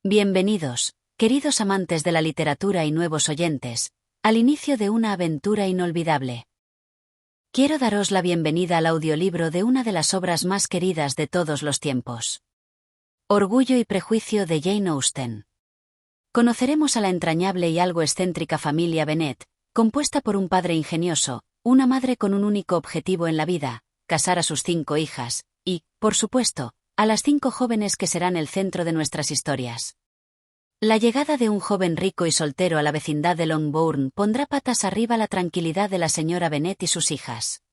Bienvenidos, queridos amantes de la literatura y nuevos oyentes, al inicio de una aventura inolvidable. Quiero daros la bienvenida al audiolibro de una de las obras más queridas de todos los tiempos. Orgullo y prejuicio de Jane Austen. Conoceremos a la entrañable y algo excéntrica familia Bennet, compuesta por un padre ingenioso, una madre con un único objetivo en la vida, casar a sus 5 hijas, y, por supuesto, a las 5 jóvenes que serán el centro de nuestras historias. La llegada de un joven rico y soltero a la vecindad de Longbourn pondrá patas arriba la tranquilidad de la señora Bennet y sus hijas.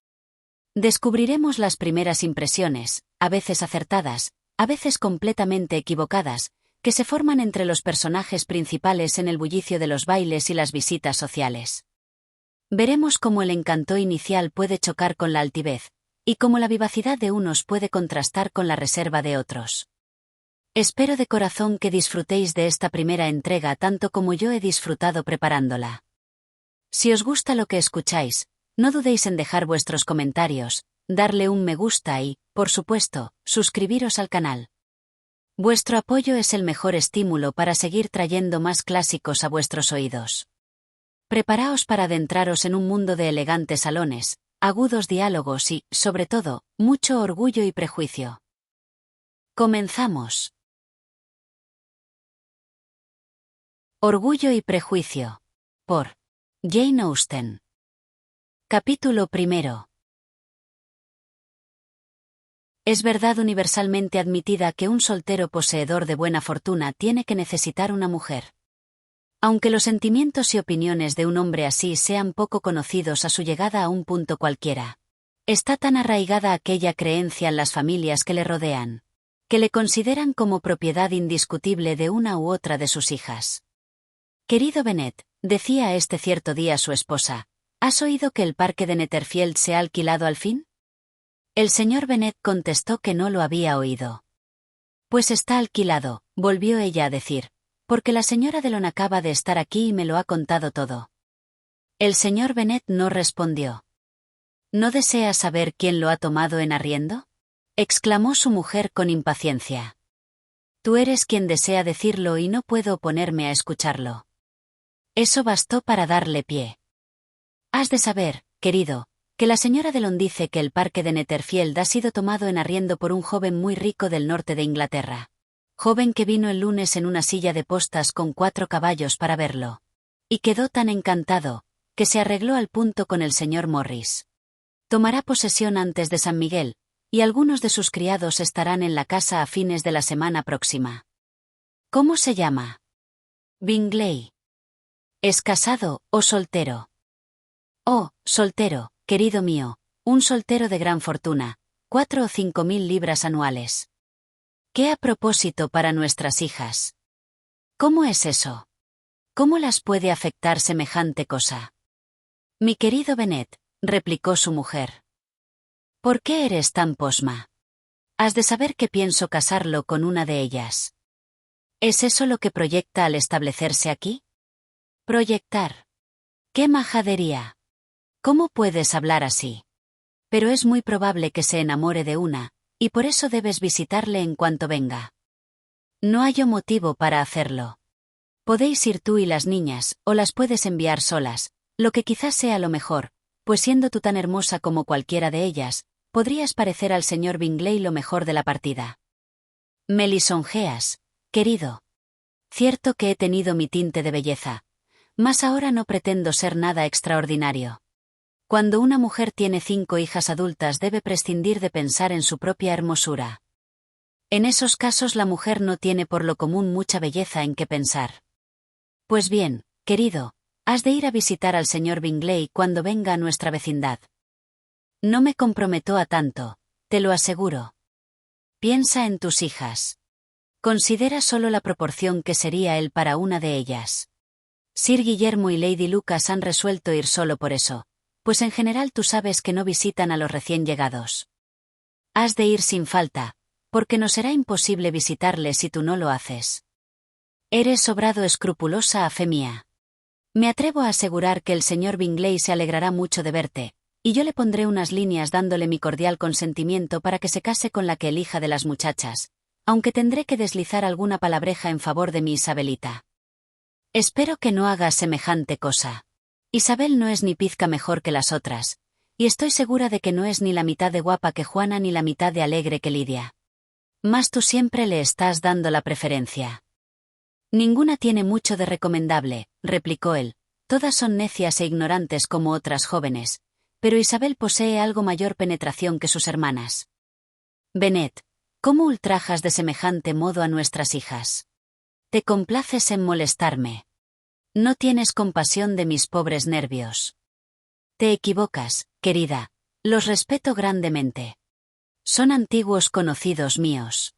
Descubriremos las primeras impresiones, a veces acertadas, a veces completamente equivocadas, que se forman entre los personajes principales en el bullicio de los bailes y las visitas sociales. Veremos cómo el encanto inicial puede chocar con la altivez, y cómo la vivacidad de unos puede contrastar con la reserva de otros. Espero de corazón que disfrutéis de esta primera entrega tanto como yo he disfrutado preparándola. Si os gusta lo que escucháis, no dudéis en dejar vuestros comentarios, darle un me gusta y, por supuesto, suscribiros al canal. Vuestro apoyo es el mejor estímulo para seguir trayendo más clásicos a vuestros oídos. Preparaos para adentraros en un mundo de elegantes salones, agudos diálogos y, sobre todo, mucho orgullo y prejuicio. Comenzamos. Orgullo y prejuicio. Por Jane Austen. Capítulo 1. Es verdad universalmente admitida que un soltero poseedor de buena fortuna tiene que necesitar una mujer. Aunque los sentimientos y opiniones de un hombre así sean poco conocidos a su llegada a un punto cualquiera, está tan arraigada aquella creencia en las familias que le rodean, que le consideran como propiedad indiscutible de una u otra de sus hijas. Querido Bennet, decía este cierto día su esposa, ¿has oído que el parque de Netherfield se ha alquilado al fin? El señor Bennet contestó que no lo había oído. Pues está alquilado, volvió ella a decir, porque la señora Delon acaba de estar aquí y me lo ha contado todo. El señor Bennet no respondió. ¿No deseas saber quién lo ha tomado en arriendo?, exclamó su mujer con impaciencia. Tú eres quien desea decirlo y no puedo oponerme a escucharlo. Eso bastó para darle pie. Has de saber, querido, que la señora Delon dice que el parque de Netherfield ha sido tomado en arriendo por un joven muy rico del norte de Inglaterra. Joven que vino el lunes en una silla de postas con 4 caballos para verlo. Y quedó tan encantado, que se arregló al punto con el señor Morris. Tomará posesión antes de San Miguel, y algunos de sus criados estarán en la casa a fines de la semana próxima. ¿Cómo se llama? Bingley. ¿Es casado o soltero? Oh, soltero, querido mío, un soltero de gran fortuna, 4 o 5 mil libras anuales. ¿Qué a propósito para nuestras hijas? ¿Cómo es eso? ¿Cómo las puede afectar semejante cosa? Mi querido Bennet, replicó su mujer. ¿Por qué eres tan posma? Has de saber que pienso casarlo con una de ellas. ¿Es eso lo que proyecta al establecerse aquí? Proyectar. ¡Qué majadería! ¿Cómo puedes hablar así? Pero es muy probable que se enamore de una, y por eso debes visitarle en cuanto venga. No hallo motivo para hacerlo. Podéis ir tú y las niñas, o las puedes enviar solas, lo que quizás sea lo mejor, pues siendo tú tan hermosa como cualquiera de ellas, podrías parecer al señor Bingley lo mejor de la partida. Me lisonjeas, querido. Cierto que he tenido mi tinte de belleza, mas ahora no pretendo ser nada extraordinario. Cuando una mujer tiene 5 hijas adultas debe prescindir de pensar en su propia hermosura. En esos casos la mujer no tiene por lo común mucha belleza en que pensar. Pues bien, querido, has de ir a visitar al señor Bingley cuando venga a nuestra vecindad. No me comprometo a tanto, te lo aseguro. Piensa en tus hijas. Considera solo la proporción que sería él para una de ellas. Sir Guillermo y Lady Lucas han resuelto ir solo por eso, pues en general tú sabes que no visitan a los recién llegados. Has de ir sin falta, porque nos será imposible visitarle si tú no lo haces. Eres sobrado escrupulosa a fe mía. Me atrevo a asegurar que el señor Bingley se alegrará mucho de verte, y yo le pondré unas líneas dándole mi cordial consentimiento para que se case con la que elija de las muchachas, aunque tendré que deslizar alguna palabreja en favor de mi Isabelita. Espero que no hagas semejante cosa. Isabel no es ni pizca mejor que las otras, y estoy segura de que no es ni la mitad de guapa que Juana ni la mitad de alegre que Lidia. Mas tú siempre le estás dando la preferencia. Ninguna tiene mucho de recomendable, replicó él. Todas son necias e ignorantes como otras jóvenes, pero Isabel posee algo mayor penetración que sus hermanas. Bennet, ¿cómo ultrajas de semejante modo a nuestras hijas? Te complaces en molestarme. No tienes compasión de mis pobres nervios. Te equivocas, querida, los respeto grandemente. Son antiguos conocidos míos.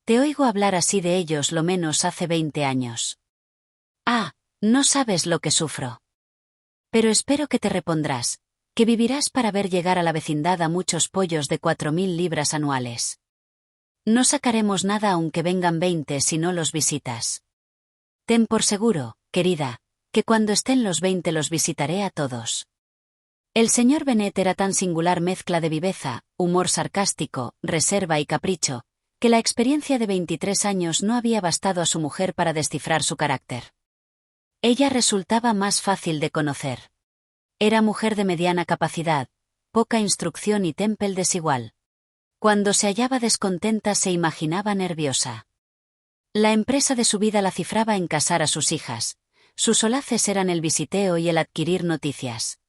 Te oigo hablar así de ellos lo menos hace 20 años. Ah, no sabes lo que sufro. Pero espero que te repondrás, que vivirás para ver llegar a la vecindad a muchos pollos de 4.000 libras anuales. No sacaremos nada aunque vengan 20 si no los visitas. Ten por seguro, querida, que cuando estén los 20 los visitaré a todos. El señor Bennet era tan singular mezcla de viveza, humor sarcástico, reserva y capricho, que la experiencia de 23 años no había bastado a su mujer para descifrar su carácter. Ella resultaba más fácil de conocer. Era mujer de mediana capacidad, poca instrucción y tempel desigual. Cuando se hallaba descontenta se imaginaba nerviosa. La empresa de su vida la cifraba en casar a sus hijas. Sus solaces eran el visiteo y el adquirir noticias.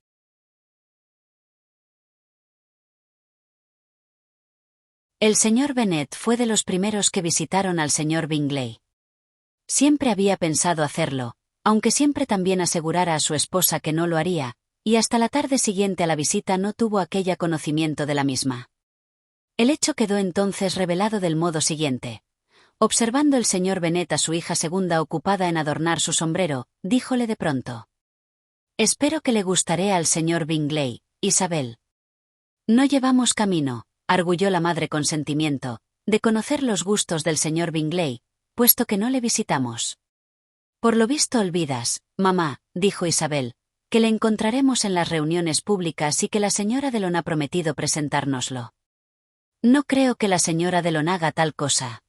El señor Bennet fue de los primeros que visitaron al señor Bingley. Siempre había pensado hacerlo, aunque siempre también asegurara a su esposa que no lo haría, y hasta la tarde siguiente a la visita no tuvo aquella conocimiento de la misma. El hecho quedó entonces revelado del modo siguiente. Observando el señor Bennet a su hija segunda ocupada en adornar su sombrero, díjole de pronto: «Espero que le gustaré al señor Bingley, Isabel». «No llevamos camino», arguyó la madre con sentimiento, «de conocer los gustos del señor Bingley, puesto que no le visitamos». «Por lo visto olvidas, mamá», dijo Isabel, «que le encontraremos en las reuniones públicas y que la señora Delon ha prometido presentárnoslo». «No creo que la señora Delon haga tal cosa.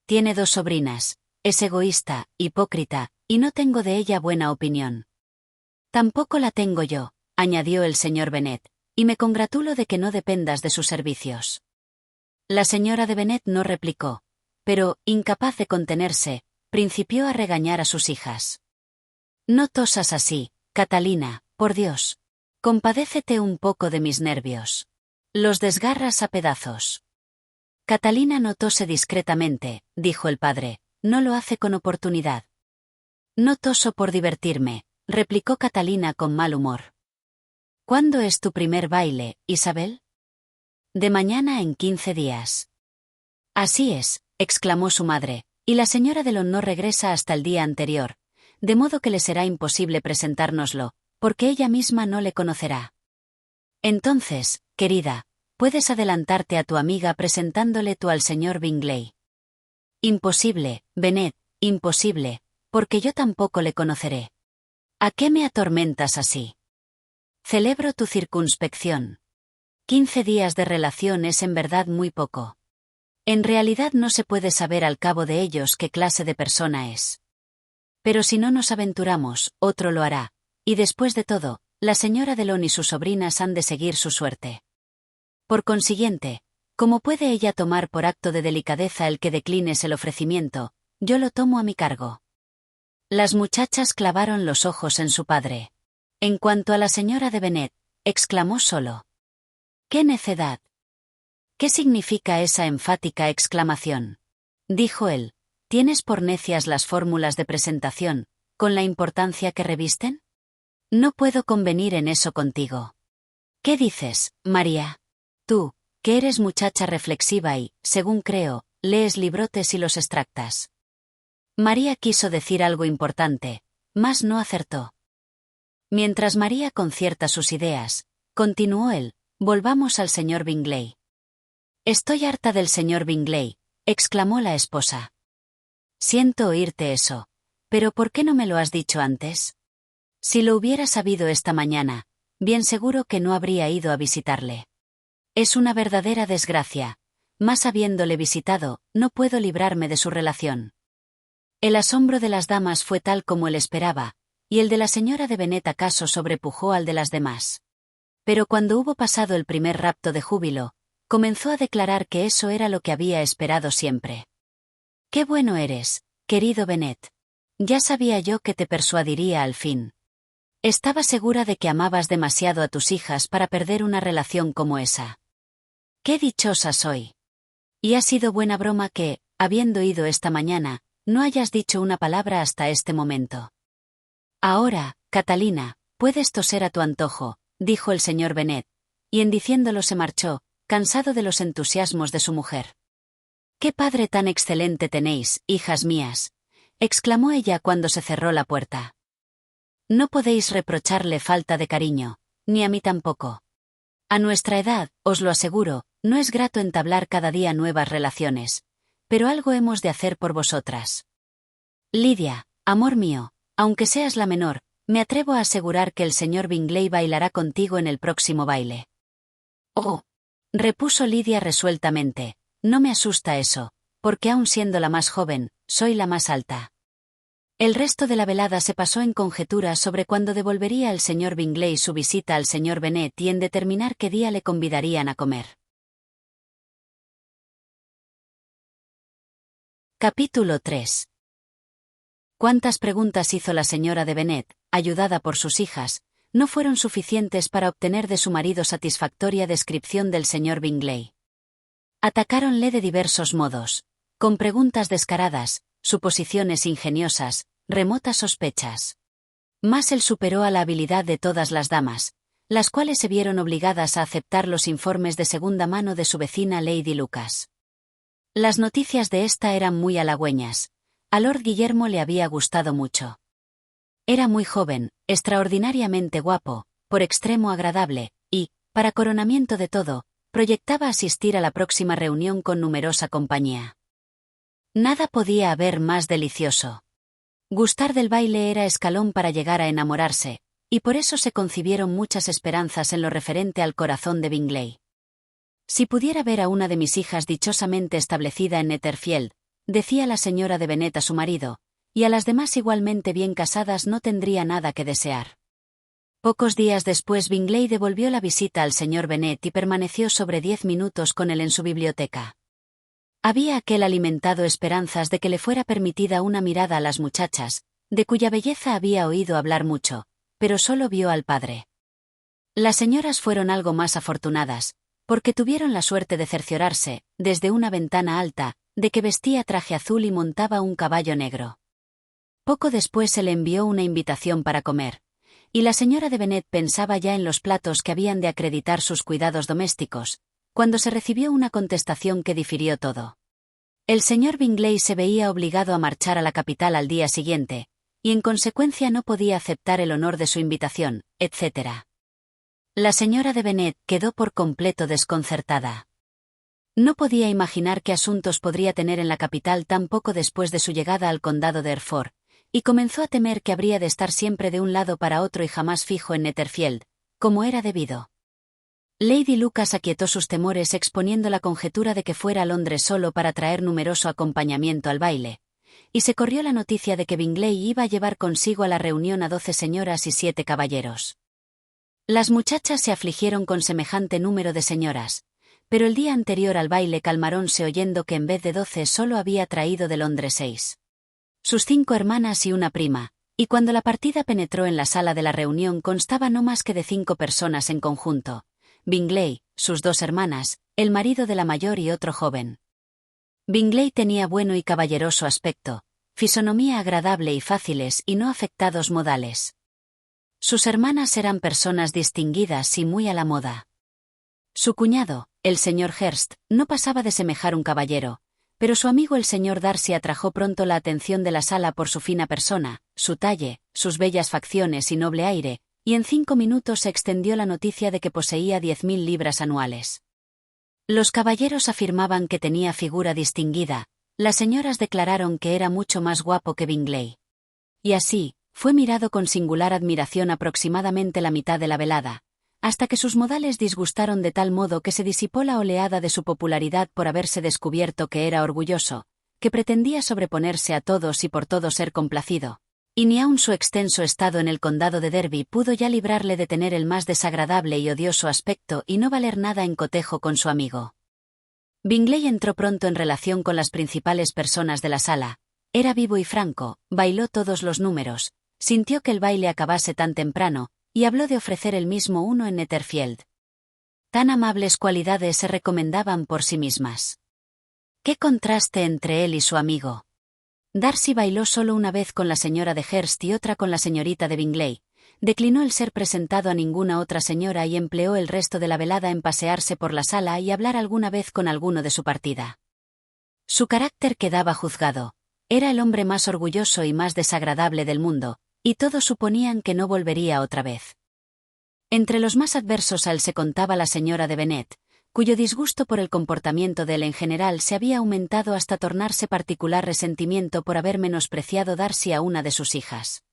Tiene 2 sobrinas, es egoísta, hipócrita, y no tengo de ella buena opinión». «Tampoco la tengo yo», añadió el señor Bennet, «y me congratulo de que no dependas de sus servicios». La señora de Bennet no replicó, pero, incapaz de contenerse, principió a regañar a sus hijas. «No tosas así, Catalina, por Dios. Compadécete un poco de mis nervios. Los desgarras a pedazos». «Catalina no tose discretamente», dijo el padre, «no lo hace con oportunidad». «No toso por divertirme», replicó Catalina con mal humor. «¿Cuándo es tu primer baile, Isabel?» «De mañana en 15 días». «Así es», exclamó su madre, «y la señora Delon no regresa hasta el día anterior, de modo que le será imposible presentárnoslo, porque ella misma no le conocerá». «Entonces, querida, puedes adelantarte a tu amiga presentándole tú al señor Bingley». «Imposible, Bennet, imposible, porque yo tampoco le conoceré». «¿A qué me atormentas así?» «Celebro tu circunspección. 15 días de relación es en verdad muy poco. En realidad no se puede saber al cabo de ellos qué clase de persona es. Pero si no nos aventuramos, otro lo hará, y después de todo, la señora Delon y sus sobrinas han de seguir su suerte. Por consiguiente, como puede ella tomar por acto de delicadeza el que declines el ofrecimiento, yo lo tomo a mi cargo». Las muchachas clavaron los ojos en su padre. En cuanto a la señora de Bennet, exclamó solo: «¡Qué necedad!». «¿Qué significa esa enfática exclamación?», dijo él. «¿Tienes por necias las fórmulas de presentación, con la importancia que revisten? No puedo convenir en eso contigo». «¿Qué dices, María? Tú, que eres muchacha reflexiva y, según creo, lees librotes y los extractas». María quiso decir algo importante, mas no acertó. Mientras María concierta sus ideas, continuó él, volvamos al señor Bingley. «Estoy harta del señor Bingley», exclamó la esposa. «Siento oírte eso, pero ¿por qué no me lo has dicho antes? Si lo hubiera sabido esta mañana, bien seguro que no habría ido a visitarle. Es una verdadera desgracia, más habiéndole visitado, no puedo librarme de su relación. El asombro de las damas fue tal como él esperaba, y el de la señora de Bennet acaso sobrepujó al de las demás. Pero cuando hubo pasado el primer rapto de júbilo, comenzó a declarar que eso era lo que había esperado siempre. «Qué bueno eres, querido Bennet. Ya sabía yo que te persuadiría al fin. Estaba segura de que amabas demasiado a tus hijas para perder una relación como esa. ¡Qué dichosa soy! Y ha sido buena broma que, habiendo ido esta mañana, no hayas dicho una palabra hasta este momento. Ahora, Catalina, puedes toser a tu antojo», dijo el señor Bennet, y en diciéndolo se marchó, cansado de los entusiasmos de su mujer. «¡Qué padre tan excelente tenéis, hijas mías!», exclamó ella cuando se cerró la puerta. «No podéis reprocharle falta de cariño, ni a mí tampoco. A nuestra edad, os lo aseguro, no es grato entablar cada día nuevas relaciones, pero algo hemos de hacer por vosotras. Lidia, amor mío, aunque seas la menor, me atrevo a asegurar que el señor Bingley bailará contigo en el próximo baile». «Oh», repuso Lidia resueltamente, «no me asusta eso, porque aun siendo la más joven, soy la más alta». El resto de la velada se pasó en conjeturas sobre cuándo devolvería el señor Bingley su visita al señor Bennet y en determinar qué día le convidarían a comer. Capítulo 3. Cuántas preguntas hizo la señora de Bennet, ayudada por sus hijas, no fueron suficientes para obtener de su marido satisfactoria descripción del señor Bingley. Atacáronle de diversos modos, con preguntas descaradas, suposiciones ingeniosas, remotas sospechas. Mas él superó a la habilidad de todas las damas, las cuales se vieron obligadas a aceptar los informes de segunda mano de su vecina Lady Lucas. Las noticias de esta eran muy halagüeñas. A Lord Guillermo le había gustado mucho. Era muy joven, extraordinariamente guapo, por extremo agradable, y, para coronamiento de todo, proyectaba asistir a la próxima reunión con numerosa compañía. Nada podía haber más delicioso. Gustar del baile era escalón para llegar a enamorarse, y por eso se concibieron muchas esperanzas en lo referente al corazón de Bingley. «Si pudiera ver a una de mis hijas dichosamente establecida en Netherfield», decía la señora de Bennet a su marido, «y a las demás igualmente bien casadas no tendría nada que desear». Pocos días después Bingley devolvió la visita al señor Bennet y permaneció sobre 10 minutos con él en su biblioteca. Había aquel alimentado esperanzas de que le fuera permitida una mirada a las muchachas, de cuya belleza había oído hablar mucho, pero solo vio al padre. Las señoras fueron algo más afortunadas, porque tuvieron la suerte de cerciorarse, desde una ventana alta, de que vestía traje azul y montaba un caballo negro. Poco después se le envió una invitación para comer, y la señora de Bennet pensaba ya en los platos que habían de acreditar sus cuidados domésticos, cuando se recibió una contestación que difirió todo. El señor Bingley se veía obligado a marchar a la capital al día siguiente, y en consecuencia no podía aceptar el honor de su invitación, etc. La señora de Bennet quedó por completo desconcertada. No podía imaginar qué asuntos podría tener en la capital tan poco después de su llegada al condado de Hereford, y comenzó a temer que habría de estar siempre de un lado para otro y jamás fijo en Netherfield, como era debido. Lady Lucas aquietó sus temores exponiendo la conjetura de que fuera a Londres solo para traer numeroso acompañamiento al baile, y se corrió la noticia de que Bingley iba a llevar consigo a la reunión a 12 señoras y 7 caballeros. Las muchachas se afligieron con semejante número de señoras, pero el día anterior al baile calmaronse oyendo que en vez de 12 solo había traído de Londres 6. Sus 5 hermanas y una prima, y cuando la partida penetró en la sala de la reunión constaba no más que de 5 personas en conjunto: Bingley, sus 2 hermanas, el marido de la mayor y otro joven. Bingley tenía bueno y caballeroso aspecto, fisonomía agradable y fáciles y no afectados modales. Sus hermanas eran personas distinguidas y muy a la moda. Su cuñado, el señor Hurst, no pasaba de semejar un caballero, pero su amigo el señor Darcy atrajo pronto la atención de la sala por su fina persona, su talle, sus bellas facciones y noble aire, y en 5 minutos se extendió la noticia de que poseía 10.000 libras anuales. Los caballeros afirmaban que tenía figura distinguida, las señoras declararon que era mucho más guapo que Bingley. Y así, fue mirado con singular admiración aproximadamente la mitad de la velada, hasta que sus modales disgustaron de tal modo que se disipó la oleada de su popularidad por haberse descubierto que era orgulloso, que pretendía sobreponerse a todos y por todo ser complacido, y ni aun su extenso estado en el condado de Derby pudo ya librarle de tener el más desagradable y odioso aspecto y no valer nada en cotejo con su amigo. Bingley entró pronto en relación con las principales personas de la sala, era vivo y franco, bailó todos los números, sintió que el baile acabase tan temprano, y habló de ofrecer el mismo uno en Netherfield. Tan amables cualidades se recomendaban por sí mismas. ¡Qué contraste entre él y su amigo! Darcy bailó solo una vez con la señora de Hurst y otra con la señorita de Bingley, declinó el ser presentado a ninguna otra señora y empleó el resto de la velada en pasearse por la sala y hablar alguna vez con alguno de su partida. Su carácter quedaba juzgado, era el hombre más orgulloso y más desagradable del mundo, y todos suponían que no volvería otra vez. Entre los más adversos a él se contaba la señora de Bennet, cuyo disgusto por el comportamiento de él en general se había aumentado hasta tornarse particular resentimiento por haber menospreciado Darcy a una de sus hijas.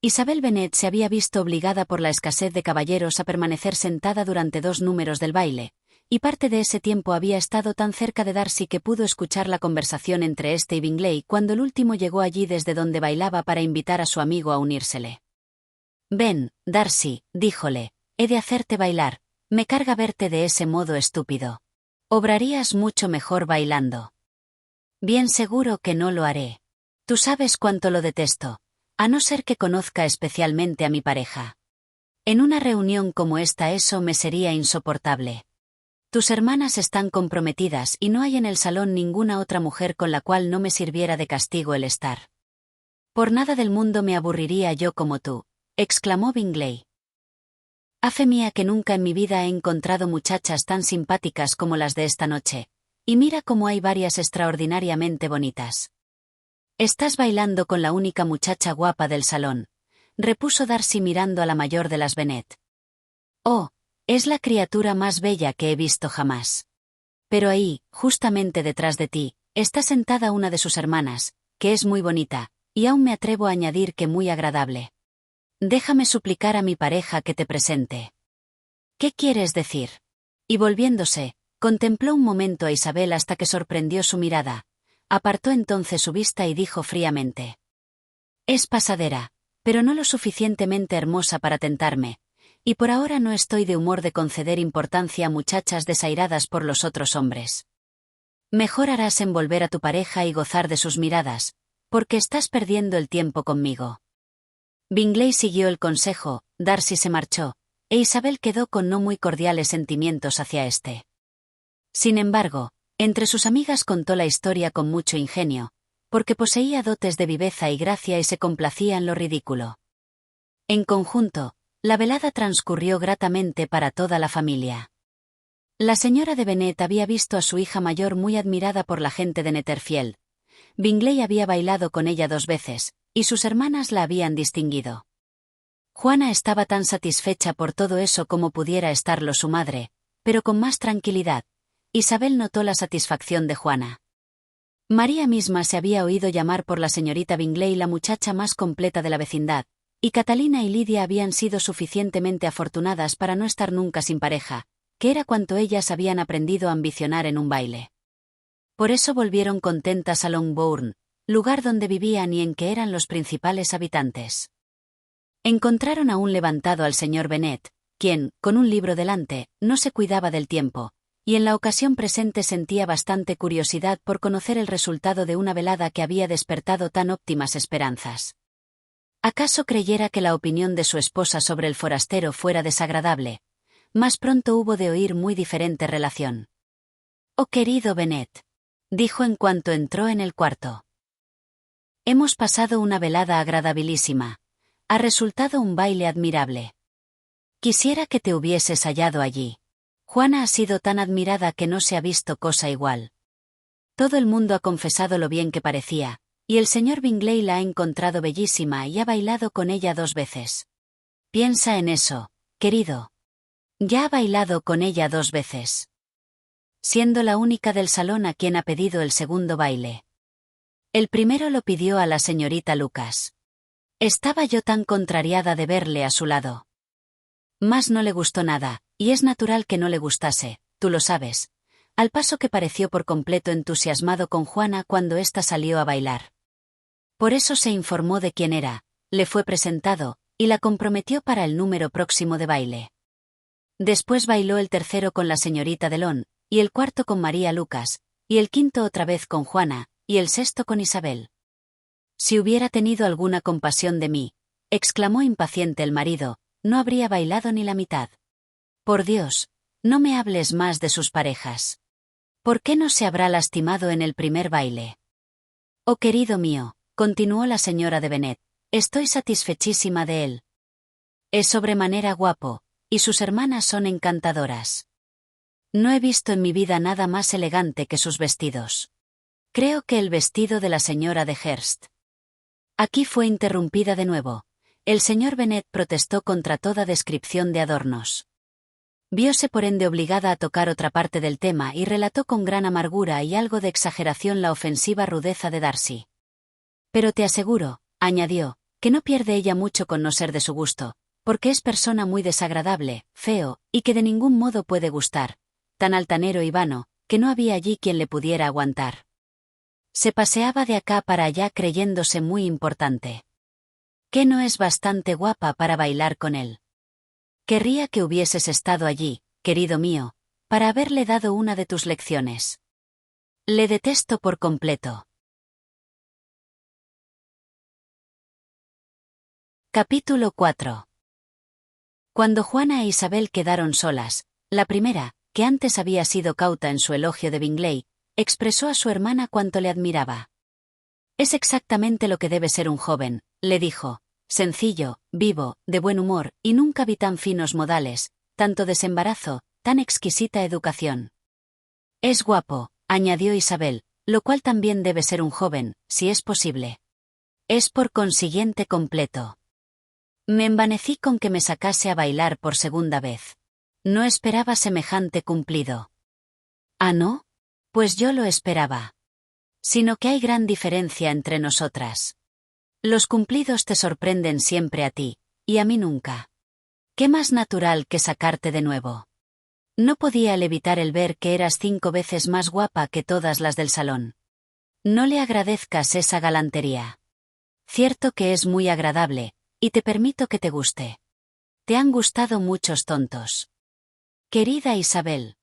Isabel Bennet se había visto obligada por la escasez de caballeros a permanecer sentada durante 2 números del baile, y parte de ese tiempo había estado tan cerca de Darcy que pudo escuchar la conversación entre éste y Bingley cuando el último llegó allí desde donde bailaba para invitar a su amigo a unírsele. «Ven, Darcy», díjole, «he de hacerte bailar, me carga verte de ese modo estúpido. Obrarías mucho mejor bailando». «Bien seguro que no lo haré. Tú sabes cuánto lo detesto, a no ser que conozca especialmente a mi pareja. En una reunión como esta eso me sería insoportable. Tus hermanas están comprometidas y no hay en el salón ninguna otra mujer con la cual no me sirviera de castigo el estar. Por nada del mundo me aburriría yo como tú», exclamó Bingley. «A fe mía que nunca en mi vida he encontrado muchachas tan simpáticas como las de esta noche, y mira cómo hay varias extraordinariamente bonitas». «Estás bailando con la única muchacha guapa del salón», repuso Darcy mirando a la mayor de las Bennet. «Oh, es la criatura más bella que he visto jamás. Pero ahí, justamente detrás de ti, está sentada una de sus hermanas, que es muy bonita, y aún me atrevo a añadir que muy agradable. Déjame suplicar a mi pareja que te presente». «¿Qué quieres decir?» Y volviéndose, contempló un momento a Isabel hasta que sorprendió su mirada, apartó entonces su vista y dijo fríamente: «Es pasadera, pero no lo suficientemente hermosa para tentarme, y por ahora no estoy de humor de conceder importancia a muchachas desairadas por los otros hombres. Mejor harás en volver a tu pareja y gozar de sus miradas, porque estás perdiendo el tiempo conmigo». Bingley siguió el consejo, Darcy se marchó, e Isabel quedó con no muy cordiales sentimientos hacia éste. Sin embargo, entre sus amigas contó la historia con mucho ingenio, porque poseía dotes de viveza y gracia y se complacía en lo ridículo. En conjunto, la velada transcurrió gratamente para toda la familia. La señora de Bennet había visto a su hija mayor muy admirada por la gente de Netherfield. Bingley había bailado con ella 2 veces, y sus hermanas la habían distinguido. Juana estaba tan satisfecha por todo eso como pudiera estarlo su madre, pero con más tranquilidad. Isabel notó la satisfacción de Juana. María misma se había oído llamar por la señorita Bingley la muchacha más completa de la vecindad, y Catalina y Lidia habían sido suficientemente afortunadas para no estar nunca sin pareja, que era cuanto ellas habían aprendido a ambicionar en un baile. Por eso volvieron contentas a Longbourn, lugar donde vivían y en que eran los principales habitantes. Encontraron aún levantado al señor Bennet, quien, con un libro delante, no se cuidaba del tiempo, y en la ocasión presente sentía bastante curiosidad por conocer el resultado de una velada que había despertado tan óptimas esperanzas. ¿Acaso creyera que la opinión de su esposa sobre el forastero fuera desagradable? Más pronto hubo de oír muy diferente relación. «Oh querido Bennet», dijo en cuanto entró en el cuarto. «Hemos pasado una velada agradabilísima. Ha resultado un baile admirable. Quisiera que te hubieses hallado allí. Juana ha sido tan admirada que no se ha visto cosa igual. Todo el mundo ha confesado lo bien que parecía, y el señor Bingley la ha encontrado bellísima y ha bailado con ella 2 veces. Piensa en eso, querido. Ya ha bailado con ella 2 veces. Siendo la única del salón a quien ha pedido el segundo baile. El primero lo pidió a la señorita Lucas. Estaba yo tan contrariada de verle a su lado. Mas no le gustó nada, y es natural que no le gustase, tú lo sabes. Al paso que pareció por completo entusiasmado con Juana cuando ésta salió a bailar. Por eso se informó de quién era, le fue presentado, y la comprometió para el número próximo de baile. Después bailó el tercero con la señorita Delón, y el cuarto con María Lucas, y el quinto otra vez con Juana, y el sexto con Isabel. Si hubiera tenido alguna compasión de mí, exclamó impaciente el marido, no habría bailado ni la mitad. Por Dios, no me hables más de sus parejas. ¿Por qué no se habrá lastimado en el primer baile? Oh querido mío, continuó la señora de Bennet, estoy satisfechísima de él. Es sobremanera guapo, y sus hermanas son encantadoras. No he visto en mi vida nada más elegante que sus vestidos. Creo que el vestido de la señora de Hearst. Aquí fue interrumpida de nuevo. El señor Bennet protestó contra toda descripción de adornos. Vióse por ende obligada a tocar otra parte del tema y relató con gran amargura y algo de exageración la ofensiva rudeza de Darcy. Pero te aseguro, añadió, que no pierde ella mucho con no ser de su gusto, porque es persona muy desagradable, feo, y que de ningún modo puede gustar, tan altanero y vano, que no había allí quien le pudiera aguantar. Se paseaba de acá para allá creyéndose muy importante. ¿Qué no es bastante guapa para bailar con él? Querría que hubieses estado allí, querido mío, para haberle dado una de tus lecciones. Le detesto por completo. Capítulo 4. Cuando Juana e Isabel quedaron solas, la primera, que antes había sido cauta en su elogio de Bingley, expresó a su hermana cuánto le admiraba. Es exactamente lo que debe ser un joven, le dijo, sencillo, vivo, de buen humor, y nunca vi tan finos modales, tanto desembarazo, tan exquisita educación. Es guapo, añadió Isabel, lo cual también debe ser un joven, si es posible. Es por consiguiente completo. Me envanecí con que me sacase a bailar por segunda vez. No esperaba semejante cumplido. ¿Ah, no? Pues yo lo esperaba. Sino que hay gran diferencia entre nosotras. Los cumplidos te sorprenden siempre a ti, y a mí nunca. ¿Qué más natural que sacarte de nuevo? No podía él evitar el ver que eras 5 veces más guapa que todas las del salón. No le agradezcas esa galantería. Cierto que es muy agradable, y te permito que te guste. Te han gustado muchos tontos. Querida Isabel.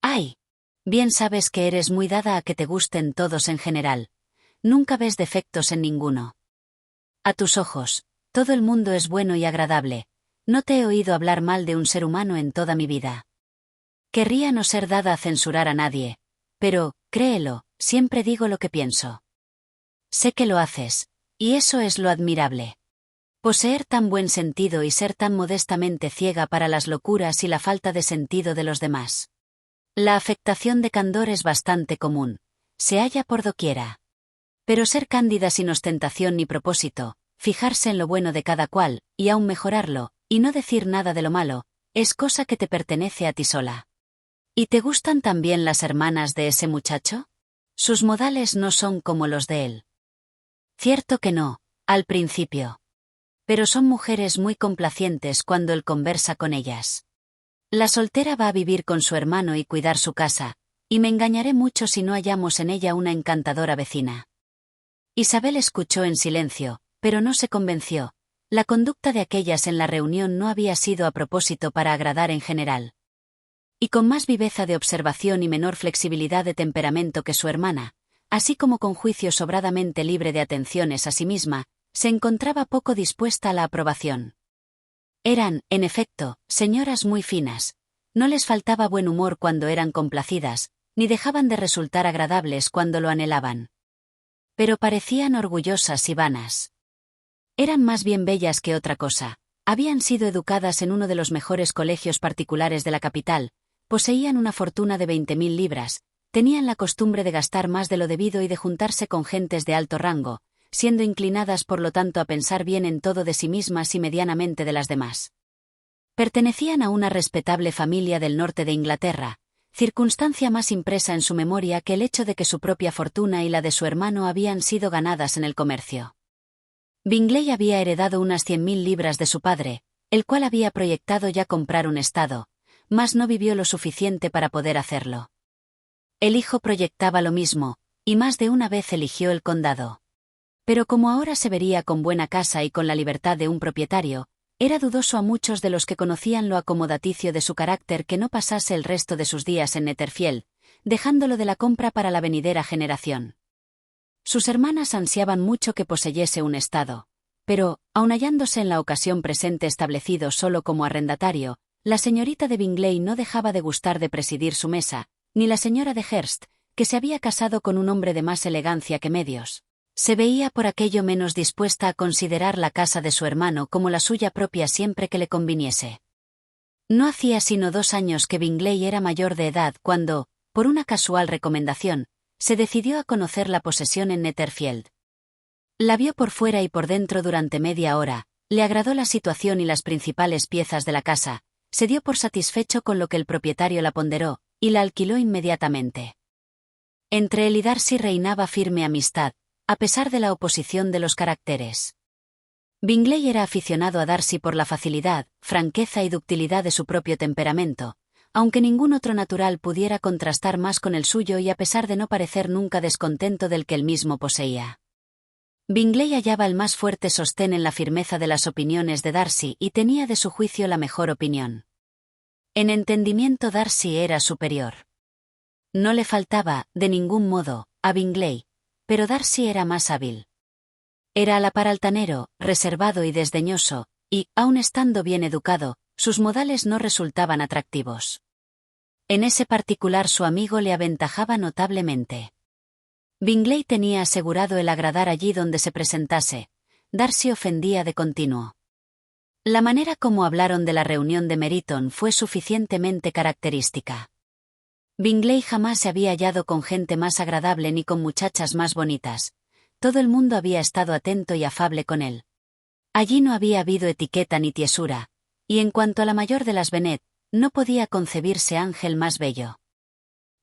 ¡Ay! Bien sabes que eres muy dada a que te gusten todos en general. Nunca ves defectos en ninguno. A tus ojos, todo el mundo es bueno y agradable. No te he oído hablar mal de un ser humano en toda mi vida. Querría no ser dada a censurar a nadie, pero, créelo, siempre digo lo que pienso. Sé que lo haces, y eso es lo admirable. Poseer tan buen sentido y ser tan modestamente ciega para las locuras y la falta de sentido de los demás. La afectación de candor es bastante común, se halla por doquiera. Pero ser cándida sin ostentación ni propósito, fijarse en lo bueno de cada cual, y aún mejorarlo, y no decir nada de lo malo, es cosa que te pertenece a ti sola. ¿Y te gustan también las hermanas de ese muchacho? Sus modales no son como los de él. Cierto que no, al principio. Pero son mujeres muy complacientes cuando él conversa con ellas. La soltera va a vivir con su hermano y cuidar su casa, y me engañaré mucho si no hallamos en ella una encantadora vecina. Isabel escuchó en silencio, pero no se convenció. La conducta de aquellas en la reunión no había sido a propósito para agradar en general. Y con más viveza de observación y menor flexibilidad de temperamento que su hermana, así como con juicio sobradamente libre de atenciones a sí misma, se encontraba poco dispuesta a la aprobación. Eran, en efecto, señoras muy finas. No les faltaba buen humor cuando eran complacidas, ni dejaban de resultar agradables cuando lo anhelaban. Pero parecían orgullosas y vanas. Eran más bien bellas que otra cosa. Habían sido educadas en uno de los mejores colegios particulares de la capital, poseían una fortuna de 20.000 libras, tenían la costumbre de gastar más de lo debido y de juntarse con gentes de alto rango, siendo inclinadas por lo tanto a pensar bien en todo de sí mismas y medianamente de las demás. Pertenecían a una respetable familia del norte de Inglaterra, circunstancia más impresa en su memoria que el hecho de que su propia fortuna y la de su hermano habían sido ganadas en el comercio. Bingley había heredado unas 100.000 libras de su padre, el cual había proyectado ya comprar un estado, mas no vivió lo suficiente para poder hacerlo. El hijo proyectaba lo mismo, y más de una vez eligió el condado. Pero como ahora se vería con buena casa y con la libertad de un propietario, era dudoso a muchos de los que conocían lo acomodaticio de su carácter que no pasase el resto de sus días en Netherfield, dejándolo de la compra para la venidera generación. Sus hermanas ansiaban mucho que poseyese un estado, pero, aun hallándose en la ocasión presente establecido solo como arrendatario, la señorita de Bingley no dejaba de gustar de presidir su mesa, ni la señora de Hurst, que se había casado con un hombre de más elegancia que medios. Se veía por aquello menos dispuesta a considerar la casa de su hermano como la suya propia siempre que le conviniese. No hacía sino 2 años que Bingley era mayor de edad cuando, por una casual recomendación, se decidió a conocer la posesión en Netherfield. La vio por fuera y por dentro durante media hora, le agradó la situación y las principales piezas de la casa, se dio por satisfecho con lo que el propietario la ponderó, y la alquiló inmediatamente. Entre él y Darcy reinaba firme amistad, a pesar de la oposición de los caracteres. Bingley era aficionado a Darcy por la facilidad, franqueza y ductilidad de su propio temperamento, aunque ningún otro natural pudiera contrastar más con el suyo y a pesar de no parecer nunca descontento del que él mismo poseía. Bingley hallaba el más fuerte sostén en la firmeza de las opiniones de Darcy y tenía de su juicio la mejor opinión. En entendimiento Darcy era superior. No le faltaba, de ningún modo, a Bingley, pero Darcy era más hábil. Era a la par altanero, reservado y desdeñoso, y, aun estando bien educado, sus modales no resultaban atractivos. En ese particular su amigo le aventajaba notablemente. Bingley tenía asegurado el agradar allí donde se presentase. Darcy ofendía de continuo. La manera como hablaron de la reunión de Meryton fue suficientemente característica. Bingley jamás se había hallado con gente más agradable ni con muchachas más bonitas. Todo el mundo había estado atento y afable con él. Allí no había habido etiqueta ni tiesura, y en cuanto a la mayor de las Bennet, no podía concebirse ángel más bello.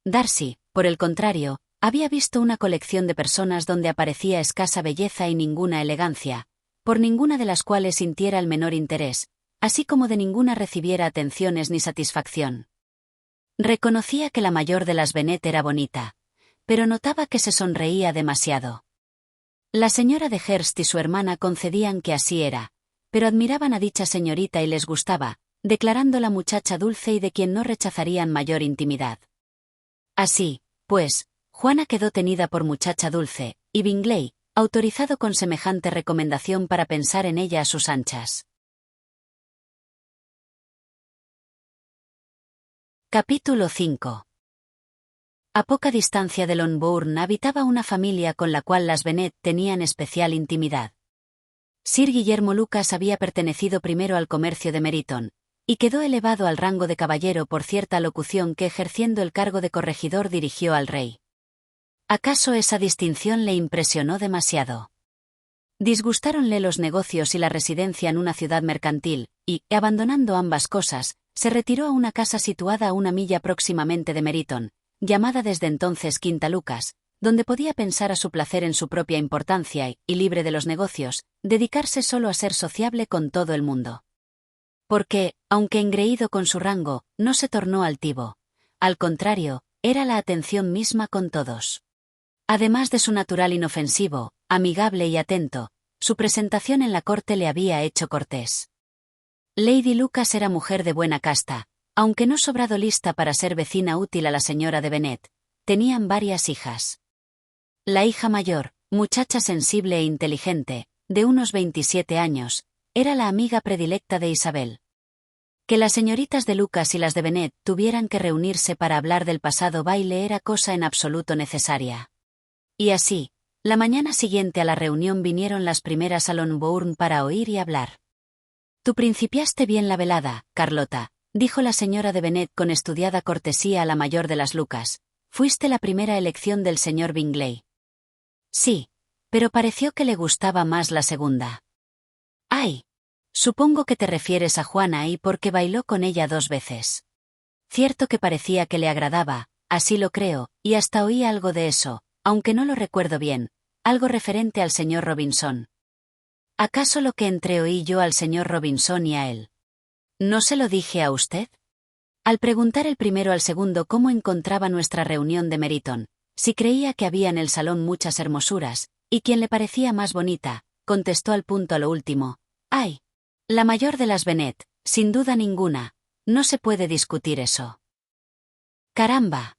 Darcy, por el contrario, había visto una colección de personas donde aparecía escasa belleza y ninguna elegancia, por ninguna de las cuales sintiera el menor interés, así como de ninguna recibiera atenciones ni satisfacción. Reconocía que la mayor de las Bennet era bonita, pero notaba que se sonreía demasiado. La señora de Hurst y su hermana concedían que así era, pero admiraban a dicha señorita y les gustaba, declarando la muchacha dulce y de quien no rechazarían mayor intimidad. Así, pues, Juana quedó tenida por muchacha dulce, y Bingley, autorizado con semejante recomendación para pensar en ella a sus anchas. Capítulo 5. A poca distancia de Longbourn habitaba una familia con la cual las Bennet tenían especial intimidad. Sir Guillermo Lucas había pertenecido primero al comercio de Meryton, y quedó elevado al rango de caballero por cierta locución que ejerciendo el cargo de corregidor dirigió al rey. ¿Acaso esa distinción le impresionó demasiado? Disgustáronle los negocios y la residencia en una ciudad mercantil, y, abandonando ambas cosas, se retiró a una casa situada a 1 milla próximamente de Meryton, llamada desde entonces Quinta Lucas, donde podía pensar a su placer en su propia importancia y, libre de los negocios, dedicarse solo a ser sociable con todo el mundo. Porque, aunque engreído con su rango, no se tornó altivo. Al contrario, era la atención misma con todos. Además de su natural inofensivo, amigable y atento, su presentación en la corte le había hecho cortés. Lady Lucas era mujer de buena casta, aunque no sobrado lista para ser vecina útil a la señora de Bennet. Tenían varias hijas. La hija mayor, muchacha sensible e inteligente, de unos 27 años, era la amiga predilecta de Isabel. Que las señoritas de Lucas y las de Bennet tuvieran que reunirse para hablar del pasado baile era cosa en absoluto necesaria. Y así, la mañana siguiente a la reunión vinieron las primeras a Longbourn para oír y hablar. «Tú principiaste bien la velada, Carlota», dijo la señora de Bennet con estudiada cortesía a la mayor de las Lucas. «Fuiste la primera elección del señor Bingley». «Sí, pero pareció que le gustaba más la segunda». «Ay, supongo que te refieres a Juana y porque bailó con ella 2 veces». «Cierto que parecía que le agradaba, así lo creo, y hasta oí algo de eso, aunque no lo recuerdo bien, algo referente al señor Robinson». «¿Acaso lo que entreoí yo al señor Robinson y a él?» ¿No se lo dije a usted? Al preguntar el primero al segundo cómo encontraba nuestra reunión de Meryton, si creía que había en el salón muchas hermosuras, y quién le parecía más bonita, contestó al punto a lo último: ¡ay! La mayor de las Bennet, sin duda ninguna, no se puede discutir eso. ¡Caramba!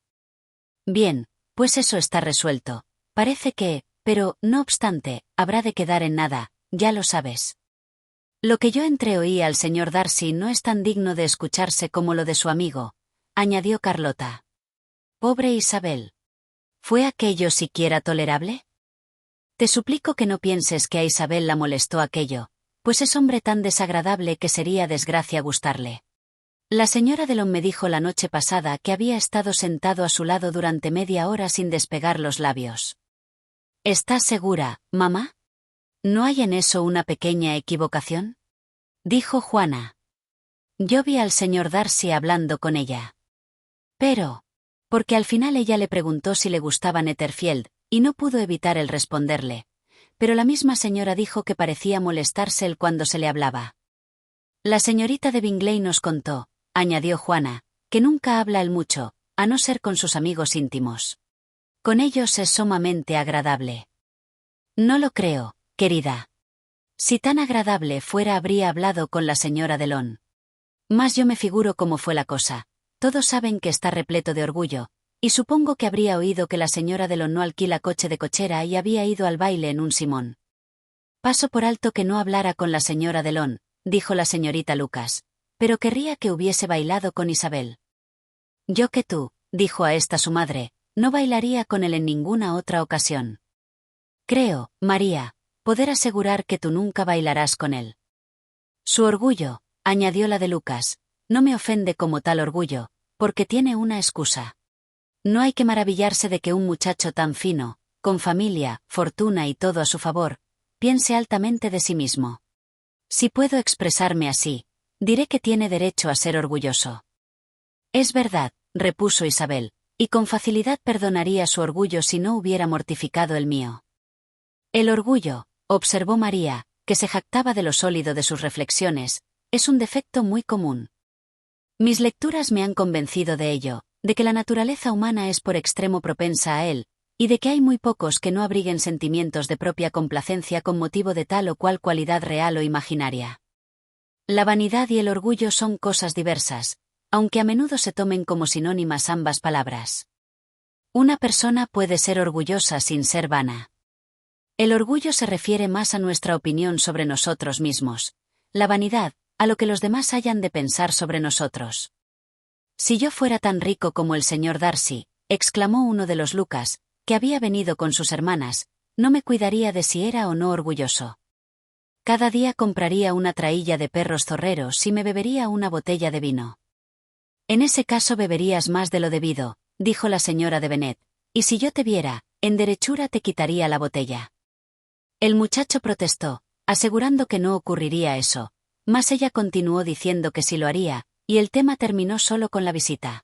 Bien, pues eso está resuelto. Parece que, pero, no obstante, habrá de quedar en nada, ya lo sabes. Lo que yo entreoí al señor Darcy no es tan digno de escucharse como lo de su amigo, añadió Carlota. Pobre Isabel. ¿Fue aquello siquiera tolerable? Te suplico que no pienses que a Isabel la molestó aquello, pues es hombre tan desagradable que sería desgracia gustarle. La señora Delon me dijo la noche pasada que había estado sentado a su lado durante media hora sin despegar los labios. ¿Estás segura, mamá? ¿No hay en eso una pequeña equivocación? Dijo Juana. Yo vi al señor Darcy hablando con ella. Pero, porque al final ella le preguntó si le gustaba Netherfield, y no pudo evitar el responderle. Pero la misma señora dijo que parecía molestarse él cuando se le hablaba. La señorita de Bingley nos contó, añadió Juana, que nunca habla él mucho, a no ser con sus amigos íntimos. Con ellos es sumamente agradable. No lo creo, querida. Si tan agradable fuera habría hablado con la señora Delon. Mas yo me figuro cómo fue la cosa. Todos saben que está repleto de orgullo, y supongo que habría oído que la señora Delon no alquila coche de cochera y había ido al baile en un simón. Paso por alto que no hablara con la señora Delon, dijo la señorita Lucas, pero querría que hubiese bailado con Isabel. Yo que tú, dijo a esta su madre, no bailaría con él en ninguna otra ocasión. Creo, María, poder asegurar que tú nunca bailarás con él. Su orgullo, añadió la de Lucas, no me ofende como tal orgullo, porque tiene una excusa. No hay que maravillarse de que un muchacho tan fino, con familia, fortuna y todo a su favor, piense altamente de sí mismo. Si puedo expresarme así, diré que tiene derecho a ser orgulloso. Es verdad, repuso Isabel, y con facilidad perdonaría su orgullo si no hubiera mortificado el mío. El orgullo, observó María, que se jactaba de lo sólido de sus reflexiones, es un defecto muy común. Mis lecturas me han convencido de ello, de que la naturaleza humana es por extremo propensa a él, y de que hay muy pocos que no abriguen sentimientos de propia complacencia con motivo de tal o cual cualidad real o imaginaria. La vanidad y el orgullo son cosas diversas, aunque a menudo se tomen como sinónimas ambas palabras. Una persona puede ser orgullosa sin ser vana. El orgullo se refiere más a nuestra opinión sobre nosotros mismos. La vanidad, a lo que los demás hayan de pensar sobre nosotros. Si yo fuera tan rico como el señor Darcy, exclamó uno de los Lucas, que había venido con sus hermanas, no me cuidaría de si era o no orgulloso. Cada día compraría una traílla de perros zorreros y me bebería una botella de vino. En ese caso beberías más de lo debido, dijo la señora de Bennet, y si yo te viera, en derechura te quitaría la botella. El muchacho protestó, asegurando que no ocurriría eso, mas ella continuó diciendo que sí lo haría, y el tema terminó solo con la visita.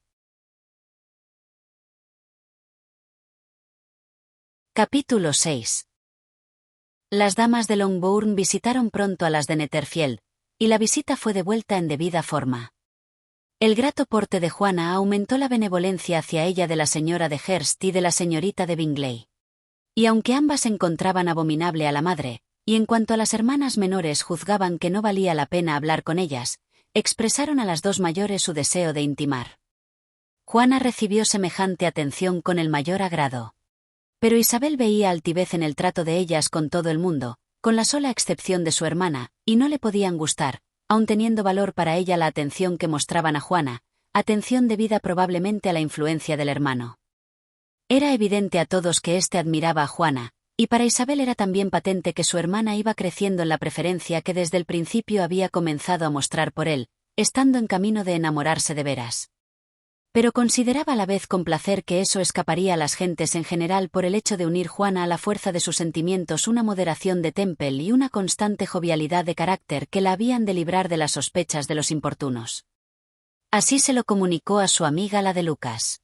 Capítulo 6. Las damas de Longbourn visitaron pronto a las de Netherfield, y la visita fue devuelta en debida forma. El grato porte de Juana aumentó la benevolencia hacia ella de la señora de Hurst y de la señorita de Bingley. Y aunque ambas encontraban abominable a la madre, y en cuanto a las hermanas menores juzgaban que no valía la pena hablar con ellas, expresaron a las dos mayores su deseo de intimar. Juana recibió semejante atención con el mayor agrado. Pero Isabel veía altivez en el trato de ellas con todo el mundo, con la sola excepción de su hermana, y no le podían gustar, aun teniendo valor para ella la atención que mostraban a Juana, atención debida probablemente a la influencia del hermano. Era evidente a todos que éste admiraba a Juana, y para Isabel era también patente que su hermana iba creciendo en la preferencia que desde el principio había comenzado a mostrar por él, estando en camino de enamorarse de veras. Pero consideraba a la vez con placer que eso escaparía a las gentes en general por el hecho de unir Juana a la fuerza de sus sentimientos una moderación de temple y una constante jovialidad de carácter que la habían de librar de las sospechas de los importunos. Así se lo comunicó a su amiga la de Lucas.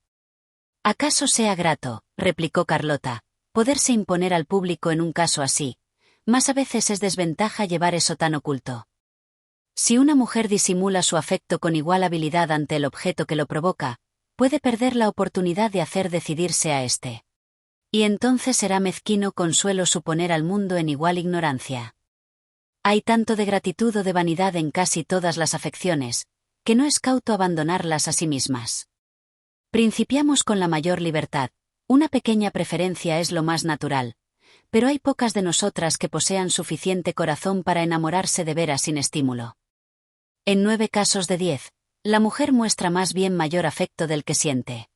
«¿Acaso sea grato», replicó Carlota, «poderse imponer al público en un caso así? Mas a veces es desventaja llevar eso tan oculto». Si una mujer disimula su afecto con igual habilidad ante el objeto que lo provoca, puede perder la oportunidad de hacer decidirse a éste. Y entonces será mezquino consuelo suponer al mundo en igual ignorancia. Hay tanto de gratitud o de vanidad en casi todas las afecciones, que no es cauto abandonarlas a sí mismas. Principiamos con la mayor libertad, una pequeña preferencia es lo más natural, pero hay pocas de nosotras que posean suficiente corazón para enamorarse de veras sin estímulo. En 9 casos de 10, la mujer muestra más bien mayor afecto del que siente.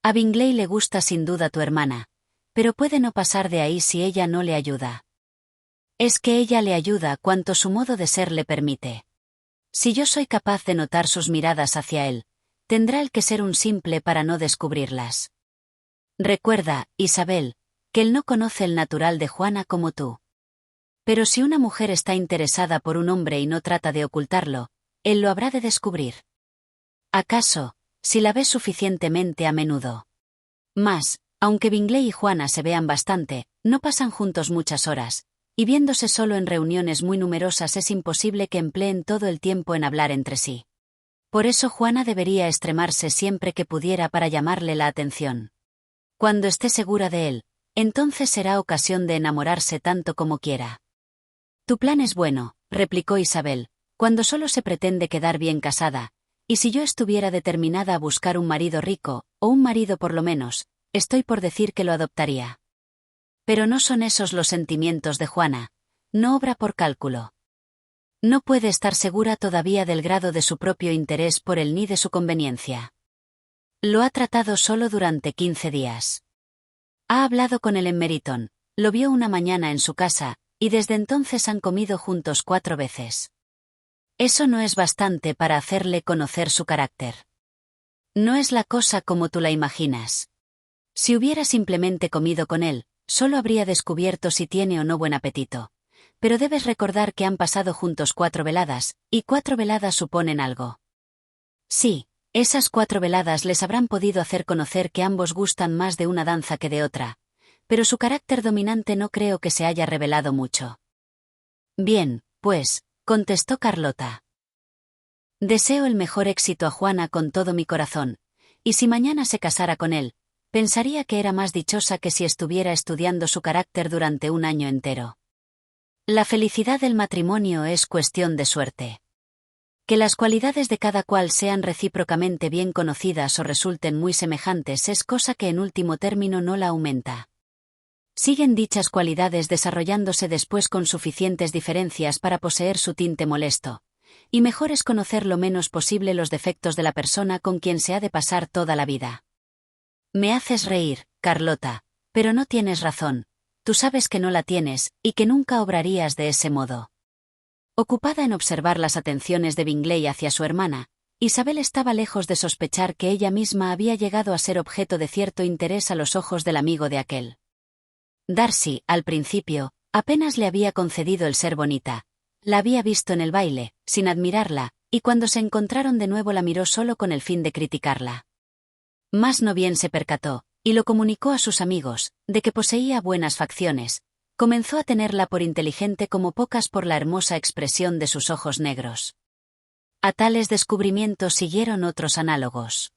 A Bingley le gusta sin duda tu hermana, pero puede no pasar de ahí si ella no le ayuda. Es que ella le ayuda cuanto su modo de ser le permite. Si yo soy capaz de notar sus miradas hacia él, tendrá el que ser un simple para no descubrirlas. Recuerda, Isabel, que él no conoce el natural de Juana como tú. Pero si una mujer está interesada por un hombre y no trata de ocultarlo, él lo habrá de descubrir. ¿Acaso, si la ves suficientemente a menudo? Mas, aunque Bingley y Juana se vean bastante, no pasan juntos muchas horas, y viéndose solo en reuniones muy numerosas es imposible que empleen todo el tiempo en hablar entre sí. Por eso Juana debería extremarse siempre que pudiera para llamarle la atención. Cuando esté segura de él, entonces será ocasión de enamorarse tanto como quiera. Tu plan es bueno, replicó Isabel, cuando solo se pretende quedar bien casada, y si yo estuviera determinada a buscar un marido rico, o un marido por lo menos, estoy por decir que lo adoptaría. Pero no son esos los sentimientos de Juana, no obra por cálculo. No puede estar segura todavía del grado de su propio interés por él ni de su conveniencia. Lo ha tratado solo durante 15 días. Ha hablado con él en Meryton, lo vio una mañana en su casa, y desde entonces han comido juntos 4 veces. Eso no es bastante para hacerle conocer su carácter. No es la cosa como tú la imaginas. Si hubiera simplemente comido con él, solo habría descubierto si tiene o no buen apetito. Pero debes recordar que han pasado juntos 4 veladas, y 4 veladas suponen algo. Sí, esas 4 veladas les habrán podido hacer conocer que ambos gustan más de una danza que de otra, pero su carácter dominante no creo que se haya revelado mucho. Bien, pues, contestó Carlota. Deseo el mejor éxito a Juana con todo mi corazón, y si mañana se casara con él, pensaría que era más dichosa que si estuviera estudiando su carácter durante un año entero. La felicidad del matrimonio es cuestión de suerte. Que las cualidades de cada cual sean recíprocamente bien conocidas o resulten muy semejantes es cosa que en último término no la aumenta. Siguen dichas cualidades desarrollándose después con suficientes diferencias para poseer su tinte molesto, y mejor es conocer lo menos posible los defectos de la persona con quien se ha de pasar toda la vida. Me haces reír, Carlota, pero no tienes razón, tú sabes que no la tienes, y que nunca obrarías de ese modo. Ocupada en observar las atenciones de Bingley hacia su hermana, Isabel estaba lejos de sospechar que ella misma había llegado a ser objeto de cierto interés a los ojos del amigo de aquel. Darcy, al principio, apenas le había concedido el ser bonita. La había visto en el baile, sin admirarla, y cuando se encontraron de nuevo la miró solo con el fin de criticarla. Mas no bien se percató, y lo comunicó a sus amigos, de que poseía buenas facciones. Comenzó a tenerla por inteligente como pocas por la hermosa expresión de sus ojos negros. A tales descubrimientos siguieron otros análogos.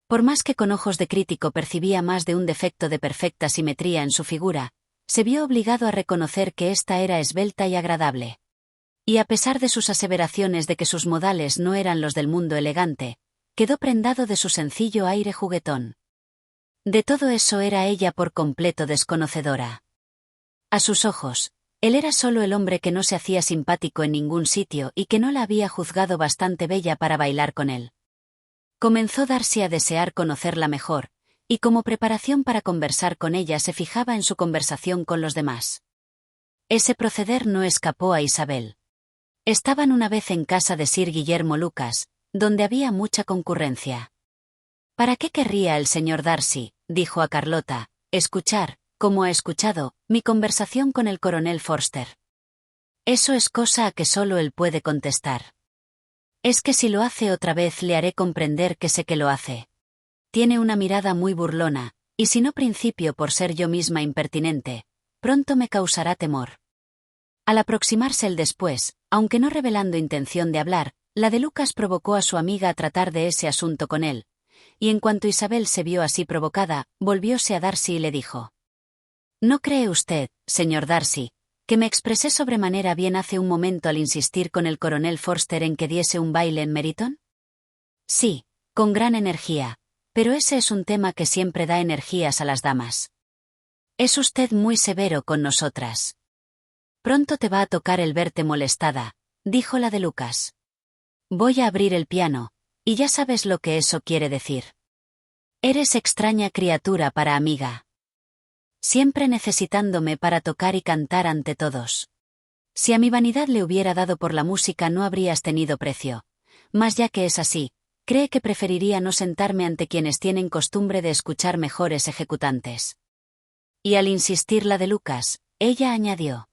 Por más que con ojos de crítico percibía más de un defecto de perfecta simetría en su figura, se vio obligado a reconocer que ésta era esbelta y agradable. Y a pesar de sus aseveraciones de que sus modales no eran los del mundo elegante, quedó prendado de su sencillo aire juguetón. De todo eso era ella por completo desconocedora. A sus ojos, él era solo el hombre que no se hacía simpático en ningún sitio y que no la había juzgado bastante bella para bailar con él. Comenzó Darcy a desear conocerla mejor, y como preparación para conversar con ella se fijaba en su conversación con los demás. Ese proceder no escapó a Isabel. Estaban una vez en casa de Sir Guillermo Lucas, donde había mucha concurrencia. ¿Para qué querría el señor Darcy?, dijo a Carlota, escuchar, como ha escuchado, mi conversación con el coronel Forster. Eso es cosa a que solo él puede contestar. Es que si lo hace otra vez le haré comprender que sé que lo hace. Tiene una mirada muy burlona, y si no principio por ser yo misma impertinente, pronto me causará temor. Al aproximarse el después, aunque no revelando intención de hablar, la de Lucas provocó a su amiga a tratar de ese asunto con él, y en cuanto Isabel se vio así provocada, volvióse a Darcy y le dijo: ¿No cree usted, señor Darcy, que me expresé sobremanera bien hace un momento al insistir con el coronel Forster en que diese un baile en Meryton? Sí, con gran energía, pero ese es un tema que siempre da energías a las damas. Es usted muy severo con nosotras. Pronto te va a tocar el verte molestada, dijo la de Lucas. Voy a abrir el piano, y ya sabes lo que eso quiere decir. Eres extraña criatura para amiga. Siempre necesitándome para tocar y cantar ante todos. Si a mi vanidad le hubiera dado por la música no habrías tenido precio. Mas ya que es así, cree que preferiría no sentarme ante quienes tienen costumbre de escuchar mejores ejecutantes. Y al insistir la de Lucas, ella añadió: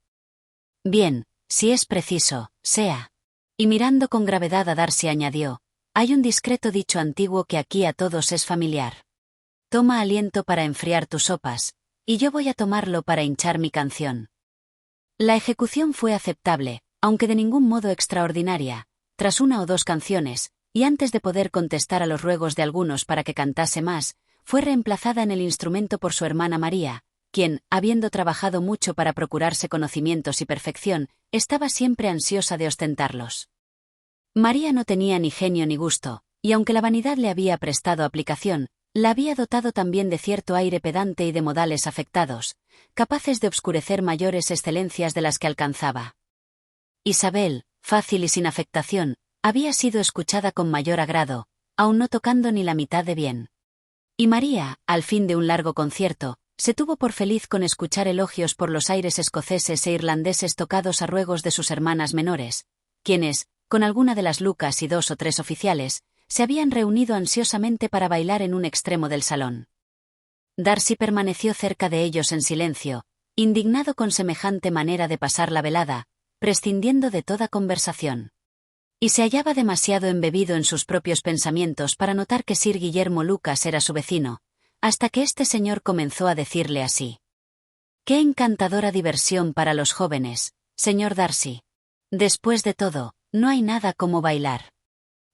Bien, si es preciso, sea. Y mirando con gravedad a Darcy añadió: Hay un discreto dicho antiguo que aquí a todos es familiar. Toma aliento para enfriar tus sopas, y yo voy a tomarlo para hinchar mi canción. La ejecución fue aceptable, aunque de ningún modo extraordinaria. Tras una o dos canciones, y antes de poder contestar a los ruegos de algunos para que cantase más, fue reemplazada en el instrumento por su hermana María, quien, habiendo trabajado mucho para procurarse conocimientos y perfección, estaba siempre ansiosa de ostentarlos. María no tenía ni genio ni gusto, y aunque la vanidad le había prestado aplicación, la había dotado también de cierto aire pedante y de modales afectados, capaces de obscurecer mayores excelencias de las que alcanzaba. Isabel, fácil y sin afectación, había sido escuchada con mayor agrado, aun no tocando ni la mitad de bien. Y María, al fin de un largo concierto, se tuvo por feliz con escuchar elogios por los aires escoceses e irlandeses tocados a ruegos de sus hermanas menores, quienes, con alguna de las Lucas y 2 o 3 oficiales, se habían reunido ansiosamente para bailar en un extremo del salón. Darcy permaneció cerca de ellos en silencio, indignado con semejante manera de pasar la velada, prescindiendo de toda conversación. Y se hallaba demasiado embebido en sus propios pensamientos para notar que Sir Guillermo Lucas era su vecino, hasta que este señor comenzó a decirle así: «Qué encantadora diversión para los jóvenes, señor Darcy. Después de todo, no hay nada como bailar.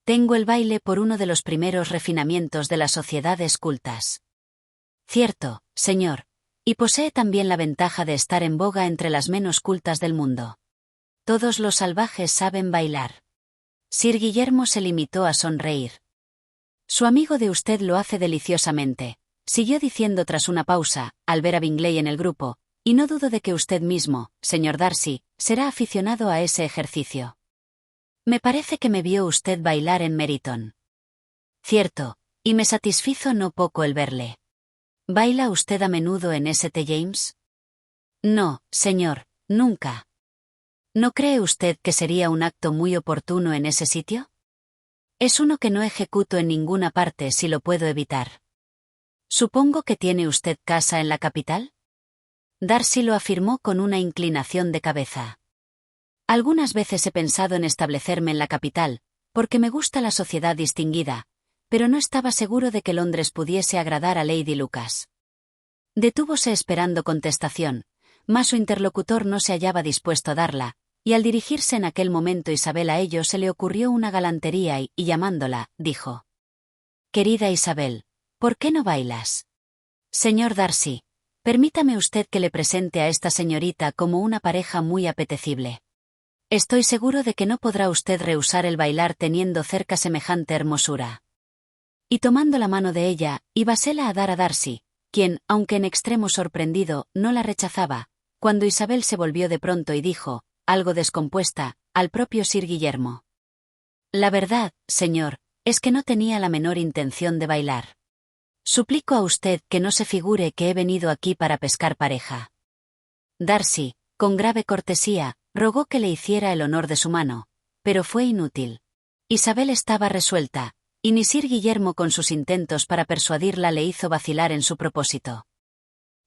Tengo el baile por uno de los primeros refinamientos de las sociedades cultas». Cierto, señor, y posee también la ventaja de estar en boga entre las menos cultas del mundo. Todos los salvajes saben bailar. Sir Guillermo se limitó a sonreír. Su amigo de usted lo hace deliciosamente, siguió diciendo tras una pausa, al ver a Bingley en el grupo, y no dudo de que usted mismo, señor Darcy, será aficionado a ese ejercicio. Me parece que me vio usted bailar en Meryton. Cierto, y me satisfizo no poco el verle. ¿Baila usted a menudo en St. James? No, señor, nunca. ¿No cree usted que sería un acto muy oportuno en ese sitio? Es uno que no ejecuto en ninguna parte si lo puedo evitar. Supongo que tiene usted casa en la capital. Darcy lo afirmó con una inclinación de cabeza. Algunas veces he pensado en establecerme en la capital, porque me gusta la sociedad distinguida, pero no estaba seguro de que Londres pudiese agradar a Lady Lucas. Detúvose esperando contestación, mas su interlocutor no se hallaba dispuesto a darla, y al dirigirse en aquel momento Isabel a ello se le ocurrió una galantería y llamándola, dijo: «Querida Isabel, ¿por qué no bailas? Señor Darcy, permítame usted que le presente a esta señorita como una pareja muy apetecible. Estoy seguro de que no podrá usted rehusar el bailar teniendo cerca semejante hermosura». Y tomando la mano de ella, íbasela a dar a Darcy, quien, aunque en extremo sorprendido, no la rechazaba, cuando Isabel se volvió de pronto y dijo, algo descompuesta, al propio Sir Guillermo: «La verdad, señor, es que no tenía la menor intención de bailar. Suplico a usted que no se figure que he venido aquí para pescar pareja». Darcy, con grave cortesía, rogó que le hiciera el honor de su mano, pero fue inútil. Isabel estaba resuelta, y ni Sir Guillermo con sus intentos para persuadirla le hizo vacilar en su propósito.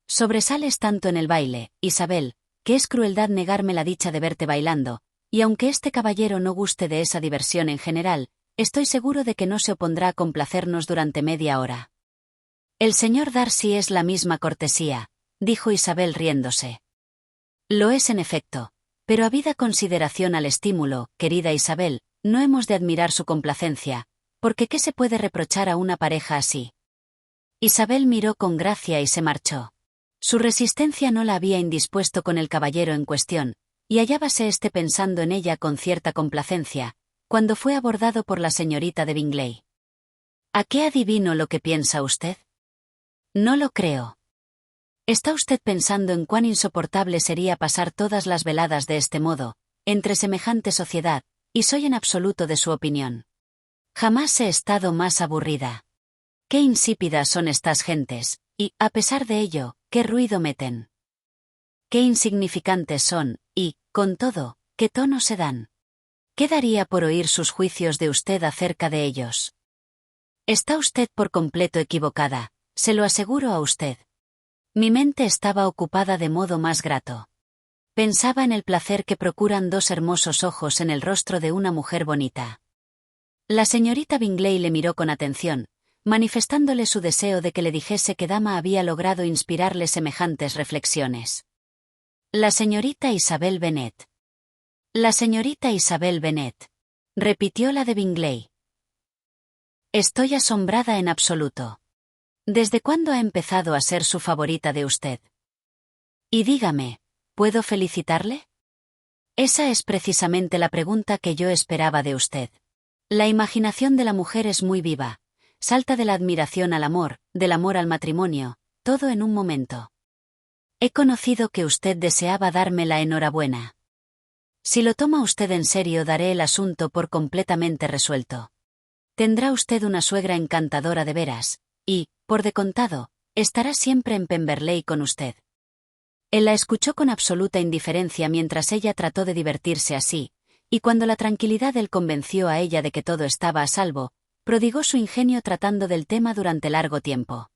«Sobresales tanto en el baile, Isabel, que es crueldad negarme la dicha de verte bailando, y aunque este caballero no guste de esa diversión en general, estoy seguro de que no se opondrá a complacernos durante media hora». «El señor Darcy es la misma cortesía», dijo Isabel riéndose. «Lo es en efecto, Pero habida consideración al estímulo, querida Isabel, no hemos de admirar su complacencia, porque ¿qué se puede reprochar a una pareja así? Isabel miró con gracia y se marchó. Su resistencia no la había indispuesto con el caballero en cuestión, y hallábase éste pensando en ella con cierta complacencia, cuando fue abordado por la señorita de Bingley. ¿A qué adivino lo que piensa usted? No lo creo. ¿Está usted pensando en cuán insoportable sería pasar todas las veladas de este modo, entre semejante sociedad, y soy en absoluto de su opinión? Jamás he estado más aburrida. Qué insípidas son estas gentes, y, a pesar de ello, qué ruido meten. Qué insignificantes son, y, con todo, qué tono se dan. ¿Qué daría por oír sus juicios de usted acerca de ellos? Está usted por completo equivocada, se lo aseguro a usted. Mi mente estaba ocupada de modo más grato. Pensaba en el placer que procuran dos hermosos ojos en el rostro de una mujer bonita. La señorita Bingley le miró con atención, manifestándole su deseo de que le dijese qué dama había logrado inspirarle semejantes reflexiones. La señorita Isabel Bennet. La señorita Isabel Bennet, repitió la de Bingley. Estoy asombrada en absoluto. ¿Desde cuándo ha empezado a ser su favorita de usted? Y dígame, ¿puedo felicitarle? Esa es precisamente la pregunta que yo esperaba de usted. La imaginación de la mujer es muy viva, salta de la admiración al amor, del amor al matrimonio, todo en un momento. He conocido que usted deseaba darme la enhorabuena. Si lo toma usted en serio, daré el asunto por completamente resuelto. Tendrá usted una suegra encantadora de veras, y, por de contado, estará siempre en Pemberley con usted. Él la escuchó con absoluta indiferencia mientras ella trató de divertirse así, y cuando la tranquilidad él convenció a ella de que todo estaba a salvo, prodigó su ingenio tratando del tema durante largo tiempo.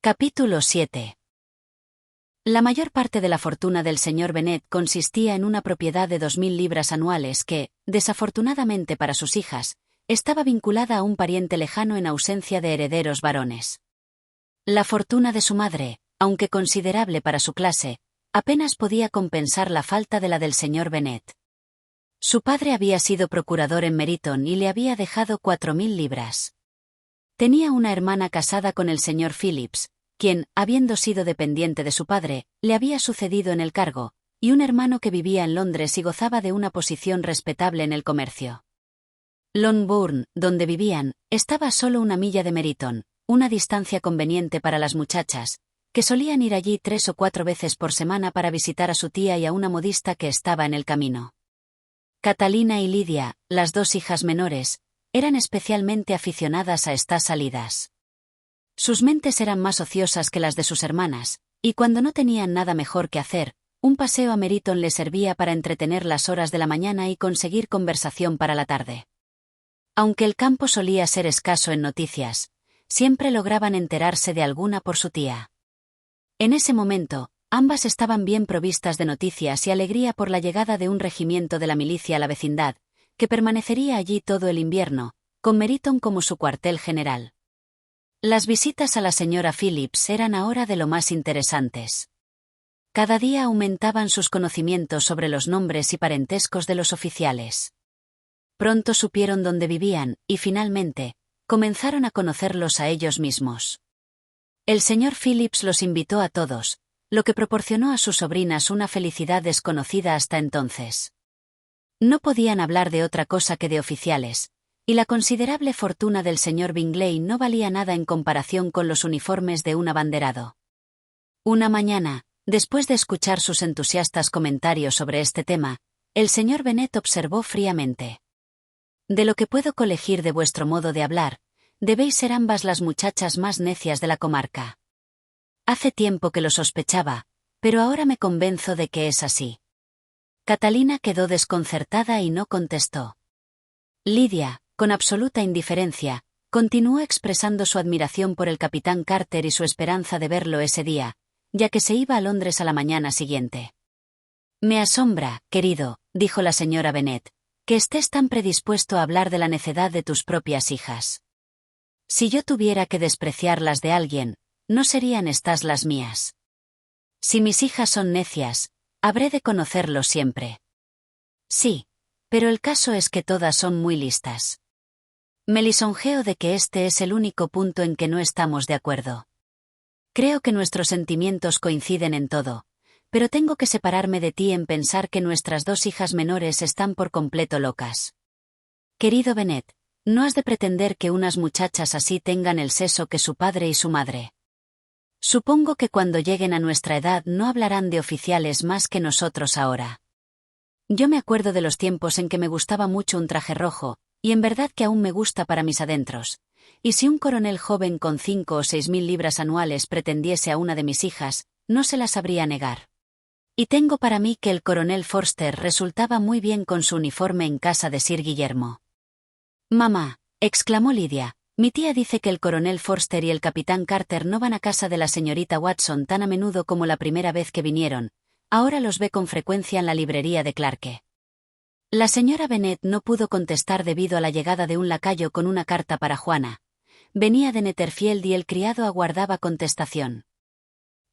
Capítulo 7. La mayor parte de la fortuna del señor Bennet consistía en una propiedad de 2000 libras anuales que, desafortunadamente para sus hijas, estaba vinculada a un pariente lejano en ausencia de herederos varones. La fortuna de su madre, aunque considerable para su clase, apenas podía compensar la falta de la del señor Bennet. Su padre había sido procurador en Meryton y le había dejado 4000 libras. Tenía una hermana casada con el señor Phillips, quien, habiendo sido dependiente de su padre, le había sucedido en el cargo, y un hermano que vivía en Londres y gozaba de una posición respetable en el comercio. Longbourn, donde vivían, estaba a solo 1 milla de Meryton, una distancia conveniente para las muchachas, que solían ir allí 3 o 4 veces por semana para visitar a su tía y a una modista que estaba en el camino. Catalina y Lidia, las 2 hijas menores, eran especialmente aficionadas a estas salidas. Sus mentes eran más ociosas que las de sus hermanas, y cuando no tenían nada mejor que hacer, un paseo a Meryton les servía para entretener las horas de la mañana y conseguir conversación para la tarde. Aunque el campo solía ser escaso en noticias, siempre lograban enterarse de alguna por su tía. En ese momento, ambas estaban bien provistas de noticias y alegría por la llegada de un regimiento de la milicia a la vecindad, que permanecería allí todo el invierno, con Meryton como su cuartel general. Las visitas a la señora Phillips eran ahora de lo más interesantes. Cada día aumentaban sus conocimientos sobre los nombres y parentescos de los oficiales. Pronto supieron dónde vivían, y finalmente, comenzaron a conocerlos a ellos mismos. El señor Phillips los invitó a todos, lo que proporcionó a sus sobrinas una felicidad desconocida hasta entonces. No podían hablar de otra cosa que de oficiales, y la considerable fortuna del señor Bingley no valía nada en comparación con los uniformes de un abanderado. Una mañana, después de escuchar sus entusiastas comentarios sobre este tema, el señor Bennet observó fríamente: «De lo que puedo colegir de vuestro modo de hablar, debéis ser ambas las muchachas más necias de la comarca. Hace tiempo que lo sospechaba, pero ahora me convenzo de que es así». Catalina quedó desconcertada y no contestó. Lidia, con absoluta indiferencia, continuó expresando su admiración por el capitán Carter y su esperanza de verlo ese día, ya que se iba a Londres a la mañana siguiente. «Me asombra, querido», dijo la señora Bennet, «que estés tan predispuesto a hablar de la necedad de tus propias hijas. Si yo tuviera que despreciar las de alguien, no serían estas las mías». Si mis hijas son necias, habré de conocerlo siempre. Sí, pero el caso es que todas son muy listas. Me lisonjeo de que este es el único punto en que no estamos de acuerdo. Creo que nuestros sentimientos coinciden en todo, pero tengo que separarme de ti en pensar que nuestras dos hijas menores están por completo locas. Querido Bennet, no has de pretender que unas muchachas así tengan el seso que su padre y su madre. Supongo que cuando lleguen a nuestra edad no hablarán de oficiales más que nosotros ahora. Yo me acuerdo de los tiempos en que me gustaba mucho un traje rojo, y en verdad que aún me gusta para mis adentros. Y si un coronel joven con 5 o 6 mil libras anuales pretendiese a una de mis hijas, no se la sabría negar. Y tengo para mí que el coronel Forster resultaba muy bien con su uniforme en casa de Sir Guillermo. Mamá, exclamó Lidia, mi tía dice que el coronel Forster y el capitán Carter no van a casa de la señorita Watson tan a menudo como la primera vez que vinieron, ahora los ve con frecuencia en la librería de Clarke. La señora Bennet no pudo contestar debido a la llegada de un lacayo con una carta para Juana. Venía de Netherfield y el criado aguardaba contestación.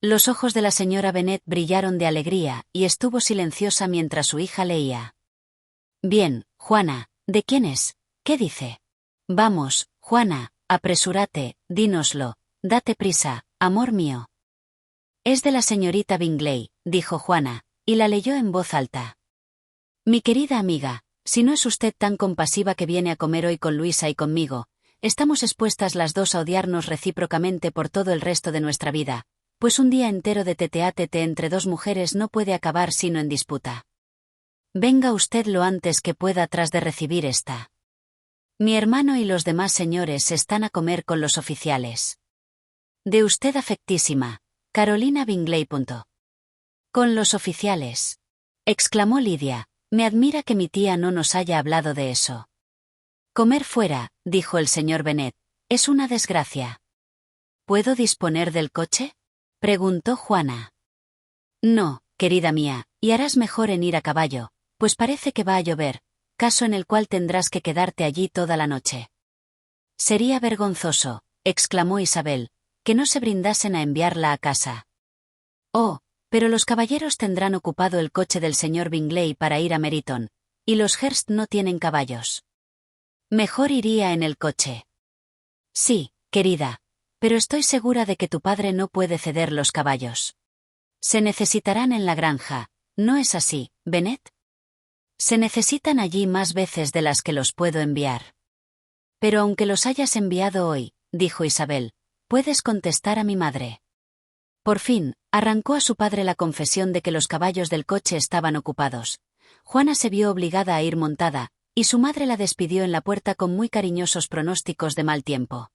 Los ojos de la señora Bennet brillaron de alegría, y estuvo silenciosa mientras su hija leía. Bien, Juana, ¿de quién es? ¿Qué dice? Vamos, Juana, apresúrate, dínoslo, date prisa, amor mío. Es de la señorita Bingley, dijo Juana, y la leyó en voz alta. Mi querida amiga, si no es usted tan compasiva que viene a comer hoy con Luisa y conmigo, estamos expuestas las dos a odiarnos recíprocamente por todo el resto de nuestra vida, pues un día entero de tete-a-tete entre dos mujeres no puede acabar sino en disputa. Venga usted lo antes que pueda tras de recibir esta. Mi hermano y los demás señores están a comer con los oficiales. De usted afectísima, Carolina Bingley. Con los oficiales. Exclamó Lidia, me admira que mi tía no nos haya hablado de eso. Comer fuera, dijo el señor Bennet, es una desgracia. ¿Puedo disponer del coche? Preguntó Juana. No, querida mía, y harás mejor en ir a caballo, pues parece que va a llover, caso en el cual tendrás que quedarte allí toda la noche. Sería vergonzoso, exclamó Isabel, que no se brindasen a enviarla a casa. Oh, pero los caballeros tendrán ocupado el coche del señor Bingley para ir a Meryton, y los Hurst no tienen caballos. Mejor iría en el coche. Sí, querida, pero estoy segura de que tu padre no puede ceder los caballos. Se necesitarán en la granja, ¿no es así, Bennet? Se necesitan allí más veces de las que los puedo enviar. Pero aunque los hayas enviado hoy, dijo Isabel, puedes contestar a mi madre. Por fin, arrancó a su padre la confesión de que los caballos del coche estaban ocupados. Juana se vio obligada a ir montada, y su madre la despidió en la puerta con muy cariñosos pronósticos de mal tiempo.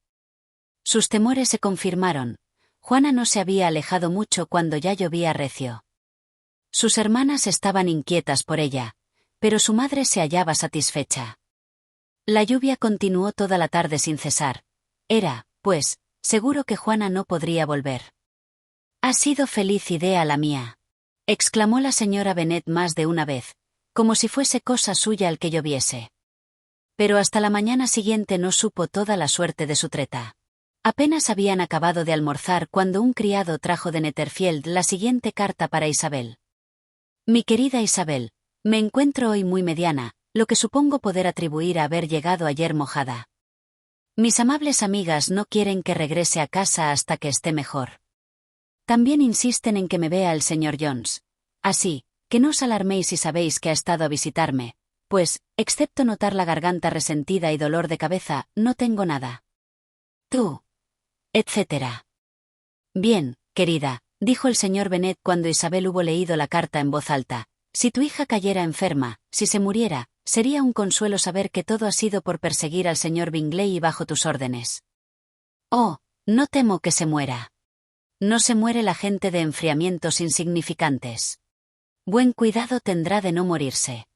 Sus temores se confirmaron. Juana no se había alejado mucho cuando ya llovía recio. Sus hermanas estaban inquietas por ella, pero su madre se hallaba satisfecha. La lluvia continuó toda la tarde sin cesar. Era, pues, seguro que Juana no podría volver. Ha sido feliz idea la mía, exclamó la señora Bennet más de una vez, como si fuese cosa suya el que lloviese. Pero hasta la mañana siguiente no supo toda la suerte de su treta. Apenas habían acabado de almorzar cuando un criado trajo de Netherfield la siguiente carta para Isabel. Mi querida Isabel, me encuentro hoy muy mediana, lo que supongo poder atribuir a haber llegado ayer mojada. Mis amables amigas no quieren que regrese a casa hasta que esté mejor. También insisten en que me vea el señor Jones. Así, que no os alarméis si sabéis que ha estado a visitarme, pues, excepto notar la garganta resentida y dolor de cabeza, no tengo nada. Tú, etcétera. Bien, querida, dijo el señor Bennet cuando Isabel hubo leído la carta en voz alta. Si tu hija cayera enferma, si se muriera, sería un consuelo saber que todo ha sido por perseguir al señor Bingley y bajo tus órdenes. Oh, no temo que se muera. No se muere la gente de enfriamientos insignificantes. Buen cuidado tendrá de no morirse.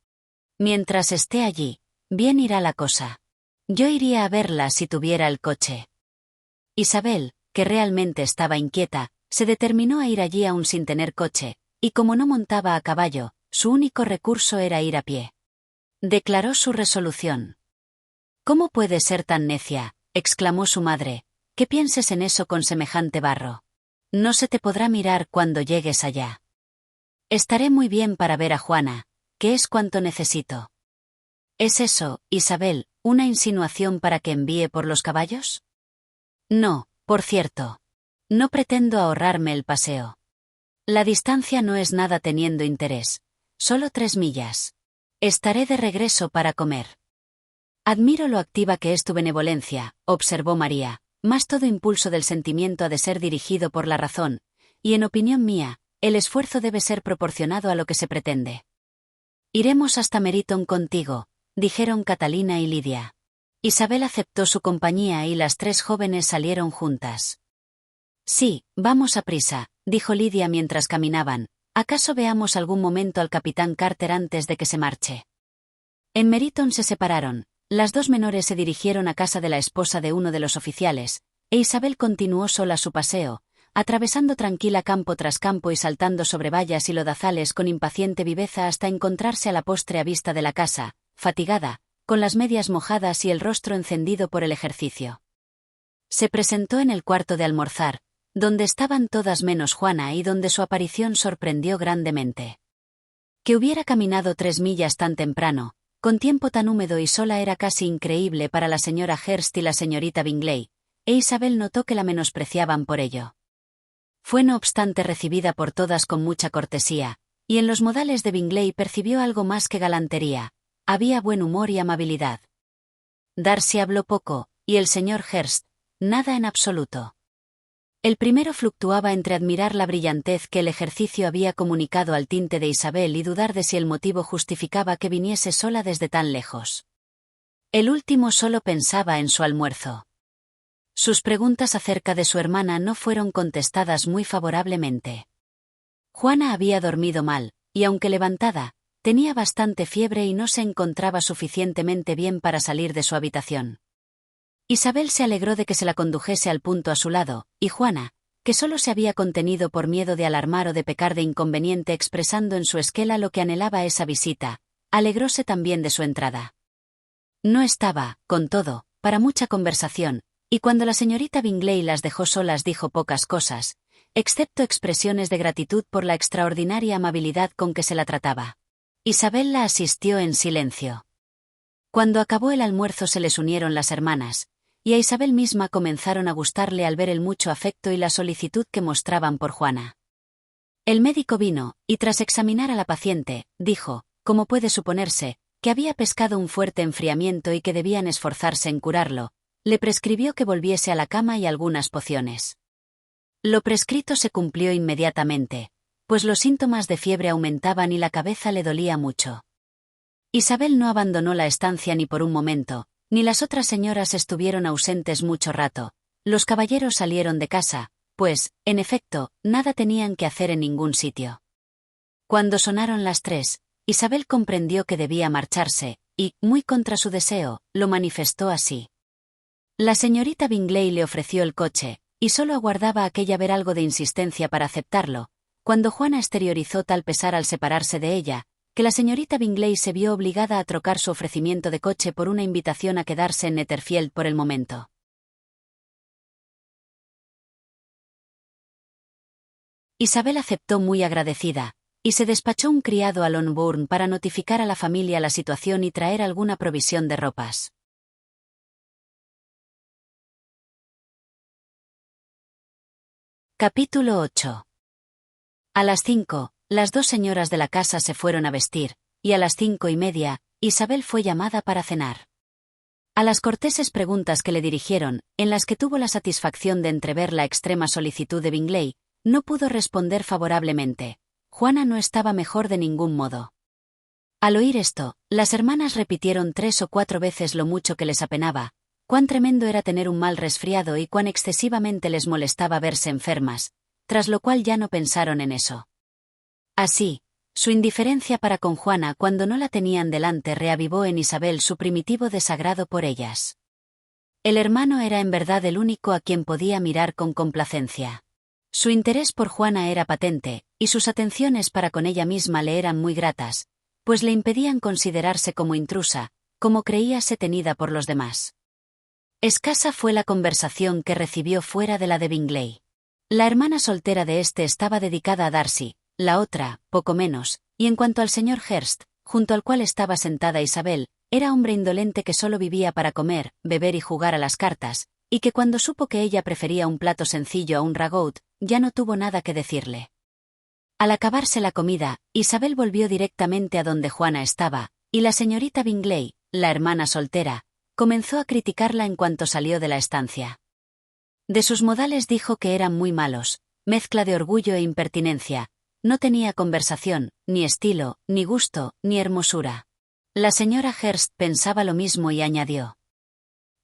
Mientras esté allí, bien irá la cosa. Yo iría a verla si tuviera el coche. Isabel, que realmente estaba inquieta, se determinó a ir allí aún sin tener coche, y como no montaba a caballo, su único recurso era ir a pie. Declaró su resolución. ¿Cómo puedes ser tan necia?, exclamó su madre, que pienses en eso con semejante barro. No se te podrá mirar cuando llegues allá. Estaré muy bien para ver a Juana, que es cuanto necesito. ¿Es eso, Isabel, una insinuación para que envíe por los caballos? No, por cierto. No pretendo ahorrarme el paseo. La distancia no es nada teniendo interés. Solo 3 millas. Estaré de regreso para comer. Admiro lo activa que es tu benevolencia, observó María, más todo impulso del sentimiento ha de ser dirigido por la razón, y en opinión mía, el esfuerzo debe ser proporcionado a lo que se pretende. Iremos hasta Meriton contigo, dijeron Catalina y Lidia. Isabel aceptó su compañía y las 3 jóvenes salieron juntas. Sí, vamos a prisa, dijo Lidia mientras caminaban. ¿Acaso veamos algún momento al capitán Carter antes de que se marche? En Meriton se separaron. Las 2 menores se dirigieron a casa de la esposa de uno de los oficiales, e Isabel continuó sola su paseo, atravesando tranquila campo tras campo y saltando sobre vallas y lodazales con impaciente viveza hasta encontrarse a la postre a vista de la casa, fatigada, con las medias mojadas y el rostro encendido por el ejercicio. Se presentó en el cuarto de almorzar, donde estaban todas menos Juana y donde su aparición sorprendió grandemente. Que hubiera caminado 3 millas tan temprano, con tiempo tan húmedo y sola era casi increíble para la señora Hearst y la señorita Bingley, e Isabel notó que la menospreciaban por ello. Fue no obstante recibida por todas con mucha cortesía, y en los modales de Bingley percibió algo más que galantería, había buen humor y amabilidad. Darcy habló poco, y el señor Hearst, nada en absoluto. El primero fluctuaba entre admirar la brillantez que el ejercicio había comunicado al tinte de Isabel y dudar de si el motivo justificaba que viniese sola desde tan lejos. El último solo pensaba en su almuerzo. Sus preguntas acerca de su hermana no fueron contestadas muy favorablemente. Juana había dormido mal, y aunque levantada, tenía bastante fiebre y no se encontraba suficientemente bien para salir de su habitación. Isabel se alegró de que se la condujese al punto a su lado, y Juana, que solo se había contenido por miedo de alarmar o de pecar de inconveniente expresando en su esquela lo que anhelaba esa visita, alegróse también de su entrada. No estaba, con todo, para mucha conversación, y cuando la señorita Bingley las dejó solas dijo pocas cosas, excepto expresiones de gratitud por la extraordinaria amabilidad con que se la trataba. Isabel la asistió en silencio. Cuando acabó el almuerzo se les unieron las hermanas, y a Isabel misma comenzaron a gustarle al ver el mucho afecto y la solicitud que mostraban por Juana. El médico vino, y tras examinar a la paciente, dijo, como puede suponerse, que había pescado un fuerte enfriamiento y que debían esforzarse en curarlo, le prescribió que volviese a la cama y algunas pociones. Lo prescrito se cumplió inmediatamente, pues los síntomas de fiebre aumentaban y la cabeza le dolía mucho. Isabel no abandonó la estancia ni por un momento, ni las otras señoras estuvieron ausentes mucho rato. Los caballeros salieron de casa, pues, en efecto, nada tenían que hacer en ningún sitio. Cuando sonaron las 3, Isabel comprendió que debía marcharse, y, muy contra su deseo, lo manifestó así. La señorita Bingley le ofreció el coche, y solo aguardaba aquella ver algo de insistencia para aceptarlo, cuando Juana exteriorizó tal pesar al separarse de ella, que la señorita Bingley se vio obligada a trocar su ofrecimiento de coche por una invitación a quedarse en Netherfield por el momento. Isabel aceptó muy agradecida, y se despachó un criado a Longbourn para notificar a la familia la situación y traer alguna provisión de ropas. Capítulo 8. A las 5, las 2 señoras de la casa se fueron a vestir, y a las 5:30, Isabel fue llamada para cenar. A las corteses preguntas que le dirigieron, en las que tuvo la satisfacción de entrever la extrema solicitud de Bingley, no pudo responder favorablemente. Juana no estaba mejor de ningún modo. Al oír esto, las hermanas repitieron 3 o 4 veces lo mucho que les apenaba, cuán tremendo era tener un mal resfriado y cuán excesivamente les molestaba verse enfermas, tras lo cual ya no pensaron en eso. Así, su indiferencia para con Juana cuando no la tenían delante reavivó en Isabel su primitivo desagrado por ellas. El hermano era en verdad el único a quien podía mirar con complacencia. Su interés por Juana era patente, y sus atenciones para con ella misma le eran muy gratas, pues le impedían considerarse como intrusa, como creíase tenida por los demás. Escasa fue la conversación que recibió fuera de la de Bingley. La hermana soltera de este estaba dedicada a Darcy, la otra, poco menos, y en cuanto al señor Hurst, junto al cual estaba sentada Isabel, era hombre indolente que solo vivía para comer, beber y jugar a las cartas, y que cuando supo que ella prefería un plato sencillo a un ragout, ya no tuvo nada que decirle. Al acabarse la comida, Isabel volvió directamente a donde Juana estaba, y la señorita Bingley, la hermana soltera, comenzó a criticarla en cuanto salió de la estancia. De sus modales dijo que eran muy malos, mezcla de orgullo e impertinencia, no tenía conversación, ni estilo, ni gusto, ni hermosura. La señora Hurst pensaba lo mismo y añadió: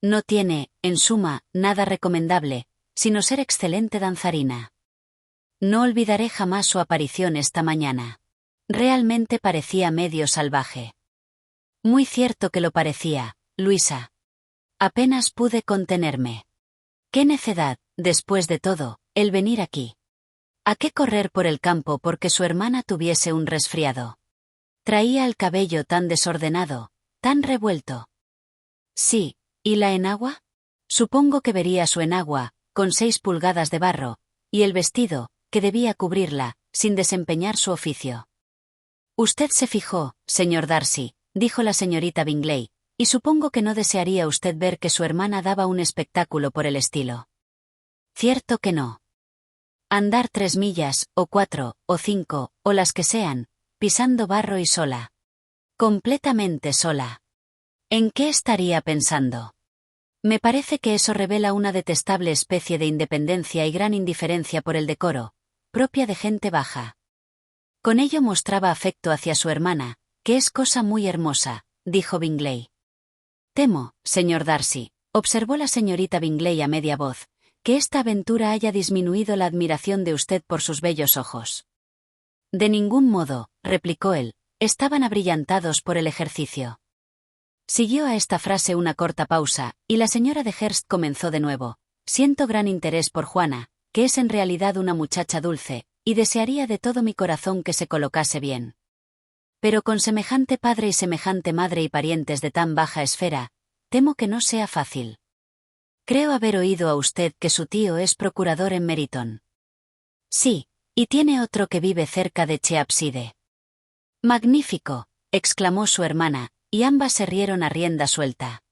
no tiene, en suma, nada recomendable, sino ser excelente danzarina. No olvidaré jamás su aparición esta mañana. Realmente parecía medio salvaje. Muy cierto que lo parecía, Luisa. Apenas pude contenerme. Qué necedad, después de todo, el venir aquí. ¿A qué correr por el campo porque su hermana tuviese un resfriado? Traía el cabello tan desordenado, tan revuelto. Sí, ¿y la enagua? Supongo que vería su enagua, con 6 pulgadas de barro, y el vestido, que debía cubrirla, sin desempeñar su oficio. Usted se fijó, señor Darcy, dijo la señorita Bingley, y supongo que no desearía usted ver que su hermana daba un espectáculo por el estilo. Cierto que no. Andar 3 millas, o 4, o 5, o las que sean, pisando barro y sola. Completamente sola. ¿En qué estaría pensando? Me parece que eso revela una detestable especie de independencia y gran indiferencia por el decoro, propia de gente baja. Con ello mostraba afecto hacia su hermana, que es cosa muy hermosa, dijo Bingley. Temo, señor Darcy, observó la señorita Bingley a media voz, que esta aventura haya disminuido la admiración de usted por sus bellos ojos. De ningún modo, replicó él, estaban abrillantados por el ejercicio. Siguió a esta frase una corta pausa, y la señora de Hurst comenzó de nuevo. Siento gran interés por Juana, que es en realidad una muchacha dulce, y desearía de todo mi corazón que se colocase bien. Pero con semejante padre y semejante madre y parientes de tan baja esfera, temo que no sea fácil. Creo haber oído a usted que su tío es procurador en Meryton. Sí, y tiene otro que vive cerca de Cheapside. Magnífico, exclamó su hermana, y ambas se rieron a rienda suelta.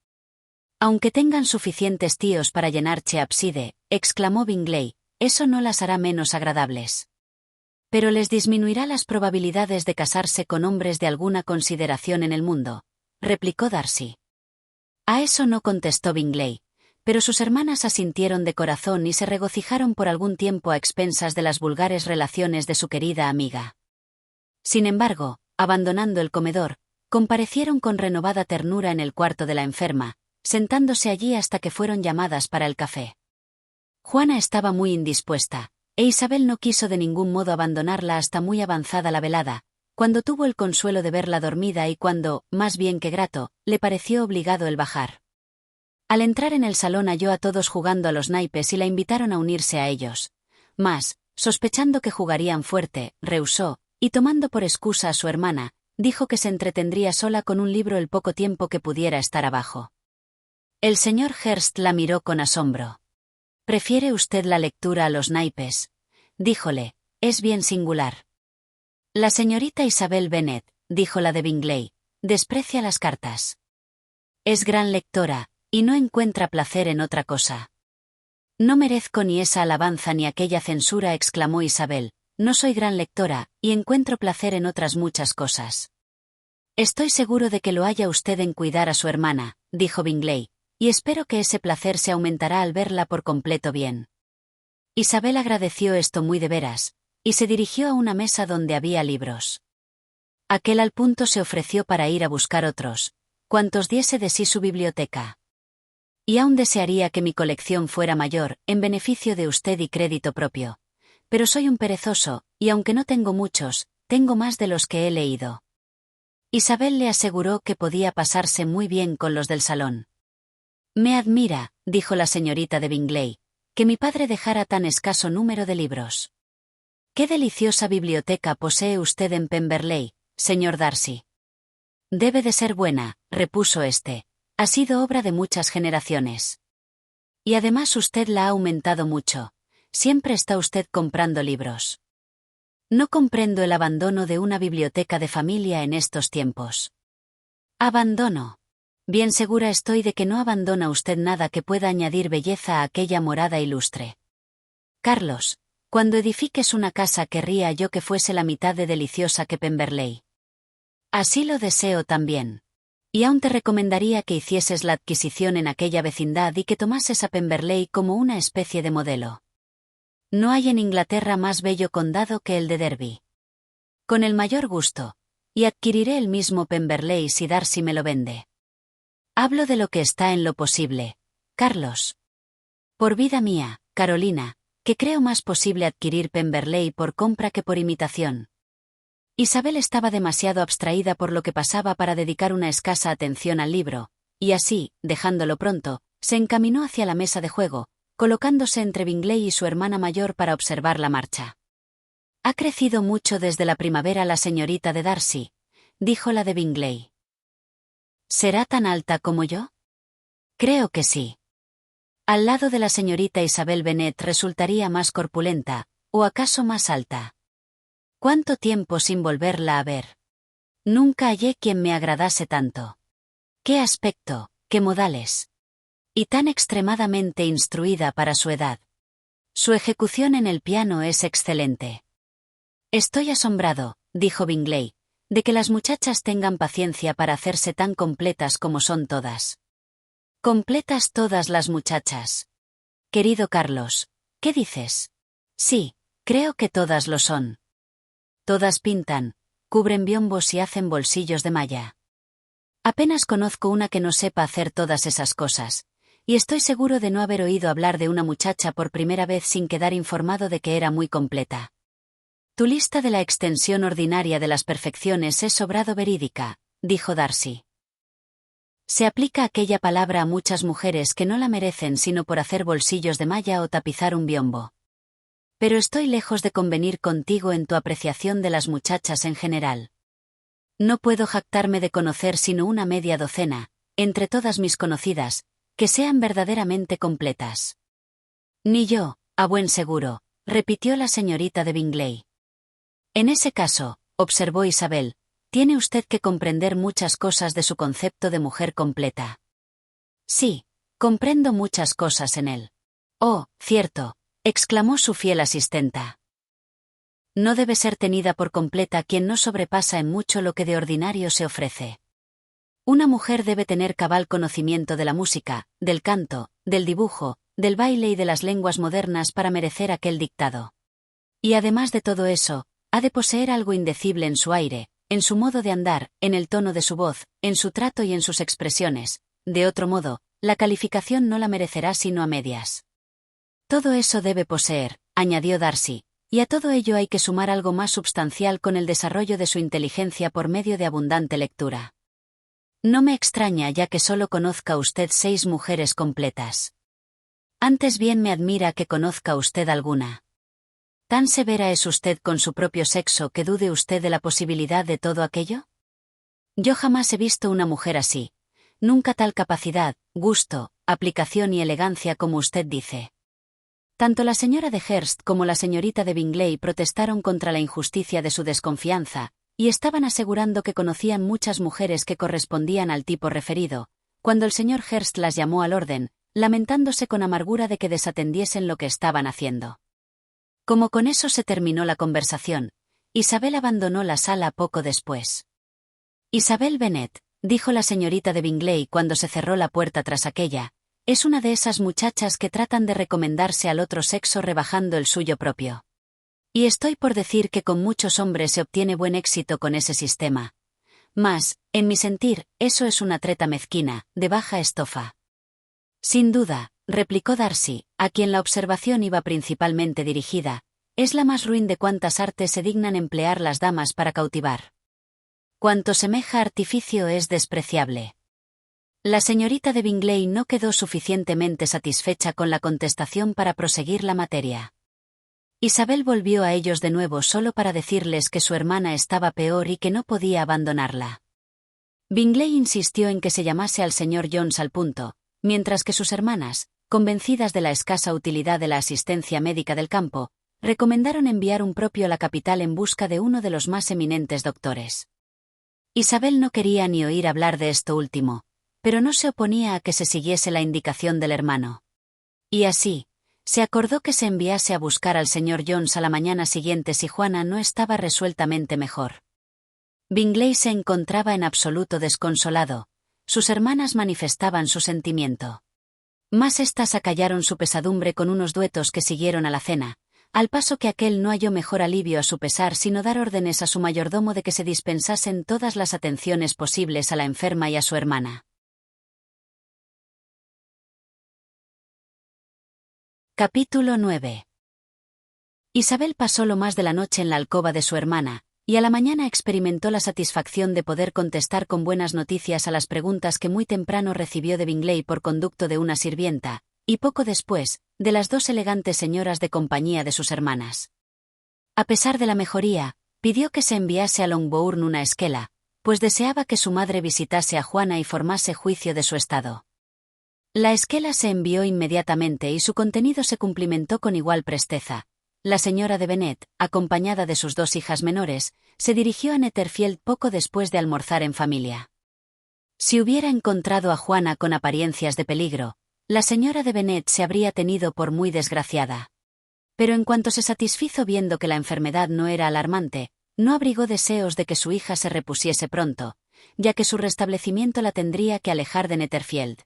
Aunque tengan suficientes tíos para llenar Cheapside, exclamó Bingley, eso no las hará menos agradables. Pero les disminuirá las probabilidades de casarse con hombres de alguna consideración en el mundo, replicó Darcy. A eso no contestó Bingley, pero sus hermanas asintieron de corazón y se regocijaron por algún tiempo a expensas de las vulgares relaciones de su querida amiga. Sin embargo, abandonando el comedor, comparecieron con renovada ternura en el cuarto de la enferma, sentándose allí hasta que fueron llamadas para el café. Juana estaba muy indispuesta, e Isabel no quiso de ningún modo abandonarla hasta muy avanzada la velada, cuando tuvo el consuelo de verla dormida y cuando, más bien que grato, le pareció obligado el bajar. Al entrar en el salón halló a todos jugando a los naipes y la invitaron a unirse a ellos. Mas, sospechando que jugarían fuerte, rehusó, y tomando por excusa a su hermana, dijo que se entretendría sola con un libro el poco tiempo que pudiera estar abajo. El señor Hurst la miró con asombro. «¿Prefiere usted la lectura a los naipes?», díjole, «es bien singular». La señorita Isabel Bennet, dijo la de Bingley, «desprecia las cartas. Es gran lectora, y no encuentra placer en otra cosa». «No merezco ni esa alabanza ni aquella censura», exclamó Isabel, «no soy gran lectora, y encuentro placer en otras muchas cosas». «Estoy seguro de que lo haya usted en cuidar a su hermana», dijo Bingley, «y espero que ese placer se aumentará al verla por completo bien». Isabel agradeció esto muy de veras, y se dirigió a una mesa donde había libros. Aquel al punto se ofreció para ir a buscar otros, cuantos diese de sí su biblioteca. «Y aún desearía que mi colección fuera mayor, en beneficio de usted y crédito propio. Pero soy un perezoso, y aunque no tengo muchos, tengo más de los que he leído». Isabel le aseguró que podía pasarse muy bien con los del salón. «Me admira», dijo la señorita de Bingley, «que mi padre dejara tan escaso número de libros». «Qué deliciosa biblioteca posee usted en Pemberley, señor Darcy». «Debe de ser buena», repuso éste, «ha sido obra de muchas generaciones. Y además usted la ha aumentado mucho. siempre está usted comprando libros. No comprendo el abandono de una biblioteca de familia en estos tiempos. ¿Abandono? Bien segura estoy de que no abandona usted nada que pueda añadir belleza a aquella morada ilustre. Carlos, cuando edifiques una casa querría yo que fuese la mitad de deliciosa que Pemberley. Así lo deseo también. Y aún te recomendaría que hicieses la adquisición en aquella vecindad y que tomases a Pemberley como una especie de modelo. No hay en Inglaterra más bello condado que el de Derby. Con el mayor gusto, y adquiriré el mismo Pemberley si Darcy me lo vende. Hablo de lo que está en lo posible, Carlos. Por vida mía, Carolina, que creo más posible adquirir Pemberley por compra que por imitación. Isabel estaba demasiado abstraída por lo que pasaba para dedicar una escasa atención al libro, y así, dejándolo pronto, se encaminó hacia la mesa de juego, colocándose entre Bingley y su hermana mayor para observar la marcha. «Ha crecido mucho desde la primavera la señorita de Darcy», dijo la de Bingley. «¿Será tan alta como yo?» «Creo que sí. Al lado de la señorita Isabel Bennet resultaría más corpulenta, o acaso más alta. ¿Cuánto tiempo sin volverla a ver? Nunca hallé quien me agradase tanto. Qué aspecto, qué modales. Y tan extremadamente instruida para su edad. Su ejecución en el piano es excelente». «Estoy asombrado», dijo Bingley, «de que las muchachas tengan paciencia para hacerse tan completas como son todas». «Completas todas las muchachas. Querido Carlos, ¿qué dices?» «Sí, creo que todas lo son. Todas pintan, cubren biombos y hacen bolsillos de malla. Apenas conozco una que no sepa hacer todas esas cosas, y estoy seguro de no haber oído hablar de una muchacha por primera vez sin quedar informado de que era muy completa. Tu lista de la extensión ordinaria de las perfecciones es sobrado verídica», dijo Darcy. «Se aplica aquella palabra a muchas mujeres que no la merecen sino por hacer bolsillos de malla o tapizar un biombo. Pero estoy lejos de convenir contigo en tu apreciación de las muchachas en general. No puedo jactarme de conocer sino una media docena, entre todas mis conocidas, que sean verdaderamente completas». «Ni yo, a buen seguro», repitió la señorita de Bingley. «En ese caso», observó Isabel, «tiene usted que comprender muchas cosas de su concepto de mujer completa». «Sí, comprendo muchas cosas en él». «Oh, cierto», exclamó su fiel asistenta. «No debe ser tenida por completa quien no sobrepasa en mucho lo que de ordinario se ofrece. Una mujer debe tener cabal conocimiento de la música, del canto, del dibujo, del baile y de las lenguas modernas para merecer aquel dictado. Y además de todo eso, ha de poseer algo indecible en su aire, en su modo de andar, en el tono de su voz, en su trato y en sus expresiones. De otro modo, la calificación no la merecerá sino a medias. Todo eso debe poseer», añadió Darcy, «y a todo ello hay que sumar algo más substancial con el desarrollo de su inteligencia por medio de abundante lectura. No me extraña ya que solo conozca usted 6 mujeres completas. Antes bien me admira que conozca usted alguna. ¿Tan severa es usted con su propio sexo que dude usted de la posibilidad de todo aquello? Yo jamás he visto una mujer así, nunca tal capacidad, gusto, aplicación y elegancia como usted dice». Tanto la señora de Hurst como la señorita de Bingley protestaron contra la injusticia de su desconfianza, y estaban asegurando que conocían muchas mujeres que correspondían al tipo referido, cuando el señor Hurst las llamó al orden, lamentándose con amargura de que desatendiesen lo que estaban haciendo. Como con eso se terminó la conversación, Isabel abandonó la sala poco después. «Isabel Bennet», dijo la señorita de Bingley cuando se cerró la puerta tras aquella, «es una de esas muchachas que tratan de recomendarse al otro sexo rebajando el suyo propio. Y estoy por decir que con muchos hombres se obtiene buen éxito con ese sistema. Mas, en mi sentir, eso es una treta mezquina, de baja estofa». «Sin duda», replicó Darcy, a quien la observación iba principalmente dirigida, «es la más ruin de cuantas artes se dignan emplear las damas para cautivar. Cuanto semeja artificio es despreciable». La señorita de Bingley no quedó suficientemente satisfecha con la contestación para proseguir la materia. Isabel volvió a ellos de nuevo solo para decirles que su hermana estaba peor y que no podía abandonarla. Bingley insistió en que se llamase al señor Jones al punto, mientras que sus hermanas, convencidas de la escasa utilidad de la asistencia médica del campo, recomendaron enviar un propio a la capital en busca de uno de los más eminentes doctores. Isabel no quería ni oír hablar de esto último, pero no se oponía a que se siguiese la indicación del hermano. Y así, se acordó que se enviase a buscar al señor Jones a la mañana siguiente si Juana no estaba resueltamente mejor. Bingley se encontraba en absoluto desconsolado. Sus hermanas manifestaban su sentimiento. Mas éstas acallaron su pesadumbre con unos duetos que siguieron a la cena, al paso que aquel no halló mejor alivio a su pesar sino dar órdenes a su mayordomo de que se dispensasen todas las atenciones posibles a la enferma y a su hermana. Capítulo 9. Isabel pasó lo más de la noche en la alcoba de su hermana, y a la mañana experimentó la satisfacción de poder contestar con buenas noticias a las preguntas que muy temprano recibió de Bingley por conducto de una sirvienta, y poco después, de las dos elegantes señoras de compañía de sus hermanas. A pesar de la mejoría, pidió que se enviase a Longbourn una esquela, pues deseaba que su madre visitase a Juana y formase juicio de su estado. La esquela se envió inmediatamente y su contenido se cumplimentó con igual presteza. La señora de Bennet, acompañada de sus dos hijas menores, se dirigió a Netherfield poco después de almorzar en familia. Si hubiera encontrado a Juana con apariencias de peligro, la señora de Bennet se habría tenido por muy desgraciada. Pero en cuanto se satisfizo viendo que la enfermedad no era alarmante, no abrigó deseos de que su hija se repusiese pronto, ya que su restablecimiento la tendría que alejar de Netherfield.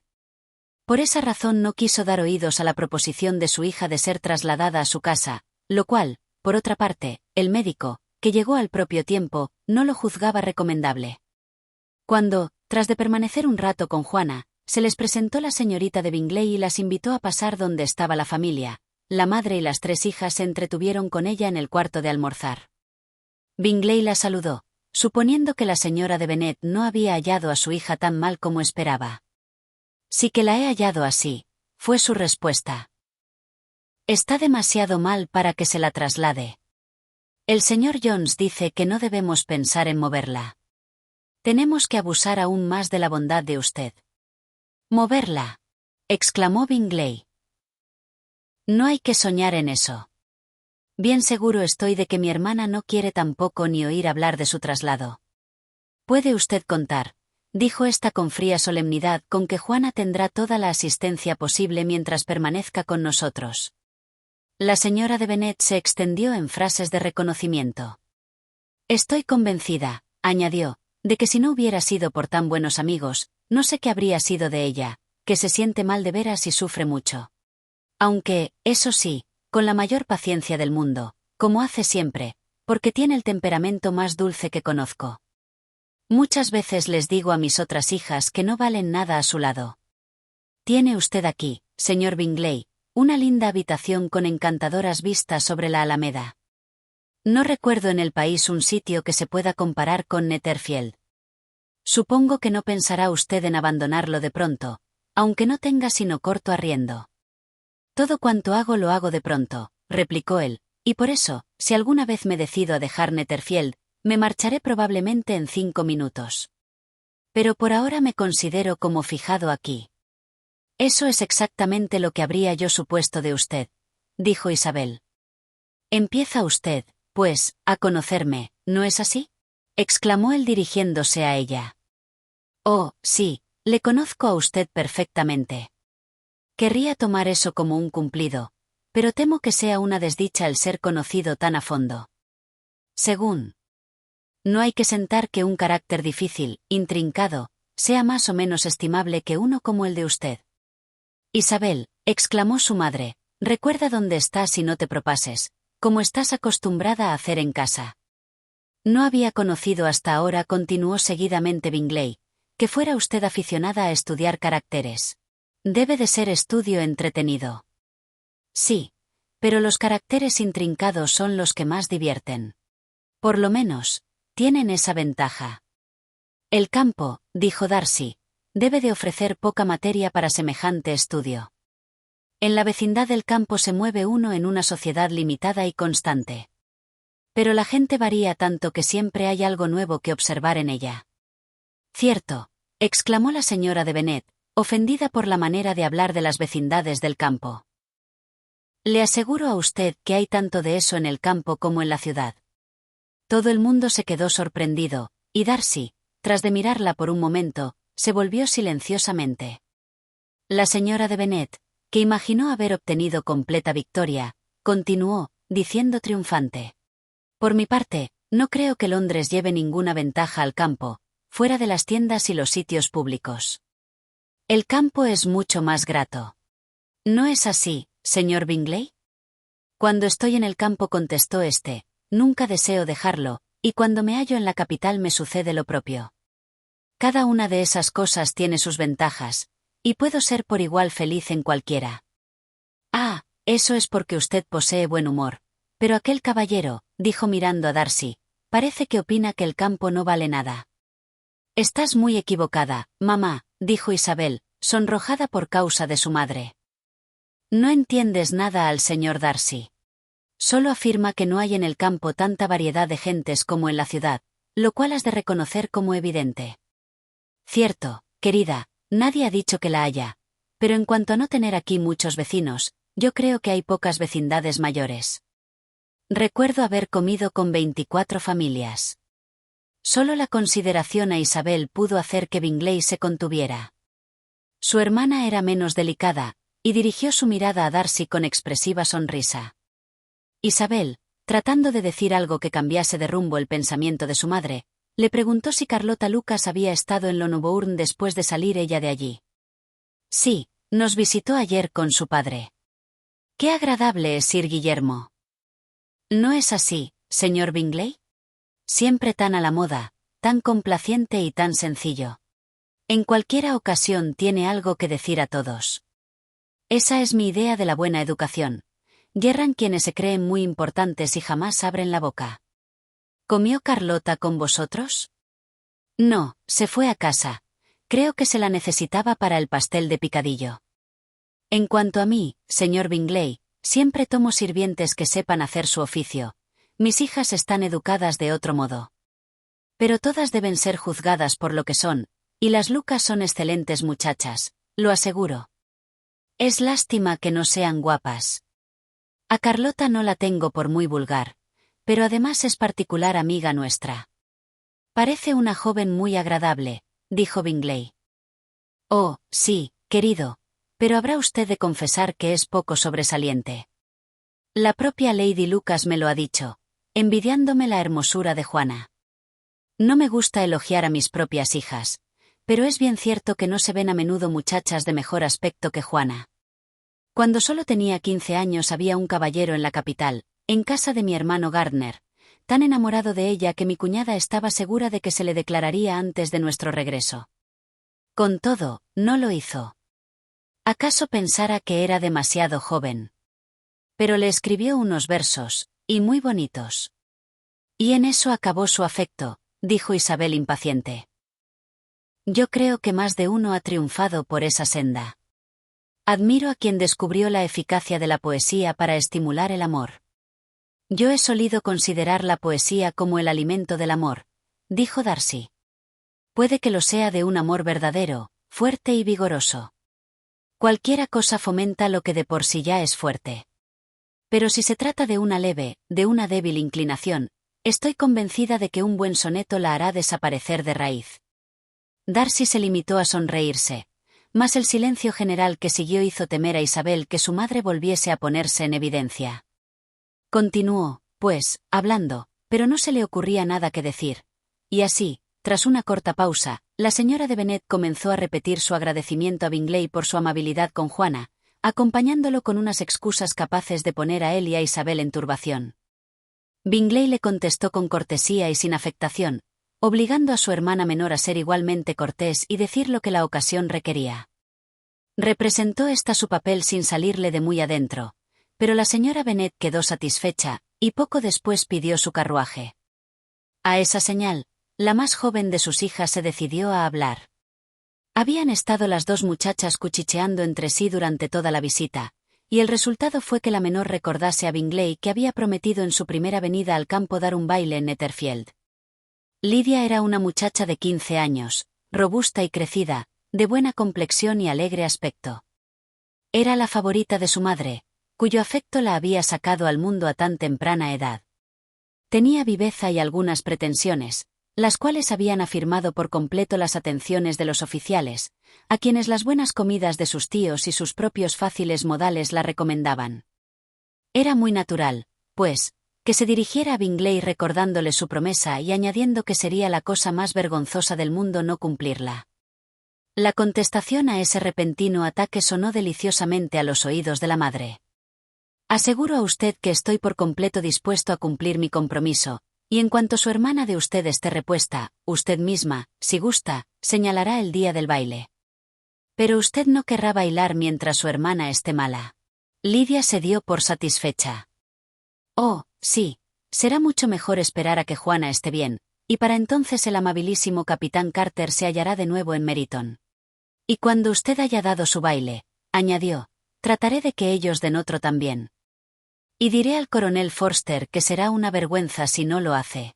Por esa razón no quiso dar oídos a la proposición de su hija de ser trasladada a su casa, lo cual, por otra parte, el médico, que llegó al propio tiempo, no lo juzgaba recomendable. Cuando, tras de permanecer un rato con Juana, se les presentó la señorita de Bingley y las invitó a pasar donde estaba la familia, la madre y las tres hijas se entretuvieron con ella en el cuarto de almorzar. Bingley la saludó, suponiendo que la señora de Bennet no había hallado a su hija tan mal como esperaba. Sí que la he hallado así, fue su respuesta. Está demasiado mal para que se la traslade. El señor Jones dice que no debemos pensar en moverla. Tenemos que abusar aún más de la bondad de usted. ¿Moverla?, exclamó Bingley. No hay que soñar en eso. Bien seguro estoy de que mi hermana no quiere tampoco ni oír hablar de su traslado. Puede usted contar, dijo ésta con fría solemnidad, con que Juana tendrá toda la asistencia posible mientras permanezca con nosotros. La señora de Bennet se extendió en frases de reconocimiento. Estoy convencida, añadió, de que si no hubiera sido por tan buenos amigos, no sé qué habría sido de ella, que se siente mal de veras y sufre mucho. Aunque, eso sí, con la mayor paciencia del mundo, como hace siempre, porque tiene el temperamento más dulce que conozco. Muchas veces les digo a mis otras hijas que no valen nada a su lado. Tiene usted aquí, señor Bingley, una linda habitación con encantadoras vistas sobre la Alameda. No recuerdo en el país un sitio que se pueda comparar con Netherfield. Supongo que no pensará usted en abandonarlo de pronto, aunque no tenga sino corto arriendo. Todo cuanto hago lo hago de pronto, replicó él, y por eso, si alguna vez me decido a dejar Netherfield, me marcharé probablemente en 5 minutos. Pero por ahora me considero como fijado aquí. Eso es exactamente lo que habría yo supuesto de usted, dijo Isabel. Empieza usted, pues, a conocerme, ¿no es así?, exclamó él dirigiéndose a ella. Oh, sí, le conozco a usted perfectamente. Querría tomar eso como un cumplido, pero temo que sea una desdicha el ser conocido tan a fondo. Según. No hay que sentar que un carácter difícil, intrincado, sea más o menos estimable que uno como el de usted. Isabel, exclamó su madre, recuerda dónde estás y no te propases, como estás acostumbrada a hacer en casa. No había conocido hasta ahora, continuó seguidamente Bingley, que fuera usted aficionada a estudiar caracteres. Debe de ser estudio entretenido. Sí, pero los caracteres intrincados son los que más divierten. Por lo menos, tienen esa ventaja. El campo, dijo Darcy, debe de ofrecer poca materia para semejante estudio. En la vecindad del campo se mueve uno en una sociedad limitada y constante. Pero la gente varía tanto que siempre hay algo nuevo que observar en ella. Cierto, exclamó la señora de Bennet, ofendida por la manera de hablar de las vecindades del campo. Le aseguro a usted que hay tanto de eso en el campo como en la ciudad. Todo el mundo se quedó sorprendido, y Darcy, tras de mirarla por un momento, se volvió silenciosamente. La señora de Bennet, que imaginó haber obtenido completa victoria, continuó, diciendo triunfante: Por mi parte, no creo que Londres lleve ninguna ventaja al campo, fuera de las tiendas y los sitios públicos. El campo es mucho más grato. ¿No es así, señor Bingley? Cuando estoy en el campo, contestó este, nunca deseo dejarlo, y cuando me hallo en la capital me sucede lo propio. Cada una de esas cosas tiene sus ventajas, y puedo ser por igual feliz en cualquiera. Ah, eso es porque usted posee buen humor. Pero aquel caballero, dijo mirando a Darcy, parece que opina que el campo no vale nada. Estás muy equivocada, mamá, dijo Isabel, sonrojada por causa de su madre. No entiendes nada al señor Darcy. Solo afirma que no hay en el campo tanta variedad de gentes como en la ciudad, lo cual has de reconocer como evidente. Cierto, querida, nadie ha dicho que la haya, pero en cuanto a no tener aquí muchos vecinos, yo creo que hay pocas vecindades mayores. Recuerdo haber comido con 24 familias. Solo la consideración a Isabel pudo hacer que Bingley se contuviera. Su hermana era menos delicada, y dirigió su mirada a Darcy con expresiva sonrisa. Isabel, tratando de decir algo que cambiase de rumbo el pensamiento de su madre, le preguntó si Carlota Lucas había estado en Longbourn después de salir ella de allí. Sí, nos visitó ayer con su padre. Qué agradable es Sir Guillermo. ¿No es así, señor Bingley? Siempre tan a la moda, tan complaciente y tan sencillo. En cualquiera ocasión tiene algo que decir a todos. Esa es mi idea de la buena educación. Yerran quienes se creen muy importantes y jamás abren la boca. ¿Comió Carlota con vosotros? No, se fue a casa. Creo que se la necesitaba para el pastel de picadillo. En cuanto a mí, señor Bingley, siempre tomo sirvientes que sepan hacer su oficio. Mis hijas están educadas de otro modo. Pero todas deben ser juzgadas por lo que son, y las Lucas son excelentes muchachas, lo aseguro. Es lástima que no sean guapas. A Carlota no la tengo por muy vulgar, pero además es particular amiga nuestra. Parece una joven muy agradable, dijo Bingley. Oh, sí, querido, pero habrá usted de confesar que es poco sobresaliente. La propia Lady Lucas me lo ha dicho, envidiándome la hermosura de Juana. No me gusta elogiar a mis propias hijas, pero es bien cierto que no se ven a menudo muchachas de mejor aspecto que Juana. Cuando solo tenía 15 años había un caballero en la capital, en casa de mi hermano Gardner, tan enamorado de ella que mi cuñada estaba segura de que se le declararía antes de nuestro regreso. Con todo, no lo hizo. ¿Acaso pensara que era demasiado joven? Pero le escribió unos versos, y muy bonitos. Y en eso acabó su afecto, dijo Isabel impaciente. Yo creo que más de uno ha triunfado por esa senda. Admiro a quien descubrió la eficacia de la poesía para estimular el amor. Yo he solido considerar la poesía como el alimento del amor, dijo Darcy. Puede que lo sea de un amor verdadero, fuerte y vigoroso. Cualquiera cosa fomenta lo que de por sí ya es fuerte. Pero si se trata de una leve, de una débil inclinación, estoy convencida de que un buen soneto la hará desaparecer de raíz. Darcy se limitó a sonreírse, mas el silencio general que siguió hizo temer a Isabel que su madre volviese a ponerse en evidencia. Continuó, pues, hablando, pero no se le ocurría nada que decir. Y así, tras una corta pausa, la señora de Bennet comenzó a repetir su agradecimiento a Bingley por su amabilidad con Juana, acompañándolo con unas excusas capaces de poner a él y a Isabel en turbación. Bingley le contestó con cortesía y sin afectación, obligando a su hermana menor a ser igualmente cortés y decir lo que la ocasión requería. Representó su papel sin salirle de muy adentro, pero la señora Bennet quedó satisfecha, y poco después pidió su carruaje. A esa señal, la más joven de sus hijas se decidió a hablar. Habían estado las dos muchachas cuchicheando entre sí durante toda la visita, y el resultado fue que la menor recordase a Bingley que había prometido en su primera venida al campo dar un baile en Netherfield. Lydia era una muchacha de 15 años, robusta y crecida, de buena complexión y alegre aspecto. Era la favorita de su madre, cuyo afecto la había sacado al mundo a tan temprana edad. Tenía viveza y algunas pretensiones, las cuales habían afirmado por completo las atenciones de los oficiales, a quienes las buenas comidas de sus tíos y sus propios fáciles modales la recomendaban. Era muy natural, pues, que se dirigiera a Bingley recordándole su promesa y añadiendo que sería la cosa más vergonzosa del mundo no cumplirla. La contestación a ese repentino ataque sonó deliciosamente a los oídos de la madre. Aseguro a usted que estoy por completo dispuesto a cumplir mi compromiso, y en cuanto su hermana de usted esté repuesta, usted misma, si gusta, señalará el día del baile. Pero usted no querrá bailar mientras su hermana esté mala. Lidia se dio por satisfecha. Oh, sí, será mucho mejor esperar a que Juana esté bien, y para entonces el amabilísimo capitán Carter se hallará de nuevo en Meryton. Y cuando usted haya dado su baile, añadió, trataré de que ellos den otro también. Y diré al coronel Forster que será una vergüenza si no lo hace.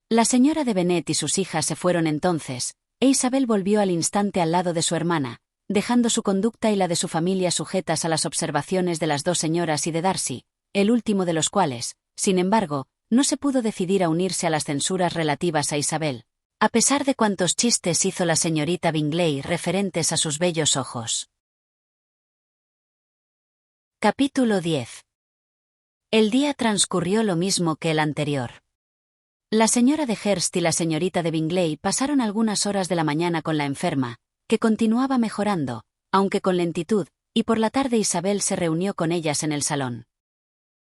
La señora de Bennet y sus hijas se fueron entonces, e Isabel volvió al instante al lado de su hermana, dejando su conducta y la de su familia sujetas a las observaciones de las dos señoras y de Darcy, el último de los cuales, sin embargo, no se pudo decidir a unirse a las censuras relativas a Isabel, a pesar de cuantos chistes hizo la señorita Bingley referentes a sus bellos ojos. Capítulo 10. El día transcurrió lo mismo que el anterior. La señora de Hurst y la señorita de Bingley pasaron algunas horas de la mañana con la enferma, que continuaba mejorando, aunque con lentitud, y por la tarde Isabel se reunió con ellas en el salón.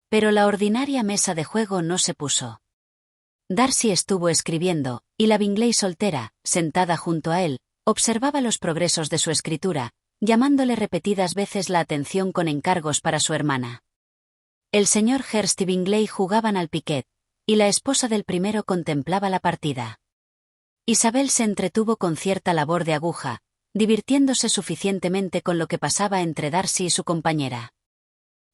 Pero la ordinaria mesa de juego no se puso. Darcy estuvo escribiendo, y la Bingley soltera, sentada junto a él, observaba los progresos de su escritura, llamándole repetidas veces la atención con encargos para su hermana. El señor Hurst y Bingley jugaban al piquet, y la esposa del primero contemplaba la partida. Isabel se entretuvo con cierta labor de aguja, divirtiéndose suficientemente con lo que pasaba entre Darcy y su compañera.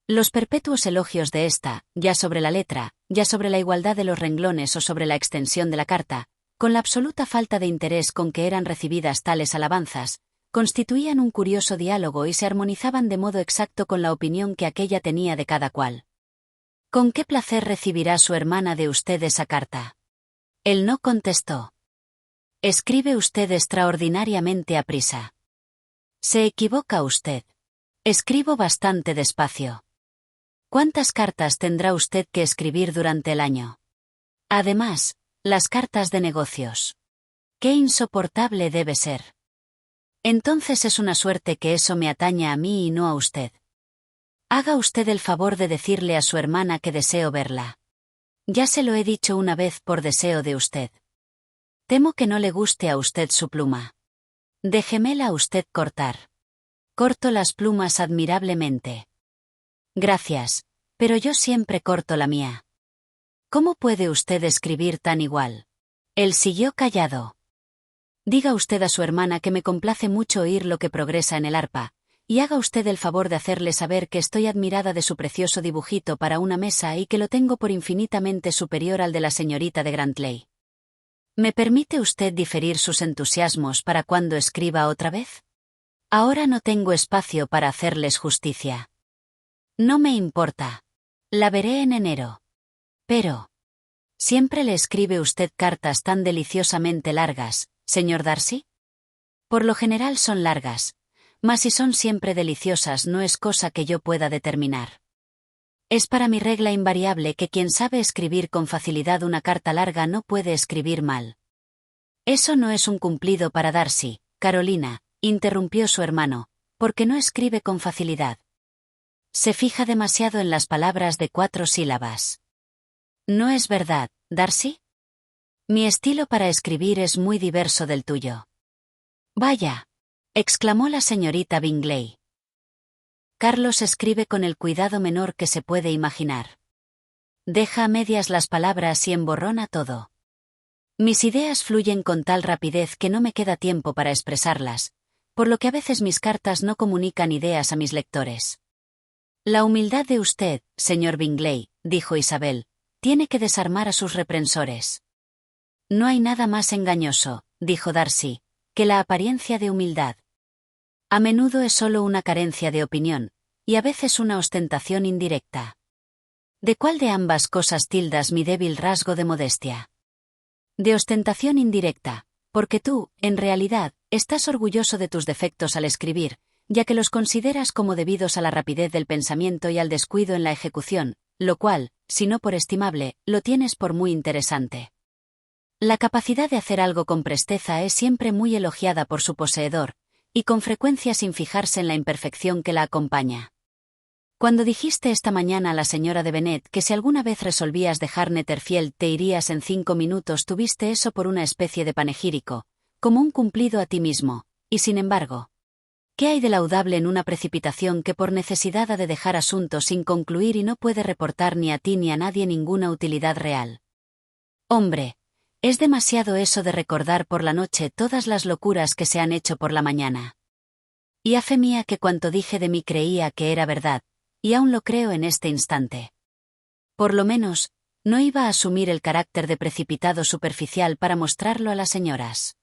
Los perpetuos elogios de ésta, ya sobre la letra, ya sobre la igualdad de los renglones o sobre la extensión de la carta, con la absoluta falta de interés con que eran recibidas tales alabanzas, constituían un curioso diálogo y se armonizaban de modo exacto con la opinión que aquella tenía de cada cual. ¿Con qué placer recibirá su hermana de usted esa carta? Él no contestó. Escribe usted extraordinariamente aprisa. Se equivoca usted. Escribo bastante despacio. ¿Cuántas cartas tendrá usted que escribir durante el año? Además, las cartas de negocios. Qué insoportable debe ser. Entonces es una suerte que eso me ataña a mí y no a usted. Haga usted el favor de decirle a su hermana que deseo verla. Ya se lo he dicho una vez por deseo de usted. Temo que no le guste a usted su pluma. Déjemela usted cortar. Corto las plumas admirablemente. Gracias, pero yo siempre corto la mía. ¿Cómo puede usted escribir tan igual? Él siguió callado. Diga usted a su hermana que me complace mucho oír lo que progresa en el arpa, y haga usted el favor de hacerle saber que estoy admirada de su precioso dibujito para una mesa y que lo tengo por infinitamente superior al de la señorita de Grantley. ¿Me permite usted diferir sus entusiasmos para cuando escriba otra vez? Ahora no tengo espacio para hacerles justicia. No me importa. La veré en enero. Pero... ¿siempre le escribe usted cartas tan deliciosamente largas, señor Darcy? Por lo general son largas, mas si son siempre deliciosas no es cosa que yo pueda determinar. Es para mi regla invariable que quien sabe escribir con facilidad una carta larga no puede escribir mal. Eso no es un cumplido para Darcy, Carolina, interrumpió su hermano, porque no escribe con facilidad. Se fija demasiado en las palabras de 4 sílabas. ¿No es verdad, Darcy? Mi estilo para escribir es muy diverso del tuyo. Vaya, exclamó la señorita Bingley. Carlos escribe con el cuidado menor que se puede imaginar. Deja a medias las palabras y emborrona todo. Mis ideas fluyen con tal rapidez que no me queda tiempo para expresarlas, por lo que a veces mis cartas no comunican ideas a mis lectores. La humildad de usted, señor Bingley, dijo Isabel, tiene que desarmar a sus reprensores. No hay nada más engañoso, dijo Darcy, que la apariencia de humildad. A menudo es solo una carencia de opinión, y a veces una ostentación indirecta. ¿De cuál de ambas cosas tildas mi débil rasgo de modestia? De ostentación indirecta, porque tú, en realidad, estás orgulloso de tus defectos al escribir, ya que los consideras como debidos a la rapidez del pensamiento y al descuido en la ejecución, lo cual, si no por estimable, lo tienes por muy interesante. La capacidad de hacer algo con presteza es siempre muy elogiada por su poseedor, y con frecuencia sin fijarse en la imperfección que la acompaña. Cuando dijiste esta mañana a la señora de Bennet que si alguna vez resolvías dejar Netherfield te irías en 5 minutos, tuviste eso por una especie de panegírico, como un cumplido a ti mismo, y sin embargo, ¿qué hay de laudable en una precipitación que por necesidad ha de dejar asuntos sin concluir y no puede reportar ni a ti ni a nadie ninguna utilidad real? Hombre, es demasiado eso de recordar por la noche todas las locuras que se han hecho por la mañana. Y a fe mía que cuanto dije de mí creía que era verdad, y aún lo creo en este instante. Por lo menos, no iba a asumir el carácter de precipitado superficial para mostrarlo a las señoras.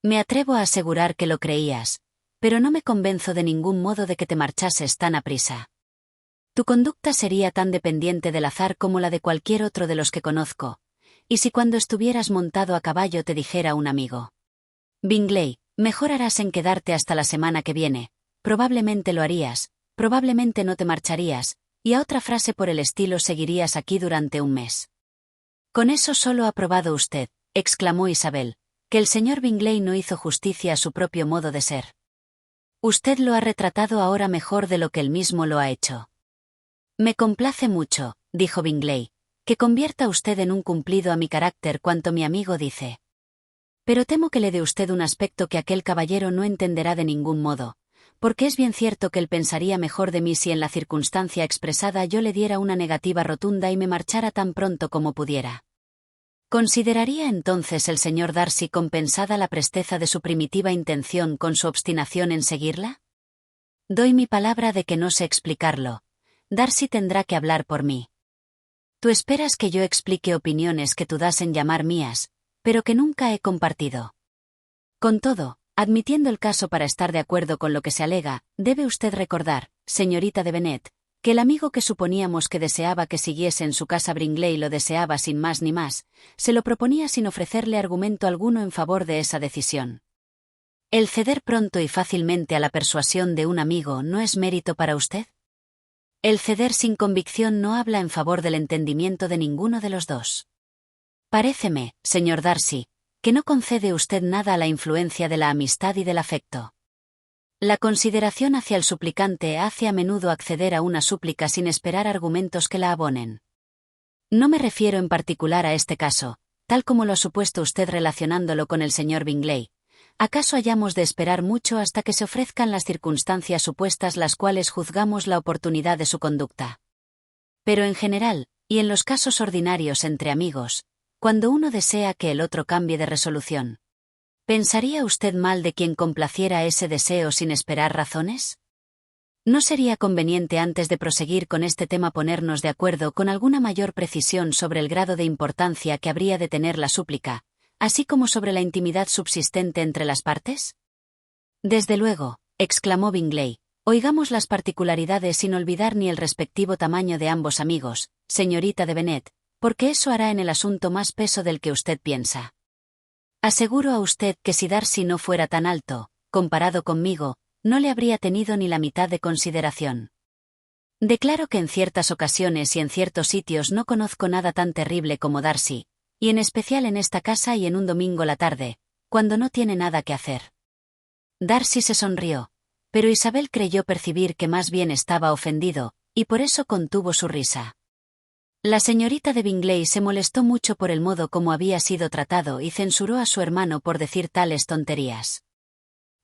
Me atrevo a asegurar que lo creías, pero no me convenzo de ningún modo de que te marchases tan aprisa. Tu conducta sería tan dependiente del azar como la de cualquier otro de los que conozco, y si cuando estuvieras montado a caballo te dijera un amigo: Bingley, mejor harás en quedarte hasta la semana que viene, probablemente lo harías, probablemente no te marcharías, y a otra frase por el estilo seguirías aquí durante un mes. Con eso solo ha probado usted, exclamó Isabel, que el señor Bingley no hizo justicia a su propio modo de ser. Usted lo ha retratado ahora mejor de lo que él mismo lo ha hecho. Me complace mucho, dijo Bingley, que convierta usted en un cumplido a mi carácter cuanto mi amigo dice. Pero temo que le dé usted un aspecto que aquel caballero no entenderá de ningún modo, porque es bien cierto que él pensaría mejor de mí si en la circunstancia expresada yo le diera una negativa rotunda y me marchara tan pronto como pudiera. ¿Consideraría entonces el señor Darcy compensada la presteza de su primitiva intención con su obstinación en seguirla? Doy mi palabra de que no sé explicarlo. Darcy tendrá que hablar por mí. Tú esperas que yo explique opiniones que tú das en llamar mías, pero que nunca he compartido. Con todo, admitiendo el caso para estar de acuerdo con lo que se alega, debe usted recordar, señorita de Bennet, que el amigo que suponíamos que deseaba que siguiese en su casa Bingley lo deseaba sin más ni más, se lo proponía sin ofrecerle argumento alguno en favor de esa decisión. ¿El ceder pronto y fácilmente a la persuasión de un amigo no es mérito para usted? El ceder sin convicción no habla en favor del entendimiento de ninguno de los dos. Paréceme, señor Darcy, que no concede usted nada a la influencia de la amistad y del afecto. La consideración hacia el suplicante hace a menudo acceder a una súplica sin esperar argumentos que la abonen. No me refiero en particular a este caso, tal como lo ha supuesto usted relacionándolo con el señor Bingley. ¿Acaso hayamos de esperar mucho hasta que se ofrezcan las circunstancias supuestas las cuales juzgamos la oportunidad de su conducta? Pero en general, y en los casos ordinarios entre amigos, cuando uno desea que el otro cambie de resolución, ¿pensaría usted mal de quien complaciera ese deseo sin esperar razones? ¿No sería conveniente antes de proseguir con este tema ponernos de acuerdo con alguna mayor precisión sobre el grado de importancia que habría de tener la súplica, así como sobre la intimidad subsistente entre las partes? Desde luego, exclamó Bingley, oigamos las particularidades sin olvidar ni el respectivo tamaño de ambos amigos, señorita de Bennet, porque eso hará en el asunto más peso del que usted piensa. Aseguro a usted que si Darcy no fuera tan alto, comparado conmigo, no le habría tenido ni la mitad de consideración. Declaro que en ciertas ocasiones y en ciertos sitios no conozco nada tan terrible como Darcy, y en especial en esta casa y en un domingo la tarde, cuando no tiene nada que hacer. Darcy se sonrió, pero Isabel creyó percibir que más bien estaba ofendido, y por eso contuvo su risa. La señorita de Bingley se molestó mucho por el modo como había sido tratado y censuró a su hermano por decir tales tonterías.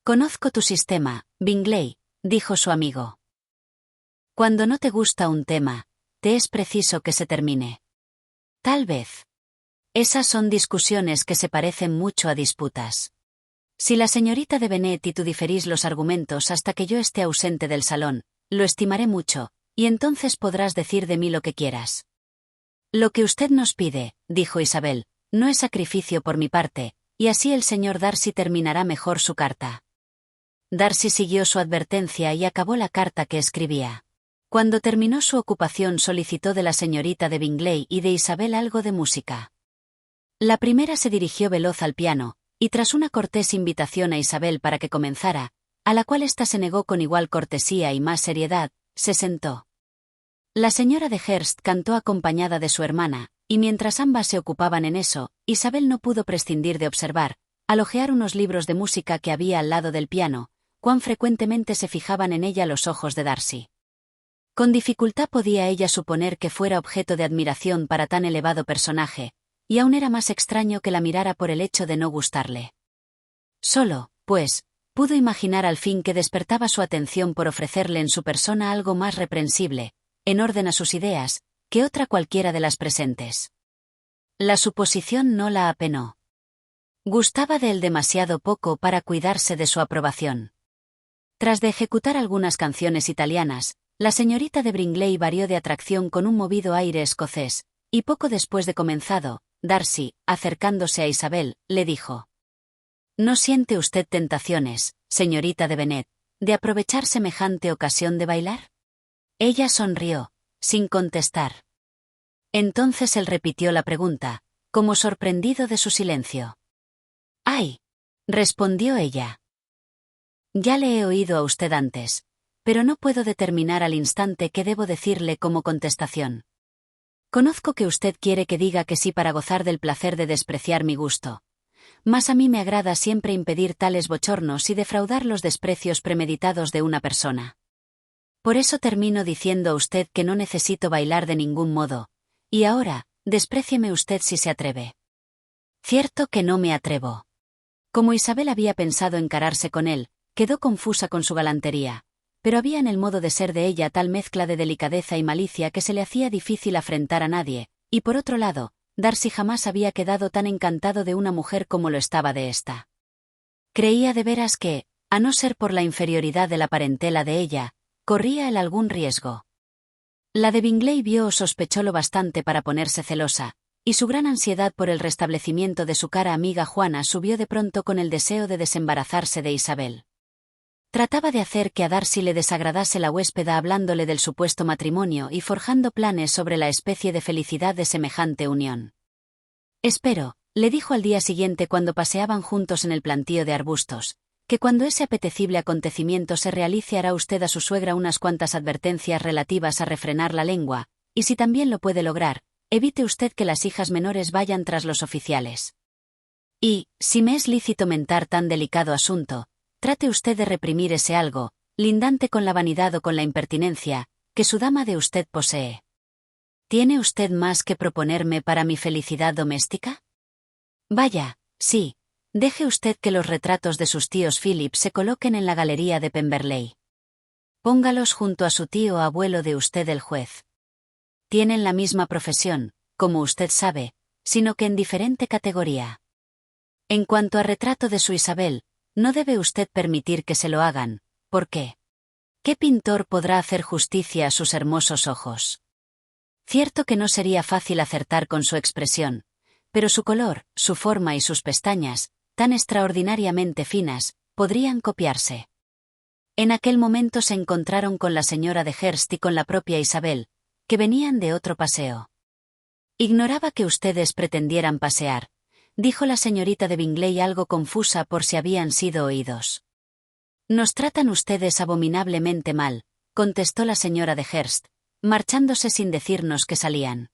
Conozco tu sistema, Bingley, dijo su amigo. Cuando no te gusta un tema, te es preciso que se termine. Tal vez. Esas son discusiones que se parecen mucho a disputas. Si la señorita de Bennet y tú diferís los argumentos hasta que yo esté ausente del salón, lo estimaré mucho, y entonces podrás decir de mí lo que quieras. Lo que usted nos pide, dijo Isabel, no es sacrificio por mi parte, y así el señor Darcy terminará mejor su carta. Darcy siguió su advertencia y acabó la carta que escribía. Cuando terminó su ocupación solicitó de la señorita de Bingley y de Isabel algo de música. La primera se dirigió veloz al piano, y tras una cortés invitación a Isabel para que comenzara, a la cual ésta se negó con igual cortesía y más seriedad, se sentó. La señora de Hurst cantó acompañada de su hermana, y mientras ambas se ocupaban en eso, Isabel no pudo prescindir de observar, al hojear unos libros de música que había al lado del piano, cuán frecuentemente se fijaban en ella los ojos de Darcy. Con dificultad podía ella suponer que fuera objeto de admiración para tan elevado personaje, y aún era más extraño que la mirara por el hecho de no gustarle. Solo, pues, pudo imaginar al fin que despertaba su atención por ofrecerle en su persona algo más reprensible, en orden a sus ideas, que otra cualquiera de las presentes. La suposición no la apenó. Gustaba de él demasiado poco para cuidarse de su aprobación. Tras de ejecutar algunas canciones italianas, la señorita de Bingley varió de atracción con un movido aire escocés, y poco después de comenzado, Darcy, acercándose a Isabel, le dijo: ¿No siente usted tentaciones, señorita de Bennet, de aprovechar semejante ocasión de bailar? Ella sonrió, sin contestar. Entonces él repitió la pregunta, como sorprendido de su silencio. «¡Ay!», respondió ella. «Ya le he oído a usted antes, pero no puedo determinar al instante qué debo decirle como contestación. Conozco que usted quiere que diga que sí para gozar del placer de despreciar mi gusto. Mas a mí me agrada siempre impedir tales bochornos y defraudar los desprecios premeditados de una persona. Por eso termino diciendo a usted que no necesito bailar de ningún modo, y ahora, desprécieme usted si se atreve». Cierto que no me atrevo. Como Isabel había pensado encararse con él, quedó confusa con su galantería, pero había en el modo de ser de ella tal mezcla de delicadeza y malicia que se le hacía difícil afrentar a nadie, y por otro lado, Darcy jamás había quedado tan encantado de una mujer como lo estaba de ésta. Creía de veras que, a no ser por la inferioridad de la parentela de ella, corría él algún riesgo. La de Bingley vio o sospechó lo bastante para ponerse celosa, y su gran ansiedad por el restablecimiento de su cara amiga Juana subió de pronto con el deseo de desembarazarse de Isabel. Trataba de hacer que a Darcy le desagradase la huéspeda hablándole del supuesto matrimonio y forjando planes sobre la especie de felicidad de semejante unión. «Espero», le dijo al día siguiente cuando paseaban juntos en el plantío de arbustos, «que cuando ese apetecible acontecimiento se realice hará usted a su suegra unas cuantas advertencias relativas a refrenar la lengua, y si también lo puede lograr, evite usted que las hijas menores vayan tras los oficiales. Y, si me es lícito mentar tan delicado asunto, trate usted de reprimir ese algo, lindante con la vanidad o con la impertinencia, que su dama de usted posee. ¿Tiene usted más que proponerme para mi felicidad doméstica? Vaya, sí, deje usted que los retratos de sus tíos Philip se coloquen en la galería de Pemberley. Póngalos junto a su tío abuelo de usted el juez. Tienen la misma profesión, como usted sabe, sino que en diferente categoría. En cuanto a retrato de su Isabel, no debe usted permitir que se lo hagan, ¿por qué? ¿Qué pintor podrá hacer justicia a sus hermosos ojos? Cierto que no sería fácil acertar con su expresión, pero su color, su forma y sus pestañas, tan extraordinariamente finas, podrían copiarse. En aquel momento se encontraron con la señora de Hurst y con la propia Isabel, que venían de otro paseo. «Ignoraba que ustedes pretendieran pasear», dijo la señorita de Bingley algo confusa por si habían sido oídos. «Nos tratan ustedes abominablemente mal», contestó la señora de Hurst, marchándose sin decirnos que salían.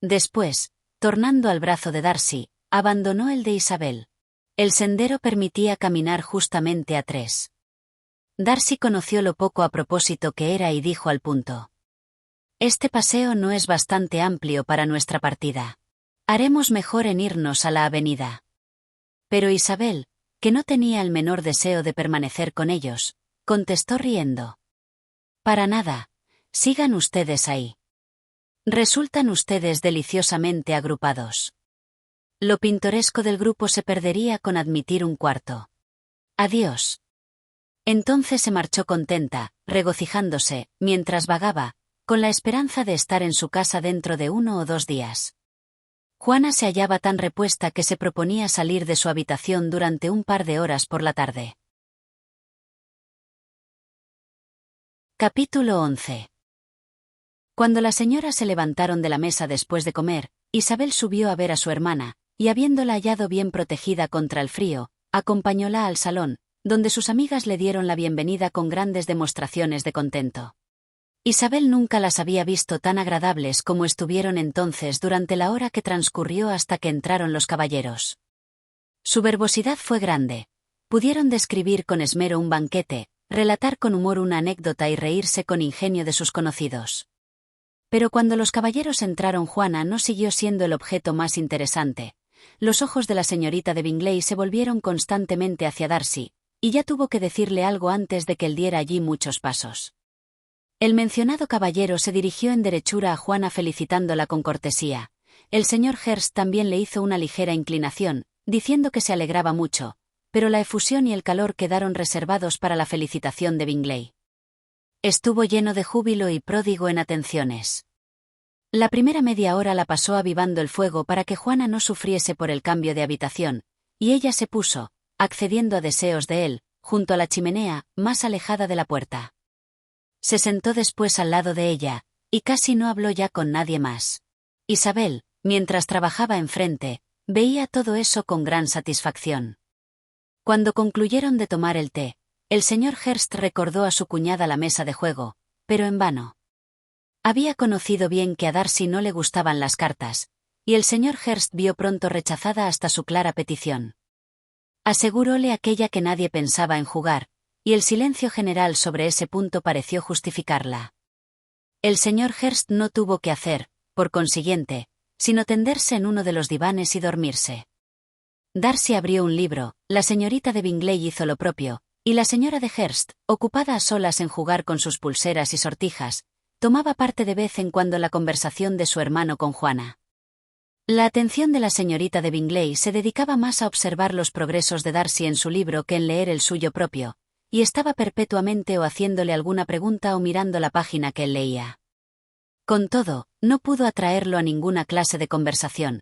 Después, tornando al brazo de Darcy, abandonó el de Isabel. El sendero permitía caminar justamente a tres. Darcy conoció lo poco a propósito que era y dijo al punto: «Este paseo no es bastante amplio para nuestra partida. Haremos mejor en irnos a la avenida». Pero Isabel, que no tenía el menor deseo de permanecer con ellos, contestó riendo: «Para nada, sigan ustedes ahí. Resultan ustedes deliciosamente agrupados. Lo pintoresco del grupo se perdería con admitir un cuarto. Adiós». Entonces se marchó contenta, regocijándose, mientras vagaba, con la esperanza de estar en su casa dentro de 1 o 2 días. Juana se hallaba tan repuesta que se proponía salir de su habitación durante un par de horas por la tarde. Capítulo 11. Cuando las señoras se levantaron de la mesa después de comer, Isabel subió a ver a su hermana, y habiéndola hallado bien protegida contra el frío, acompañóla al salón, donde sus amigas le dieron la bienvenida con grandes demostraciones de contento. Isabel nunca las había visto tan agradables como estuvieron entonces durante la hora que transcurrió hasta que entraron los caballeros. Su verbosidad fue grande. Pudieron describir con esmero un banquete, relatar con humor una anécdota y reírse con ingenio de sus conocidos. Pero cuando los caballeros entraron, Juana no siguió siendo el objeto más interesante. Los ojos de la señorita de Bingley se volvieron constantemente hacia Darcy, y ya tuvo que decirle algo antes de que él diera allí muchos pasos. El mencionado caballero se dirigió en derechura a Juana felicitándola con cortesía. El señor Hurst también le hizo una ligera inclinación, diciendo que se alegraba mucho, pero la efusión y el calor quedaron reservados para la felicitación de Bingley. Estuvo lleno de júbilo y pródigo en atenciones. La primera media hora la pasó avivando el fuego para que Juana no sufriese por el cambio de habitación, y ella se puso, accediendo a deseos de él, junto a la chimenea, más alejada de la puerta. Se sentó después al lado de ella, y casi no habló ya con nadie más. Isabel, mientras trabajaba enfrente, veía todo eso con gran satisfacción. Cuando concluyeron de tomar el té, el señor Hurst recordó a su cuñada la mesa de juego, pero en vano. Había conocido bien que a Darcy no le gustaban las cartas, y el señor Hurst vio pronto rechazada hasta su clara petición. Aseguróle aquella que nadie pensaba en jugar, y el silencio general sobre ese punto pareció justificarla. El señor Hurst no tuvo que hacer, por consiguiente, sino tenderse en uno de los divanes y dormirse. Darcy abrió un libro, la señorita de Bingley hizo lo propio, y la señora de Hurst, ocupada a solas en jugar con sus pulseras y sortijas, tomaba parte de vez en cuando la conversación de su hermano con Juana. La atención de la señorita de Bingley se dedicaba más a observar los progresos de Darcy en su libro que en leer el suyo propio, y estaba perpetuamente o haciéndole alguna pregunta o mirando la página que él leía. Con todo, no pudo atraerlo a ninguna clase de conversación.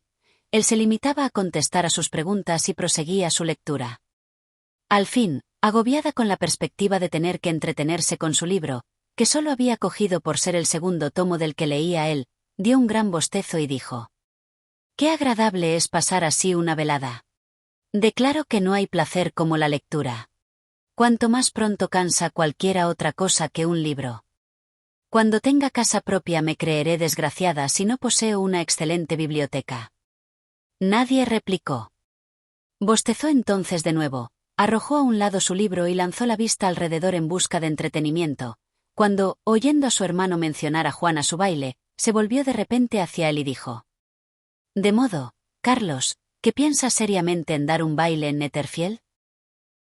Él se limitaba a contestar a sus preguntas y proseguía su lectura. Al fin, agobiada con la perspectiva de tener que entretenerse con su libro, que solo había cogido por ser el segundo tomo del que leía él, dio un gran bostezo y dijo: «Qué agradable es pasar así una velada. Declaro que no hay placer como la lectura. Cuanto más pronto cansa cualquiera otra cosa que un libro. Cuando tenga casa propia me creeré desgraciada si no poseo una excelente biblioteca». Nadie replicó. Bostezó entonces de nuevo, arrojó a un lado su libro y lanzó la vista alrededor en busca de entretenimiento, cuando, oyendo a su hermano mencionar a Juana su baile, se volvió de repente hacia él y dijo: «De modo, Carlos, que piensas seriamente en dar un baile en Netherfield?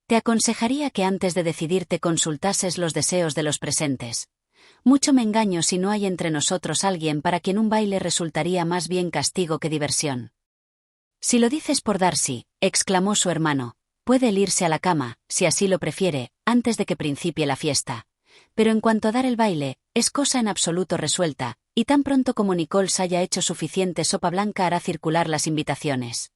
Te aconsejaría que antes de decidirte consultases los deseos de los presentes. Mucho me engaño si no hay entre nosotros alguien para quien un baile resultaría más bien castigo que diversión». «Si lo dices por Darcy», exclamó su hermano, «puede él irse a la cama, si así lo prefiere, antes de que principie la fiesta. Pero en cuanto a dar el baile, es cosa en absoluto resuelta, y tan pronto como Nichols haya hecho suficiente sopa blanca hará circular las invitaciones».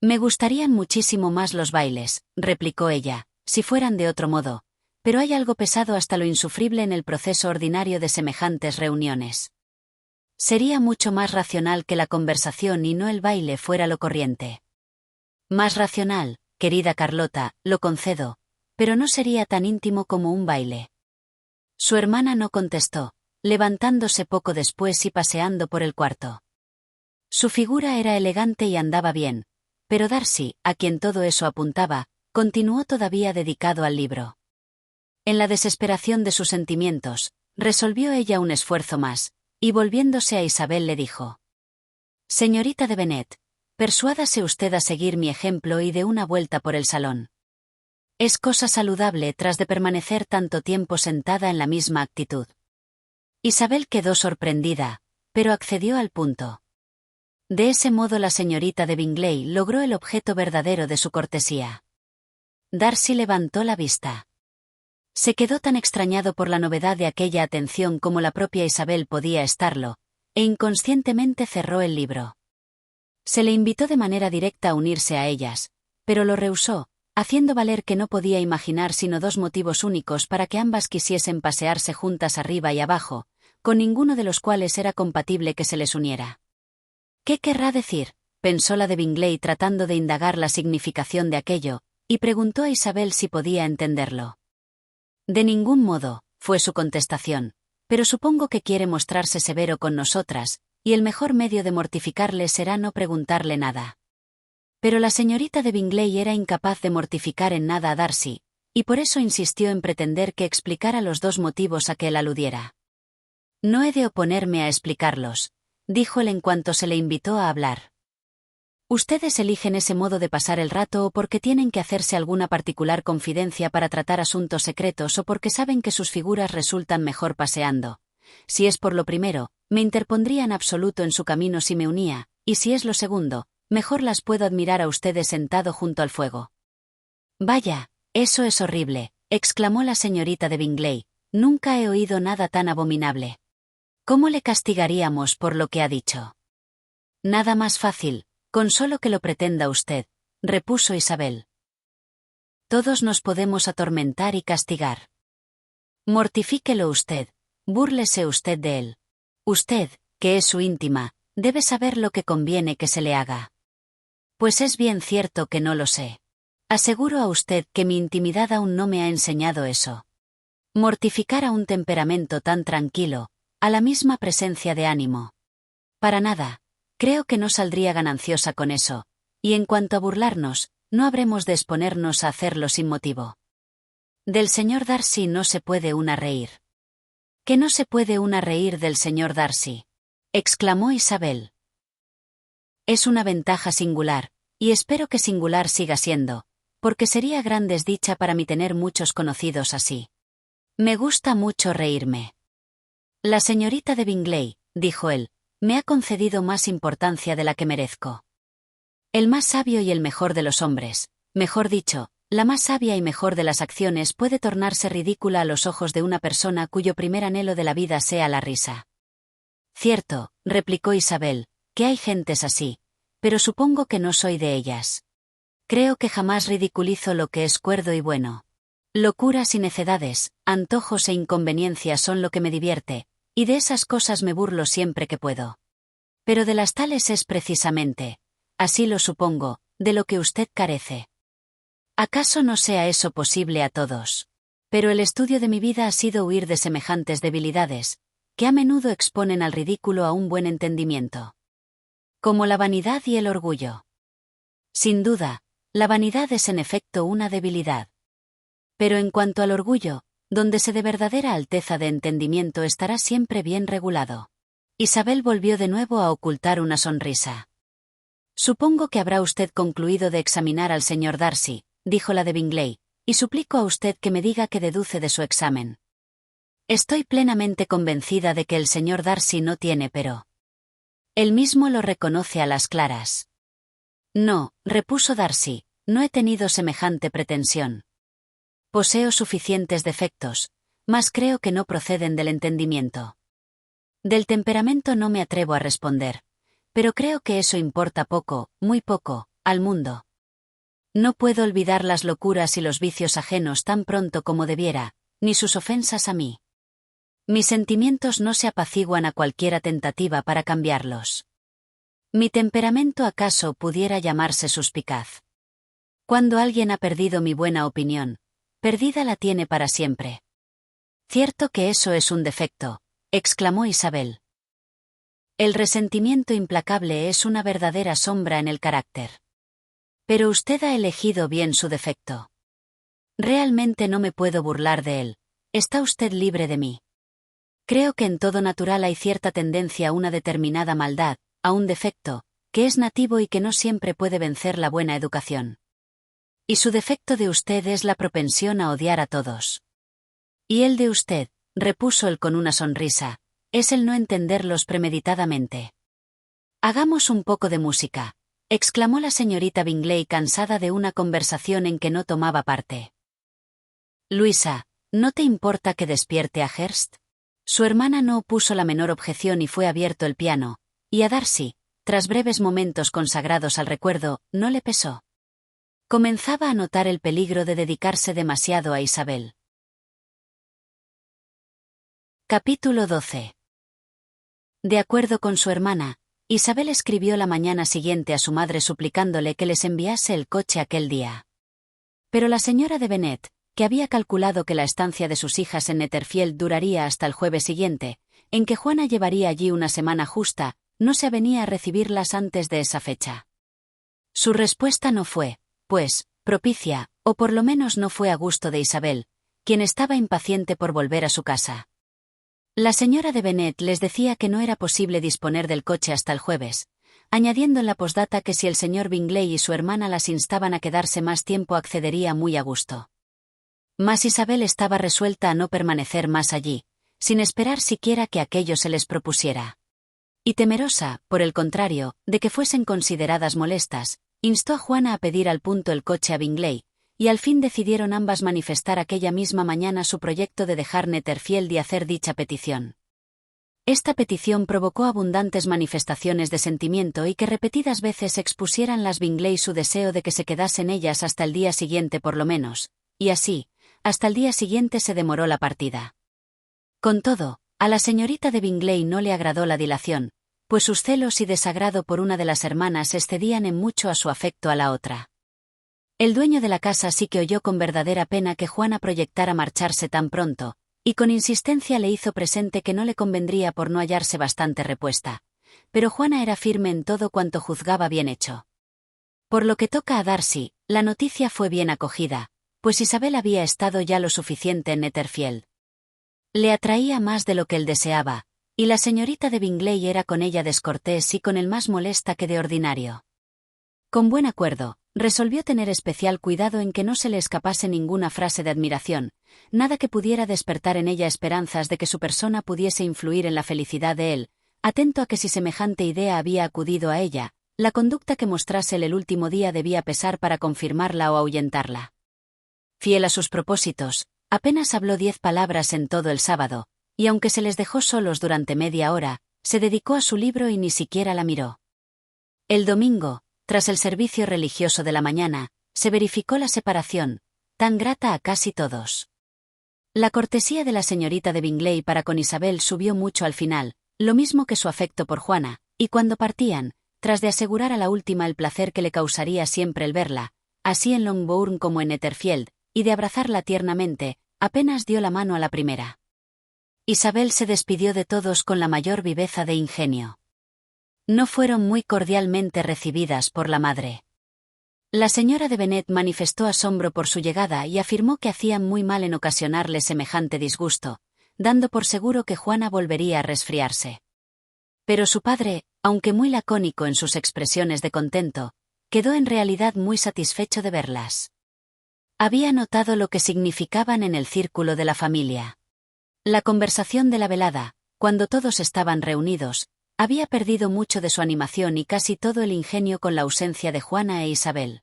«Me gustarían muchísimo más los bailes», replicó ella, «si fueran de otro modo, pero hay algo pesado hasta lo insufrible en el proceso ordinario de semejantes reuniones. Sería mucho más racional que la conversación y no el baile fuera lo corriente». «Más racional, querida Carlota, lo concedo, pero no sería tan íntimo como un baile». Su hermana no contestó, levantándose poco después y paseando por el cuarto. Su figura era elegante y andaba bien, pero Darcy, a quien todo eso apuntaba, continuó todavía dedicado al libro. En la desesperación de sus sentimientos, resolvió ella un esfuerzo más, y volviéndose a Isabel le dijo: «Señorita de Bennet, persuádase usted a seguir mi ejemplo y dé una vuelta por el salón. Es cosa saludable tras de permanecer tanto tiempo sentada en la misma actitud». Isabel quedó sorprendida, pero accedió al punto. De ese modo la señorita de Bingley logró el objeto verdadero de su cortesía. Darcy levantó la vista. Se quedó tan extrañado por la novedad de aquella atención como la propia Isabel podía estarlo, e inconscientemente cerró el libro. Se le invitó de manera directa a unirse a ellas, pero lo rehusó, haciendo valer que no podía imaginar sino dos motivos únicos para que ambas quisiesen pasearse juntas arriba y abajo, con ninguno de los cuales era compatible que se les uniera. ¿Qué querrá decir?, pensó la de Bingley tratando de indagar la significación de aquello, y preguntó a Isabel si podía entenderlo. De ningún modo, fue su contestación, pero supongo que quiere mostrarse severo con nosotras, y el mejor medio de mortificarle será no preguntarle nada. Pero la señorita de Bingley era incapaz de mortificar en nada a Darcy, y por eso insistió en pretender que explicara los dos motivos a que él aludiera. No he de oponerme a explicarlos, dijo él en cuanto se le invitó a hablar. Ustedes eligen ese modo de pasar el rato o porque tienen que hacerse alguna particular confidencia para tratar asuntos secretos o porque saben que sus figuras resultan mejor paseando. Si es por lo primero, me interpondría en absoluto en su camino si me unía, y si es lo segundo, mejor las puedo admirar a ustedes sentado junto al fuego. Vaya, eso es horrible, exclamó la señorita de Bingley, nunca he oído nada tan abominable. ¿Cómo le castigaríamos por lo que ha dicho? Nada más fácil, con solo que lo pretenda usted, repuso Isabel. Todos nos podemos atormentar y castigar. Mortifíquelo usted, búrlese usted de él. Usted, que es su íntima, debe saber lo que conviene que se le haga. Pues es bien cierto que no lo sé. Aseguro a usted que mi intimidad aún no me ha enseñado eso. Mortificar a un temperamento tan tranquilo, a la misma presencia de ánimo. Para nada. Creo que no saldría gananciosa con eso, y en cuanto a burlarnos, no habremos de exponernos a hacerlo sin motivo. Del señor Darcy no se puede una reír. ¿Que no se puede una reír del señor Darcy?, exclamó Isabel. Es una ventaja singular, y espero que singular siga siendo, porque sería gran desdicha para mí tener muchos conocidos así. Me gusta mucho reírme. La señorita de Bingley, dijo él, me ha concedido más importancia de la que merezco. El más sabio y el mejor de los hombres, mejor dicho, la más sabia y mejor de las acciones puede tornarse ridícula a los ojos de una persona cuyo primer anhelo de la vida sea la risa. Cierto, replicó Isabel, que hay gentes así, pero supongo que no soy de ellas. Creo que jamás ridiculizo lo que es cuerdo y bueno. Locuras y necedades, antojos e inconveniencias son lo que me divierte, y de esas cosas me burlo siempre que puedo. Pero de las tales es precisamente, así lo supongo, de lo que usted carece. ¿Acaso no sea eso posible a todos? Pero el estudio de mi vida ha sido huir de semejantes debilidades, que a menudo exponen al ridículo a un buen entendimiento. Como la vanidad y el orgullo. Sin duda, la vanidad es en efecto una debilidad. Pero en cuanto al orgullo, donde se de verdadera alteza de entendimiento estará siempre bien regulado. Isabel volvió de nuevo a ocultar una sonrisa. Supongo que habrá usted concluido de examinar al señor Darcy, dijo la de Bingley, y suplico a usted que me diga qué deduce de su examen. Estoy plenamente convencida de que el señor Darcy no tiene pero. Él mismo lo reconoce a las claras. No, repuso Darcy, no he tenido semejante pretensión. Poseo suficientes defectos, mas creo que no proceden del entendimiento. Del temperamento no me atrevo a responder, pero creo que eso importa poco, muy poco, al mundo. No puedo olvidar las locuras y los vicios ajenos tan pronto como debiera, ni sus ofensas a mí. Mis sentimientos no se apaciguan a cualquiera tentativa para cambiarlos. Mi temperamento acaso pudiera llamarse suspicaz. Cuando alguien ha perdido mi buena opinión, perdida la tiene para siempre. Cierto que eso es un defecto, exclamó Isabel. El resentimiento implacable es una verdadera sombra en el carácter. Pero usted ha elegido bien su defecto. Realmente no me puedo burlar de él, está usted libre de mí. Creo que en todo natural hay cierta tendencia a una determinada maldad, a un defecto, que es nativo y que no siempre puede vencer la buena educación. Y su defecto de usted es la propensión a odiar a todos. Y el de usted, repuso él con una sonrisa, es el no entenderlos premeditadamente. Hagamos un poco de música, exclamó la señorita Bingley cansada de una conversación en que no tomaba parte. Luisa, ¿no te importa que despierte a Hurst? Su hermana no opuso la menor objeción y fue abierto el piano, y a Darcy, tras breves momentos consagrados al recuerdo, no le pesó. Comenzaba a notar el peligro de dedicarse demasiado a Isabel. Capítulo 12. De acuerdo con su hermana, Isabel escribió la mañana siguiente a su madre suplicándole que les enviase el coche aquel día. Pero la señora de Bennet, que había calculado que la estancia de sus hijas en Netherfield duraría hasta el jueves siguiente, en que Juana llevaría allí una semana justa, no se avenía a recibirlas antes de esa fecha. Su respuesta no fue, pues, propicia, o por lo menos no fue a gusto de Isabel, quien estaba impaciente por volver a su casa. La señora de Bennet les decía que no era posible disponer del coche hasta el jueves, añadiendo en la posdata que si el señor Bingley y su hermana las instaban a quedarse más tiempo accedería muy a gusto. Mas Isabel estaba resuelta a no permanecer más allí, sin esperar siquiera que aquello se les propusiera. Y temerosa, por el contrario, de que fuesen consideradas molestas, instó a Juana a pedir al punto el coche a Bingley, y al fin decidieron ambas manifestar aquella misma mañana su proyecto de dejar Netherfield y hacer dicha petición. Esta petición provocó abundantes manifestaciones de sentimiento y que repetidas veces expusieran las Bingley su deseo de que se quedasen ellas hasta el día siguiente por lo menos, y así, hasta el día siguiente se demoró la partida. Con todo, a la señorita de Bingley no le agradó la dilación, pues sus celos y desagrado por una de las hermanas excedían en mucho a su afecto a la otra. El dueño de la casa sí que oyó con verdadera pena que Juana proyectara marcharse tan pronto, y con insistencia le hizo presente que no le convendría por no hallarse bastante repuesta, pero Juana era firme en todo cuanto juzgaba bien hecho. Por lo que toca a Darcy, la noticia fue bien acogida, pues Isabel había estado ya lo suficiente en Netherfield. Le atraía más de lo que él deseaba, y la señorita de Bingley era con ella descortés y con él más molesta que de ordinario. Con buen acuerdo, resolvió tener especial cuidado en que no se le escapase ninguna frase de admiración, nada que pudiera despertar en ella esperanzas de que su persona pudiese influir en la felicidad de él, atento a que si semejante idea había acudido a ella, la conducta que mostrase el último día debía pesar para confirmarla o ahuyentarla. Fiel a sus propósitos, apenas habló 10 palabras en todo el sábado, y aunque se les dejó solos durante media hora, se dedicó a su libro y ni siquiera la miró. El domingo, tras el servicio religioso de la mañana, se verificó la separación, tan grata a casi todos. La cortesía de la señorita de Bingley para con Isabel subió mucho al final, lo mismo que su afecto por Juana, y cuando partían, tras de asegurar a la última el placer que le causaría siempre el verla, así en Longbourn como en Netherfield, y de abrazarla tiernamente, apenas dio la mano a la primera. Isabel se despidió de todos con la mayor viveza de ingenio. No fueron muy cordialmente recibidas por la madre. La señora de Bennet manifestó asombro por su llegada y afirmó que hacían muy mal en ocasionarle semejante disgusto, dando por seguro que Juana volvería a resfriarse. Pero su padre, aunque muy lacónico en sus expresiones de contento, quedó en realidad muy satisfecho de verlas. Había notado lo que significaban en el círculo de la familia. La conversación de la velada, cuando todos estaban reunidos, había perdido mucho de su animación y casi todo el ingenio con la ausencia de Juana e Isabel.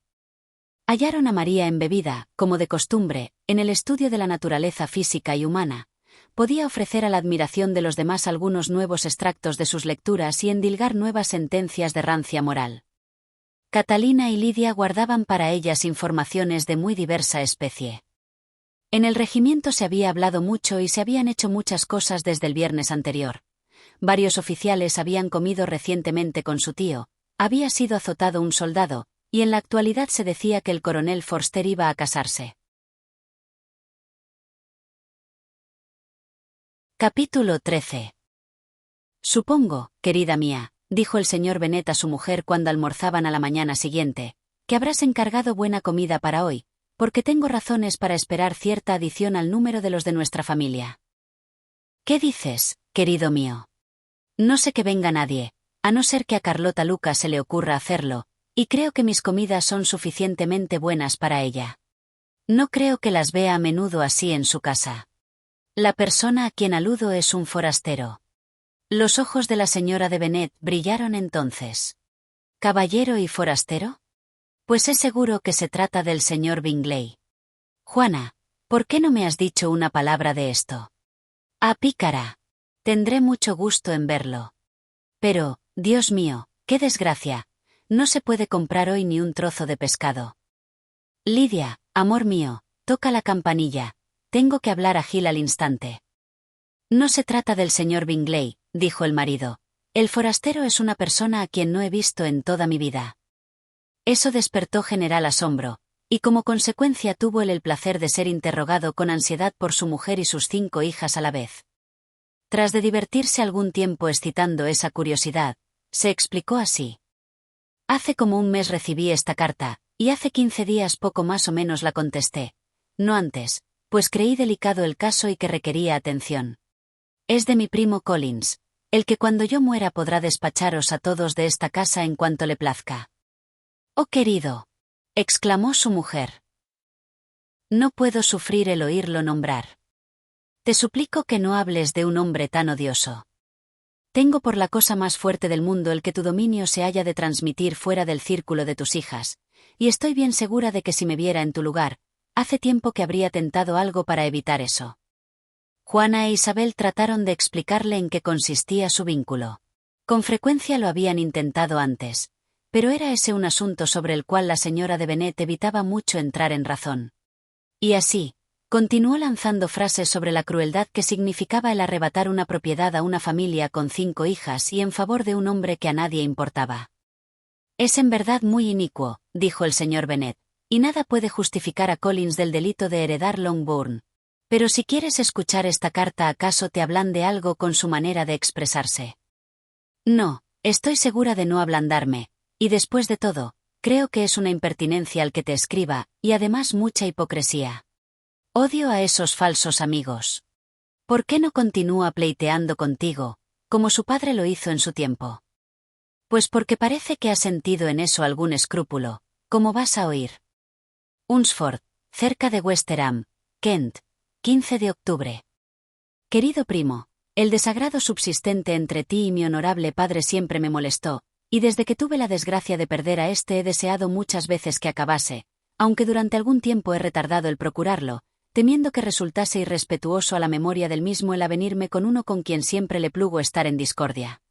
Hallaron a María embebida, como de costumbre, en el estudio de la naturaleza física y humana. Podía ofrecer a la admiración de los demás algunos nuevos extractos de sus lecturas y endilgar nuevas sentencias de rancia moral. Catalina y Lidia guardaban para ellas informaciones de muy diversa especie. En el regimiento se había hablado mucho y se habían hecho muchas cosas desde el viernes anterior. Varios oficiales habían comido recientemente con su tío, había sido azotado un soldado, y en la actualidad se decía que el coronel Forster iba a casarse. Capítulo 13. Supongo, querida mía, dijo el señor Bennet a su mujer cuando almorzaban a la mañana siguiente, que habrás encargado buena comida para hoy, porque tengo razones para esperar cierta adición al número de los de nuestra familia. ¿Qué dices, querido mío? No sé que venga nadie, a no ser que a Carlota Lucas se le ocurra hacerlo, y creo que mis comidas son suficientemente buenas para ella. No creo que las vea a menudo así en su casa. La persona a quien aludo es un forastero. Los ojos de la señora de Bennet brillaron entonces. ¿Caballero y forastero? Pues es seguro que se trata del señor Bingley. Juana, ¿por qué no me has dicho una palabra de esto? Ah, pícara. Tendré mucho gusto en verlo. Pero, Dios mío, ¡Qué desgracia! No se puede comprar hoy ni un trozo de pescado. Lidia, amor mío, toca la campanilla. Tengo que hablar a Gil al instante. No se trata del señor Bingley, dijo el marido. El forastero es una persona a quien no he visto en toda mi vida. Eso despertó general asombro, y como consecuencia tuvo él el placer de ser interrogado con ansiedad por su mujer y sus 5 hijas a la vez. Tras de divertirse algún tiempo excitando esa curiosidad, se explicó así. Hace como un mes recibí esta carta, y hace 15 días poco más o menos la contesté. No antes, pues creí delicado el caso y que requería atención. Es de mi primo Collins, el que cuando yo muera podrá despacharos a todos de esta casa en cuanto le plazca. «Oh querido», exclamó su mujer. «No puedo sufrir el oírlo nombrar. Te suplico que no hables de un hombre tan odioso. Tengo por la cosa más fuerte del mundo el que tu dominio se haya de transmitir fuera del círculo de tus hijas, y estoy bien segura de que si me viera en tu lugar, hace tiempo que habría tentado algo para evitar eso». Juana e Isabel trataron de explicarle en qué consistía su vínculo. Con frecuencia lo habían intentado antes, pero era ese un asunto sobre el cual la señora de Bennet evitaba mucho entrar en razón. Y así, continuó lanzando frases sobre la crueldad que significaba el arrebatar una propiedad a una familia con 5 hijas y en favor de un hombre que a nadie importaba. «Es en verdad muy inicuo», dijo el señor Bennet, «y nada puede justificar a Collins del delito de heredar Longbourn. Pero si quieres escuchar esta carta, ¿acaso te ablande algo con su manera de expresarse?» «No, estoy segura de no ablandarme, y después de todo, creo que es una impertinencia el que te escriba, y además mucha hipocresía. Odio a esos falsos amigos. ¿Por qué no continúa pleiteando contigo, como su padre lo hizo en su tiempo? Pues porque parece que ha sentido en eso algún escrúpulo, como vas a oír. Hunsford, cerca de Westerham, Kent, 15 de octubre. Querido primo, el desagrado subsistente entre ti y mi honorable padre siempre me molestó, y desde que tuve la desgracia de perder a este he deseado muchas veces que acabase, aunque durante algún tiempo he retardado el procurarlo, temiendo que resultase irrespetuoso a la memoria del mismo el avenirme con uno con quien siempre le plugo estar en discordia.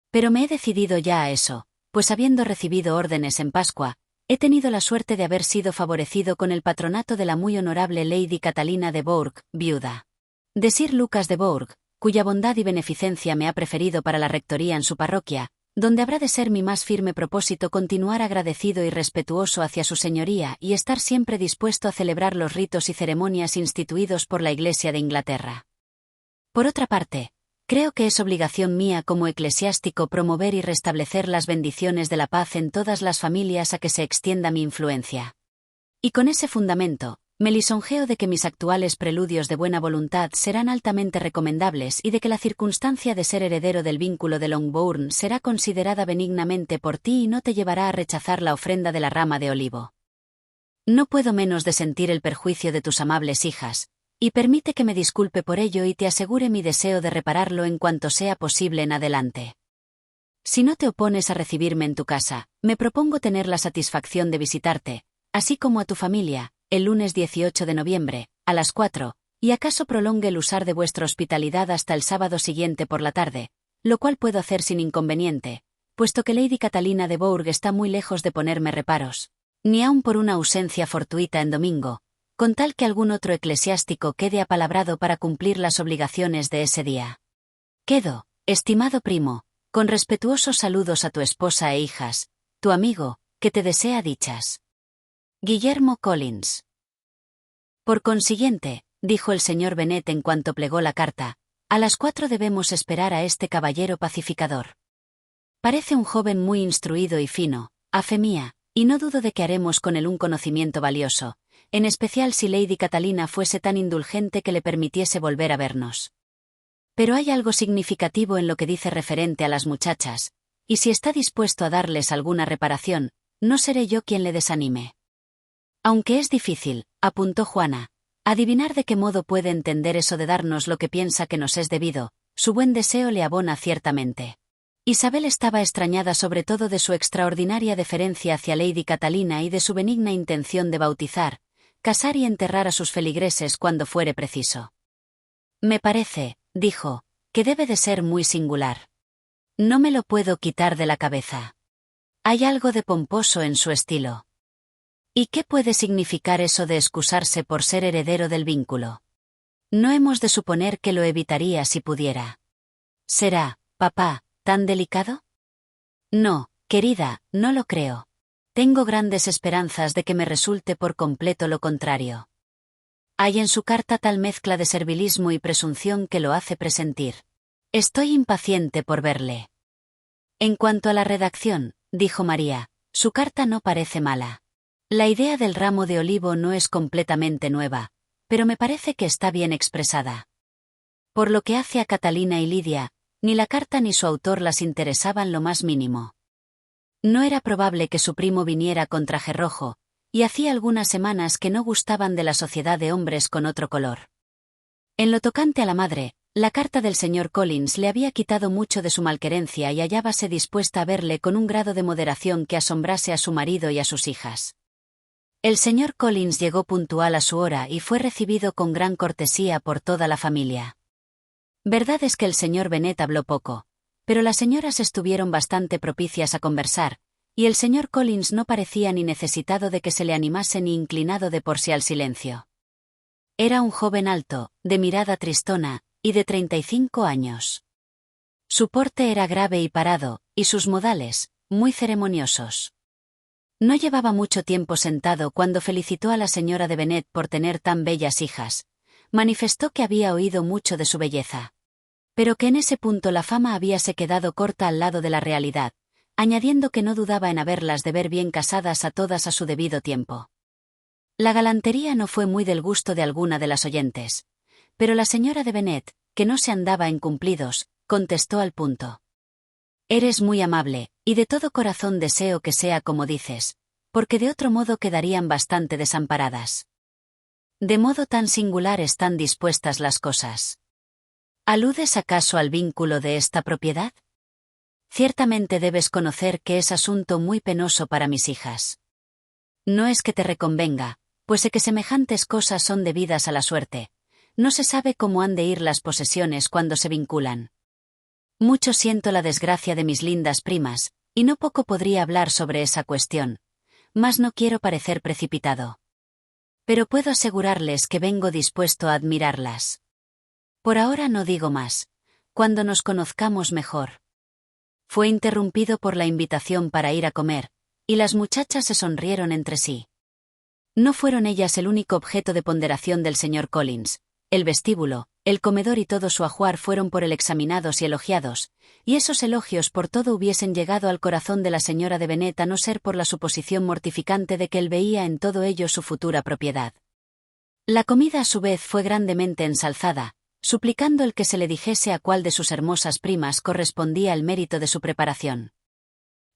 Pero me he decidido ya a eso, pues habiendo recibido órdenes en Pascua, he tenido la suerte de haber sido favorecido con el patronato de la muy honorable Lady Catalina de Bourgh, viuda de Sir Lucas de Bourgh, cuya bondad y beneficencia me ha preferido para la rectoría en su parroquia, donde habrá de ser mi más firme propósito continuar agradecido y respetuoso hacia su señoría y estar siempre dispuesto a celebrar los ritos y ceremonias instituidos por la Iglesia de Inglaterra. Por otra parte, creo que es obligación mía como eclesiástico promover y restablecer las bendiciones de la paz en todas las familias a que se extienda mi influencia. Y con ese fundamento, me lisonjeo de que mis actuales preludios de buena voluntad serán altamente recomendables y de que la circunstancia de ser heredero del vínculo de Longbourn será considerada benignamente por ti y no te llevará a rechazar la ofrenda de la rama de olivo. No puedo menos de sentir el perjuicio de tus amables hijas, y permite que me disculpe por ello y te asegure mi deseo de repararlo en cuanto sea posible en adelante. Si no te opones a recibirme en tu casa, me propongo tener la satisfacción de visitarte, así como a tu familia, el lunes 18 de noviembre, a las 4, y acaso prolongue el usar de vuestra hospitalidad hasta el sábado siguiente por la tarde, lo cual puedo hacer sin inconveniente, puesto que Lady Catalina de Bourgh está muy lejos de ponerme reparos, ni aun por una ausencia fortuita en domingo, con tal que algún otro eclesiástico quede apalabrado para cumplir las obligaciones de ese día. Quedo, estimado primo, con respetuosos saludos a tu esposa e hijas, tu amigo, que te desea dichas. Guillermo Collins. Por consiguiente, dijo el señor Bennet en cuanto plegó la carta, a las 4 debemos esperar a este caballero pacificador. Parece un joven muy instruido y fino, a fe mía, y no dudo de que haremos con él un conocimiento valioso, en especial si Lady Catalina fuese tan indulgente que le permitiese volver a vernos. Pero hay algo significativo en lo que dice referente a las muchachas, y si está dispuesto a darles alguna reparación, no seré yo quien le desanime. Aunque es difícil, apuntó Juana, adivinar de qué modo puede entender eso de darnos lo que piensa que nos es debido, su buen deseo le abona ciertamente. Isabel estaba extrañada sobre todo de su extraordinaria deferencia hacia Lady Catalina y de su benigna intención de bautizar, casar y enterrar a sus feligreses cuando fuere preciso. Me parece, dijo, que debe de ser muy singular. No me lo puedo quitar de la cabeza. Hay algo de pomposo en su estilo. ¿Y qué puede significar eso de excusarse por ser heredero del vínculo? No hemos de suponer que lo evitaría si pudiera. ¿Será, papá, tan delicado? No, querida, no lo creo. Tengo grandes esperanzas de que me resulte por completo lo contrario. Hay en su carta tal mezcla de servilismo y presunción que lo hace presentir. Estoy impaciente por verle. En cuanto a la redacción, dijo María, su carta no parece mala. La idea del ramo de olivo no es completamente nueva, pero me parece que está bien expresada. Por lo que hace a Catalina y Lidia, ni la carta ni su autor las interesaban lo más mínimo. No era probable que su primo viniera con traje rojo, y hacía algunas semanas que no gustaban de la sociedad de hombres con otro color. En lo tocante a la madre, la carta del señor Collins le había quitado mucho de su malquerencia y hallábase dispuesta a verle con un grado de moderación que asombrase a su marido y a sus hijas. El señor Collins llegó puntual a su hora y fue recibido con gran cortesía por toda la familia. Verdad es que el señor Bennet habló poco, pero las señoras estuvieron bastante propicias a conversar, y el señor Collins no parecía ni necesitado de que se le animase ni inclinado de por sí al silencio. Era un joven alto, de mirada tristona, y de 35 años. Su porte era grave y parado, y sus modales, muy ceremoniosos. No llevaba mucho tiempo sentado cuando felicitó a la señora de Bennet por tener tan bellas hijas. Manifestó que había oído mucho de su belleza. Pero que en ese punto la fama habíase quedado corta al lado de la realidad, añadiendo que no dudaba en haberlas de ver bien casadas a todas a su debido tiempo. La galantería no fue muy del gusto de alguna de las oyentes, pero la señora de Bennet, que no se andaba en cumplidos, contestó al punto. Eres muy amable, y de todo corazón deseo que sea como dices, porque de otro modo quedarían bastante desamparadas. De modo tan singular están dispuestas las cosas. ¿Aludes acaso al vínculo de esta propiedad? Ciertamente debes conocer que es asunto muy penoso para mis hijas. No es que te reconvenga, pues sé que semejantes cosas son debidas a la suerte. No se sabe cómo han de ir las posesiones cuando se vinculan. Mucho siento la desgracia de mis lindas primas, y no poco podría hablar sobre esa cuestión, mas no quiero parecer precipitado. Pero puedo asegurarles que vengo dispuesto a admirarlas. Por ahora no digo más. Cuando nos conozcamos mejor. Fue interrumpido por la invitación para ir a comer, y las muchachas se sonrieron entre sí. No fueron ellas el único objeto de ponderación del señor Collins. El vestíbulo, el comedor y todo su ajuar fueron por él examinados y elogiados, y esos elogios por todo hubiesen llegado al corazón de la señora de Bennet a no ser por la suposición mortificante de que él veía en todo ello su futura propiedad. La comida a su vez fue grandemente ensalzada, suplicando el que se le dijese a cuál de sus hermosas primas correspondía el mérito de su preparación.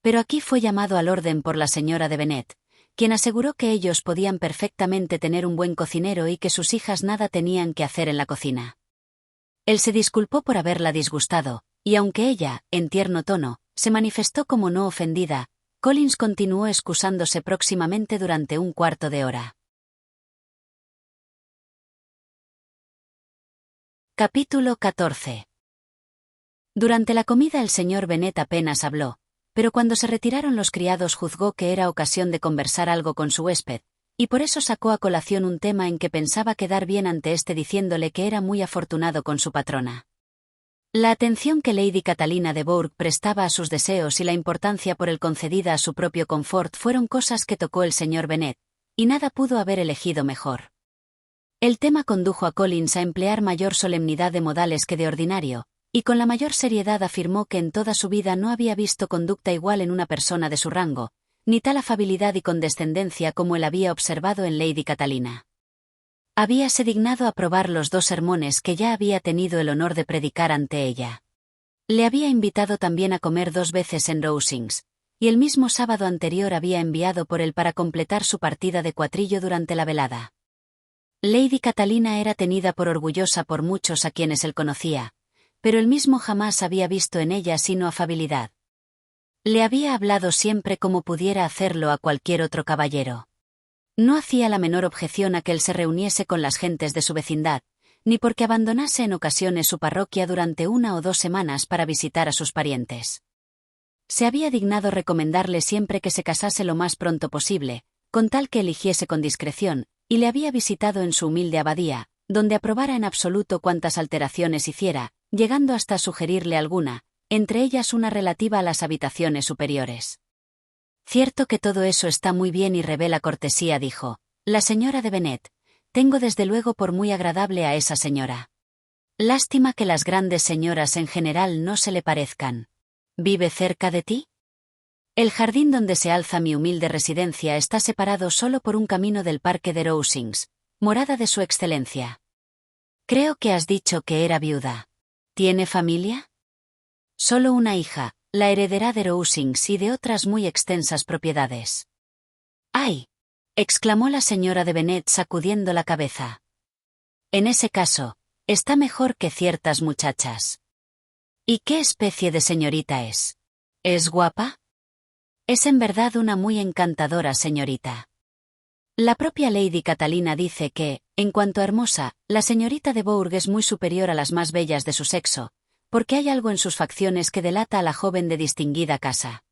Pero aquí fue llamado al orden por la señora de Bennet, quien aseguró que ellos podían perfectamente tener un buen cocinero y que sus hijas nada tenían que hacer en la cocina. Él se disculpó por haberla disgustado, y aunque ella, en tierno tono, se manifestó como no ofendida, Collins continuó excusándose próximamente durante un cuarto de hora. Capítulo 14. Durante la comida el señor Bennet apenas habló, pero cuando se retiraron los criados juzgó que era ocasión de conversar algo con su huésped, y por eso sacó a colación un tema en que pensaba quedar bien ante éste diciéndole que era muy afortunado con su patrona. La atención que Lady Catalina de Bourgh prestaba a sus deseos y la importancia por él concedida a su propio confort fueron cosas que tocó el señor Bennet, y nada pudo haber elegido mejor. El tema condujo a Collins a emplear mayor solemnidad de modales que de ordinario, y con la mayor seriedad afirmó que en toda su vida no había visto conducta igual en una persona de su rango, ni tal afabilidad y condescendencia como él había observado en Lady Catalina. Habíase dignado aprobar los 2 sermones que ya había tenido el honor de predicar ante ella. Le había invitado también a comer 2 veces en Rosings, y el mismo sábado anterior había enviado por él para completar su partida de cuatrillo durante la velada. Lady Catalina era tenida por orgullosa por muchos a quienes él conocía, pero él mismo jamás había visto en ella sino afabilidad. Le había hablado siempre como pudiera hacerlo a cualquier otro caballero. No hacía la menor objeción a que él se reuniese con las gentes de su vecindad, ni porque abandonase en ocasiones su parroquia durante 1 o 2 semanas para visitar a sus parientes. Se había dignado recomendarle siempre que se casase lo más pronto posible, con tal que eligiese con discreción, y le había visitado en su humilde abadía, donde aprobara en absoluto cuantas alteraciones hiciera, llegando hasta sugerirle alguna, entre ellas una relativa a las habitaciones superiores. Cierto que todo eso está muy bien y revela cortesía, dijo la señora de Bennet. Tengo desde luego por muy agradable a esa señora. Lástima que las grandes señoras en general no se le parezcan. ¿Vive cerca de ti? El jardín donde se alza mi humilde residencia está separado solo por un camino del parque de Rosings, morada de su excelencia. Creo que has dicho que era viuda. ¿Tiene familia? Solo una hija, la heredera de Rosings y de otras muy extensas propiedades. ¡Ay! Exclamó la señora de Bennet sacudiendo la cabeza. En ese caso, está mejor que ciertas muchachas. ¿Y qué especie de señorita es? ¿Es guapa? Es en verdad una muy encantadora señorita. La propia Lady Catalina dice que, en cuanto a hermosa, la señorita de Bourgh es muy superior a las más bellas de su sexo, porque hay algo en sus facciones que delata a la joven de distinguida casa.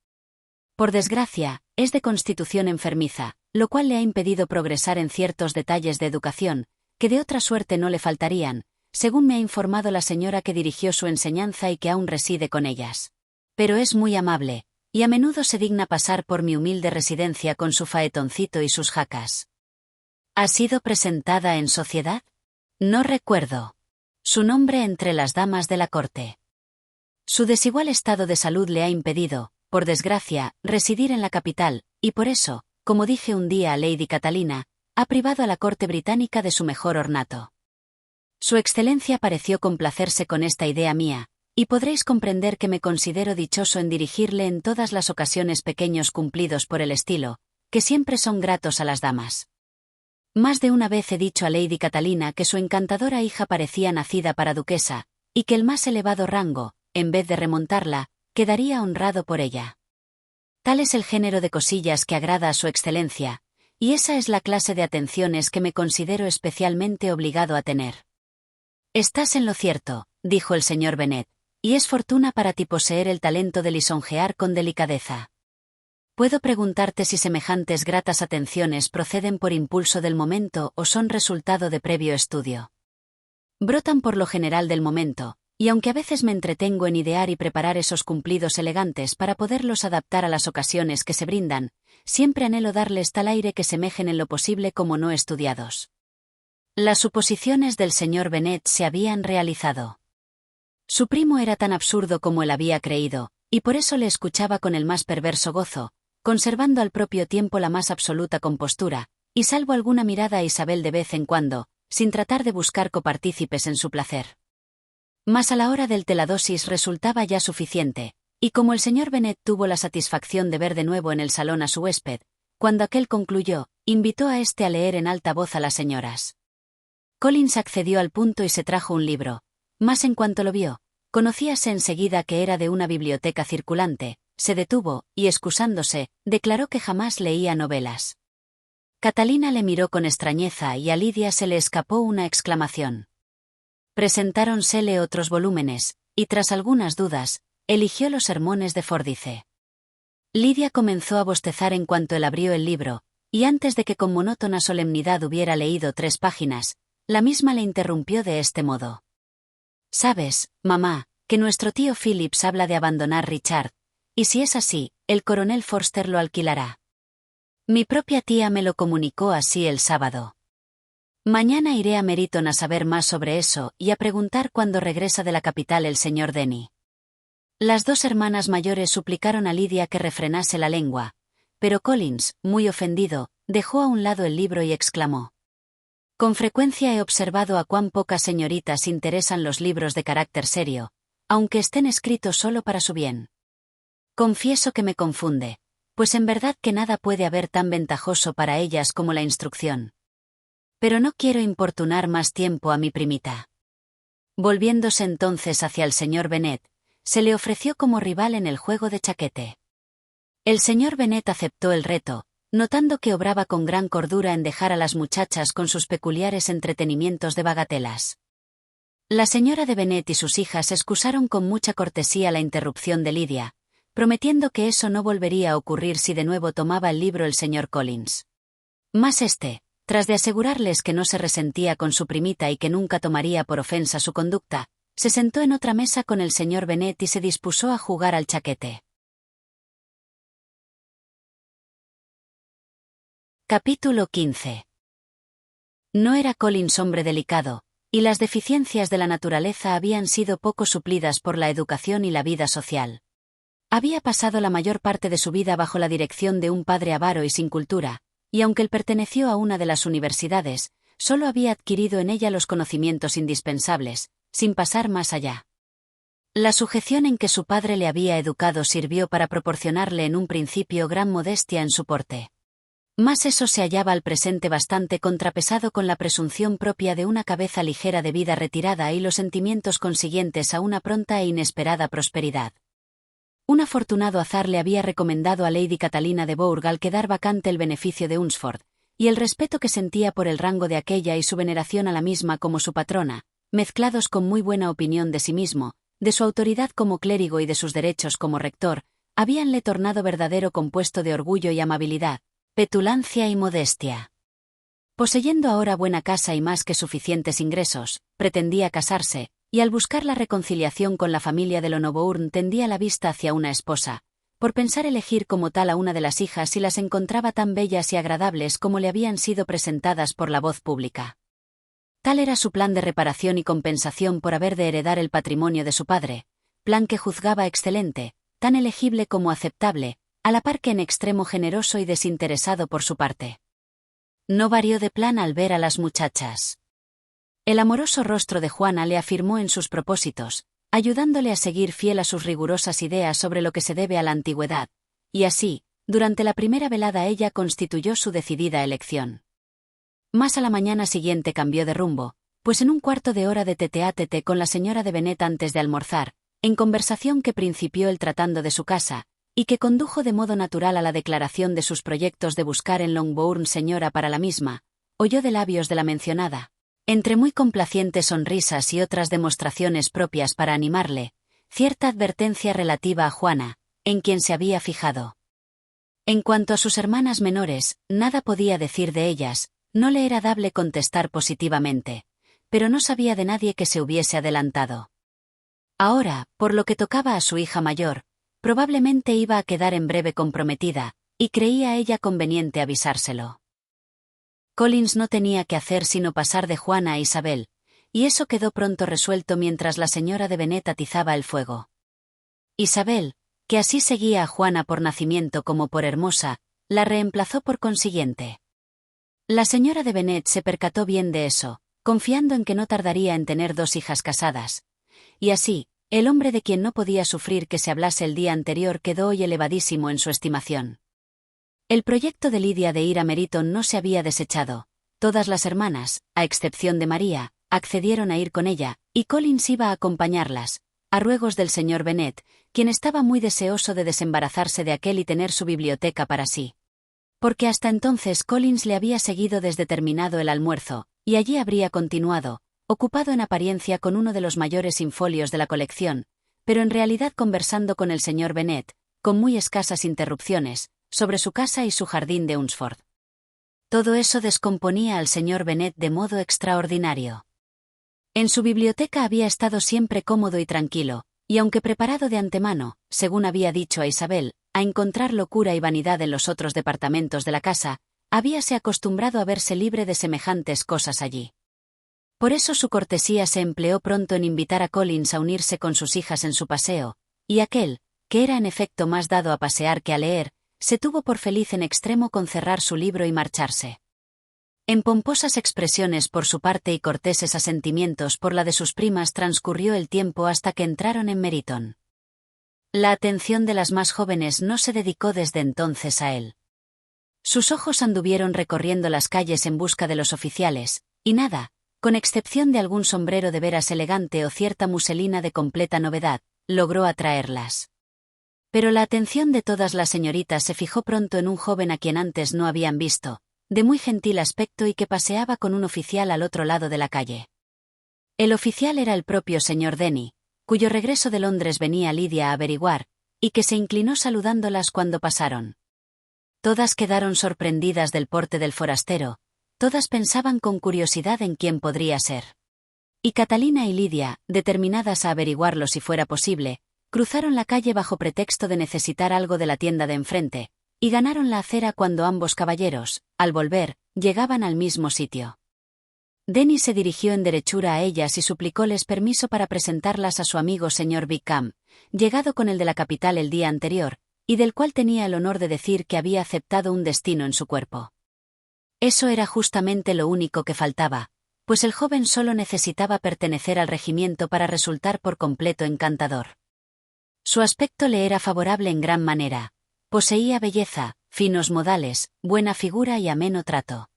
Por desgracia, es de constitución enfermiza, lo cual le ha impedido progresar en ciertos detalles de educación, que de otra suerte no le faltarían, según me ha informado la señora que dirigió su enseñanza y que aún reside con ellas. Pero es muy amable, y a menudo se digna pasar por mi humilde residencia con su faetoncito y sus jacas. ¿Ha sido presentada en sociedad? No recuerdo. Su nombre entre las damas de la corte. Su desigual estado de salud le ha impedido, por desgracia, residir en la capital, y por eso, como dije un día a Lady Catalina, ha privado a la corte británica de su mejor ornato. Su excelencia pareció complacerse con esta idea mía, y podréis comprender que me considero dichoso en dirigirle en todas las ocasiones pequeños cumplidos por el estilo, que siempre son gratos a las damas. Más de una vez he dicho a Lady Catalina que su encantadora hija parecía nacida para duquesa, y que el más elevado rango, en vez de remontarla, quedaría honrado por ella. Tal es el género de cosillas que agrada a su excelencia, y esa es la clase de atenciones que me considero especialmente obligado a tener. Estás en lo cierto, dijo el señor Bennet, y es fortuna para ti poseer el talento de lisonjear con delicadeza. Puedo preguntarte si semejantes gratas atenciones proceden por impulso del momento o son resultado de previo estudio. Brotan por lo general del momento, y aunque a veces me entretengo en idear y preparar esos cumplidos elegantes para poderlos adaptar a las ocasiones que se brindan, siempre anhelo darles tal aire que semejen en lo posible como no estudiados. Las suposiciones del señor Bennet se habían realizado. Su primo era tan absurdo como él había creído, y por eso le escuchaba con el más perverso gozo, conservando al propio tiempo la más absoluta compostura, y salvo alguna mirada a Isabel de vez en cuando, sin tratar de buscar copartícipes en su placer. Mas a la hora del teladosis resultaba ya suficiente, y como el señor Bennet tuvo la satisfacción de ver de nuevo en el salón a su huésped, cuando aquel concluyó, invitó a éste a leer en alta voz a las señoras. Collins accedió al punto y se trajo un libro, mas en cuanto lo vio, conocíase enseguida que era de una biblioteca circulante, se detuvo, y excusándose, declaró que jamás leía novelas. Catalina le miró con extrañeza y a Lidia se le escapó una exclamación. Presentáronsele otros volúmenes, y tras algunas dudas, eligió los sermones de Fordyce. Lidia comenzó a bostezar en cuanto él abrió el libro, y antes de que con monótona solemnidad hubiera leído 3 páginas, la misma le interrumpió de este modo. «Sabes, mamá, que nuestro tío Phillips habla de abandonar Richard, y si es así, el coronel Forster lo alquilará. Mi propia tía me lo comunicó así el sábado. Mañana iré a Meryton a saber más sobre eso y a preguntar cuándo regresa de la capital el señor Denny». Las 2 hermanas mayores suplicaron a Lidia que refrenase la lengua, pero Collins, muy ofendido, dejó a un lado el libro y exclamó: «Con frecuencia he observado a cuán pocas señoritas interesan los libros de carácter serio, aunque estén escritos solo para su bien. Confieso que me confunde, pues en verdad que nada puede haber tan ventajoso para ellas como la instrucción. Pero no quiero importunar más tiempo a mi primita». Volviéndose entonces hacia el señor Bennet, se le ofreció como rival en el juego de chaquete. El señor Bennet aceptó el reto, notando que obraba con gran cordura en dejar a las muchachas con sus peculiares entretenimientos de bagatelas. La señora de Bennet y sus hijas excusaron con mucha cortesía la interrupción de Lidia, prometiendo que eso no volvería a ocurrir si de nuevo tomaba el libro el señor Collins. Mas tras de asegurarles que no se resentía con su primita y que nunca tomaría por ofensa su conducta, se sentó en otra mesa con el señor Bennet y se dispuso a jugar al chaquete. Capítulo 15. No era Collins hombre delicado, y las deficiencias de la naturaleza habían sido poco suplidas por la educación y la vida social. Había pasado la mayor parte de su vida bajo la dirección de un padre avaro y sin cultura, y aunque él perteneció a una de las universidades, solo había adquirido en ella los conocimientos indispensables, sin pasar más allá. La sujeción en que su padre le había educado sirvió para proporcionarle en un principio gran modestia en su porte. Mas eso se hallaba al presente bastante contrapesado con la presunción propia de una cabeza ligera de vida retirada y los sentimientos consiguientes a una pronta e inesperada prosperidad. Un afortunado azar le había recomendado a Lady Catalina de Bourgh al quedar vacante el beneficio de Hunsford, y el respeto que sentía por el rango de aquella y su veneración a la misma como su patrona, mezclados con muy buena opinión de sí mismo, de su autoridad como clérigo y de sus derechos como rector, habíanle tornado verdadero compuesto de orgullo y amabilidad, petulancia y modestia. Poseyendo ahora buena casa y más que suficientes ingresos, pretendía casarse, y al buscar la reconciliación con la familia de Lonobourne tendía la vista hacia una esposa, por pensar elegir como tal a una de las hijas si las encontraba tan bellas y agradables como le habían sido presentadas por la voz pública. Tal era su plan de reparación y compensación por haber de heredar el patrimonio de su padre, plan que juzgaba excelente, tan elegible como aceptable, a la par que en extremo generoso y desinteresado por su parte. No varió de plan al ver a las muchachas. El amoroso rostro de Juana le afirmó en sus propósitos, ayudándole a seguir fiel a sus rigurosas ideas sobre lo que se debe a la antigüedad, y así, durante la primera velada ella constituyó su decidida elección. Más a la mañana siguiente cambió de rumbo, pues en un cuarto de hora de tete-a-tete con la señora de Bennet antes de almorzar, en conversación que principió él tratando de su casa, y que condujo de modo natural a la declaración de sus proyectos de buscar en Longbourn señora para la misma, oyó de labios de la mencionada, entre muy complacientes sonrisas y otras demostraciones propias para animarle, cierta advertencia relativa a Juana, en quien se había fijado. En cuanto a sus hermanas menores, nada podía decir de ellas, no le era dable contestar positivamente, pero no sabía de nadie que se hubiese adelantado. Ahora, por lo que tocaba a su hija mayor, probablemente iba a quedar en breve comprometida, y creía ella conveniente avisárselo. Collins no tenía que hacer sino pasar de Juana a Isabel, y eso quedó pronto resuelto mientras la señora de Bennet atizaba el fuego. Isabel, que así seguía a Juana por nacimiento como por hermosa, la reemplazó por consiguiente. La señora de Bennet se percató bien de eso, confiando en que no tardaría en tener 2 hijas casadas, y así, el hombre de quien no podía sufrir que se hablase el día anterior quedó hoy elevadísimo en su estimación. El proyecto de Lidia de ir a Meryton no se había desechado. Todas las hermanas, a excepción de María, accedieron a ir con ella, y Collins iba a acompañarlas, a ruegos del señor Bennet, quien estaba muy deseoso de desembarazarse de aquel y tener su biblioteca para sí. Porque hasta entonces Collins le había seguido desde terminado el almuerzo, y allí habría continuado, ocupado en apariencia con uno de los mayores infolios de la colección, pero en realidad conversando con el señor Bennet, con muy escasas interrupciones, sobre su casa y su jardín de Hunsford. Todo eso descomponía al señor Bennet de modo extraordinario. En su biblioteca había estado siempre cómodo y tranquilo, y aunque preparado de antemano, según había dicho a Isabel, a encontrar locura y vanidad en los otros departamentos de la casa, habíase acostumbrado a verse libre de semejantes cosas allí. Por eso su cortesía se empleó pronto en invitar a Collins a unirse con sus hijas en su paseo, y aquel, que era en efecto más dado a pasear que a leer, se tuvo por feliz en extremo con cerrar su libro y marcharse. En pomposas expresiones por su parte y corteses asentimientos por la de sus primas transcurrió el tiempo hasta que entraron en Meryton. La atención de las más jóvenes no se dedicó desde entonces a él. Sus ojos anduvieron recorriendo las calles en busca de los oficiales, y nada, con excepción de algún sombrero de veras elegante o cierta muselina de completa novedad, logró atraerlas. Pero la atención de todas las señoritas se fijó pronto en un joven a quien antes no habían visto, de muy gentil aspecto y que paseaba con un oficial al otro lado de la calle. El oficial era el propio señor Denny, cuyo regreso de Londres venía Lidia a averiguar, y que se inclinó saludándolas cuando pasaron. Todas quedaron sorprendidas del porte del forastero, todas pensaban con curiosidad en quién podría ser. Y Catalina y Lidia, determinadas a averiguarlo si fuera posible, cruzaron la calle bajo pretexto de necesitar algo de la tienda de enfrente, y ganaron la acera cuando ambos caballeros, al volver, llegaban al mismo sitio. Denny se dirigió en derechura a ellas y suplicóles permiso para presentarlas a su amigo señor Wickham, llegado con el de la capital el día anterior, y del cual tenía el honor de decir que había aceptado un destino en su cuerpo. Eso era justamente lo único que faltaba, pues el joven solo necesitaba pertenecer al regimiento para resultar por completo encantador. Su aspecto le era favorable en gran manera. Poseía belleza, finos modales, buena figura y ameno trato.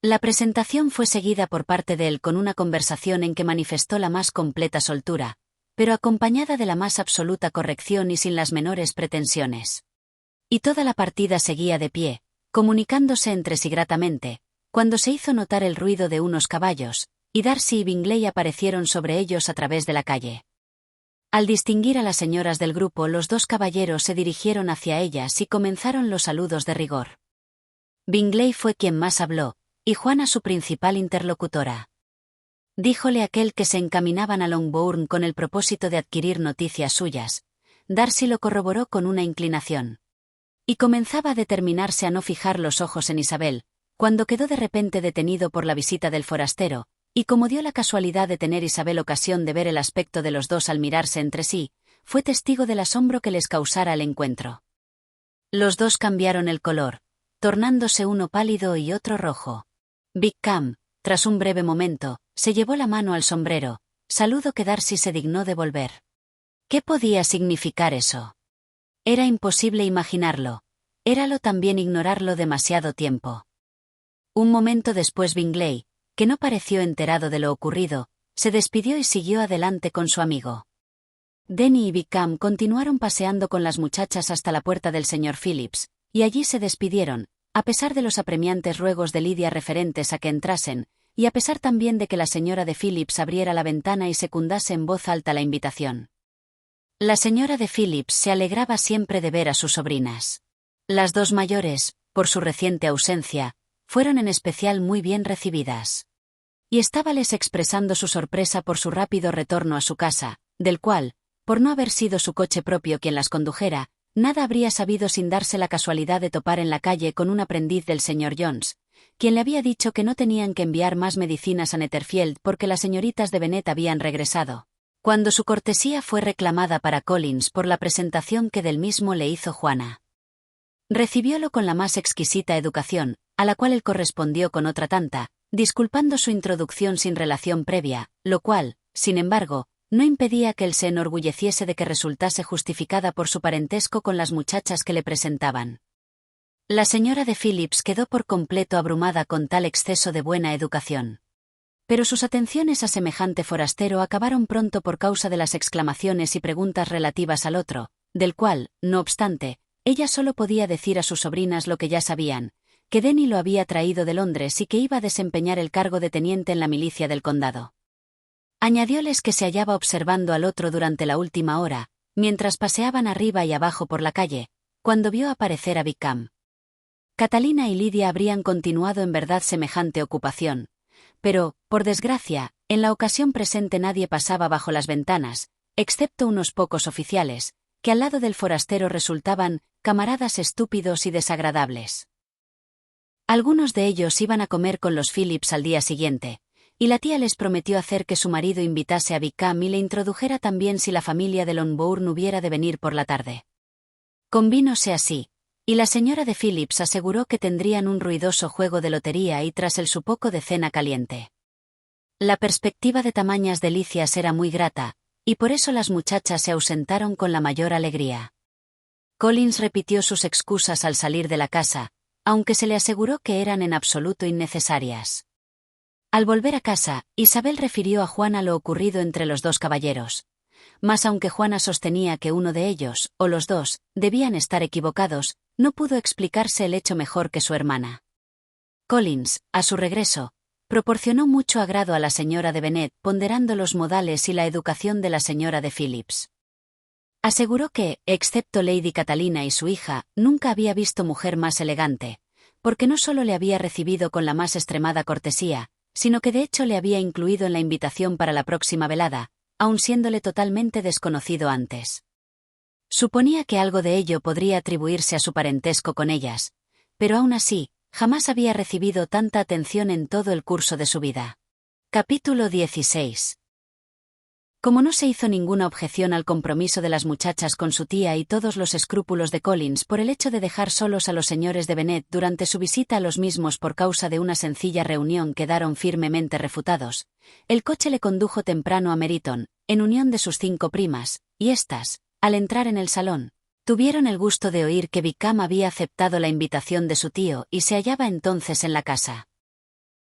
La presentación fue seguida por parte de él con una conversación en que manifestó la más completa soltura, pero acompañada de la más absoluta corrección y sin las menores pretensiones. Y toda la partida seguía de pie, comunicándose entre sí gratamente, cuando se hizo notar el ruido de unos caballos, y Darcy y Bingley aparecieron sobre ellos a través de la calle. Al distinguir a las señoras del grupo, los dos caballeros se dirigieron hacia ellas y comenzaron los saludos de rigor. Bingley fue quien más habló, y Juana su principal interlocutora. Díjole aquel que se encaminaban a Longbourn con el propósito de adquirir noticias suyas. Darcy lo corroboró con una inclinación. Y comenzaba a determinarse a no fijar los ojos en Isabel, cuando quedó de repente detenido por la visita del forastero, y como dio la casualidad de tener Isabel ocasión de ver el aspecto de los dos al mirarse entre sí, fue testigo del asombro que les causara el encuentro. Los dos cambiaron el color, tornándose uno pálido y otro rojo. Wickham, tras un breve momento, se llevó la mano al sombrero, saludo que Darcy se dignó devolver. ¿Qué podía significar eso? Era imposible imaginarlo. Éralo también ignorarlo demasiado tiempo. Un momento después Bingley, que no pareció enterado de lo ocurrido, se despidió y siguió adelante con su amigo. Denny y Wickham continuaron paseando con las muchachas hasta la puerta del señor Phillips, y allí se despidieron, a pesar de los apremiantes ruegos de Lidia referentes a que entrasen, y a pesar también de que la señora de Phillips abriera la ventana y secundase en voz alta la invitación. La señora de Phillips se alegraba siempre de ver a sus sobrinas. Las dos mayores, por su reciente ausencia, fueron en especial muy bien recibidas. Y estábales expresando su sorpresa por su rápido retorno a su casa, del cual, por no haber sido su coche propio quien las condujera, nada habría sabido sin darse la casualidad de topar en la calle con un aprendiz del señor Jones, quien le había dicho que no tenían que enviar más medicinas a Netherfield porque las señoritas de Bennet habían regresado, cuando su cortesía fue reclamada para Collins por la presentación que del mismo le hizo Juana. Recibiólo con la más exquisita educación, a la cual él correspondió con otra tanta, disculpando su introducción sin relación previa, lo cual, sin embargo, no impedía que él se enorgulleciese de que resultase justificada por su parentesco con las muchachas que le presentaban. La señora de Phillips quedó por completo abrumada con tal exceso de buena educación. Pero sus atenciones a semejante forastero acabaron pronto por causa de las exclamaciones y preguntas relativas al otro, del cual, no obstante, ella solo podía decir a sus sobrinas lo que ya sabían, que Denny lo había traído de Londres y que iba a desempeñar el cargo de teniente en la milicia del condado. Añadióles que se hallaba observando al otro durante la última hora, mientras paseaban arriba y abajo por la calle, cuando vio aparecer a Wickham. Catalina y Lidia habrían continuado en verdad semejante ocupación, pero, por desgracia, en la ocasión presente nadie pasaba bajo las ventanas, excepto unos pocos oficiales, que al lado del forastero resultaban camaradas estúpidos y desagradables. Algunos de ellos iban a comer con los Phillips al día siguiente, y la tía les prometió hacer que su marido invitase a Wickham y le introdujera también si la familia de Longbourn hubiera de venir por la tarde. Convínose así, y la señora de Phillips aseguró que tendrían un ruidoso juego de lotería y tras el su poco de cena caliente. La perspectiva de tamañas delicias era muy grata, y por eso las muchachas se ausentaron con la mayor alegría. Collins repitió sus excusas al salir de la casa, aunque se le aseguró que eran en absoluto innecesarias. Al volver a casa, Isabel refirió a Juana lo ocurrido entre los dos caballeros. Mas aunque Juana sostenía que uno de ellos, o los dos, debían estar equivocados, no pudo explicarse el hecho mejor que su hermana. Collins, a su regreso, proporcionó mucho agrado a la señora de Bennet, ponderando los modales y la educación de la señora de Phillips. Aseguró que, excepto Lady Catalina y su hija, nunca había visto mujer más elegante, porque no solo le había recibido con la más extremada cortesía, sino que de hecho le había incluido en la invitación para la próxima velada, aun siéndole totalmente desconocido antes. Suponía que algo de ello podría atribuirse a su parentesco con ellas, pero aún así, jamás había recibido tanta atención en todo el curso de su vida. Capítulo 16. Como no se hizo ninguna objeción al compromiso de las muchachas con su tía y todos los escrúpulos de Collins por el hecho de dejar solos a los señores de Bennet durante su visita a los mismos por causa de una sencilla reunión quedaron firmemente refutados, el coche le condujo temprano a Meryton, en unión de sus 5 primas, y éstas, al entrar en el salón, tuvieron el gusto de oír que Wickham había aceptado la invitación de su tío y se hallaba entonces en la casa.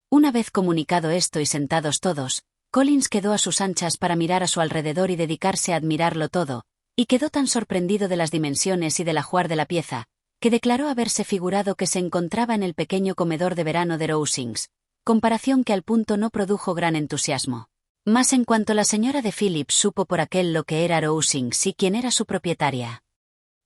Una vez comunicado esto y sentados todos, Collins quedó a sus anchas para mirar a su alrededor y dedicarse a admirarlo todo, y quedó tan sorprendido de las dimensiones y del ajuar de la pieza, que declaró haberse figurado que se encontraba en el pequeño comedor de verano de Rosings, comparación que al punto no produjo gran entusiasmo. Mas en cuanto la señora de Phillips supo por aquel lo que era Rosings y quién era su propietaria.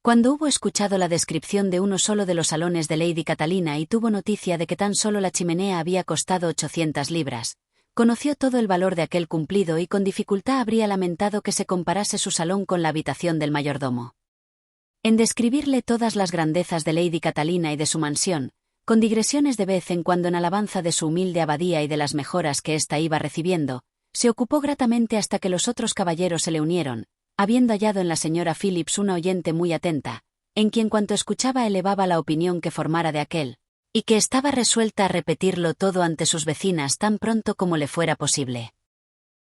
Cuando hubo escuchado la descripción de uno solo de los salones de Lady Catalina y tuvo noticia de que tan solo la chimenea había costado 800 libras, conoció todo el valor de aquel cumplido y con dificultad habría lamentado que se comparase su salón con la habitación del mayordomo. En describirle todas las grandezas de Lady Catalina y de su mansión, con digresiones de vez en cuando en alabanza de su humilde abadía y de las mejoras que ésta iba recibiendo, se ocupó gratamente hasta que los otros caballeros se le unieron, habiendo hallado en la señora Phillips una oyente muy atenta, en quien cuanto escuchaba elevaba la opinión que formara de aquel, y que estaba resuelta a repetirlo todo ante sus vecinas tan pronto como le fuera posible.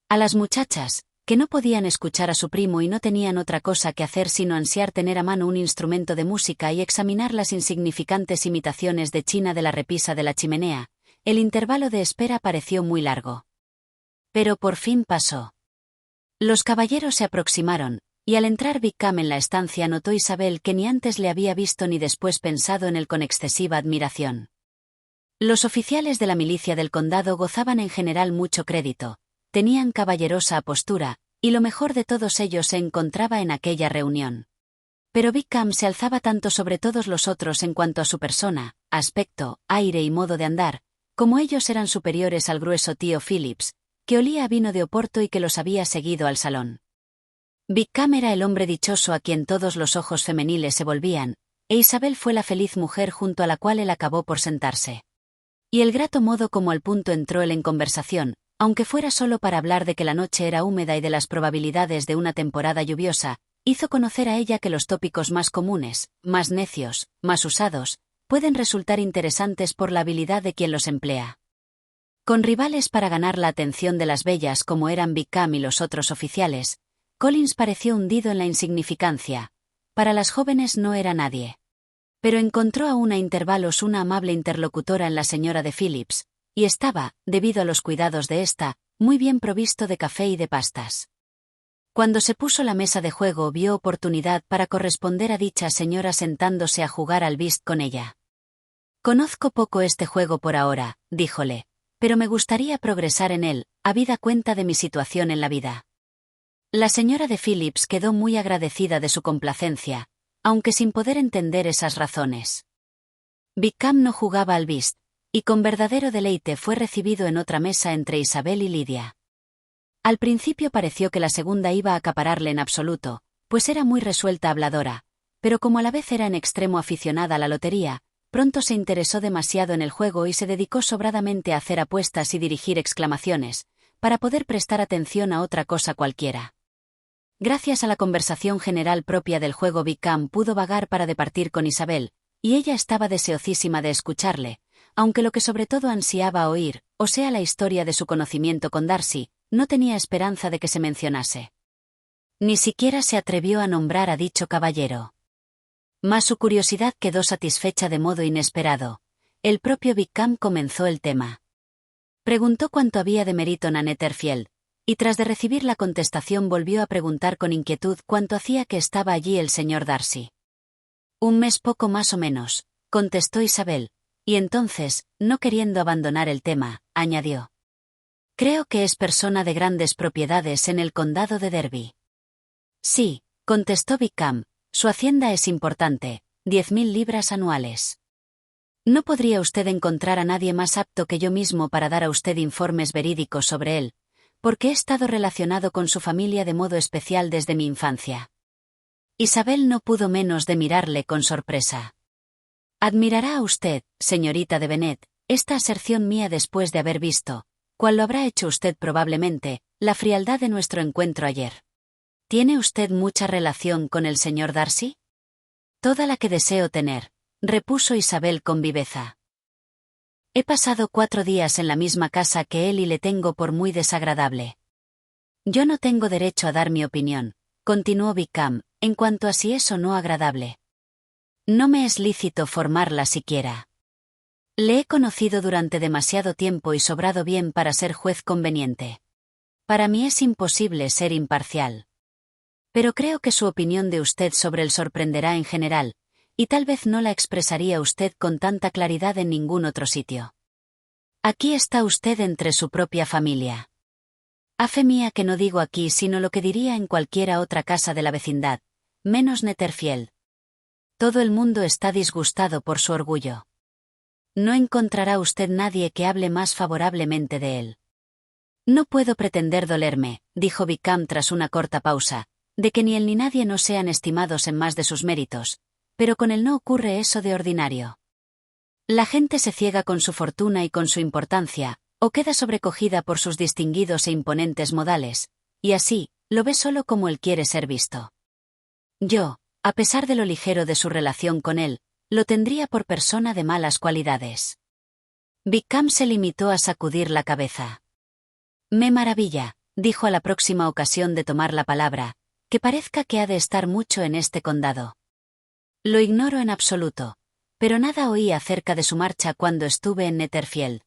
A las muchachas, que no podían escuchar a su primo y no tenían otra cosa que hacer sino ansiar tener a mano un instrumento de música y examinar las insignificantes imitaciones de China de la repisa de la chimenea, el intervalo de espera pareció muy largo. Pero por fin pasó. Los caballeros se aproximaron, y al entrar Wickham en la estancia notó Isabel que ni antes le había visto ni después pensado en él con excesiva admiración. Los oficiales de la milicia del condado gozaban en general mucho crédito, tenían caballerosa apostura, y lo mejor de todos ellos se encontraba en aquella reunión. Pero Wickham se alzaba tanto sobre todos los otros en cuanto a su persona, aspecto, aire y modo de andar, como ellos eran superiores al grueso tío Phillips, que olía a vino de Oporto y que los había seguido al salón. Wickham era el hombre dichoso a quien todos los ojos femeniles se volvían, e Isabel fue la feliz mujer junto a la cual él acabó por sentarse. Y el grato modo como al punto entró él en conversación, aunque fuera solo para hablar de que la noche era húmeda y de las probabilidades de una temporada lluviosa, hizo conocer a ella que los tópicos más comunes, más necios, más usados, pueden resultar interesantes por la habilidad de quien los emplea. Con rivales para ganar la atención de las bellas como eran Wickham y los otros oficiales, Collins pareció hundido en la insignificancia. Para las jóvenes no era nadie. Pero encontró aún a intervalos una amable interlocutora en la señora de Phillips, y estaba, debido a los cuidados de ésta, muy bien provisto de café y de pastas. Cuando se puso la mesa de juego vio oportunidad para corresponder a dicha señora sentándose a jugar al whist con ella. «Conozco poco este juego por ahora», díjole, «pero me gustaría progresar en él, habida cuenta de mi situación en la vida». La señora de Phillips quedó muy agradecida de su complacencia, aunque sin poder entender esas razones. Wickham no jugaba al whist, y con verdadero deleite fue recibido en otra mesa entre Isabel y Lidia. Al principio pareció que la segunda iba a acapararle en absoluto, pues era muy resuelta habladora, pero como a la vez era en extremo aficionada a la lotería, pronto se interesó demasiado en el juego y se dedicó sobradamente a hacer apuestas y dirigir exclamaciones, para poder prestar atención a otra cosa cualquiera. Gracias a la conversación general propia del juego Wickham pudo vagar para departir con Isabel, y ella estaba deseosísima de escucharle, aunque lo que sobre todo ansiaba oír, o sea la historia de su conocimiento con Darcy, no tenía esperanza de que se mencionase. Ni siquiera se atrevió a nombrar a dicho caballero. Mas su curiosidad quedó satisfecha de modo inesperado. El propio Wickham comenzó el tema. Preguntó cuánto había de Meryton a Netherfield, y tras de recibir la contestación volvió a preguntar con inquietud cuánto hacía que estaba allí el señor Darcy. «Un mes poco más o menos», contestó Isabel, y entonces, no queriendo abandonar el tema, añadió. Creo que es persona de grandes propiedades en el condado de Derby. Sí, contestó Wickham, su hacienda es importante, 10.000 libras anuales. No podría usted encontrar a nadie más apto que yo mismo para dar a usted informes verídicos sobre él, porque he estado relacionado con su familia de modo especial desde mi infancia. Isabel no pudo menos de mirarle con sorpresa. Admirará a usted, señorita de Bennet, esta aserción mía después de haber visto, cual lo habrá hecho usted probablemente, la frialdad de nuestro encuentro ayer. ¿Tiene usted mucha relación con el señor Darcy? Toda la que deseo tener, repuso Isabel con viveza. He pasado 4 días en la misma casa que él y le tengo por muy desagradable. Yo no tengo derecho a dar mi opinión, continuó Wickham, en cuanto a si es o no agradable. No me es lícito formarla siquiera. Le he conocido durante demasiado tiempo y sobrado bien para ser juez conveniente. Para mí es imposible ser imparcial. Pero creo que su opinión de usted sobre él sorprenderá en general, y tal vez no la expresaría usted con tanta claridad en ningún otro sitio. Aquí está usted entre su propia familia. A fe mía que no digo aquí sino lo que diría en cualquiera otra casa de la vecindad, menos Netherfield. Todo el mundo está disgustado por su orgullo. No encontrará usted nadie que hable más favorablemente de él. No puedo pretender dolerme, dijo Wickham tras una corta pausa, de que ni él ni nadie no sean estimados en más de sus méritos, pero con él no ocurre eso de ordinario. La gente se ciega con su fortuna y con su importancia, o queda sobrecogida por sus distinguidos e imponentes modales, y así, lo ve solo como él quiere ser visto. Yo, a pesar de lo ligero de su relación con él, lo tendría por persona de malas cualidades. Wickham se limitó a sacudir la cabeza. Me maravilla, dijo a la próxima ocasión de tomar la palabra, que parezca que ha de estar mucho en este condado. Lo ignoro en absoluto, pero nada oí acerca de su marcha cuando estuve en Netherfield.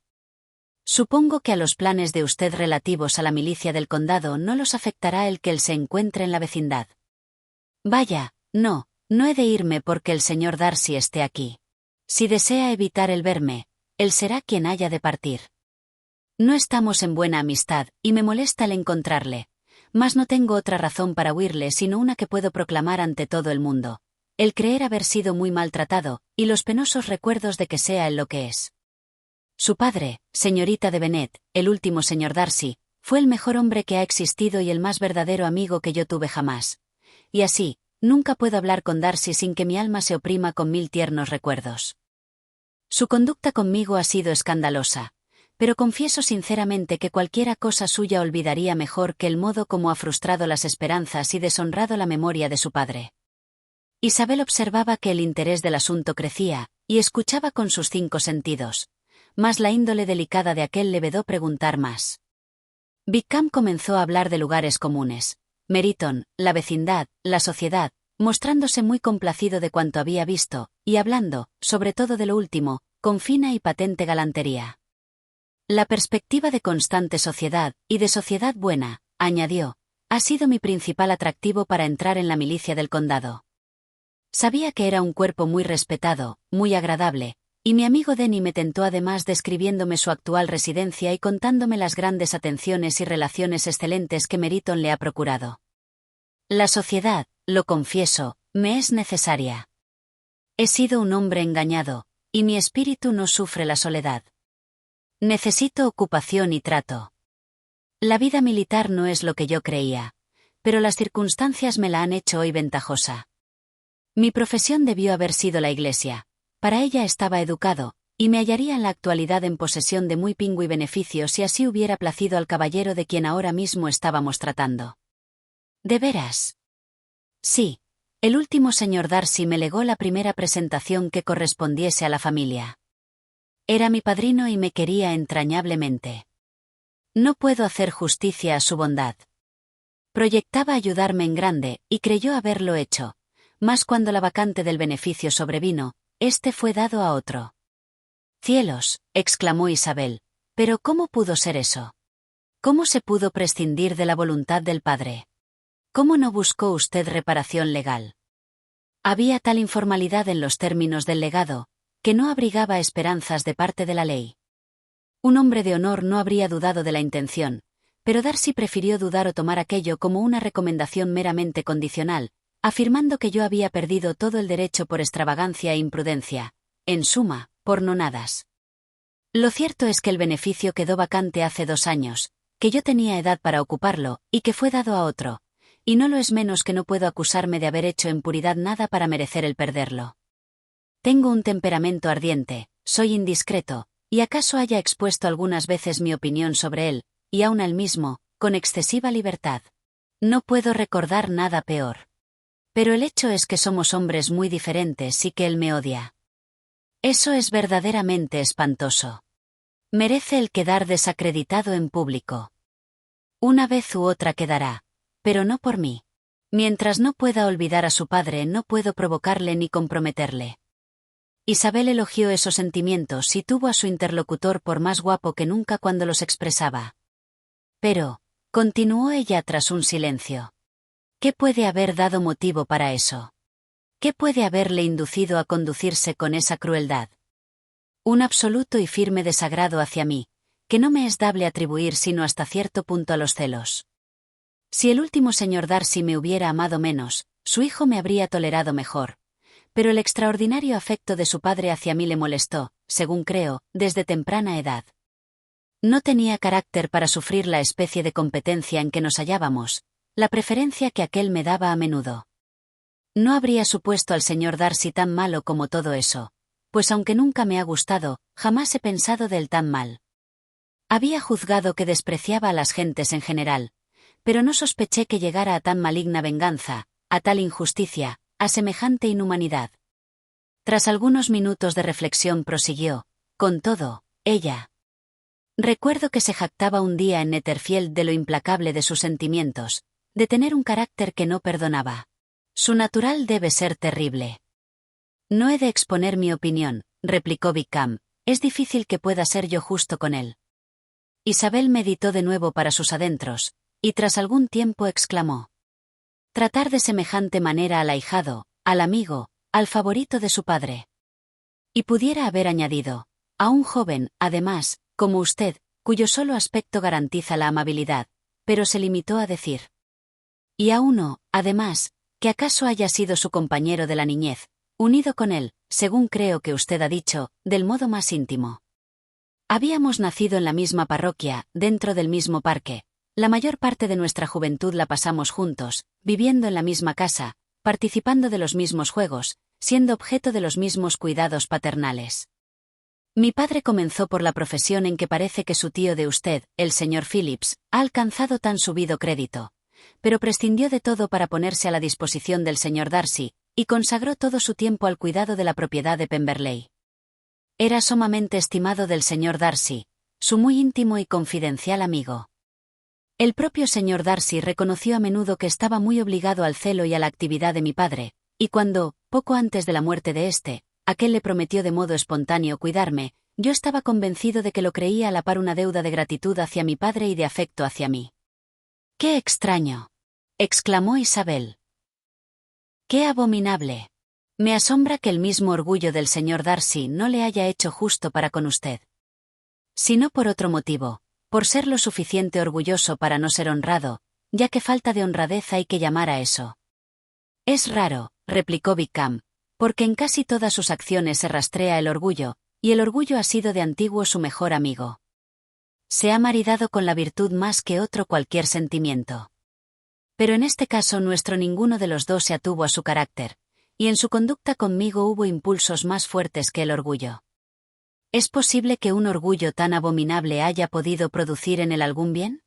Supongo que a los planes de usted relativos a la milicia del condado no los afectará el que él se encuentre en la vecindad. Vaya, no he de irme porque el señor Darcy esté aquí. Si desea evitar el verme, él será quien haya de partir. No estamos en buena amistad, y me molesta el encontrarle, mas no tengo otra razón para huirle sino una que puedo proclamar ante todo el mundo, el creer haber sido muy maltratado, y los penosos recuerdos de que sea él lo que es. Su padre, señorita de Bennet, el último señor Darcy, fue el mejor hombre que ha existido y el más verdadero amigo que yo tuve jamás. Y así, nunca puedo hablar con Darcy sin que mi alma se oprima con 1000 tiernos recuerdos. Su conducta conmigo ha sido escandalosa, pero confieso sinceramente que cualquiera cosa suya olvidaría mejor que el modo como ha frustrado las esperanzas y deshonrado la memoria de su padre. Isabel observaba que el interés del asunto crecía, y escuchaba con sus 5 sentidos, mas la índole delicada de aquel le vedó preguntar más. Wickham comenzó a hablar de lugares comunes, Meryton, la vecindad, la sociedad, mostrándose muy complacido de cuanto había visto, y hablando, sobre todo de lo último, con fina y patente galantería. La perspectiva de constante sociedad, y de sociedad buena, añadió, ha sido mi principal atractivo para entrar en la milicia del condado. Sabía que era un cuerpo muy respetado, muy agradable, y mi amigo Denny me tentó además describiéndome su actual residencia y contándome las grandes atenciones y relaciones excelentes que Meryton le ha procurado. La sociedad, lo confieso, me es necesaria. He sido un hombre engañado, y mi espíritu no sufre la soledad. Necesito ocupación y trato. La vida militar no es lo que yo creía, pero las circunstancias me la han hecho hoy ventajosa. Mi profesión debió haber sido la Iglesia. Para ella estaba educado, y me hallaría en la actualidad en posesión de muy pingüe beneficio si así hubiera placido al caballero de quien ahora mismo estábamos tratando. ¿De veras? Sí. El último señor Darcy me legó la primera presentación que correspondiese a la familia. Era mi padrino y me quería entrañablemente. No puedo hacer justicia a su bondad. Proyectaba ayudarme en grande, y creyó haberlo hecho, mas cuando la vacante del beneficio sobrevino, este fue dado a otro. «Cielos», exclamó Isabel, «¿pero cómo pudo ser eso? ¿Cómo se pudo prescindir de la voluntad del padre? ¿Cómo no buscó usted reparación legal?» Había tal informalidad en los términos del legado, que no abrigaba esperanzas de parte de la ley. Un hombre de honor no habría dudado de la intención, pero Darcy prefirió dudar o tomar aquello como una recomendación meramente condicional, afirmando que yo había perdido todo el derecho por extravagancia e imprudencia, en suma, por nonadas. Lo cierto es que el beneficio quedó vacante hace 2 años, que yo tenía edad para ocuparlo, y que fue dado a otro, y no lo es menos que no puedo acusarme de haber hecho en puridad nada para merecer el perderlo. Tengo un temperamento ardiente, soy indiscreto, y acaso haya expuesto algunas veces mi opinión sobre él, y aun él mismo, con excesiva libertad. No puedo recordar nada peor. Pero el hecho es que somos hombres muy diferentes y que él me odia. Eso es verdaderamente espantoso. Merece el quedar desacreditado en público. Una vez u otra quedará, pero no por mí. Mientras no pueda olvidar a su padre, no puedo provocarle ni comprometerle. Isabel elogió esos sentimientos y tuvo a su interlocutor por más guapo que nunca cuando los expresaba. Pero, continuó ella tras un silencio. ¿Qué puede haber dado motivo para eso? ¿Qué puede haberle inducido a conducirse con esa crueldad? Un absoluto y firme desagrado hacia mí, que no me es dable atribuir sino hasta cierto punto a los celos. Si el último señor Darcy me hubiera amado menos, su hijo me habría tolerado mejor. Pero el extraordinario afecto de su padre hacia mí le molestó, según creo, desde temprana edad. No tenía carácter para sufrir la especie de competencia en que nos hallábamos, la preferencia que aquel me daba a menudo. No habría supuesto al señor Darcy tan malo como todo eso, pues aunque nunca me ha gustado, jamás he pensado de él tan mal. Había juzgado que despreciaba a las gentes en general, pero no sospeché que llegara a tan maligna venganza, a tal injusticia, a semejante inhumanidad. Tras algunos minutos de reflexión prosiguió, con todo, ella. Recuerdo que se jactaba un día en Netherfield de lo implacable de sus sentimientos, de tener un carácter que no perdonaba. Su natural debe ser terrible. No he de exponer mi opinión, replicó Wickham, es difícil que pueda ser yo justo con él. Isabel meditó de nuevo para sus adentros, y tras algún tiempo exclamó. Tratar de semejante manera al ahijado, al amigo, al favorito de su padre. Y pudiera haber añadido, a un joven, además, como usted, cuyo solo aspecto garantiza la amabilidad, pero se limitó a decir. Y a uno, además, que acaso haya sido su compañero de la niñez, unido con él, según creo que usted ha dicho, del modo más íntimo. Habíamos nacido en la misma parroquia, dentro del mismo parque. La mayor parte de nuestra juventud la pasamos juntos, viviendo en la misma casa, participando de los mismos juegos, siendo objeto de los mismos cuidados paternales. Mi padre comenzó por la profesión en que parece que su tío de usted, el señor Phillips, ha alcanzado tan subido crédito, pero prescindió de todo para ponerse a la disposición del señor Darcy, y consagró todo su tiempo al cuidado de la propiedad de Pemberley. Era sumamente estimado del señor Darcy, su muy íntimo y confidencial amigo. El propio señor Darcy reconoció a menudo que estaba muy obligado al celo y a la actividad de mi padre, y cuando, poco antes de la muerte de éste, aquel le prometió de modo espontáneo cuidarme, yo estaba convencido de que lo creía a la par una deuda de gratitud hacia mi padre y de afecto hacia mí. ¡Qué extraño!, exclamó Isabel. ¡Qué abominable! Me asombra que el mismo orgullo del señor Darcy no le haya hecho justo para con usted. Si no por otro motivo, por ser lo suficiente orgulloso para no ser honrado, ya que falta de honradez hay que llamar a eso. Es raro, replicó Wickham, porque en casi todas sus acciones se rastrea el orgullo, y el orgullo ha sido de antiguo su mejor amigo. Se ha maridado con la virtud más que otro cualquier sentimiento. Pero en este caso nuestro ninguno de los dos se atuvo a su carácter, y en su conducta conmigo hubo impulsos más fuertes que el orgullo. ¿Es posible que un orgullo tan abominable haya podido producir en él algún bien?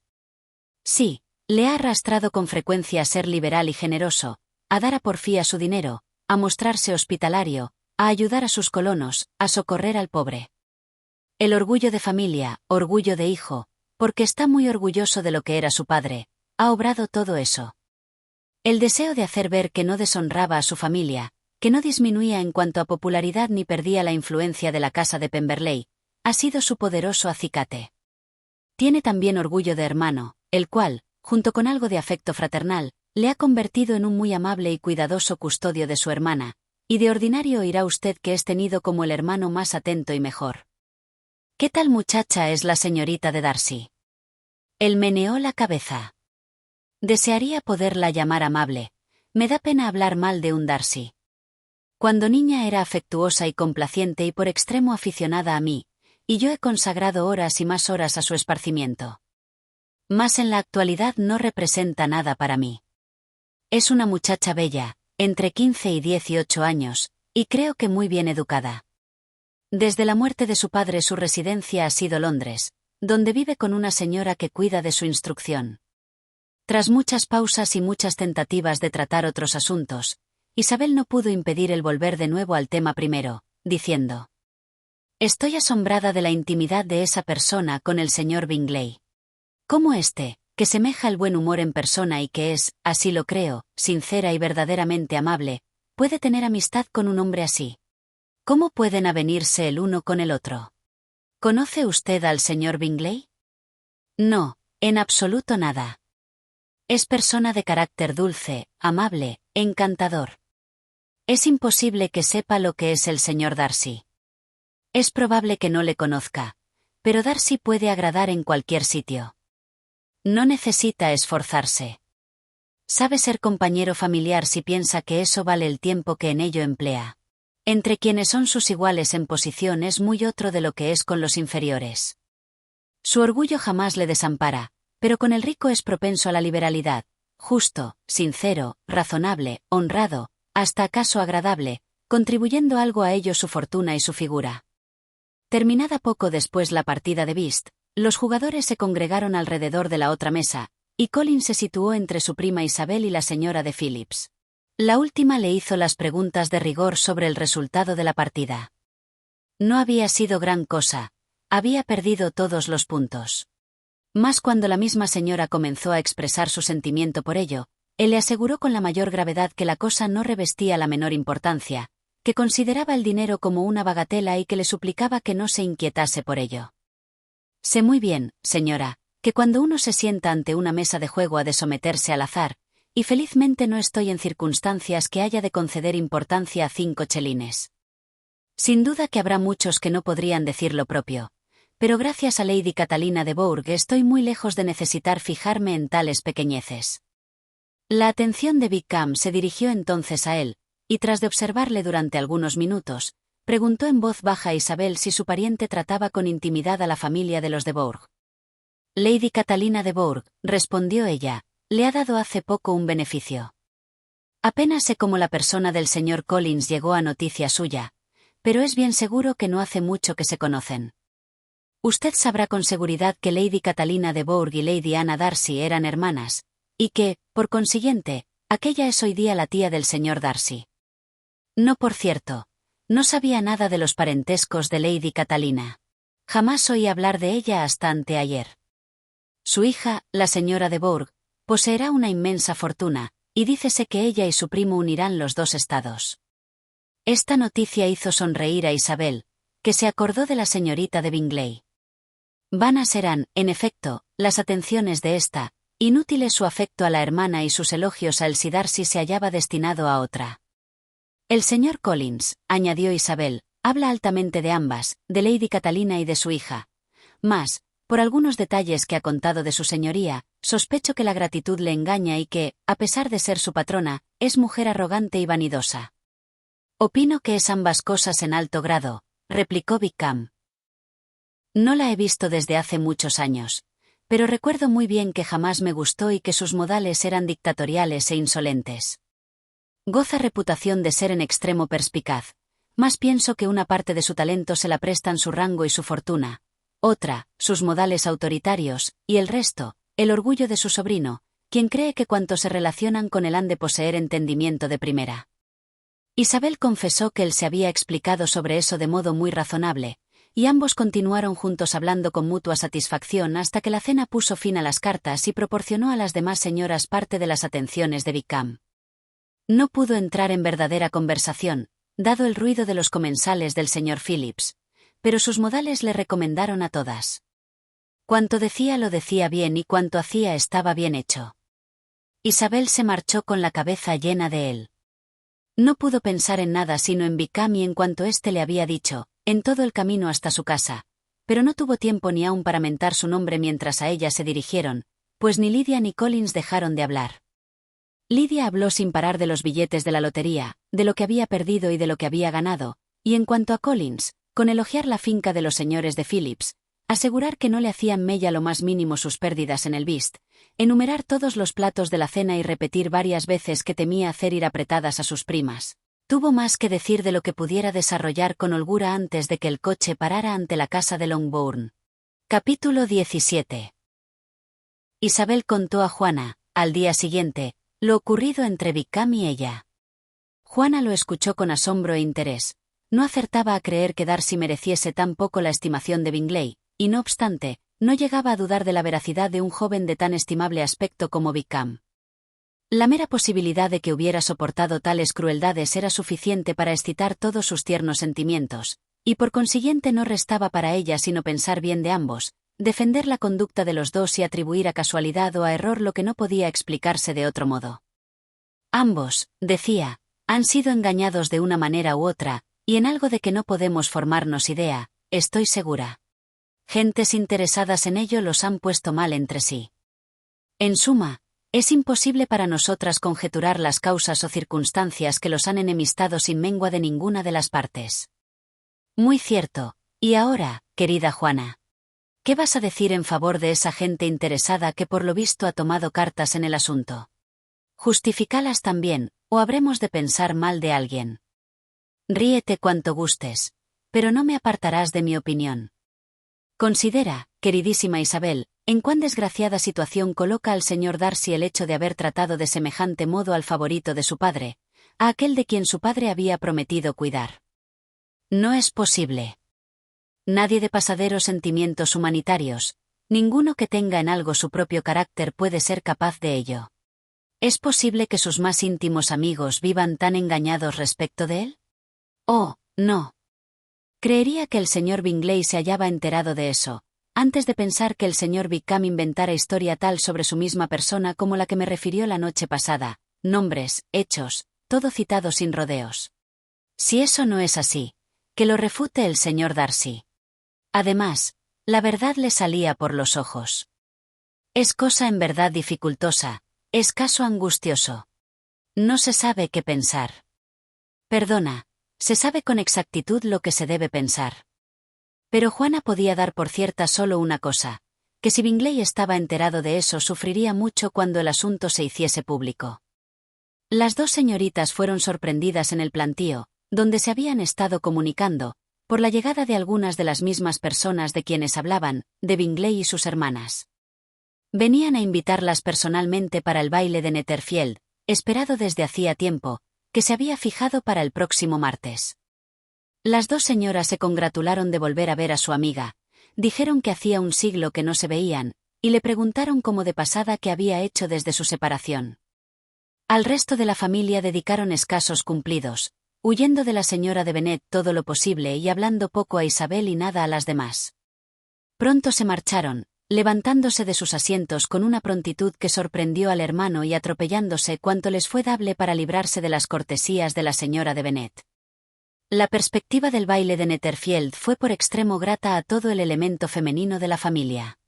Sí, le ha arrastrado con frecuencia a ser liberal y generoso, a dar a porfía su dinero, a mostrarse hospitalario, a ayudar a sus colonos, a socorrer al pobre. El orgullo de familia, orgullo de hijo, porque está muy orgulloso de lo que era su padre, ha obrado todo eso. El deseo de hacer ver que no deshonraba a su familia, que no disminuía en cuanto a popularidad ni perdía la influencia de la casa de Pemberley, ha sido su poderoso acicate. Tiene también orgullo de hermano, el cual, junto con algo de afecto fraternal, le ha convertido en un muy amable y cuidadoso custodio de su hermana, y de ordinario oirá usted que es tenido como el hermano más atento y mejor. ¿Qué tal muchacha es la señorita de Darcy? Él meneó la cabeza. Desearía poderla llamar amable. Me da pena hablar mal de un Darcy. Cuando niña era afectuosa y complaciente y por extremo aficionada a mí, y yo he consagrado horas y más horas a su esparcimiento. Mas en la actualidad no representa nada para mí. Es una muchacha bella, entre 15 y 18 años, y creo que muy bien educada. Desde la muerte de su padre su residencia ha sido Londres, donde vive con una señora que cuida de su instrucción. Tras muchas pausas y muchas tentativas de tratar otros asuntos, Isabel no pudo impedir el volver de nuevo al tema primero, diciendo: «Estoy asombrada de la intimidad de esa persona con el señor Bingley. ¿Cómo éste, que semeja el buen humor en persona y que es, así lo creo, sincera y verdaderamente amable, puede tener amistad con un hombre así? ¿Cómo pueden avenirse el uno con el otro? ¿Conoce usted al señor Bingley?» «No, en absoluto nada. Es persona de carácter dulce, amable, encantador. Es imposible que sepa lo que es el señor Darcy. Es probable que no le conozca, pero Darcy puede agradar en cualquier sitio. No necesita esforzarse. Sabe ser compañero familiar si piensa que eso vale el tiempo que en ello emplea. Entre quienes son sus iguales en posición es muy otro de lo que es con los inferiores. Su orgullo jamás le desampara, pero con el rico es propenso a la liberalidad, justo, sincero, razonable, honrado, hasta acaso agradable, contribuyendo algo a ello su fortuna y su figura». Terminada poco después la partida de whist, los jugadores se congregaron alrededor de la otra mesa, y Colin se situó entre su prima Isabel y la señora de Phillips. La última le hizo las preguntas de rigor sobre el resultado de la partida. No había sido gran cosa, había perdido todos los puntos. Mas cuando la misma señora comenzó a expresar su sentimiento por ello, él le aseguró con la mayor gravedad que la cosa no revestía la menor importancia, que consideraba el dinero como una bagatela y que le suplicaba que no se inquietase por ello. «Sé muy bien, señora, que cuando uno se sienta ante una mesa de juego ha de someterse al azar, y felizmente no estoy en circunstancias que haya de conceder importancia a 5 chelines. Sin duda que habrá muchos que no podrían decir lo propio, pero gracias a Lady Catalina de Bourgh estoy muy lejos de necesitar fijarme en tales pequeñeces». La atención de Wickham se dirigió entonces a él, y tras de observarle durante algunos minutos, preguntó en voz baja a Isabel si su pariente trataba con intimidad a la familia de los de Bourgh. «Lady Catalina de Bourgh», respondió ella, «le ha dado hace poco un beneficio. Apenas sé cómo la persona del señor Collins llegó a noticia suya, pero es bien seguro que no hace mucho que se conocen. Usted sabrá con seguridad que Lady Catalina de Bourgh y Lady Anna Darcy eran hermanas, y que, por consiguiente, aquella es hoy día la tía del señor Darcy». «No, por cierto. No sabía nada de los parentescos de Lady Catalina. Jamás oí hablar de ella hasta anteayer. Su hija, la señora de Bourgh, poseerá una inmensa fortuna, y dícese que ella y su primo unirán los dos estados». Esta noticia hizo sonreír a Isabel, que se acordó de la señorita de Bingley. Vanas eran, en efecto, las atenciones de ésta, inútiles su afecto a la hermana y sus elogios a él si Darcy se hallaba destinado a otra. «El señor Collins», añadió Isabel, «habla altamente de ambas, de Lady Catalina y de su hija. Mas, por algunos detalles que ha contado de su señoría, sospecho que la gratitud le engaña y que, a pesar de ser su patrona, es mujer arrogante y vanidosa». «Opino que es ambas cosas en alto grado», replicó Wickham. «No la he visto desde hace muchos años, pero recuerdo muy bien que jamás me gustó y que sus modales eran dictatoriales e insolentes. Goza reputación de ser en extremo perspicaz, mas pienso que una parte de su talento se la prestan su rango y su fortuna, otra, sus modales autoritarios, y el resto, el orgullo de su sobrino, quien cree que cuantos se relacionan con él han de poseer entendimiento de primera». Isabel confesó que él se había explicado sobre eso de modo muy razonable, y ambos continuaron juntos hablando con mutua satisfacción hasta que la cena puso fin a las cartas y proporcionó a las demás señoras parte de las atenciones de Wickham. No pudo entrar en verdadera conversación, dado el ruido de los comensales del señor Phillips, pero sus modales le recomendaron a todas. Cuanto decía lo decía bien y cuanto hacía estaba bien hecho. Isabel se marchó con la cabeza llena de él. No pudo pensar en nada sino en Wickham y en cuanto éste le había dicho, en todo el camino hasta su casa, pero no tuvo tiempo ni aún para mentar su nombre mientras a ella se dirigieron, pues ni Lydia ni Collins dejaron de hablar. Lydia habló sin parar de los billetes de la lotería, de lo que había perdido y de lo que había ganado, y en cuanto a Collins, con elogiar la finca de los señores de Phillips, asegurar que no le hacían mella lo más mínimo sus pérdidas en el whist, enumerar todos los platos de la cena y repetir varias veces que temía hacer ir apretadas a sus primas. Tuvo más que decir de lo que pudiera desarrollar con holgura antes de que el coche parara ante la casa de Longbourn. Capítulo 17. Isabel contó a Juana, al día siguiente, lo ocurrido entre Wickham y ella. Juana lo escuchó con asombro e interés. No acertaba a creer que Darcy mereciese tan poco la estimación de Bingley, y no obstante, no llegaba a dudar de la veracidad de un joven de tan estimable aspecto como Wickham. La mera posibilidad de que hubiera soportado tales crueldades era suficiente para excitar todos sus tiernos sentimientos, y por consiguiente no restaba para ella sino pensar bien de ambos, defender la conducta de los dos y atribuir a casualidad o a error lo que no podía explicarse de otro modo. Ambos, decía, han sido engañados de una manera u otra, y en algo de que no podemos formarnos idea, estoy segura. Gentes interesadas en ello los han puesto mal entre sí. En suma, es imposible para nosotras conjeturar las causas o circunstancias que los han enemistado sin mengua de ninguna de las partes. Muy cierto, y ahora, querida Juana, ¿qué vas a decir en favor de esa gente interesada que por lo visto ha tomado cartas en el asunto? Justifícalas también, o habremos de pensar mal de alguien. Ríete cuanto gustes, pero no me apartarás de mi opinión. Considera, queridísima Isabel, en cuán desgraciada situación coloca al señor Darcy el hecho de haber tratado de semejante modo al favorito de su padre, a aquel de quien su padre había prometido cuidar. No es posible. Nadie de pasaderos sentimientos humanitarios, ninguno que tenga en algo su propio carácter puede ser capaz de ello. ¿Es posible que sus más íntimos amigos vivan tan engañados respecto de él? Oh, no. Creería que el señor Bingley se hallaba enterado de eso, antes de pensar que el señor Wickham inventara historia tal sobre su misma persona como la que me refirió la noche pasada, nombres, hechos, todo citado sin rodeos. Si eso no es así, que lo refute el señor Darcy. Además, la verdad le salía por los ojos. Es cosa en verdad dificultosa, es caso angustioso. No se sabe qué pensar. Perdona, se sabe con exactitud lo que se debe pensar. Pero Juana podía dar por cierta solo una cosa, que si Bingley estaba enterado de eso sufriría mucho cuando el asunto se hiciese público. Las dos señoritas fueron sorprendidas en el plantío, donde se habían estado comunicando, por la llegada de algunas de las mismas personas de quienes hablaban, de Bingley y sus hermanas. Venían a invitarlas personalmente para el baile de Netherfield, esperado desde hacía tiempo, que se había fijado para el próximo martes. Las dos señoras se congratularon de volver a ver a su amiga, dijeron que hacía un siglo que no se veían, y le preguntaron como de pasada qué había hecho desde su separación. Al resto de la familia dedicaron escasos cumplidos, huyendo de la señora de Bennet todo lo posible y hablando poco a Isabel y nada a las demás. Pronto se marcharon, levantándose de sus asientos con una prontitud que sorprendió al hermano y atropellándose cuanto les fue dable para librarse de las cortesías de la señora de Bennet. La perspectiva del baile de Netherfield fue por extremo grata a todo el elemento femenino de la familia.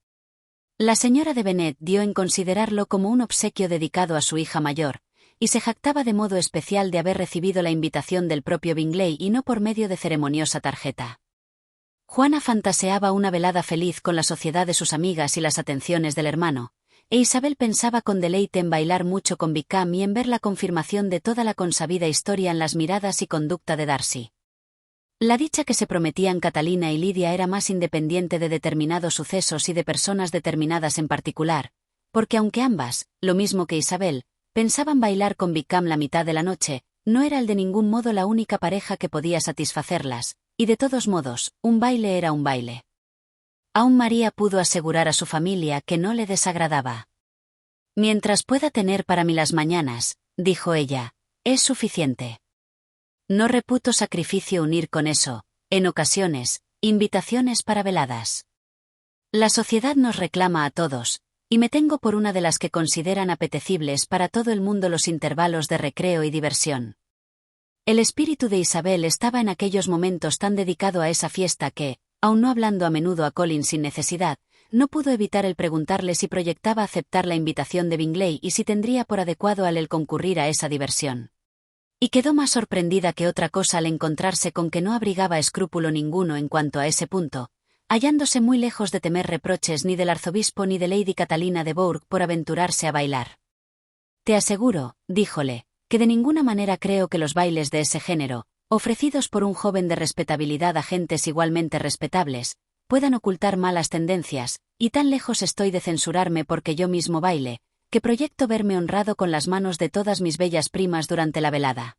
La señora de Bennet dio en considerarlo como un obsequio dedicado a su hija mayor, y se jactaba de modo especial de haber recibido la invitación del propio Bingley y no por medio de ceremoniosa tarjeta. Juana fantaseaba una velada feliz con la sociedad de sus amigas y las atenciones del hermano, e Isabel pensaba con deleite en bailar mucho con Wickham y en ver la confirmación de toda la consabida historia en las miradas y conducta de Darcy. La dicha que se prometían Catalina y Lydia era más independiente de determinados sucesos y de personas determinadas en particular, porque aunque ambas, lo mismo que Isabel, pensaban bailar con Wickham la mitad de la noche, no era el de ningún modo la única pareja que podía satisfacerlas, y de todos modos, un baile era un baile. Aún María pudo asegurar a su familia que no le desagradaba. Mientras pueda tener para mí las mañanas, dijo ella, es suficiente. No reputo sacrificio unir con eso, en ocasiones, invitaciones para veladas. La sociedad nos reclama a todos, y me tengo por una de las que consideran apetecibles para todo el mundo los intervalos de recreo y diversión. El espíritu de Isabel estaba en aquellos momentos tan dedicado a esa fiesta que, aun no hablando a menudo a Colin sin necesidad, no pudo evitar el preguntarle si proyectaba aceptar la invitación de Bingley y si tendría por adecuado al el concurrir a esa diversión. Y quedó más sorprendida que otra cosa al encontrarse con que no abrigaba escrúpulo ninguno en cuanto a ese punto, hallándose muy lejos de temer reproches ni del arzobispo ni de Lady Catalina de Bourgh por aventurarse a bailar. Te aseguro, díjole, que de ninguna manera creo que los bailes de ese género, ofrecidos por un joven de respetabilidad a gentes igualmente respetables, puedan ocultar malas tendencias, y tan lejos estoy de censurarme porque yo mismo baile, que proyecto verme honrado con las manos de todas mis bellas primas durante la velada.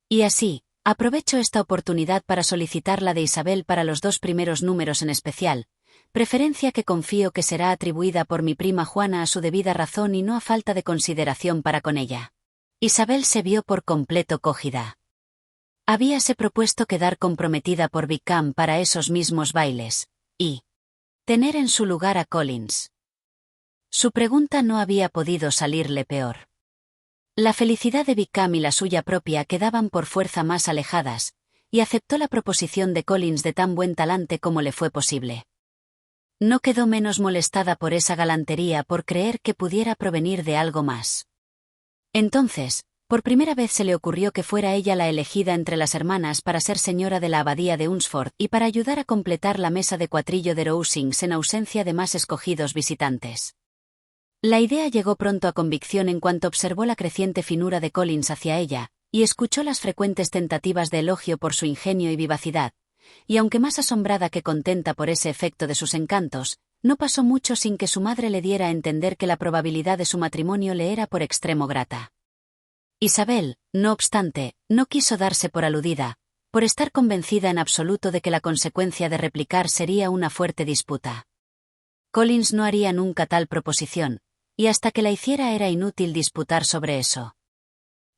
Y así, aprovecho esta oportunidad para solicitar la de Isabel para los 2 primeros números en especial, preferencia que confío que será atribuida por mi prima Juana a su debida razón y no a falta de consideración para con ella. Isabel se vio por completo cogida. Habíase propuesto quedar comprometida por Wickham para esos mismos bailes, y tener en su lugar a Collins. Su pregunta no había podido salirle peor. La felicidad de Wickham y la suya propia quedaban por fuerza más alejadas, y aceptó la proposición de Collins de tan buen talante como le fue posible. No quedó menos molestada por esa galantería por creer que pudiera provenir de algo más. Entonces, por primera vez se le ocurrió que fuera ella la elegida entre las hermanas para ser señora de la abadía de Hunsford y para ayudar a completar la mesa de cuatrillo de Rowsings en ausencia de más escogidos visitantes. La idea llegó pronto a convicción en cuanto observó la creciente finura de Collins hacia ella, y escuchó las frecuentes tentativas de elogio por su ingenio y vivacidad, y aunque más asombrada que contenta por ese efecto de sus encantos, no pasó mucho sin que su madre le diera a entender que la probabilidad de su matrimonio le era por extremo grata. Isabel, no obstante, no quiso darse por aludida, por estar convencida en absoluto de que la consecuencia de replicar sería una fuerte disputa. Collins no haría nunca tal proposición, y hasta que la hiciera era inútil disputar sobre eso.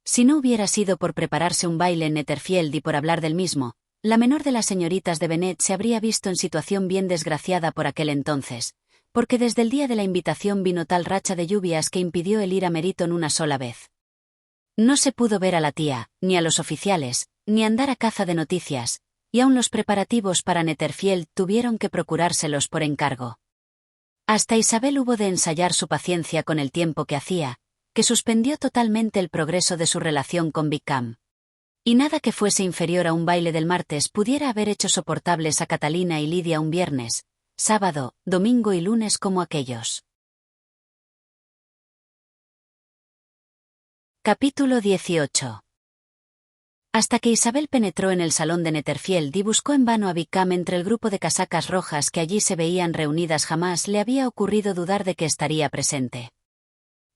Si no hubiera sido por prepararse un baile en Netherfield y por hablar del mismo, la menor de las señoritas de Bennet se habría visto en situación bien desgraciada por aquel entonces, porque desde el día de la invitación vino tal racha de lluvias que impidió el ir a Meryton una sola vez. No se pudo ver a la tía, ni a los oficiales, ni andar a caza de noticias, y aun los preparativos para Netherfield tuvieron que procurárselos por encargo. Hasta Isabel hubo de ensayar su paciencia con el tiempo que hacía, que suspendió totalmente el progreso de su relación con Wickham. Y nada que fuese inferior a un baile del martes pudiera haber hecho soportables a Catalina y Lidia un viernes, sábado, domingo y lunes como aquellos. Capítulo 18. Hasta que Isabel penetró en el salón de Netherfield y buscó en vano a Wickham entre el grupo de casacas rojas que allí se veían reunidas, jamás le había ocurrido dudar de que estaría presente.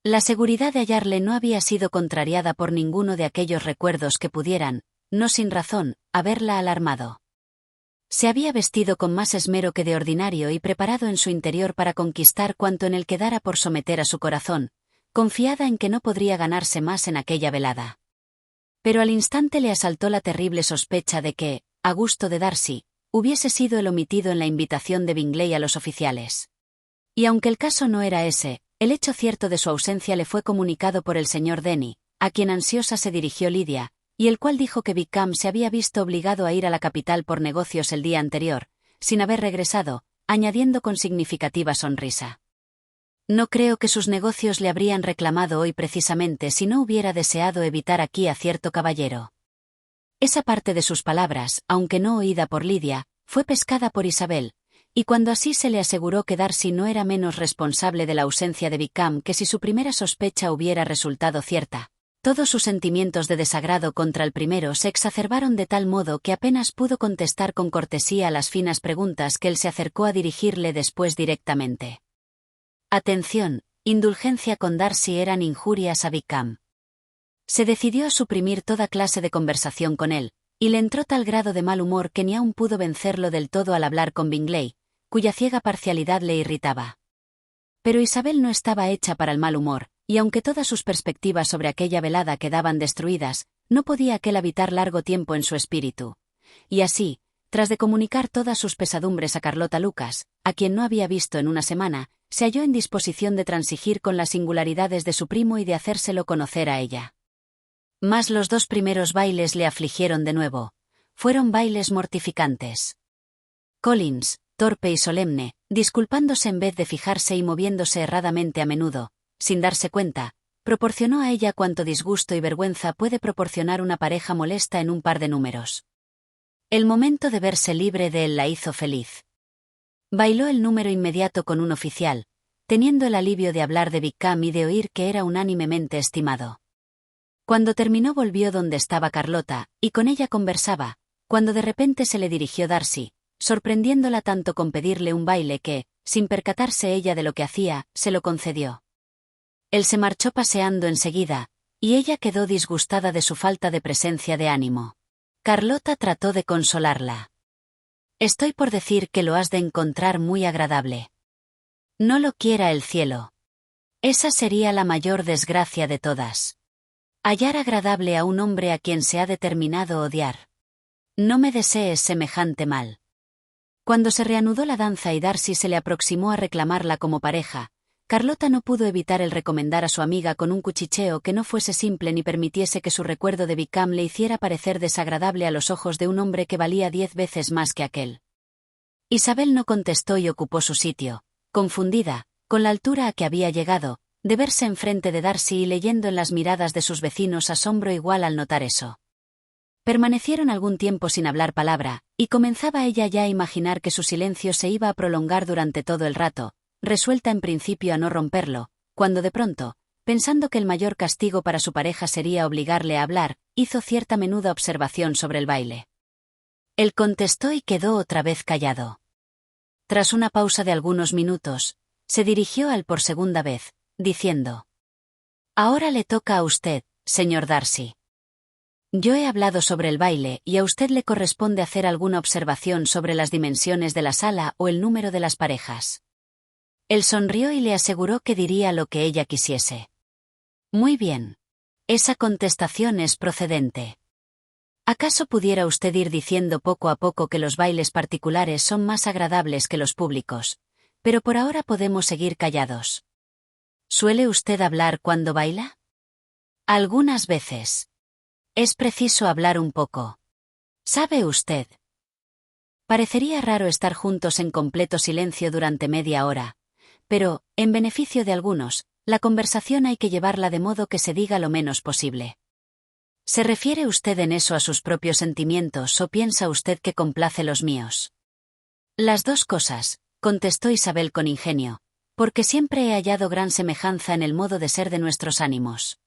La seguridad de hallarle no había sido contrariada por ninguno de aquellos recuerdos que pudieran, no sin razón, haberla alarmado. Se había vestido con más esmero que de ordinario y preparado en su interior para conquistar cuanto en él quedara por someter a su corazón, confiada en que no podría ganarse más en aquella velada. Pero al instante le asaltó la terrible sospecha de que, a gusto de Darcy, hubiese sido el omitido en la invitación de Bingley a los oficiales. Y aunque el caso no era ese, el hecho cierto de su ausencia le fue comunicado por el señor Denny, a quien ansiosa se dirigió Lidia, y el cual dijo que Wickham se había visto obligado a ir a la capital por negocios el día anterior, sin haber regresado, añadiendo con significativa sonrisa: No creo que sus negocios le habrían reclamado hoy precisamente si no hubiera deseado evitar aquí a cierto caballero. Esa parte de sus palabras, aunque no oída por Lidia, fue pescada por Isabel, y cuando así se le aseguró que Darcy no era menos responsable de la ausencia de Wickham que si su primera sospecha hubiera resultado cierta, todos sus sentimientos de desagrado contra el primero se exacerbaron de tal modo que apenas pudo contestar con cortesía a las finas preguntas que él se acercó a dirigirle después directamente. Atención, indulgencia con Darcy eran injurias a Wickham. Se decidió a suprimir toda clase de conversación con él, y le entró tal grado de mal humor que ni aun pudo vencerlo del todo al hablar con Bingley, cuya ciega parcialidad le irritaba. Pero Isabel no estaba hecha para el mal humor, y aunque todas sus perspectivas sobre aquella velada quedaban destruidas, no podía aquel habitar largo tiempo en su espíritu. Y así, tras de comunicar todas sus pesadumbres a Carlota Lucas, a quien no había visto en una semana, se halló en disposición de transigir con las singularidades de su primo y de hacérselo conocer a ella. Mas los 2 primeros bailes le afligieron de nuevo. Fueron bailes mortificantes. Collins, torpe y solemne, disculpándose en vez de fijarse y moviéndose erradamente a menudo, sin darse cuenta, proporcionó a ella cuanto disgusto y vergüenza puede proporcionar una pareja molesta en un par de números. El momento de verse libre de él la hizo feliz. Bailó el número inmediato con un oficial, teniendo el alivio de hablar de Wickham y de oír que era unánimemente estimado. Cuando terminó volvió donde estaba Carlota, y con ella conversaba, cuando de repente se le dirigió Darcy, sorprendiéndola tanto con pedirle un baile que, sin percatarse ella de lo que hacía, se lo concedió. Él se marchó paseando enseguida, y ella quedó disgustada de su falta de presencia de ánimo. Carlota trató de consolarla. Estoy por decir que lo has de encontrar muy agradable. No lo quiera el cielo. Esa sería la mayor desgracia de todas. Hallar agradable a un hombre a quien se ha determinado odiar. No me desees semejante mal. Cuando se reanudó la danza y Darcy se le aproximó a reclamarla como pareja, Carlota no pudo evitar el recomendar a su amiga con un cuchicheo que no fuese simple ni permitiese que su recuerdo de Wickham le hiciera parecer desagradable a los ojos de un hombre que valía 10 veces más que aquel. Isabel no contestó y ocupó su sitio, confundida, con la altura a que había llegado, de verse enfrente de Darcy y leyendo en las miradas de sus vecinos asombro igual al notar eso. Permanecieron algún tiempo sin hablar palabra, y comenzaba ella ya a imaginar que su silencio se iba a prolongar durante todo el rato, resuelta en principio a no romperlo, cuando de pronto, pensando que el mayor castigo para su pareja sería obligarle a hablar, hizo cierta menuda observación sobre el baile. Él contestó y quedó otra vez callado. Tras una pausa de algunos minutos, se dirigió a él por segunda vez, diciendo: «Ahora le toca a usted, señor Darcy. Yo he hablado sobre el baile y a usted le corresponde hacer alguna observación sobre las dimensiones de la sala o el número de las parejas». Él sonrió y le aseguró que diría lo que ella quisiese. «Muy bien. Esa contestación es procedente. ¿Acaso pudiera usted ir diciendo poco a poco que los bailes particulares son más agradables que los públicos, pero por ahora podemos seguir callados? ¿Suele usted hablar cuando baila?» «Algunas veces. Es preciso hablar un poco. ¿Sabe usted? Parecería raro estar juntos en completo silencio durante media hora, pero, en beneficio de algunos, la conversación hay que llevarla de modo que se diga lo menos posible. ¿Se refiere usted en eso a sus propios sentimientos o piensa usted que complace los míos?» «Las dos cosas», contestó Isabel con ingenio, «porque siempre he hallado gran semejanza en el modo de ser de nuestros ánimos.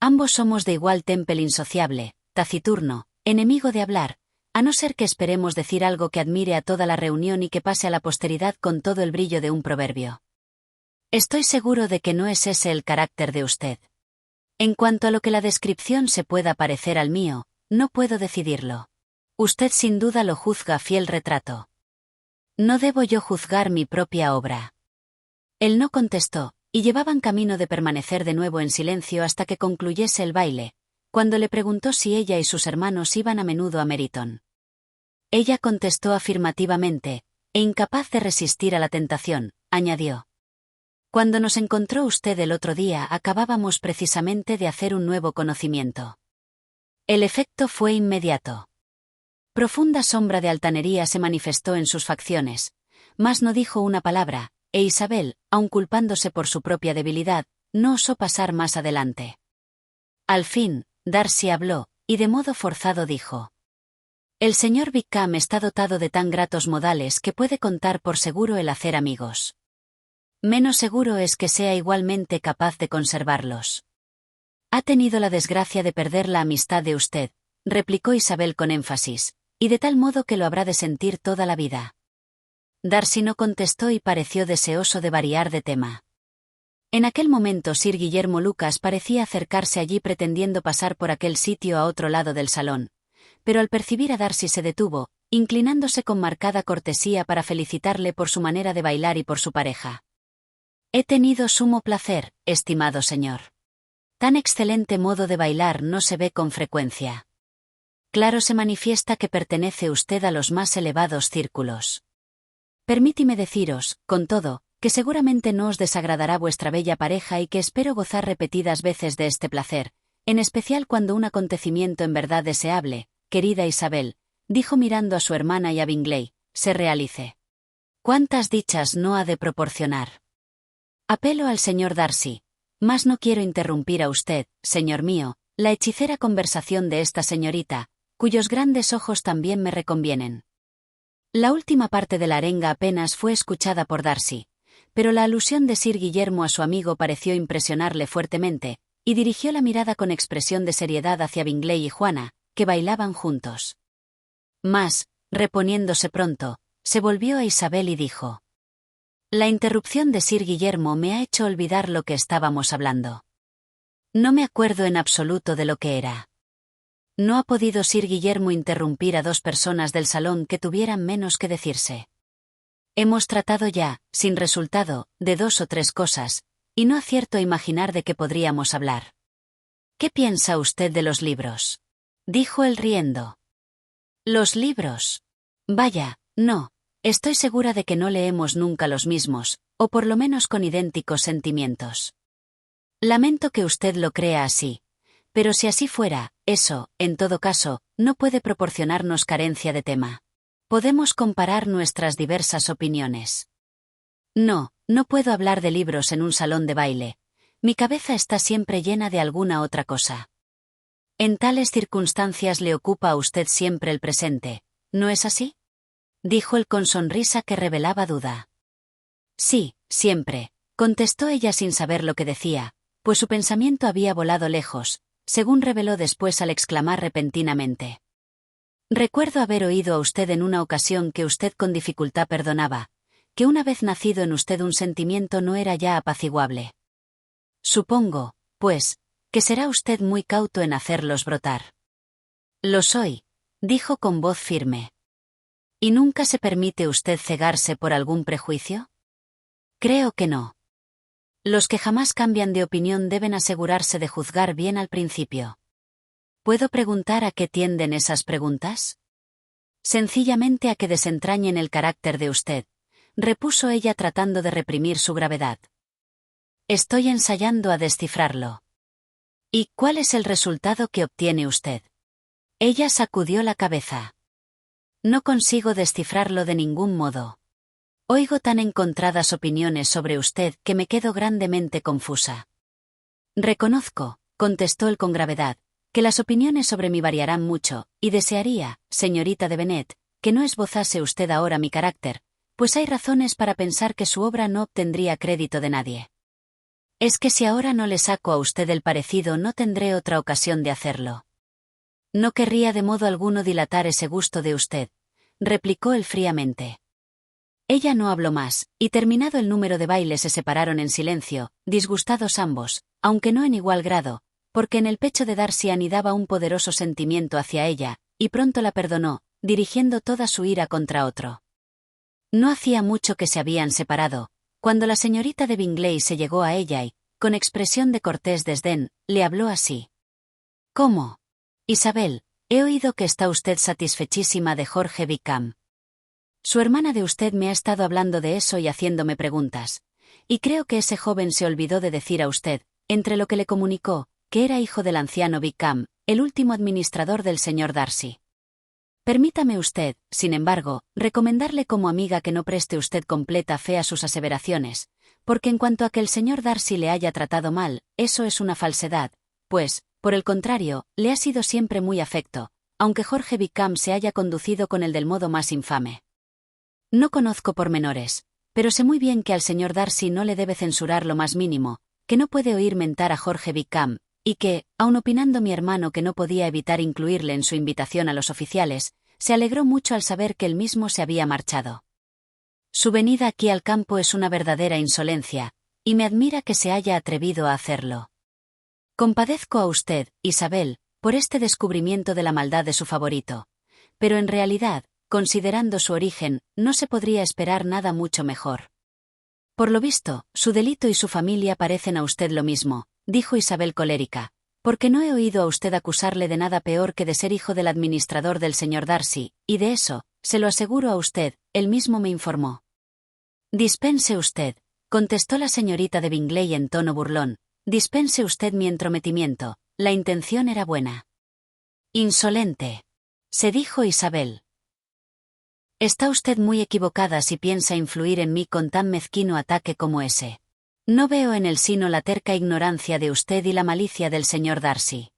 Ambos somos de igual temple insociable, taciturno, enemigo de hablar, a no ser que esperemos decir algo que admire a toda la reunión y que pase a la posteridad con todo el brillo de un proverbio. Estoy seguro de que no es ese el carácter de usted. En cuanto a lo que la descripción se pueda parecer al mío, no puedo decidirlo. Usted sin duda lo juzga fiel retrato. No debo yo juzgar mi propia obra». Él no contestó, y llevaban camino de permanecer de nuevo en silencio hasta que concluyese el baile, cuando le preguntó si ella y sus hermanos iban a menudo a Meryton. Ella contestó afirmativamente, e incapaz de resistir a la tentación, añadió: «Cuando nos encontró usted el otro día acabábamos precisamente de hacer un nuevo conocimiento». El efecto fue inmediato. Profunda sombra de altanería se manifestó en sus facciones, mas no dijo una palabra, e Isabel, aun culpándose por su propia debilidad, no osó pasar más adelante. Al fin, Darcy habló, y de modo forzado dijo: «El señor Wickham está dotado de tan gratos modales que puede contar por seguro el hacer amigos. Menos seguro es que sea igualmente capaz de conservarlos». «Ha tenido la desgracia de perder la amistad de usted», replicó Isabel con énfasis, «y de tal modo que lo habrá de sentir toda la vida». Darcy no contestó y pareció deseoso de variar de tema. En aquel momento Sir Guillermo Lucas parecía acercarse allí pretendiendo pasar por aquel sitio a otro lado del salón, pero al percibir a Darcy se detuvo, inclinándose con marcada cortesía para felicitarle por su manera de bailar y por su pareja. «He tenido sumo placer, estimado señor. Tan excelente modo de bailar no se ve con frecuencia. Claro se manifiesta que pertenece usted a los más elevados círculos. Permítime deciros, con todo, que seguramente no os desagradará vuestra bella pareja y que espero gozar repetidas veces de este placer, en especial cuando un acontecimiento en verdad deseable, querida Isabel, dijo mirando a su hermana y a Bingley, se realice. ¿Cuántas dichas no ha de proporcionar? Apelo al señor Darcy. Mas no quiero interrumpir a usted, señor mío, la hechicera conversación de esta señorita, cuyos grandes ojos también me reconvienen. La última parte de la arenga apenas fue escuchada por Darcy, pero la alusión de Sir Guillermo a su amigo pareció impresionarle fuertemente, y dirigió la mirada con expresión de seriedad hacia Bingley y Juana, que bailaban juntos. Mas, reponiéndose pronto, se volvió a Isabel y dijo: La interrupción de Sir Guillermo me ha hecho olvidar lo que estábamos hablando. No me acuerdo en absoluto de lo que era. No ha podido Sir Guillermo interrumpir a dos personas del salón que tuvieran menos que decirse. Hemos tratado ya, sin resultado, de 2 o 3 cosas, y no acierto a imaginar de qué podríamos hablar. ¿Qué piensa usted de los libros? Dijo él riendo. ¿Los libros? Vaya, no, estoy segura de que no leemos nunca los mismos, o por lo menos con idénticos sentimientos. Lamento que usted lo crea así. Pero si así fuera, eso, en todo caso, no puede proporcionarnos carencia de tema. Podemos comparar nuestras diversas opiniones. No, no puedo hablar de libros en un salón de baile. Mi cabeza está siempre llena de alguna otra cosa. En tales circunstancias le ocupa a usted siempre el presente, ¿no es así? Dijo él con sonrisa que revelaba duda. Sí, siempre, contestó ella sin saber lo que decía, pues su pensamiento había volado lejos, según reveló después al exclamar repentinamente. Recuerdo haber oído a usted en una ocasión que usted con dificultad perdonaba, que una vez nacido en usted un sentimiento no era ya apaciguable. Supongo, pues, que será usted muy cauto en hacerlos brotar. Lo soy, dijo con voz firme. ¿Y nunca se permite usted cegarse por algún prejuicio? Creo que no. Los que jamás cambian de opinión deben asegurarse de juzgar bien al principio. ¿Puedo preguntar a qué tienden esas preguntas? Sencillamente a que desentrañen el carácter de usted, repuso ella tratando de reprimir su gravedad. Estoy ensayando a descifrarlo. ¿Y cuál es el resultado que obtiene usted? Ella sacudió la cabeza. No consigo descifrarlo de ningún modo. Oigo tan encontradas opiniones sobre usted que me quedo grandemente confusa. Reconozco, contestó él con gravedad, que las opiniones sobre mí variarán mucho, y desearía, señorita de Bennet, que no esbozase usted ahora mi carácter, pues hay razones para pensar que su obra no obtendría crédito de nadie. Es que si ahora no le saco a usted el parecido no tendré otra ocasión de hacerlo. No querría de modo alguno dilatar ese gusto de usted, replicó él fríamente. Ella no habló más, y terminado el número de baile se separaron en silencio, disgustados ambos, aunque no en igual grado, porque en el pecho de Darcy anidaba un poderoso sentimiento hacia ella, y pronto la perdonó, dirigiendo toda su ira contra otro. No hacía mucho que se habían separado, cuando la señorita de Bingley se llegó a ella y, con expresión de cortés desdén, le habló así. ¿Cómo? Isabel, he oído que está usted satisfechísima de Jorge Wickham. Su hermana de usted me ha estado hablando de eso y haciéndome preguntas, y creo que ese joven se olvidó de decir a usted, entre lo que le comunicó, que era hijo del anciano Wickham, el último administrador del señor Darcy. Permítame usted, sin embargo, recomendarle como amiga que no preste usted completa fe a sus aseveraciones, porque en cuanto a que el señor Darcy le haya tratado mal, eso es una falsedad, pues, por el contrario, le ha sido siempre muy afecto, aunque Jorge Wickham se haya conducido con él del modo más infame. No conozco pormenores, pero sé muy bien que al señor Darcy no le debe censurar lo más mínimo, que no puede oír mentar a Jorge Wickham, y que, aun opinando mi hermano que no podía evitar incluirle en su invitación a los oficiales, se alegró mucho al saber que él mismo se había marchado. Su venida aquí al campo es una verdadera insolencia, y me admira que se haya atrevido a hacerlo. Compadezco a usted, Isabel, por este descubrimiento de la maldad de su favorito, pero en realidad, considerando su origen, no se podría esperar nada mucho mejor. Por lo visto, su delito y su familia parecen a usted lo mismo, dijo Isabel colérica, porque no he oído a usted acusarle de nada peor que de ser hijo del administrador del señor Darcy, y de eso, se lo aseguro a usted, él mismo me informó. Dispense usted, contestó la señorita de Bingley en tono burlón, dispense usted mi entrometimiento, la intención era buena. Insolente, se dijo Isabel. Está usted muy equivocada si piensa influir en mí con tan mezquino ataque como ese. No veo en él sino la terca ignorancia de usted y la malicia del señor Darcy.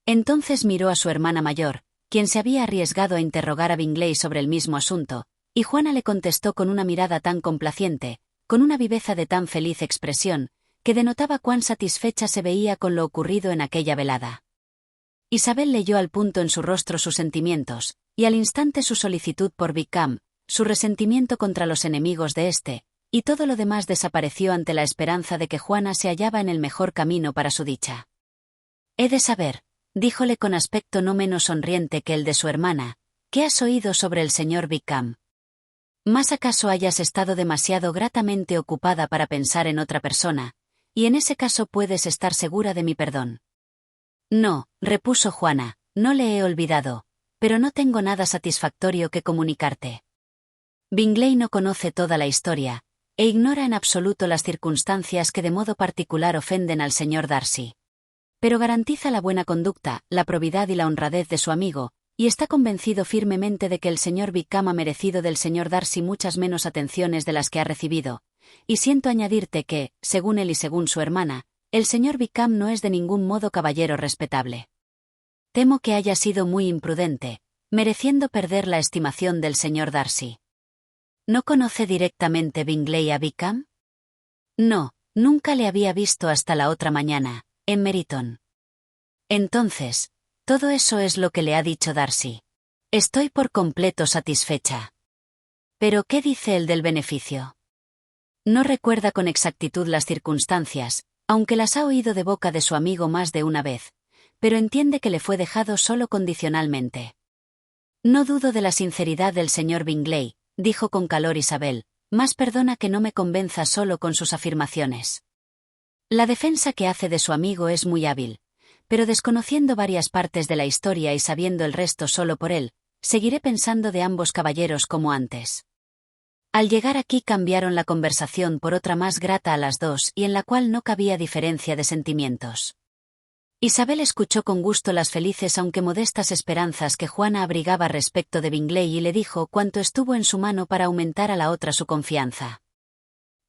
Entonces miró a su hermana mayor, quien se había arriesgado a interrogar a Bingley sobre el mismo asunto, y Juana le contestó con una mirada tan complaciente, con una viveza de tan feliz expresión, que denotaba cuán satisfecha se veía con lo ocurrido en aquella velada. Isabel leyó al punto en su rostro sus sentimientos, y al instante su solicitud por Wickham, su resentimiento contra los enemigos de éste, y todo lo demás desapareció ante la esperanza de que Juana se hallaba en el mejor camino para su dicha. «He de saber», díjole con aspecto no menos sonriente que el de su hermana, «¿qué has oído sobre el señor Wickham? ¿Más acaso hayas estado demasiado gratamente ocupada para pensar en otra persona, y en ese caso puedes estar segura de mi perdón?» «No», repuso Juana, «no le he olvidado, pero no tengo nada satisfactorio que comunicarte. Bingley no conoce toda la historia, e ignora en absoluto las circunstancias que de modo particular ofenden al señor Darcy. Pero garantiza la buena conducta, la probidad y la honradez de su amigo, y está convencido firmemente de que el señor Wickham ha merecido del señor Darcy muchas menos atenciones de las que ha recibido, y siento añadirte que, según él y según su hermana, el señor Wickham no es de ningún modo caballero respetable. Temo que haya sido muy imprudente, mereciendo perder la estimación del señor Darcy. ¿No conoce directamente Bingley a Wickham? No, nunca le había visto hasta la otra mañana, en Meryton. Entonces, todo eso es lo que le ha dicho Darcy. Estoy por completo satisfecha. ¿Pero qué dice él del beneficio? No recuerda con exactitud las circunstancias, aunque las ha oído de boca de su amigo más de una vez, pero entiende que le fue dejado solo condicionalmente. No dudo de la sinceridad del señor Bingley, dijo con calor Isabel, mas perdona que no me convenza solo con sus afirmaciones. La defensa que hace de su amigo es muy hábil, pero desconociendo varias partes de la historia y sabiendo el resto solo por él, seguiré pensando de ambos caballeros como antes. Al llegar aquí cambiaron la conversación por otra más grata a las dos y en la cual no cabía diferencia de sentimientos. Isabel escuchó con gusto las felices aunque modestas esperanzas que Juana abrigaba respecto de Bingley y le dijo cuanto estuvo en su mano para aumentar a la otra su confianza.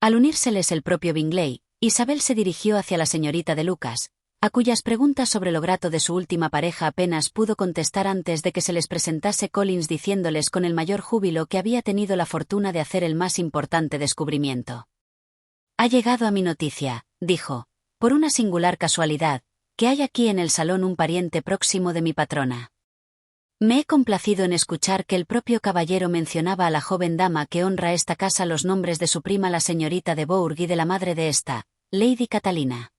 Al unírseles el propio Bingley, Isabel se dirigió hacia la señorita de Lucas, a cuyas preguntas sobre lo grato de su última pareja apenas pudo contestar antes de que se les presentase Collins diciéndoles con el mayor júbilo que había tenido la fortuna de hacer el más importante descubrimiento. «Ha llegado a mi noticia», dijo, «por una singular casualidad, que hay aquí en el salón un pariente próximo de mi patrona. Me he complacido en escuchar que el propio caballero mencionaba a la joven dama que honra esta casa los nombres de su prima la señorita de Bourgh y de la madre de esta, Lady Catalina.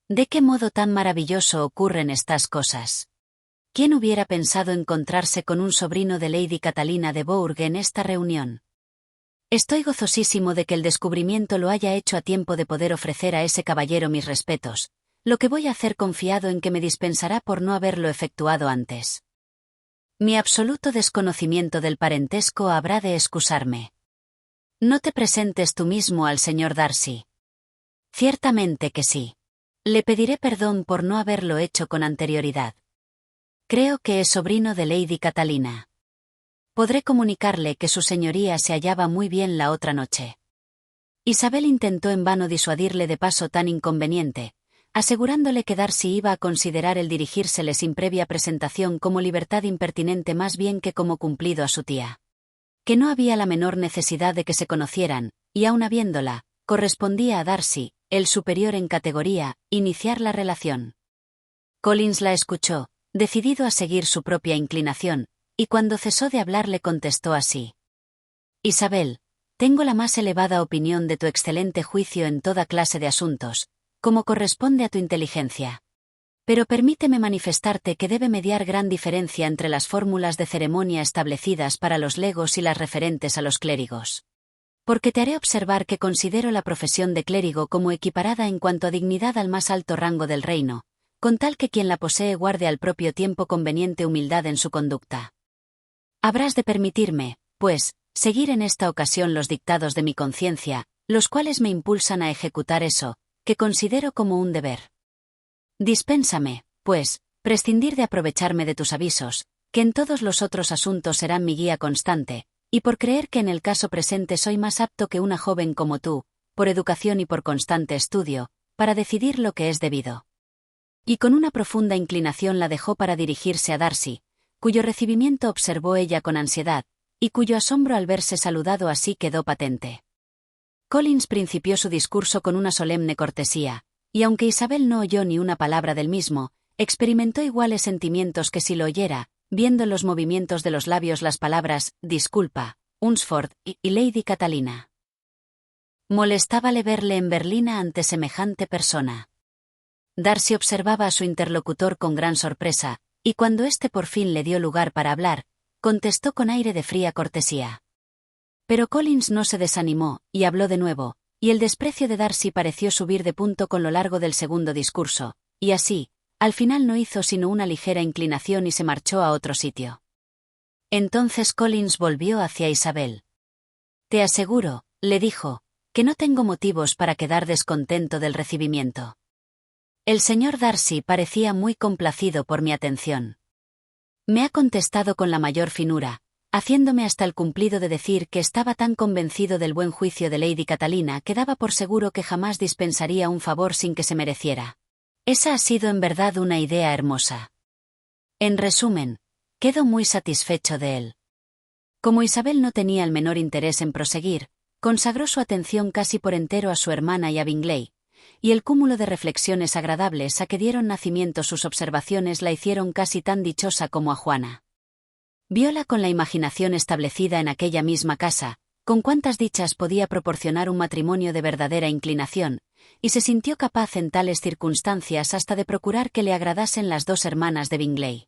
¿De qué modo tan maravilloso ocurren estas cosas? ¿Quién hubiera pensado encontrarse con un sobrino de Lady Catalina de Bourgh en esta reunión? Estoy gozosísimo de que el descubrimiento lo haya hecho a tiempo de poder ofrecer a ese caballero mis respetos, lo que voy a hacer confiado en que me dispensará por no haberlo efectuado antes. Mi absoluto desconocimiento del parentesco habrá de excusarme. No te presentes tú mismo al señor Darcy. Ciertamente que sí. Le pediré perdón por no haberlo hecho con anterioridad. Creo que es sobrino de Lady Catalina. Podré comunicarle que su señoría se hallaba muy bien la otra noche. Isabel intentó en vano disuadirle de paso tan inconveniente, asegurándole que Darcy iba a considerar el dirigírsele sin previa presentación como libertad impertinente más bien que como cumplido a su tía. Que no había la menor necesidad de que se conocieran, y aun habiéndola, correspondía a Darcy, el superior en categoría, iniciar la relación. Collins la escuchó, decidido a seguir su propia inclinación, y cuando cesó de hablar le contestó así. Isabel, tengo la más elevada opinión de tu excelente juicio en toda clase de asuntos, como corresponde a tu inteligencia. Pero permíteme manifestarte que debe mediar gran diferencia entre las fórmulas de ceremonia establecidas para los legos y las referentes a los clérigos. Porque te haré observar que considero la profesión de clérigo como equiparada en cuanto a dignidad al más alto rango del reino, con tal que quien la posee guarde al propio tiempo conveniente humildad en su conducta. Habrás de permitirme, pues, seguir en esta ocasión los dictados de mi conciencia, los cuales me impulsan a ejecutar eso, que considero como un deber. Dispénsame, pues, prescindir de aprovecharme de tus avisos, que en todos los otros asuntos serán mi guía constante, y por creer que en el caso presente soy más apto que una joven como tú, por educación y por constante estudio, para decidir lo que es debido. Y con una profunda inclinación la dejó para dirigirse a Darcy, cuyo recibimiento observó ella con ansiedad, y cuyo asombro al verse saludado así quedó patente. Collins principió su discurso con una solemne cortesía, y aunque Isabel no oyó ni una palabra del mismo, experimentó iguales sentimientos que si lo oyera, viendo en los movimientos de los labios las palabras «disculpa», «Hunsford» y «Lady Catalina». Molestábale verle en Berlina ante semejante persona. Darcy observaba a su interlocutor con gran sorpresa, y cuando éste por fin le dio lugar para hablar, contestó con aire de fría cortesía. Pero Collins no se desanimó, y habló de nuevo, y el desprecio de Darcy pareció subir de punto con lo largo del segundo discurso, y así, al final no hizo sino una ligera inclinación y se marchó a otro sitio. Entonces Collins volvió hacia Isabel. «Te aseguro», le dijo, «que no tengo motivos para quedar descontento del recibimiento». El señor Darcy parecía muy complacido por mi atención. Me ha contestado con la mayor finura, haciéndome hasta el cumplido de decir que estaba tan convencido del buen juicio de Lady Catalina que daba por seguro que jamás dispensaría un favor sin que se mereciera. Esa ha sido en verdad una idea hermosa. En resumen, quedo muy satisfecho de él. Como Isabel no tenía el menor interés en proseguir, consagró su atención casi por entero a su hermana y a Bingley, y el cúmulo de reflexiones agradables a que dieron nacimiento sus observaciones la hicieron casi tan dichosa como a Juana. Vióla con la imaginación establecida en aquella misma casa, con cuántas dichas podía proporcionar un matrimonio de verdadera inclinación, y se sintió capaz en tales circunstancias hasta de procurar que le agradasen las dos hermanas de Bingley.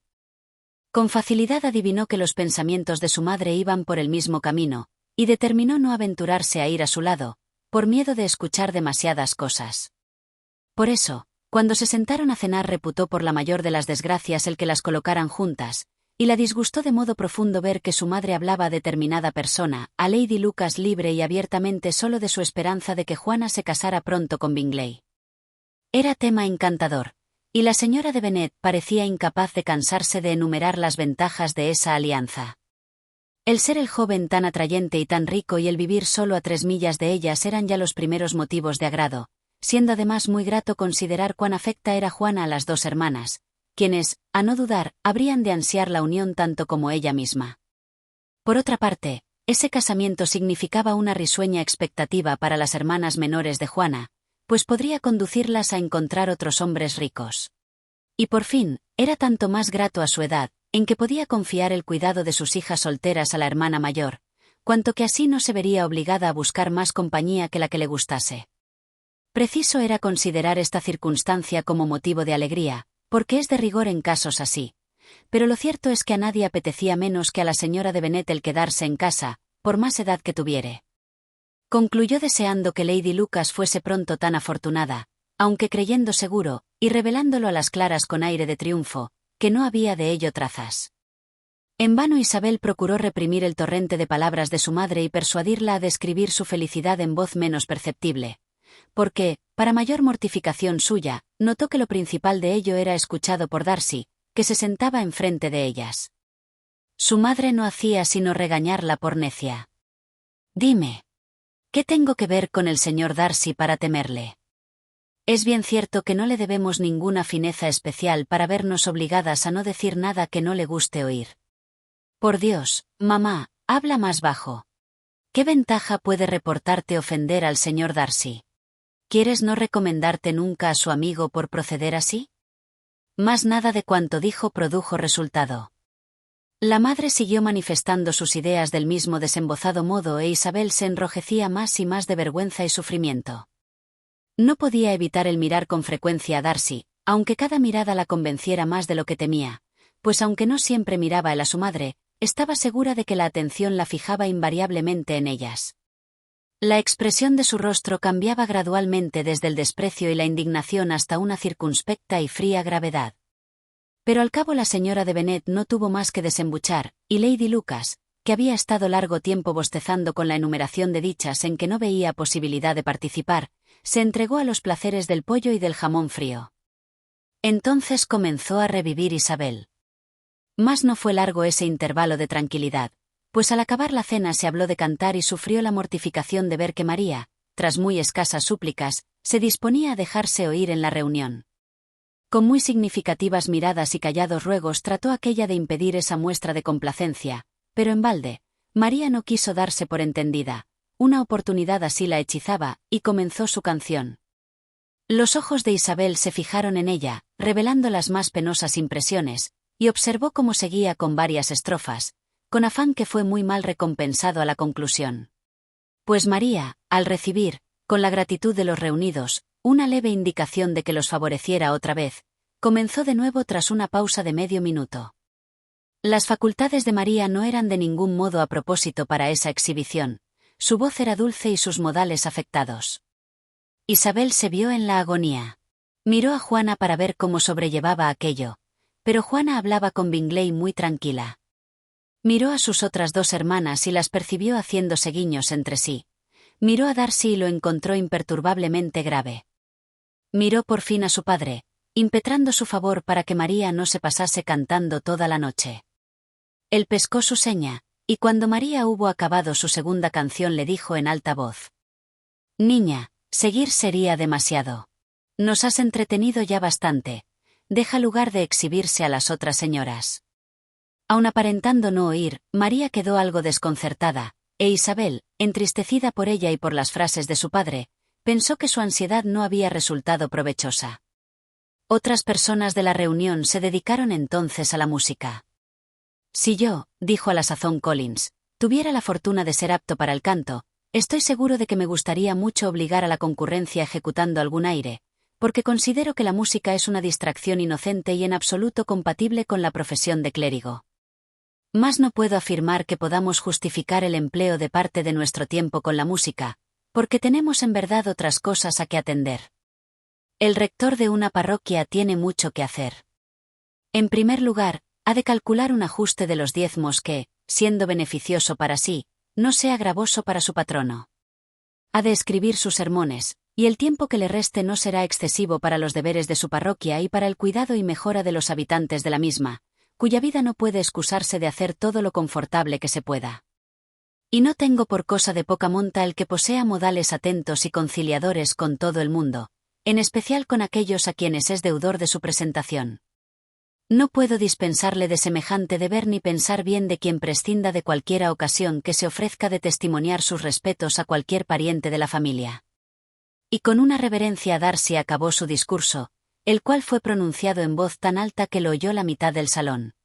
Con facilidad adivinó que los pensamientos de su madre iban por el mismo camino, y determinó no aventurarse a ir a su lado, por miedo de escuchar demasiadas cosas. Por eso, cuando se sentaron a cenar reputó por la mayor de las desgracias el que las colocaran juntas, y la disgustó de modo profundo ver que su madre hablaba a determinada persona, a Lady Lucas libre y abiertamente solo de su esperanza de que Juana se casara pronto con Bingley. Era tema encantador, y la señora de Bennet parecía incapaz de cansarse de enumerar las ventajas de esa alianza. El ser el joven tan atrayente y tan rico y el vivir solo a 3 millas de ellas eran ya los primeros motivos de agrado, siendo además muy grato considerar cuán afecta era Juana a las dos hermanas, quienes, a no dudar, habrían de ansiar la unión tanto como ella misma. Por otra parte, ese casamiento significaba una risueña expectativa para las hermanas menores de Juana, pues podría conducirlas a encontrar otros hombres ricos. Y por fin, era tanto más grato a su edad, en que podía confiar el cuidado de sus hijas solteras a la hermana mayor, cuanto que así no se vería obligada a buscar más compañía que la que le gustase. Preciso era considerar esta circunstancia como motivo de alegría, porque es de rigor en casos así, pero lo cierto es que a nadie apetecía menos que a la señora de Bennet el quedarse en casa, por más edad que tuviere. Concluyó deseando que Lady Lucas fuese pronto tan afortunada, aunque creyendo seguro, y revelándolo a las claras con aire de triunfo, que no había de ello trazas. En vano Isabel procuró reprimir el torrente de palabras de su madre y persuadirla a describir su felicidad en voz menos perceptible, porque, para mayor mortificación suya, notó que lo principal de ello era escuchado por Darcy, que se sentaba enfrente de ellas. Su madre no hacía sino regañarla por necia. «Dime, ¿qué tengo que ver con el señor Darcy para temerle? Es bien cierto que no le debemos ninguna fineza especial para vernos obligadas a no decir nada que no le guste oír. Por Dios, mamá, habla más bajo. ¿Qué ventaja puede reportarte ofender al señor Darcy? ¿Quieres no recomendarte nunca a su amigo por proceder así?» Más nada de cuanto dijo produjo resultado. La madre siguió manifestando sus ideas del mismo desembozado modo e Isabel se enrojecía más y más de vergüenza y sufrimiento. No podía evitar el mirar con frecuencia a Darcy, aunque cada mirada la convenciera más de lo que temía, pues aunque no siempre miraba él a su madre, estaba segura de que la atención la fijaba invariablemente en ellas. La expresión de su rostro cambiaba gradualmente desde el desprecio y la indignación hasta una circunspecta y fría gravedad. Pero al cabo la señora de Bennet no tuvo más que desembuchar, y Lady Lucas, que había estado largo tiempo bostezando con la enumeración de dichas en que no veía posibilidad de participar, se entregó a los placeres del pollo y del jamón frío. Entonces comenzó a revivir Isabel. Mas no fue largo ese intervalo de tranquilidad, pues al acabar la cena se habló de cantar y sufrió la mortificación de ver que María, tras muy escasas súplicas, se disponía a dejarse oír en la reunión. Con muy significativas miradas y callados ruegos trató aquella de impedir esa muestra de complacencia, pero en balde. María no quiso darse por entendida. Una oportunidad así la hechizaba, y comenzó su canción. Los ojos de Isabel se fijaron en ella, revelando las más penosas impresiones, y observó cómo seguía con varias estrofas, con afán que fue muy mal recompensado a la conclusión. Pues María, al recibir, con la gratitud de los reunidos, una leve indicación de que los favoreciera otra vez, comenzó de nuevo tras una pausa de medio minuto. Las facultades de María no eran de ningún modo a propósito para esa exhibición, su voz era dulce y sus modales afectados. Isabel se vio en la agonía. Miró a Juana para ver cómo sobrellevaba aquello, pero Juana hablaba con Bingley muy tranquila. Miró a sus otras dos hermanas y las percibió haciéndose guiños entre sí. Miró a Darcy y lo encontró imperturbablemente grave. Miró por fin a su padre, impetrando su favor para que María no se pasase cantando toda la noche. Él pescó su seña, y cuando María hubo acabado su segunda canción le dijo en alta voz: «Niña, seguir sería demasiado. Nos has entretenido ya bastante. Deja lugar de exhibirse a las otras señoras». Aun aparentando no oír, María quedó algo desconcertada, e Isabel, entristecida por ella y por las frases de su padre, pensó que su ansiedad no había resultado provechosa. Otras personas de la reunión se dedicaron entonces a la música. «Si yo», dijo a la sazón Collins, «tuviera la fortuna de ser apto para el canto, estoy seguro de que me gustaría mucho obligar a la concurrencia ejecutando algún aire, porque considero que la música es una distracción inocente y en absoluto compatible con la profesión de clérigo. Mas no puedo afirmar que podamos justificar el empleo de parte de nuestro tiempo con la música, porque tenemos en verdad otras cosas a que atender. El rector de una parroquia tiene mucho que hacer. En primer lugar, ha de calcular un ajuste de los diezmos que, siendo beneficioso para sí, no sea gravoso para su patrono. Ha de escribir sus sermones, y el tiempo que le reste no será excesivo para los deberes de su parroquia y para el cuidado y mejora de los habitantes de la misma, cuya vida no puede excusarse de hacer todo lo confortable que se pueda. Y no tengo por cosa de poca monta el que posea modales atentos y conciliadores con todo el mundo, en especial con aquellos a quienes es deudor de su presentación. No puedo dispensarle de semejante deber ni pensar bien de quien prescinda de cualquiera ocasión que se ofrezca de testimoniar sus respetos a cualquier pariente de la familia». Y con una reverencia a Darcy acabó su discurso, el cual fue pronunciado en voz tan alta que lo oyó la mitad del salón.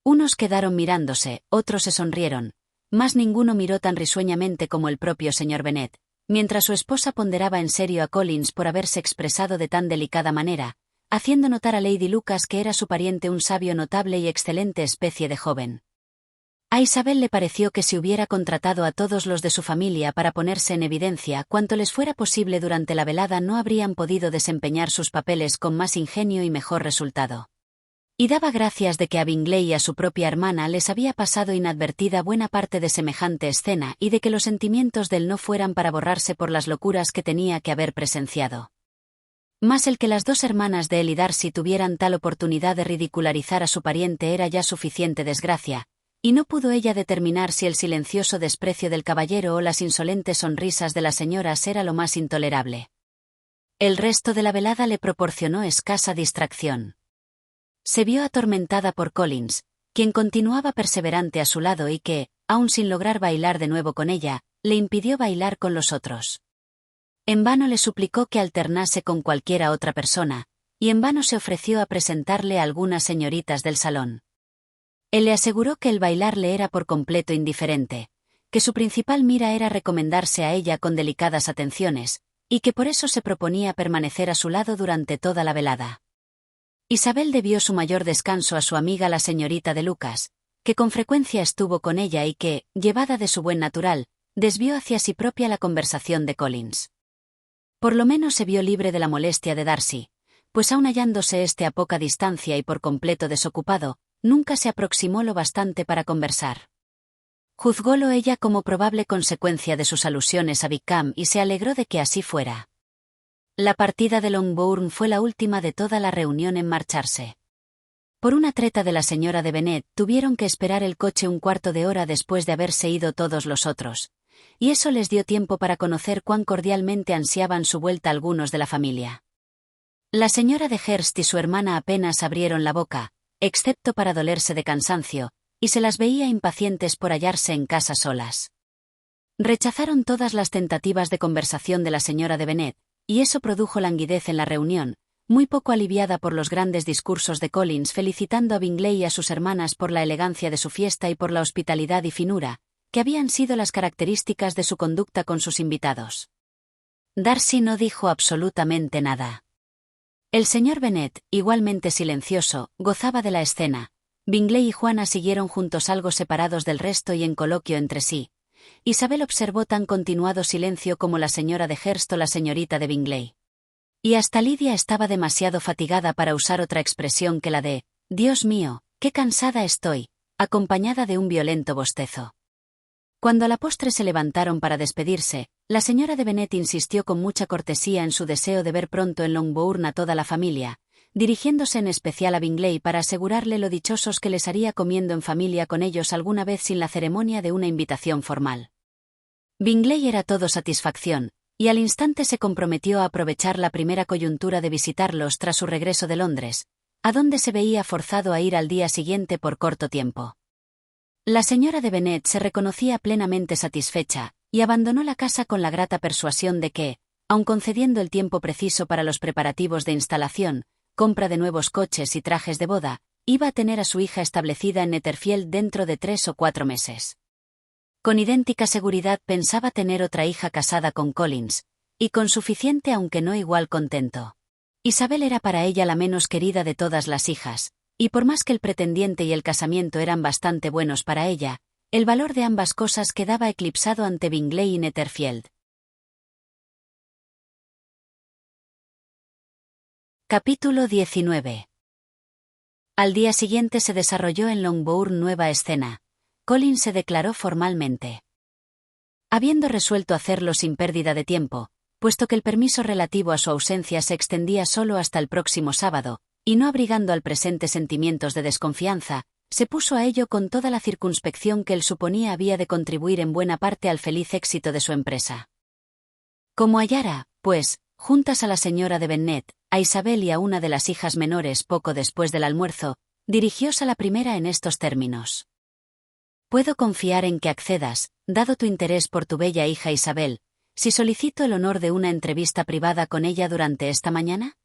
Unos quedaron mirándose, otros se sonrieron, mas ninguno miró tan risueñamente como el propio señor Bennet, mientras su esposa ponderaba en serio a Collins por haberse expresado de tan delicada manera, haciendo notar a Lady Lucas que era su pariente un sabio notable y excelente especie de joven. A Isabel le pareció que si hubiera contratado a todos los de su familia para ponerse en evidencia cuanto les fuera posible durante la velada no habrían podido desempeñar sus papeles con más ingenio y mejor resultado. Y daba gracias de que a Bingley y a su propia hermana les había pasado inadvertida buena parte de semejante escena y de que los sentimientos del no fueran para borrarse por las locuras que tenía que haber presenciado. Mas el que las dos hermanas de él y Darcy tuvieran tal oportunidad de ridicularizar a su pariente era ya suficiente desgracia, y no pudo ella determinar si el silencioso desprecio del caballero o las insolentes sonrisas de las señoras era lo más intolerable. El resto de la velada le proporcionó escasa distracción. Se vio atormentada por Collins, quien continuaba perseverante a su lado y que, aun sin lograr bailar de nuevo con ella, le impidió bailar con los otros. En vano le suplicó que alternase con cualquiera otra persona, y en vano se ofreció a presentarle a algunas señoritas del salón. Él le aseguró que el bailar le era por completo indiferente, que su principal mira era recomendarse a ella con delicadas atenciones, y que por eso se proponía permanecer a su lado durante toda la velada. Isabel debió su mayor descanso a su amiga la señorita de Lucas, que con frecuencia estuvo con ella y que, llevada de su buen natural, desvió hacia sí propia la conversación de Collins. Por lo menos se vio libre de la molestia de Darcy, pues aun hallándose éste a poca distancia y por completo desocupado, nunca se aproximó lo bastante para conversar. Juzgólo ella como probable consecuencia de sus alusiones a Wickham y se alegró de que así fuera. La partida de Longbourn fue la última de toda la reunión en marcharse. Por una treta de la señora de Bennet, tuvieron que esperar el coche un cuarto de hora después de haberse ido todos los otros. Y eso les dio tiempo para conocer cuán cordialmente ansiaban su vuelta algunos de la familia. La señora de Hurst y su hermana apenas abrieron la boca, excepto para dolerse de cansancio, y se las veía impacientes por hallarse en casa solas. Rechazaron todas las tentativas de conversación de la señora de Bennet, y eso produjo languidez en la reunión, muy poco aliviada por los grandes discursos de Collins felicitando a Bingley y a sus hermanas por la elegancia de su fiesta y por la hospitalidad y finura, que habían sido las características de su conducta con sus invitados. Darcy no dijo absolutamente nada. El señor Bennet, igualmente silencioso, gozaba de la escena. Bingley y Juana siguieron juntos algo separados del resto y en coloquio entre sí. Isabel observó tan continuado silencio como la señora de Hurst o la señorita de Bingley. Y hasta Lidia estaba demasiado fatigada para usar otra expresión que la de «Dios mío, qué cansada estoy», acompañada de un violento bostezo. Cuando a la postre se levantaron para despedirse, la señora de Bennet insistió con mucha cortesía en su deseo de ver pronto en Longbourn a toda la familia, dirigiéndose en especial a Bingley para asegurarle lo dichosos que les haría comiendo en familia con ellos alguna vez sin la ceremonia de una invitación formal. Bingley era todo satisfacción, y al instante se comprometió a aprovechar la primera coyuntura de visitarlos tras su regreso de Londres, a donde se veía forzado a ir al día siguiente por corto tiempo. La señora de Bennet se reconocía plenamente satisfecha, y abandonó la casa con la grata persuasión de que, aun concediendo el tiempo preciso para los preparativos de instalación, compra de nuevos coches y trajes de boda, iba a tener a su hija establecida en Netherfield dentro de 3 o 4 meses. Con idéntica seguridad pensaba tener otra hija casada con Collins, y con suficiente aunque no igual contento. Isabel era para ella la menos querida de todas las hijas, y por más que el pretendiente y el casamiento eran bastante buenos para ella, el valor de ambas cosas quedaba eclipsado ante Bingley y Netherfield. Capítulo 19. Al día siguiente se desarrolló en Longbourn nueva escena. Collins se declaró formalmente. Habiendo resuelto hacerlo sin pérdida de tiempo, puesto que el permiso relativo a su ausencia se extendía solo hasta el próximo sábado, y no abrigando al presente sentimientos de desconfianza, se puso a ello con toda la circunspección que él suponía había de contribuir en buena parte al feliz éxito de su empresa. Como hallara, pues, juntas a la señora de Bennet, a Isabel y a una de las hijas menores poco después del almuerzo, dirigióse a la primera en estos términos. «Puedo confiar en que accedas, dado tu interés por tu bella hija Isabel, si solicito el honor de una entrevista privada con ella durante esta mañana?»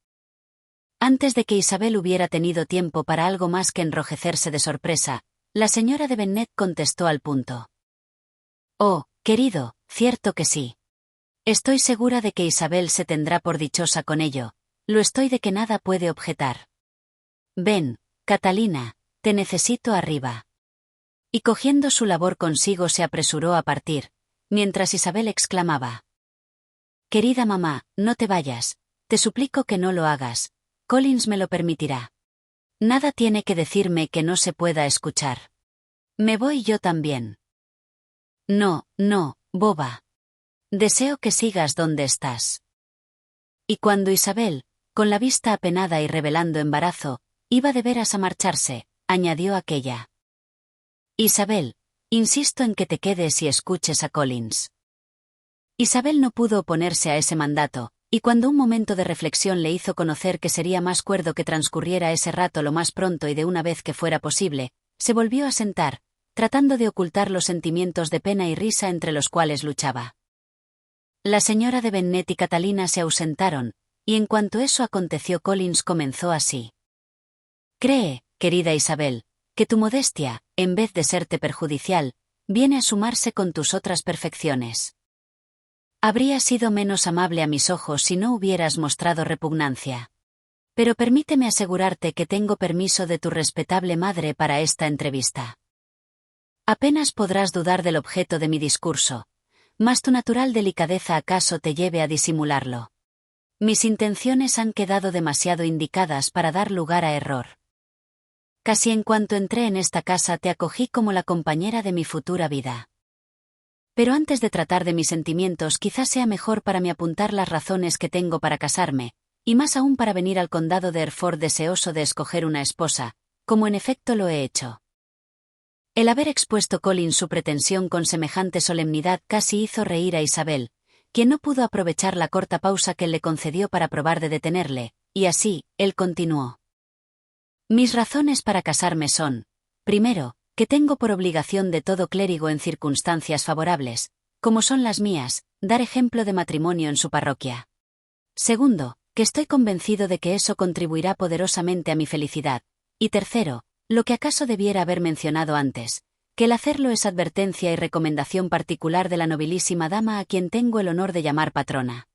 Antes de que Isabel hubiera tenido tiempo para algo más que enrojecerse de sorpresa, la señora de Bennet contestó al punto. «Oh, querido, cierto que sí. Estoy segura de que Isabel se tendrá por dichosa con ello, lo estoy de que nada puede objetar. Ven, Catalina, te necesito arriba». Y cogiendo su labor consigo se apresuró a partir, mientras Isabel exclamaba. «Querida mamá, no te vayas, te suplico que no lo hagas, Collins me lo permitirá. Nada tiene que decirme que no se pueda escuchar. Me voy yo también». «No, no, boba. Deseo que sigas donde estás». Y cuando Isabel, con la vista apenada y revelando embarazo, iba de veras a marcharse, añadió aquella. «Isabel, insisto en que te quedes y escuches a Collins». Isabel no pudo oponerse a ese mandato, y cuando un momento de reflexión le hizo conocer que sería más cuerdo que transcurriera ese rato lo más pronto y de una vez que fuera posible, se volvió a sentar, tratando de ocultar los sentimientos de pena y risa entre los cuales luchaba. La señora de Bennet y Catalina se ausentaron, y en cuanto eso aconteció Collins comenzó así. «Cree, querida Isabel, que tu modestia, en vez de serte perjudicial, viene a sumarse con tus otras perfecciones. Habría sido menos amable a mis ojos si no hubieras mostrado repugnancia. Pero permíteme asegurarte que tengo permiso de tu respetable madre para esta entrevista. Apenas podrás dudar del objeto de mi discurso, mas tu natural delicadeza acaso te lleve a disimularlo. Mis intenciones han quedado demasiado indicadas para dar lugar a error. Casi en cuanto entré en esta casa te acogí como la compañera de mi futura vida. Pero antes de tratar de mis sentimientos, quizás sea mejor para mí apuntar las razones que tengo para casarme, y más aún para venir al condado de Hereford deseoso de escoger una esposa, como en efecto lo he hecho. El haber expuesto Collins su pretensión con semejante solemnidad casi hizo reír a Isabel, quien no pudo aprovechar la corta pausa que él le concedió para probar de detenerle, y así, él continuó. Mis razones para casarme son, primero, que tengo por obligación de todo clérigo en circunstancias favorables, como son las mías, dar ejemplo de matrimonio en su parroquia. Segundo, que estoy convencido de que eso contribuirá poderosamente a mi felicidad. Y tercero, lo que acaso debiera haber mencionado antes, que el hacerlo es advertencia y recomendación particular de la nobilísima dama a quien tengo el honor de llamar patrona.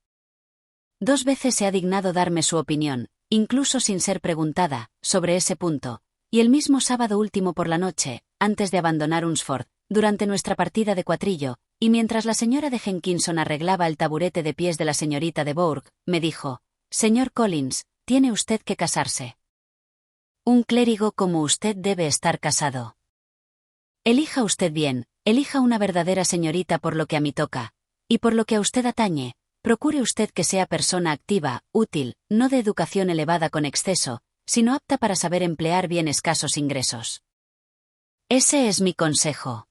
2 veces se ha dignado darme su opinión, incluso sin ser preguntada, sobre ese punto, y el mismo sábado último por la noche, antes de abandonar Hunsford, durante nuestra partida de cuatrillo, y mientras la señora de Jenkinson arreglaba el taburete de pies de la señorita de Bourgh, me dijo: «Señor Collins, tiene usted que casarse. Un clérigo como usted debe estar casado. Elija usted bien, elija una verdadera señorita por lo que a mí toca, y por lo que a usted atañe, procure usted que sea persona activa, útil, no de educación elevada con exceso, sino apta para saber emplear bien escasos ingresos. Ese es mi consejo.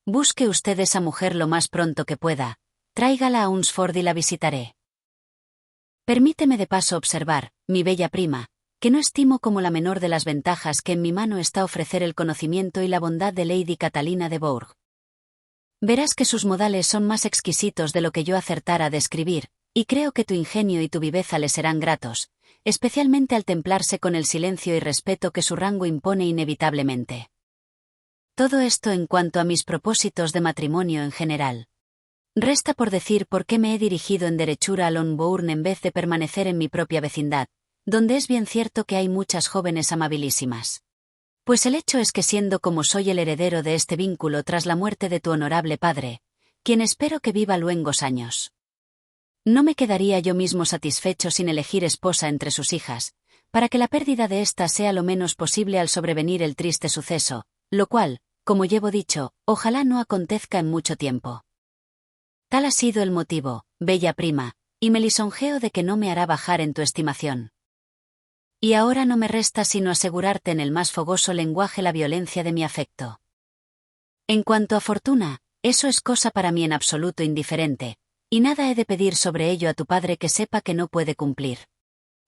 Busque usted esa mujer lo más pronto que pueda, tráigala a Hunsford y la visitaré. Permíteme de paso observar, mi bella prima, que no estimo como la menor de las ventajas que en mi mano está ofrecer el conocimiento y la bondad de Lady Catalina de Bourgh. Verás que sus modales son más exquisitos de lo que yo acertara a describir, y creo que tu ingenio y tu viveza le serán gratos, especialmente al templarse con el silencio y respeto que su rango impone inevitablemente. Todo esto en cuanto a mis propósitos de matrimonio en general. Resta por decir por qué me he dirigido en derechura a Longbourn en vez de permanecer en mi propia vecindad, donde es bien cierto que hay muchas jóvenes amabilísimas. Pues el hecho es que siendo como soy el heredero de este vínculo tras la muerte de tu honorable padre, quien espero que viva luengos años, no me quedaría yo mismo satisfecho sin elegir esposa entre sus hijas, para que la pérdida de ésta sea lo menos posible al sobrevenir el triste suceso, lo cual, como llevo dicho, ojalá no acontezca en mucho tiempo. Tal ha sido el motivo, bella prima, y me lisonjeo de que no me hará bajar en tu estimación. Y ahora no me resta sino asegurarte en el más fogoso lenguaje la violencia de mi afecto. En cuanto a fortuna, eso es cosa para mí en absoluto indiferente, y nada he de pedir sobre ello a tu padre que sepa que no puede cumplir.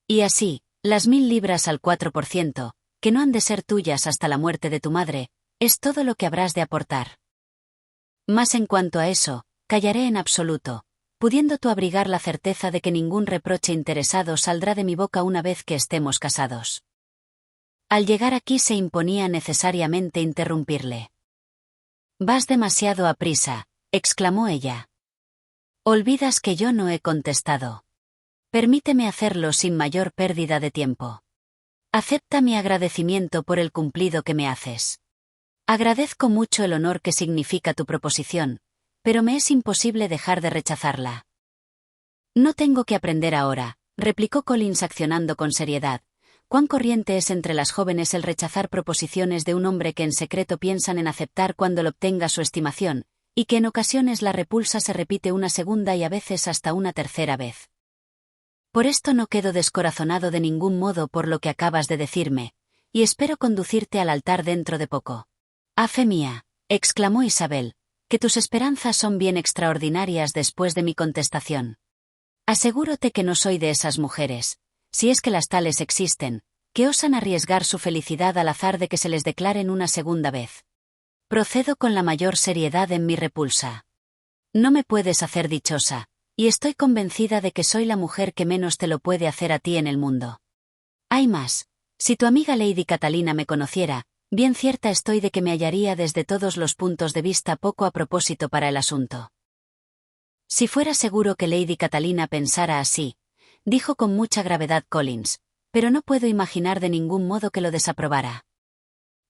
Y así, las 1000 libras al 4%, que no han de ser tuyas hasta la muerte de tu madre, es todo lo que habrás de aportar. Mas en cuanto a eso, callaré en absoluto, pudiendo tú abrigar la certeza de que ningún reproche interesado saldrá de mi boca una vez que estemos casados. Al llegar aquí se imponía necesariamente interrumpirle. Vas demasiado aprisa, exclamó ella. Olvidas que yo no he contestado. Permíteme hacerlo sin mayor pérdida de tiempo. Acepta mi agradecimiento por el cumplido que me haces. Agradezco mucho el honor que significa tu proposición, pero me es imposible dejar de rechazarla. No tengo que aprender ahora, replicó Collins accionando con seriedad, cuán corriente es entre las jóvenes el rechazar proposiciones de un hombre que en secreto piensan en aceptar cuando lo obtenga su estimación, y que en ocasiones la repulsa se repite una segunda y a veces hasta una tercera vez. Por esto no quedo descorazonado de ningún modo por lo que acabas de decirme, y espero conducirte al altar dentro de poco. ¡Ah, fe mía!, exclamó Isabel, que tus esperanzas son bien extraordinarias después de mi contestación. Asegúrote que no soy de esas mujeres, si es que las tales existen, que osan arriesgar su felicidad al azar de que se les declaren una segunda vez. Procedo con la mayor seriedad en mi repulsa. No me puedes hacer dichosa, y estoy convencida de que soy la mujer que menos te lo puede hacer a ti en el mundo. Hay más, si tu amiga Lady Catalina me conociera, bien cierta estoy de que me hallaría desde todos los puntos de vista poco a propósito para el asunto. Si fuera seguro que Lady Catalina pensara así, dijo con mucha gravedad Collins, pero no puedo imaginar de ningún modo que lo desaprobara.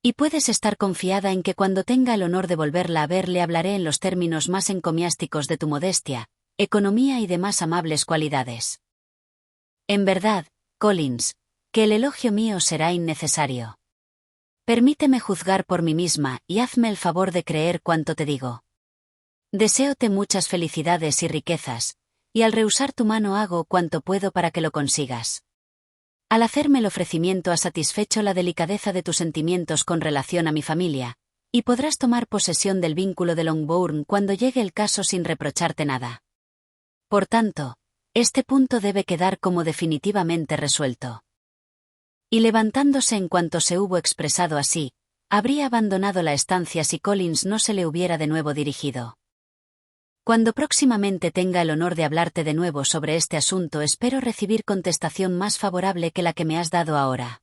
Y puedes estar confiada en que cuando tenga el honor de volverla a ver le hablaré en los términos más encomiásticos de tu modestia, economía y demás amables cualidades. En verdad, Collins, que el elogio mío será innecesario. Permíteme juzgar por mí misma y hazme el favor de creer cuanto te digo. Deséote muchas felicidades y riquezas, y al rehusar tu mano hago cuanto puedo para que lo consigas. Al hacerme el ofrecimiento has satisfecho la delicadeza de tus sentimientos con relación a mi familia, y podrás tomar posesión del vínculo de Longbourn cuando llegue el caso sin reprocharte nada. Por tanto, este punto debe quedar como definitivamente resuelto. Y levantándose en cuanto se hubo expresado así, habría abandonado la estancia si Collins no se le hubiera de nuevo dirigido. Cuando próximamente tenga el honor de hablarte de nuevo sobre este asunto, espero recibir contestación más favorable que la que me has dado ahora.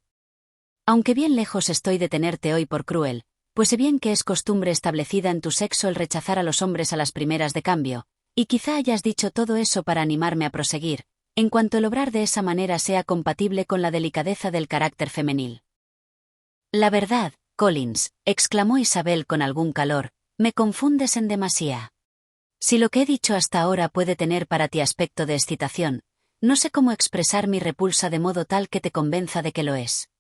Aunque bien lejos estoy de tenerte hoy por cruel, pues sé bien que es costumbre establecida en tu sexo el rechazar a los hombres a las primeras de cambio, y quizá hayas dicho todo eso para animarme a proseguir, en cuanto el obrar de esa manera sea compatible con la delicadeza del carácter femenil. La verdad, Collins, exclamó Isabel con algún calor, me confundes en demasía. Si lo que he dicho hasta ahora puede tener para ti aspecto de excitación, no sé cómo expresar mi repulsa de modo tal que te convenza de que lo es.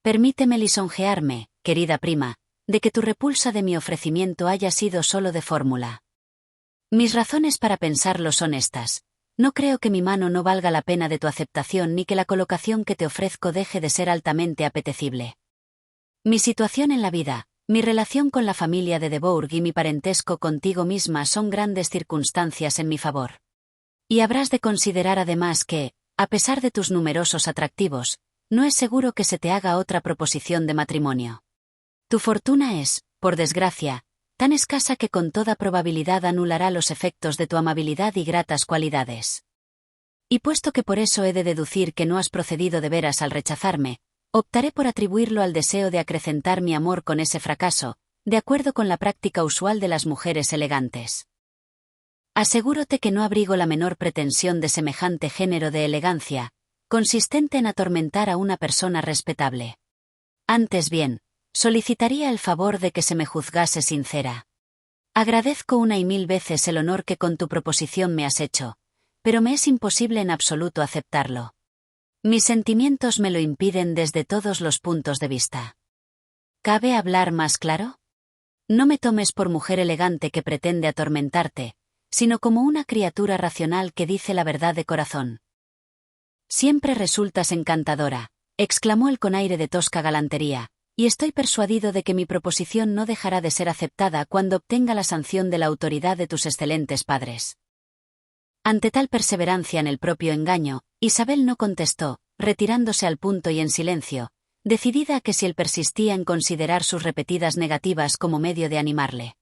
Permíteme lisonjearme, querida prima, de que tu repulsa de mi ofrecimiento haya sido solo de fórmula. Mis razones para pensarlo son estas. No creo que mi mano no valga la pena de tu aceptación ni que la colocación que te ofrezco deje de ser altamente apetecible. Mi situación en la vida, mi relación con la familia de De Bourgh y mi parentesco contigo misma son grandes circunstancias en mi favor. Y habrás de considerar además que, a pesar de tus numerosos atractivos, no es seguro que se te haga otra proposición de matrimonio. Tu fortuna es, por desgracia, tan escasa que con toda probabilidad anulará los efectos de tu amabilidad y gratas cualidades. Y puesto que por eso he de deducir que no has procedido de veras al rechazarme, optaré por atribuirlo al deseo de acrecentar mi amor con ese fracaso, de acuerdo con la práctica usual de las mujeres elegantes. Asegúrote que no abrigo la menor pretensión de semejante género de elegancia, consistente en atormentar a una persona respetable. Antes bien, solicitaría el favor de que se me juzgase sincera. Agradezco una y mil veces el honor que con tu proposición me has hecho, pero me es imposible en absoluto aceptarlo. Mis sentimientos me lo impiden desde todos los puntos de vista. ¿Cabe hablar más claro? No me tomes por mujer elegante que pretende atormentarte, sino como una criatura racional que dice la verdad de corazón. Siempre resultas encantadora, exclamó él con aire de tosca galantería, y estoy persuadido de que mi proposición no dejará de ser aceptada cuando obtenga la sanción de la autoridad de tus excelentes padres. Ante tal perseverancia en el propio engaño, Isabel no contestó, retirándose al punto y en silencio, decidida a que si él persistía en considerar sus repetidas negativas como medio de animarle,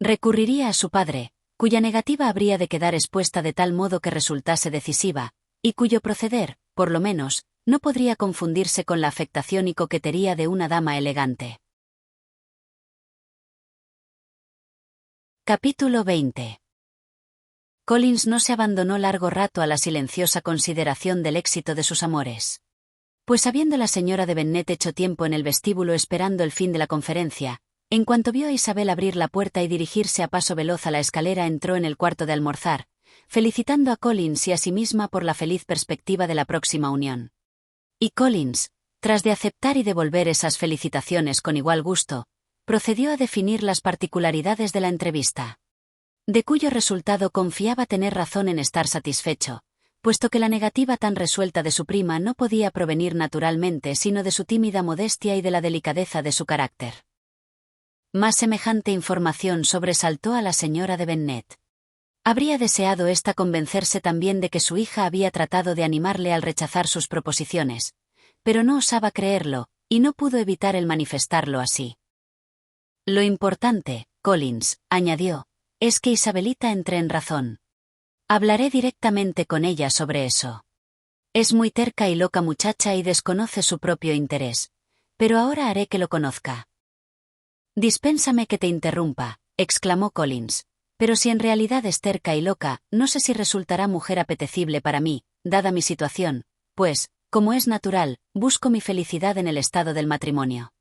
recurriría a su padre, cuya negativa habría de quedar expuesta de tal modo que resultase decisiva, y cuyo proceder, por lo menos, no podría confundirse con la afectación y coquetería de una dama elegante. Capítulo 20. Collins no se abandonó largo rato a la silenciosa consideración del éxito de sus amores. Pues habiendo la señora de Bennet hecho tiempo en el vestíbulo esperando el fin de la conferencia, en cuanto vio a Isabel abrir la puerta y dirigirse a paso veloz a la escalera, entró en el cuarto de almorzar, felicitando a Collins y a sí misma por la feliz perspectiva de la próxima unión. Y Collins, tras de aceptar y devolver esas felicitaciones con igual gusto, procedió a definir las particularidades de la entrevista, de cuyo resultado confiaba tener razón en estar satisfecho, puesto que la negativa tan resuelta de su prima no podía provenir naturalmente sino de su tímida modestia y de la delicadeza de su carácter. Más semejante información sobresaltó a la señora de Bennet. Habría deseado ésta convencerse también de que su hija había tratado de animarle al rechazar sus proposiciones, pero no osaba creerlo, y no pudo evitar el manifestarlo así. Lo importante, Collins, añadió, es que Isabelita entre en razón. Hablaré directamente con ella sobre eso. Es muy terca y loca muchacha y desconoce su propio interés, pero ahora haré que lo conozca. Dispénsame que te interrumpa, exclamó Collins, pero si en realidad es terca y loca, no sé si resultará mujer apetecible para mí, dada mi situación, pues, como es natural, busco mi felicidad en el estado del matrimonio.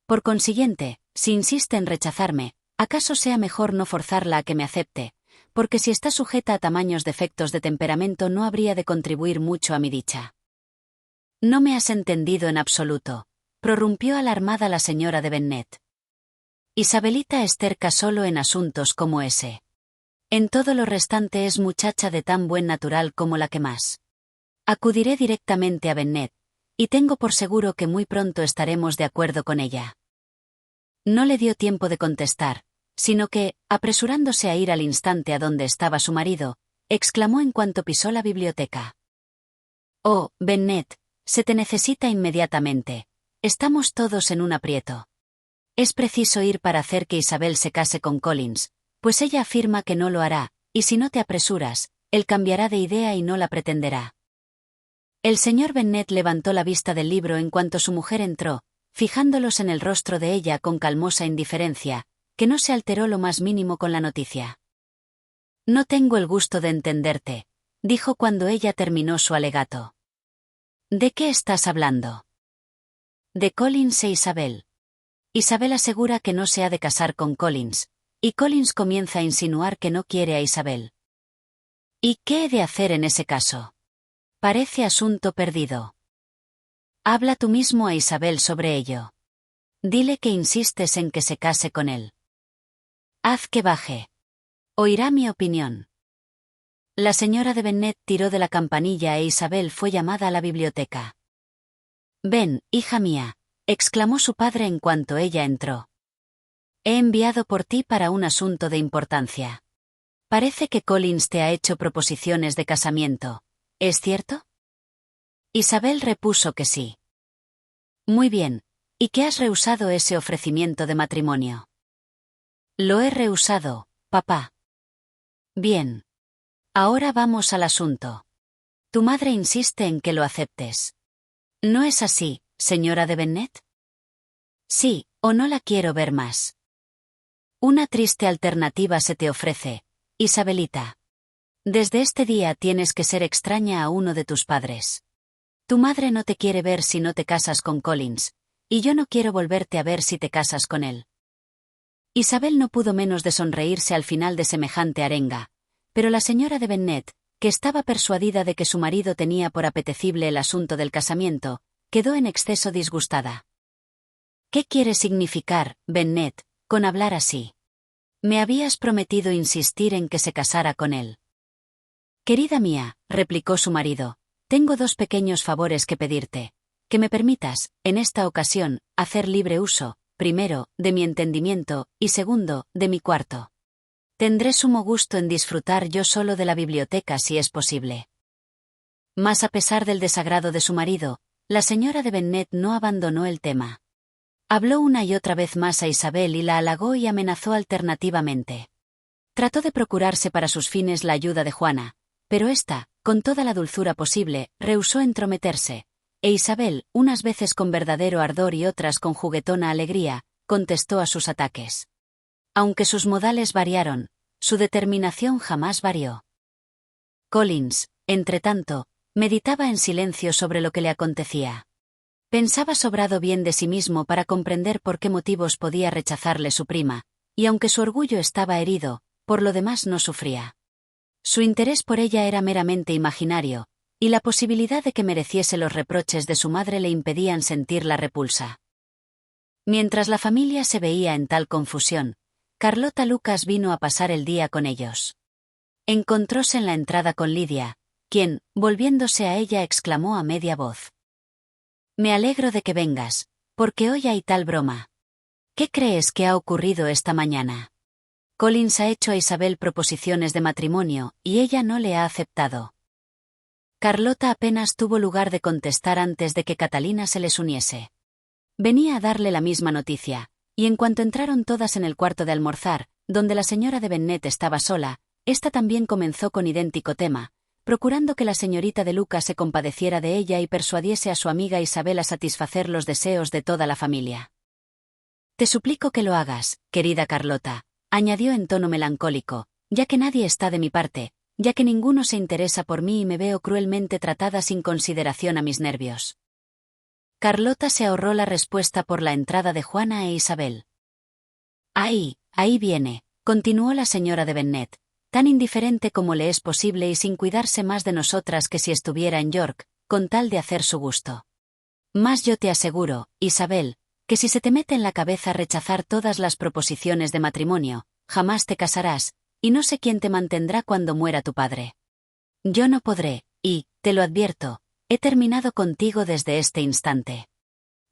Por consiguiente, si insiste en rechazarme, acaso sea mejor no forzarla a que me acepte, porque si está sujeta a tamaños defectos de temperamento no habría de contribuir mucho a mi dicha. No me has entendido en absoluto, prorrumpió alarmada la señora de Bennet. Isabelita es terca solo en asuntos como ese. En todo lo restante es muchacha de tan buen natural como la que más. Acudiré directamente a Bennet, y tengo por seguro que muy pronto estaremos de acuerdo con ella. No le dio tiempo de contestar, sino que, apresurándose a ir al instante a donde estaba su marido, exclamó en cuanto pisó la biblioteca. «Oh, Bennet, se te necesita inmediatamente. Estamos todos en un aprieto. Es preciso ir para hacer que Isabel se case con Collins, pues ella afirma que no lo hará, y si no te apresuras, él cambiará de idea y no la pretenderá». El señor Bennet levantó la vista del libro en cuanto su mujer entró, fijándolos en el rostro de ella con calmosa indiferencia, que no se alteró lo más mínimo con la noticia. «No tengo el gusto de entenderte», dijo cuando ella terminó su alegato. «¿De qué estás hablando?» «De Collins e Isabel. Isabel asegura que no se ha de casar con Collins, y Collins comienza a insinuar que no quiere a Isabel. ¿Y qué he de hacer en ese caso? Parece asunto perdido. Habla tú mismo a Isabel sobre ello. Dile que insistes en que se case con él. Haz que baje. Oirá mi opinión». La señora de Bennet tiró de la campanilla e Isabel fue llamada a la biblioteca. «Ven, hija mía», exclamó su padre en cuanto ella entró. «He enviado por ti para un asunto de importancia. Parece que Collins te ha hecho proposiciones de casamiento, ¿es cierto?» Isabel repuso que sí. «Muy bien, ¿y qué has rehusado ese ofrecimiento de matrimonio?» «Lo he rehusado, papá». «Bien. Ahora vamos al asunto. Tu madre insiste en que lo aceptes. ¿No es así, señora de Bennet?» «Sí, o no la quiero ver más. Una triste alternativa se te ofrece, Isabelita. Desde este día tienes que ser extraña a uno de tus padres. Tu madre no te quiere ver si no te casas con Collins, y yo no quiero volverte a ver si te casas con él». Isabel no pudo menos de sonreírse al final de semejante arenga, pero la señora de Bennet, que estaba persuadida de que su marido tenía por apetecible el asunto del casamiento, quedó en exceso disgustada. «¿Qué quiere significar, Bennet, con hablar así? Me habías prometido insistir en que se casara con él». «Querida mía», replicó su marido, «tengo dos pequeños favores que pedirte. Que me permitas, en esta ocasión, hacer libre uso, primero, de mi entendimiento, y segundo, de mi cuarto. Tendré sumo gusto en disfrutar yo solo de la biblioteca si es posible». Mas a pesar del desagrado de su marido, la señora de Bennet no abandonó el tema. Habló una y otra vez más a Isabel y la halagó y amenazó alternativamente. Trató de procurarse para sus fines la ayuda de Juana, pero ésta, con toda la dulzura posible, rehusó entrometerse, e Isabel, unas veces con verdadero ardor y otras con juguetona alegría, contestó a sus ataques. Aunque sus modales variaron, su determinación jamás varió. Collins, entretanto, meditaba en silencio sobre lo que le acontecía. Pensaba sobrado bien de sí mismo para comprender por qué motivos podía rechazarle su prima, y aunque su orgullo estaba herido, por lo demás no sufría. Su interés por ella era meramente imaginario, y la posibilidad de que mereciese los reproches de su madre le impedían sentir la repulsa. Mientras la familia se veía en tal confusión, Carlota Lucas vino a pasar el día con ellos. Encontróse en la entrada con Lidia, quien, volviéndose a ella, exclamó a media voz: «Me alegro de que vengas, porque hoy hay tal broma. ¿Qué crees que ha ocurrido esta mañana? Collins ha hecho a Isabel proposiciones de matrimonio, y ella no le ha aceptado». Carlota apenas tuvo lugar de contestar antes de que Catalina se les uniese. Venía a darle la misma noticia, y en cuanto entraron todas en el cuarto de almorzar, donde la señora de Bennet estaba sola, ésta también comenzó con idéntico tema, procurando que la señorita de Lucas se compadeciera de ella y persuadiese a su amiga Isabel a satisfacer los deseos de toda la familia. «Te suplico que lo hagas, querida Carlota», añadió en tono melancólico, «ya que nadie está de mi parte, ya que ninguno se interesa por mí y me veo cruelmente tratada sin consideración a mis nervios». Carlota se ahorró la respuesta por la entrada de Juana e Isabel. «Ahí viene», continuó la señora de Bennet, tan indiferente como le es posible y sin cuidarse más de nosotras que si estuviera en York, con tal de hacer su gusto. «Mas yo te aseguro, Isabel, que si se te mete en la cabeza rechazar todas las proposiciones de matrimonio, jamás te casarás, y no sé quién te mantendrá cuando muera tu padre. Yo no podré, y, te lo advierto, he terminado contigo desde este instante.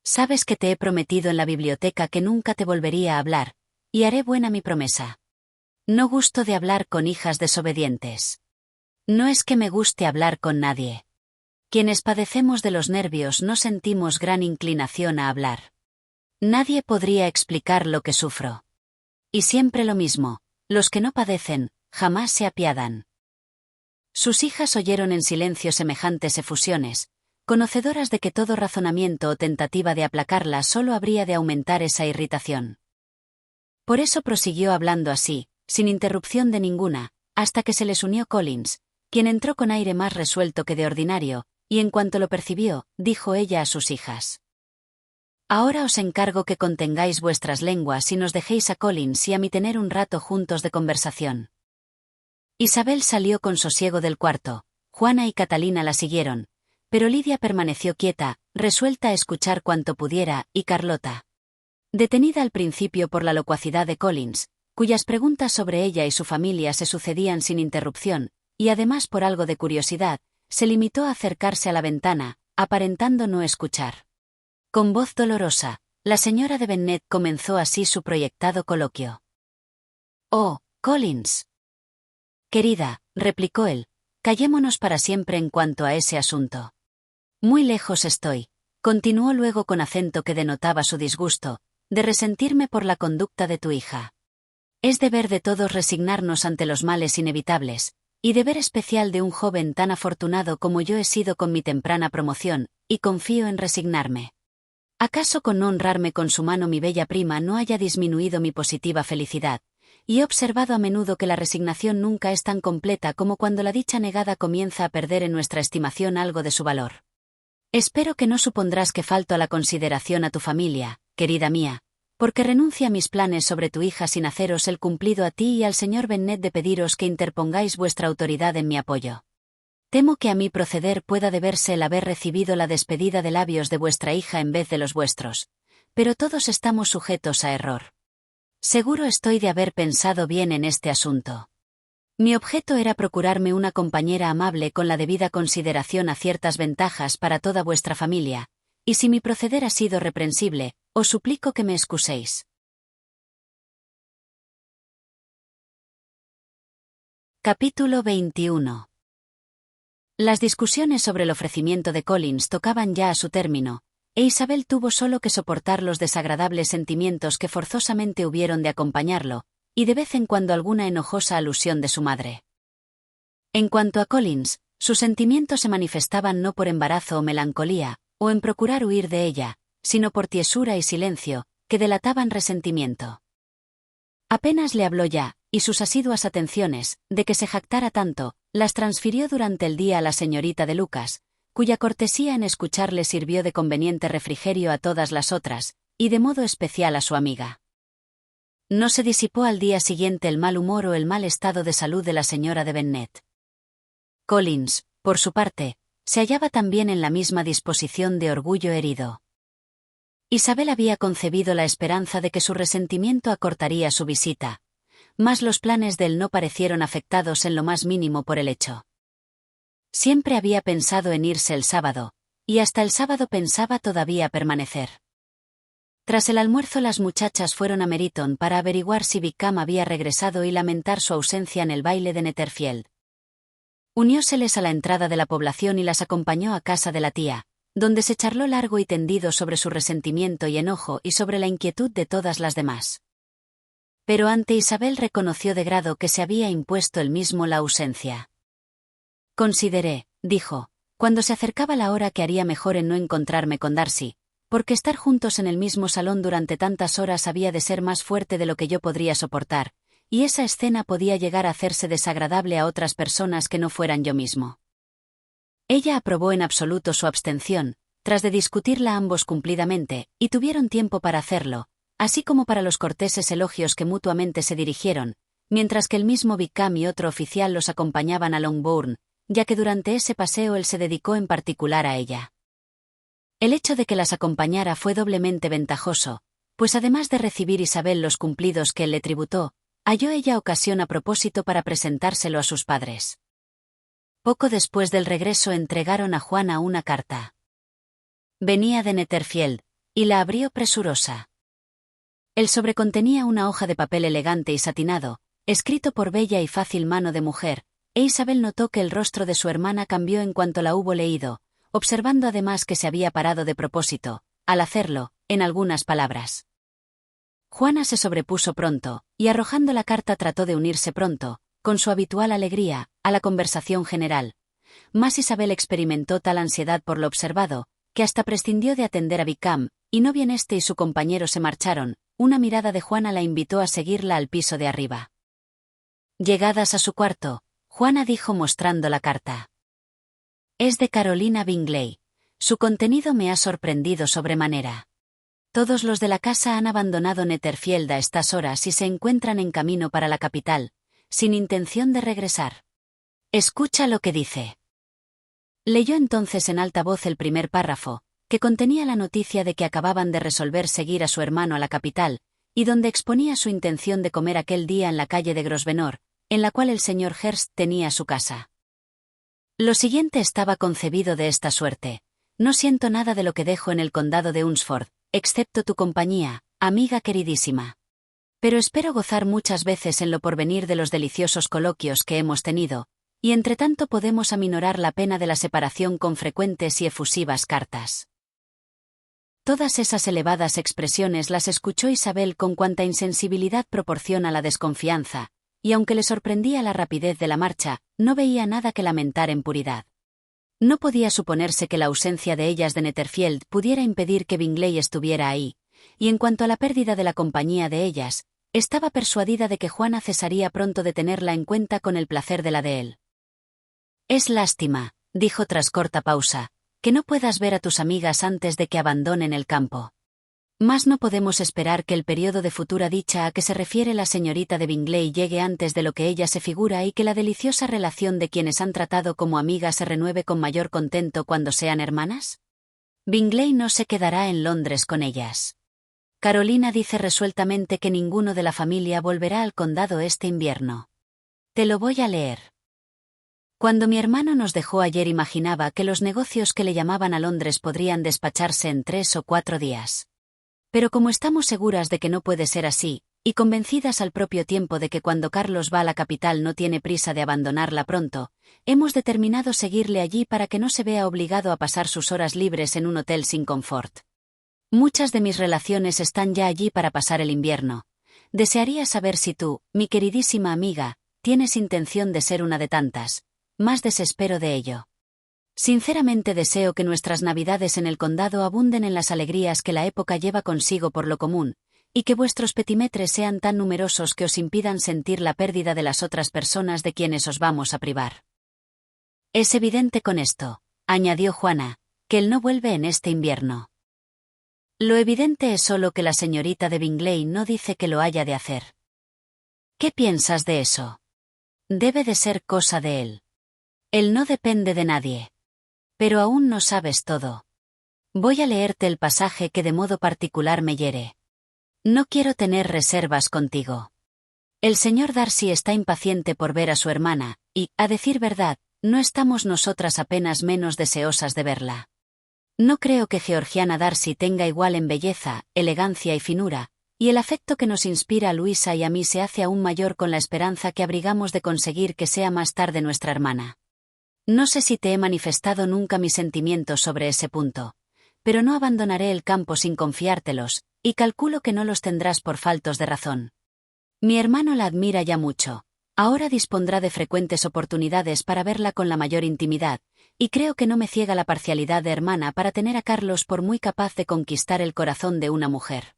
Sabes que te he prometido en la biblioteca que nunca te volvería a hablar, y haré buena mi promesa. No gusto de hablar con hijas desobedientes. No es que me guste hablar con nadie. Quienes padecemos de los nervios no sentimos gran inclinación a hablar. Nadie podría explicar lo que sufro. Y siempre lo mismo, los que no padecen, jamás se apiadan. Sus hijas oyeron en silencio semejantes efusiones, conocedoras de que todo razonamiento o tentativa de aplacarla solo habría de aumentar esa irritación. Por eso prosiguió hablando así, sin interrupción de ninguna, hasta que se les unió Collins, quien entró con aire más resuelto que de ordinario, y en cuanto lo percibió, dijo ella a sus hijas: «Ahora os encargo que contengáis vuestras lenguas y nos dejéis a Collins y a mí tener un rato juntos de conversación». Isabel salió con sosiego del cuarto, Juana y Catalina la siguieron, pero Lidia permaneció quieta, resuelta a escuchar cuanto pudiera, y Carlota, detenida al principio por la locuacidad de Collins, cuyas preguntas sobre ella y su familia se sucedían sin interrupción, y además por algo de curiosidad, se limitó a acercarse a la ventana, aparentando no escuchar. Con voz dolorosa, la señora de Bennet comenzó así su proyectado coloquio. «Oh, Collins». «Querida», replicó él, «callémonos para siempre en cuanto a ese asunto». «Muy lejos estoy», continuó luego con acento que denotaba su disgusto, «de resentirme por la conducta de tu hija. Es deber de todos resignarnos ante los males inevitables, y deber especial de un joven tan afortunado como yo he sido con mi temprana promoción, y confío en resignarme. ¿Acaso con no honrarme con su mano mi bella prima no haya disminuido mi positiva felicidad? Y he observado a menudo que la resignación nunca es tan completa como cuando la dicha negada comienza a perder en nuestra estimación algo de su valor. Espero que no supondrás que falto a la consideración a tu familia, querida mía, porque renuncio a mis planes sobre tu hija sin haceros el cumplido a ti y al señor Bennet de pediros que interpongáis vuestra autoridad en mi apoyo. Temo que a mi proceder pueda deberse el haber recibido la despedida de labios de vuestra hija en vez de los vuestros, pero todos estamos sujetos a error. Seguro estoy de haber pensado bien en este asunto. Mi objeto era procurarme una compañera amable con la debida consideración a ciertas ventajas para toda vuestra familia, y si mi proceder ha sido reprensible, os suplico que me excuséis». Capítulo 21. Las discusiones sobre el ofrecimiento de Collins tocaban ya a su término, e Isabel tuvo solo que soportar los desagradables sentimientos que forzosamente hubieron de acompañarlo, y de vez en cuando alguna enojosa alusión de su madre. En cuanto a Collins, sus sentimientos se manifestaban no por embarazo o melancolía, o en procurar huir de ella, sino por tiesura y silencio, que delataban resentimiento. Apenas le habló ya, y sus asiduas atenciones, de que se jactara tanto, las transfirió durante el día a la señorita de Lucas, cuya cortesía en escucharle sirvió de conveniente refrigerio a todas las otras, y de modo especial a su amiga. No se disipó al día siguiente el mal humor o el mal estado de salud de la señora de Bennet. Collins, por su parte, se hallaba también en la misma disposición de orgullo herido. Isabel había concebido la esperanza de que su resentimiento acortaría su visita, mas los planes de él no parecieron afectados en lo más mínimo por el hecho. Siempre había pensado en irse el sábado, y hasta el sábado pensaba todavía permanecer. Tras el almuerzo las muchachas fueron a Meryton para averiguar si Wickham había regresado y lamentar su ausencia en el baile de Netherfield. Unióseles a la entrada de la población y las acompañó a casa de la tía, donde se charló largo y tendido sobre su resentimiento y enojo y sobre la inquietud de todas las demás. Pero ante Isabel reconoció de grado que se había impuesto él mismo la ausencia. «Consideré», dijo, cuando se acercaba la hora, que haría mejor en no encontrarme con Darcy, porque estar juntos en el mismo salón durante tantas horas había de ser más fuerte de lo que yo podría soportar, y esa escena podía llegar a hacerse desagradable a otras personas que no fueran yo mismo. Ella aprobó en absoluto su abstención, tras de discutirla ambos cumplidamente, y tuvieron tiempo para hacerlo, así como para los corteses elogios que mutuamente se dirigieron, mientras que el mismo Wickham y otro oficial los acompañaban a Longbourn, ya que durante ese paseo él se dedicó en particular a ella. El hecho de que las acompañara fue doblemente ventajoso, pues además de recibir Isabel los cumplidos que él le tributó, halló ella ocasión a propósito para presentárselo a sus padres. Poco después del regreso entregaron a Juana una carta. Venía de Netherfield, y la abrió presurosa. El sobre contenía una hoja de papel elegante y satinado, escrito por bella y fácil mano de mujer, e Isabel notó que el rostro de su hermana cambió en cuanto la hubo leído, observando además que se había parado de propósito, al hacerlo, en algunas palabras. Juana se sobrepuso pronto, y arrojando la carta trató de unirse pronto, con su habitual alegría, a la conversación general. Mas Isabel experimentó tal ansiedad por lo observado, que hasta prescindió de atender a Wickham, y no bien éste y su compañero se marcharon, una mirada de Juana la invitó a seguirla al piso de arriba. Llegadas a su cuarto, Juana dijo mostrando la carta. Es de Carolina Bingley. Su contenido me ha sorprendido sobremanera. Todos los de la casa han abandonado Netherfield a estas horas y se encuentran en camino para la capital, sin intención de regresar. Escucha lo que dice. Leyó entonces en alta voz el primer párrafo, que contenía la noticia de que acababan de resolver seguir a su hermano a la capital, y donde exponía su intención de comer aquel día en la calle de Grosvenor, en la cual el señor Hurst tenía su casa. Lo siguiente estaba concebido de esta suerte. No siento nada de lo que dejo en el condado de Hunsford, excepto tu compañía, amiga queridísima. Pero espero gozar muchas veces en lo porvenir de los deliciosos coloquios que hemos tenido, y entretanto podemos aminorar la pena de la separación con frecuentes y efusivas cartas. Todas esas elevadas expresiones las escuchó Isabel con cuanta insensibilidad proporciona la desconfianza, y aunque le sorprendía la rapidez de la marcha, no veía nada que lamentar en puridad. No podía suponerse que la ausencia de ellas de Netherfield pudiera impedir que Bingley estuviera ahí, y en cuanto a la pérdida de la compañía de ellas, estaba persuadida de que Juana cesaría pronto de tenerla en cuenta con el placer de la de él. Es lástima, dijo tras corta pausa, que no puedas ver a tus amigas antes de que abandonen el campo. Mas no podemos esperar que el periodo de futura dicha a que se refiere la señorita de Bingley llegue antes de lo que ella se figura y que la deliciosa relación de quienes han tratado como amigas se renueve con mayor contento cuando sean hermanas. Bingley no se quedará en Londres con ellas. Carolina dice resueltamente que ninguno de la familia volverá al condado este invierno. Te lo voy a leer. Cuando mi hermano nos dejó ayer imaginaba que los negocios que le llamaban a Londres podrían despacharse en 3 o 4 días. Pero como estamos seguras de que no puede ser así, y convencidas al propio tiempo de que cuando Carlos va a la capital no tiene prisa de abandonarla pronto, hemos determinado seguirle allí para que no se vea obligado a pasar sus horas libres en un hotel sin confort. Muchas de mis relaciones están ya allí para pasar el invierno. Desearía saber si tú, mi queridísima amiga, tienes intención de ser una de tantas. Más desespero de ello. Sinceramente deseo que nuestras navidades en el condado abunden en las alegrías que la época lleva consigo por lo común, y que vuestros petimetres sean tan numerosos que os impidan sentir la pérdida de las otras personas de quienes os vamos a privar. Es evidente con esto, añadió Juana, que él no vuelve en este invierno. Lo evidente es solo que la señorita de Bingley no dice que lo haya de hacer. ¿Qué piensas de eso? Debe de ser cosa de él. Él no depende de nadie. Pero aún no sabes todo. Voy a leerte el pasaje que de modo particular me hiere. No quiero tener reservas contigo. El señor Darcy está impaciente por ver a su hermana, y, a decir verdad, no estamos nosotras apenas menos deseosas de verla. No creo que Georgiana Darcy tenga igual en belleza, elegancia y finura, y el afecto que nos inspira a Luisa y a mí se hace aún mayor con la esperanza que abrigamos de conseguir que sea más tarde nuestra hermana. No sé si te he manifestado nunca mis sentimientos sobre ese punto, pero no abandonaré el campo sin confiártelos, y calculo que no los tendrás por faltos de razón. Mi hermano la admira ya mucho, ahora dispondrá de frecuentes oportunidades para verla con la mayor intimidad, y creo que no me ciega la parcialidad de hermana para tener a Carlos por muy capaz de conquistar el corazón de una mujer.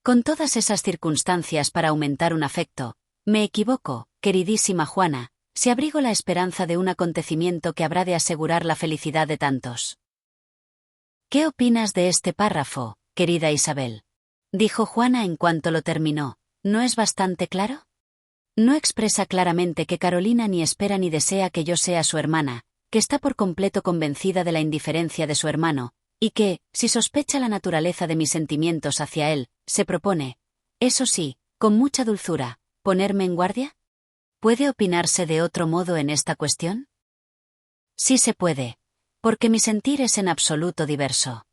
Con todas esas circunstancias para aumentar un afecto, me equivoco, queridísima Juana, si abrigo la esperanza de un acontecimiento que habrá de asegurar la felicidad de tantos. ¿Qué opinas de este párrafo, querida Isabel? Dijo Juana en cuanto lo terminó. ¿No es bastante claro? No expresa claramente que Carolina ni espera ni desea que yo sea su hermana, que está por completo convencida de la indiferencia de su hermano, Y que, si sospecha la naturaleza de mis sentimientos hacia él, se propone, eso sí, con mucha dulzura, ponerme en guardia. ¿Puede opinarse de otro modo en esta cuestión? Sí se puede, porque mi sentir es en absoluto diverso.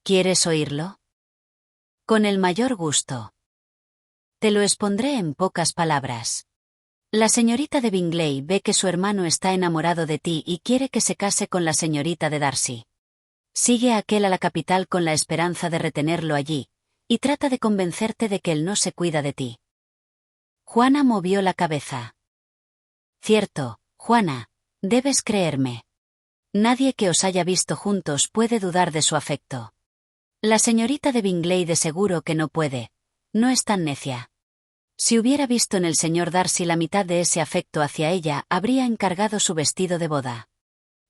¿Quieres oírlo? Con el mayor gusto. Te lo expondré en pocas palabras. La señorita de Bingley ve que su hermano está enamorado de ti y quiere que se case con la señorita de Darcy. Sigue a aquel a la capital con la esperanza de retenerlo allí, y trata de convencerte de que él no se cuida de ti. Juana movió la cabeza. Cierto, Juana, debes creerme. Nadie que os haya visto juntos puede dudar de su afecto. La señorita de Bingley de seguro que no puede, no es tan necia. Si hubiera visto en el señor Darcy la mitad de ese afecto hacia ella, habría encargado su vestido de boda.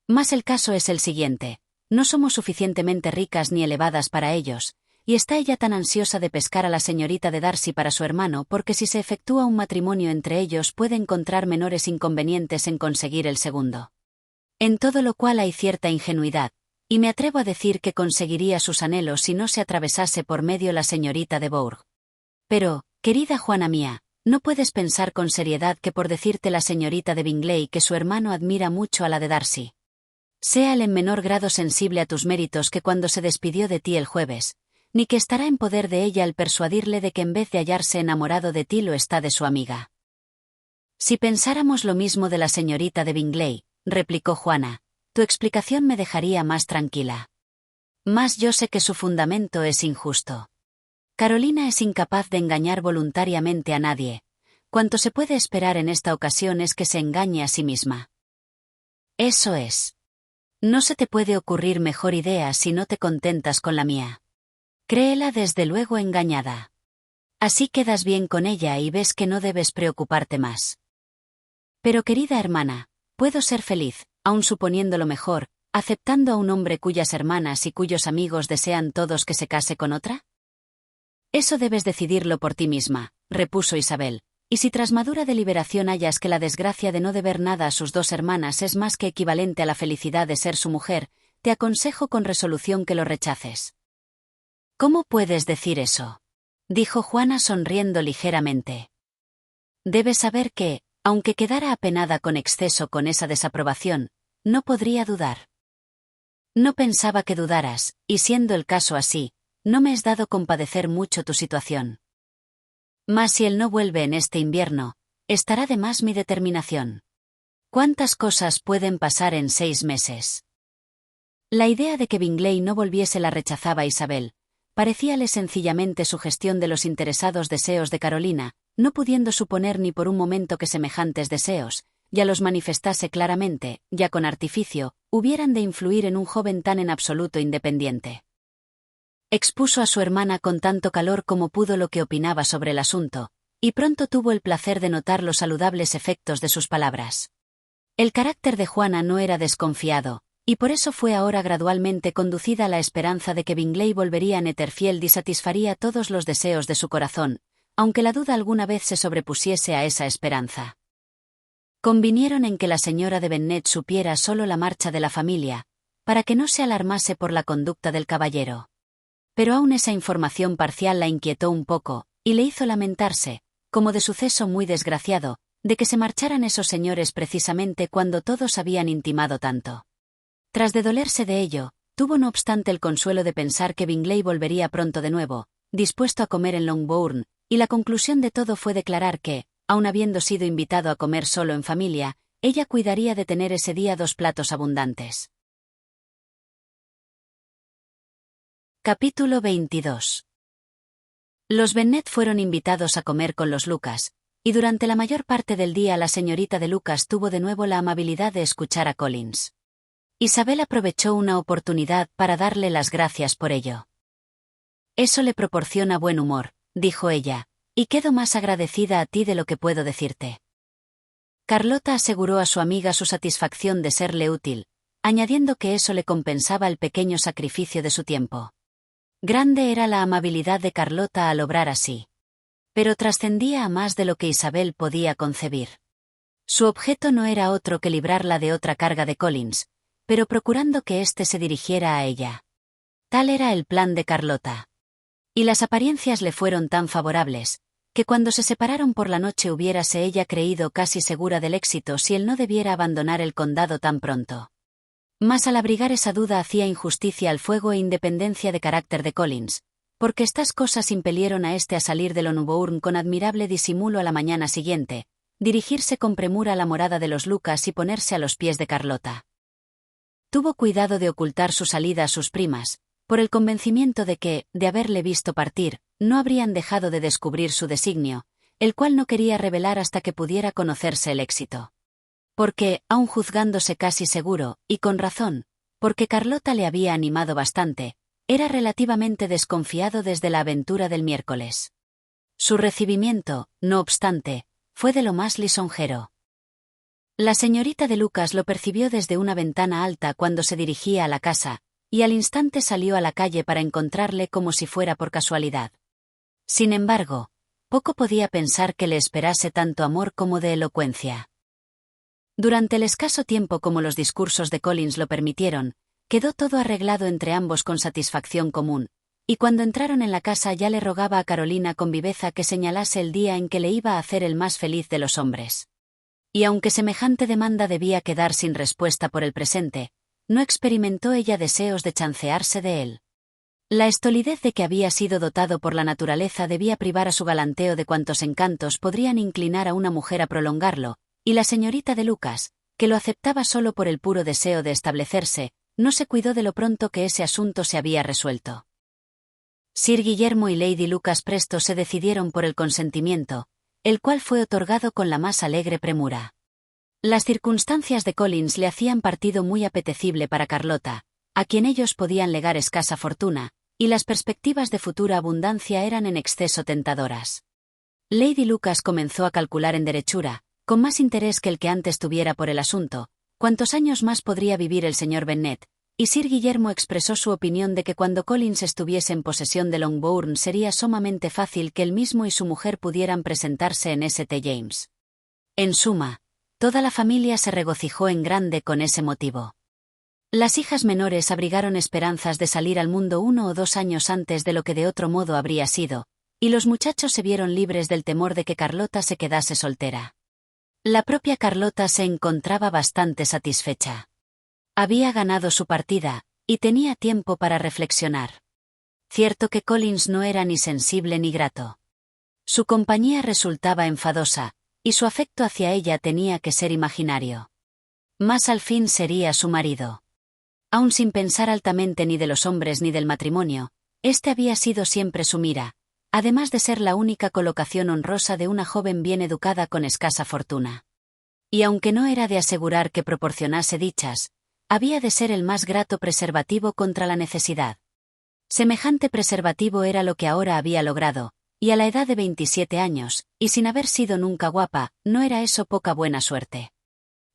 Mas el caso es el siguiente, no somos suficientemente ricas ni elevadas para ellos, y está ella tan ansiosa de pescar a la señorita de Darcy para su hermano porque si se efectúa un matrimonio entre ellos puede encontrar menores inconvenientes en conseguir el segundo. En todo lo cual hay cierta ingenuidad, y me atrevo a decir que conseguiría sus anhelos si no se atravesase por medio la señorita de Bourgh. Pero, querida Juana mía, no puedes pensar con seriedad que por decirte la señorita de Bingley que su hermano admira mucho a la de Darcy. Sea él en menor grado sensible a tus méritos que cuando se despidió de ti el jueves, ni que estará en poder de ella al persuadirle de que en vez de hallarse enamorado de ti lo está de su amiga. Si pensáramos lo mismo de la señorita de Bingley, replicó Juana, tu explicación me dejaría más tranquila. Mas yo sé que su fundamento es injusto. Carolina es incapaz de engañar voluntariamente a nadie. Cuanto se puede esperar en esta ocasión es que se engañe a sí misma. Eso es. No se te puede ocurrir mejor idea si no te contentas con la mía. Créela desde luego engañada. Así quedas bien con ella y ves que no debes preocuparte más. Pero querida hermana, puedo ser feliz, aun suponiendo lo mejor, aceptando a un hombre cuyas hermanas y cuyos amigos desean todos que se case con otra? Eso debes decidirlo por ti misma, repuso Isabel, y si tras madura deliberación hallas que la desgracia de no deber nada a sus dos hermanas es más que equivalente a la felicidad de ser su mujer, te aconsejo con resolución que lo rechaces. ¿Cómo puedes decir eso?, dijo Juana sonriendo ligeramente. Debes saber que, aunque quedara apenada con exceso con esa desaprobación, no podría dudar. No pensaba que dudaras, y siendo el caso así, no me es dado compadecer mucho tu situación. Mas si él no vuelve en este invierno, estará de más mi determinación. ¿Cuántas cosas pueden pasar en 6 meses? La idea de que Bingley no volviese la rechazaba Isabel. Parecíale sencillamente sugestión de los interesados deseos de Carolina, no pudiendo suponer ni por un momento que semejantes deseos, ya los manifestase claramente, ya con artificio, hubieran de influir en un joven tan en absoluto independiente. Expuso a su hermana con tanto calor como pudo lo que opinaba sobre el asunto, y pronto tuvo el placer de notar los saludables efectos de sus palabras. El carácter de Juana no era desconfiado, y por eso fue ahora gradualmente conducida a la esperanza de que Bingley volvería a Netherfield y satisfaría todos los deseos de su corazón, aunque la duda alguna vez se sobrepusiese a esa esperanza. Convinieron en que la señora de Bennet supiera solo la marcha de la familia, para que no se alarmase por la conducta del caballero. Pero aún esa información parcial la inquietó un poco, y le hizo lamentarse, como de suceso muy desgraciado, de que se marcharan esos señores precisamente cuando todos habían intimado tanto. Tras de dolerse de ello, tuvo no obstante el consuelo de pensar que Bingley volvería pronto de nuevo, dispuesto a comer en Longbourn, y la conclusión de todo fue declarar que, aun habiendo sido invitado a comer solo en familia, ella cuidaría de tener ese día 2 platos abundantes. Capítulo 22. Los Bennet fueron invitados a comer con los Lucas, y durante la mayor parte del día la señorita de Lucas tuvo de nuevo la amabilidad de escuchar a Collins. Isabel aprovechó una oportunidad para darle las gracias por ello. Eso le proporciona buen humor, dijo ella, y quedo más agradecida a ti de lo que puedo decirte. Carlota aseguró a su amiga su satisfacción de serle útil, añadiendo que eso le compensaba el pequeño sacrificio de su tiempo. Grande era la amabilidad de Carlota al obrar así. Pero trascendía a más de lo que Isabel podía concebir. Su objeto no era otro que librarla de otra carga de Collins, pero procurando que éste se dirigiera a ella. Tal era el plan de Carlota. Y las apariencias le fueron tan favorables, que cuando se separaron por la noche hubiérase ella creído casi segura del éxito si él no debiera abandonar el condado tan pronto. Mas al abrigar esa duda hacía injusticia al fuego e independencia de carácter de Collins, porque estas cosas impelieron a éste a salir de Longbourn con admirable disimulo a la mañana siguiente, dirigirse con premura a la morada de los Lucas y ponerse a los pies de Carlota. Tuvo cuidado de ocultar su salida a sus primas, por el convencimiento de que, de haberle visto partir, no habrían dejado de descubrir su designio, el cual no quería revelar hasta que pudiera conocerse el éxito. Porque, aun juzgándose casi seguro, y con razón, porque Carlota le había animado bastante, era relativamente desconfiado desde la aventura del miércoles. Su recibimiento, no obstante, fue de lo más lisonjero. La señorita de Lucas lo percibió desde una ventana alta cuando se dirigía a la casa, y al instante salió a la calle para encontrarle como si fuera por casualidad. Sin embargo, poco podía pensar que le esperase tanto amor como de elocuencia. Durante el escaso tiempo como los discursos de Collins lo permitieron, quedó todo arreglado entre ambos con satisfacción común, y cuando entraron en la casa ya le rogaba a Carolina con viveza que señalase el día en que le iba a hacer el más feliz de los hombres. Y aunque semejante demanda debía quedar sin respuesta por el presente, no experimentó ella deseos de chancearse de él. La estolidez de que había sido dotado por la naturaleza debía privar a su galanteo de cuantos encantos podrían inclinar a una mujer a prolongarlo, y la señorita de Lucas, que lo aceptaba solo por el puro deseo de establecerse, no se cuidó de lo pronto que ese asunto se había resuelto. Sir Guillermo y Lady Lucas presto se decidieron por el consentimiento, el cual fue otorgado con la más alegre premura. Las circunstancias de Collins le hacían partido muy apetecible para Carlota, a quien ellos podían legar escasa fortuna, y las perspectivas de futura abundancia eran en exceso tentadoras. Lady Lucas comenzó a calcular en derechura, con más interés que el que antes tuviera por el asunto, cuántos años más podría vivir el señor Bennet, y Sir Guillermo expresó su opinión de que cuando Collins estuviese en posesión de Longbourn sería sumamente fácil que él mismo y su mujer pudieran presentarse en St. James. En suma, toda la familia se regocijó en grande con ese motivo. Las hijas menores abrigaron esperanzas de salir al mundo 1 o 2 años antes de lo que de otro modo habría sido, y los muchachos se vieron libres del temor de que Carlota se quedase soltera. La propia Carlota se encontraba bastante satisfecha. Había ganado su partida, y tenía tiempo para reflexionar. Cierto que Collins no era ni sensible ni grato. Su compañía resultaba enfadosa, y su afecto hacia ella tenía que ser imaginario. Mas al fin sería su marido. Aun sin pensar altamente ni de los hombres ni del matrimonio, este había sido siempre su mira, además de ser la única colocación honrosa de una joven bien educada con escasa fortuna. Y aunque no era de asegurar que proporcionase dichas, había de ser el más grato preservativo contra la necesidad. Semejante preservativo era lo que ahora había logrado, y a la edad de 27 años, y sin haber sido nunca guapa, no era eso poca buena suerte.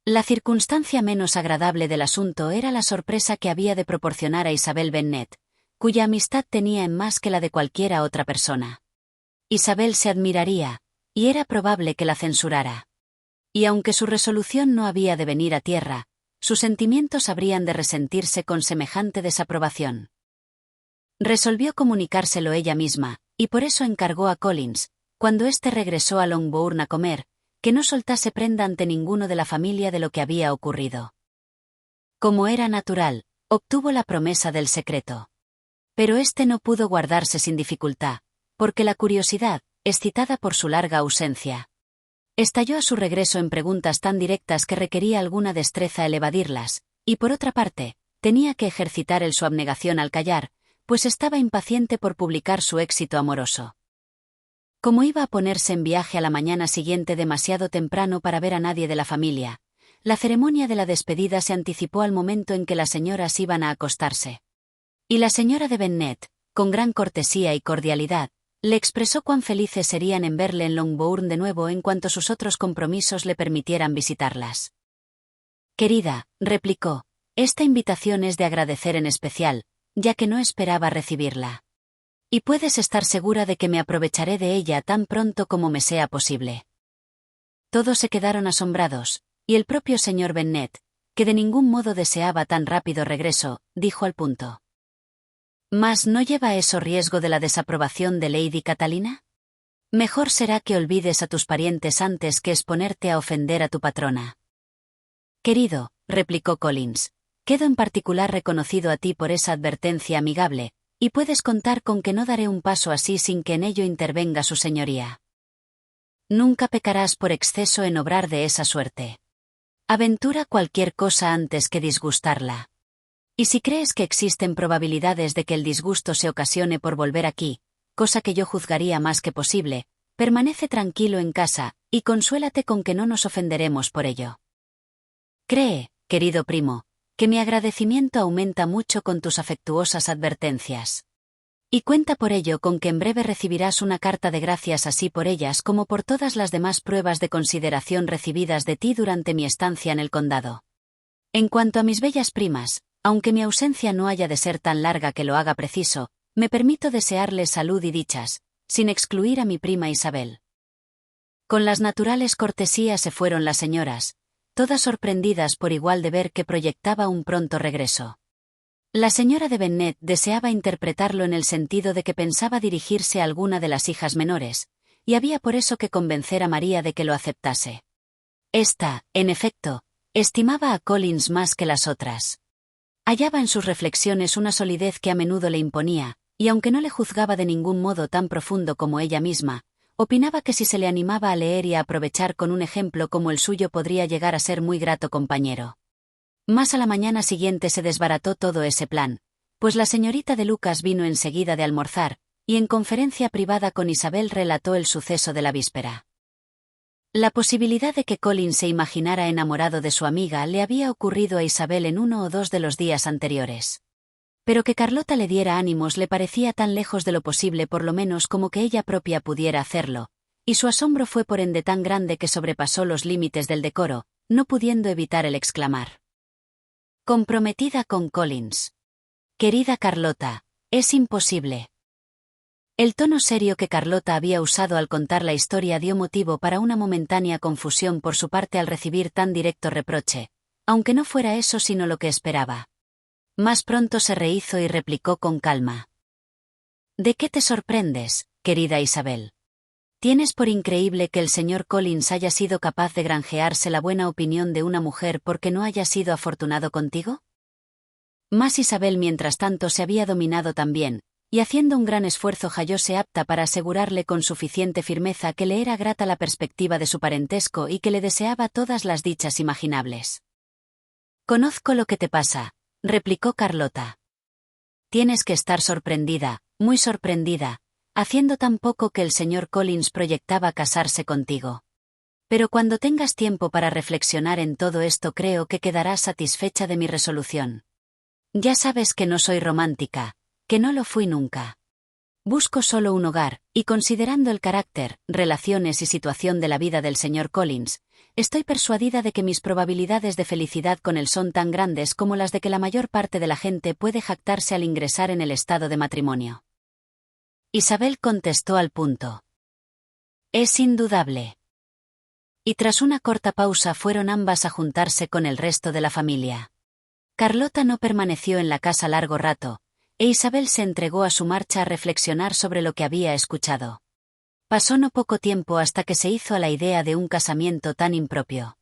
La circunstancia menos agradable del asunto era la sorpresa que había de proporcionar a Isabel Bennet, cuya amistad tenía en más que la de cualquiera otra persona. Isabel se admiraría, y era probable que la censurara. Y aunque su resolución no había de venir a tierra, sus sentimientos habrían de resentirse con semejante desaprobación. Resolvió comunicárselo ella misma, y por eso encargó a Collins, cuando éste regresó a Longbourn a comer, que no soltase prenda ante ninguno de la familia de lo que había ocurrido. Como era natural, obtuvo la promesa del secreto. Pero éste no pudo guardarse sin dificultad, porque la curiosidad, excitada por su larga ausencia, estalló a su regreso en preguntas tan directas que requería alguna destreza el evadirlas, y por otra parte, tenía que ejercitar su abnegación al callar, pues estaba impaciente por publicar su éxito amoroso. Como iba a ponerse en viaje a la mañana siguiente demasiado temprano para ver a nadie de la familia, la ceremonia de la despedida se anticipó al momento en que las señoras iban a acostarse. Y la señora de Bennet, con gran cortesía y cordialidad, le expresó cuán felices serían en verle en Longbourn de nuevo en cuanto sus otros compromisos le permitieran visitarlas. «Querida», replicó, «esta invitación es de agradecer en especial, ya que no esperaba recibirla. Y puedes estar segura de que me aprovecharé de ella tan pronto como me sea posible». Todos se quedaron asombrados, y el propio señor Bennet, que de ningún modo deseaba tan rápido regreso, dijo al punto: ¿Mas no lleva eso riesgo de la desaprobación de Lady Catalina? Mejor será que olvides a tus parientes antes que exponerte a ofender a tu patrona. Querido, replicó Collins, quedo en particular reconocido a ti por esa advertencia amigable, y puedes contar con que no daré un paso así sin que en ello intervenga su señoría. Nunca pecarás por exceso en obrar de esa suerte. Aventura cualquier cosa antes que disgustarla. Y si crees que existen probabilidades de que el disgusto se ocasione por volver aquí, cosa que yo juzgaría más que posible, permanece tranquilo en casa, y consuélate con que no nos ofenderemos por ello. Cree, querido primo, que mi agradecimiento aumenta mucho con tus afectuosas advertencias. Y cuenta por ello con que en breve recibirás una carta de gracias así por ellas como por todas las demás pruebas de consideración recibidas de ti durante mi estancia en el condado. En cuanto a mis bellas primas, aunque mi ausencia no haya de ser tan larga que lo haga preciso, me permito desearles salud y dichas, sin excluir a mi prima Isabel. Con las naturales cortesías se fueron las señoras, todas sorprendidas por igual de ver que proyectaba un pronto regreso. La señora de Bennet deseaba interpretarlo en el sentido de que pensaba dirigirse a alguna de las hijas menores, y había por eso que convencer a María de que lo aceptase. Esta, en efecto, estimaba a Collins más que las otras. Hallaba en sus reflexiones una solidez que a menudo le imponía, y aunque no le juzgaba de ningún modo tan profundo como ella misma, opinaba que si se le animaba a leer y a aprovechar con un ejemplo como el suyo podría llegar a ser muy grato compañero. Mas a la mañana siguiente se desbarató todo ese plan, pues la señorita de Lucas vino enseguida de almorzar, y en conferencia privada con Isabel relató el suceso de la víspera. La posibilidad de que Collins se imaginara enamorado de su amiga le había ocurrido a Isabel en 1 o 2 de los días anteriores. Pero que Carlota le diera ánimos le parecía tan lejos de lo posible por lo menos como que ella propia pudiera hacerlo, y su asombro fue por ende tan grande que sobrepasó los límites del decoro, no pudiendo evitar el exclamar. Comprometida con Collins. Querida Carlota, es imposible. El tono serio que Carlota había usado al contar la historia dio motivo para una momentánea confusión por su parte al recibir tan directo reproche, aunque no fuera eso sino lo que esperaba. Más pronto se rehízo y replicó con calma. ¿De qué te sorprendes, querida Isabel? ¿Tienes por increíble que el señor Collins haya sido capaz de granjearse la buena opinión de una mujer porque no haya sido afortunado contigo? Mas Isabel mientras tanto se había dominado también, y haciendo un gran esfuerzo hallóse apta para asegurarle con suficiente firmeza que le era grata la perspectiva de su parentesco y que le deseaba todas las dichas imaginables. Conozco lo que te pasa, replicó Carlota. Tienes que estar sorprendida, muy sorprendida, haciendo tan poco que el señor Collins proyectaba casarse contigo. Pero cuando tengas tiempo para reflexionar en todo esto creo que quedarás satisfecha de mi resolución. Ya sabes que no soy romántica, que no lo fui nunca. Busco solo un hogar, y considerando el carácter, relaciones y situación de la vida del señor Collins, estoy persuadida de que mis probabilidades de felicidad con él son tan grandes como las de que la mayor parte de la gente puede jactarse al ingresar en el estado de matrimonio. Isabel contestó al punto. Es indudable. Y tras una corta pausa fueron ambas a juntarse con el resto de la familia. Carlota no permaneció en la casa largo rato, e Isabel se entregó a su marcha a reflexionar sobre lo que había escuchado. Pasó no poco tiempo hasta que se hizo a la idea de un casamiento tan impropio.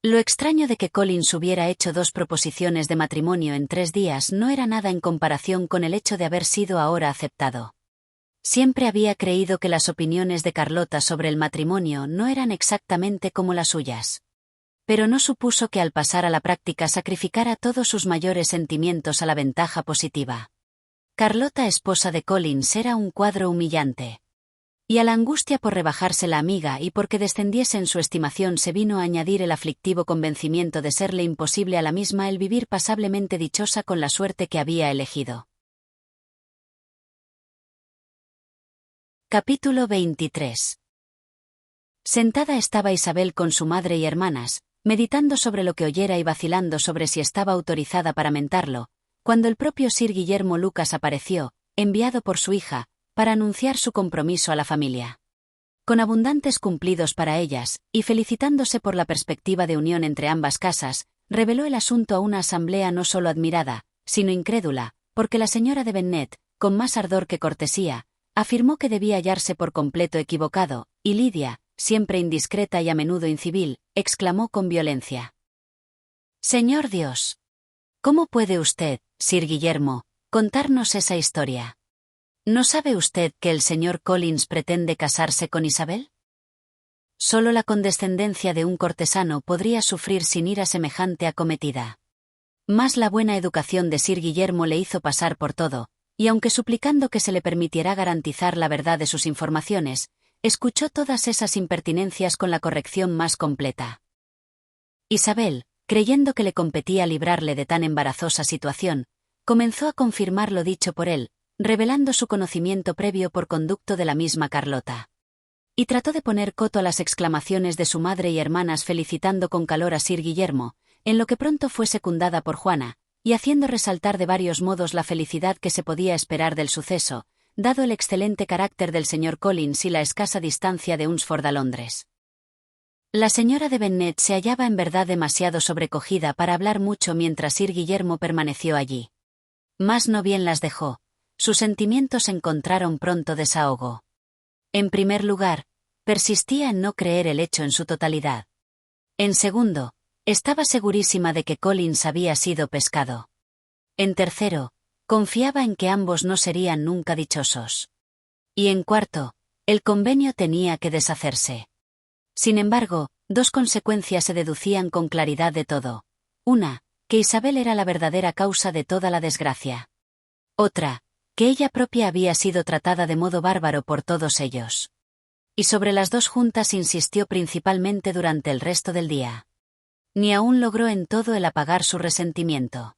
Lo extraño de que Collins hubiera hecho 2 proposiciones de matrimonio en 3 días no era nada en comparación con el hecho de haber sido ahora aceptado. Siempre había creído que las opiniones de Carlota sobre el matrimonio no eran exactamente como las suyas. Pero no supuso que al pasar a la práctica sacrificara todos sus mayores sentimientos a la ventaja positiva. Carlota, esposa de Collins, era un cuadro humillante. Y a la angustia por rebajarse la amiga y porque descendiese en su estimación se vino a añadir el aflictivo convencimiento de serle imposible a la misma el vivir pasablemente dichosa con la suerte que había elegido. Capítulo 23. Sentada estaba Isabel con su madre y hermanas, meditando sobre lo que oyera y vacilando sobre si estaba autorizada para mentarlo, cuando el propio Sir Guillermo Lucas apareció, enviado por su hija, para anunciar su compromiso a la familia. Con abundantes cumplidos para ellas, y felicitándose por la perspectiva de unión entre ambas casas, reveló el asunto a una asamblea no solo admirada, sino incrédula, porque la señora de Bennet, con más ardor que cortesía, afirmó que debía hallarse por completo equivocado, y Lidia, siempre indiscreta y a menudo incivil, exclamó con violencia: «Señor Dios, ¿cómo puede usted, Sir Guillermo, contarnos esa historia? ¿No sabe usted que el señor Collins pretende casarse con Isabel?» Solo la condescendencia de un cortesano podría sufrir sin ira semejante acometida. Mas la buena educación de Sir Guillermo le hizo pasar por todo, y aunque suplicando que se le permitiera garantizar la verdad de sus informaciones, escuchó todas esas impertinencias con la corrección más completa. Isabel, creyendo que le competía librarle de tan embarazosa situación, comenzó a confirmar lo dicho por él, revelando su conocimiento previo por conducto de la misma Carlota. Y trató de poner coto a las exclamaciones de su madre y hermanas felicitando con calor a Sir Guillermo, en lo que pronto fue secundada por Juana, y haciendo resaltar de varios modos la felicidad que se podía esperar del suceso, dado el excelente carácter del señor Collins y la escasa distancia de Hunsford a Londres. La señora de Bennet se hallaba en verdad demasiado sobrecogida para hablar mucho mientras Sir Guillermo permaneció allí. Mas no bien las dejó, sus sentimientos encontraron pronto desahogo. En primer lugar, persistía en no creer el hecho en su totalidad. En segundo, estaba segurísima de que Collins había sido pescado. En tercero, confiaba en que ambos no serían nunca dichosos. Y en cuarto, el convenio tenía que deshacerse. Sin embargo, dos consecuencias se deducían con claridad de todo. Una, que Isabel era la verdadera causa de toda la desgracia. Otra, que ella propia había sido tratada de modo bárbaro por todos ellos. Y sobre las dos juntas insistió principalmente durante el resto del día. Ni aún logró en todo el apagar su resentimiento.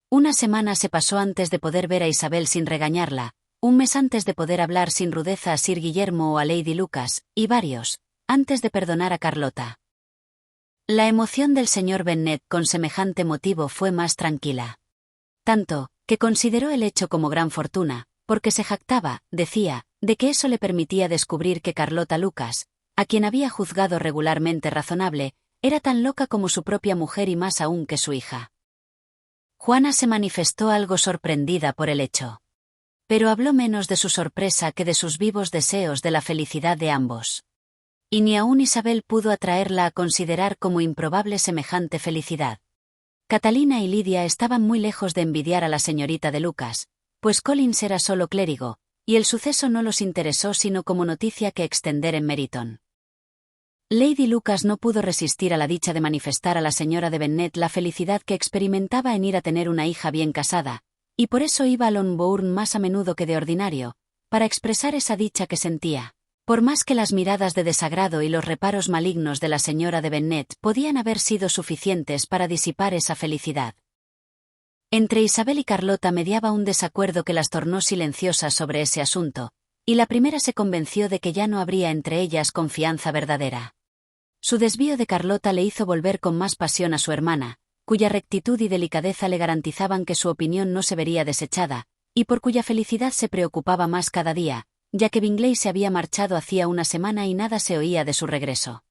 Una semana se pasó antes de poder ver a Isabel sin regañarla, un mes antes de poder hablar sin rudeza a Sir Guillermo o a Lady Lucas, y varios, antes de perdonar a Carlota. La emoción del señor Bennet con semejante motivo fue más tranquila. Tanto, que consideró el hecho como gran fortuna, porque se jactaba, decía, de que eso le permitía descubrir que Carlota Lucas, a quien había juzgado regularmente razonable, era tan loca como su propia mujer y más aún que su hija. Juana se manifestó algo sorprendida por el hecho. Pero habló menos de su sorpresa que de sus vivos deseos de la felicidad de ambos. Y ni aun Isabel pudo atraerla a considerar como improbable semejante felicidad. Catalina y Lidia estaban muy lejos de envidiar a la señorita de Lucas, pues Collins era solo clérigo, y el suceso no los interesó sino como noticia que extender en Meryton. Lady Lucas no pudo resistir a la dicha de manifestar a la señora de Bennet la felicidad que experimentaba en ir a tener una hija bien casada, y por eso iba a Longbourn más a menudo que de ordinario, para expresar esa dicha que sentía, por más que las miradas de desagrado y los reparos malignos de la señora de Bennet podían haber sido suficientes para disipar esa felicidad. Entre Isabel y Carlota mediaba un desacuerdo que las tornó silenciosas sobre ese asunto, y la primera se convenció de que ya no habría entre ellas confianza verdadera. Su desvío de Carlota le hizo volver con más pasión a su hermana, cuya rectitud y delicadeza le garantizaban que su opinión no se vería desechada, y por cuya felicidad se preocupaba más cada día, ya que Bingley se había marchado hacía una semana y nada se oía de su regreso.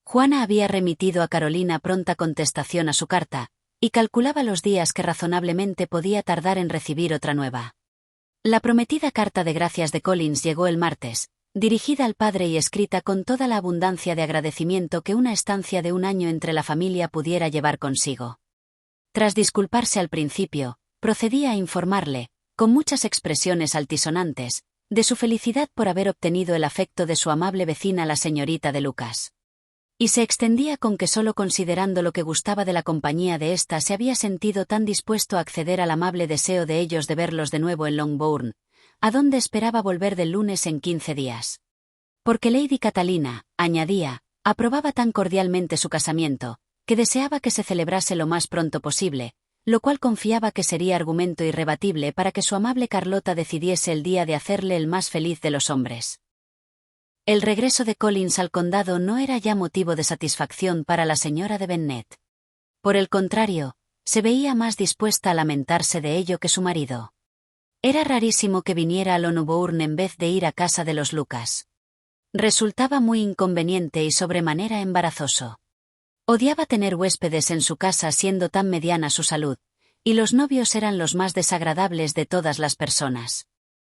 Juana había remitido a Carolina pronta contestación a su carta, y calculaba los días que razonablemente podía tardar en recibir otra nueva. La prometida carta de gracias de Collins llegó el martes, dirigida al padre y escrita con toda la abundancia de agradecimiento que una estancia de un año entre la familia pudiera llevar consigo. Tras disculparse al principio, procedía a informarle, con muchas expresiones altisonantes, de su felicidad por haber obtenido el afecto de su amable vecina la señorita de Lucas. Y se extendía con que solo considerando lo que gustaba de la compañía de ésta se había sentido tan dispuesto a acceder al amable deseo de ellos de verlos de nuevo en Longbourn, a donde esperaba volver del lunes en 15 días. Porque Lady Catalina, añadía, aprobaba tan cordialmente su casamiento, que deseaba que se celebrase lo más pronto posible, lo cual confiaba que sería argumento irrebatible para que su amable Carlota decidiese el día de hacerle el más feliz de los hombres. El regreso de Collins al condado no era ya motivo de satisfacción para la señora de Bennet. Por el contrario, se veía más dispuesta a lamentarse de ello que su marido. Era rarísimo que viniera a Longbourn en vez de ir a casa de los Lucas. Resultaba muy inconveniente y sobremanera embarazoso. Odiaba tener huéspedes en su casa siendo tan mediana su salud, y los novios eran los más desagradables de todas las personas.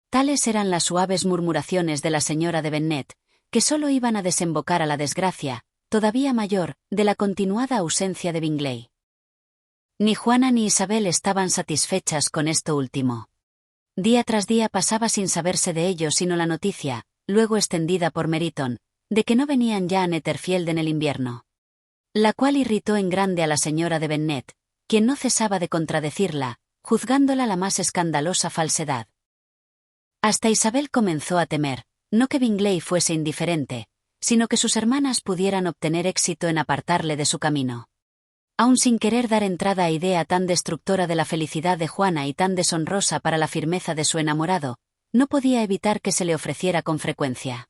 Tales eran las suaves murmuraciones de la señora de Bennet, que solo iban a desembocar a la desgracia, todavía mayor, de la continuada ausencia de Bingley. Ni Juana ni Isabel estaban satisfechas con esto último. Día tras día pasaba sin saberse de ello sino la noticia, luego extendida por Meriton, de que no venían ya a Netherfield en el invierno. La cual irritó en grande a la señora de Bennet, quien no cesaba de contradecirla, juzgándola la más escandalosa falsedad. Hasta Isabel comenzó a temer, no que Bingley fuese indiferente, sino que sus hermanas pudieran obtener éxito en apartarle de su camino. Aun sin querer dar entrada a idea tan destructora de la felicidad de Juana y tan deshonrosa para la firmeza de su enamorado, no podía evitar que se le ofreciera con frecuencia.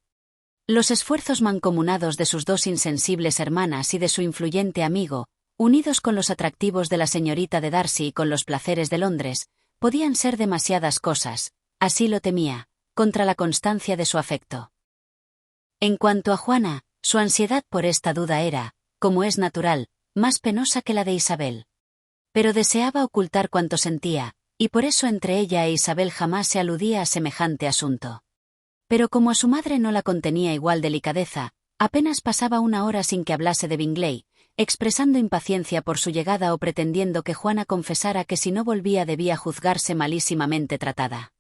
Los esfuerzos mancomunados de sus dos insensibles hermanas y de su influyente amigo, unidos con los atractivos de la señorita de Darcy y con los placeres de Londres, podían ser demasiadas cosas, así lo temía, contra la constancia de su afecto. En cuanto a Juana, su ansiedad por esta duda era, como es natural, más penosa que la de Isabel. Pero deseaba ocultar cuanto sentía, y por eso entre ella e Isabel jamás se aludía a semejante asunto. Pero como a su madre no la contenía igual delicadeza, apenas pasaba una hora sin que hablase de Bingley, expresando impaciencia por su llegada o pretendiendo que Juana confesara que si no volvía debía juzgarse malísimamente tratada.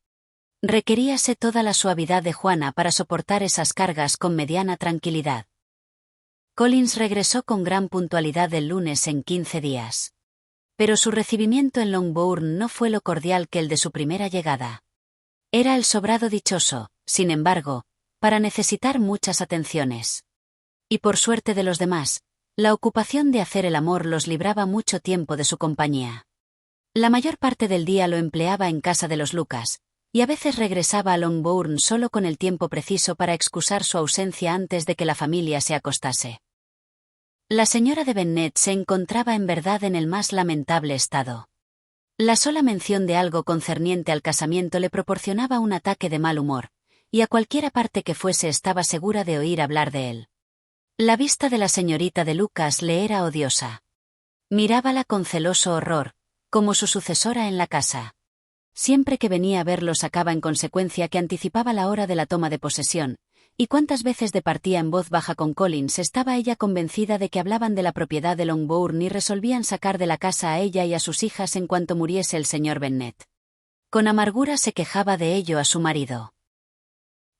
Requeríase toda la suavidad de Juana para soportar esas cargas con mediana tranquilidad. Collins regresó con gran puntualidad el lunes en 15 días. Pero su recibimiento en Longbourn no fue lo cordial que el de su primera llegada. Era el sobrado dichoso, sin embargo, para necesitar muchas atenciones. Y por suerte de los demás, la ocupación de hacer el amor los libraba mucho tiempo de su compañía. La mayor parte del día lo empleaba en casa de los Lucas, y a veces regresaba a Longbourn solo con el tiempo preciso para excusar su ausencia antes de que la familia se acostase. La señora de Bennet se encontraba en verdad en el más lamentable estado. La sola mención de algo concerniente al casamiento le proporcionaba un ataque de mal humor, y a cualquiera parte que fuese estaba segura de oír hablar de él. La vista de la señorita de Lucas le era odiosa. Mirábala con celoso horror, como su sucesora en la casa. Siempre que venía a verlo sacaba en consecuencia que anticipaba la hora de la toma de posesión, y cuántas veces departía en voz baja con Collins estaba ella convencida de que hablaban de la propiedad de Longbourn y resolvían sacar de la casa a ella y a sus hijas en cuanto muriese el señor Bennet. Con amargura se quejaba de ello a su marido.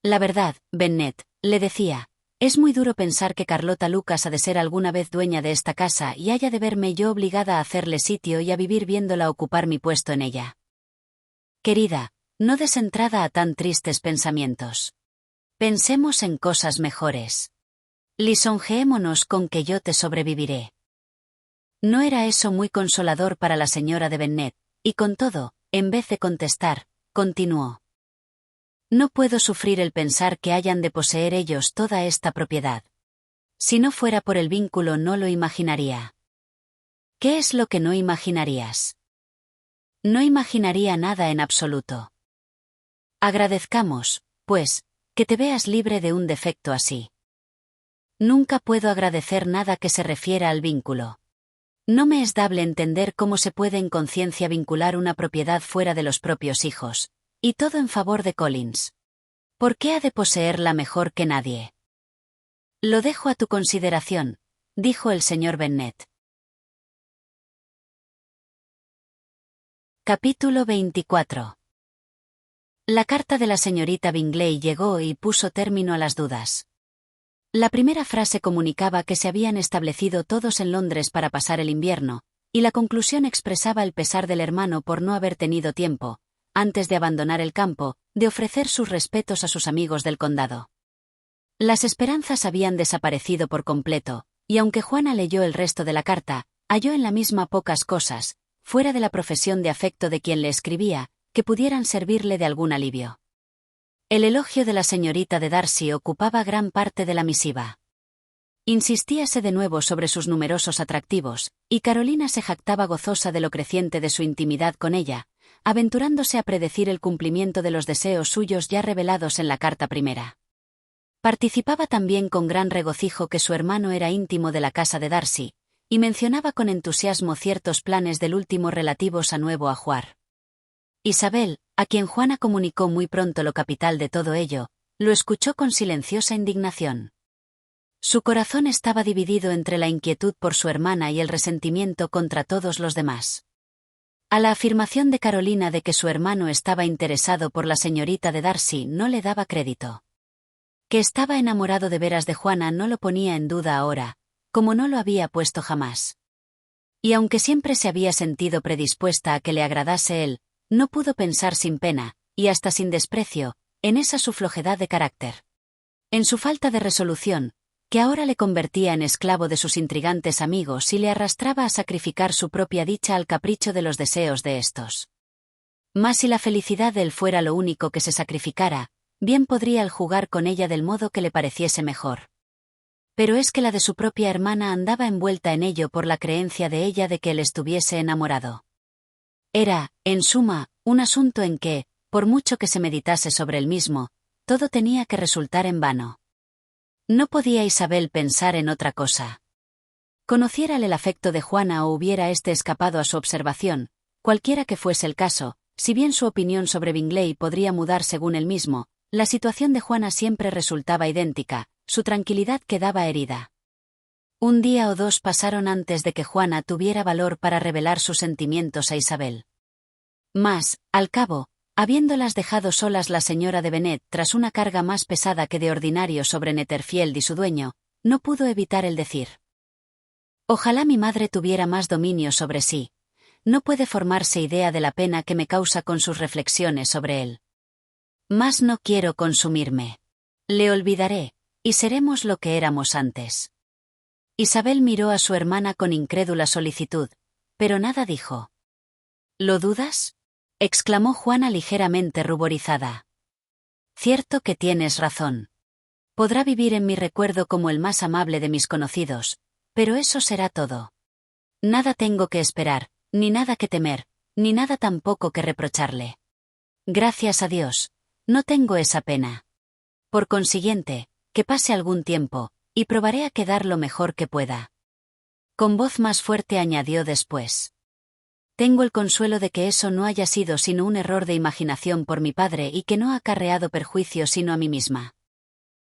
La verdad, Bennet, le decía, es muy duro pensar que Carlota Lucas ha de ser alguna vez dueña de esta casa y haya de verme yo obligada a hacerle sitio y a vivir viéndola ocupar mi puesto en ella. Querida, no des entrada a tan tristes pensamientos. Pensemos en cosas mejores. Lisonjeémonos con que yo te sobreviviré. No era eso muy consolador para la señora de Bennet, y con todo, en vez de contestar, continuó. No puedo sufrir el pensar que hayan de poseer ellos toda esta propiedad. Si no fuera por el vínculo no lo imaginaría. ¿Qué es lo que no imaginarías? No imaginaría nada en absoluto. Agradezcamos, pues, que te veas libre de un defecto así. Nunca puedo agradecer nada que se refiera al vínculo. No me es dable entender cómo se puede en conciencia vincular una propiedad fuera de los propios hijos, y todo en favor de Collins. ¿Por qué ha de poseerla mejor que nadie? Lo dejo a tu consideración, dijo el señor Bennet. Capítulo 24. La carta de la señorita Bingley llegó y puso término a las dudas. La primera frase comunicaba que se habían establecido todos en Londres para pasar el invierno, y la conclusión expresaba el pesar del hermano por no haber tenido tiempo, antes de abandonar el campo, de ofrecer sus respetos a sus amigos del condado. Las esperanzas habían desaparecido por completo, y aunque Juana leyó el resto de la carta, halló en la misma pocas cosas, fuera de la profesión de afecto de quien le escribía, que pudieran servirle de algún alivio. El elogio de la señorita de Darcy ocupaba gran parte de la misiva. Insistíase de nuevo sobre sus numerosos atractivos, y Carolina se jactaba gozosa de lo creciente de su intimidad con ella, aventurándose a predecir el cumplimiento de los deseos suyos ya revelados en la carta primera. Participaba también con gran regocijo que su hermano era íntimo de la casa de Darcy, y mencionaba con entusiasmo ciertos planes del último relativos a Nuevo Ajuar. Isabel, a quien Juana comunicó muy pronto lo capital de todo ello, lo escuchó con silenciosa indignación. Su corazón estaba dividido entre la inquietud por su hermana y el resentimiento contra todos los demás. A la afirmación de Carolina de que su hermano estaba interesado por la señorita de Darcy no le daba crédito. Que estaba enamorado de veras de Juana no lo ponía en duda ahora, como no lo había puesto jamás. Y aunque siempre se había sentido predispuesta a que le agradase él, no pudo pensar sin pena, y hasta sin desprecio, en esa su flojedad de carácter. En su falta de resolución, que ahora le convertía en esclavo de sus intrigantes amigos y le arrastraba a sacrificar su propia dicha al capricho de los deseos de estos. Mas si la felicidad de él fuera lo único que se sacrificara, bien podría él jugar con ella del modo que le pareciese mejor. Pero es que la de su propia hermana andaba envuelta en ello por la creencia de ella de que él estuviese enamorado. Era, en suma, un asunto en que, por mucho que se meditase sobre el mismo, todo tenía que resultar en vano. No podía Isabel pensar en otra cosa. Conociérale el afecto de Juana o hubiera éste escapado a su observación, cualquiera que fuese el caso, si bien su opinión sobre Bingley podría mudar según él mismo, la situación de Juana siempre resultaba idéntica, su tranquilidad quedaba herida. Un día o dos pasaron antes de que Juana tuviera valor para revelar sus sentimientos a Isabel. Mas, al cabo, habiéndolas dejado solas la señora de Bennet tras una carga más pesada que de ordinario sobre Netherfield y su dueño, no pudo evitar el decir: «Ojalá mi madre tuviera más dominio sobre sí. No puede formarse idea de la pena que me causa con sus reflexiones sobre él. Mas no quiero consumirme. Le olvidaré, y seremos lo que éramos antes». Isabel miró a su hermana con incrédula solicitud, pero nada dijo. «¿Lo dudas?», exclamó Juana ligeramente ruborizada. «Cierto que tienes razón. Podrá vivir en mi recuerdo como el más amable de mis conocidos, pero eso será todo. Nada tengo que esperar, ni nada que temer, ni nada tampoco que reprocharle. Gracias a Dios, no tengo esa pena. Por consiguiente, que pase algún tiempo, y probaré a quedar lo mejor que pueda». Con voz más fuerte añadió después: «Tengo el consuelo de que eso no haya sido sino un error de imaginación por mi padre y que no ha acarreado perjuicio sino a mí misma».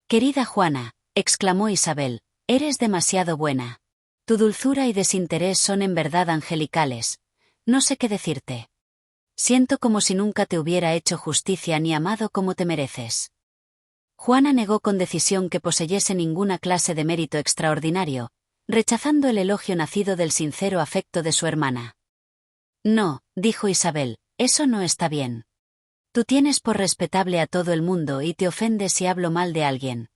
«Querida Juana», exclamó Isabel, «eres demasiado buena. Tu dulzura y desinterés son en verdad angelicales. No sé qué decirte. Siento como si nunca te hubiera hecho justicia ni amado como te mereces». Juana negó con decisión que poseyese ninguna clase de mérito extraordinario, rechazando el elogio nacido del sincero afecto de su hermana. «No», dijo Isabel, «eso no está bien. Tú tienes por respetable a todo el mundo y te ofendes si hablo mal de alguien.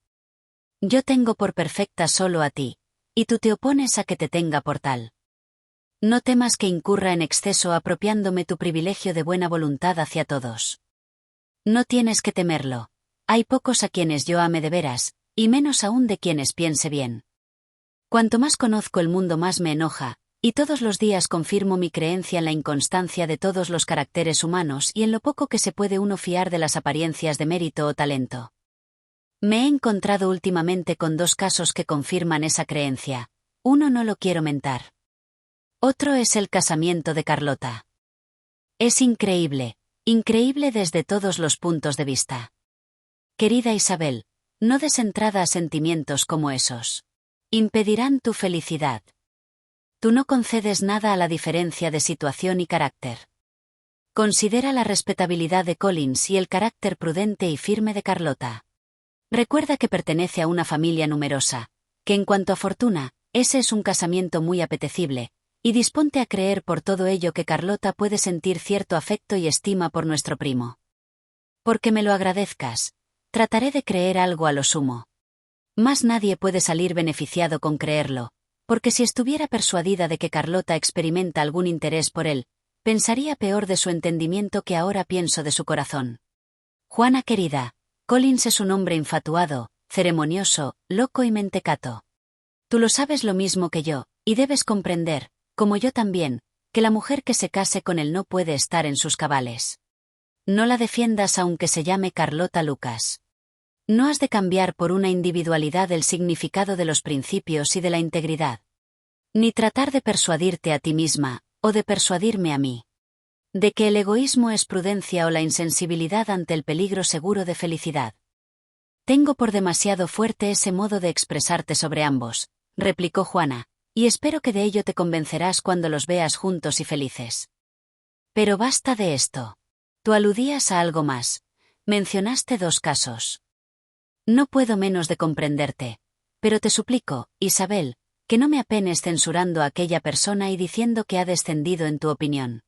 Yo tengo por perfecta solo a ti, y tú te opones a que te tenga por tal. No temas que incurra en exceso apropiándome tu privilegio de buena voluntad hacia todos. No tienes que temerlo. Hay pocos a quienes yo ame de veras, y menos aún de quienes piense bien. Cuanto más conozco el mundo más me enoja, y todos los días confirmo mi creencia en la inconstancia de todos los caracteres humanos y en lo poco que se puede uno fiar de las apariencias de mérito o talento. Me he encontrado últimamente con dos casos que confirman esa creencia. Uno no lo quiero mentar. Otro es el casamiento de Carlota. Es increíble, increíble desde todos los puntos de vista. Querida Isabel, no des entrada a sentimientos como esos. Impedirán tu felicidad. Tú no concedes nada a la diferencia de situación y carácter. Considera la respetabilidad de Collins y el carácter prudente y firme de Carlota. Recuerda que pertenece a una familia numerosa, que en cuanto a fortuna, ese es un casamiento muy apetecible, y disponte a creer por todo ello que Carlota puede sentir cierto afecto y estima por nuestro primo. Porque me lo agradezcas, trataré de creer algo a lo sumo. Mas nadie puede salir beneficiado con creerlo, porque si estuviera persuadida de que Carlota experimenta algún interés por él, pensaría peor de su entendimiento que ahora pienso de su corazón. Juana querida, Collins es un hombre infatuado, ceremonioso, loco y mentecato. Tú lo sabes lo mismo que yo, y debes comprender, como yo también, que la mujer que se case con él no puede estar en sus cabales. No la defiendas aunque se llame Carlota Lucas. No has de cambiar por una individualidad el significado de los principios y de la integridad. Ni tratar de persuadirte a ti misma, o de persuadirme a mí. De que el egoísmo es prudencia o la insensibilidad ante el peligro seguro de felicidad. Tengo por demasiado fuerte ese modo de expresarte sobre ambos, replicó Juana, y espero que de ello te convencerás cuando los veas juntos y felices. Pero basta de esto. Tú aludías a algo más. Mencionaste 2 casos. No puedo menos de comprenderte, pero te suplico, Isabel, que no me apenes censurando a aquella persona y diciendo que ha descendido en tu opinión.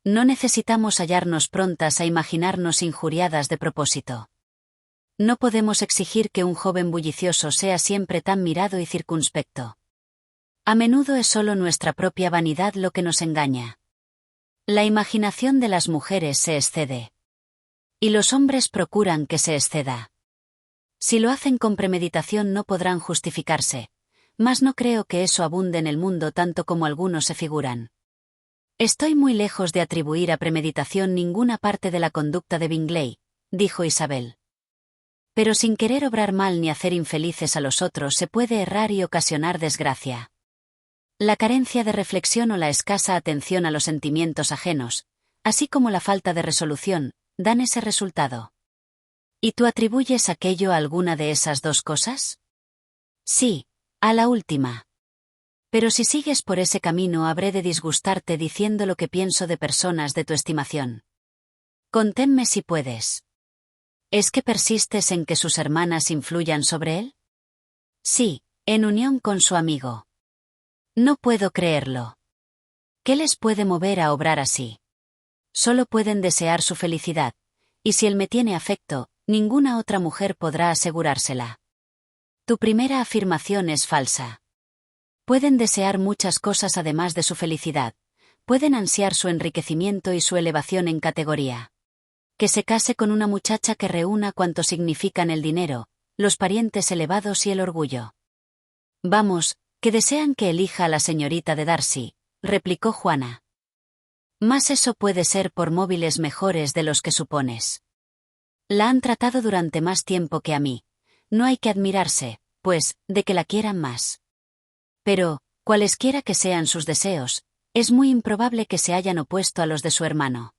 No necesitamos hallarnos prontas a imaginarnos injuriadas de propósito. No podemos exigir que un joven bullicioso sea siempre tan mirado y circunspecto. A menudo es solo nuestra propia vanidad lo que nos engaña. La imaginación de las mujeres se excede. Y los hombres procuran que se exceda. Si lo hacen con premeditación no podrán justificarse, mas no creo que eso abunde en el mundo tanto como algunos se figuran. Estoy muy lejos de atribuir a premeditación ninguna parte de la conducta de Bingley, dijo Isabel. Pero sin querer obrar mal ni hacer infelices a los otros se puede errar y ocasionar desgracia. La carencia de reflexión o la escasa atención a los sentimientos ajenos, así como la falta de resolución, dan ese resultado. ¿Y tú atribuyes aquello a alguna de esas 2 cosas? Sí, a la última. Pero si sigues por ese camino habré de disgustarte diciendo lo que pienso de personas de tu estimación. Conténme si puedes. ¿Es que persistes en que sus hermanas influyan sobre él? Sí, en unión con su amigo. No puedo creerlo. ¿Qué les puede mover a obrar así? Solo pueden desear su felicidad, y si él me tiene afecto, ninguna otra mujer podrá asegurársela. Tu primera afirmación es falsa. Pueden desear muchas cosas además de su felicidad, pueden ansiar su enriquecimiento y su elevación en categoría. Que se case con una muchacha que reúna cuanto significan el dinero, los parientes elevados y el orgullo. Vamos, que desean que elija a la señorita de Darcy, replicó Juana. Mas eso puede ser por móviles mejores de los que supones. La han tratado durante más tiempo que a mí. No hay que admirarse, pues, de que la quieran más. Pero, cualesquiera que sean sus deseos, es muy improbable que se hayan opuesto a los de su hermano.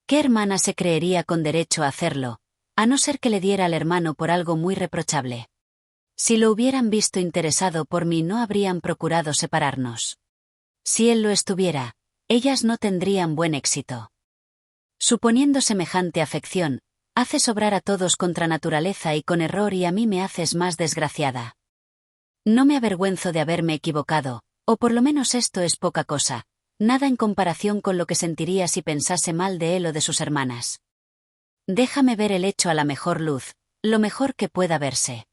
¿Qué hermana se creería con derecho a hacerlo, a no ser que le diera al hermano por algo muy reprochable? Si lo hubieran visto interesado por mí no habrían procurado separarnos. Si él lo estuviera, ellas no tendrían buen éxito. Suponiendo semejante afección, haces obrar a todos contra naturaleza y con error y a mí me haces más desgraciada. No me avergüenzo de haberme equivocado, o por lo menos esto es poca cosa, nada en comparación con lo que sentiría si pensase mal de él o de sus hermanas. Déjame ver el hecho a la mejor luz, lo mejor que pueda verse.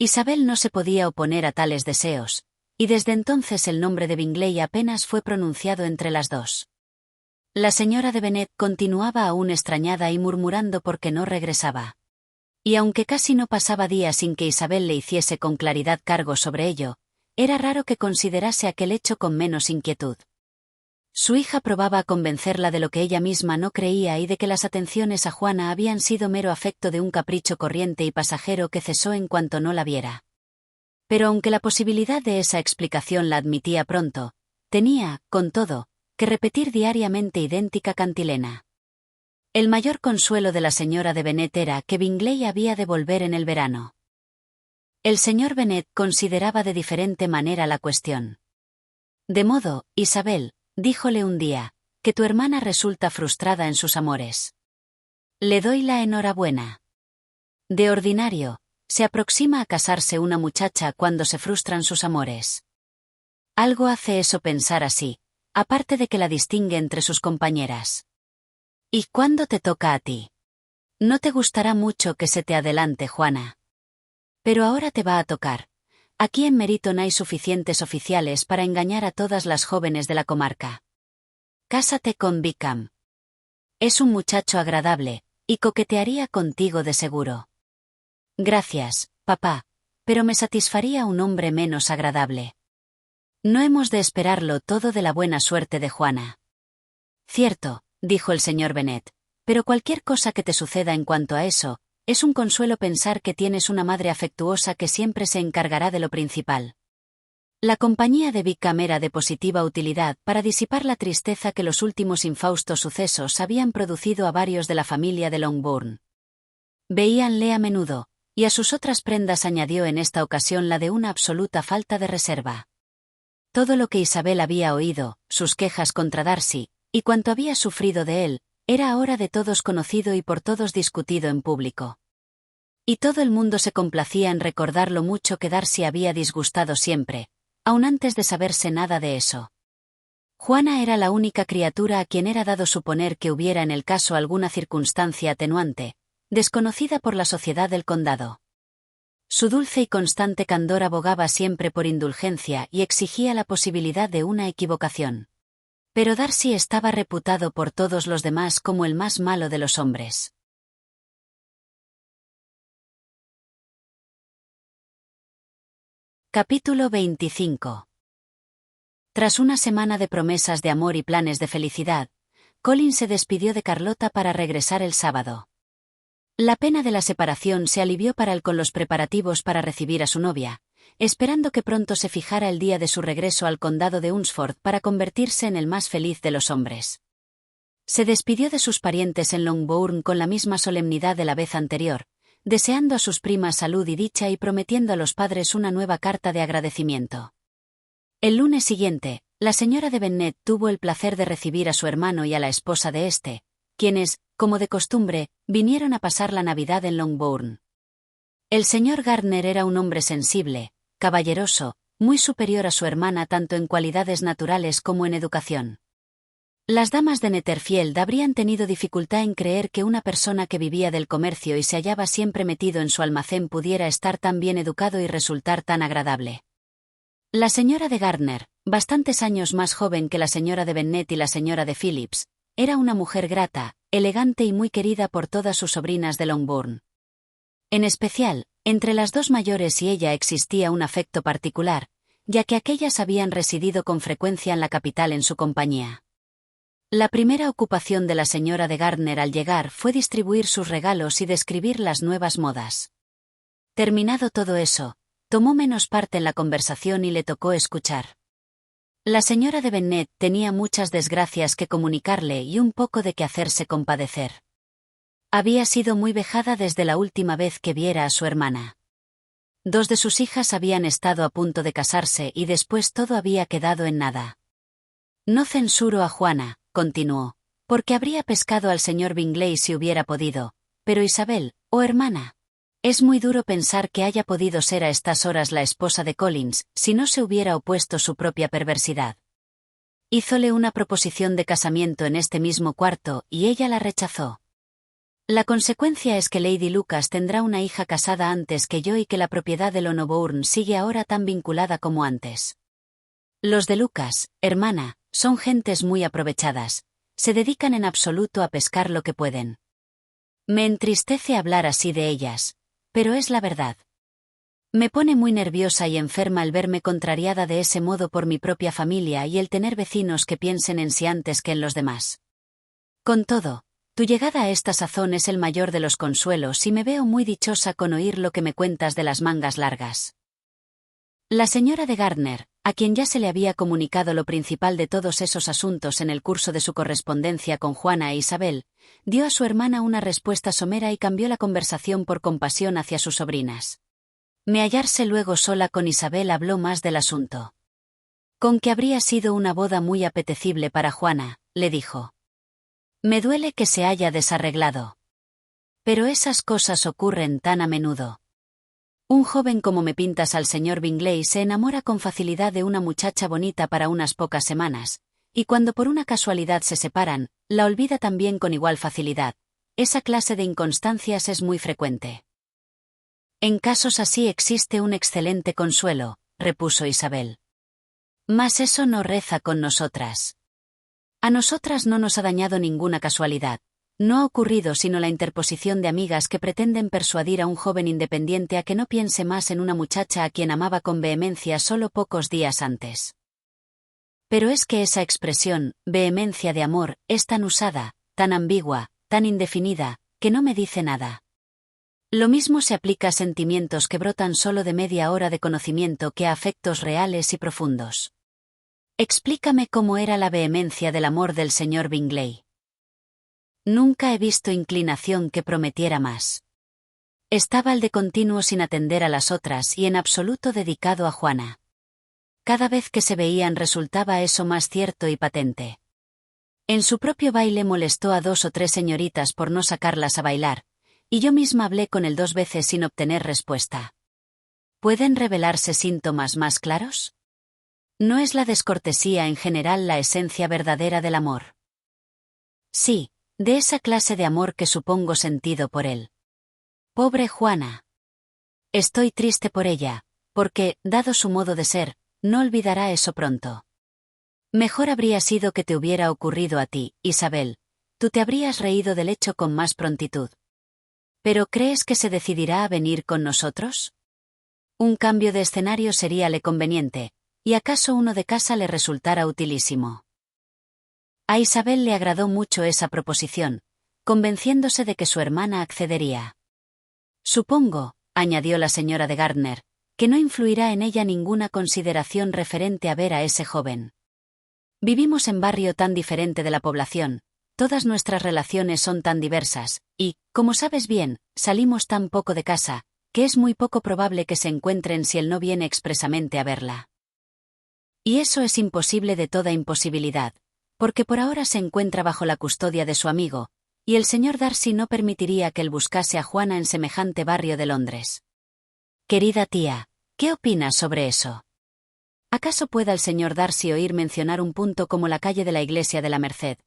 Isabel no se podía oponer a tales deseos, y desde entonces el nombre de Bingley apenas fue pronunciado entre las 2. La señora de Bennet continuaba aún extrañada y murmurando porque no regresaba. Y aunque casi no pasaba día sin que Isabel le hiciese con claridad cargo sobre ello, era raro que considerase aquel hecho con menos inquietud. Su hija probaba a convencerla de lo que ella misma no creía y de que las atenciones a Juana habían sido mero afecto de un capricho corriente y pasajero que cesó en cuanto no la viera. Pero aunque la posibilidad de esa explicación la admitía pronto, tenía, con todo, que repetir diariamente idéntica cantilena. El mayor consuelo de la señora de Bennet era que Bingley había de volver en el verano. El señor Bennet consideraba de diferente manera la cuestión. De modo, Isabel, díjole un día, que tu hermana resulta frustrada en sus amores. Le doy la enhorabuena. De ordinario, se aproxima a casarse una muchacha cuando se frustran sus amores. Algo hace eso pensar así, aparte de que la distingue entre sus compañeras. ¿Y cuándo te toca a ti? No te gustará mucho que se te adelante, Juana. Pero ahora te va a tocar. Aquí en Meryton hay suficientes oficiales para engañar a todas las jóvenes de la comarca. Cásate con Wickham. Es un muchacho agradable, y coquetearía contigo de seguro. Gracias, papá, pero me satisfaría un hombre menos agradable. No hemos de esperarlo todo de la buena suerte de Juana. Cierto, dijo el señor Bennet, pero cualquier cosa que te suceda en cuanto a eso, es un consuelo pensar que tienes una madre afectuosa que siempre se encargará de lo principal. La compañía de Wickham era de positiva utilidad para disipar la tristeza que los últimos infaustos sucesos habían producido a varios de la familia de Longbourn. Veíanle a menudo, y a sus otras prendas añadió en esta ocasión la de una absoluta falta de reserva. Todo lo que Isabel había oído, sus quejas contra Darcy, y cuanto había sufrido de él, era ahora de todos conocido y por todos discutido en público. Y todo el mundo se complacía en recordar lo mucho que Darcy había disgustado siempre, aun antes de saberse nada de eso. Juana era la única criatura a quien era dado suponer que hubiera en el caso alguna circunstancia atenuante, desconocida por la sociedad del condado. Su dulce y constante candor abogaba siempre por indulgencia y exigía la posibilidad de una equivocación. Pero Darcy estaba reputado por todos los demás como el más malo de los hombres. Capítulo 25. Tras una semana de promesas de amor y planes de felicidad, Colin se despidió de Carlota para regresar el sábado. La pena de la separación se alivió para él con los preparativos para recibir a su novia, esperando que pronto se fijara el día de su regreso al condado de Hunsford para convertirse en el más feliz de los hombres. Se despidió de sus parientes en Longbourn con la misma solemnidad de la vez anterior, deseando a sus primas salud y dicha y prometiendo a los padres una nueva carta de agradecimiento. El lunes siguiente, la señora de Bennet tuvo el placer de recibir a su hermano y a la esposa de éste, quienes, como de costumbre, vinieron a pasar la Navidad en Longbourn. El señor Gardner era un hombre sensible, caballeroso, muy superior a su hermana tanto en cualidades naturales como en educación. Las damas de Netherfield habrían tenido dificultad en creer que una persona que vivía del comercio y se hallaba siempre metido en su almacén pudiera estar tan bien educado y resultar tan agradable. La señora de Gardner, bastantes años más joven que la señora de Bennet y la señora de Phillips, era una mujer grata, elegante y muy querida por todas sus sobrinas de Longbourn. En especial, entre las dos mayores y ella existía un afecto particular, ya que aquellas habían residido con frecuencia en la capital en su compañía. La primera ocupación de la señora de Gardner al llegar fue distribuir sus regalos y describir las nuevas modas. Terminado todo eso, tomó menos parte en la conversación y le tocó escuchar. La señora de Bennet tenía muchas desgracias que comunicarle y un poco de que hacerse compadecer. Había sido muy vejada desde la última vez que viera a su hermana. Dos de sus hijas habían estado a punto de casarse y después todo había quedado en nada. No censuro a Juana, continuó, porque habría pescado al señor Bingley si hubiera podido, pero Isabel, hermana, es muy duro pensar que haya podido ser a estas horas la esposa de Collins si no se hubiera opuesto su propia perversidad. Hízole una proposición de casamiento en este mismo cuarto y ella la rechazó. La consecuencia es que Lady Lucas tendrá una hija casada antes que yo y que la propiedad de Longbourn sigue ahora tan vinculada como antes. Los de Lucas, hermana, son gentes muy aprovechadas, se dedican en absoluto a pescar lo que pueden. Me entristece hablar así de ellas, pero es la verdad. Me pone muy nerviosa y enferma el verme contrariada de ese modo por mi propia familia y el tener vecinos que piensen en sí antes que en los demás. Con todo, tu llegada a esta sazón es el mayor de los consuelos y me veo muy dichosa con oír lo que me cuentas de las mangas largas. La señora de Gardner, a quien ya se le había comunicado lo principal de todos esos asuntos en el curso de su correspondencia con Juana e Isabel, dio a su hermana una respuesta somera y cambió la conversación por compasión hacia sus sobrinas. Me hallarse luego sola con Isabel habló más del asunto. Con que habría sido una boda muy apetecible para Juana, le dijo. Me duele que se haya desarreglado. Pero esas cosas ocurren tan a menudo. Un joven como me pintas al señor Bingley se enamora con facilidad de una muchacha bonita para unas pocas semanas, y cuando por una casualidad se separan, la olvida también con igual facilidad. Esa clase de inconstancias es muy frecuente. En casos así existe un excelente consuelo, repuso Isabel. Mas eso no reza con nosotras. A nosotras no nos ha dañado ninguna casualidad. No ha ocurrido sino la interposición de amigas que pretenden persuadir a un joven independiente a que no piense más en una muchacha a quien amaba con vehemencia solo pocos días antes. Pero es que esa expresión, vehemencia de amor, es tan usada, tan ambigua, tan indefinida, que no me dice nada. Lo mismo se aplica a sentimientos que brotan solo de media hora de conocimiento que a afectos reales y profundos. Explícame cómo era la vehemencia del amor del señor Bingley. Nunca he visto inclinación que prometiera más. Estaba al de continuo sin atender a las otras y en absoluto dedicado a Juana. Cada vez que se veían resultaba eso más cierto y patente. En su propio baile molestó a 2 o 3 señoritas por no sacarlas a bailar, y yo misma hablé con él 2 veces sin obtener respuesta. ¿Pueden revelarse síntomas más claros? ¿No es la descortesía en general la esencia verdadera del amor? Sí, de esa clase de amor que supongo sentido por él. Pobre Juana. Estoy triste por ella, porque, dado su modo de ser, no olvidará eso pronto. Mejor habría sido que te hubiera ocurrido a ti, Isabel. Tú te habrías reído del hecho con más prontitud. ¿Pero crees que se decidirá a venir con nosotros? Un cambio de escenario seríale conveniente, y acaso uno de casa le resultara utilísimo. A Isabel le agradó mucho esa proposición, convenciéndose de que su hermana accedería. Supongo, añadió la señora de Gardner, que no influirá en ella ninguna consideración referente a ver a ese joven. Vivimos en barrio tan diferente de la población, todas nuestras relaciones son tan diversas, y, como sabes bien, salimos tan poco de casa, que es muy poco probable que se encuentren si él no viene expresamente a verla. Y eso es imposible de toda imposibilidad, porque por ahora se encuentra bajo la custodia de su amigo, y el señor Darcy no permitiría que él buscase a Juana en semejante barrio de Londres. Querida tía, ¿qué opinas sobre eso? ¿Acaso pueda el señor Darcy oír mencionar un punto como la calle de la Iglesia de la Merced,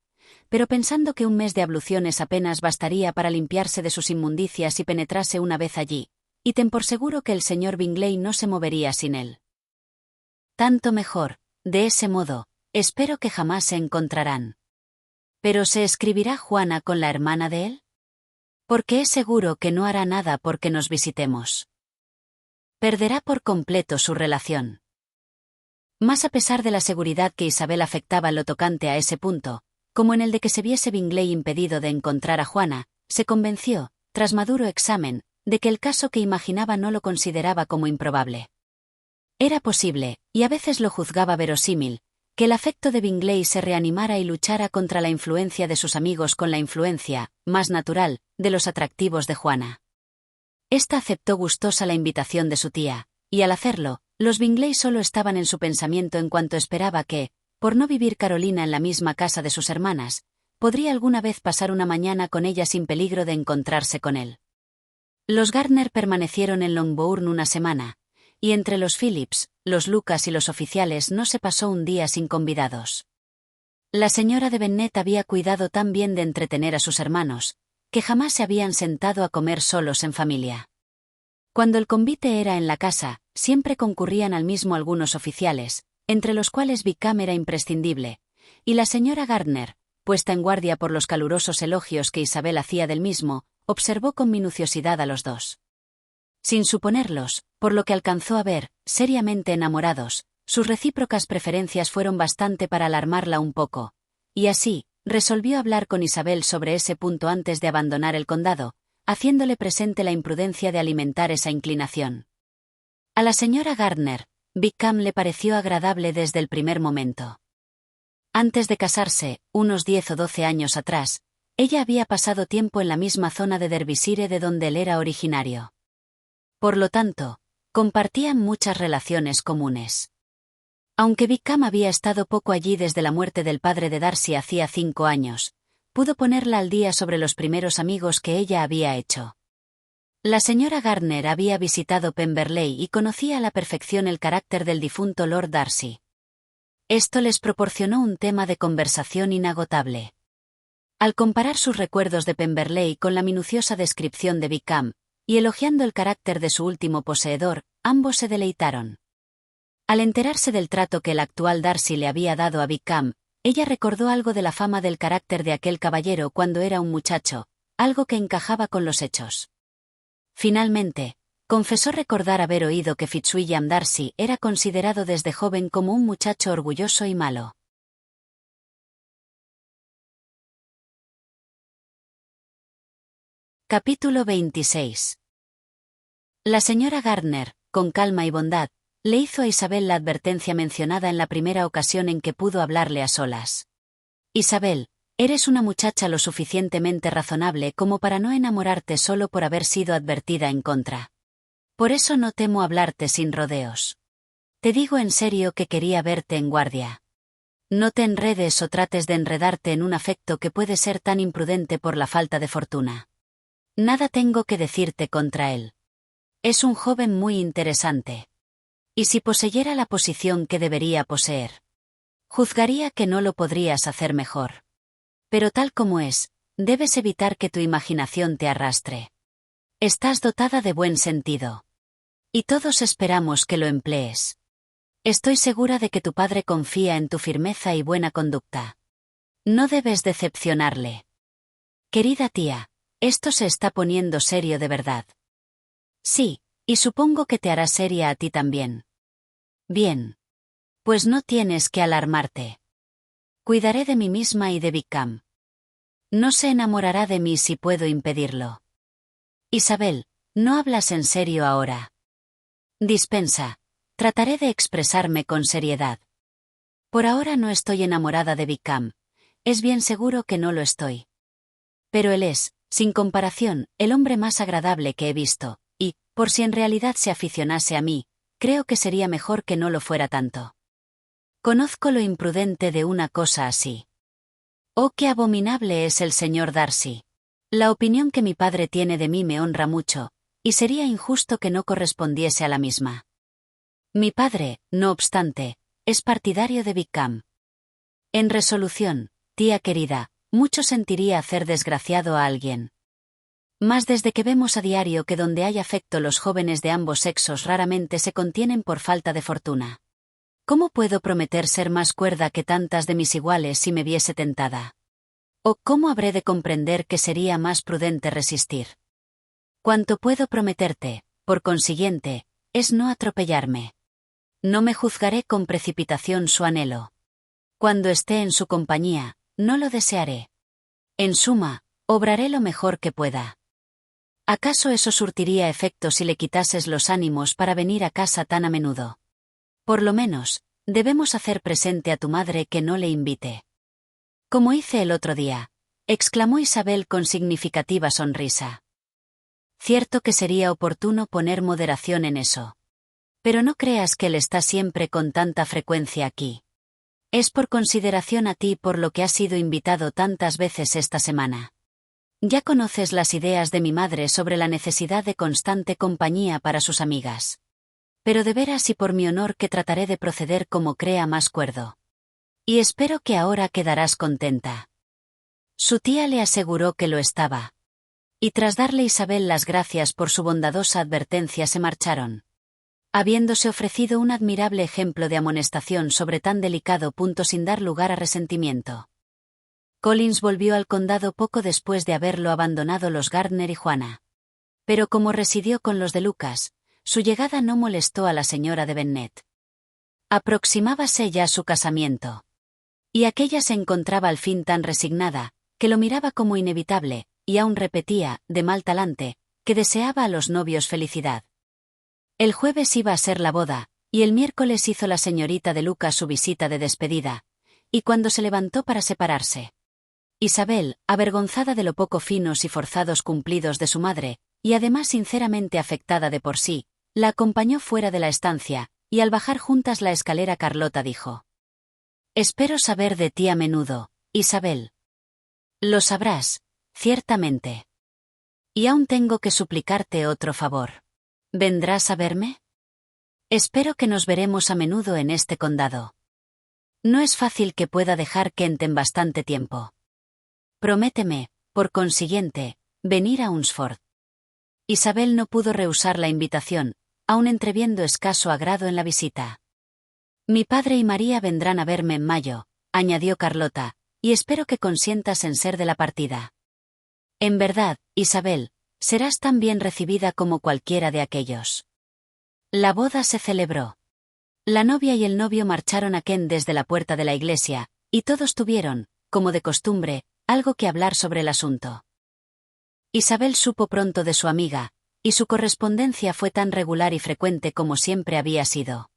pero pensando que un mes de abluciones apenas bastaría para limpiarse de sus inmundicias y penetrase una vez allí, y ten por seguro que el señor Bingley no se movería sin él? Tanto mejor, de ese modo, espero que jamás se encontrarán. ¿Pero se escribirá Juana con la hermana de él? Porque es seguro que no hará nada porque nos visitemos. Perderá por completo su relación. Más a pesar de la seguridad que Isabel afectaba en lo tocante a ese punto, como en el de que se viese Bingley impedido de encontrar a Juana, se convenció, tras maduro examen, de que el caso que imaginaba no lo consideraba como improbable. Era posible, y a veces lo juzgaba verosímil, que el afecto de Bingley se reanimara y luchara contra la influencia de sus amigos con la influencia, más natural, de los atractivos de Juana. Esta aceptó gustosa la invitación de su tía, y al hacerlo, los Bingley solo estaban en su pensamiento en cuanto esperaba que, por no vivir Carolina en la misma casa de sus hermanas, podría alguna vez pasar una mañana con ella sin peligro de encontrarse con él. Los Gardner permanecieron en Longbourn una semana, y entre los Phillips, los Lucas y los oficiales no se pasó un día sin convidados. La señora de Bennet había cuidado tan bien de entretener a sus hermanos, que jamás se habían sentado a comer solos en familia. Cuando el convite era en la casa, siempre concurrían al mismo algunos oficiales, entre los cuales Wickham era imprescindible, y la señora Gardner, puesta en guardia por los calurosos elogios que Isabel hacía del mismo, observó con minuciosidad a los dos. Sin suponerlos, por lo que alcanzó a ver, seriamente enamorados, sus recíprocas preferencias fueron bastante para alarmarla un poco, y así, resolvió hablar con Isabel sobre ese punto antes de abandonar el condado, haciéndole presente la imprudencia de alimentar esa inclinación. A la señora Gardner, Wickham le pareció agradable desde el primer momento. Antes de casarse, unos 10 o 12 años atrás, ella había pasado tiempo en la misma zona de Derbyshire de donde él era originario. Por lo tanto, compartían muchas relaciones comunes. Aunque Wickham había estado poco allí desde la muerte del padre de Darcy hacía 5 años, pudo ponerla al día sobre los primeros amigos que ella había hecho. La señora Gardner había visitado Pemberley y conocía a la perfección el carácter del difunto Lord Darcy. Esto les proporcionó un tema de conversación inagotable. Al comparar sus recuerdos de Pemberley con la minuciosa descripción de Wickham, y elogiando el carácter de su último poseedor, ambos se deleitaron. Al enterarse del trato que el actual Darcy le había dado a Wickham, ella recordó algo de la fama del carácter de aquel caballero cuando era un muchacho, algo que encajaba con los hechos. Finalmente, confesó recordar haber oído que Fitzwilliam Darcy era considerado desde joven como un muchacho orgulloso y malo. Capítulo 26. La señora Gardner, con calma y bondad, le hizo a Isabel la advertencia mencionada en la primera ocasión en que pudo hablarle a solas. Isabel, eres una muchacha lo suficientemente razonable como para no enamorarte solo por haber sido advertida en contra. Por eso no temo hablarte sin rodeos. Te digo en serio que quería verte en guardia. No te enredes o trates de enredarte en un afecto que puede ser tan imprudente por la falta de fortuna. Nada tengo que decirte contra él. Es un joven muy interesante. Y si poseyera la posición que debería poseer, juzgaría que no lo podrías hacer mejor. Pero tal como es, debes evitar que tu imaginación te arrastre. Estás dotada de buen sentido. Y todos esperamos que lo emplees. Estoy segura de que tu padre confía en tu firmeza y buena conducta. No debes decepcionarle. Querida tía, esto se está poniendo serio de verdad. Sí, y supongo que te hará seria a ti también. Bien. Pues no tienes que alarmarte. Cuidaré de mí misma y de Wickham. No se enamorará de mí si puedo impedirlo. Isabel, ¿no hablas en serio ahora? Dispensa. Trataré de expresarme con seriedad. Por ahora no estoy enamorada de Wickham. Es bien seguro que no lo estoy. Pero él es, sin comparación, el hombre más agradable que he visto, y, por si en realidad se aficionase a mí, creo que sería mejor que no lo fuera tanto. Conozco lo imprudente de una cosa así. Oh, qué abominable es el señor Darcy. La opinión que mi padre tiene de mí me honra mucho, y sería injusto que no correspondiese a la misma. Mi padre, no obstante, es partidario de Wickham. En resolución, tía querida, mucho sentiría hacer desgraciado a alguien. Mas desde que vemos a diario que donde hay afecto los jóvenes de ambos sexos raramente se contienen por falta de fortuna. ¿Cómo puedo prometer ser más cuerda que tantas de mis iguales si me viese tentada? ¿O cómo habré de comprender que sería más prudente resistir? Cuanto puedo prometerte, por consiguiente, es no atropellarme. No me juzgaré con precipitación su anhelo. Cuando esté en su compañía, no lo desearé. En suma, obraré lo mejor que pueda. ¿Acaso eso surtiría efecto si le quitases los ánimos para venir a casa tan a menudo? Por lo menos, debemos hacer presente a tu madre que no le invite. Como hice el otro día, exclamó Isabel con significativa sonrisa. Cierto que sería oportuno poner moderación en eso. Pero no creas que él está siempre con tanta frecuencia aquí. Es por consideración a ti por lo que has sido invitado tantas veces esta semana. Ya conoces las ideas de mi madre sobre la necesidad de constante compañía para sus amigas. Pero de veras y por mi honor que trataré de proceder como crea más cuerdo. Y espero que ahora quedarás contenta. Su tía le aseguró que lo estaba. Y tras darle Isabel las gracias por su bondadosa advertencia se marcharon. Habiéndose ofrecido un admirable ejemplo de amonestación sobre tan delicado punto sin dar lugar a resentimiento. Collins volvió al condado poco después de haberlo abandonado los Gardner y Juana. Pero como residió con los de Lucas, su llegada no molestó a la señora de Bennet. Aproximábase ya su casamiento. Y aquella se encontraba al fin tan resignada, que lo miraba como inevitable, y aún repetía, de mal talante, que deseaba a los novios felicidad. El jueves iba a ser la boda, y el miércoles hizo la señorita de Lucas su visita de despedida, y cuando se levantó para separarse, Isabel, avergonzada de lo poco finos y forzados cumplidos de su madre, y además sinceramente afectada de por sí, la acompañó fuera de la estancia, y al bajar juntas la escalera Carlota dijo: «Espero saber de ti a menudo, Isabel». «Lo sabrás, ciertamente. Y aún tengo que suplicarte otro favor. ¿Vendrás a verme? Espero que nos veremos a menudo en este condado. No es fácil que pueda dejar Kent en bastante tiempo. Prométeme, por consiguiente, venir a Hunsford». Isabel no pudo rehusar la invitación, aun entreviendo escaso agrado en la visita. «Mi padre y María vendrán a verme en mayo», añadió Carlota, «y espero que consientas en ser de la partida». «En verdad, Isabel, serás tan bien recibida como cualquiera de aquellos». La boda se celebró. La novia y el novio marcharon a Kent desde la puerta de la iglesia, y todos tuvieron, como de costumbre, algo que hablar sobre el asunto. Isabel supo pronto de su amiga, y su correspondencia fue tan regular y frecuente como siempre había sido.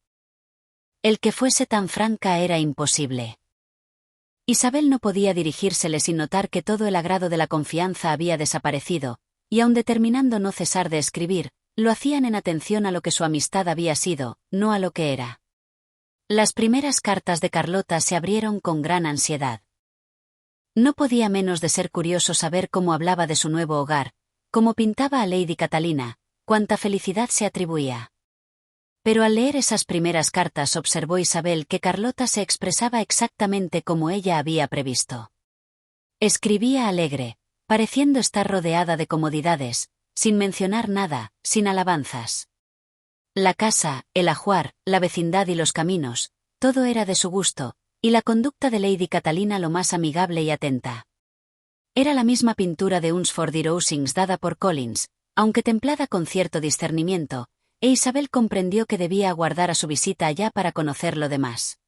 El que fuese tan franca era imposible. Isabel no podía dirigírsele sin notar que todo el agrado de la confianza había desaparecido, y aun determinando no cesar de escribir, lo hacían en atención a lo que su amistad había sido, no a lo que era. Las primeras cartas de Carlota se abrieron con gran ansiedad. No podía menos de ser curioso saber cómo hablaba de su nuevo hogar, cómo pintaba a Lady Catalina, cuánta felicidad se atribuía. Pero al leer esas primeras cartas observó Isabel que Carlota se expresaba exactamente como ella había previsto. Escribía alegre, pareciendo estar rodeada de comodidades, sin mencionar nada, sin alabanzas. La casa, el ajuar, la vecindad y los caminos, todo era de su gusto, y la conducta de Lady Catalina lo más amigable y atenta. Era la misma pintura de Hunsford y Rosings dada por Collins, aunque templada con cierto discernimiento, e Isabel comprendió que debía aguardar a su visita allá para conocer lo demás.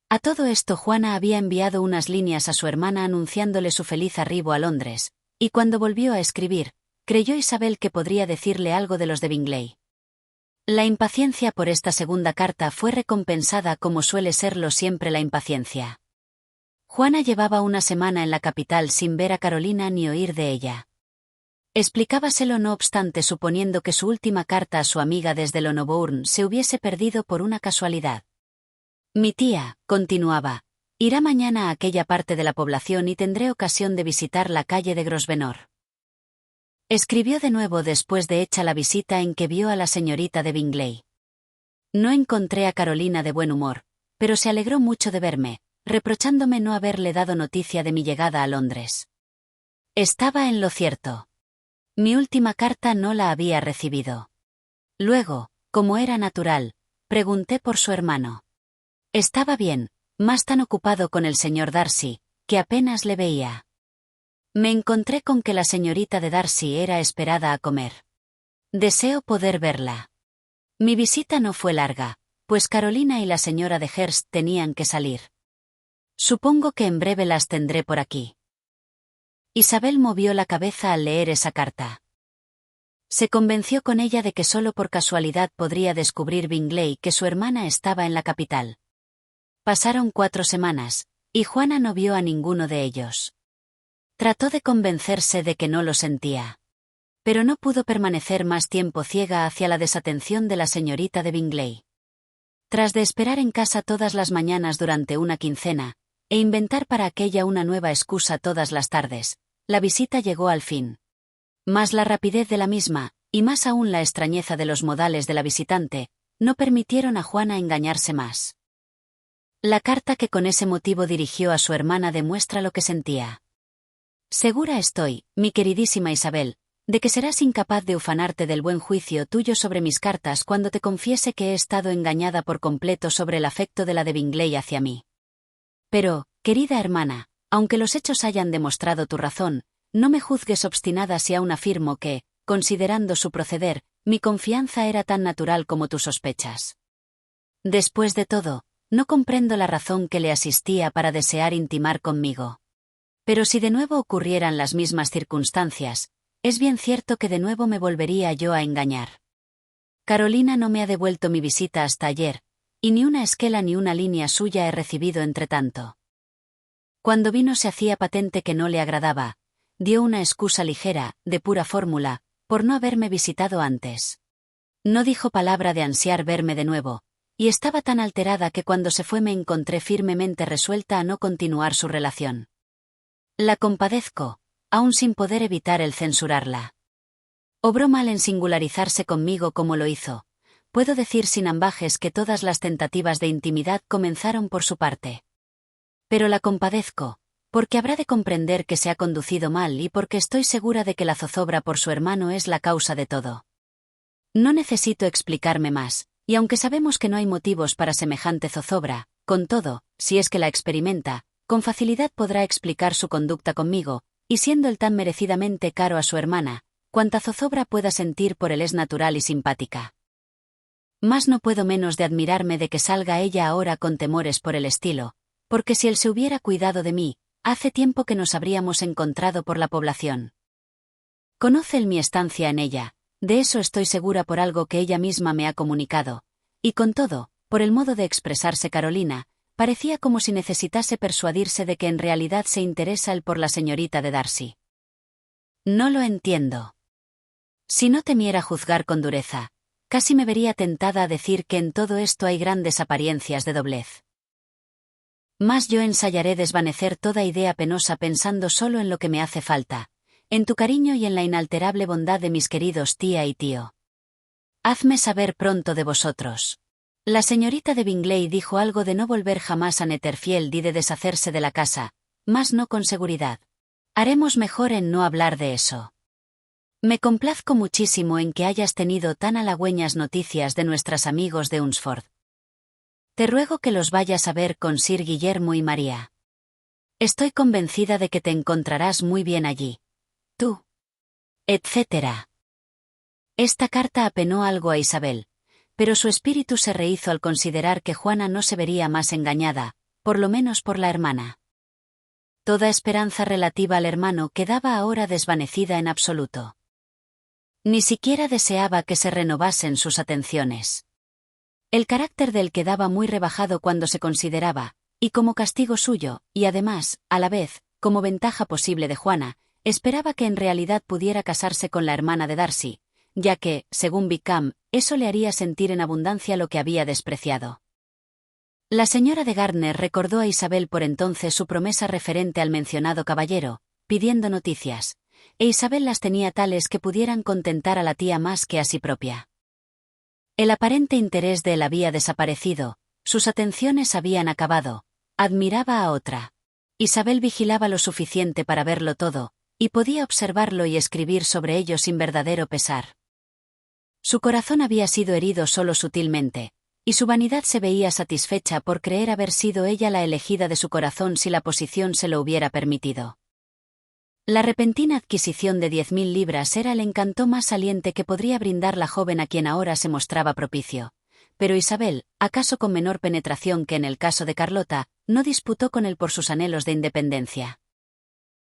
A todo esto Juana había enviado unas líneas a su hermana anunciándole su feliz arribo a Londres, y cuando volvió a escribir, creyó Isabel que podría decirle algo de los de Bingley. La impaciencia por esta segunda carta fue recompensada como suele serlo siempre la impaciencia. Juana llevaba una semana en la capital sin ver a Carolina ni oír de ella. Explicábaselo no obstante suponiendo que su última carta a su amiga desde Lonobourne se hubiese perdido por una casualidad. Mi tía, continuaba, irá mañana a aquella parte de la población y tendré ocasión de visitar la calle de Grosvenor. Escribió de nuevo después de hecha la visita en que vio a la señorita de Bingley. No encontré a Carolina de buen humor, pero se alegró mucho de verme, reprochándome no haberle dado noticia de mi llegada a Londres. Estaba en lo cierto. Mi última carta no la había recibido. Luego, como era natural, pregunté por su hermano. Estaba bien, más tan ocupado con el señor Darcy, que apenas le veía. Me encontré con que la señorita de Darcy era esperada a comer. Deseo poder verla. Mi visita no fue larga, pues Carolina y la señora de Hurst tenían que salir. Supongo que en breve las tendré por aquí. Isabel movió la cabeza al leer esa carta. Se convenció con ella de que solo por casualidad podría descubrir Bingley que su hermana estaba en la capital. Pasaron 4 semanas, y Juana no vio a ninguno de ellos. Trató de convencerse de que no lo sentía. Pero no pudo permanecer más tiempo ciega hacia la desatención de la señorita de Bingley. Tras de esperar en casa todas las mañanas durante una quincena, e inventar para aquella una nueva excusa todas las tardes, la visita llegó al fin. Mas la rapidez de la misma, y más aún la extrañeza de los modales de la visitante, no permitieron a Juana engañarse más. La carta que con ese motivo dirigió a su hermana demuestra lo que sentía. Segura estoy, mi queridísima Isabel, de que serás incapaz de ufanarte del buen juicio tuyo sobre mis cartas cuando te confiese que he estado engañada por completo sobre el afecto de la de Bingley hacia mí. Pero, querida hermana, aunque los hechos hayan demostrado tu razón, no me juzgues obstinada si aún afirmo que, considerando su proceder, mi confianza era tan natural como tus sospechas. Después de todo, no comprendo la razón que le asistía para desear intimar conmigo. Pero si de nuevo ocurrieran las mismas circunstancias, es bien cierto que de nuevo me volvería yo a engañar. Carolina no me ha devuelto mi visita hasta ayer, y ni una esquela ni una línea suya he recibido entre tanto. Cuando vino se hacía patente que no le agradaba, dio una excusa ligera, de pura fórmula, por no haberme visitado antes. No dijo palabra de ansiar verme de nuevo, y estaba tan alterada que cuando se fue me encontré firmemente resuelta a no continuar su relación. La compadezco, aún sin poder evitar el censurarla. Obró mal en singularizarse conmigo como lo hizo. Puedo decir sin ambajes que todas las tentativas de intimidad comenzaron por su parte. Pero la compadezco, porque habrá de comprender que se ha conducido mal y porque estoy segura de que la zozobra por su hermano es la causa de todo. No necesito explicarme más, y aunque sabemos que no hay motivos para semejante zozobra, con todo, si es que la experimenta, con facilidad podrá explicar su conducta conmigo, y siendo él tan merecidamente caro a su hermana, cuanta zozobra pueda sentir por él es natural y simpática. Mas no puedo menos de admirarme de que salga ella ahora con temores por el estilo, porque si él se hubiera cuidado de mí, hace tiempo que nos habríamos encontrado por la población. Conoce él mi estancia en ella, de eso estoy segura por algo que ella misma me ha comunicado, y con todo, por el modo de expresarse Carolina, parecía como si necesitase persuadirse de que en realidad se interesa él por la señorita de Darcy. No lo entiendo. Si no temiera juzgar con dureza, casi me vería tentada a decir que en todo esto hay grandes apariencias de doblez. Mas yo ensayaré desvanecer toda idea penosa pensando solo en lo que me hace falta, en tu cariño y en la inalterable bondad de mis queridos tía y tío. Hazme saber pronto de vosotros. La señorita de Bingley dijo algo de no volver jamás a Netherfield y de deshacerse de la casa, mas no con seguridad. Haremos mejor en no hablar de eso. Me complazco muchísimo en que hayas tenido tan halagüeñas noticias de nuestros amigos de Hunsford. Te ruego que los vayas a ver con Sir Guillermo y María. Estoy convencida de que te encontrarás muy bien allí. Tú. Etcétera. Esta carta apenó algo a Isabel, pero su espíritu se rehizo al considerar que Juana no se vería más engañada, por lo menos por la hermana. Toda esperanza relativa al hermano quedaba ahora desvanecida en absoluto. Ni siquiera deseaba que se renovasen sus atenciones. El carácter de él quedaba muy rebajado cuando se consideraba, y como castigo suyo, y además, a la vez, como ventaja posible de Juana, esperaba que en realidad pudiera casarse con la hermana de Darcy, ya que, según Wickham, eso le haría sentir en abundancia lo que había despreciado. La señora de Gardner recordó a Isabel por entonces su promesa referente al mencionado caballero, pidiendo noticias, e Isabel las tenía tales que pudieran contentar a la tía más que a sí propia. El aparente interés de él había desaparecido, sus atenciones habían acabado, admiraba a otra. Isabel vigilaba lo suficiente para verlo todo, y podía observarlo y escribir sobre ello sin verdadero pesar. Su corazón había sido herido solo sutilmente, y su vanidad se veía satisfecha por creer haber sido ella la elegida de su corazón si la posición se lo hubiera permitido. La repentina adquisición de 10.000 libras era el encanto más saliente que podría brindar la joven a quien ahora se mostraba propicio, pero Isabel, acaso con menor penetración que en el caso de Carlota, no disputó con él por sus anhelos de independencia.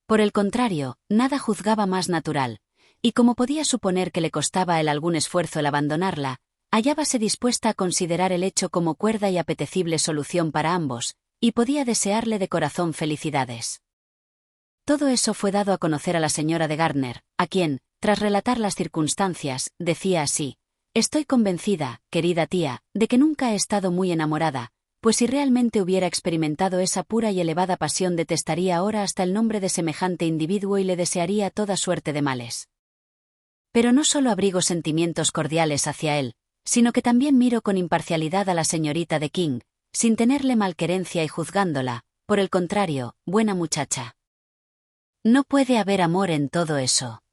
Por el contrario, nada juzgaba más natural, y como podía suponer que le costaba a él algún esfuerzo el abandonarla, hallábase dispuesta a considerar el hecho como cuerda y apetecible solución para ambos, y podía desearle de corazón felicidades. Todo eso fue dado a conocer a la señora de Gardner, a quien, tras relatar las circunstancias, decía así: «Estoy convencida, querida tía, de que nunca he estado muy enamorada, pues si realmente hubiera experimentado esa pura y elevada pasión detestaría ahora hasta el nombre de semejante individuo y le desearía toda suerte de males. Pero no solo abrigo sentimientos cordiales hacia él, sino que también miro con imparcialidad a la señorita de King, sin tenerle malquerencia y juzgándola, por el contrario, buena muchacha. No puede haber amor en todo eso.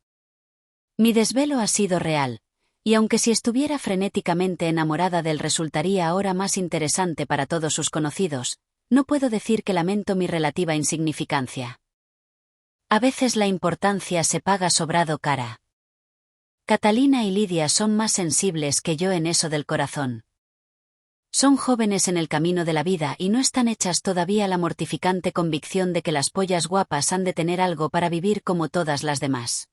Mi desvelo ha sido real, y aunque si estuviera frenéticamente enamorada de él resultaría ahora más interesante para todos sus conocidos, no puedo decir que lamento mi relativa insignificancia. A veces la importancia se paga sobrado cara. Catalina y Lidia son más sensibles que yo en eso del corazón. Son jóvenes en el camino de la vida y no están hechas todavía a la mortificante convicción de que las pollas guapas han de tener algo para vivir como todas las demás.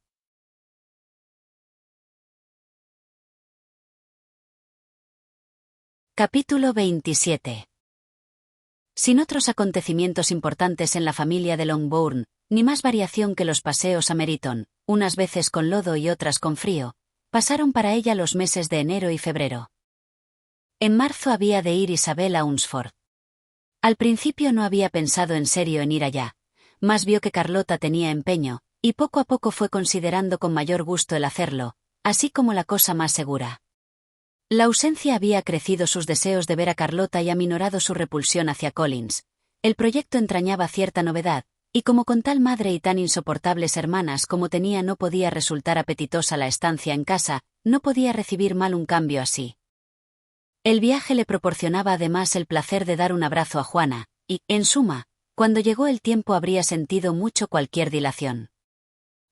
Capítulo 27. Sin otros acontecimientos importantes en la familia de Longbourn, ni más variación que los paseos a Meryton, unas veces con lodo y otras con frío, pasaron para ella los meses de enero y febrero. En marzo había de ir Isabel a Hunsford. Al principio no había pensado en serio en ir allá, mas vio que Carlota tenía empeño, y poco a poco fue considerando con mayor gusto el hacerlo, así como la cosa más segura. La ausencia había acrecido sus deseos de ver a Carlota y aminorado su repulsión hacia Collins. El proyecto entrañaba cierta novedad, y como con tal madre y tan insoportables hermanas como tenía no podía resultar apetitosa la estancia en casa, no podía recibir mal un cambio así. El viaje le proporcionaba además el placer de dar un abrazo a Juana, y, en suma, cuando llegó el tiempo habría sentido mucho cualquier dilación.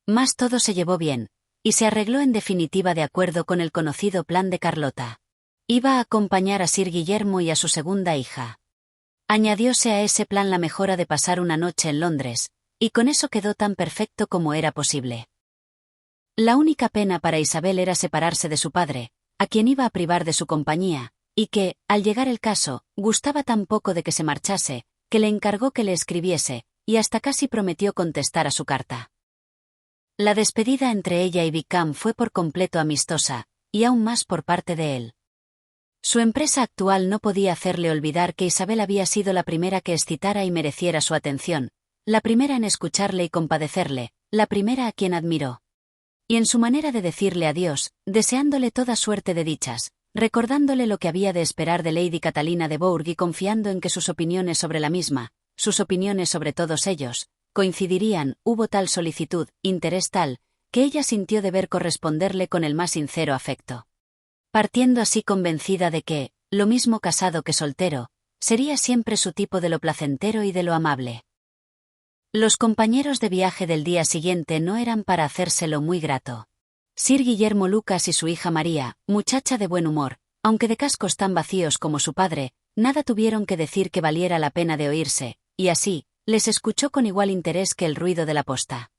Mas todo se llevó bien, y se arregló en definitiva de acuerdo con el conocido plan de Carlota. Iba a acompañar a Sir Guillermo y a su segunda hija. Añadióse a ese plan la mejora de pasar una noche en Londres, y con eso quedó tan perfecto como era posible. La única pena para Isabel era separarse de su padre, a quien iba a privar de su compañía, y que, al llegar el caso, gustaba tan poco de que se marchase, que le encargó que le escribiese, y hasta casi prometió contestar a su carta. La despedida entre ella y Wickham fue por completo amistosa, y aún más por parte de él. Su empresa actual no podía hacerle olvidar que Isabel había sido la primera que excitara y mereciera su atención, la primera en escucharle y compadecerle, la primera a quien admiró. Y en su manera de decirle adiós, deseándole toda suerte de dichas, recordándole lo que había de esperar de Lady Catalina de Bourgh y confiando en que sus opiniones sobre la misma, sus opiniones sobre todos ellos, coincidirían, hubo tal solicitud, interés tal, que ella sintió deber corresponderle con el más sincero afecto. Partiendo así convencida de que, lo mismo casado que soltero, sería siempre su tipo de lo placentero y de lo amable. Los compañeros de viaje del día siguiente no eran para hacérselo muy grato. Sir Guillermo Lucas y su hija María, muchacha de buen humor, aunque de cascos tan vacíos como su padre, nada tuvieron que decir que valiera la pena de oírse, y así, les escuchó con igual interés que el ruido de la posta.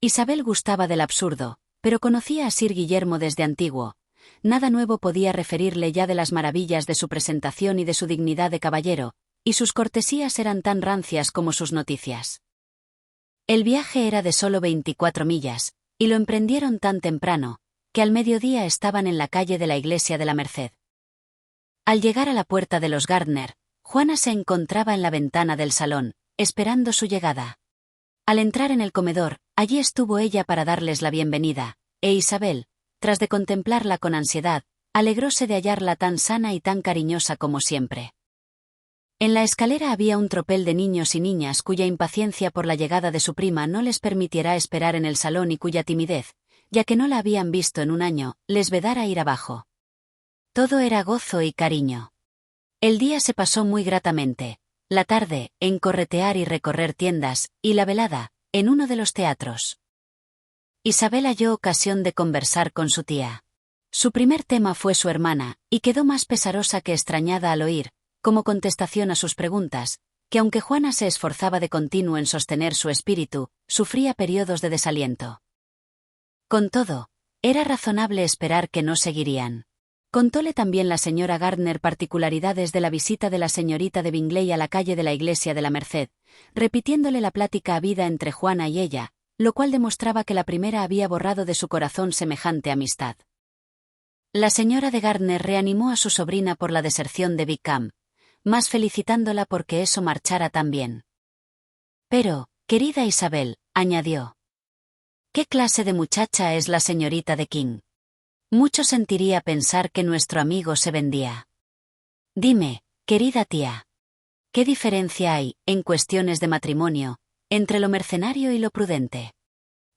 Isabel gustaba del absurdo, pero conocía a Sir Guillermo desde antiguo. Nada nuevo podía referirle ya de las maravillas de su presentación y de su dignidad de caballero, y sus cortesías eran tan rancias como sus noticias. El viaje era de solo 24 millas, y lo emprendieron tan temprano, que al mediodía estaban en la calle de la Iglesia de la Merced. Al llegar a la puerta de los Gardner, Juana se encontraba en la ventana del salón, esperando su llegada. Al entrar en el comedor, allí estuvo ella para darles la bienvenida, e Isabel, tras de contemplarla con ansiedad, alegróse de hallarla tan sana y tan cariñosa como siempre. En la escalera había un tropel de niños y niñas cuya impaciencia por la llegada de su prima no les permitiera esperar en el salón y cuya timidez, ya que no la habían visto en un año, les vedara ir abajo. Todo era gozo y cariño. El día se pasó muy gratamente, la tarde, en corretear y recorrer tiendas, y la velada, en uno de los teatros. Isabel halló ocasión de conversar con su tía. Su primer tema fue su hermana, y quedó más pesarosa que extrañada al oír, como contestación a sus preguntas, que aunque Juana se esforzaba de continuo en sostener su espíritu, sufría periodos de desaliento. Con todo, era razonable esperar que no seguirían. Contóle también la señora Gardner particularidades de la visita de la señorita de Bingley a la calle de la Iglesia de la Merced, repitiéndole la plática habida entre Juana y ella, lo cual demostraba que la primera había borrado de su corazón semejante amistad. La señora de Gardner reanimó a su sobrina por la deserción de Wickham, más felicitándola porque eso marchara tan bien. Pero, querida Isabel, añadió, ¿qué clase de muchacha es la señorita de King? Mucho sentiría pensar que nuestro amigo se vendía. Dime, querida tía, ¿qué diferencia hay, en cuestiones de matrimonio, entre lo mercenario y lo prudente?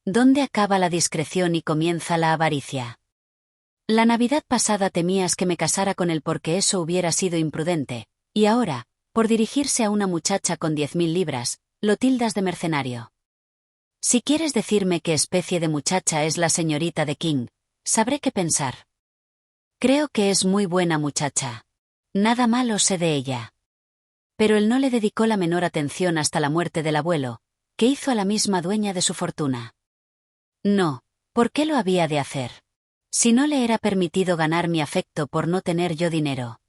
¿Dónde acaba la discreción y comienza la avaricia? La Navidad pasada temías que me casara con él porque eso hubiera sido imprudente, y ahora, por dirigirse a una muchacha con 10.000 libras, lo tildas de mercenario. Si quieres decirme qué especie de muchacha es la señorita de King, sabré qué pensar. Creo que es muy buena muchacha. Nada malo sé de ella. Pero él no le dedicó la menor atención hasta la muerte del abuelo, que hizo a la misma dueña de su fortuna. No, ¿por qué lo había de hacer? Si no le era permitido ganar mi afecto por no tener yo dinero.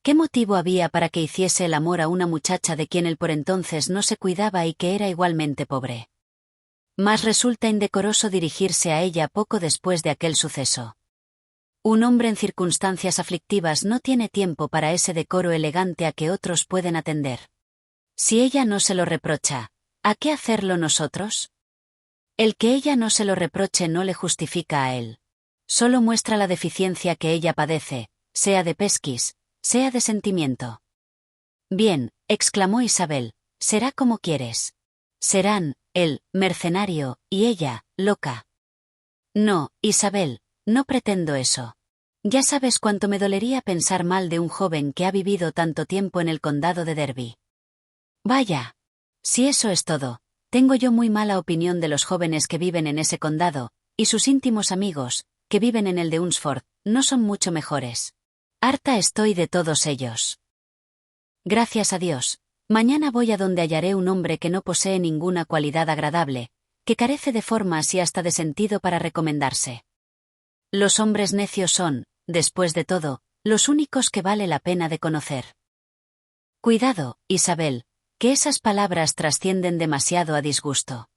¿Qué motivo había para que hiciese el amor a una muchacha de quien él por entonces no se cuidaba y que era igualmente pobre? Mas resulta indecoroso dirigirse a ella poco después de aquel suceso. Un hombre en circunstancias aflictivas no tiene tiempo para ese decoro elegante a que otros pueden atender. Si ella no se lo reprocha, ¿a qué hacerlo nosotros? El que ella no se lo reproche no le justifica a él. Solo muestra la deficiencia que ella padece, sea de pesquis, sea de sentimiento. Bien, exclamó Isabel, será como quieres. Serán, él, mercenario, y ella, loca. No, Isabel, no pretendo eso. Ya sabes cuánto me dolería pensar mal de un joven que ha vivido tanto tiempo en el condado de Derby. Vaya. Si eso es todo, tengo yo muy mala opinión de los jóvenes que viven en ese condado, y sus íntimos amigos, que viven en el de Hunsford, no son mucho mejores. Harta estoy de todos ellos. Gracias a Dios, mañana voy a donde hallaré un hombre que no posee ninguna cualidad agradable, que carece de formas y hasta de sentido para recomendarse. Los hombres necios son, después de todo, los únicos que vale la pena de conocer. Cuidado, Isabel, que esas palabras trascienden demasiado a disgusto.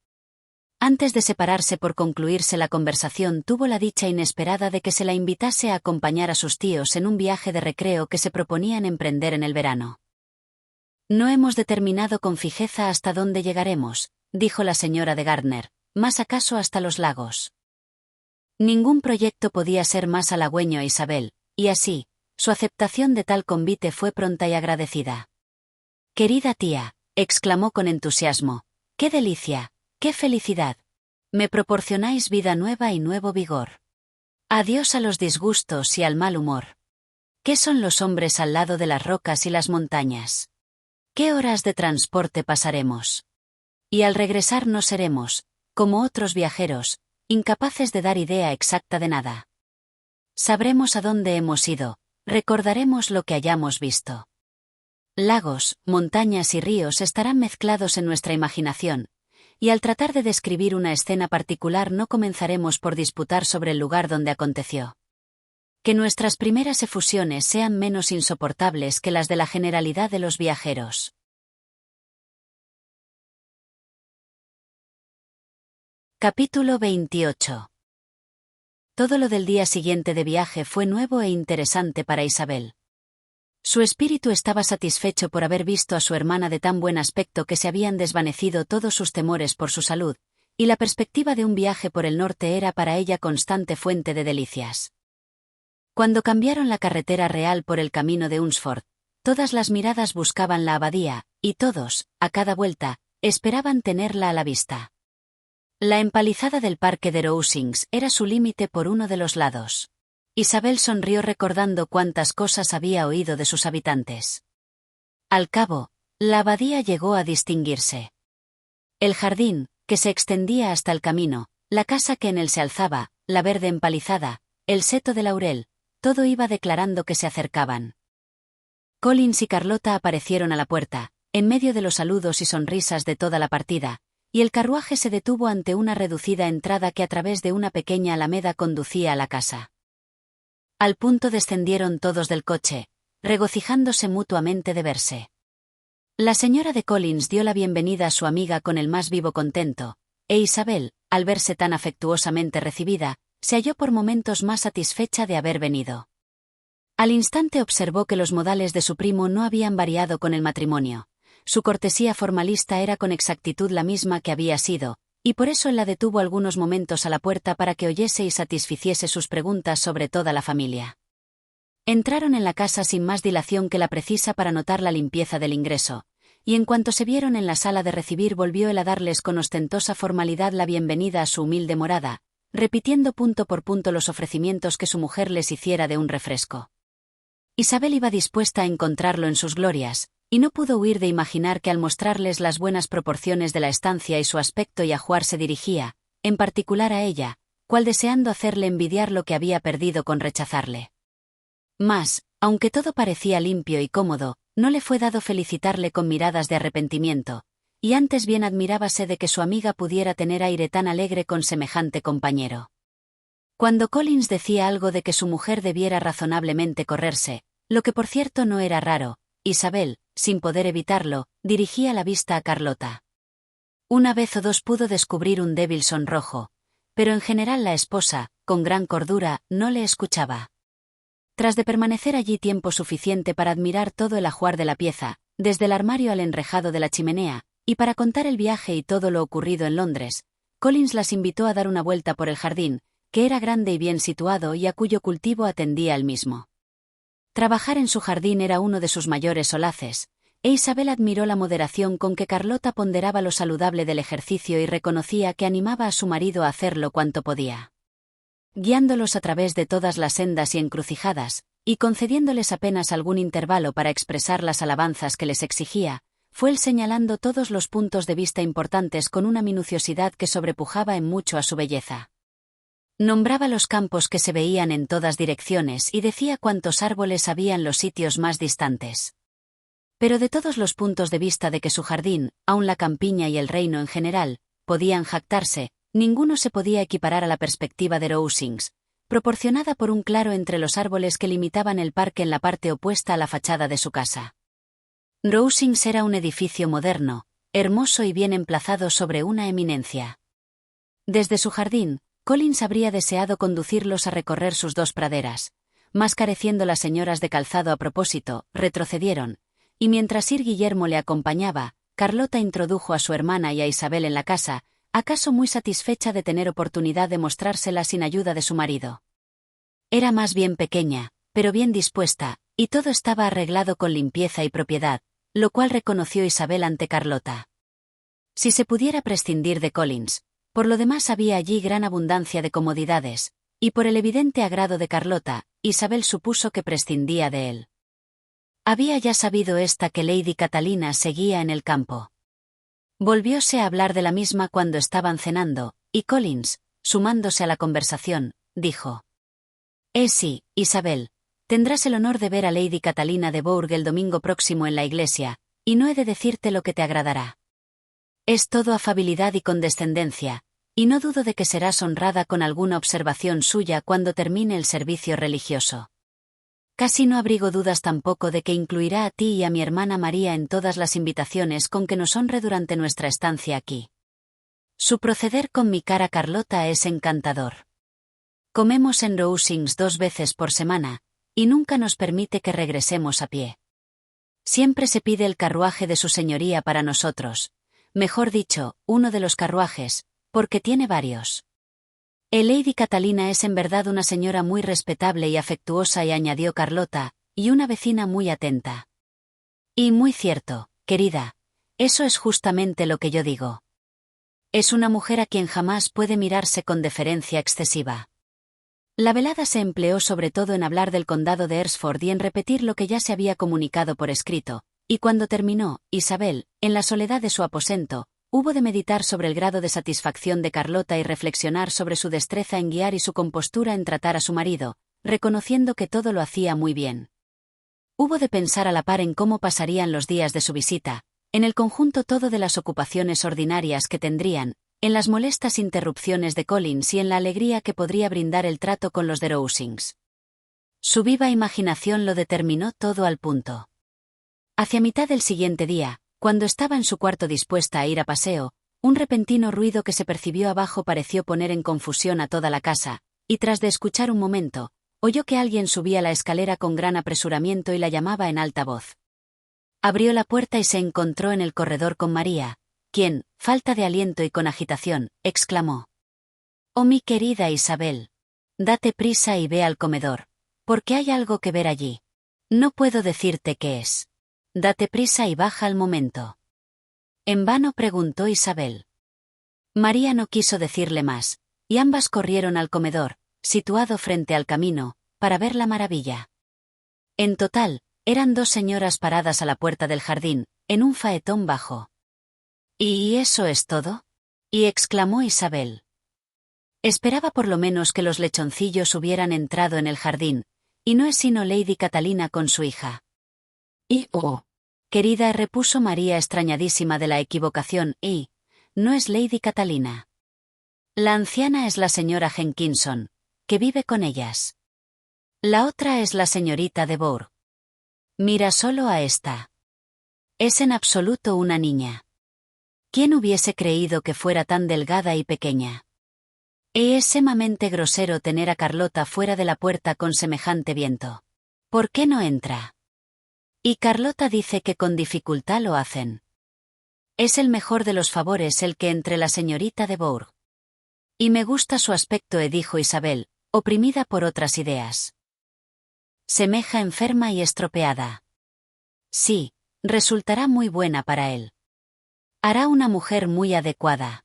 Antes de separarse por concluirse la conversación, tuvo la dicha inesperada de que se la invitase a acompañar a sus tíos en un viaje de recreo que se proponían emprender en el verano. No hemos determinado con fijeza hasta dónde llegaremos, dijo la señora de Gardner, más acaso hasta los lagos. Ningún proyecto podía ser más halagüeño a Isabel, y así, su aceptación de tal convite fue pronta y agradecida. «Querida tía», exclamó con entusiasmo, «qué delicia, qué felicidad. Me proporcionáis vida nueva y nuevo vigor. Adiós a los disgustos y al mal humor. ¿Qué son los hombres al lado de las rocas y las montañas? ¿Qué horas de transporte pasaremos? Y al regresar no seremos, como otros viajeros, incapaces de dar idea exacta de nada. Sabremos a dónde hemos ido, recordaremos lo que hayamos visto. Lagos, montañas y ríos estarán mezclados en nuestra imaginación, y al tratar de describir una escena particular no comenzaremos por disputar sobre el lugar donde aconteció. Que nuestras primeras efusiones sean menos insoportables que las de la generalidad de los viajeros. Capítulo 28. Todo lo del día siguiente de viaje fue nuevo e interesante para Isabel. Su espíritu estaba satisfecho por haber visto a su hermana de tan buen aspecto que se habían desvanecido todos sus temores por su salud, y la perspectiva de un viaje por el norte era para ella constante fuente de delicias. Cuando cambiaron la carretera real por el camino de Hunsford, todas las miradas buscaban la abadía, y todos, a cada vuelta, esperaban tenerla a la vista. La empalizada del parque de Rosings era su límite por uno de los lados. Isabel sonrió recordando cuántas cosas había oído de sus habitantes. Al cabo, la abadía llegó a distinguirse. El jardín, que se extendía hasta el camino, la casa que en él se alzaba, la verde empalizada, el seto de laurel, todo iba declarando que se acercaban. Collins y Carlota aparecieron a la puerta, en medio de los saludos y sonrisas de toda la partida, y el carruaje se detuvo ante una reducida entrada que a través de una pequeña alameda conducía a la casa. Al punto descendieron todos del coche, regocijándose mutuamente de verse. La señora de Collins dio la bienvenida a su amiga con el más vivo contento, e Isabel, al verse tan afectuosamente recibida, se halló por momentos más satisfecha de haber venido. Al instante observó que los modales de su primo no habían variado con el matrimonio. Su cortesía formalista era con exactitud la misma que había sido, y por eso él la detuvo algunos momentos a la puerta para que oyese y satisficiese sus preguntas sobre toda la familia. Entraron en la casa sin más dilación que la precisa para notar la limpieza del ingreso, y en cuanto se vieron en la sala de recibir volvió él a darles con ostentosa formalidad la bienvenida a su humilde morada, repitiendo punto por punto los ofrecimientos que su mujer les hiciera de un refresco. Isabel iba dispuesta a encontrarlo en sus glorias, y no pudo huir de imaginar que al mostrarles las buenas proporciones de la estancia y su aspecto y ajuar se dirigía, en particular a ella, cual deseando hacerle envidiar lo que había perdido con rechazarle. Mas, aunque todo parecía limpio y cómodo, no le fue dado felicitarle con miradas de arrepentimiento, y antes bien admirábase de que su amiga pudiera tener aire tan alegre con semejante compañero. Cuando Collins decía algo de que su mujer debiera razonablemente correrse, lo que por cierto no era raro, Isabel, sin poder evitarlo, dirigía la vista a Carlota. Una vez o dos pudo descubrir un débil sonrojo, pero en general la esposa, con gran cordura, no le escuchaba. Tras de permanecer allí tiempo suficiente para admirar todo el ajuar de la pieza, desde el armario al enrejado de la chimenea, y para contar el viaje y todo lo ocurrido en Londres, Collins las invitó a dar una vuelta por el jardín, que era grande y bien situado y a cuyo cultivo atendía él mismo. Trabajar en su jardín era uno de sus mayores solaces, e Isabel admiró la moderación con que Carlota ponderaba lo saludable del ejercicio y reconocía que animaba a su marido a hacerlo cuanto podía. Guiándolos a través de todas las sendas y encrucijadas, y concediéndoles apenas algún intervalo para expresar las alabanzas que les exigía, fue él señalando todos los puntos de vista importantes con una minuciosidad que sobrepujaba en mucho a su belleza. Nombraba los campos que se veían en todas direcciones y decía cuántos árboles había en los sitios más distantes. Pero de todos los puntos de vista de que su jardín, aun la campiña y el reino en general, podían jactarse, ninguno se podía equiparar a la perspectiva de Rosings, proporcionada por un claro entre los árboles que limitaban el parque en la parte opuesta a la fachada de su casa. Rosings era un edificio moderno, hermoso y bien emplazado sobre una eminencia. Desde su jardín, Collins habría deseado conducirlos a recorrer sus dos praderas, mas careciendo las señoras de calzado a propósito, retrocedieron, y mientras Sir Guillermo le acompañaba, Carlota introdujo a su hermana y a Isabel en la casa, acaso muy satisfecha de tener oportunidad de mostrársela sin ayuda de su marido. Era más bien pequeña, pero bien dispuesta, y todo estaba arreglado con limpieza y propiedad, lo cual reconoció Isabel ante Carlota. Si se pudiera prescindir de Collins, por lo demás había allí gran abundancia de comodidades, y por el evidente agrado de Carlota, Isabel supuso que prescindía de él. Había ya sabido ésta que Lady Catalina seguía en el campo. Volvióse a hablar de la misma cuando estaban cenando, y Collins, sumándose a la conversación, dijo: sí, Isabel, tendrás el honor de ver a Lady Catalina de Bourgh el domingo próximo en la iglesia, y no he de decirte lo que te agradará. Es todo afabilidad y condescendencia, y no dudo de que serás honrada con alguna observación suya cuando termine el servicio religioso. Casi no abrigo dudas tampoco de que incluirá a ti y a mi hermana María en todas las invitaciones con que nos honre durante nuestra estancia aquí. Su proceder con mi cara Carlota es encantador. Comemos en Rosings 2 veces por semana, y nunca nos permite que regresemos a pie. Siempre se pide el carruaje de su señoría para nosotros, mejor dicho, uno de los carruajes, porque tiene varios. Lady Catalina es en verdad una señora muy respetable y afectuosa, y añadió Carlota, y una vecina muy atenta. Y muy cierto, querida, eso es justamente lo que yo digo. Es una mujer a quien jamás puede mirarse con deferencia excesiva. La velada se empleó sobre todo en hablar del condado de Hertford y en repetir lo que ya se había comunicado por escrito, y cuando terminó, Isabel, en la soledad de su aposento, hubo de meditar sobre el grado de satisfacción de Carlota y reflexionar sobre su destreza en guiar y su compostura en tratar a su marido, reconociendo que todo lo hacía muy bien. Hubo de pensar a la par en cómo pasarían los días de su visita, en el conjunto todo de las ocupaciones ordinarias que tendrían, en las molestas interrupciones de Collins y en la alegría que podría brindar el trato con los de Rosings. Su viva imaginación lo determinó todo al punto. Hacia mitad del siguiente día, cuando estaba en su cuarto dispuesta a ir a paseo, un repentino ruido que se percibió abajo pareció poner en confusión a toda la casa, y tras de escuchar un momento, oyó que alguien subía la escalera con gran apresuramiento y la llamaba en alta voz. Abrió la puerta y se encontró en el corredor con María, quien, falta de aliento y con agitación, exclamó: «Oh, mi querida Isabel, date prisa y ve al comedor, porque hay algo que ver allí. No puedo decirte qué es. Date prisa y baja al momento». En vano preguntó Isabel. María no quiso decirle más, y ambas corrieron al comedor, situado frente al camino, para ver la maravilla. En total, eran 2 señoras paradas a la puerta del jardín, en un faetón bajo. «¿Y eso es todo?», y exclamó Isabel. Esperaba por lo menos que los lechoncillos hubieran entrado en el jardín, y no es sino Lady Catalina con su hija. «Y oh, querida», repuso María extrañadísima de la equivocación, «y no es Lady Catalina. La anciana es la señora Jenkinson, que vive con ellas. La otra es la señorita de Bourgh. Mira solo a esta. Es en absoluto una niña. ¿Quién hubiese creído que fuera tan delgada y pequeña? Es sumamente grosero tener a Carlota fuera de la puerta con semejante viento. ¿Por qué no entra?» Y Carlota dice que con dificultad lo hacen. Es el mejor de los favores el que entre la señorita de Bourgh. Y me gusta su aspecto, dijo Isabel, oprimida por otras ideas. Semeja enferma y estropeada. Sí, resultará muy buena para él. Hará una mujer muy adecuada.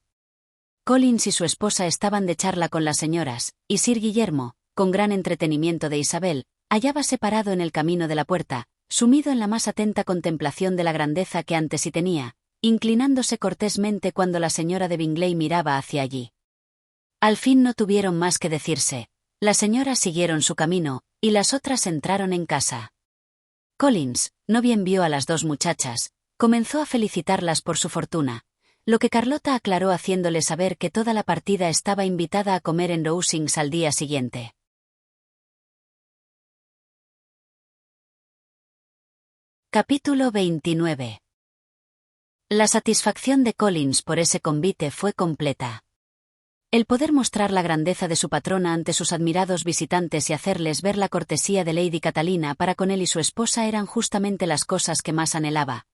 Collins y su esposa estaban de charla con las señoras, y Sir Guillermo, con gran entretenimiento de Isabel, hallábase parado en el camino de la puerta, sumido en la más atenta contemplación de la grandeza que ante sí tenía, inclinándose cortésmente cuando la señora de Bingley miraba hacia allí. Al fin no tuvieron más que decirse, las señoras siguieron su camino, y las otras entraron en casa. Collins, no bien vio a las 2 muchachas, comenzó a felicitarlas por su fortuna, lo que Carlota aclaró haciéndole saber que toda la partida estaba invitada a comer en Rosings al día siguiente. Capítulo 29. La satisfacción de Collins por ese convite fue completa. El poder mostrar la grandeza de su patrona ante sus admirados visitantes y hacerles ver la cortesía de Lady Catalina para con él y su esposa eran justamente las cosas que más anhelaba,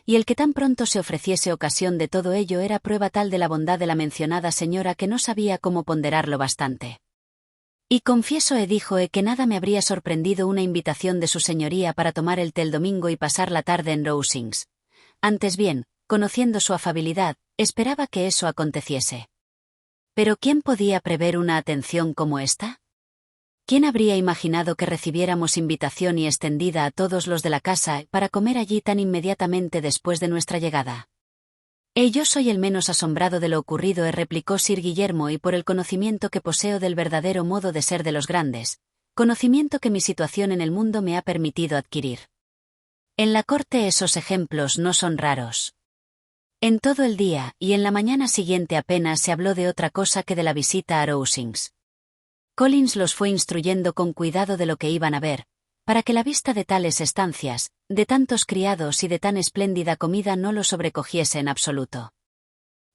y el que tan pronto se ofreciese ocasión de todo ello era prueba tal de la bondad de la mencionada señora que no sabía cómo ponderarlo bastante. Y confieso dijo que nada me habría sorprendido una invitación de su señoría para tomar el té el domingo y pasar la tarde en Rosings. Antes bien, conociendo su afabilidad, esperaba que eso aconteciese. ¿Pero quién podía prever una atención como esta? ¿Quién habría imaginado que recibiéramos invitación y extendida a todos los de la casa para comer allí tan inmediatamente después de nuestra llegada? Yo soy el menos asombrado de lo ocurrido, replicó Sir Guillermo, y por el conocimiento que poseo del verdadero modo de ser de los grandes, conocimiento que mi situación en el mundo me ha permitido adquirir. En la corte esos ejemplos no son raros. En todo el día y en la mañana siguiente apenas se habló de otra cosa que de la visita a Rosings. Collins los fue instruyendo con cuidado de lo que iban a ver, para que la vista de tales estancias, de tantos criados y de tan espléndida comida no lo sobrecogiese en absoluto.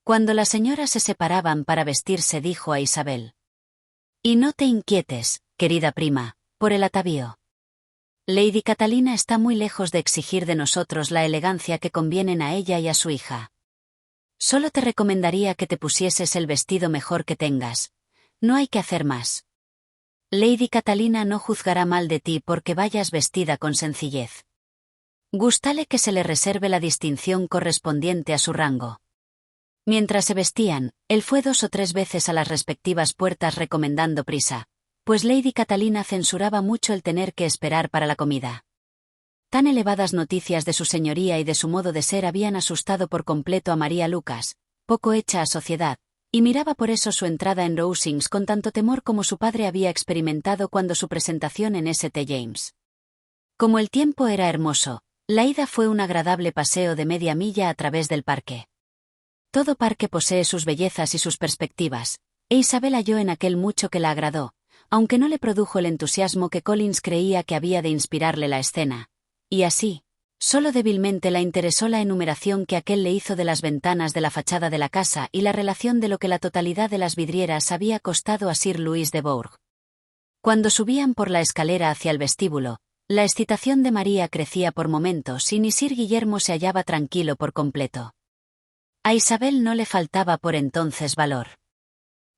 Cuando las señoras se separaban para vestirse, dijo a Isabel: «Y no te inquietes, querida prima, por el atavío. Lady Catalina está muy lejos de exigir de nosotros la elegancia que convienen a ella y a su hija. Solo te recomendaría que te pusieses el vestido mejor que tengas. No hay que hacer más. Lady Catalina no juzgará mal de ti porque vayas vestida con sencillez. Gústale que se le reserve la distinción correspondiente a su rango». Mientras se vestían, él fue 2 o 3 veces a las respectivas puertas recomendando prisa, pues Lady Catalina censuraba mucho el tener que esperar para la comida. Tan elevadas noticias de su señoría y de su modo de ser habían asustado por completo a María Lucas, poco hecha a sociedad, y miraba por eso su entrada en Rosings con tanto temor como su padre había experimentado cuando su presentación en St. James. Como el tiempo era hermoso, la ida fue un agradable paseo de media milla a través del parque. Todo parque posee sus bellezas y sus perspectivas, e Isabel halló en aquel mucho que la agradó, aunque no le produjo el entusiasmo que Collins creía que había de inspirarle la escena. Y así, solo débilmente la interesó la enumeración que aquel le hizo de las ventanas de la fachada de la casa y la relación de lo que la totalidad de las vidrieras había costado a Sir Louis de Bourgh. Cuando subían por la escalera hacia el vestíbulo, la excitación de María crecía por momentos y ni Sir Guillermo se hallaba tranquilo por completo. A Isabel no le faltaba por entonces valor.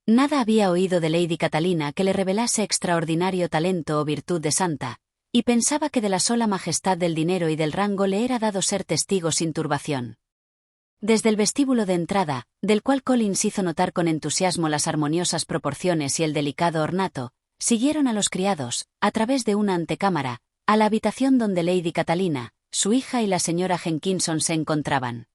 Nada había oído de Lady Catalina que le revelase extraordinario talento o virtud de santa, y pensaba que de la sola majestad del dinero y del rango le era dado ser testigo sin turbación. Desde el vestíbulo de entrada, del cual Collins hizo notar con entusiasmo las armoniosas proporciones y el delicado ornato, siguieron a los criados, a través de una antecámara, a la habitación donde Lady Catalina, su hija y la señora Jenkinson se encontraban.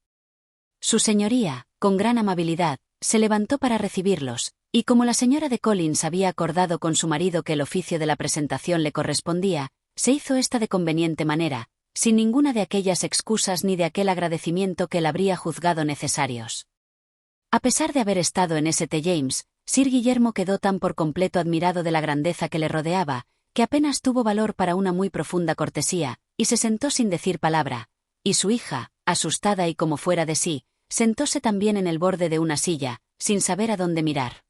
Su señoría, con gran amabilidad, se levantó para recibirlos, y como la señora de Collins había acordado con su marido que el oficio de la presentación le correspondía, se hizo esta de conveniente manera, sin ninguna de aquellas excusas ni de aquel agradecimiento que él habría juzgado necesarios. A pesar de haber estado en St. James, Sir Guillermo quedó tan por completo admirado de la grandeza que le rodeaba, que apenas tuvo valor para una muy profunda cortesía, y se sentó sin decir palabra, y su hija, asustada y como fuera de sí, sentóse también en el borde de una silla, sin saber a dónde mirar.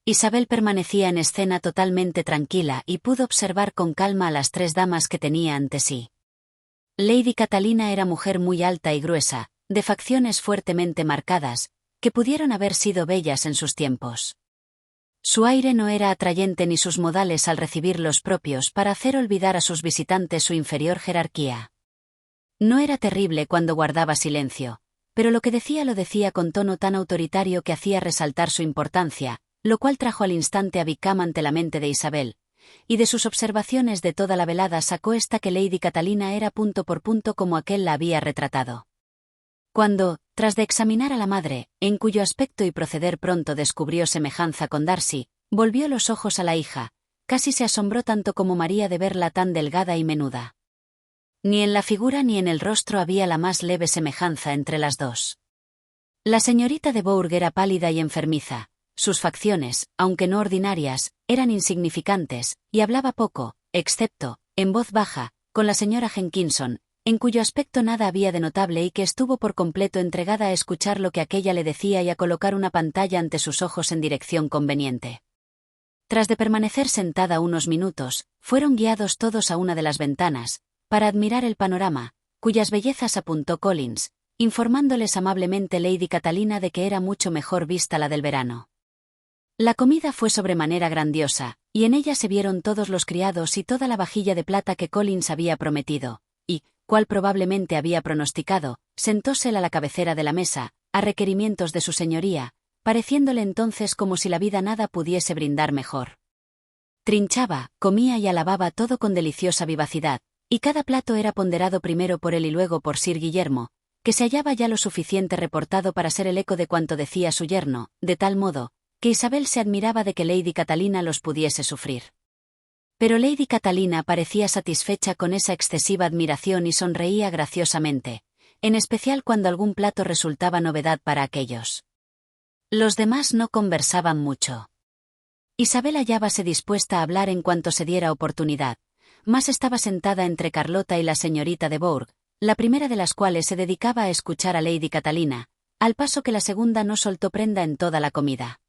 Isabel permanecía en escena totalmente tranquila y pudo observar con calma a las 3 damas que tenía ante sí. Lady Catalina era mujer muy alta y gruesa, de facciones fuertemente marcadas, que pudieron haber sido bellas en sus tiempos. Su aire no era atrayente ni sus modales al recibir los propios para hacer olvidar a sus visitantes su inferior jerarquía. No era terrible cuando guardaba silencio, pero lo que decía lo decía con tono tan autoritario que hacía resaltar su importancia, lo cual trajo al instante a Wickham ante la mente de Isabel, y de sus observaciones de toda la velada sacó esta que Lady Catalina era punto por punto como aquel la había retratado. Cuando, tras de examinar a la madre, en cuyo aspecto y proceder pronto descubrió semejanza con Darcy, volvió los ojos a la hija, casi se asombró tanto como María de verla tan delgada y menuda. Ni en la figura ni en el rostro había la más leve semejanza entre las dos. La señorita de Bourg era pálida y enfermiza. Sus facciones, aunque no ordinarias, eran insignificantes, y hablaba poco, excepto, en voz baja, con la señora Jenkinson, en cuyo aspecto nada había de notable y que estuvo por completo entregada a escuchar lo que aquella le decía y a colocar una pantalla ante sus ojos en dirección conveniente. Tras de permanecer sentada unos minutos, fueron guiados todos a una de las ventanas, para admirar el panorama, cuyas bellezas apuntó Collins, informándoles amablemente Lady Catalina de que era mucho mejor vista la del verano. La comida fue sobremanera grandiosa, y en ella se vieron todos los criados y toda la vajilla de plata que Collins había prometido, y, cual probablemente había pronosticado, sentóse él a la cabecera de la mesa, a requerimientos de su señoría, pareciéndole entonces como si la vida nada pudiese brindar mejor. Trinchaba, comía y alababa todo con deliciosa vivacidad, y cada plato era ponderado primero por él y luego por Sir Guillermo, que se hallaba ya lo suficiente reportado para ser el eco de cuanto decía su yerno, de tal modo, que Isabel se admiraba de que Lady Catalina los pudiese sufrir. Pero Lady Catalina parecía satisfecha con esa excesiva admiración y sonreía graciosamente, en especial cuando algún plato resultaba novedad para aquellos. Los demás no conversaban mucho. Isabel hallábase dispuesta a hablar en cuanto se diera oportunidad, mas estaba sentada entre Carlota y la señorita de Bourg, la primera de las cuales se dedicaba a escuchar a Lady Catalina, al paso que la segunda no soltó prenda en toda la comida.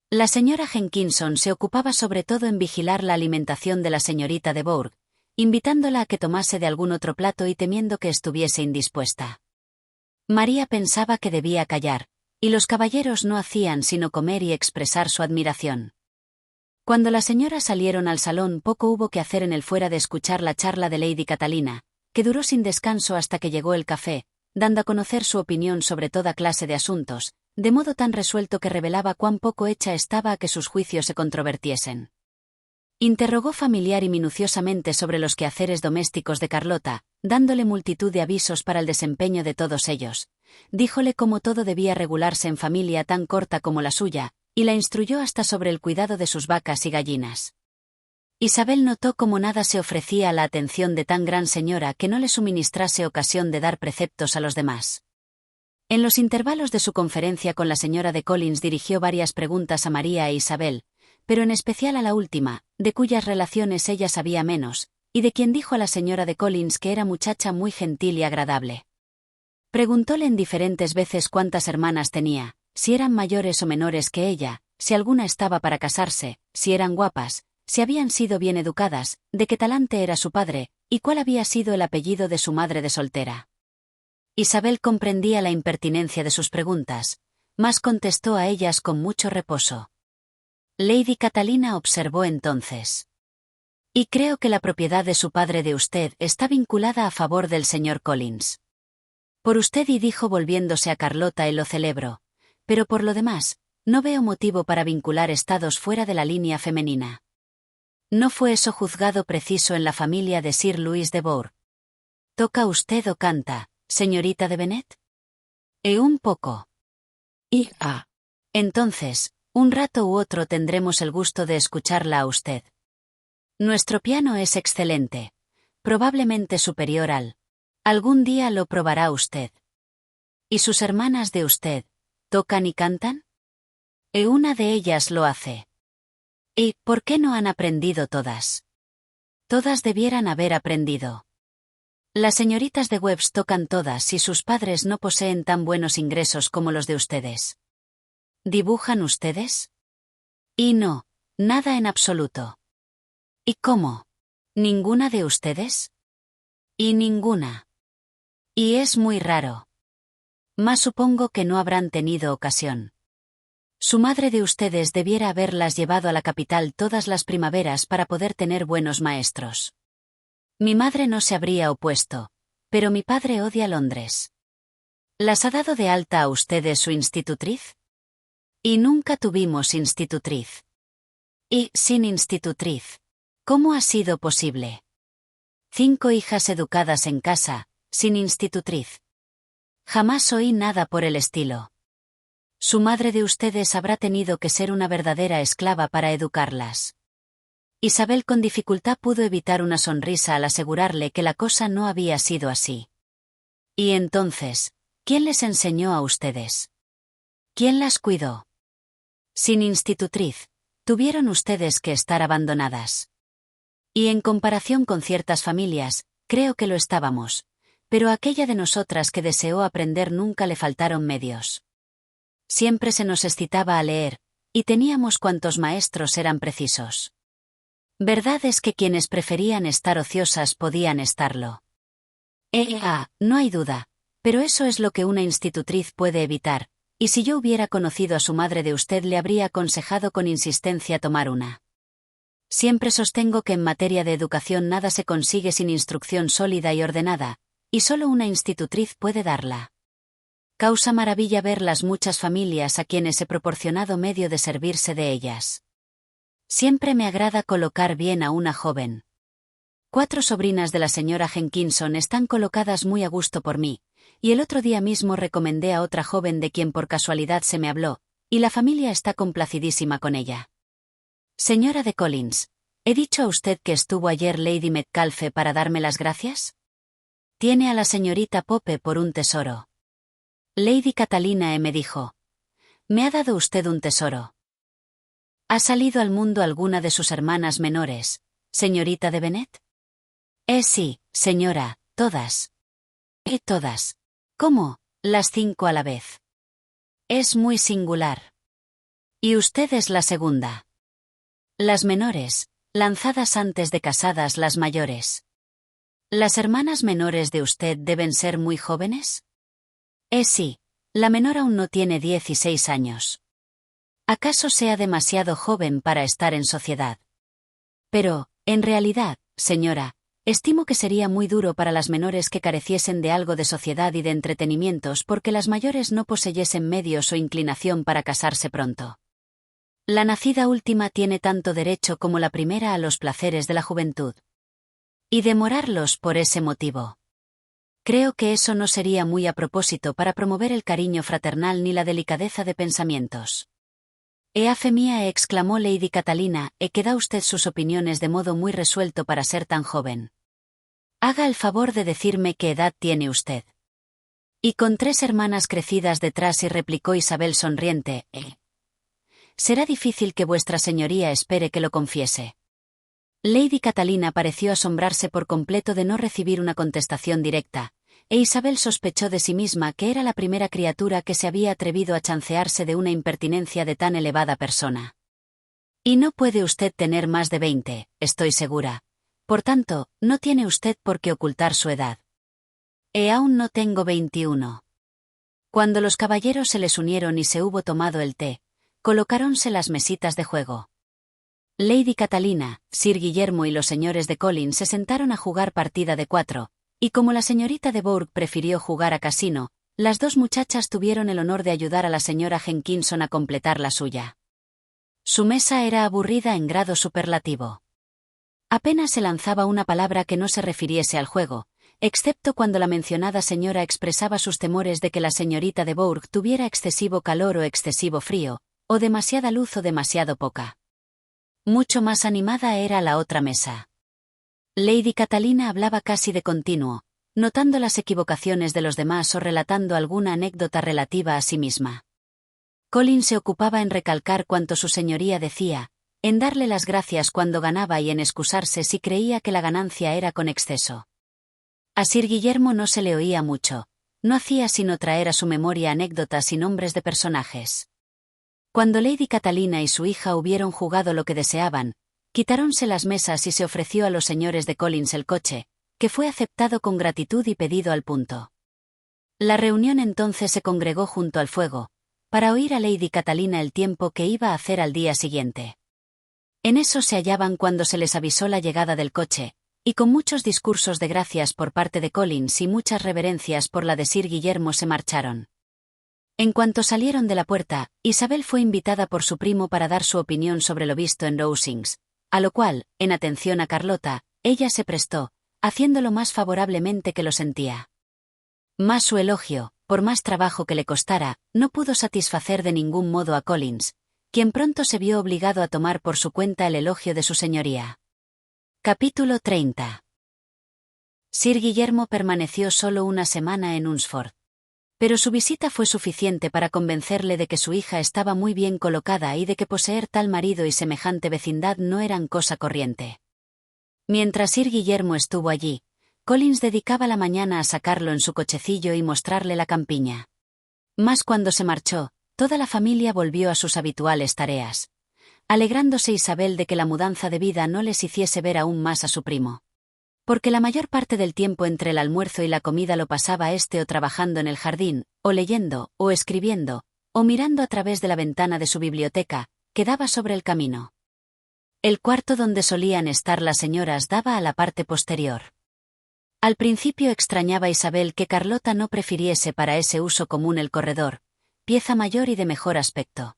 La señora Jenkinson se ocupaba sobre todo en vigilar la alimentación de la señorita de Bourg, invitándola a que tomase de algún otro plato y temiendo que estuviese indispuesta. María pensaba que debía callar, y los caballeros no hacían sino comer y expresar su admiración. Cuando las señoras salieron al salón poco hubo que hacer en el fuera de escuchar la charla de Lady Catalina, que duró sin descanso hasta que llegó el café, dando a conocer su opinión sobre toda clase de asuntos, de modo tan resuelto que revelaba cuán poco hecha estaba a que sus juicios se controvertiesen. Interrogó familiar y minuciosamente sobre los quehaceres domésticos de Carlota, dándole multitud de avisos para el desempeño de todos ellos. Díjole cómo todo debía regularse en familia tan corta como la suya, y la instruyó hasta sobre el cuidado de sus vacas y gallinas. Isabel notó cómo nada se ofrecía a la atención de tan gran señora que no le suministrase ocasión de dar preceptos a los demás. En los intervalos de su conferencia con la señora de Collins dirigió varias preguntas a María e Isabel, pero en especial a la última, de cuyas relaciones ella sabía menos, y de quien dijo a la señora de Collins que era muchacha muy gentil y agradable. Preguntóle en diferentes veces cuántas hermanas tenía, si eran mayores o menores que ella, si alguna estaba para casarse, si eran guapas, si habían sido bien educadas, de qué talante era su padre, y cuál había sido el apellido de su madre de soltera. Isabel comprendía la impertinencia de sus preguntas, mas contestó a ellas con mucho reposo. Lady Catalina observó entonces: y creo que la propiedad de su padre de usted está vinculada a favor del señor Collins. Por usted, y dijo volviéndose a Carlota, y lo celebro, pero por lo demás, no veo motivo para vincular estados fuera de la línea femenina. ¿No fue eso juzgado preciso en la familia de Sir Louis de Bourg? ¿Toca usted o canta, señorita de Bennet? Un poco. Entonces, un rato u otro tendremos el gusto de escucharla a usted. Nuestro piano es excelente, probablemente superior al. Algún día lo probará usted. ¿Y sus hermanas de usted, tocan y cantan? Una de ellas lo hace. ¿Y por qué no han aprendido todas? Todas debieran haber aprendido. Las señoritas de Webbs tocan todas y sus padres no poseen tan buenos ingresos como los de ustedes. ¿Dibujan ustedes? Y no, nada en absoluto. ¿Y cómo? ¿Ninguna de ustedes? Y ninguna. Y es muy raro. Mas supongo que no habrán tenido ocasión. Su madre de ustedes debiera haberlas llevado a la capital todas las primaveras para poder tener buenos maestros. Mi madre no se habría opuesto, pero mi padre odia Londres. ¿Las ha dado de alta a ustedes su institutriz? Y nunca tuvimos institutriz. Y, sin institutriz, ¿cómo ha sido posible? 5 hijas educadas en casa, sin institutriz. Jamás oí nada por el estilo. Su madre de ustedes habrá tenido que ser una verdadera esclava para educarlas. Isabel con dificultad pudo evitar una sonrisa al asegurarle que la cosa no había sido así. Y entonces, ¿quién les enseñó a ustedes? ¿Quién las cuidó? Sin institutriz, tuvieron ustedes que estar abandonadas. Y en comparación con ciertas familias, creo que lo estábamos, pero a aquella de nosotras que deseó aprender nunca le faltaron medios. Siempre se nos excitaba a leer, y teníamos cuantos maestros eran precisos. Verdad es que quienes preferían estar ociosas podían estarlo. No hay duda, pero eso es lo que una institutriz puede evitar, y si yo hubiera conocido a su madre de usted le habría aconsejado con insistencia tomar una. Siempre sostengo que en materia de educación nada se consigue sin instrucción sólida y ordenada, y solo una institutriz puede darla. Causa maravilla ver las muchas familias a quienes he proporcionado medio de servirse de ellas. Siempre me agrada colocar bien a una joven. 4 sobrinas de la señora Jenkinson están colocadas muy a gusto por mí, y el otro día mismo recomendé a otra joven de quien por casualidad se me habló, y la familia está complacidísima con ella. Señora de Collins, ¿he dicho a usted que estuvo ayer Lady Metcalfe para darme las gracias? Tiene a la señorita Pope por un tesoro. Lady Catalina me dijo. Me ha dado usted un tesoro. ¿Ha salido al mundo alguna de sus hermanas menores, señorita de Bennet? Sí, señora, todas. Todas. ¿Cómo? Las 5 a la vez. Es muy singular. Y usted es la segunda. Las menores, lanzadas antes de casadas las mayores. ¿Las hermanas menores de usted deben ser muy jóvenes? Sí, la menor aún no tiene 16 años. ¿Acaso sea demasiado joven para estar en sociedad? Pero, en realidad, señora, estimo que sería muy duro para las menores que careciesen de algo de sociedad y de entretenimientos porque las mayores no poseyesen medios o inclinación para casarse pronto. La nacida última tiene tanto derecho como la primera a los placeres de la juventud. Y demorarlos por ese motivo. Creo que eso no sería muy a propósito para promover el cariño fraternal ni la delicadeza de pensamientos. A fe mía, exclamó Lady Catalina, que da usted sus opiniones de modo muy resuelto para ser tan joven. Haga el favor de decirme qué edad tiene usted. Y con 3 hermanas crecidas detrás y replicó Isabel sonriente, Será difícil que vuestra señoría espere que lo confiese. Lady Catalina pareció asombrarse por completo de no recibir una contestación directa, Isabel sospechó de sí misma que era la primera criatura que se había atrevido a chancearse de una impertinencia de tan elevada persona. Y no puede usted tener más de 20, estoy segura. Por tanto, no tiene usted por qué ocultar su edad. Aún no tengo 21. Cuando los caballeros se les unieron y se hubo tomado el té, colocáronse las mesitas de juego. Lady Catalina, Sir Guillermo y los señores de Collins se sentaron a jugar partida de 4, y como la señorita de Bourgh prefirió jugar a casino, las 2 muchachas tuvieron el honor de ayudar a la señora Jenkinson a completar la suya. Su mesa era aburrida en grado superlativo. Apenas se lanzaba una palabra que no se refiriese al juego, excepto cuando la mencionada señora expresaba sus temores de que la señorita de Bourgh tuviera excesivo calor o excesivo frío, o demasiada luz o demasiado poca. Mucho más animada era la otra mesa. Lady Catalina hablaba casi de continuo, notando las equivocaciones de los demás o relatando alguna anécdota relativa a sí misma. Colin se ocupaba en recalcar cuanto su señoría decía, en darle las gracias cuando ganaba y en excusarse si creía que la ganancia era con exceso. A Sir Guillermo no se le oía mucho, no hacía sino traer a su memoria anécdotas y nombres de personajes. Cuando Lady Catalina y su hija hubieron jugado lo que deseaban, quitáronse las mesas y se ofreció a los señores de Collins el coche, que fue aceptado con gratitud y pedido al punto. La reunión entonces se congregó junto al fuego, para oír a Lady Catalina el tiempo que iba a hacer al día siguiente. En eso se hallaban cuando se les avisó la llegada del coche, y con muchos discursos de gracias por parte de Collins y muchas reverencias por la de Sir Guillermo se marcharon. En cuanto salieron de la puerta, Isabel fue invitada por su primo para dar su opinión sobre lo visto en Rosings, a lo cual, en atención a Carlota, ella se prestó, haciéndolo más favorablemente que lo sentía. Mas su elogio, por más trabajo que le costara, no pudo satisfacer de ningún modo a Collins, quien pronto se vio obligado a tomar por su cuenta el elogio de su señoría. Capítulo 30. Sir Guillermo permaneció solo una semana en Hunsford. Pero su visita fue suficiente para convencerle de que su hija estaba muy bien colocada y de que poseer tal marido y semejante vecindad no eran cosa corriente. Mientras Sir Guillermo estuvo allí, Collins dedicaba la mañana a sacarlo en su cochecillo y mostrarle la campiña. Mas cuando se marchó, toda la familia volvió a sus habituales tareas, alegrándose Isabel de que la mudanza de vida no les hiciese ver aún más a su primo. Porque la mayor parte del tiempo entre el almuerzo y la comida lo pasaba o trabajando en el jardín, o leyendo, o escribiendo, o mirando a través de la ventana de su biblioteca, que daba sobre el camino. El cuarto donde solían estar las señoras daba a la parte posterior. Al principio extrañaba Isabel que Carlota no prefiriese para ese uso común el corredor, pieza mayor y de mejor aspecto.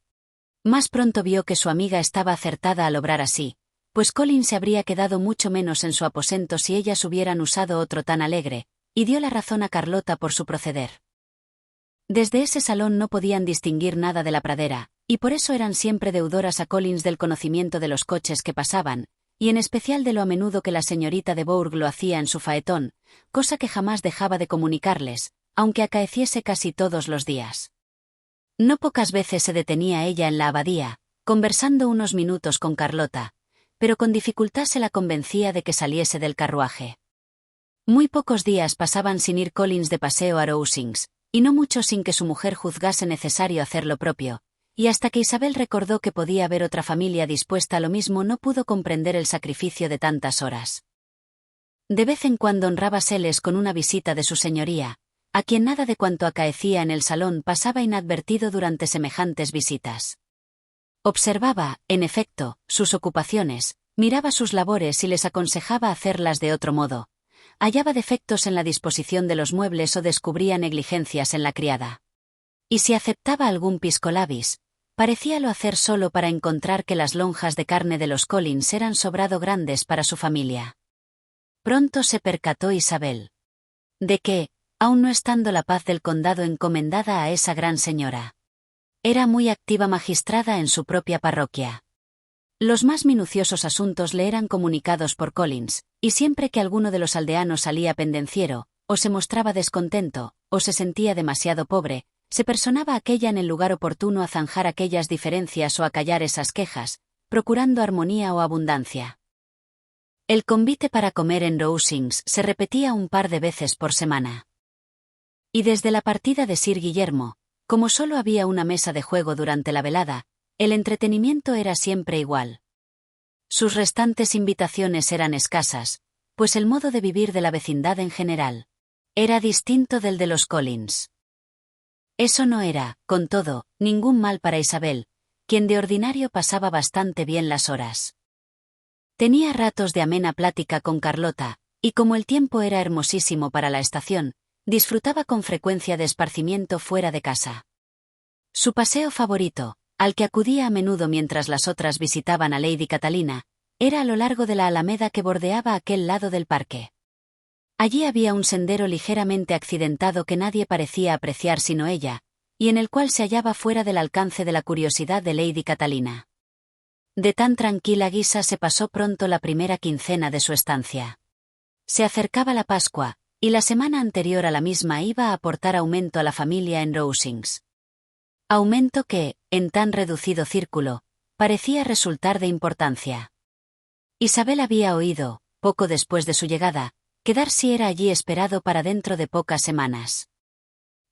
Más pronto vio que su amiga estaba acertada al obrar así, pues Collins se habría quedado mucho menos en su aposento si ellas hubieran usado otro tan alegre, y dio la razón a Carlota por su proceder. Desde ese salón no podían distinguir nada de la pradera, y por eso eran siempre deudoras a Collins del conocimiento de los coches que pasaban, y en especial de lo a menudo que la señorita de Bourgh lo hacía en su faetón, cosa que jamás dejaba de comunicarles, aunque acaeciese casi todos los días. No pocas veces se detenía ella en la abadía, conversando unos minutos con Carlota, pero con dificultad se la convencía de que saliese del carruaje. Muy pocos días pasaban sin ir Collins de paseo a Rosings, y no mucho sin que su mujer juzgase necesario hacer lo propio, y hasta que Isabel recordó que podía haber otra familia dispuesta a lo mismo no pudo comprender el sacrificio de tantas horas. De vez en cuando honraba Seles con una visita de su señoría, a quien nada de cuanto acaecía en el salón pasaba inadvertido durante semejantes visitas. Observaba, en efecto, sus ocupaciones, miraba sus labores y les aconsejaba hacerlas de otro modo. Hallaba defectos en la disposición de los muebles o descubría negligencias en la criada. Y si aceptaba algún piscolabis, parecíalo hacer solo para encontrar que las lonjas de carne de los Collins eran sobrado grandes para su familia. Pronto se percató Isabel de que, aun no estando la paz del condado encomendada a esa gran señora, era muy activa magistrada en su propia parroquia. Los más minuciosos asuntos le eran comunicados por Collins, y siempre que alguno de los aldeanos salía pendenciero, o se mostraba descontento, o se sentía demasiado pobre, se personaba aquella en el lugar oportuno a zanjar aquellas diferencias o a callar esas quejas, procurando armonía o abundancia. El convite para comer en Rosings se repetía un par de veces por semana. Y desde la partida de Sir Guillermo, como solo había una mesa de juego durante la velada, el entretenimiento era siempre igual. Sus restantes invitaciones eran escasas, pues el modo de vivir de la vecindad en general era distinto del de los Collins. Eso no era, con todo, ningún mal para Isabel, quien de ordinario pasaba bastante bien las horas. Tenía ratos de amena plática con Carlota, y como el tiempo era hermosísimo para la estación, disfrutaba con frecuencia de esparcimiento fuera de casa. Su paseo favorito, al que acudía a menudo mientras las otras visitaban a Lady Catalina, era a lo largo de la alameda que bordeaba aquel lado del parque. Allí había un sendero ligeramente accidentado que nadie parecía apreciar sino ella, y en el cual se hallaba fuera del alcance de la curiosidad de Lady Catalina. De tan tranquila guisa se pasó pronto la primera quincena de su estancia. Se acercaba la Pascua, y la semana anterior a la misma iba a aportar aumento a la familia en Rosings. Aumento que, en tan reducido círculo, parecía resultar de importancia. Isabel había oído, poco después de su llegada, que Darcy era allí esperado para dentro de pocas semanas.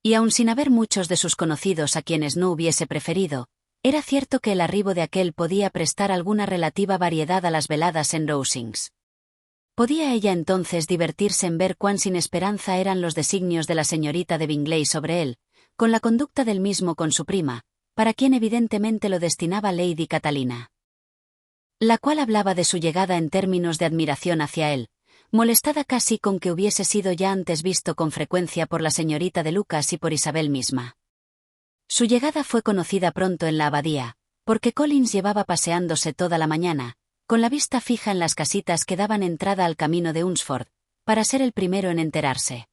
Y aun sin haber muchos de sus conocidos a quienes no hubiese preferido, era cierto que el arribo de aquel podía prestar alguna relativa variedad a las veladas en Rosings. Podía ella entonces divertirse en ver cuán sin esperanza eran los designios de la señorita de Bingley sobre él, con la conducta del mismo con su prima, para quien evidentemente lo destinaba Lady Catalina. La cual hablaba de su llegada en términos de admiración hacia él, molestada casi con que hubiese sido ya antes visto con frecuencia por la señorita de Lucas y por Isabel misma. Su llegada fue conocida pronto en la abadía, porque Collins llevaba paseándose toda la mañana, con la vista fija en las casitas que daban entrada al camino de Hunsford, para ser el primero en enterarse.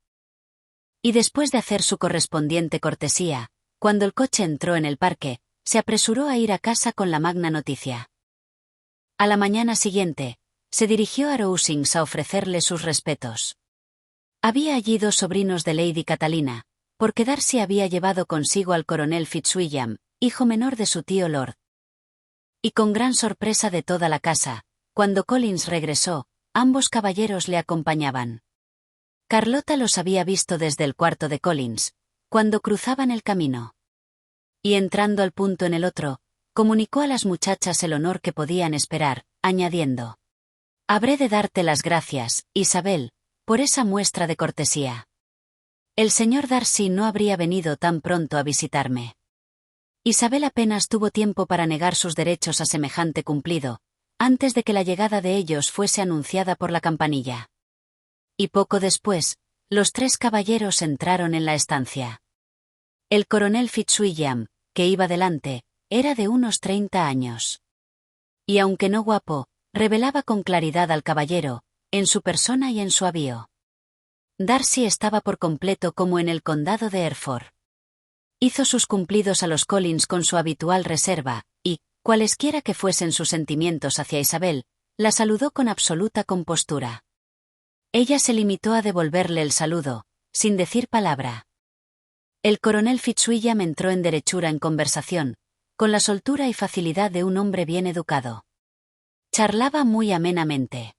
Y después de hacer su correspondiente cortesía, cuando el coche entró en el parque, se apresuró a ir a casa con la magna noticia. A la mañana siguiente, se dirigió a Rosings a ofrecerle sus respetos. Había allí dos sobrinos de Lady Catalina, porque Darcy había llevado consigo al coronel Fitzwilliam, hijo menor de su tío Lord. Y con gran sorpresa de toda la casa, cuando Collins regresó, ambos caballeros le acompañaban. Carlota los había visto desde el cuarto de Collins, cuando cruzaban el camino. Y entrando al punto en el otro, comunicó a las muchachas el honor que podían esperar, añadiendo: «Habré de darte las gracias, Isabel, por esa muestra de cortesía. El señor Darcy no habría venido tan pronto a visitarme». Isabel apenas tuvo tiempo para negar sus derechos a semejante cumplido, antes de que la llegada de ellos fuese anunciada por la campanilla. Y poco después, los tres caballeros entraron en la estancia. El coronel Fitzwilliam, que iba delante, era de unos 30 años. Y aunque no guapo, revelaba con claridad al caballero, en su persona y en su avío. Darcy estaba por completo como en el condado de Hereford. Hizo sus cumplidos a los Collins con su habitual reserva, y, cualesquiera que fuesen sus sentimientos hacia Isabel, la saludó con absoluta compostura. Ella se limitó a devolverle el saludo, sin decir palabra. El coronel Fitzwilliam entró en derechura en conversación, con la soltura y facilidad de un hombre bien educado. Charlaba muy amenamente.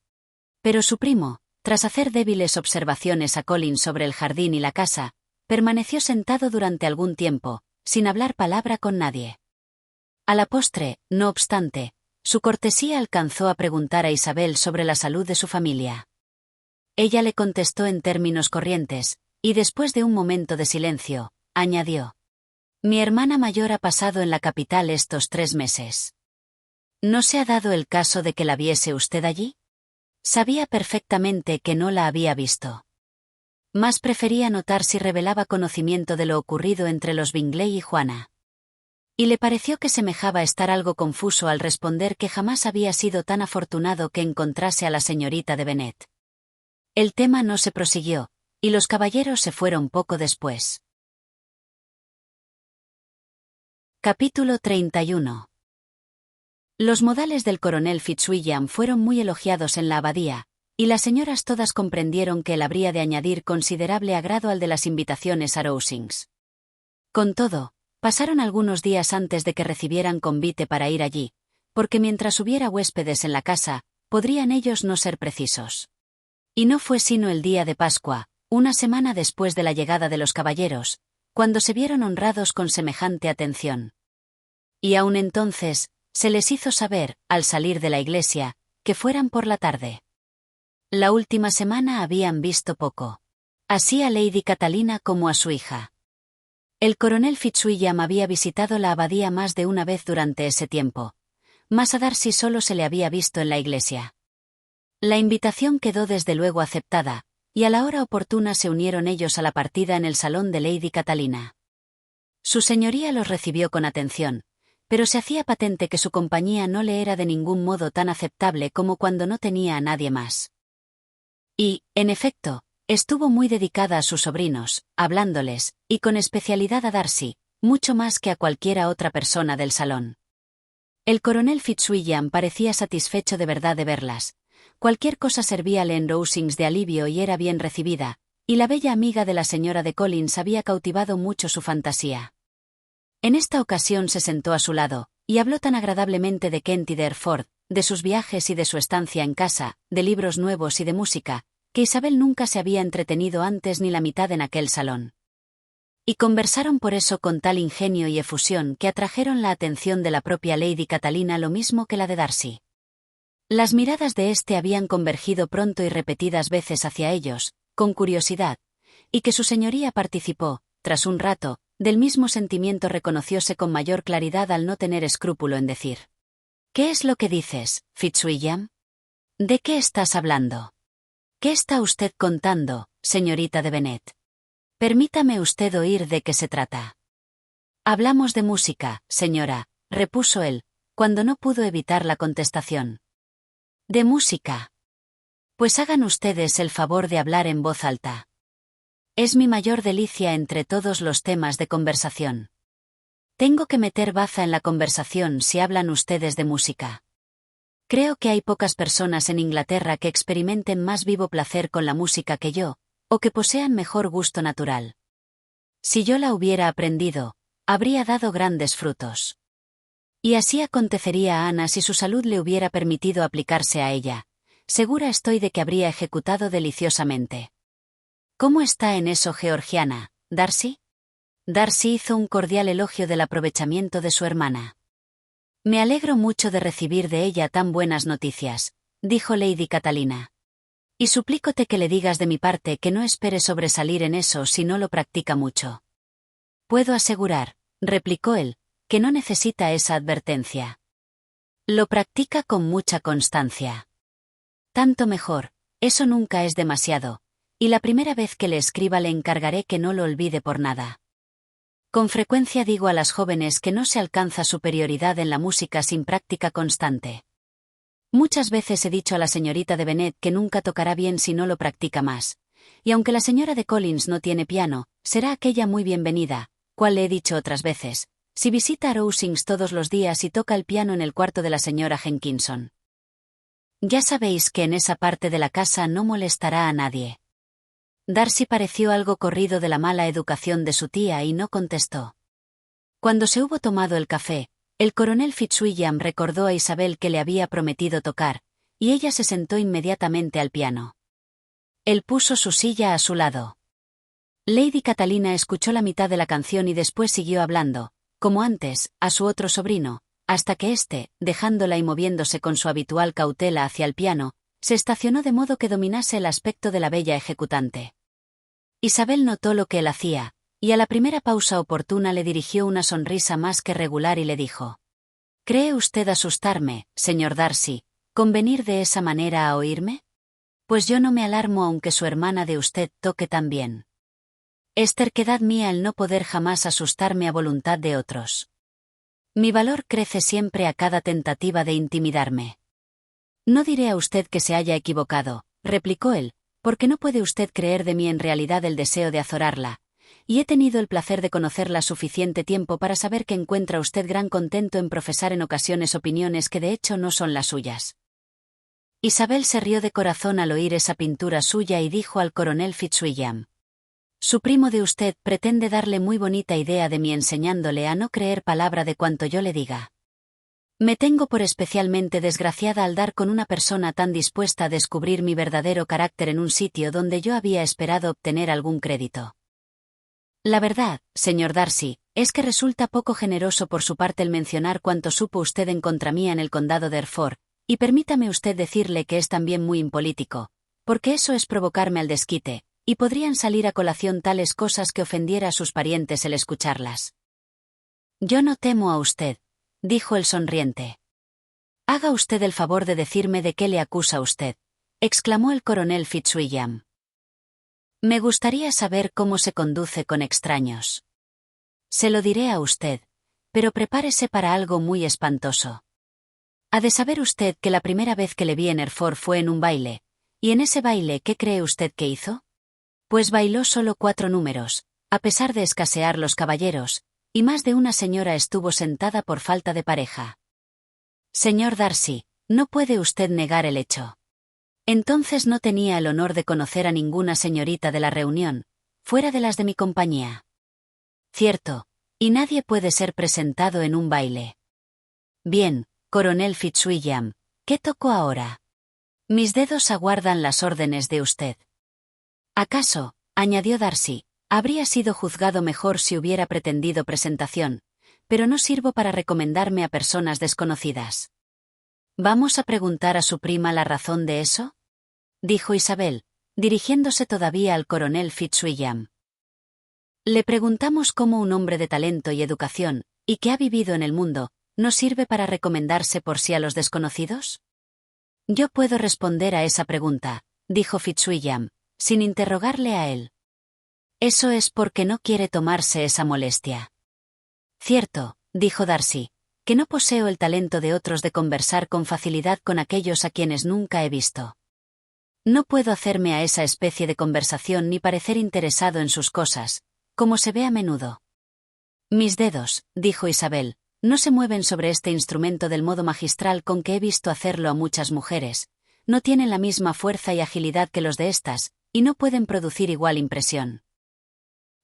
Pero su primo, tras hacer débiles observaciones a Collins sobre el jardín y la casa, permaneció sentado durante algún tiempo, sin hablar palabra con nadie. A la postre, no obstante, su cortesía alcanzó a preguntar a Isabel sobre la salud de su familia. Ella le contestó en términos corrientes, y después de un momento de silencio, añadió: «Mi hermana mayor ha pasado en la capital estos 3 meses. ¿No se ha dado el caso de que la viese usted allí?» Sabía perfectamente que no la había visto. Más prefería notar si revelaba conocimiento de lo ocurrido entre los Bingley y Juana. Y le pareció que semejaba estar algo confuso al responder que jamás había sido tan afortunado que encontrase a la señorita de Bennet. El tema no se prosiguió, y los caballeros se fueron poco después. Capítulo 31. Los modales del coronel Fitzwilliam fueron muy elogiados en la abadía, y las señoras todas comprendieron que él habría de añadir considerable agrado al de las invitaciones a Rosings. Con todo, pasaron algunos días antes de que recibieran convite para ir allí, porque mientras hubiera huéspedes en la casa, podrían ellos no ser precisos. Y no fue sino el día de Pascua, una semana después de la llegada de los caballeros, cuando se vieron honrados con semejante atención. Y aun entonces, se les hizo saber, al salir de la iglesia, que fueran por la tarde. La última semana habían visto poco. Así a Lady Catalina como a su hija. El coronel Fitzwilliam había visitado la abadía más de una vez durante ese tiempo. Mas a Darcy solo se le había visto en la iglesia. La invitación quedó desde luego aceptada, y a la hora oportuna se unieron ellos a la partida en el salón de Lady Catalina. Su señoría los recibió con atención, pero se hacía patente que su compañía no le era de ningún modo tan aceptable como cuando no tenía a nadie más. Y, en efecto, estuvo muy dedicada a sus sobrinos, hablándoles, y con especialidad a Darcy, mucho más que a cualquiera otra persona del salón. El coronel Fitzwilliam parecía satisfecho de verdad de verlas. Cualquier cosa servíale en Rosings de alivio y era bien recibida, y la bella amiga de la señora de Collins había cautivado mucho su fantasía. En esta ocasión se sentó a su lado, y habló tan agradablemente de Kent y de Hereford, de sus viajes y de su estancia en casa, de libros nuevos y de música, que Isabel nunca se había entretenido antes ni la mitad en aquel salón. Y conversaron por eso con tal ingenio y efusión que atrajeron la atención de la propia Lady Catalina lo mismo que la de Darcy. Las miradas de éste habían convergido pronto y repetidas veces hacia ellos, con curiosidad, y que su señoría participó, tras un rato, del mismo sentimiento reconocióse con mayor claridad al no tener escrúpulo en decir: «¿Qué es lo que dices, Fitzwilliam? ¿De qué estás hablando? ¿Qué está usted contando, señorita de Bennet? Permítame usted oír de qué se trata». «Hablamos de música, señora», repuso él, cuando no pudo evitar la contestación. «¿De música? Pues hagan ustedes el favor de hablar en voz alta. Es mi mayor delicia entre todos los temas de conversación. Tengo que meter baza en la conversación si hablan ustedes de música. Creo que hay pocas personas en Inglaterra que experimenten más vivo placer con la música que yo, o que posean mejor gusto natural. Si yo la hubiera aprendido, habría dado grandes frutos. Y así acontecería a Ana si su salud le hubiera permitido aplicarse a ella. Segura estoy de que habría ejecutado deliciosamente. ¿Cómo está en eso Georgiana, Darcy? Darcy hizo un cordial elogio del aprovechamiento de su hermana. Me alegro mucho de recibir de ella tan buenas noticias, dijo Lady Catalina. Y suplícote que le digas de mi parte que no espere sobresalir en eso si no lo practica mucho. Puedo asegurar, replicó él, que no necesita esa advertencia. Lo practica con mucha constancia. Tanto mejor, eso nunca es demasiado, y la primera vez que le escriba le encargaré que no lo olvide por nada. Con frecuencia digo a las jóvenes que no se alcanza superioridad en la música sin práctica constante. Muchas veces he dicho a la señorita de Bennet que nunca tocará bien si no lo practica más, y aunque la señora de Collins no tiene piano, será aquella muy bienvenida, cual le he dicho otras veces, si visita a Rosings todos los días y toca el piano en el cuarto de la señora Jenkinson. Ya sabéis que en esa parte de la casa no molestará a nadie. Darcy pareció algo corrido de la mala educación de su tía y no contestó. Cuando se hubo tomado el café, el coronel Fitzwilliam recordó a Isabel que le había prometido tocar, y ella se sentó inmediatamente al piano. Él puso su silla a su lado. Lady Catalina escuchó la mitad de la canción y después siguió hablando, como antes, a su otro sobrino, hasta que éste, dejándola y moviéndose con su habitual cautela hacia el piano, se estacionó de modo que dominase el aspecto de la bella ejecutante. Isabel notó lo que él hacía, y a la primera pausa oportuna le dirigió una sonrisa más que regular y le dijo: ¿Cree usted asustarme, señor Darcy, con venir de esa manera a oírme? Pues yo no me alarmo aunque su hermana de usted toque tan bien. Es terquedad mía el no poder jamás asustarme a voluntad de otros. Mi valor crece siempre a cada tentativa de intimidarme. No diré a usted que se haya equivocado, replicó él, porque no puede usted creer de mí en realidad el deseo de azorarla, y he tenido el placer de conocerla suficiente tiempo para saber que encuentra usted gran contento en profesar en ocasiones opiniones que de hecho no son las suyas. Isabel se rió de corazón al oír esa pintura suya y dijo al coronel Fitzwilliam: Su primo de usted pretende darle muy bonita idea de mí enseñándole a no creer palabra de cuanto yo le diga. Me tengo por especialmente desgraciada al dar con una persona tan dispuesta a descubrir mi verdadero carácter en un sitio donde yo había esperado obtener algún crédito. La verdad, señor Darcy, es que resulta poco generoso por su parte el mencionar cuanto supo usted en contra mía en el condado de Hereford, y permítame usted decirle que es también muy impolítico, porque eso es provocarme al desquite, y podrían salir a colación tales cosas que ofendiera a sus parientes el escucharlas. Yo no temo a usted, dijo el sonriente. Haga usted el favor de decirme de qué le acusa usted, exclamó el coronel Fitzwilliam. Me gustaría saber cómo se conduce con extraños. Se lo diré a usted, pero prepárese para algo muy espantoso. Ha de saber usted que la primera vez que le vi en Hereford fue en un baile, y en ese baile, ¿qué cree usted que hizo? Pues bailó solo 4 números, a pesar de escasear los caballeros, y más de una señora estuvo sentada por falta de pareja. Señor Darcy, no puede usted negar el hecho. Entonces no tenía el honor de conocer a ninguna señorita de la reunión, fuera de las de mi compañía. Cierto, y nadie puede ser presentado en un baile. Bien, coronel Fitzwilliam, ¿qué toco ahora? Mis dedos aguardan las órdenes de usted. ¿Acaso, añadió Darcy, habría sido juzgado mejor si hubiera pretendido presentación, pero no sirvo para recomendarme a personas desconocidas? ¿Vamos a preguntar a su prima la razón de eso?, dijo Isabel, dirigiéndose todavía al coronel Fitzwilliam. Le preguntamos cómo un hombre de talento y educación, y que ha vivido en el mundo, ¿no sirve para recomendarse por sí a los desconocidos? Yo puedo responder a esa pregunta, dijo Fitzwilliam, sin interrogarle a él. Eso es porque no quiere tomarse esa molestia. Cierto, dijo Darcy, que no poseo el talento de otros de conversar con facilidad con aquellos a quienes nunca he visto. No puedo hacerme a esa especie de conversación ni parecer interesado en sus cosas, como se ve a menudo. Mis dedos, dijo Isabel, no se mueven sobre este instrumento del modo magistral con que he visto hacerlo a muchas mujeres, no tienen la misma fuerza y agilidad que los de estas, y no pueden producir igual impresión.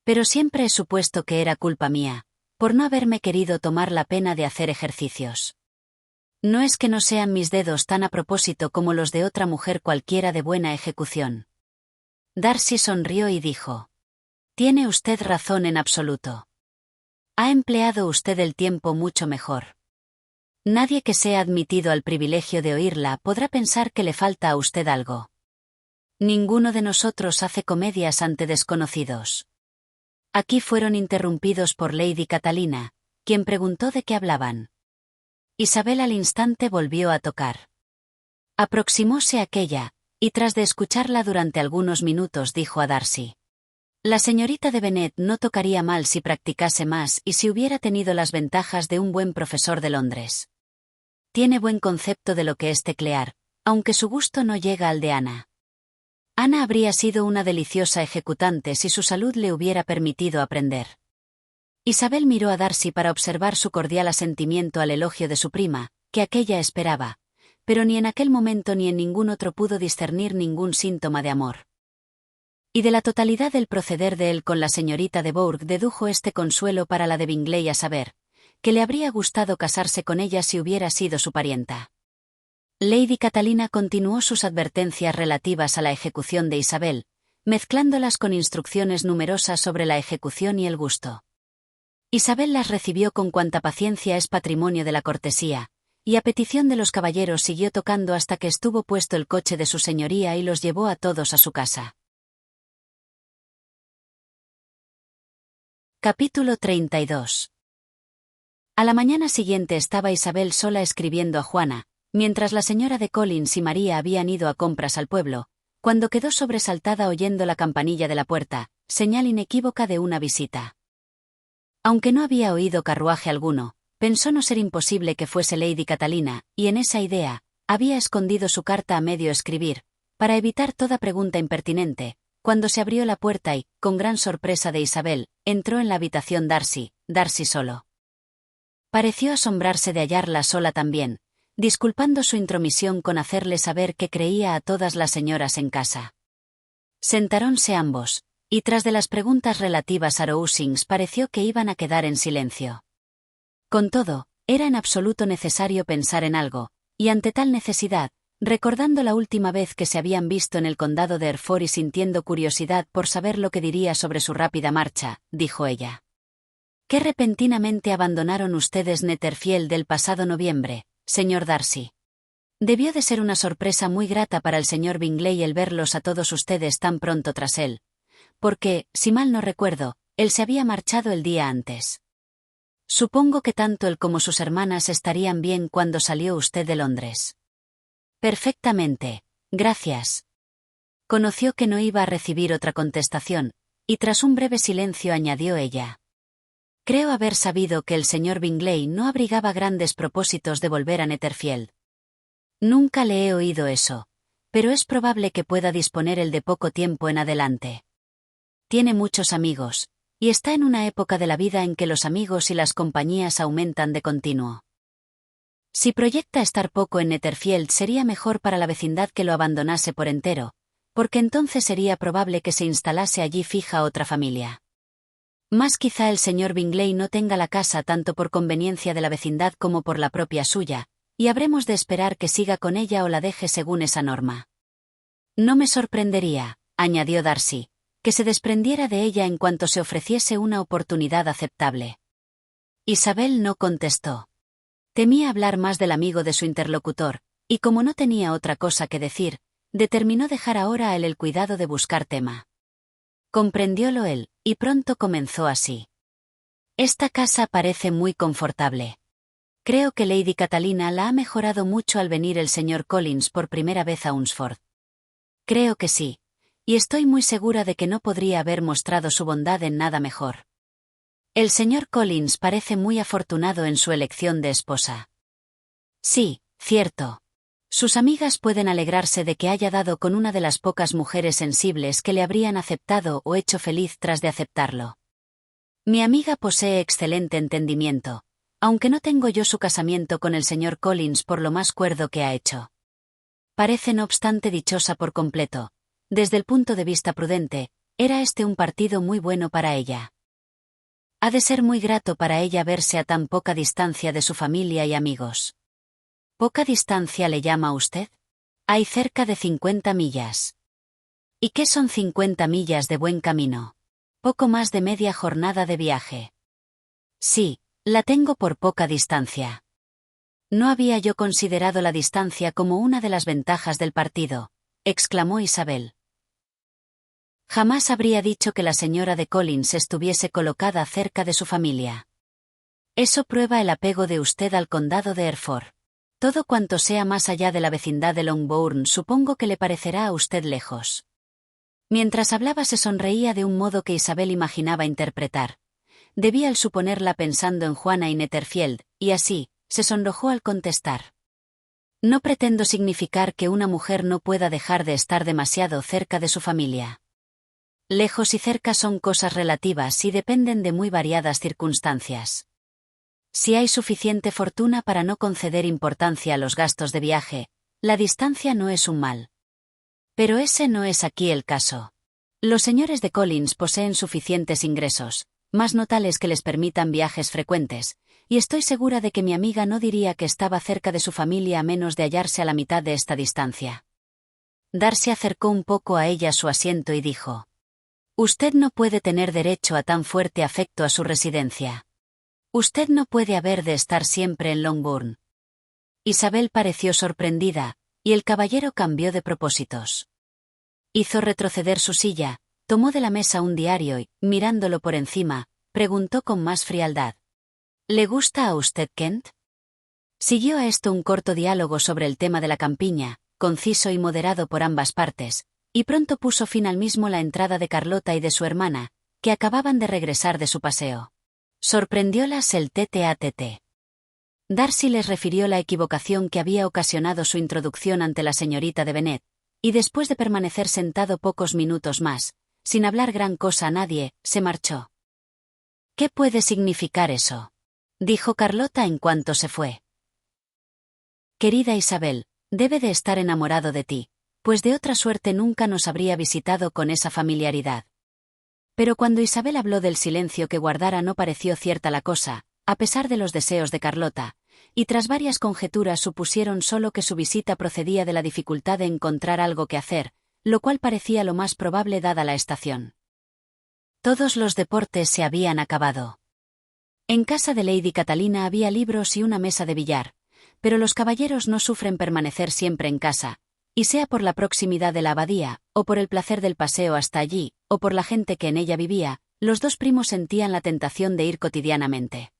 Pero siempre he supuesto que era culpa mía, por no haberme querido tomar la pena de hacer ejercicios. No es que no sean mis dedos tan a propósito como los de otra mujer cualquiera de buena ejecución. Darcy sonrió y dijo: Tiene usted razón en absoluto. Ha empleado usted el tiempo mucho mejor. Nadie que sea admitido al privilegio de oírla podrá pensar que le falta a usted algo. Ninguno de nosotros hace comedias ante desconocidos. Aquí fueron interrumpidos por Lady Catalina, quien preguntó de qué hablaban. Isabel al instante volvió a tocar. Aproximóse aquella, y tras de escucharla durante algunos minutos dijo a Darcy: La señorita de Bennet no tocaría mal si practicase más y si hubiera tenido las ventajas de un buen profesor de Londres. Tiene buen concepto de lo que es teclear, aunque su gusto no llega al de Ana. Ana habría sido una deliciosa ejecutante si su salud le hubiera permitido aprender. Isabel miró a Darcy para observar su cordial asentimiento al elogio de su prima, que aquella esperaba, pero ni en aquel momento ni en ningún otro pudo discernir ningún síntoma de amor. Y de la totalidad del proceder de él con la señorita de Bourgh dedujo este consuelo para la de Bingley, a saber, que le habría gustado casarse con ella si hubiera sido su parienta. Lady Catalina continuó sus advertencias relativas a la ejecución de Isabel, mezclándolas con instrucciones numerosas sobre la ejecución y el gusto. Isabel las recibió con cuanta paciencia es patrimonio de la cortesía, y a petición de los caballeros siguió tocando hasta que estuvo puesto el coche de su señoría y los llevó a todos a su casa. Capítulo 32. A la mañana siguiente estaba Isabel sola escribiendo a Juana, mientras la señora de Collins y María habían ido a compras al pueblo, cuando quedó sobresaltada oyendo la campanilla de la puerta, señal inequívoca de una visita. Aunque no había oído carruaje alguno, pensó no ser imposible que fuese Lady Catalina, y en esa idea, había escondido su carta a medio escribir, para evitar toda pregunta impertinente, cuando se abrió la puerta y, con gran sorpresa de Isabel, entró en la habitación Darcy solo. Pareció asombrarse de hallarla sola también, disculpando su intromisión con hacerle saber que creía a todas las señoras en casa. Sentáronse ambos, y tras de las preguntas relativas a Rowsings pareció que iban a quedar en silencio. Con todo, era en absoluto necesario pensar en algo, y ante tal necesidad, recordando la última vez que se habían visto en el condado de Hereford y sintiendo curiosidad por saber lo que diría sobre su rápida marcha, dijo ella: «¿Qué repentinamente abandonaron ustedes Netherfield del pasado noviembre, señor Darcy? Debió de ser una sorpresa muy grata para el señor Bingley el verlos a todos ustedes tan pronto tras él, porque, si mal no recuerdo, él se había marchado el día antes. Supongo que tanto él como sus hermanas estarían bien cuando salió usted de Londres». «Perfectamente, gracias». Conoció que no iba a recibir otra contestación, y tras un breve silencio añadió ella: «Creo haber sabido que el señor Bingley no abrigaba grandes propósitos de volver a Netherfield». «Nunca le he oído eso, pero es probable que pueda disponer él de poco tiempo en adelante. Tiene muchos amigos, y está en una época de la vida en que los amigos y las compañías aumentan de continuo. Si proyecta estar poco en Netherfield sería mejor para la vecindad que lo abandonase por entero, porque entonces sería probable que se instalase allí fija otra familia. Más quizá el señor Bingley no tenga la casa tanto por conveniencia de la vecindad como por la propia suya, y habremos de esperar que siga con ella o la deje según esa norma. No me sorprendería», añadió Darcy, «que se desprendiera de ella en cuanto se ofreciese una oportunidad aceptable». Isabel no contestó. Temía hablar más del amigo de su interlocutor, y como no tenía otra cosa que decir, determinó dejar ahora a él el cuidado de buscar tema. Comprendiólo él, y pronto comenzó así: «Esta casa parece muy confortable. Creo que Lady Catalina la ha mejorado mucho al venir el señor Collins por primera vez a Hunsford». «Creo que sí, y estoy muy segura de que no podría haber mostrado su bondad en nada mejor. El señor Collins parece muy afortunado en su elección de esposa». «Sí, cierto. Sus amigas pueden alegrarse de que haya dado con una de las pocas mujeres sensibles que le habrían aceptado o hecho feliz tras de aceptarlo. Mi amiga posee excelente entendimiento, aunque no tengo yo su casamiento con el señor Collins por lo más cuerdo que ha hecho. Parece no obstante dichosa por completo, desde el punto de vista prudente, Era este un partido muy bueno para ella. Ha de ser muy grato para ella verse a tan poca distancia de su familia y amigos. ¿Poca distancia le llama a usted? Hay cerca de 50 millas. ¿Y qué son 50 millas de buen camino? Poco más de media jornada de viaje. Sí, la tengo por poca distancia. No había yo considerado la distancia como una de las ventajas del partido, exclamó Isabel. Jamás habría dicho que la señora de Collins estuviese colocada cerca de su familia. Eso prueba el apego de usted al condado de Hereford. Todo cuanto sea más allá de la vecindad de Longbourn supongo que le parecerá a usted lejos. Mientras hablaba se sonreía de un modo que Isabel imaginaba interpretar. Debía el suponerla pensando en Juana y Netherfield, y así, se sonrojó al contestar. No pretendo significar que una mujer no pueda dejar de estar demasiado cerca de su familia. Lejos y cerca son cosas relativas y dependen de muy variadas circunstancias. Si hay suficiente fortuna para no conceder importancia a los gastos de viaje, la distancia no es un mal. Pero ese no es aquí el caso. Los señores de Collins poseen suficientes ingresos, más notables que les permitan viajes frecuentes, y estoy segura de que mi amiga no diría que estaba cerca de su familia a menos de hallarse a la mitad de esta distancia. Darcy acercó un poco a ella su asiento y dijo: «Usted no puede tener derecho a tan fuerte afecto a su residencia. Usted no puede haber de estar siempre en Longbourn». Isabel pareció sorprendida, y el caballero cambió de propósitos. Hizo retroceder su silla, tomó de la mesa un diario y, mirándolo por encima, preguntó con más frialdad: «¿Le gusta a usted Kent?». Siguió a esto un corto diálogo sobre el tema de la campiña, conciso y moderado por ambas partes, y pronto puso fin al mismo la entrada de Carlota y de su hermana, que acababan de regresar de su paseo. Sorprendiólas el tete-a-tete. Darcy les refirió la equivocación que había ocasionado su introducción ante la señorita de Bennet, y después de permanecer sentado pocos minutos más, sin hablar gran cosa a nadie, se marchó. «¿Qué puede significar eso?», dijo Carlota en cuanto se fue. «Querida Isabel, debe de estar enamorado de ti, pues de otra suerte nunca nos habría visitado con esa familiaridad». Pero cuando Isabel habló del silencio que guardara no pareció cierta la cosa, a pesar de los deseos de Carlota, y tras varias conjeturas supusieron solo que su visita procedía de la dificultad de encontrar algo que hacer, lo cual parecía lo más probable dada la estación. Todos los deportes se habían acabado. En casa de Lady Catalina había libros y una mesa de billar, pero los caballeros no sufren permanecer siempre en casa, y sea por la proximidad de la abadía, o por el placer del paseo hasta allí, o por la gente que en ella vivía, los dos primos sentían la tentación de ir cotidianamente.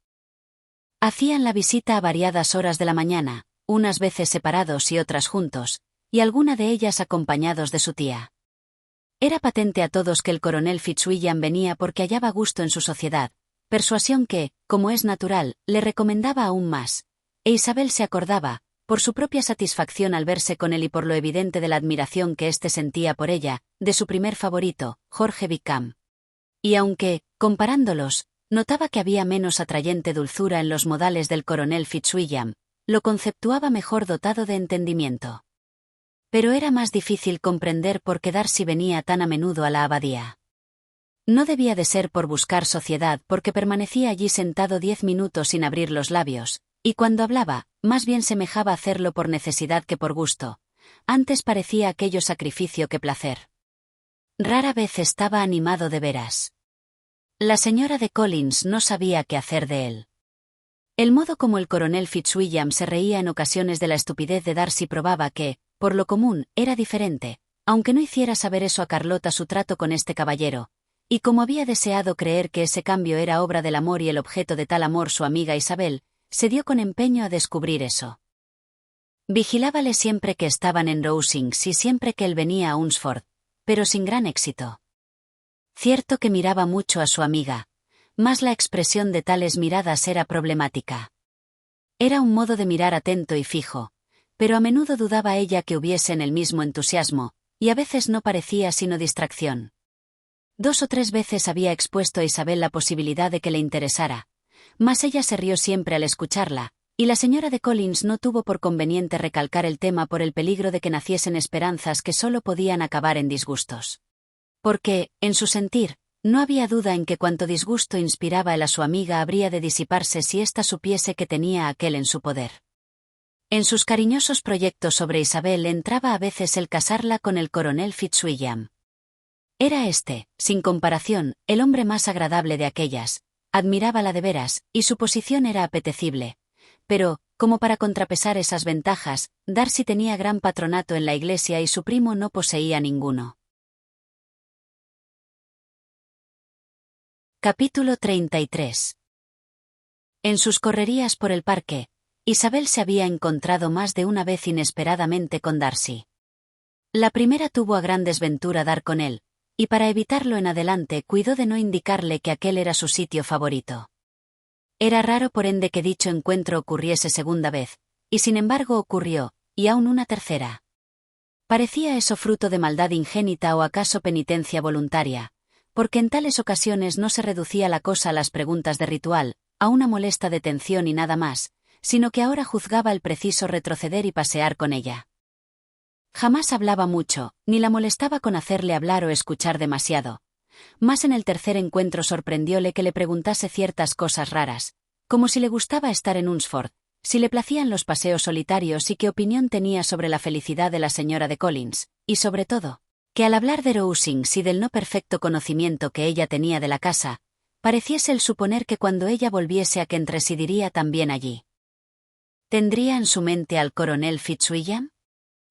Hacían la visita a variadas horas de la mañana, unas veces separados y otras juntos, y alguna de ellas acompañados de su tía. Era patente a todos que el coronel Fitzwilliam venía porque hallaba gusto en su sociedad, persuasión que, como es natural, le recomendaba aún más, e Isabel se acordaba, por su propia satisfacción al verse con él y por lo evidente de la admiración que éste sentía por ella, de su primer favorito, Jorge Wickham. Y aunque, comparándolos, notaba que había menos atrayente dulzura en los modales del coronel Fitzwilliam, lo conceptuaba mejor dotado de entendimiento. Pero era más difícil comprender por qué Darcy venía tan a menudo a la abadía. No debía de ser por buscar sociedad porque permanecía allí sentado 10 minutos sin abrir los labios, y cuando hablaba, más bien semejaba hacerlo por necesidad que por gusto. Antes parecía aquello sacrificio que placer. Rara vez estaba animado de veras. La señora de Collins no sabía qué hacer de él. El modo como el coronel Fitzwilliam se reía en ocasiones de la estupidez de Darcy probaba que, por lo común, era diferente, aunque no hiciera saber eso a Carlota su trato con este caballero, y como había deseado creer que ese cambio era obra del amor y el objeto de tal amor su amiga Isabel, se dio con empeño a descubrir eso. Vigilábale siempre que estaban en Rosings y siempre que él venía a Hunsford, pero sin gran éxito. Cierto que miraba mucho a su amiga, mas la expresión de tales miradas era problemática. Era un modo de mirar atento y fijo, pero a menudo dudaba ella que hubiesen el mismo entusiasmo, y a veces no parecía sino distracción. 2 o 3 veces había expuesto a Isabel la posibilidad de que le interesara, mas ella se rió siempre al escucharla, y la señora de Collins no tuvo por conveniente recalcar el tema por el peligro de que naciesen esperanzas que solo podían acabar en disgustos. Porque, en su sentir, no había duda en que cuanto disgusto inspiraba él a su amiga habría de disiparse si ésta supiese que tenía a aquel en su poder. En sus cariñosos proyectos sobre Isabel entraba a veces el casarla con el coronel Fitzwilliam. Era este, sin comparación, el hombre más agradable de aquellas, admirábala de veras, y su posición era apetecible. Pero, como para contrapesar esas ventajas, Darcy tenía gran patronato en la iglesia y su primo no poseía ninguno. Capítulo 33. En sus correrías por el parque, Isabel se había encontrado más de una vez inesperadamente con Darcy. La primera tuvo a gran desventura dar con él, y para evitarlo en adelante cuidó de no indicarle que aquel era su sitio favorito. Era raro por ende que dicho encuentro ocurriese segunda vez, y sin embargo ocurrió, y aún una tercera. ¿Parecía eso fruto de maldad ingénita o acaso penitencia voluntaria? Porque en tales ocasiones no se reducía la cosa a las preguntas de ritual, a una molesta detención y nada más, sino que ahora juzgaba el preciso retroceder y pasear con ella. Jamás hablaba mucho, ni la molestaba con hacerle hablar o escuchar demasiado. Mas en el tercer encuentro sorprendióle que le preguntase ciertas cosas raras, como si le gustaba estar en Hunsford, si le placían los paseos solitarios y qué opinión tenía sobre la felicidad de la señora de Collins, y sobre todo, que al hablar de Rosings y del no perfecto conocimiento que ella tenía de la casa, pareciese el suponer que cuando ella volviese a Kent residiría también allí. ¿Tendría en su mente al coronel Fitzwilliam?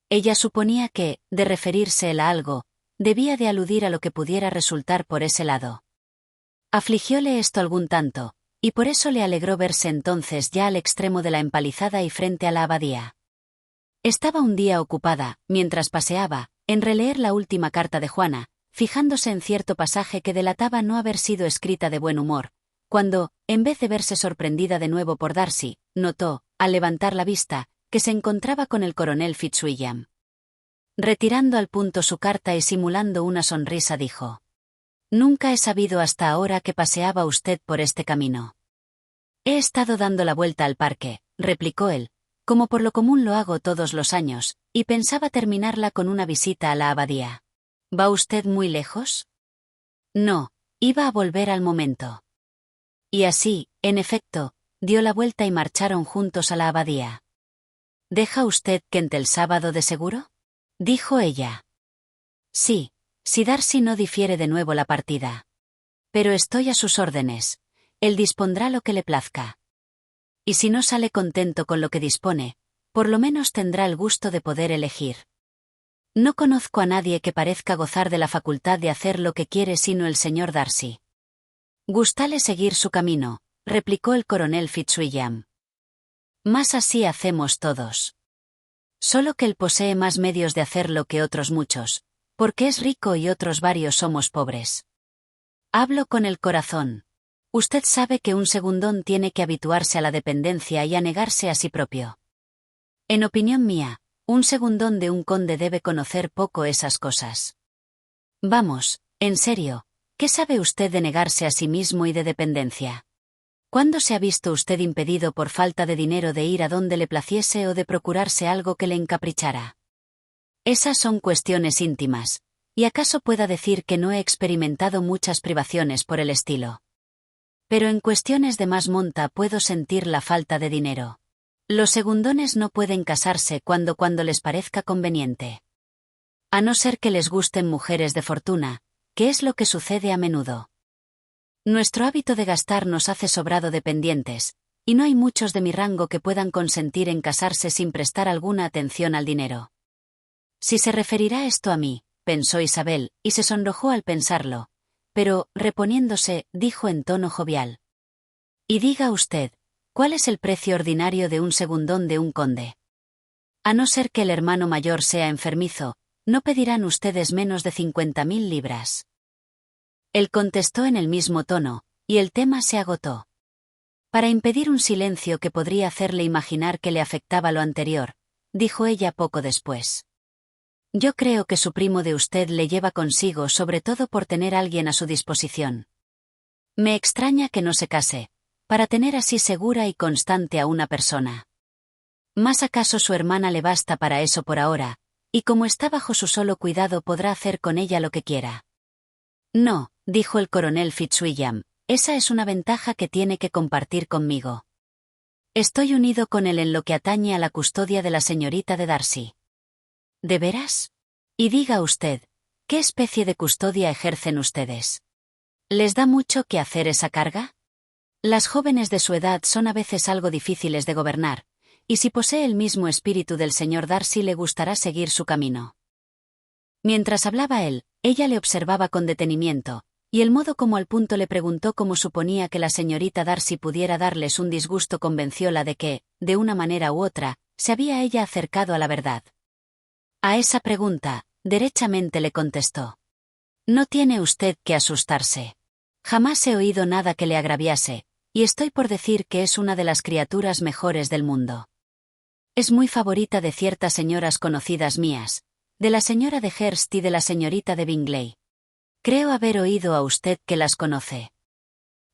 Ella suponía que, de referirse él a algo, debía de aludir a lo que pudiera resultar por ese lado. Afligióle esto algún tanto, y por eso le alegró verse entonces ya al extremo de la empalizada y frente a la abadía. Estaba un día ocupada, mientras paseaba, en releer la última carta de Juana, fijándose en cierto pasaje que delataba no haber sido escrita de buen humor, cuando, en vez de verse sorprendida de nuevo por Darcy, notó, al levantar la vista, que se encontraba con el coronel Fitzwilliam. Retirando al punto su carta y simulando una sonrisa dijo: «Nunca he sabido hasta ahora que paseaba usted por este camino». «He estado dando la vuelta al parque», replicó él, «como por lo común lo hago todos los años, y pensaba terminarla con una visita a la abadía». «¿Va usted muy lejos?» «No, iba a volver al momento». Y así, en efecto, dio la vuelta y marcharon juntos a la abadía. «¿Deja usted Kent el sábado de seguro?», dijo ella. «Sí, si Darcy no difiere de nuevo la partida. Pero estoy a sus órdenes. Él dispondrá lo que le plazca. Y si no sale contento con lo que dispone, por lo menos tendrá el gusto de poder elegir. No conozco a nadie que parezca gozar de la facultad de hacer lo que quiere sino el señor Darcy». «Gústale seguir su camino», replicó el coronel Fitzwilliam. «Más así hacemos todos. Solo que él posee más medios de hacerlo que otros muchos, porque es rico y otros varios somos pobres. Hablo con el corazón. Usted sabe que un segundón tiene que habituarse a la dependencia y a negarse a sí propio. En opinión mía, un segundón de un conde debe conocer poco esas cosas. Vamos, en serio, ¿qué sabe usted de negarse a sí mismo y de dependencia? ¿Cuándo se ha visto usted impedido por falta de dinero de ir a donde le placiese o de procurarse algo que le encaprichara? Esas son cuestiones íntimas, y acaso pueda decir que no he experimentado muchas privaciones por el estilo. Pero en cuestiones de más monta puedo sentir la falta de dinero. Los segundones no pueden casarse cuando les parezca conveniente. A no ser que les gusten mujeres de fortuna, que es lo que sucede a menudo. Nuestro hábito de gastar nos hace sobrado dependientes, y no hay muchos de mi rango que puedan consentir en casarse sin prestar alguna atención al dinero. Si se referirá esto a mí, pensó Isabel, y se sonrojó al pensarlo, pero, reponiéndose, dijo en tono jovial: «Y diga usted, ¿cuál es el precio ordinario de un segundón de un conde? A no ser que el hermano mayor sea enfermizo, no pedirán ustedes menos de 50.000 libras». Él contestó en el mismo tono, y el tema se agotó. Para impedir un silencio que podría hacerle imaginar que le afectaba lo anterior, dijo ella poco después: «Yo creo que su primo de usted le lleva consigo sobre todo por tener alguien a su disposición. Me extraña que no se case, para tener así segura y constante a una persona. Más acaso su hermana le basta para eso por ahora, y como está bajo su solo cuidado podrá hacer con ella lo que quiera. No, dijo el coronel Fitzwilliam, esa es una ventaja que tiene que compartir conmigo. Estoy unido con él en lo que atañe a la custodia de la señorita de Darcy. ¿De veras? Y diga usted, ¿qué especie de custodia ejercen ustedes? ¿Les da mucho que hacer esa carga? Las jóvenes de su edad son a veces algo difíciles de gobernar, y si posee el mismo espíritu del señor Darcy le gustará seguir su camino. Mientras hablaba él, ella le observaba con detenimiento, y el modo como al punto le preguntó cómo suponía que la señorita Darcy pudiera darles un disgusto convencióla de que, de una manera u otra, se había ella acercado a la verdad. A esa pregunta, derechamente le contestó. No tiene usted que asustarse. Jamás he oído nada que le agraviase, y estoy por decir que es una de las criaturas mejores del mundo. Es muy favorita de ciertas señoras conocidas mías, de la señora de Hurst y de la señorita de Bingley. Creo haber oído a usted que las conoce.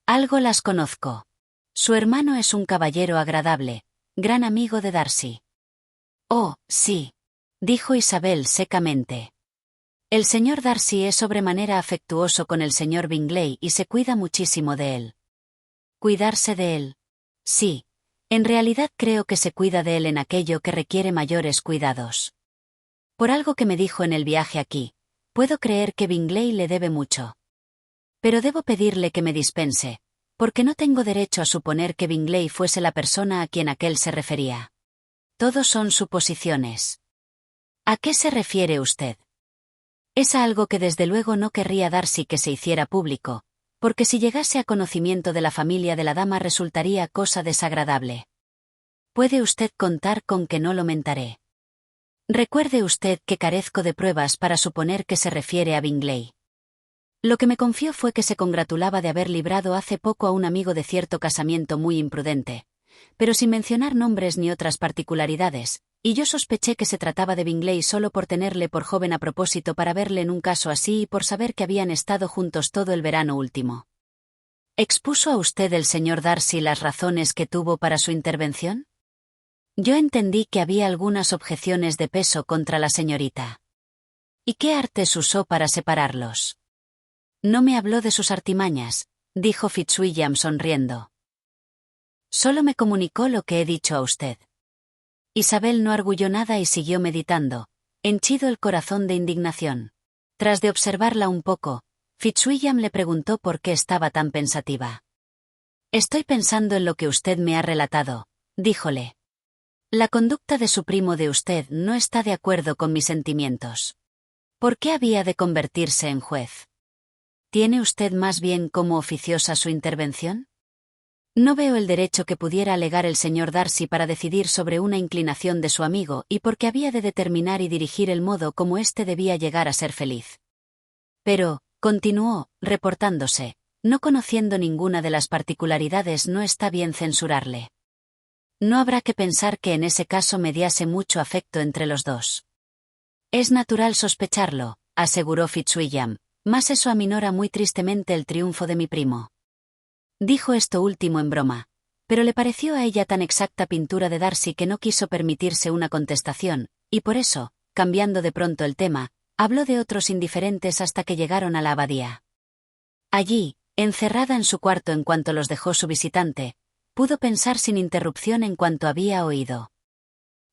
Algo las conozco. Su hermano es un caballero agradable, gran amigo de Darcy. Oh, sí, dijo Isabel secamente. El señor Darcy es sobremanera afectuoso con el señor Bingley y se cuida muchísimo de él. ¿Cuidarse de él? Sí, en realidad creo que se cuida de él en aquello que requiere mayores cuidados. Por algo que me dijo en el viaje aquí, puedo creer que Bingley le debe mucho. Pero debo pedirle que me dispense, porque no tengo derecho a suponer que Bingley fuese la persona a quien aquel se refería. Todos son suposiciones. ¿A qué se refiere usted? Es algo que desde luego no querría Darcy que se hiciera público, porque si llegase a conocimiento de la familia de la dama resultaría cosa desagradable. Puede usted contar con que no lo mentaré. Recuerde usted que carezco de pruebas para suponer que se refiere a Bingley. Lo que me confió fue que se congratulaba de haber librado hace poco a un amigo de cierto casamiento muy imprudente, pero sin mencionar nombres ni otras particularidades, y yo sospeché que se trataba de Bingley solo por tenerle por joven a propósito para verle en un caso así y por saber que habían estado juntos todo el verano último. ¿Expuso a usted el señor Darcy las razones que tuvo para su intervención? Yo entendí que había algunas objeciones de peso contra la señorita. ¿Y qué artes usó para separarlos? No me habló de sus artimañas, dijo Fitzwilliam sonriendo. Solo me comunicó lo que he dicho a usted. Isabel no arguyó nada y siguió meditando, henchido el corazón de indignación. Tras de observarla un poco, Fitzwilliam le preguntó por qué estaba tan pensativa. Estoy pensando en lo que usted me ha relatado, díjole. La conducta de su primo de usted no está de acuerdo con mis sentimientos. ¿Por qué había de convertirse en juez? ¿Tiene usted más bien como oficiosa su intervención? No veo el derecho que pudiera alegar el señor Darcy para decidir sobre una inclinación de su amigo y porque había de determinar y dirigir el modo como éste debía llegar a ser feliz. Pero, continuó, reportándose, no conociendo ninguna de las particularidades no está bien censurarle. No habrá que pensar que en ese caso mediase mucho afecto entre los dos. Es natural sospecharlo, aseguró Fitzwilliam, mas eso aminora muy tristemente el triunfo de mi primo. Dijo esto último en broma, pero le pareció a ella tan exacta pintura de Darcy que no quiso permitirse una contestación, y por eso, cambiando de pronto el tema, habló de otros indiferentes hasta que llegaron a la abadía. Allí, encerrada en su cuarto en cuanto los dejó su visitante, pudo pensar sin interrupción en cuanto había oído.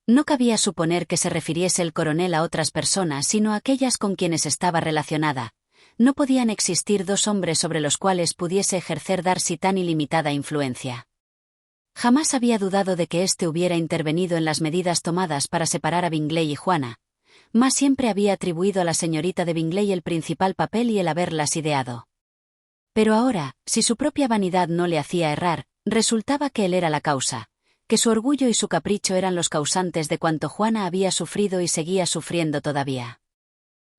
No cabía suponer que se refiriese el coronel a otras personas sino a aquellas con quienes estaba relacionada. No podían existir dos hombres sobre los cuales pudiese ejercer Darcy tan ilimitada influencia. Jamás había dudado de que éste hubiera intervenido en las medidas tomadas para separar a Bingley y Juana, mas siempre había atribuido a la señorita de Bingley el principal papel y el haberlas ideado. Pero ahora, si su propia vanidad no le hacía errar, resultaba que él era la causa, que su orgullo y su capricho eran los causantes de cuanto Juana había sufrido y seguía sufriendo todavía.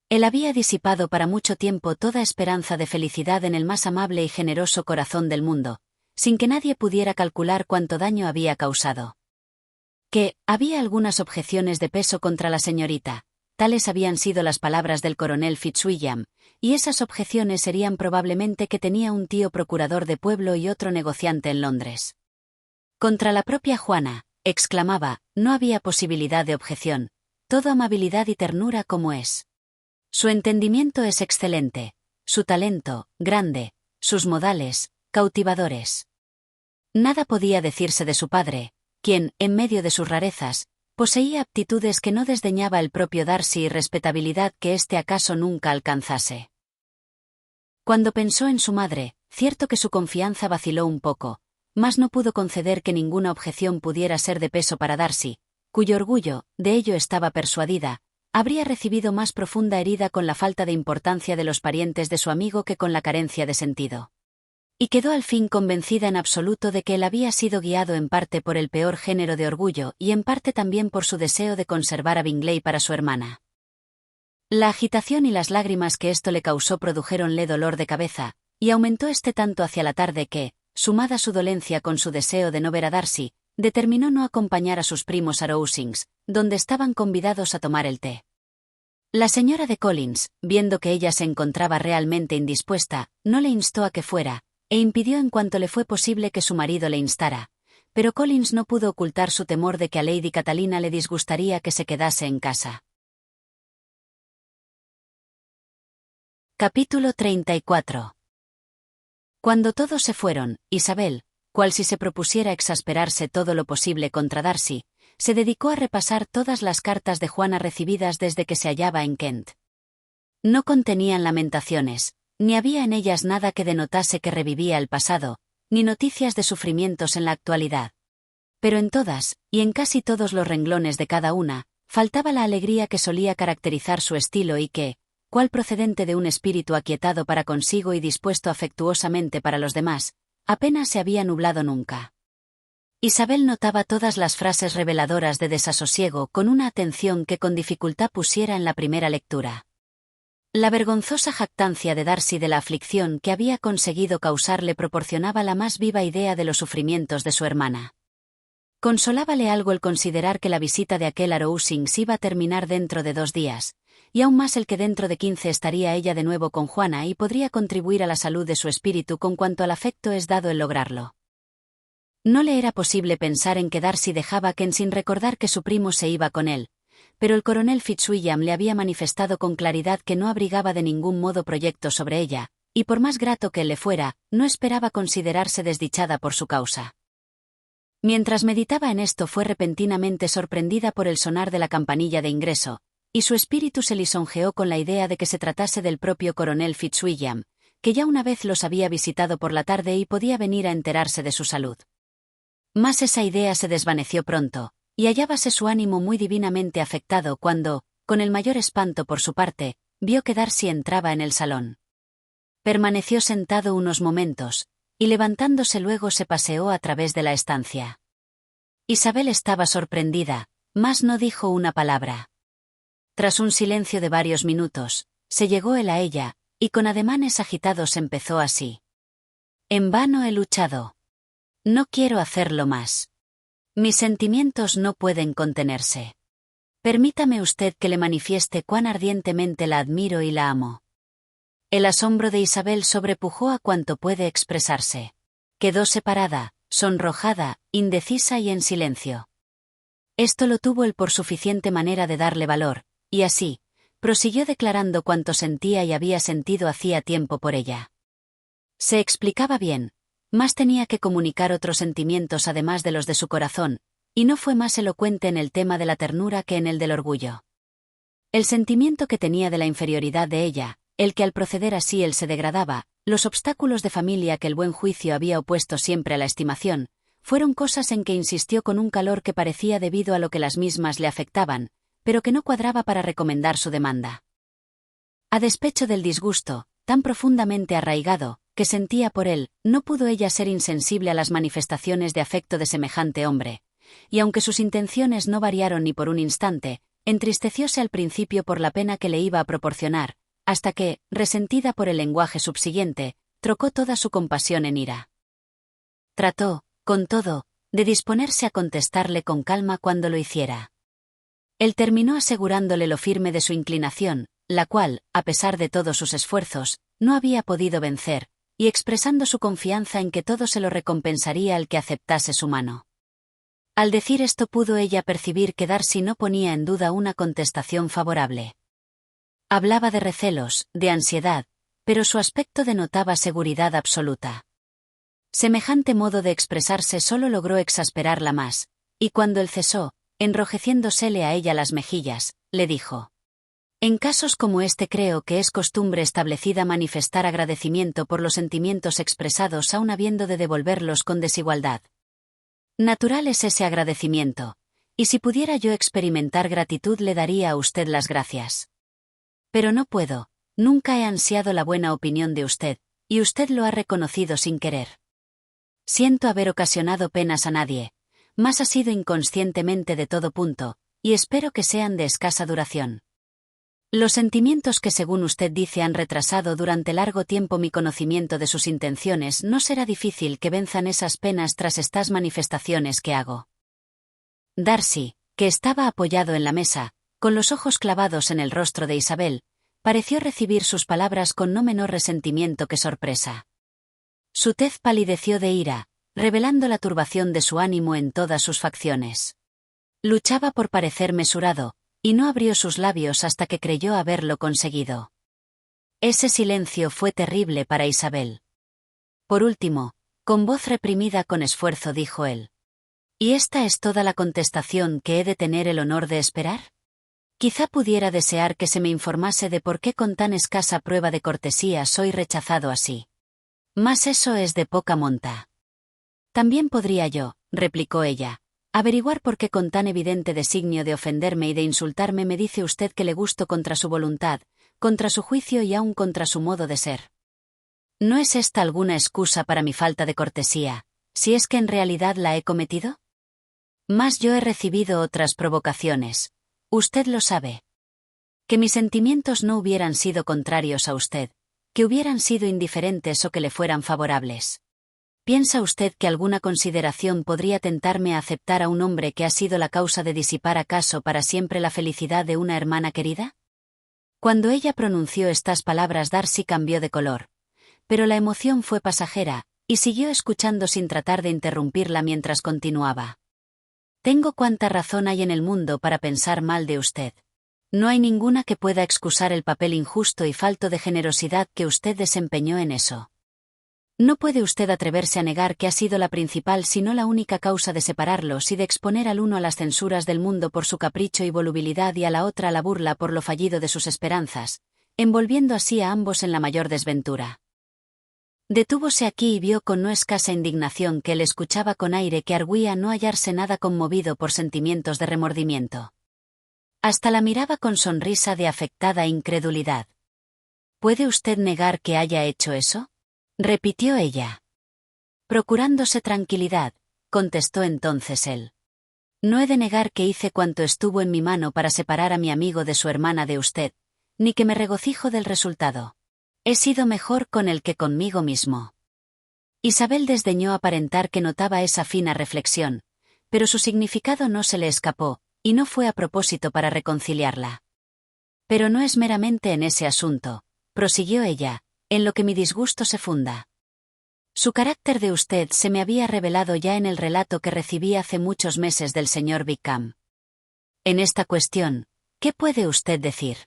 Él había disipado para mucho tiempo toda esperanza de felicidad en el más amable y generoso corazón del mundo, sin que nadie pudiera calcular cuánto daño había causado. Que, había algunas objeciones de peso contra la señorita, tales habían sido las palabras del coronel Fitzwilliam, y esas objeciones serían probablemente que tenía un tío procurador de pueblo y otro negociante en Londres. Contra la propia Juana, exclamaba, no había posibilidad de objeción, todo amabilidad y ternura como es. Su entendimiento es excelente, su talento, grande, sus modales, cautivadores. Nada podía decirse de su padre, quien, en medio de sus rarezas, poseía aptitudes que no desdeñaba el propio Darcy y respetabilidad que éste acaso nunca alcanzase. Cuando pensó en su madre, cierto que su confianza vaciló un poco, mas no pudo conceder que ninguna objeción pudiera ser de peso para Darcy, cuyo orgullo, de ello estaba persuadida, habría recibido más profunda herida con la falta de importancia de los parientes de su amigo que con la carencia de sentido. Y quedó al fin convencida en absoluto de que él había sido guiado en parte por el peor género de orgullo y en parte también por su deseo de conservar a Bingley para su hermana. La agitación y las lágrimas que esto le causó produjéronle dolor de cabeza, y aumentó este tanto hacia la tarde que, sumada su dolencia con su deseo de no ver a Darcy, determinó no acompañar a sus primos a Rowsings, donde estaban convidados a tomar el té. La señora de Collins, viendo que ella se encontraba realmente indispuesta, no le instó a que fuera, e impidió en cuanto le fue posible que su marido le instara, pero Collins no pudo ocultar su temor de que a Lady Catalina le disgustaría que se quedase en casa. Capítulo 34. Cuando todos se fueron, Isabel, cual si se propusiera exasperarse todo lo posible contra Darcy, se dedicó a repasar todas las cartas de Juana recibidas desde que se hallaba en Kent. No contenían lamentaciones, ni había en ellas nada que denotase que revivía el pasado, ni noticias de sufrimientos en la actualidad. Pero en todas, y en casi todos los renglones de cada una, faltaba la alegría que solía caracterizar su estilo y que, cual procedente de un espíritu aquietado para consigo y dispuesto afectuosamente para los demás, apenas se había nublado nunca. Isabel notaba todas las frases reveladoras de desasosiego con una atención que con dificultad pusiera en la primera lectura. La vergonzosa jactancia de Darcy de la aflicción que había conseguido causarle proporcionaba la más viva idea de los sufrimientos de su hermana. Consolábale algo el considerar que la visita de aquel a Rowsings iba a terminar dentro de 2 días, y aún más el que dentro de 15 estaría ella de nuevo con Juana y podría contribuir a la salud de su espíritu con cuanto al afecto es dado el lograrlo. No le era posible pensar en que Darcy dejaba a Kent sin recordar que su primo se iba con él, pero el coronel Fitzwilliam le había manifestado con claridad que no abrigaba de ningún modo proyectos sobre ella, y por más grato que él le fuera, no esperaba considerarse desdichada por su causa. Mientras meditaba en esto fue repentinamente sorprendida por el sonar de la campanilla de ingreso, y su espíritu se lisonjeó con la idea de que se tratase del propio coronel Fitzwilliam, que ya una vez los había visitado por la tarde y podía venir a enterarse de su salud. Mas esa idea se desvaneció pronto, y hallábase su ánimo muy divinamente afectado cuando, con el mayor espanto por su parte, vio que Darcy entraba en el salón. Permaneció sentado unos momentos, y levantándose luego se paseó a través de la estancia. Isabel estaba sorprendida, mas no dijo una palabra. Tras un silencio de varios minutos, se llegó él a ella, y con ademanes agitados empezó así. En vano he luchado. No quiero hacerlo más. Mis sentimientos no pueden contenerse. Permítame usted que le manifieste cuán ardientemente la admiro y la amo. El asombro de Isabel sobrepujó a cuanto puede expresarse. Quedó separada, sonrojada, indecisa y en silencio. Esto lo tuvo él por suficiente manera de darle valor, y así, prosiguió declarando cuanto sentía y había sentido hacía tiempo por ella. Se explicaba bien, mas tenía que comunicar otros sentimientos además de los de su corazón, y no fue más elocuente en el tema de la ternura que en el del orgullo. El sentimiento que tenía de la inferioridad de ella, el que al proceder así él se degradaba, los obstáculos de familia que el buen juicio había opuesto siempre a la estimación, fueron cosas en que insistió con un calor que parecía debido a lo que las mismas le afectaban, pero que no cuadraba para recomendar su demanda. A despecho del disgusto, tan profundamente arraigado, que sentía por él, no pudo ella ser insensible a las manifestaciones de afecto de semejante hombre, y aunque sus intenciones no variaron ni por un instante, entristecióse al principio por la pena que le iba a proporcionar, hasta que, resentida por el lenguaje subsiguiente, trocó toda su compasión en ira. Trató, con todo, de disponerse a contestarle con calma cuando lo hiciera. Él terminó asegurándole lo firme de su inclinación, la cual, a pesar de todos sus esfuerzos, no había podido vencer, y expresando su confianza en que todo se lo recompensaría al que aceptase su mano. Al decir esto pudo ella percibir que Darcy no ponía en duda una contestación favorable. Hablaba de recelos, de ansiedad, pero su aspecto denotaba seguridad absoluta. Semejante modo de expresarse solo logró exasperarla más, y cuando él cesó, enrojeciéndosele a ella las mejillas, le dijo: «En casos como este creo que es costumbre establecida manifestar agradecimiento por los sentimientos expresados aun habiendo de devolverlos con desigualdad. Natural es ese agradecimiento, y si pudiera yo experimentar gratitud le daría a usted las gracias. Pero no puedo, nunca he ansiado la buena opinión de usted, y usted lo ha reconocido sin querer. Siento haber ocasionado penas a nadie, mas ha sido inconscientemente de todo punto, y espero que sean de escasa duración. Los sentimientos que según usted dice han retrasado durante largo tiempo mi conocimiento de sus intenciones, no será difícil que venzan esas penas tras estas manifestaciones que hago». Darcy, que estaba apoyado en la mesa, con los ojos clavados en el rostro de Isabel, pareció recibir sus palabras con no menor resentimiento que sorpresa. Su tez palideció de ira, revelando la turbación de su ánimo en todas sus facciones. Luchaba por parecer mesurado, y no abrió sus labios hasta que creyó haberlo conseguido. Ese silencio fue terrible para Isabel. Por último, con voz reprimida con esfuerzo dijo él: «¿Y esta es toda la contestación que he de tener el honor de esperar? Quizá pudiera desear que se me informase de por qué con tan escasa prueba de cortesía soy rechazado así. Mas eso es de poca monta». «También podría yo», replicó ella, «averiguar por qué con tan evidente designio de ofenderme y de insultarme me dice usted que le gusto contra su voluntad, contra su juicio y aun contra su modo de ser. ¿No es esta alguna excusa para mi falta de cortesía, si es que en realidad la he cometido? Mas yo he recibido otras provocaciones, usted lo sabe. Que mis sentimientos no hubieran sido contrarios a usted, que hubieran sido indiferentes o que le fueran favorables. ¿Piensa usted que alguna consideración podría tentarme a aceptar a un hombre que ha sido la causa de disipar acaso para siempre la felicidad de una hermana querida?» Cuando ella pronunció estas palabras Darcy cambió de color, pero la emoción fue pasajera, y siguió escuchando sin tratar de interrumpirla mientras continuaba: «Tengo cuanta razón hay en el mundo para pensar mal de usted. No hay ninguna que pueda excusar el papel injusto y falto de generosidad que usted desempeñó en eso. No puede usted atreverse a negar que ha sido la principal si no la única causa de separarlos y de exponer al uno a las censuras del mundo por su capricho y volubilidad y a la otra a la burla por lo fallido de sus esperanzas, envolviendo así a ambos en la mayor desventura». Detúvose aquí y vio con no escasa indignación que él escuchaba con aire que arguía no hallarse nada conmovido por sentimientos de remordimiento. Hasta la miraba con sonrisa de afectada incredulidad. «¿Puede usted negar que haya hecho eso?», repitió ella. Procurándose tranquilidad, contestó entonces él: «No he de negar que hice cuanto estuvo en mi mano para separar a mi amigo de su hermana de usted, ni que me regocijo del resultado. He sido mejor con él que conmigo mismo». Isabel desdeñó aparentar que notaba esa fina reflexión, pero su significado no se le escapó, y no fue a propósito para reconciliarla. «Pero no es meramente en ese asunto», prosiguió ella, «en lo que mi disgusto se funda. Su carácter de usted se me había revelado ya en el relato que recibí hace muchos meses del señor Wickham. En esta cuestión, ¿qué puede usted decir?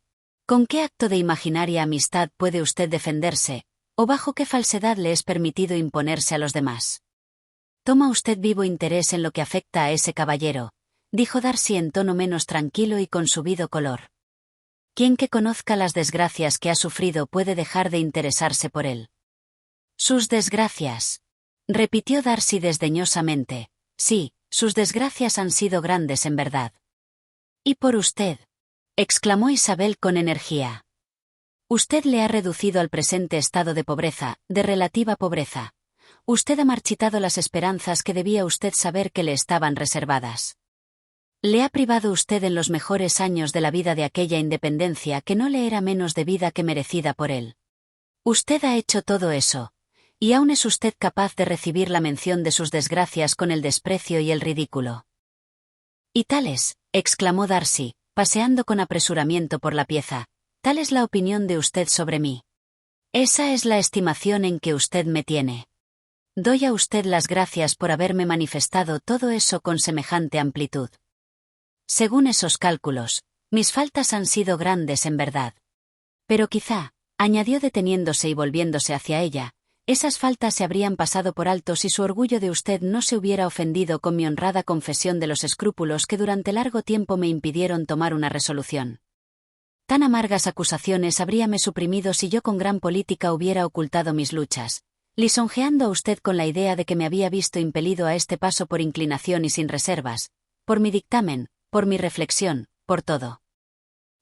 ¿Con qué acto de imaginaria amistad puede usted defenderse, o bajo qué falsedad le es permitido imponerse a los demás? Toma usted vivo interés en lo que afecta a ese caballero», dijo Darcy en tono menos tranquilo y con subido color. «Quien que conozca las desgracias que ha sufrido puede dejar de interesarse por él». «Sus desgracias», repitió Darcy desdeñosamente. «Sí, sus desgracias han sido grandes en verdad». «Y por usted», exclamó Isabel con energía. «Usted le ha reducido al presente estado de pobreza, de relativa pobreza. Usted ha marchitado las esperanzas que debía usted saber que le estaban reservadas. Le ha privado usted en los mejores años de la vida de aquella independencia que no le era menos debida que merecida por él. Usted ha hecho todo eso, y aún es usted capaz de recibir la mención de sus desgracias con el desprecio y el ridículo». «Y tales», exclamó Darcy, paseando con apresuramiento por la pieza, «tal es la opinión de usted sobre mí. Esa es la estimación en que usted me tiene. Doy a usted las gracias por haberme manifestado todo eso con semejante amplitud. Según esos cálculos, mis faltas han sido grandes en verdad. Pero quizá, añadió deteniéndose y volviéndose hacia ella, esas faltas se habrían pasado por alto si su orgullo de usted no se hubiera ofendido con mi honrada confesión de los escrúpulos que durante largo tiempo me impidieron tomar una resolución. Tan amargas acusaciones habríame suprimido si yo con gran política hubiera ocultado mis luchas, lisonjeando a usted con la idea de que me había visto impelido a este paso por inclinación y sin reservas, por mi dictamen, por mi reflexión, por todo.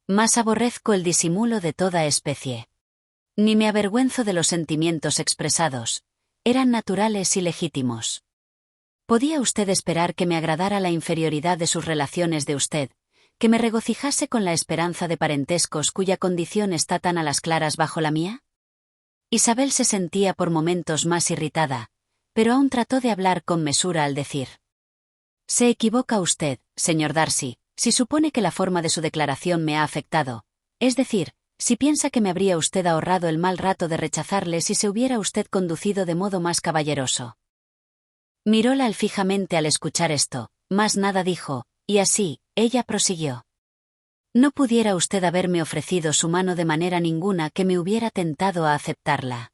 Más aborrezco el disimulo de toda especie. Ni me avergüenzo de los sentimientos expresados, eran naturales y legítimos. ¿Podía usted esperar que me agradara la inferioridad de sus relaciones de usted, que me regocijase con la esperanza de parentescos cuya condición está tan a las claras bajo la mía? Isabel se sentía por momentos más irritada, pero aún trató de hablar con mesura al decir: «Se equivoca usted, señor Darcy, si supone que la forma de su declaración me ha afectado, es decir, si piensa que me habría usted ahorrado el mal rato de rechazarle si se hubiera usted conducido de modo más caballeroso». Miróla fijamente al escuchar esto, mas nada dijo, y así, ella prosiguió: «No pudiera usted haberme ofrecido su mano de manera ninguna que me hubiera tentado a aceptarla».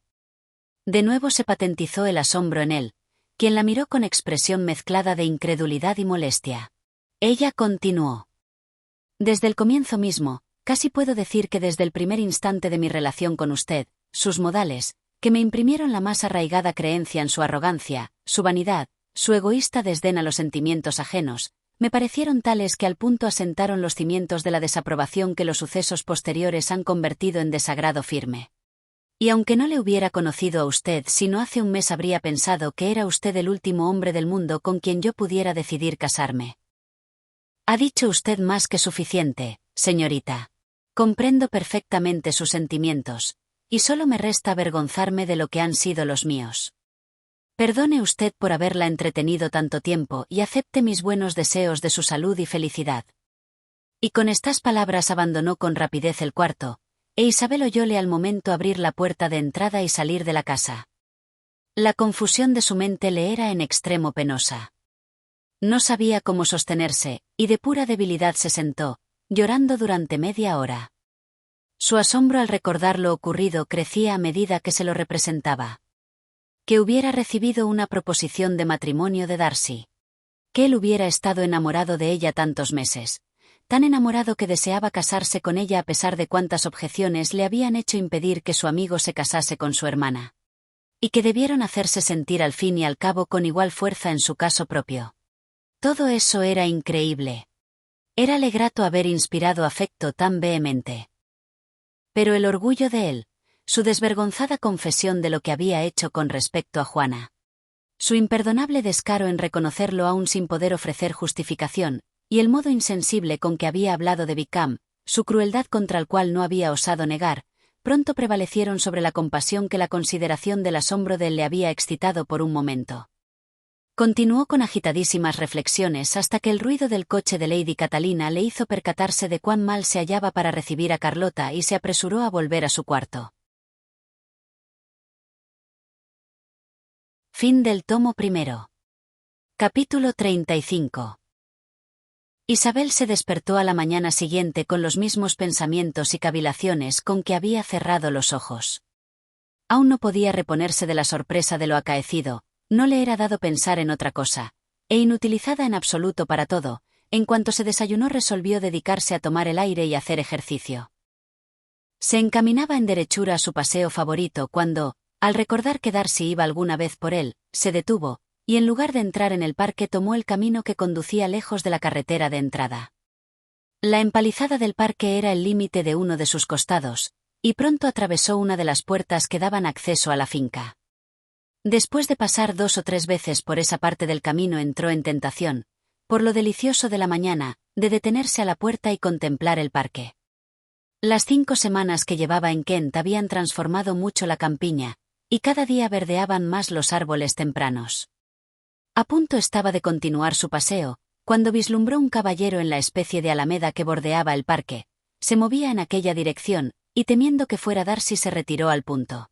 De nuevo se patentizó el asombro en él, quien la miró con expresión mezclada de incredulidad y molestia. Ella continuó: «Desde el comienzo mismo, casi puedo decir que desde el primer instante de mi relación con usted, sus modales, que me imprimieron la más arraigada creencia en su arrogancia, su vanidad, su egoísta desdén a los sentimientos ajenos, me parecieron tales que al punto asentaron los cimientos de la desaprobación que los sucesos posteriores han convertido en desagrado firme. Y aunque no le hubiera conocido a usted sino hace un mes habría pensado que era usted el último hombre del mundo con quien yo pudiera decidir casarme». «Ha dicho usted más que suficiente, señorita. Comprendo perfectamente sus sentimientos, y solo me resta avergonzarme de lo que han sido los míos. Perdone usted por haberla entretenido tanto tiempo y acepte mis buenos deseos de su salud y felicidad». Y con estas palabras abandonó con rapidez el cuarto, e Isabel oyóle al momento abrir la puerta de entrada y salir de la casa. La confusión de su mente le era en extremo penosa. No sabía cómo sostenerse, y de pura debilidad se sentó, llorando durante media hora. Su asombro al recordar lo ocurrido crecía a medida que se lo representaba. Que hubiera recibido una proposición de matrimonio de Darcy. Que él hubiera estado enamorado de ella tantos meses, tan enamorado que deseaba casarse con ella a pesar de cuantas objeciones le habían hecho impedir que su amigo se casase con su hermana. Y que debieron hacerse sentir al fin y al cabo con igual fuerza en su caso propio. Todo eso era increíble. Érale grato haber inspirado afecto tan vehemente. Pero el orgullo de él, su desvergonzada confesión de lo que había hecho con respecto a Juana, su imperdonable descaro en reconocerlo aún sin poder ofrecer justificación, y el modo insensible con que había hablado de Wickham, su crueldad contra el cual no había osado negar, pronto prevalecieron sobre la compasión que la consideración del asombro de él le había excitado por un momento. Continuó con agitadísimas reflexiones hasta que el ruido del coche de Lady Catalina le hizo percatarse de cuán mal se hallaba para recibir a Carlota y se apresuró a volver a su cuarto. Fin del tomo primero. Capítulo 35. Isabel se despertó a la mañana siguiente con los mismos pensamientos y cavilaciones con que había cerrado los ojos. Aún no podía reponerse de la sorpresa de lo acaecido. No le era dado pensar en otra cosa, e inutilizada en absoluto para todo, en cuanto se desayunó resolvió dedicarse a tomar el aire y hacer ejercicio. Se encaminaba en derechura a su paseo favorito cuando, al recordar que Darcy iba alguna vez por él, se detuvo, y en lugar de entrar en el parque tomó el camino que conducía lejos de la carretera de entrada. La empalizada del parque era el límite de uno de sus costados, y pronto atravesó una de las puertas que daban acceso a la finca. Después de pasar 2 o 3 veces por esa parte del camino entró en tentación, por lo delicioso de la mañana, de detenerse a la puerta y contemplar el parque. Las 5 semanas que llevaba en Kent habían transformado mucho la campiña, y cada día verdeaban más los árboles tempranos. A punto estaba de continuar su paseo, cuando vislumbró un caballero en la especie de alameda que bordeaba el parque, se movía en aquella dirección, y temiendo que fuera Darcy se retiró al punto.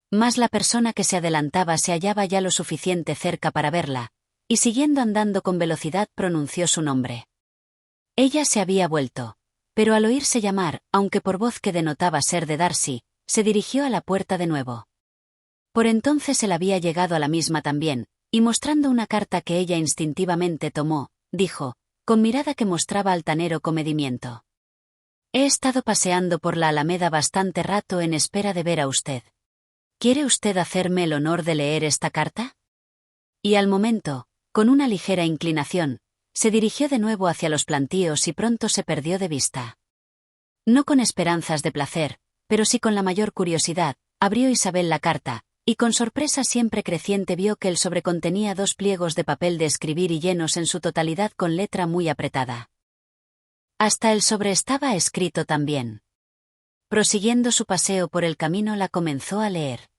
Mas la persona que se adelantaba se hallaba ya lo suficiente cerca para verla, y siguiendo andando con velocidad pronunció su nombre. Ella se había vuelto, pero al oírse llamar, aunque por voz que denotaba ser de Darcy, se dirigió a la puerta de nuevo. Por entonces él había llegado a la misma también, y mostrando una carta que ella instintivamente tomó, dijo, con mirada que mostraba altanero comedimiento: «He estado paseando por la Alameda bastante rato en espera de ver a usted. ¿Quiere usted hacerme el honor de leer esta carta?». Y al momento, con una ligera inclinación, se dirigió de nuevo hacia los plantíos y pronto se perdió de vista. No con esperanzas de placer, pero sí con la mayor curiosidad, abrió Isabel la carta, y con sorpresa siempre creciente vio que el sobre contenía 2 pliegos de papel de escribir y llenos en su totalidad con letra muy apretada. Hasta el sobre estaba escrito también. Prosiguiendo su paseo por el camino la comenzó a leer.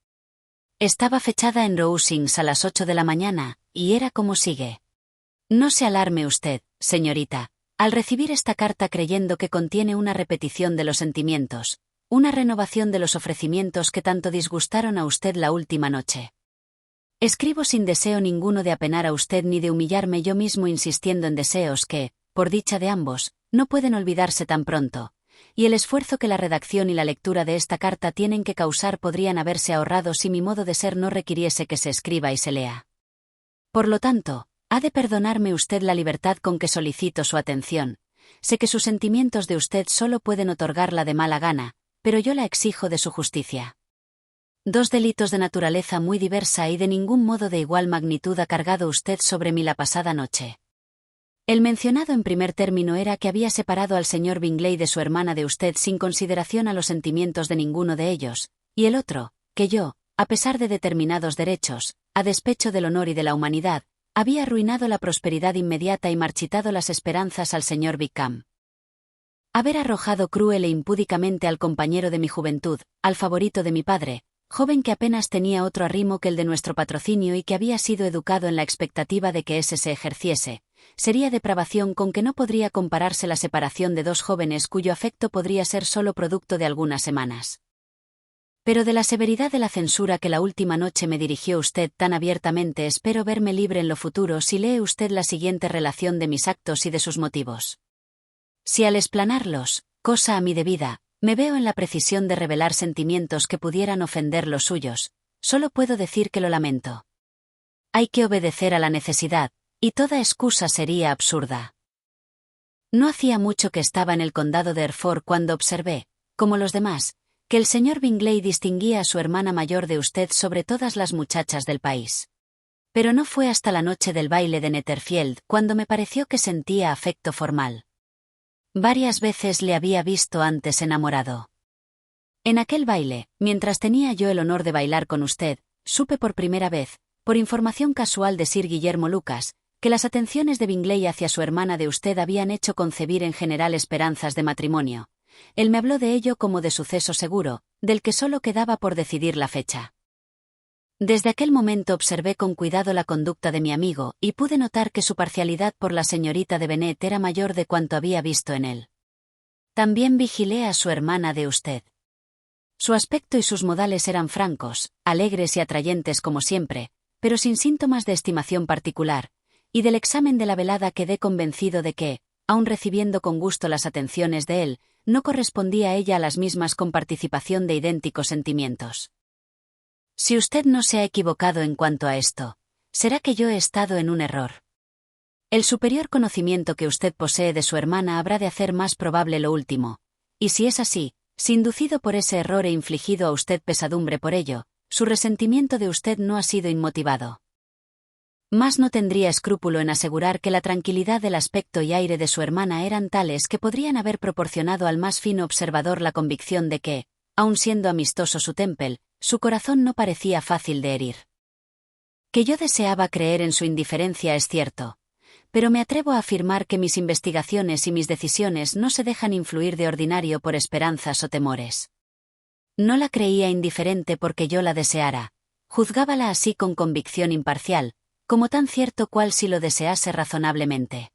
Estaba fechada en Rosings a las 8 de la mañana, y era como sigue: «No se alarme usted, señorita, al recibir esta carta creyendo que contiene una repetición de los sentimientos, una renovación de los ofrecimientos que tanto disgustaron a usted la última noche. Escribo sin deseo ninguno de apenar a usted ni de humillarme yo mismo insistiendo en deseos que, por dicha de ambos, no pueden olvidarse tan pronto, y el esfuerzo que la redacción y la lectura de esta carta tienen que causar podrían haberse ahorrado si mi modo de ser no requiriese que se escriba y se lea. Por lo tanto, ha de perdonarme usted la libertad con que solicito su atención. Sé que sus sentimientos de usted solo pueden otorgarla de mala gana, pero yo la exijo de su justicia. 2 delitos de naturaleza muy diversa y de ningún modo de igual magnitud ha cargado usted sobre mí la pasada noche. El mencionado en primer término era que había separado al señor Bingley de su hermana de usted sin consideración a los sentimientos de ninguno de ellos, y el otro, que yo, a pesar de determinados derechos, a despecho del honor y de la humanidad, había arruinado la prosperidad inmediata y marchitado las esperanzas al señor Wickham. Haber arrojado cruel e impúdicamente al compañero de mi juventud, al favorito de mi padre, joven que apenas tenía otro arrimo que el de nuestro patrocinio y que había sido educado en la expectativa de que ese se ejerciese, sería depravación con que no podría compararse la separación de 2 jóvenes cuyo afecto podría ser solo producto de algunas semanas. Pero de la severidad de la censura que la última noche me dirigió usted tan abiertamente espero verme libre en lo futuro si lee usted la siguiente relación de mis actos y de sus motivos. Si al explanarlos, cosa a mí debida, me veo en la precisión de revelar sentimientos que pudieran ofender los suyos, solo puedo decir que lo lamento. Hay que obedecer a la necesidad, y toda excusa sería absurda. No hacía mucho que estaba en el condado de Hereford cuando observé, como los demás, que el señor Bingley distinguía a su hermana mayor de usted sobre todas las muchachas del país. Pero no fue hasta la noche del baile de Netherfield cuando me pareció que sentía afecto formal. Varias veces le había visto antes enamorado. En aquel baile, mientras tenía yo el honor de bailar con usted, supe por primera vez, por información casual de Sir Guillermo Lucas, que las atenciones de Bingley hacia su hermana de usted habían hecho concebir en general esperanzas de matrimonio. Él me habló de ello como de suceso seguro, del que solo quedaba por decidir la fecha. Desde aquel momento observé con cuidado la conducta de mi amigo y pude notar que su parcialidad por la señorita de Bennet era mayor de cuanto había visto en él. También vigilé a su hermana de usted. Su aspecto y sus modales eran francos, alegres y atrayentes como siempre, pero sin síntomas de estimación particular, y del examen de la velada quedé convencido de que, aun recibiendo con gusto las atenciones de él, no correspondía a ella a las mismas con participación de idénticos sentimientos. Si usted no se ha equivocado en cuanto a esto, será que yo he estado en un error. El superior conocimiento que usted posee de su hermana habrá de hacer más probable lo último, y si es así, si inducido por ese error e infligido a usted pesadumbre por ello, su resentimiento de usted no ha sido inmotivado. Mas no tendría escrúpulo en asegurar que la tranquilidad del aspecto y aire de su hermana eran tales que podrían haber proporcionado al más fino observador la convicción de que, aun siendo amistoso su Temple, su corazón no parecía fácil de herir. Que yo deseaba creer en su indiferencia es cierto, pero me atrevo a afirmar que mis investigaciones y mis decisiones no se dejan influir de ordinario por esperanzas o temores. No la creía indiferente porque yo la deseara, juzgábala así con convicción imparcial, como tan cierto cual si lo desease razonablemente.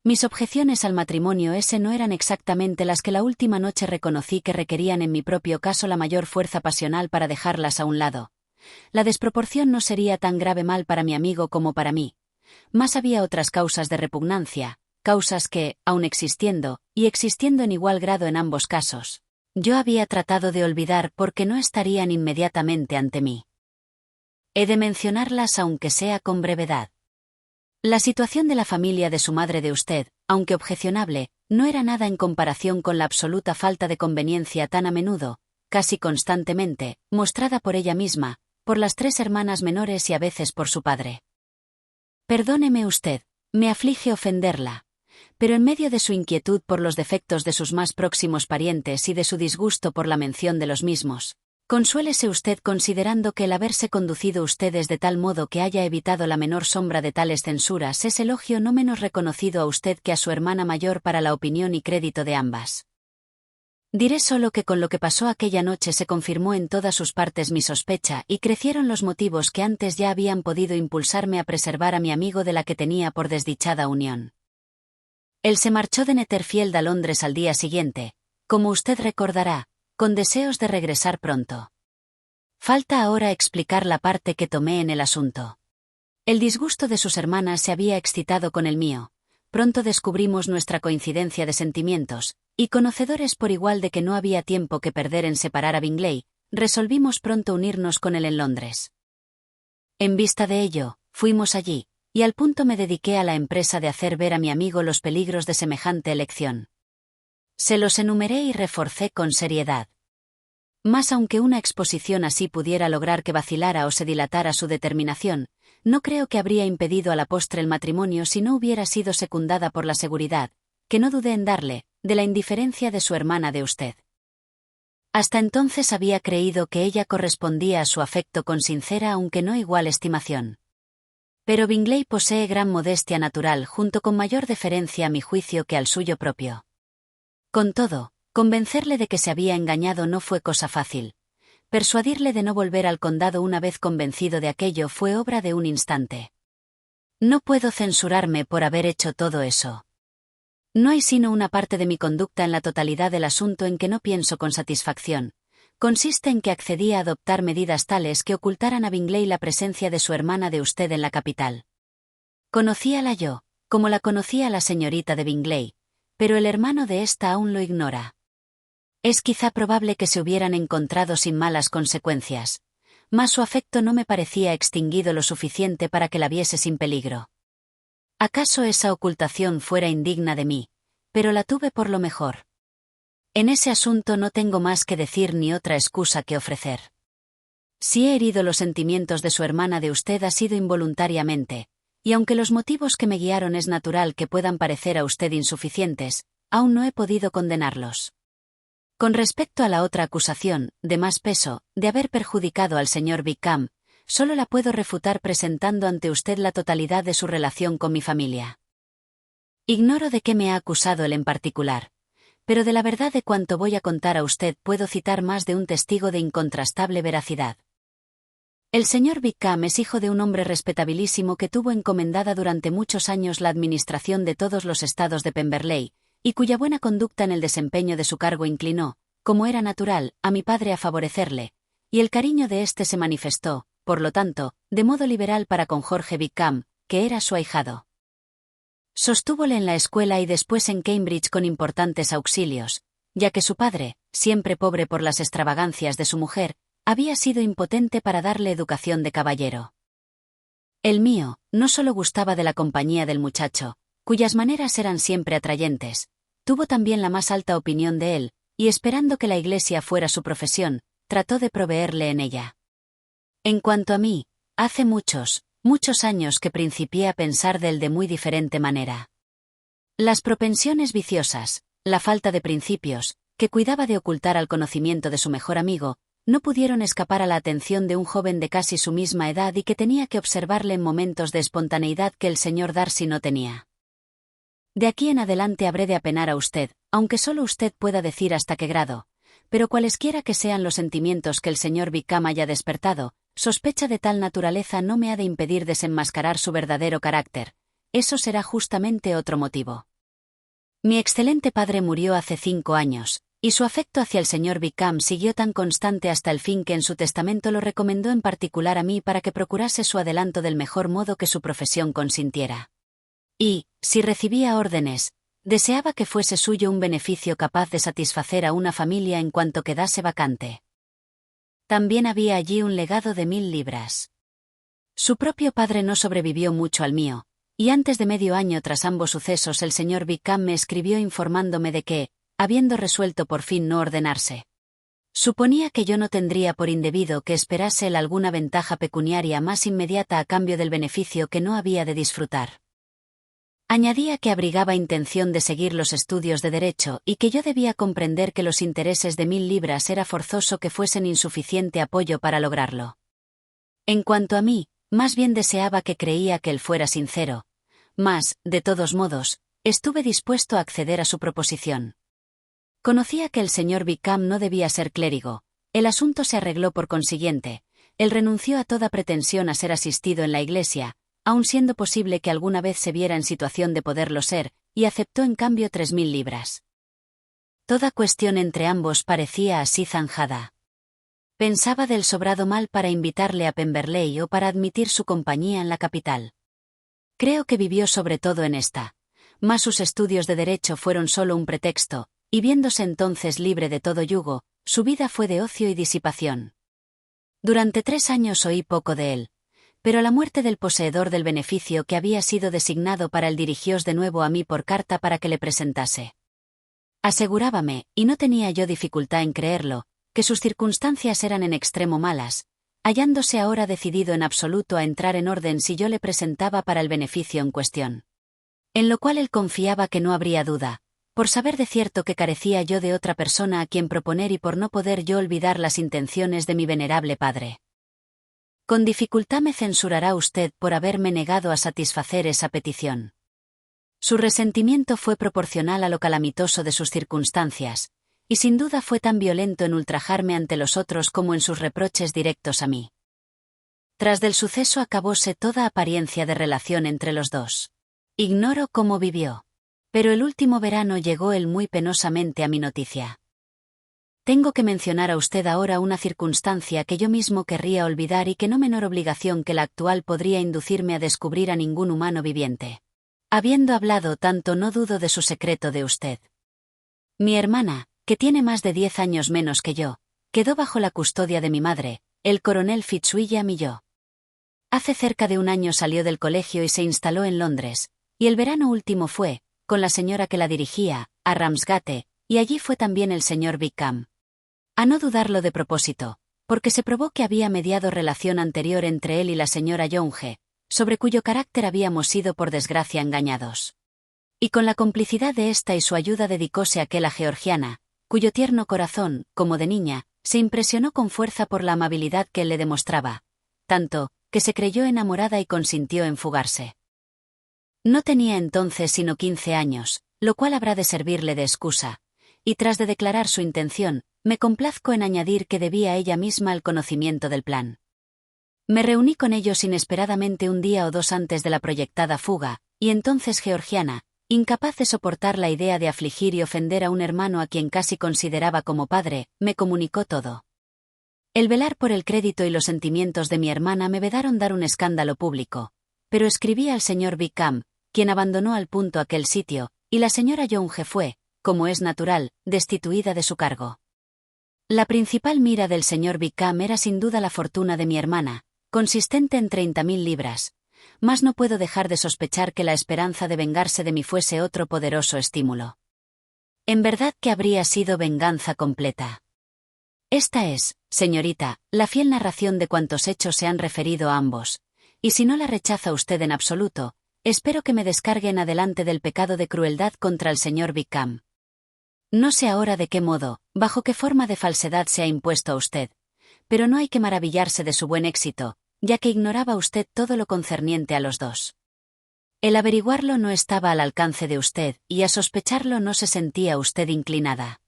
Mis objeciones al matrimonio ese no eran exactamente las que la última noche reconocí que requerían en mi propio caso la mayor fuerza pasional para dejarlas a un lado. La desproporción no sería tan grave mal para mi amigo como para mí. Mas había otras causas de repugnancia, causas que, aun existiendo, y existiendo en igual grado en ambos casos, yo había tratado de olvidar porque no estarían inmediatamente ante mí. He de mencionarlas aunque sea con brevedad. La situación de la familia de su madre de usted, aunque objecionable, no era nada en comparación con la absoluta falta de conveniencia tan a menudo, casi constantemente, mostrada por ella misma, por las 3 hermanas menores y a veces por su padre. Perdóneme usted, me aflige ofenderla, pero en medio de su inquietud por los defectos de sus más próximos parientes y de su disgusto por la mención de los mismos, consuélese usted considerando que el haberse conducido ustedes de tal modo que haya evitado la menor sombra de tales censuras es elogio no menos reconocido a usted que a su hermana mayor para la opinión y crédito de ambas. Diré solo que con lo que pasó aquella noche se confirmó en todas sus partes mi sospecha y crecieron los motivos que antes ya habían podido impulsarme a preservar a mi amigo de la que tenía por desdichada unión. Él se marchó de Netherfield a Londres al día siguiente, como usted recordará, con deseos de regresar pronto. Falta ahora explicar la parte que tomé en el asunto. El disgusto de sus hermanas se había excitado con el mío. Pronto descubrimos nuestra coincidencia de sentimientos, y conocedores por igual de que no había tiempo que perder en separar a Bingley, resolvimos pronto unirnos con él en Londres. En vista de ello, fuimos allí, y al punto me dediqué a la empresa de hacer ver a mi amigo los peligros de semejante elección. Se los enumeré y reforcé con seriedad. Mas aunque una exposición así pudiera lograr que vacilara o se dilatara su determinación, no creo que habría impedido a la postre el matrimonio si no hubiera sido secundada por la seguridad, que no dudé en darle, de la indiferencia de su hermana de usted. Hasta entonces había creído que ella correspondía a su afecto con sincera aunque no igual estimación. Pero Bingley posee gran modestia natural junto con mayor deferencia a mi juicio que al suyo propio. Con todo, convencerle de que se había engañado no fue cosa fácil. Persuadirle de no volver al condado una vez convencido de aquello fue obra de un instante. No puedo censurarme por haber hecho todo eso. No hay sino una parte de mi conducta en la totalidad del asunto en que no pienso con satisfacción. Consiste en que accedí a adoptar medidas tales que ocultaran a Bingley la presencia de su hermana de usted en la capital. Conocíala yo, como la conocía la señorita de Bingley, pero el hermano de ésta aún lo ignora. Es quizá probable que se hubieran encontrado sin malas consecuencias, mas su afecto no me parecía extinguido lo suficiente para que la viese sin peligro. ¿Acaso esa ocultación fuera indigna de mí? Pero la tuve por lo mejor. En ese asunto no tengo más que decir ni otra excusa que ofrecer. Si he herido los sentimientos de su hermana de usted ha sido involuntariamente, y aunque los motivos que me guiaron es natural que puedan parecer a usted insuficientes, aún no he podido condenarlos. Con respecto a la otra acusación, de más peso, de haber perjudicado al señor Wickham, solo la puedo refutar presentando ante usted la totalidad de su relación con mi familia. Ignoro de qué me ha acusado él en particular, pero de la verdad de cuanto voy a contar a usted puedo citar más de un testigo de incontrastable veracidad. El señor Wickham es hijo de un hombre respetabilísimo que tuvo encomendada durante muchos años la administración de todos los estados de Pemberley, y cuya buena conducta en el desempeño de su cargo inclinó, como era natural, a mi padre a favorecerle, y el cariño de éste se manifestó, por lo tanto, de modo liberal para con Jorge Wickham, que era su ahijado. Sostúvole en la escuela y después en Cambridge con importantes auxilios, ya que su padre, siempre pobre por las extravagancias de su mujer, había sido impotente para darle educación de caballero. El mío, no solo gustaba de la compañía del muchacho, cuyas maneras eran siempre atrayentes, tuvo también la más alta opinión de él, y esperando que la iglesia fuera su profesión, trató de proveerle en ella. En cuanto a mí, hace muchos años que principié a pensar de él de muy diferente manera. Las propensiones viciosas, la falta de principios, que cuidaba de ocultar al conocimiento de su mejor amigo, no pudieron escapar a la atención de un joven de casi su misma edad y que tenía que observarle en momentos de espontaneidad que el señor Darcy no tenía. De aquí en adelante habré de apenar a usted, aunque solo usted pueda decir hasta qué grado, pero cualesquiera que sean los sentimientos que el señor Wickham haya despertado, sospecha de tal naturaleza no me ha de impedir desenmascarar su verdadero carácter. Eso será justamente otro motivo. Mi excelente padre murió hace 5 años, y su afecto hacia el señor Wickham siguió tan constante hasta el fin que en su testamento lo recomendó en particular a mí para que procurase su adelanto del mejor modo que su profesión consintiera. Y, si recibía órdenes, Deseaba que fuese suyo un beneficio capaz de satisfacer a una familia en cuanto quedase vacante. También había allí un legado de 1000 libras. Su propio padre no sobrevivió mucho al mío, y antes de medio año tras ambos sucesos el señor Wickham me escribió informándome de que, habiendo resuelto por fin no ordenarse, suponía que yo no tendría por indebido que esperase él alguna ventaja pecuniaria más inmediata a cambio del beneficio que no había de disfrutar. Añadía que abrigaba intención de seguir los estudios de Derecho y que yo debía comprender que los intereses de 1000 libras era forzoso que fuesen insuficiente apoyo para lograrlo. En cuanto a mí, más bien deseaba que creía que él fuera sincero, mas, de todos modos, estuve dispuesto a acceder a su proposición. Conocía que el señor Wickham no debía ser clérigo, el asunto se arregló por consiguiente, él renunció a toda pretensión a ser asistido en la iglesia, aun siendo posible que alguna vez se viera en situación de poderlo ser, y aceptó en cambio 3000 libras. Toda cuestión entre ambos parecía así zanjada. Pensaba del sobrado mal para invitarle a Pemberley o para admitir su compañía en la capital. Creo que vivió sobre todo en esta, mas sus estudios de derecho fueron solo un pretexto, y viéndose entonces libre de todo yugo, su vida fue de ocio y disipación. Durante 3 años oí poco de él, pero la muerte del poseedor del beneficio que había sido designado para él dirigióse de nuevo a mí por carta para que le presentase. Asegurábame, y no tenía yo dificultad en creerlo, que sus circunstancias eran en extremo malas, hallándose ahora decidido en absoluto a entrar en orden si yo le presentaba para el beneficio en cuestión. En lo cual él confiaba que no habría duda, por saber de cierto que carecía yo de otra persona a quien proponer y por no poder yo olvidar las intenciones de mi venerable padre. Con dificultad me censurará usted por haberme negado a satisfacer esa petición. Su resentimiento fue proporcional a lo calamitoso de sus circunstancias, y sin duda fue tan violento en ultrajarme ante los otros como en sus reproches directos a mí. Tras del suceso acabóse toda apariencia de relación entre los dos. Ignoro cómo vivió. Pero el último verano llegó él muy penosamente a mi noticia. Tengo que mencionar a usted ahora una circunstancia que yo mismo querría olvidar y que no menor obligación que la actual podría inducirme a descubrir a ningún humano viviente. Habiendo hablado tanto no dudo de su secreto de usted. Mi hermana, que tiene más de 10 años menos que yo, quedó bajo la custodia de mi madre, el coronel Fitzwilliam y yo. Hace cerca de un año salió del colegio y se instaló en Londres, y el verano último fue, con la señora que la dirigía, a Ramsgate, y allí fue también el señor Wickham. A no dudarlo de propósito, porque se probó que había mediado relación anterior entre él y la señora Younge, sobre cuyo carácter habíamos sido por desgracia engañados. Y con la complicidad de ésta y su ayuda dedicóse aquel a Georgiana, cuyo tierno corazón, como de niña, se impresionó con fuerza por la amabilidad que él le demostraba, tanto, que se creyó enamorada y consintió en fugarse. No tenía entonces sino 15 años, lo cual habrá de servirle de excusa, y tras de declarar su intención, me complazco en añadir que debía ella misma el conocimiento del plan. Me reuní con ellos inesperadamente un día o dos antes de la proyectada fuga, y entonces Georgiana, incapaz de soportar la idea de afligir y ofender a un hermano a quien casi consideraba como padre, me comunicó todo. El velar por el crédito y los sentimientos de mi hermana me vedaron dar un escándalo público, pero escribí al señor Wickham, quien abandonó al punto aquel sitio, y la señora Younge fue, como es natural, destituida de su cargo. La principal mira del señor Wickham era sin duda la fortuna de mi hermana, consistente en 30.000 libras, mas no puedo dejar de sospechar que la esperanza de vengarse de mí fuese otro poderoso estímulo. En verdad que habría sido venganza completa. Esta es, señorita, la fiel narración de cuantos hechos se han referido a ambos, y si no la rechaza usted en absoluto, espero que me descargue en adelante del pecado de crueldad contra el señor Wickham. No sé ahora de qué modo, bajo qué forma de falsedad se ha impuesto a usted, pero no hay que maravillarse de su buen éxito, ya que ignoraba usted todo lo concerniente a los dos. El averiguarlo no estaba al alcance de usted, y a sospecharlo no se sentía usted inclinada.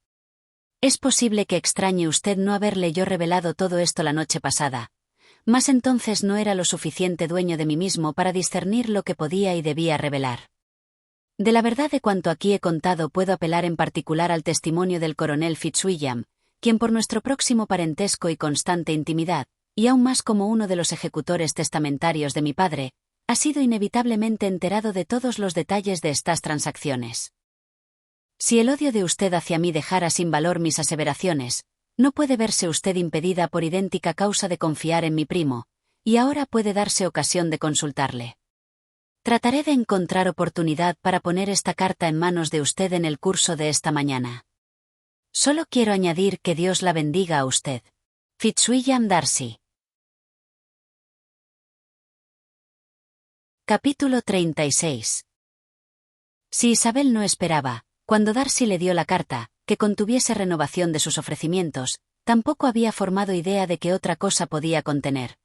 Es posible que extrañe usted no haberle yo revelado todo esto la noche pasada, mas entonces no era lo suficiente dueño de mí mismo para discernir lo que podía y debía revelar. De la verdad de cuanto aquí he contado puedo apelar en particular al testimonio del coronel Fitzwilliam, quien por nuestro próximo parentesco y constante intimidad, y aún más como uno de los ejecutores testamentarios de mi padre, ha sido inevitablemente enterado de todos los detalles de estas transacciones. Si el odio de usted hacia mí dejara sin valor mis aseveraciones, no puede verse usted impedida por idéntica causa de confiar en mi primo, y ahora puede darse ocasión de consultarle. Trataré de encontrar oportunidad para poner esta carta en manos de usted en el curso de esta mañana. Solo quiero añadir que Dios la bendiga a usted. Fitzwilliam Darcy. Capítulo 36. Si Isabel no esperaba, cuando Darcy le dio la carta, que contuviese renovación de sus ofrecimientos, tampoco había formado idea de qué otra cosa podía contener.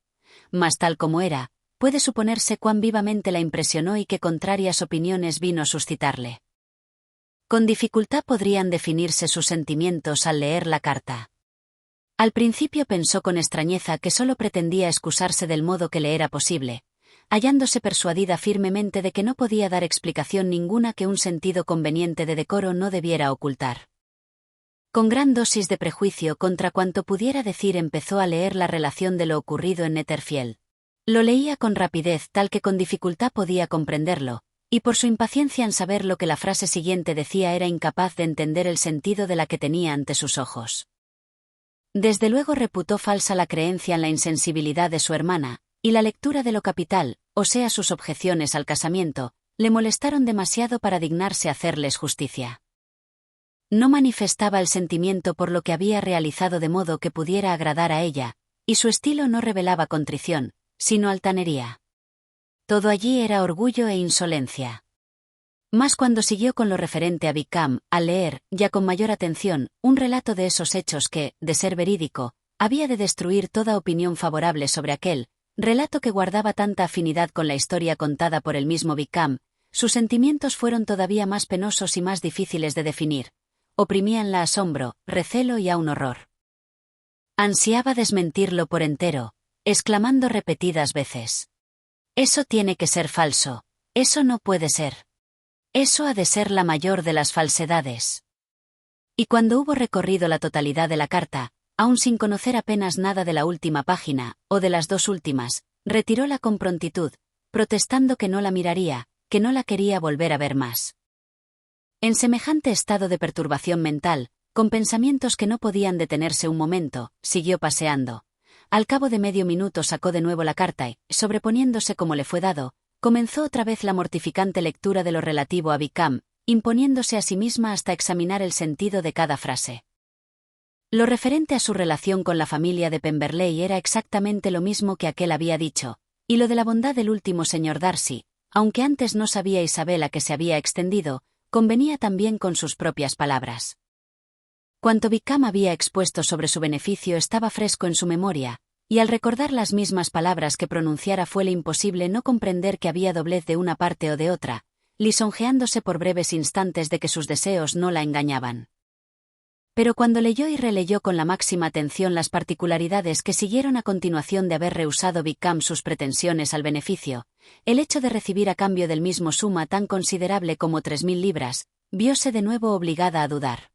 Mas tal como era, puede suponerse cuán vivamente la impresionó y qué contrarias opiniones vino a suscitarle. Con dificultad podrían definirse sus sentimientos al leer la carta. Al principio pensó con extrañeza que solo pretendía excusarse del modo que le era posible, hallándose persuadida firmemente de que no podía dar explicación ninguna que un sentido conveniente de decoro no debiera ocultar. Con gran dosis de prejuicio contra cuanto pudiera decir empezó a leer la relación de lo ocurrido en Netherfield. Lo leía con rapidez tal que con dificultad podía comprenderlo, y por su impaciencia en saber lo que la frase siguiente decía era incapaz de entender el sentido de la que tenía ante sus ojos. Desde luego reputó falsa la creencia en la insensibilidad de su hermana, y la lectura de lo capital, o sea sus objeciones al casamiento, le molestaron demasiado para dignarse hacerles justicia. No manifestaba el sentimiento por lo que había realizado de modo que pudiera agradar a ella, y su estilo no revelaba contrición, sino altanería. Todo allí era orgullo e insolencia. Mas cuando siguió con lo referente a Wickham, al leer, ya con mayor atención, un relato de esos hechos que, de ser verídico, había de destruir toda opinión favorable sobre aquel, relato que guardaba tanta afinidad con la historia contada por el mismo Wickham, sus sentimientos fueron todavía más penosos y más difíciles de definir. Oprimíanla asombro, recelo y aun horror. Ansiaba desmentirlo por entero, exclamando repetidas veces: «Eso tiene que ser falso, eso no puede ser. Eso ha de ser la mayor de las falsedades». Y cuando hubo recorrido la totalidad de la carta, aun sin conocer apenas nada de la última página, o de las dos últimas, retiróla con prontitud, protestando que no la miraría, que no la quería volver a ver más. En semejante estado de perturbación mental, con pensamientos que no podían detenerse un momento, siguió paseando. Al cabo de medio minuto sacó de nuevo la carta y, sobreponiéndose como le fue dado, comenzó otra vez la mortificante lectura de lo relativo a Wickham, imponiéndose a sí misma hasta examinar el sentido de cada frase. Lo referente a su relación con la familia de Pemberley era exactamente lo mismo que aquel había dicho, y lo de la bondad del último señor Darcy, aunque antes no sabía Isabel a qué se había extendido, convenía también con sus propias palabras. Cuanto Wickham había expuesto sobre su beneficio estaba fresco en su memoria, y al recordar las mismas palabras que pronunciara fuele imposible no comprender que había doblez de una parte o de otra, lisonjeándose por breves instantes de que sus deseos no la engañaban. Pero cuando leyó y releyó con la máxima atención las particularidades que siguieron a continuación de haber rehusado Wickham sus pretensiones al beneficio, el hecho de recibir a cambio del mismo suma tan considerable como 3.000 libras, vióse de nuevo obligada a dudar.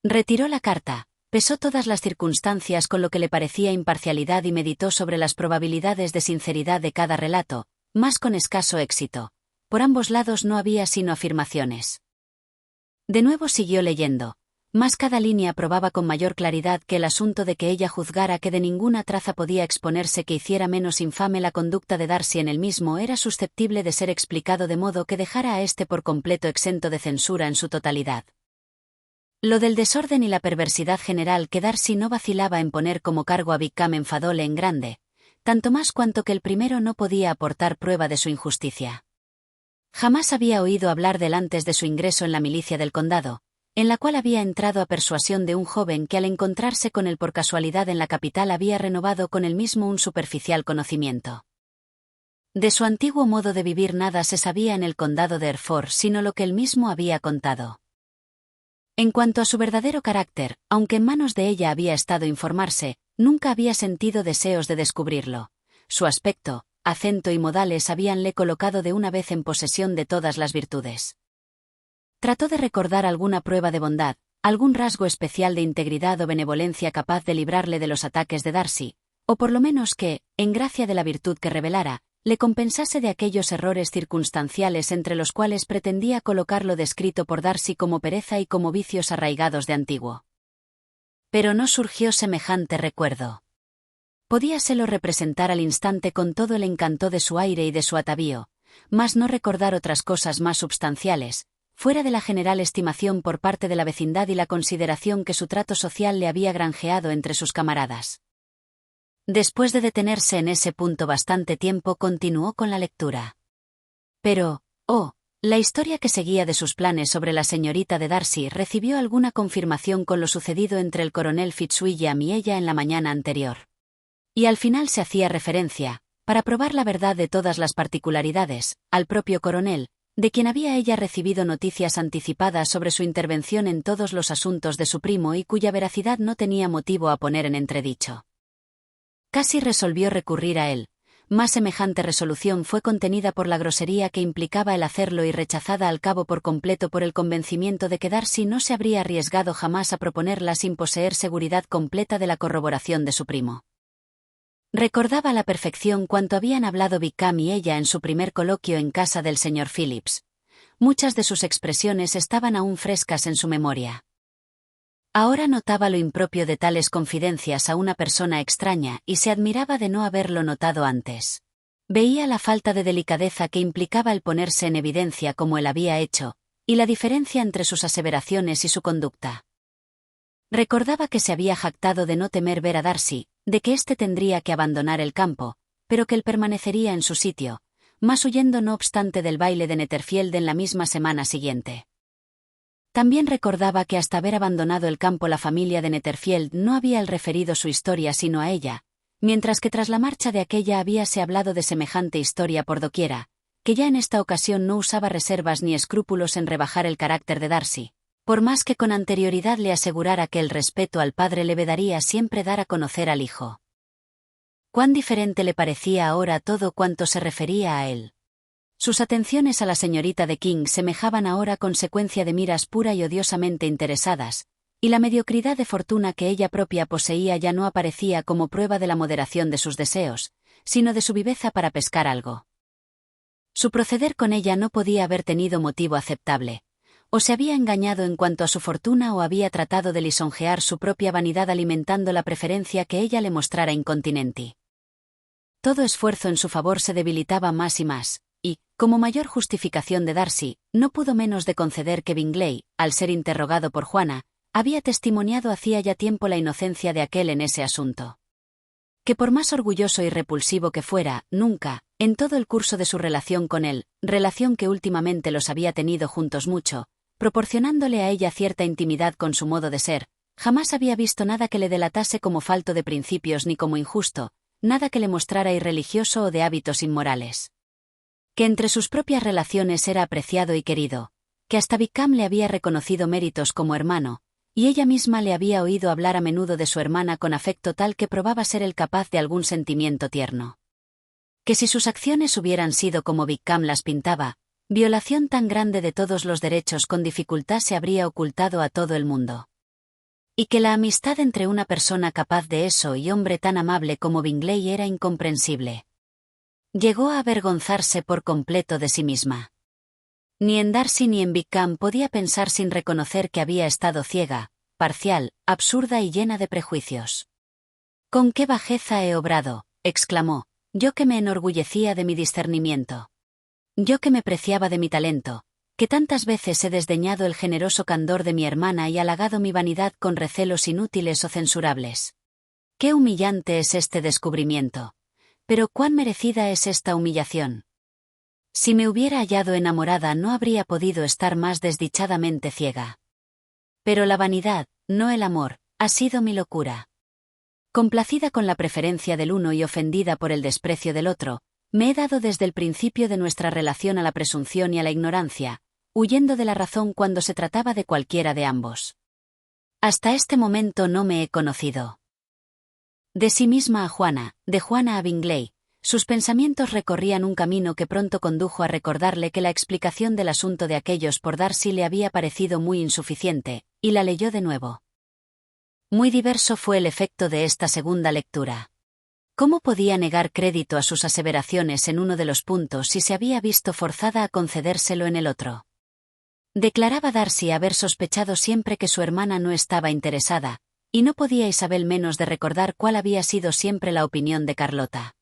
Retiró la carta, pesó todas las circunstancias con lo que le parecía imparcialidad y meditó sobre las probabilidades de sinceridad de cada relato, mas con escaso éxito. Por ambos lados no había sino afirmaciones. De nuevo siguió leyendo. Mas cada línea probaba con mayor claridad que el asunto de que ella juzgara que de ninguna traza podía exponerse que hiciera menos infame la conducta de Darcy en el mismo era susceptible de ser explicado de modo que dejara a éste por completo exento de censura en su totalidad. Lo del desorden y la perversidad general que Darcy no vacilaba en poner como cargo a Wickham enfadóle en grande, tanto más cuanto que el primero no podía aportar prueba de su injusticia. Jamás había oído hablar del antes de su ingreso en la milicia del condado, en la cual había entrado a persuasión de un joven que al encontrarse con él por casualidad en la capital había renovado con él mismo un superficial conocimiento. De su antiguo modo de vivir nada se sabía en el condado de Hereford sino lo que él mismo había contado. En cuanto a su verdadero carácter, aunque en manos de ella había estado informarse, nunca había sentido deseos de descubrirlo. Su aspecto, acento y modales habíanle colocado de una vez en posesión de todas las virtudes. Trató de recordar alguna prueba de bondad, algún rasgo especial de integridad o benevolencia capaz de librarle de los ataques de Darcy, o por lo menos que, en gracia de la virtud que revelara, le compensase de aquellos errores circunstanciales entre los cuales pretendía colocar lo descrito por Darcy como pereza y como vicios arraigados de antiguo. Pero no surgió semejante recuerdo. Podíaselo representar al instante con todo el encanto de su aire y de su atavío, mas no recordar otras cosas más substanciales, fuera de la general estimación por parte de la vecindad y la consideración que su trato social le había granjeado entre sus camaradas. Después de detenerse en ese punto bastante tiempo, continuó con la lectura. Pero, la historia que seguía de sus planes sobre la señorita de Darcy recibió alguna confirmación con lo sucedido entre el coronel Fitzwilliam y ella en la mañana anterior. Y al final se hacía referencia, para probar la verdad de todas las particularidades, al propio coronel, de quien había ella recibido noticias anticipadas sobre su intervención en todos los asuntos de su primo y cuya veracidad no tenía motivo a poner en entredicho. Casi resolvió recurrir a él, mas semejante resolución fue contenida por la grosería que implicaba el hacerlo y rechazada al cabo por completo por el convencimiento de que Darcy no se habría arriesgado jamás a proponerla sin poseer seguridad completa de la corroboración de su primo. Recordaba a la perfección cuanto habían hablado Wickham y ella en su primer coloquio en casa del señor Phillips. Muchas de sus expresiones estaban aún frescas en su memoria. Ahora notaba lo impropio de tales confidencias a una persona extraña y se admiraba de no haberlo notado antes. Veía la falta de delicadeza que implicaba el ponerse en evidencia como él había hecho, y la diferencia entre sus aseveraciones y su conducta. Recordaba que se había jactado de no temer ver a Darcy, de que éste tendría que abandonar el campo, pero que él permanecería en su sitio, mas huyendo no obstante del baile de Netherfield en la misma semana siguiente. También recordaba que hasta haber abandonado el campo la familia de Netherfield no había él referido su historia sino a ella, mientras que tras la marcha de aquella habíase hablado de semejante historia por doquiera, que ya en esta ocasión no usaba reservas ni escrúpulos en rebajar el carácter de Darcy, por más que con anterioridad le asegurara que el respeto al padre le vedaría siempre dar a conocer al hijo. Cuán diferente le parecía ahora todo cuanto se refería a él. Sus atenciones a la señorita de King semejaban ahora consecuencia de miras pura y odiosamente interesadas, y la mediocridad de fortuna que ella propia poseía ya no aparecía como prueba de la moderación de sus deseos, sino de su viveza para pescar algo. Su proceder con ella no podía haber tenido motivo aceptable. O se había engañado en cuanto a su fortuna o había tratado de lisonjear su propia vanidad alimentando la preferencia que ella le mostrara incontinenti. Todo esfuerzo en su favor se debilitaba más y más, y, como mayor justificación de Darcy, no pudo menos de conceder que Bingley, al ser interrogado por Juana, había testimoniado hacía ya tiempo la inocencia de aquel en ese asunto. Que por más orgulloso y repulsivo que fuera, nunca, en todo el curso de su relación con él, relación que últimamente los había tenido juntos mucho, proporcionándole a ella cierta intimidad con su modo de ser, jamás había visto nada que le delatase como falto de principios ni como injusto, nada que le mostrara irreligioso o de hábitos inmorales. Que entre sus propias relaciones era apreciado y querido, que hasta Wickham le había reconocido méritos como hermano, y ella misma le había oído hablar a menudo de su hermana con afecto tal que probaba ser él capaz de algún sentimiento tierno. Que si sus acciones hubieran sido como Wickham las pintaba, violación tan grande de todos los derechos con dificultad se habría ocultado a todo el mundo. Y que la amistad entre una persona capaz de eso y hombre tan amable como Bingley era incomprensible. Llegó a avergonzarse por completo de sí misma. Ni en Darcy ni en Wickham podía pensar sin reconocer que había estado ciega, parcial, absurda y llena de prejuicios. «¿Con qué bajeza he obrado?», exclamó, «yo que me enorgullecía de mi discernimiento. Yo que me preciaba de mi talento, que tantas veces he desdeñado el generoso candor de mi hermana y halagado mi vanidad con recelos inútiles o censurables. Qué humillante es este descubrimiento. Pero cuán merecida es esta humillación. Si me hubiera hallado enamorada no habría podido estar más desdichadamente ciega. Pero la vanidad, no el amor, ha sido mi locura. Complacida con la preferencia del uno y ofendida por el desprecio del otro, me he dado desde el principio de nuestra relación a la presunción y a la ignorancia, huyendo de la razón cuando se trataba de cualquiera de ambos. Hasta este momento no me he conocido. De sí misma a Juana, de Juana a Bingley, sus pensamientos recorrían un camino que pronto condujo a recordarle que la explicación del asunto de aquellos por Darcy le había parecido muy insuficiente, y la leyó de nuevo. Muy diverso fue el efecto de esta segunda lectura. ¿Cómo podía negar crédito a sus aseveraciones en uno de los puntos si se había visto forzada a concedérselo en el otro? Declaraba Darcy haber sospechado siempre que su hermana no estaba interesada, y no podía Isabel menos de recordar cuál había sido siempre la opinión de Carlota.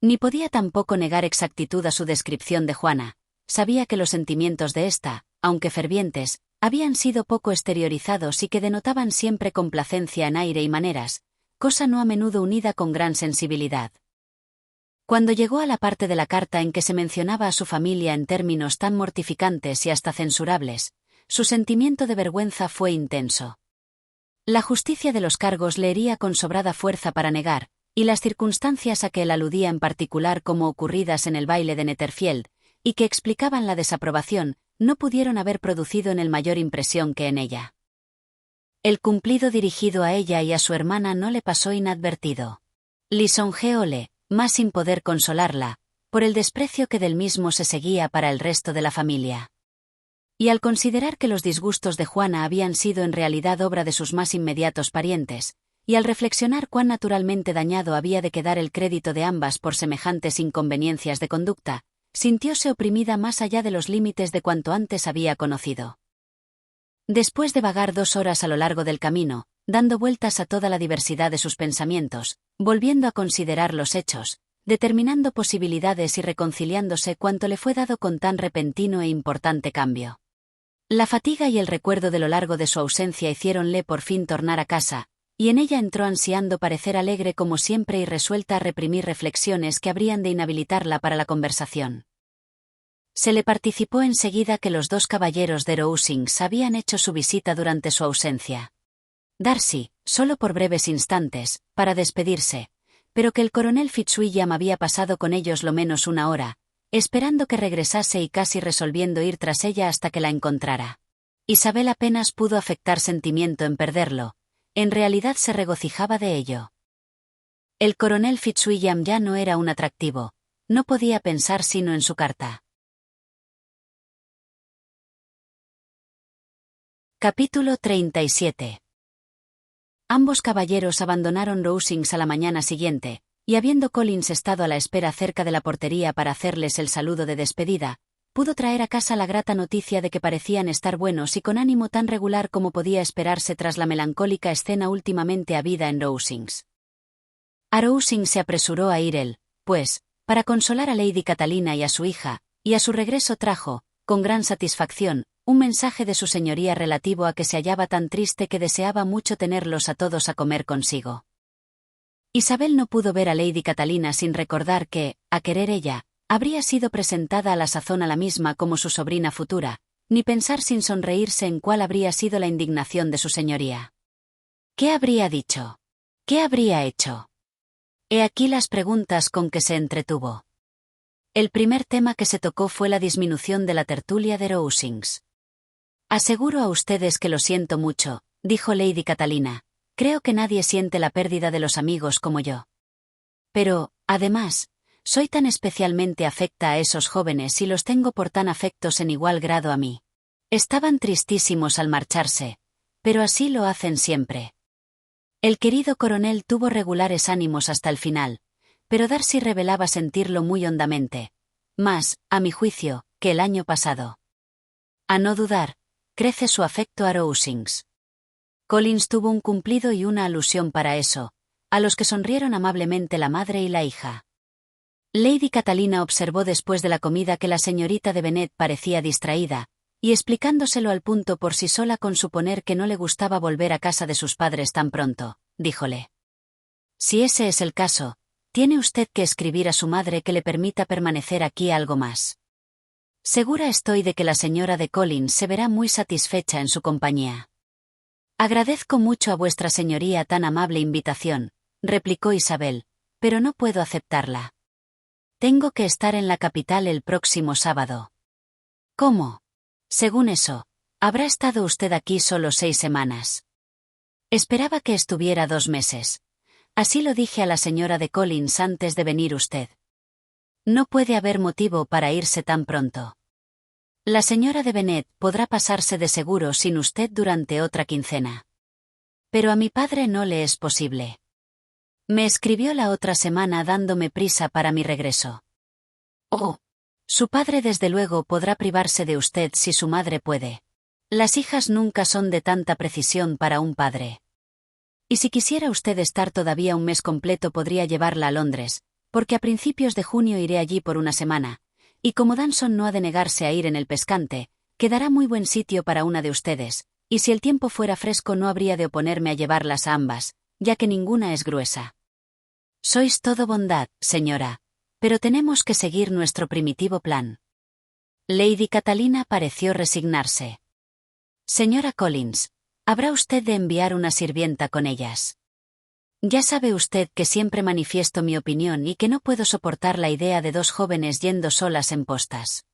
Ni podía tampoco negar exactitud a su descripción de Juana. Sabía que los sentimientos de ésta, aunque fervientes, habían sido poco exteriorizados y que denotaban siempre complacencia en aire y maneras, cosa no a menudo unida con gran sensibilidad. Cuando llegó a la parte de la carta en que se mencionaba a su familia en términos tan mortificantes y hasta censurables, su sentimiento de vergüenza fue intenso. La justicia de los cargos le hería con sobrada fuerza para negar, y las circunstancias a que él aludía en particular como ocurridas en el baile de Netherfield, y que explicaban la desaprobación, no pudieron haber producido en él mayor impresión que en ella. El cumplido dirigido a ella y a su hermana no le pasó inadvertido. Lisonjeóle, más sin poder consolarla, por el desprecio que del mismo se seguía para el resto de la familia. Y al considerar que los disgustos de Juana habían sido en realidad obra de sus más inmediatos parientes, y al reflexionar cuán naturalmente dañado había de quedar el crédito de ambas por semejantes inconveniencias de conducta, sintióse oprimida más allá de los límites de cuanto antes había conocido. Después de vagar 2 horas a lo largo del camino, dando vueltas a toda la diversidad de sus pensamientos, volviendo a considerar los hechos, determinando posibilidades y reconciliándose cuanto le fue dado con tan repentino e importante cambio. La fatiga y el recuerdo de lo largo de su ausencia hiciéronle por fin tornar a casa, y en ella entró ansiando parecer alegre como siempre y resuelta a reprimir reflexiones que habrían de inhabilitarla para la conversación. Se le participó enseguida que los 2 caballeros de Rowsings habían hecho su visita durante su ausencia. Darcy, solo por breves instantes, para despedirse, pero que el coronel Fitzwilliam había pasado con ellos lo menos 1 hora, esperando que regresase y casi resolviendo ir tras ella hasta que la encontrara. Isabel apenas pudo afectar sentimiento en perderlo, en realidad se regocijaba de ello. El coronel Fitzwilliam ya no era un atractivo, no podía pensar sino en su carta. Capítulo 37. Ambos caballeros abandonaron Rowsings a la mañana siguiente, y habiendo Collins estado a la espera cerca de la portería para hacerles el saludo de despedida, pudo traer a casa la grata noticia de que parecían estar buenos y con ánimo tan regular como podía esperarse tras la melancólica escena últimamente habida en Rowsings. A Rowsings se apresuró a ir él, pues, para consolar a Lady Catalina y a su hija, y a su regreso trajo, con gran satisfacción, un mensaje de su señoría relativo a que se hallaba tan triste que deseaba mucho tenerlos a todos a comer consigo. Isabel no pudo ver a Lady Catalina sin recordar que, a querer ella, habría sido presentada a la sazón a la misma como su sobrina futura, ni pensar sin sonreírse en cuál habría sido la indignación de su señoría. ¿Qué habría dicho? ¿Qué habría hecho? He aquí las preguntas con que se entretuvo. El primer tema que se tocó fue la disminución de la tertulia de Rowsings. Aseguro a ustedes que lo siento mucho, dijo Lady Catalina. Creo que nadie siente la pérdida de los amigos como yo. Pero, además, soy tan especialmente afecta a esos jóvenes y los tengo por tan afectos en igual grado a mí. Estaban tristísimos al marcharse, pero así lo hacen siempre. El querido coronel tuvo regulares ánimos hasta el final, pero Darcy revelaba sentirlo muy hondamente, más, a mi juicio, que el año pasado. A no dudar, crece su afecto a Rowsings. Collins tuvo un cumplido y una alusión para eso, a los que sonrieron amablemente la madre y la hija. Lady Catalina observó después de la comida que la señorita de Bennet parecía distraída, y explicándoselo al punto por sí sola con suponer que no le gustaba volver a casa de sus padres tan pronto, díjole: si ese es el caso, tiene usted que escribir a su madre que le permita permanecer aquí algo más. Segura estoy de que la señora de Collins se verá muy satisfecha en su compañía. Agradezco mucho a vuestra señoría tan amable invitación, replicó Isabel, pero no puedo aceptarla. Tengo que estar en la capital el próximo sábado. ¿Cómo? Según eso, habrá estado usted aquí solo 6 semanas. Esperaba que estuviera 2 meses. Así lo dije a la señora de Collins antes de venir usted. No puede haber motivo para irse tan pronto. La señora de Bennet podrá pasarse de seguro sin usted durante otra quincena. Pero a mi padre no le es posible. Me escribió la otra semana dándome prisa para mi regreso. Oh. Su padre desde luego podrá privarse de usted si su madre puede. Las hijas nunca son de tanta precisión para un padre. Y si quisiera usted estar todavía un mes completo podría llevarla a Londres, porque a principios de junio iré allí por una semana, y como Danson no ha de negarse a ir en el pescante, quedará muy buen sitio para una de ustedes, y si el tiempo fuera fresco no habría de oponerme a llevarlas a ambas, ya que ninguna es gruesa. Sois todo bondad, señora, pero tenemos que seguir nuestro primitivo plan. Lady Catalina pareció resignarse. Señora Collins, ¿habrá usted de enviar una sirvienta con ellas? Ya sabe usted que siempre manifiesto mi opinión y que no puedo soportar la idea de dos jóvenes yendo solas en postas.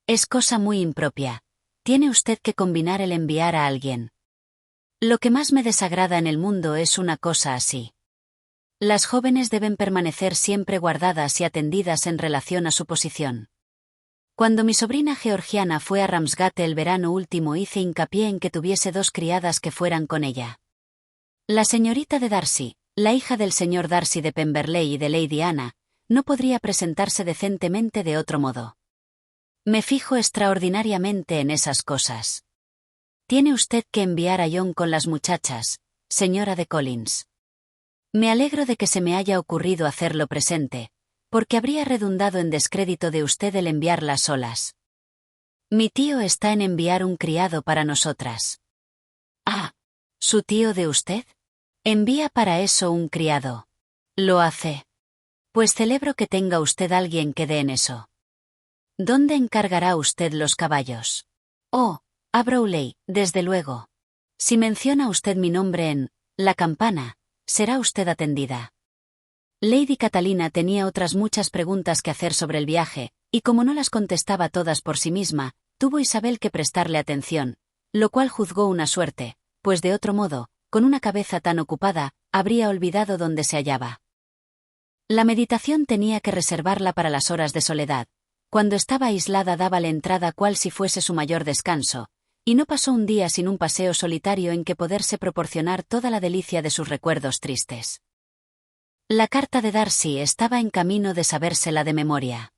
Es cosa muy impropia. Tiene usted que combinar el enviar a alguien. Lo que más me desagrada en el mundo es una cosa así. Las jóvenes deben permanecer siempre guardadas y atendidas en relación a su posición. Cuando mi sobrina Georgiana fue a Ramsgate el verano último hice hincapié en que tuviese dos criadas que fueran con ella. La señorita de Darcy, la hija del señor Darcy de Pemberley y de Lady Anna, no podría presentarse decentemente de otro modo. Me fijo extraordinariamente en esas cosas. Tiene usted que enviar a John con las muchachas, señora de Collins. Me alegro de que se me haya ocurrido hacerlo presente, porque habría redundado en descrédito de usted el enviarlas solas. Mi tío está en enviar un criado para nosotras. Ah, ¿su tío de usted? Envía para eso un criado. Lo hace. Pues celebro que tenga usted alguien que dé en eso. ¿Dónde encargará usted los caballos? Oh, a Browley, desde luego. Si menciona usted mi nombre en La Campana, será usted atendida. Lady Catalina tenía otras muchas preguntas que hacer sobre el viaje, y como no las contestaba todas por sí misma, tuvo Isabel que prestarle atención, lo cual juzgó una suerte, pues de otro modo, con una cabeza tan ocupada, habría olvidado dónde se hallaba. La meditación tenía que reservarla para las horas de soledad. Cuando estaba aislada dábale entrada cual si fuese su mayor descanso, y no pasó un día sin un paseo solitario en que poderse proporcionar toda la delicia de sus recuerdos tristes. La carta de Darcy estaba en camino de sabérsela de memoria.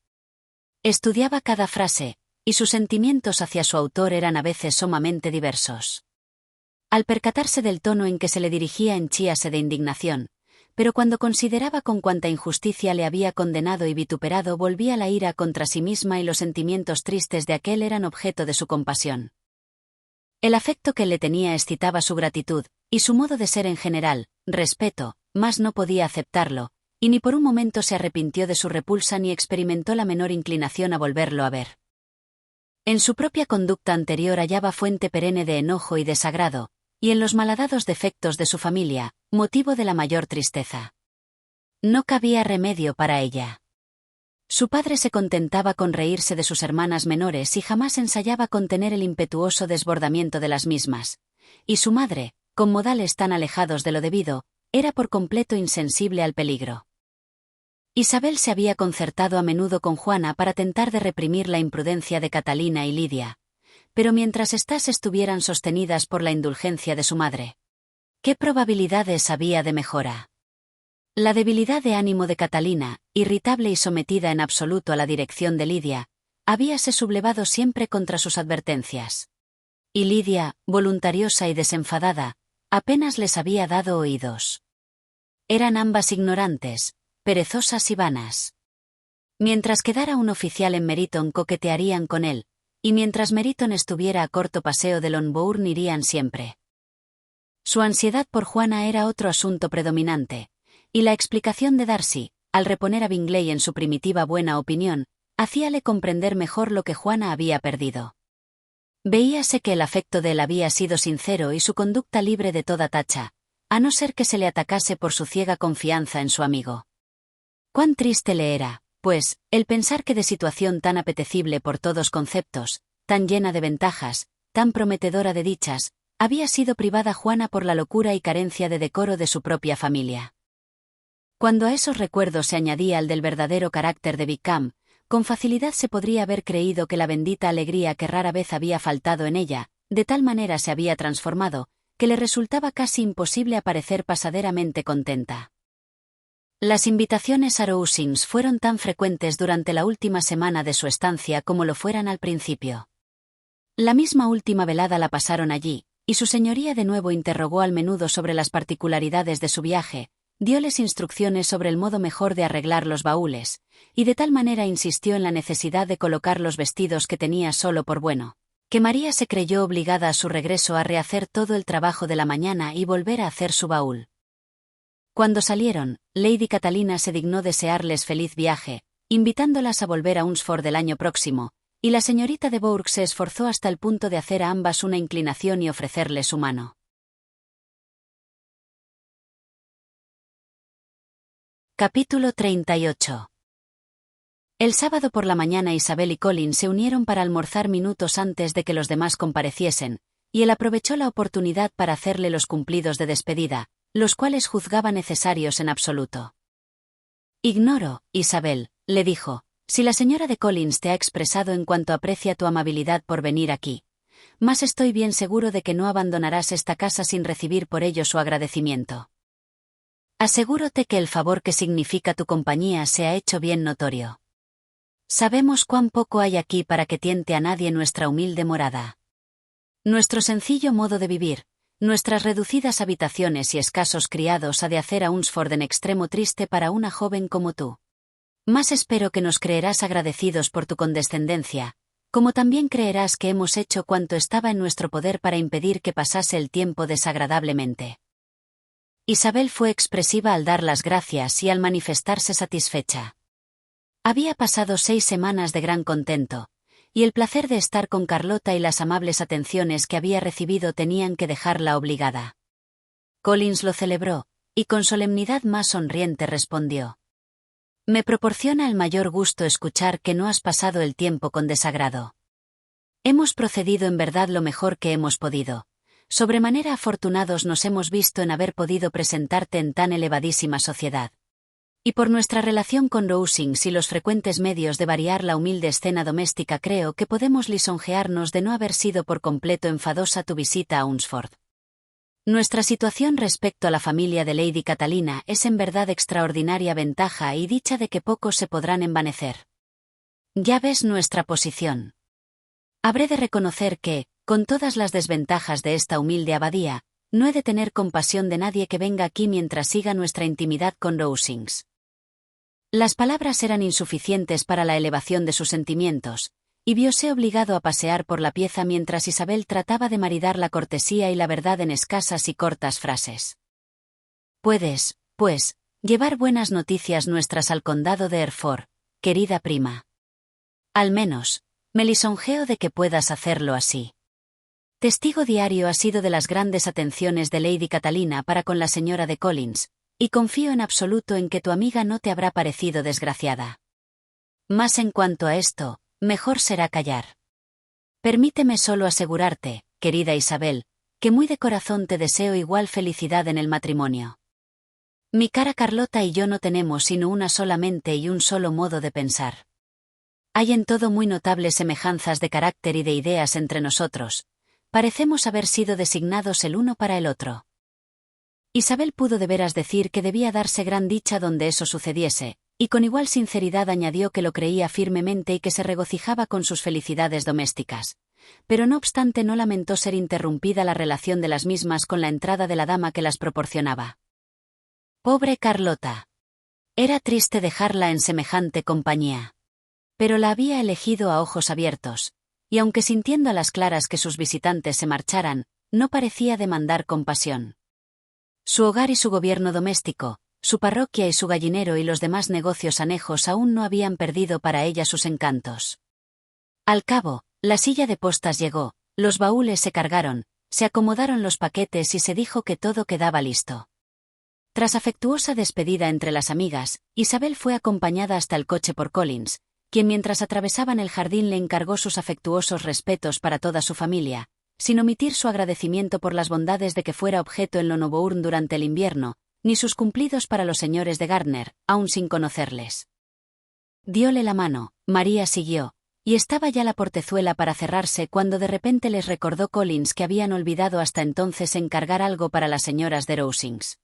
Estudiaba cada frase, y sus sentimientos hacia su autor eran a veces sumamente diversos. Al percatarse del tono en que se le dirigía henchíase de indignación, pero cuando consideraba con cuánta injusticia le había condenado y vituperado volvía la ira contra sí misma y los sentimientos tristes de aquel eran objeto de su compasión. El afecto que le tenía excitaba su gratitud, y su modo de ser en general, respeto, mas no podía aceptarlo, y ni por un momento se arrepintió de su repulsa ni experimentó la menor inclinación a volverlo a ver. En su propia conducta anterior hallaba fuente perenne de enojo y desagrado, y en los malhadados defectos de su familia, motivo de la mayor tristeza. No cabía remedio para ella. Su padre se contentaba con reírse de sus hermanas menores y jamás ensayaba contener el impetuoso desbordamiento de las mismas, y su madre, con modales tan alejados de lo debido, era por completo insensible al peligro. Isabel se había concertado a menudo con Juana para tentar de reprimir la imprudencia de Catalina y Lidia, pero mientras éstas estuvieran sostenidas por la indulgencia de su madre, ¿qué probabilidades había de mejora? La debilidad de ánimo de Catalina, irritable y sometida en absoluto a la dirección de Lidia, habíase sublevado siempre contra sus advertencias. Y Lidia, voluntariosa y desenfadada, apenas les había dado oídos. Eran ambas ignorantes, perezosas y vanas. Mientras quedara un oficial en Meryton coquetearían con él, y mientras Meryton estuviera a corto paseo de Longbourn irían siempre. Su ansiedad por Juana era otro asunto predominante, y la explicación de Darcy, al reponer a Bingley en su primitiva buena opinión, hacíale comprender mejor lo que Juana había perdido. Veíase que el afecto de él había sido sincero y su conducta libre de toda tacha, a no ser que se le atacase por su ciega confianza en su amigo. Cuán triste le era, pues, el pensar que de situación tan apetecible por todos conceptos, tan llena de ventajas, tan prometedora de dichas, había sido privada Juana por la locura y carencia de decoro de su propia familia. Cuando a esos recuerdos se añadía el del verdadero carácter de Wickham, con facilidad se podría haber creído que la bendita alegría que rara vez había faltado en ella, de tal manera se había transformado, que le resultaba casi imposible aparecer pasaderamente contenta. Las invitaciones a Rowsings fueron tan frecuentes durante la última semana de su estancia como lo fueran al principio. La misma última velada la pasaron allí, y su señoría de nuevo interrogó al menudo sobre las particularidades de su viaje, dióles instrucciones sobre el modo mejor de arreglar los baúles, y de tal manera insistió en la necesidad de colocar los vestidos que tenía solo por bueno, que María se creyó obligada a su regreso a rehacer todo el trabajo de la mañana y volver a hacer su baúl. Cuando salieron, Lady Catalina se dignó desearles feliz viaje, invitándolas a volver a Hunsford el año próximo, y la señorita de Bourgh se esforzó hasta el punto de hacer a ambas una inclinación y ofrecerles su mano. Capítulo 38. El sábado por la mañana Isabel y Colin se unieron para almorzar minutos antes de que los demás compareciesen, y él aprovechó la oportunidad para hacerle los cumplidos de despedida, los cuales juzgaba necesarios en absoluto. Ignoro, Isabel, le dijo, si la señora de Collins te ha expresado en cuanto aprecia tu amabilidad por venir aquí, mas estoy bien seguro de que no abandonarás esta casa sin recibir por ello su agradecimiento. Asegúrote que el favor que significa tu compañía se ha hecho bien notorio. Sabemos cuán poco hay aquí para que tiente a nadie nuestra humilde morada. Nuestro sencillo modo de vivir, nuestras reducidas habitaciones y escasos criados ha de hacer a Hunsford en extremo triste para una joven como tú. Mas espero que nos creerás agradecidos por tu condescendencia, como también creerás que hemos hecho cuanto estaba en nuestro poder para impedir que pasase el tiempo desagradablemente. Isabel fue expresiva al dar las gracias y al manifestarse satisfecha. Había pasado 6 semanas de gran contento, y el placer de estar con Carlota y las amables atenciones que había recibido tenían que dejarla obligada. Collins lo celebró, y con solemnidad más sonriente respondió: «Me proporciona el mayor gusto escuchar que no has pasado el tiempo con desagrado. Hemos procedido en verdad lo mejor que hemos podido. Sobremanera afortunados nos hemos visto en haber podido presentarte en tan elevadísima sociedad. Y por nuestra relación con Rowsings y los frecuentes medios de variar la humilde escena doméstica creo que podemos lisonjearnos de no haber sido por completo enfadosa tu visita a Hunsford. Nuestra situación respecto a la familia de Lady Catalina es en verdad extraordinaria ventaja y dicha de que pocos se podrán envanecer. Ya ves nuestra posición. Habré de reconocer que, con todas las desventajas de esta humilde abadía, no he de tener compasión de nadie que venga aquí mientras siga nuestra intimidad con Rowsings». Las palabras eran insuficientes para la elevación de sus sentimientos, y vióse obligado a pasear por la pieza mientras Isabel trataba de maridar la cortesía y la verdad en escasas y cortas frases. «Puedes, pues, llevar buenas noticias nuestras al condado de Hereford, querida prima. Al menos, me lisonjeo de que puedas hacerlo así. Testigo diario has sido de las grandes atenciones de Lady Catalina para con la señora de Collins, y confío en absoluto en que tu amiga no te habrá parecido desgraciada. Mas en cuanto a esto, mejor será callar. Permíteme solo asegurarte, querida Isabel, que muy de corazón te deseo igual felicidad en el matrimonio. Mi cara Carlota y yo no tenemos sino una sola mente y un solo modo de pensar. Hay en todo muy notables semejanzas de carácter y de ideas entre nosotros. Parecemos haber sido designados el uno para el otro». Isabel pudo de veras decir que debía darse gran dicha donde eso sucediese, y con igual sinceridad añadió que lo creía firmemente y que se regocijaba con sus felicidades domésticas, pero no obstante no lamentó ser interrumpida la relación de las mismas con la entrada de la dama que las proporcionaba. Pobre Carlota. Era triste dejarla en semejante compañía. Pero la había elegido a ojos abiertos, y aunque sintiendo a las claras que sus visitantes se marcharan, no parecía demandar compasión. Su hogar y su gobierno doméstico, su parroquia y su gallinero y los demás negocios anejos aún no habían perdido para ella sus encantos. Al cabo, la silla de postas llegó, los baúles se cargaron, se acomodaron los paquetes y se dijo que todo quedaba listo. Tras afectuosa despedida entre las amigas, Isabel fue acompañada hasta el coche por Collins, quien mientras atravesaban el jardín le encargó sus afectuosos respetos para toda su familia, sin omitir su agradecimiento por las bondades de que fuera objeto en Lonobourne durante el invierno, ni sus cumplidos para los señores de Gardner, aun sin conocerles. Dióle la mano, María siguió, y estaba ya la portezuela para cerrarse cuando de repente les recordó Collins que habían olvidado hasta entonces encargar algo para las señoras de Rowsings.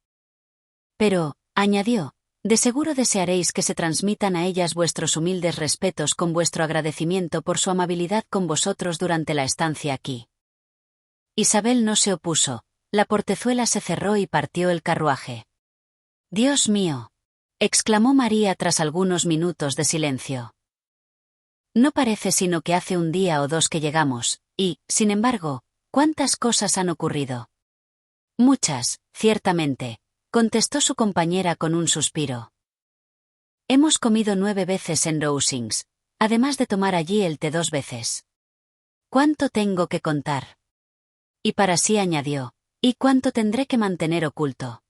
Pero, añadió, De seguro desearéis que se transmitan a ellas vuestros humildes respetos con vuestro agradecimiento por su amabilidad con vosotros durante la estancia aquí. Isabel no se opuso, la portezuela se cerró y partió el carruaje. «Dios mío», exclamó María tras algunos minutos de silencio. «No parece sino que hace un día o dos que llegamos, y, sin embargo, ¿cuántas cosas han ocurrido?» «Muchas, ciertamente», contestó su compañera con un suspiro. «Hemos comido 9 veces en Rosings, además de tomar allí el té 2 veces. ¿Cuánto tengo que contar?» Y para sí añadió, «¿Y cuánto tendré que mantener oculto?»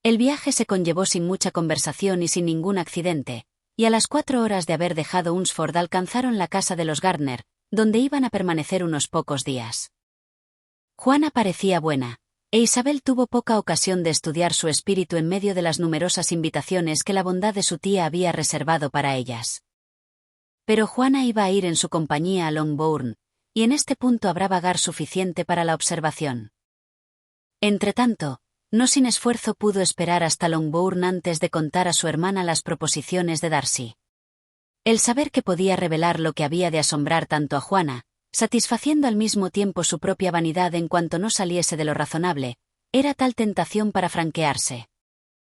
El viaje se conllevó sin mucha conversación y sin ningún accidente, y a las 4 horas de haber dejado Hunsford alcanzaron la casa de los Gardner, donde iban a permanecer unos pocos días. Juana parecía buena, e Isabel tuvo poca ocasión de estudiar su espíritu en medio de las numerosas invitaciones que la bondad de su tía había reservado para ellas. Pero Juana iba a ir en su compañía a Longbourn, y en este punto habrá vagar suficiente para la observación. Entretanto, no sin esfuerzo pudo esperar hasta Longbourn antes de contar a su hermana las proposiciones de Darcy. El saber que podía revelar lo que había de asombrar tanto a Juana, satisfaciendo al mismo tiempo su propia vanidad en cuanto no saliese de lo razonable, era tal tentación para franquearse,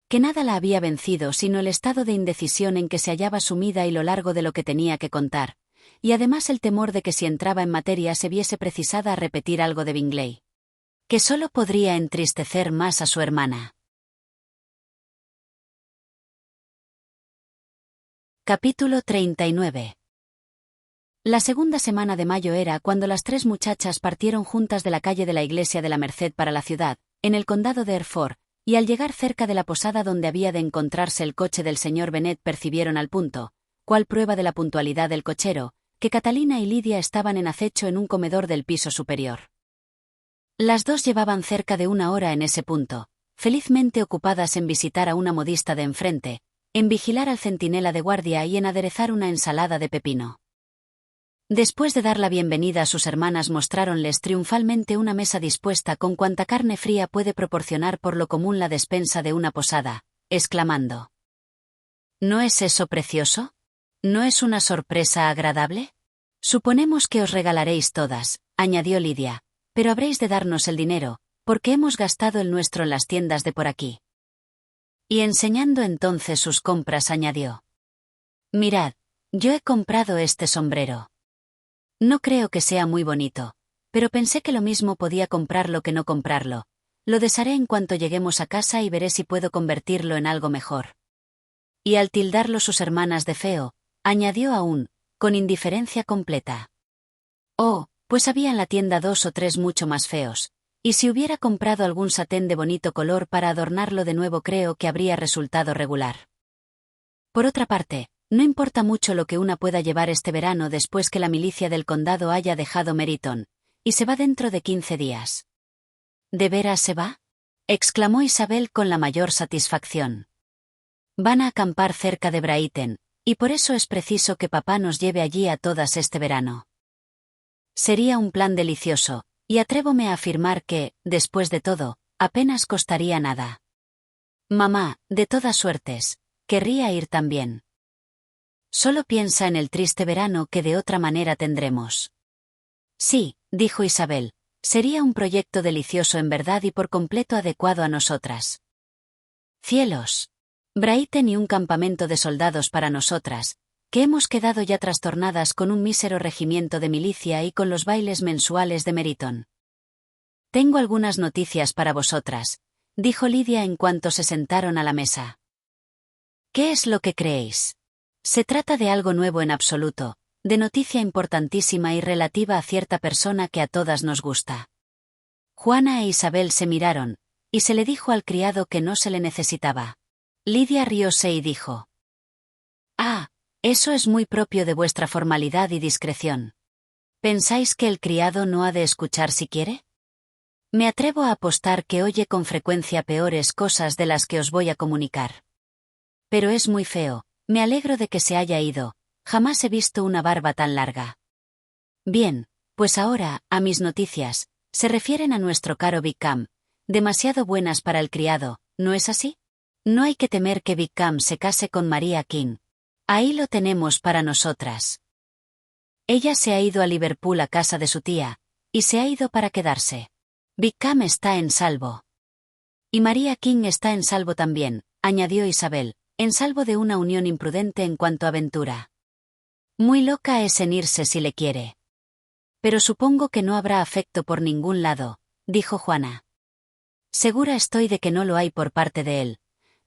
que nada la había vencido sino el estado de indecisión en que se hallaba sumida y lo largo de lo que tenía que contar, y además el temor de que si entraba en materia se viese precisada a repetir algo de Bingley, que solo podría entristecer más a su hermana. Capítulo 39. La segunda semana de mayo era cuando las 3 muchachas partieron juntas de la calle de la Iglesia de la Merced para la ciudad, en el condado de Hereford, y al llegar cerca de la posada donde había de encontrarse el coche del señor Bennet percibieron al punto, cual prueba de la puntualidad del cochero, que Catalina y Lidia estaban en acecho en un comedor del piso superior. Las dos llevaban cerca de 1 hora en ese punto, felizmente ocupadas en visitar a una modista de enfrente, en vigilar al centinela de guardia y en aderezar una ensalada de pepino. Después de dar la bienvenida a sus hermanas mostráronles triunfalmente una mesa dispuesta con cuanta carne fría puede proporcionar por lo común la despensa de una posada, exclamando: «¿No es eso precioso? ¿No es una sorpresa agradable? Suponemos que os regalaréis todas», añadió Lidia, «pero habréis de darnos el dinero, porque hemos gastado el nuestro en las tiendas de por aquí». Y enseñando entonces sus compras añadió: «Mirad, yo he comprado este sombrero. No creo que sea muy bonito, pero pensé que lo mismo podía comprarlo que no comprarlo. Lo desharé en cuanto lleguemos a casa y veré si puedo convertirlo en algo mejor». Y al tildarlo sus hermanas de feo, añadió aún, con indiferencia completa: «Oh, pues había en la tienda 2 o 3 mucho más feos, y si hubiera comprado algún satén de bonito color para adornarlo de nuevo creo que habría resultado regular. Por otra parte, no importa mucho lo que una pueda llevar este verano después que la milicia del condado haya dejado Meryton, y se va dentro de 15 días». «¿De veras se va?», exclamó Isabel con la mayor satisfacción. «Van a acampar cerca de Brighton, y por eso es preciso que papá nos lleve allí a todas este verano. Sería un plan delicioso, y atrévome a afirmar que, después de todo, apenas costaría nada. Mamá, de todas suertes, querría ir también. Solo piensa en el triste verano que de otra manera tendremos». «Sí», dijo Isabel, «sería un proyecto delicioso en verdad y por completo adecuado a nosotras. Cielos. Brighton y un campamento de soldados para nosotras, que hemos quedado ya trastornadas con un mísero regimiento de milicia y con los bailes mensuales de Meryton. Tengo algunas noticias para vosotras», dijo Lidia en cuanto se sentaron a la mesa. «¿Qué es lo que creéis? Se trata de algo nuevo en absoluto, de noticia importantísima y relativa a cierta persona que a todas nos gusta». Juana e Isabel se miraron, y se le dijo al criado que no se le necesitaba. Lidia rióse y dijo: «Ah, eso es muy propio de vuestra formalidad y discreción. ¿Pensáis que el criado no ha de escuchar si quiere? Me atrevo a apostar que oye con frecuencia peores cosas de las que os voy a comunicar. Pero es muy feo, me alegro de que se haya ido, jamás he visto una barba tan larga. Bien, pues ahora, a mis noticias, se refieren a nuestro caro Wickham, demasiado buenas para el criado, ¿no es así? No hay que temer que Wickham se case con Maria King. Ahí lo tenemos para nosotras. Ella se ha ido a Liverpool a casa de su tía, y se ha ido para quedarse. Wickham está en salvo. Y Maria King está en salvo también, añadió Isabel, en salvo de una unión imprudente en cuanto a aventura. Muy loca es en irse si le quiere. Pero supongo que no habrá afecto por ningún lado, dijo Juana. Segura estoy de que no lo hay por parte de él.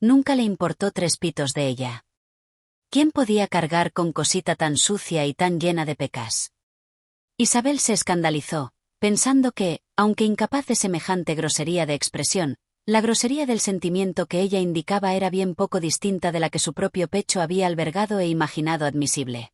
Nunca le importó tres pitos de ella. ¿Quién podía cargar con cosita tan sucia y tan llena de pecas? Isabel se escandalizó, pensando que, aunque incapaz de semejante grosería de expresión, la grosería del sentimiento que ella indicaba era bien poco distinta de la que su propio pecho había albergado e imaginado admisible.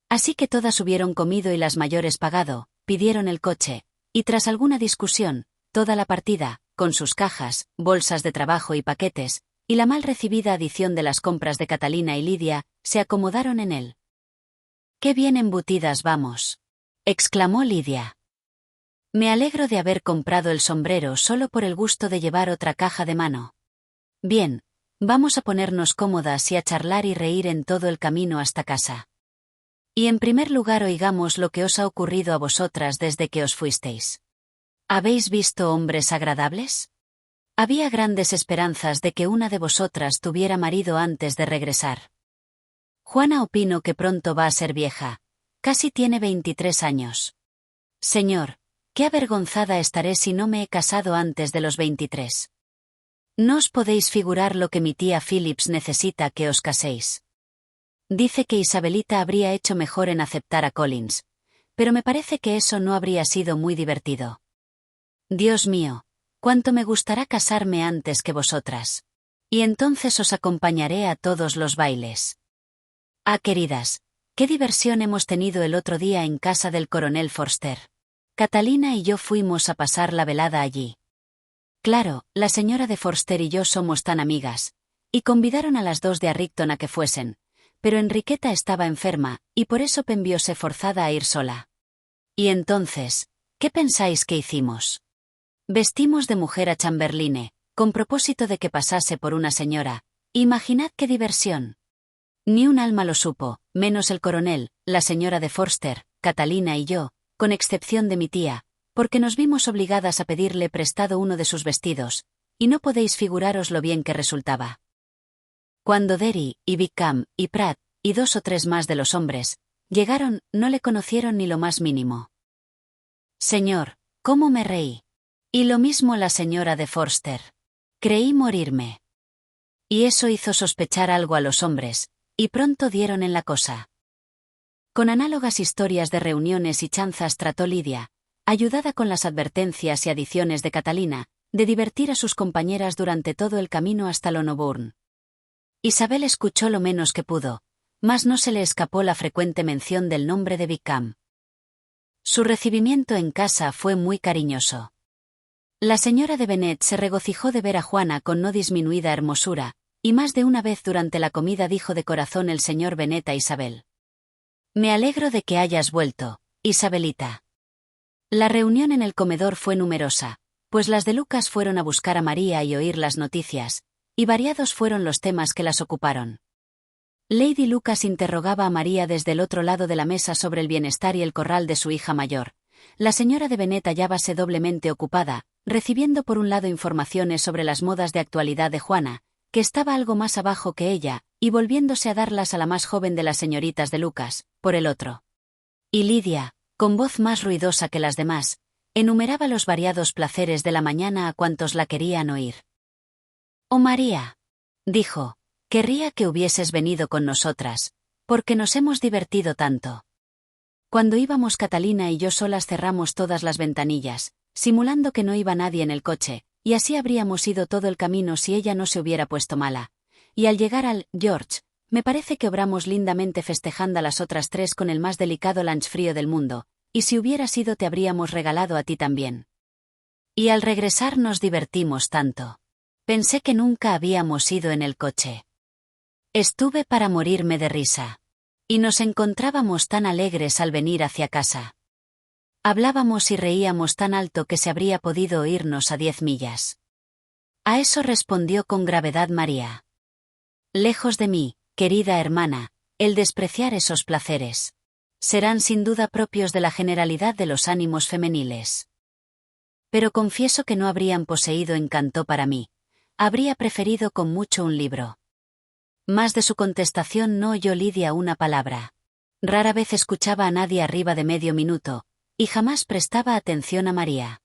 Así que todas hubieron comido y las mayores pagado, pidieron el coche, y tras alguna discusión, toda la partida, con sus cajas, bolsas de trabajo y paquetes, y la mal recibida adición de las compras de Catalina y Lidia, se acomodaron en él. «¡Qué bien embutidas vamos!», exclamó Lidia. «Me alegro de haber comprado el sombrero solo por el gusto de llevar otra caja de mano. Bien, vamos a ponernos cómodas y a charlar y reír en todo el camino hasta casa. Y en primer lugar oigamos lo que os ha ocurrido a vosotras desde que os fuisteis. ¿Habéis visto hombres agradables? Había grandes esperanzas de que una de vosotras tuviera marido antes de regresar. Juana opino que pronto va a ser vieja. Casi tiene 23 años. Señor, qué avergonzada estaré si no me he casado antes de los 23. No os podéis figurar lo que mi tía Phillips necesita que os caséis. Dice que Isabelita habría hecho mejor en aceptar a Collins, pero me parece que eso no habría sido muy divertido. Dios mío, cuánto me gustará casarme antes que vosotras. Y entonces os acompañaré a todos los bailes. Ah, queridas, qué diversión hemos tenido el otro día en casa del coronel Forster. Catalina y yo fuimos a pasar la velada allí. Claro, la señora de Forster y yo somos tan amigas, y convidaron a las dos de Arrington a que fuesen, pero Enriqueta estaba enferma, y por eso penvióse forzada a ir sola. Y entonces, ¿qué pensáis que hicimos? Vestimos de mujer a Chamberline, con propósito de que pasase por una señora. Imaginad qué diversión. Ni un alma lo supo, menos el coronel, la señora de Forster, Catalina y yo, con excepción de mi tía, porque nos vimos obligadas a pedirle prestado uno de sus vestidos, y no podéis figuraros lo bien que resultaba. Cuando Derry, y Wickham, y Pratt, y 2 o 3 más de los hombres, llegaron, no le conocieron ni lo más mínimo. Señor, ¿cómo me reí? Y lo mismo la señora de Forster. Creí morirme. Y eso hizo sospechar algo a los hombres, y pronto dieron en la cosa. Con análogas historias de reuniones y chanzas trató Lidia, ayudada con las advertencias y adiciones de Catalina, de divertir a sus compañeras durante todo el camino hasta Lonoburn. Isabel escuchó lo menos que pudo, mas no se le escapó la frecuente mención del nombre de Wickham. Su recibimiento en casa fue muy cariñoso. La señora de Bennet se regocijó de ver a Juana con no disminuida hermosura, y más de una vez durante la comida dijo de corazón el señor Bennet a Isabel: «Me alegro de que hayas vuelto, Isabelita». La reunión en el comedor fue numerosa, pues las de Lucas fueron a buscar a María y oír las noticias, y variados fueron los temas que las ocuparon. Lady Lucas interrogaba a María desde el otro lado de la mesa sobre el bienestar y el corral de su hija mayor. La señora de Bennet hallábase doblemente ocupada, recibiendo por un lado informaciones sobre las modas de actualidad de Juana, que estaba algo más abajo que ella, y volviéndose a darlas a la más joven de las señoritas de Lucas, por el otro. Y Lidia, con voz más ruidosa que las demás, enumeraba los variados placeres de la mañana a cuantos la querían oír. «Oh María», dijo, «querría que hubieses venido con nosotras, porque nos hemos divertido tanto. Cuando íbamos Catalina y yo solas cerramos todas las ventanillas, simulando que no iba nadie en el coche, y así habríamos ido todo el camino si ella no se hubiera puesto mala. Y al llegar al George, me parece que obramos lindamente festejando a las otras 3 con el más delicado lunch frío del mundo, y si hubiera sido te habríamos regalado a ti también. Y al regresar nos divertimos tanto. Pensé que nunca habíamos ido en el coche. Estuve para morirme de risa. Y nos encontrábamos tan alegres al venir hacia casa. Hablábamos y reíamos tan alto que se habría podido oírnos a 10 millas. A eso respondió con gravedad María. Lejos de mí, querida hermana, el despreciar esos placeres. Serán sin duda propios de la generalidad de los ánimos femeniles. Pero confieso que no habrían poseído encanto para mí. Habría preferido con mucho un libro. Más de su contestación no oyó Lidia una palabra. Rara vez escuchaba a nadie arriba de medio minuto, y jamás prestaba atención a María.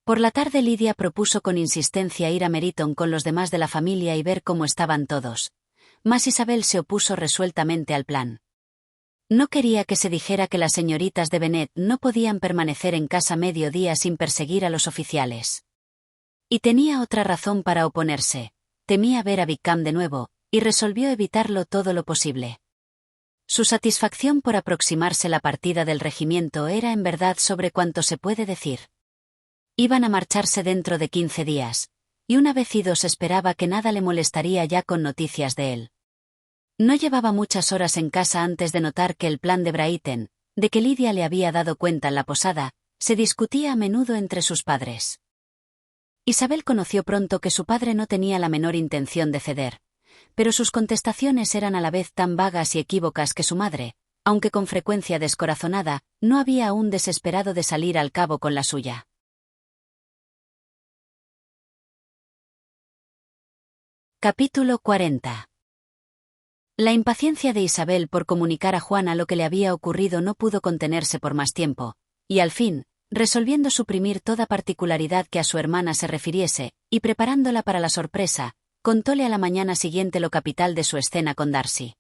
Por la tarde Lidia propuso con insistencia ir a Meriton con los demás de la familia y ver cómo estaban todos. Mas Isabel se opuso resueltamente al plan. No quería que se dijera que las señoritas de Bennet no podían permanecer en casa medio día sin perseguir a los oficiales. Y tenía otra razón para oponerse. Temía ver a Wickham de nuevo, y resolvió evitarlo todo lo posible. Su satisfacción por aproximarse la partida del regimiento era en verdad sobre cuanto se puede decir. Iban a marcharse dentro de 15 días, y una vez idos esperaba que nada le molestaría ya con noticias de él. No llevaba muchas horas en casa antes de notar que el plan de Brighton, de que Lidia le había dado cuenta en la posada, se discutía a menudo entre sus padres. Isabel conoció pronto que su padre no tenía la menor intención de ceder, pero sus contestaciones eran a la vez tan vagas y equívocas que su madre, aunque con frecuencia descorazonada, no había aún desesperado de salir al cabo con la suya. Capítulo 40. La impaciencia de Isabel por comunicar a Juana lo que le había ocurrido no pudo contenerse por más tiempo, y al fin, resolviendo suprimir toda particularidad que a su hermana se refiriese, y preparándola para la sorpresa, contóle a la mañana siguiente lo capital de su escena con Darcy.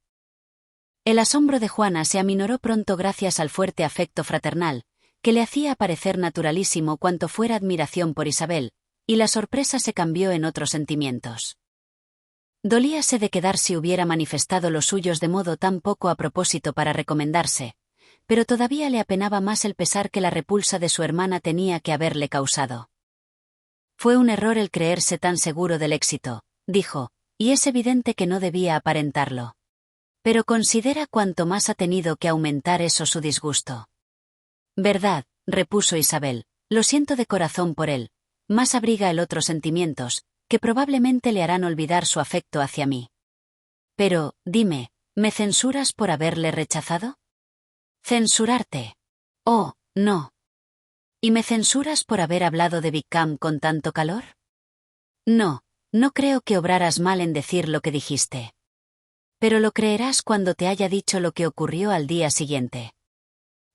El asombro de Juana se aminoró pronto gracias al fuerte afecto fraternal, que le hacía parecer naturalísimo cuanto fuera admiración por Isabel, y la sorpresa se cambió en otros sentimientos. Dolíase de que Darcy hubiera manifestado los suyos de modo tan poco a propósito para recomendarse, pero todavía le apenaba más el pesar que la repulsa de su hermana tenía que haberle causado. Fue un error el creerse tan seguro del éxito, dijo, y es evidente que no debía aparentarlo. Pero considera cuánto más ha tenido que aumentar eso su disgusto. Verdad, repuso Isabel, lo siento de corazón por él, más abriga el otros sentimientos, que probablemente le harán olvidar su afecto hacia mí. Pero, dime, ¿me censuras por haberle rechazado? ¿Censurarte? Oh, no. ¿Y me censuras por haber hablado de Wickham con tanto calor? No, no creo que obraras mal en decir lo que dijiste. Pero lo creerás cuando te haya dicho lo que ocurrió al día siguiente.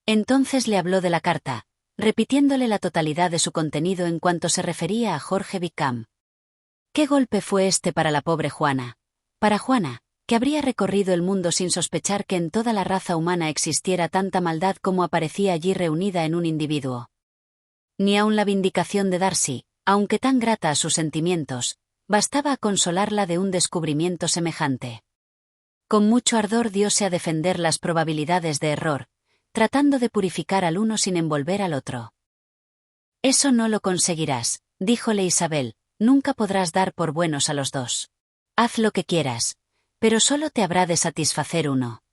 Entonces le habló de la carta, repitiéndole la totalidad de su contenido en cuanto se refería a Jorge Wickham. ¿Qué golpe fue este para la pobre Juana? Para Juana, que habría recorrido el mundo sin sospechar que en toda la raza humana existiera tanta maldad como aparecía allí reunida en un individuo. Ni aun la vindicación de Darcy, aunque tan grata a sus sentimientos, bastaba a consolarla de un descubrimiento semejante. Con mucho ardor dióse a defender las probabilidades de error, tratando de purificar al uno sin envolver al otro. Eso no lo conseguirás, díjole Isabel, nunca podrás dar por buenos a los dos. Haz lo que quieras, pero solo te habrá de satisfacer uno.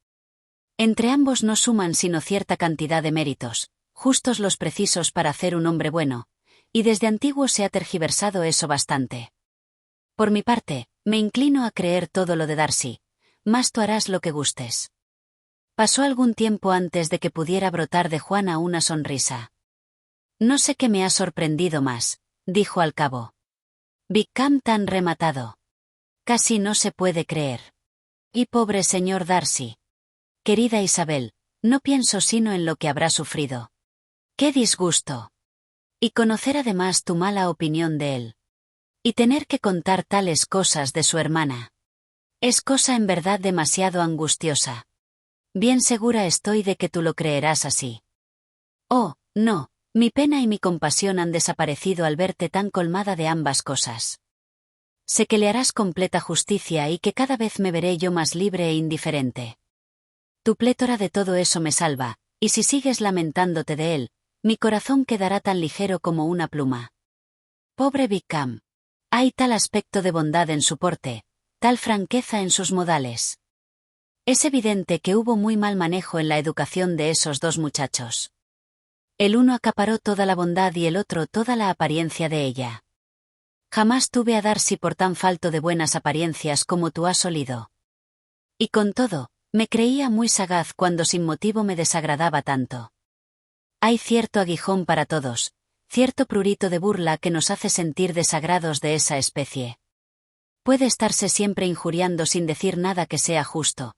Entre ambos no suman sino cierta cantidad de méritos, justos los precisos para hacer un hombre bueno, y desde antiguo se ha tergiversado eso bastante. Por mi parte, me inclino a creer todo lo de Darcy, mas tú harás lo que gustes. Pasó algún tiempo antes de que pudiera brotar de Juana una sonrisa. No sé qué me ha sorprendido más, dijo al cabo. Wickham tan rematado. Casi no se puede creer. Y pobre señor Darcy. Querida Isabel, no pienso sino en lo que habrá sufrido. ¡Qué disgusto! Y conocer además tu mala opinión de él. Y tener que contar tales cosas de su hermana. Es cosa en verdad demasiado angustiosa. Bien segura estoy de que tú lo creerás así. Oh, no, mi pena y mi compasión han desaparecido al verte tan colmada de ambas cosas. Sé que le harás completa justicia y que cada vez me veré yo más libre e indiferente. Tu plétora de todo eso me salva, y si sigues lamentándote de él, mi corazón quedará tan ligero como una pluma. Pobre Wickham. Hay tal aspecto de bondad en su porte, tal franqueza en sus modales. Es evidente que hubo muy mal manejo en la educación de esos dos muchachos. El uno acaparó toda la bondad y el otro toda la apariencia de ella. Jamás tuve a Darcy por tan falto de buenas apariencias como tú has olido. Y con todo, me creía muy sagaz cuando sin motivo me desagradaba tanto. Hay cierto aguijón para todos, cierto prurito de burla que nos hace sentir desagrados de esa especie. Puede estarse siempre injuriando sin decir nada que sea justo,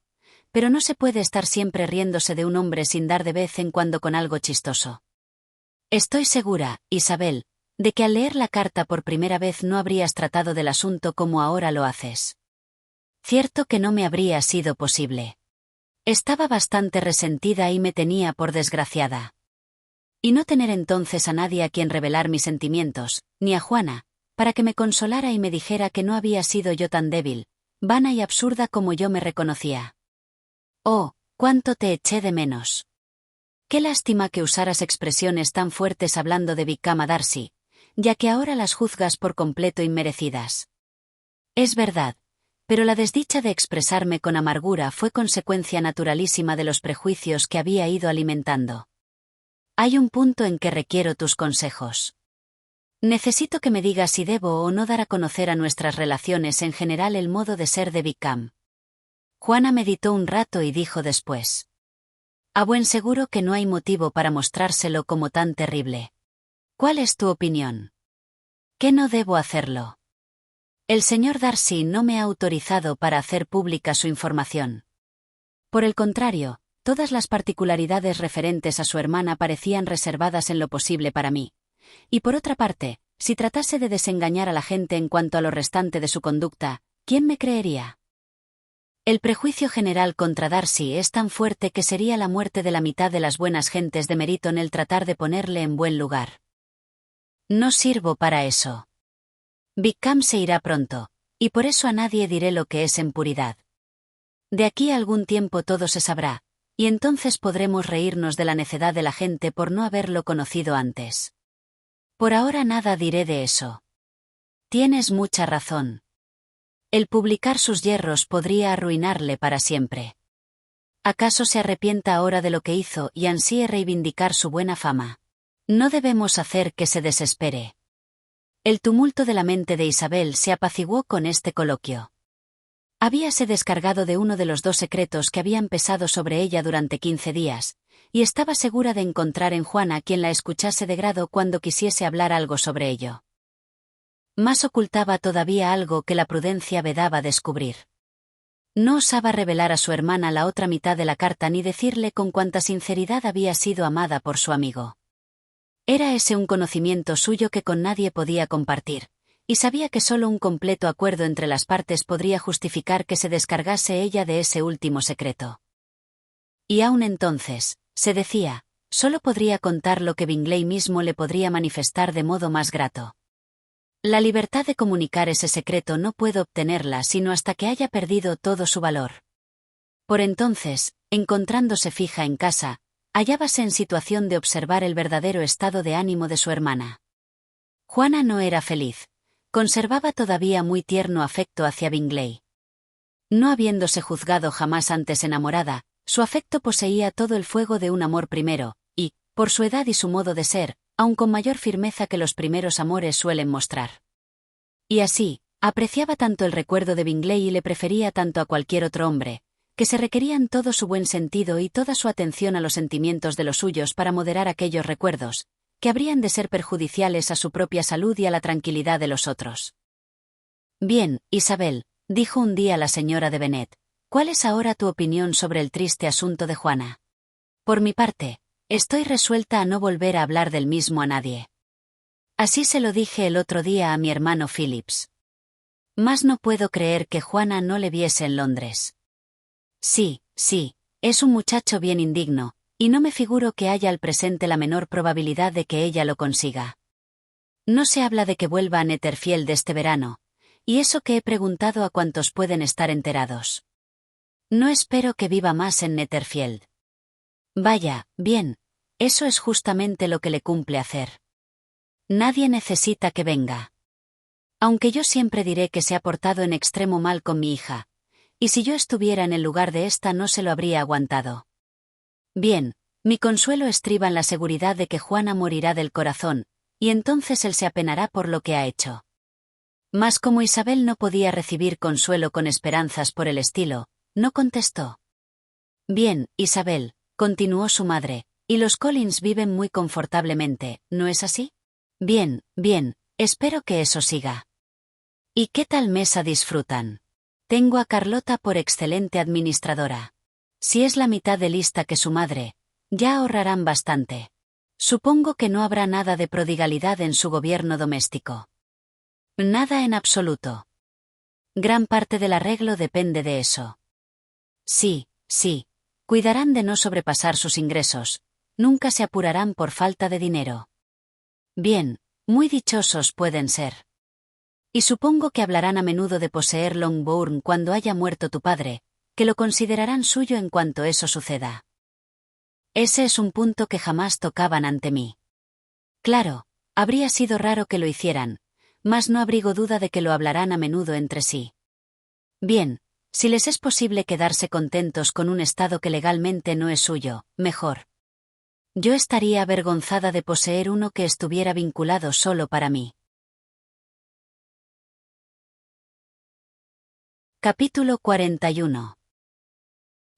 pero no se puede estar siempre riéndose de un hombre sin dar de vez en cuando con algo chistoso. Estoy segura, Isabel, de que al leer la carta por primera vez no habrías tratado del asunto como ahora lo haces. Cierto que no me habría sido posible. Estaba bastante resentida y me tenía por desgraciada. Y no tener entonces a nadie a quien revelar mis sentimientos, ni a Juana, para que me consolara y me dijera que no había sido yo tan débil, vana y absurda como yo me reconocía. Oh, cuánto te eché de menos. Qué lástima que usaras expresiones tan fuertes hablando de Wickham a Darcy, ya que ahora las juzgas por completo inmerecidas. Es verdad, pero la desdicha de expresarme con amargura fue consecuencia naturalísima de los prejuicios que había ido alimentando. Hay un punto en que requiero tus consejos. Necesito que me digas si debo o no dar a conocer a nuestras relaciones en general el modo de ser de Wickham. Juana meditó un rato y dijo después: a buen seguro que no hay motivo para mostrárselo como tan terrible. ¿Cuál es tu opinión? ¿Qué no debo hacerlo? El señor Darcy no me ha autorizado para hacer pública su información. Por el contrario, todas las particularidades referentes a su hermana parecían reservadas en lo posible para mí. Y por otra parte, si tratase de desengañar a la gente en cuanto a lo restante de su conducta, ¿quién me creería? El prejuicio general contra Darcy es tan fuerte que sería la muerte de la mitad de las buenas gentes de Meryton el tratar de ponerle en buen lugar. No sirvo para eso. Wickham se irá pronto, y por eso a nadie diré lo que es en puridad. De aquí a algún tiempo todo se sabrá, y entonces podremos reírnos de la necedad de la gente por no haberlo conocido antes. Por ahora nada diré de eso. Tienes mucha razón. El publicar sus yerros podría arruinarle para siempre. ¿Acaso se arrepienta ahora de lo que hizo y ansíe reivindicar su buena fama? No debemos hacer que se desespere. El tumulto de la mente de Isabel se apaciguó con este coloquio. Habíase descargado de uno de los dos secretos que habían pesado sobre ella durante 15 días, y estaba segura de encontrar en Juana quien la escuchase de grado cuando quisiese hablar algo sobre ello. Más ocultaba todavía algo que la prudencia vedaba descubrir. No osaba revelar a su hermana la otra mitad de la carta ni decirle con cuánta sinceridad había sido amada por su amigo. Era ese un conocimiento suyo que con nadie podía compartir, y sabía que solo un completo acuerdo entre las partes podría justificar que se descargase ella de ese último secreto. Y aún entonces, se decía, solo podría contar lo que Bingley mismo le podría manifestar de modo más grato. La libertad de comunicar ese secreto no puedo obtenerla sino hasta que haya perdido todo su valor. Por entonces, encontrándose fija en casa, hallábase en situación de observar el verdadero estado de ánimo de su hermana. Juana no era feliz. Conservaba todavía muy tierno afecto hacia Bingley. No habiéndose juzgado jamás antes enamorada, su afecto poseía todo el fuego de un amor primero, y, por su edad y su modo de ser, aun con mayor firmeza que los primeros amores suelen mostrar. Y así, apreciaba tanto el recuerdo de Bingley y le prefería tanto a cualquier otro hombre, que se requerían todo su buen sentido y toda su atención a los sentimientos de los suyos para moderar aquellos recuerdos, que habrían de ser perjudiciales a su propia salud y a la tranquilidad de los otros. Bien, Isabel, dijo un día la señora de Bennet, ¿cuál es ahora tu opinión sobre el triste asunto de Juana? Por mi parte, estoy resuelta a no volver a hablar del mismo a nadie. Así se lo dije el otro día a mi hermano Phillips. Mas no puedo creer que Juana no le viese en Londres. Sí, es un muchacho bien indigno, y no me figuro que haya al presente la menor probabilidad de que ella lo consiga. No se habla de que vuelva a Netherfield este verano, y eso que he preguntado a cuantos pueden estar enterados. No espero que viva más en Netherfield. Vaya, bien, eso es justamente lo que le cumple hacer. Nadie necesita que venga. Aunque yo siempre diré que se ha portado en extremo mal con mi hija, y si yo estuviera en el lugar de esta no se lo habría aguantado. Bien, mi consuelo estriba en la seguridad de que Juana morirá del corazón, y entonces él se apenará por lo que ha hecho. Mas como Isabel no podía recibir consuelo con esperanzas por el estilo, no contestó. Bien, Isabel, continuó su madre, y los Collins viven muy confortablemente, ¿no es así? Bien, bien, espero que eso siga. ¿Y qué tal mesa disfrutan? Tengo a Carlota por excelente administradora. Si es la mitad de lista que su madre, ya ahorrarán bastante. Supongo que no habrá nada de prodigalidad en su gobierno doméstico. Nada en absoluto. Gran parte del arreglo depende de eso. Sí, sí. Cuidarán de no sobrepasar sus ingresos. Nunca se apurarán por falta de dinero. Bien, muy dichosos pueden ser. Y supongo que hablarán a menudo de poseer Longbourn cuando haya muerto tu padre, que lo considerarán suyo en cuanto eso suceda. Ese es un punto que jamás tocaban ante mí. Claro, habría sido raro que lo hicieran, mas no abrigo duda de que lo hablarán a menudo entre sí. Bien, si les es posible quedarse contentos con un estado que legalmente no es suyo, mejor. Yo estaría avergonzada de poseer uno que estuviera vinculado solo para mí. Capítulo 41.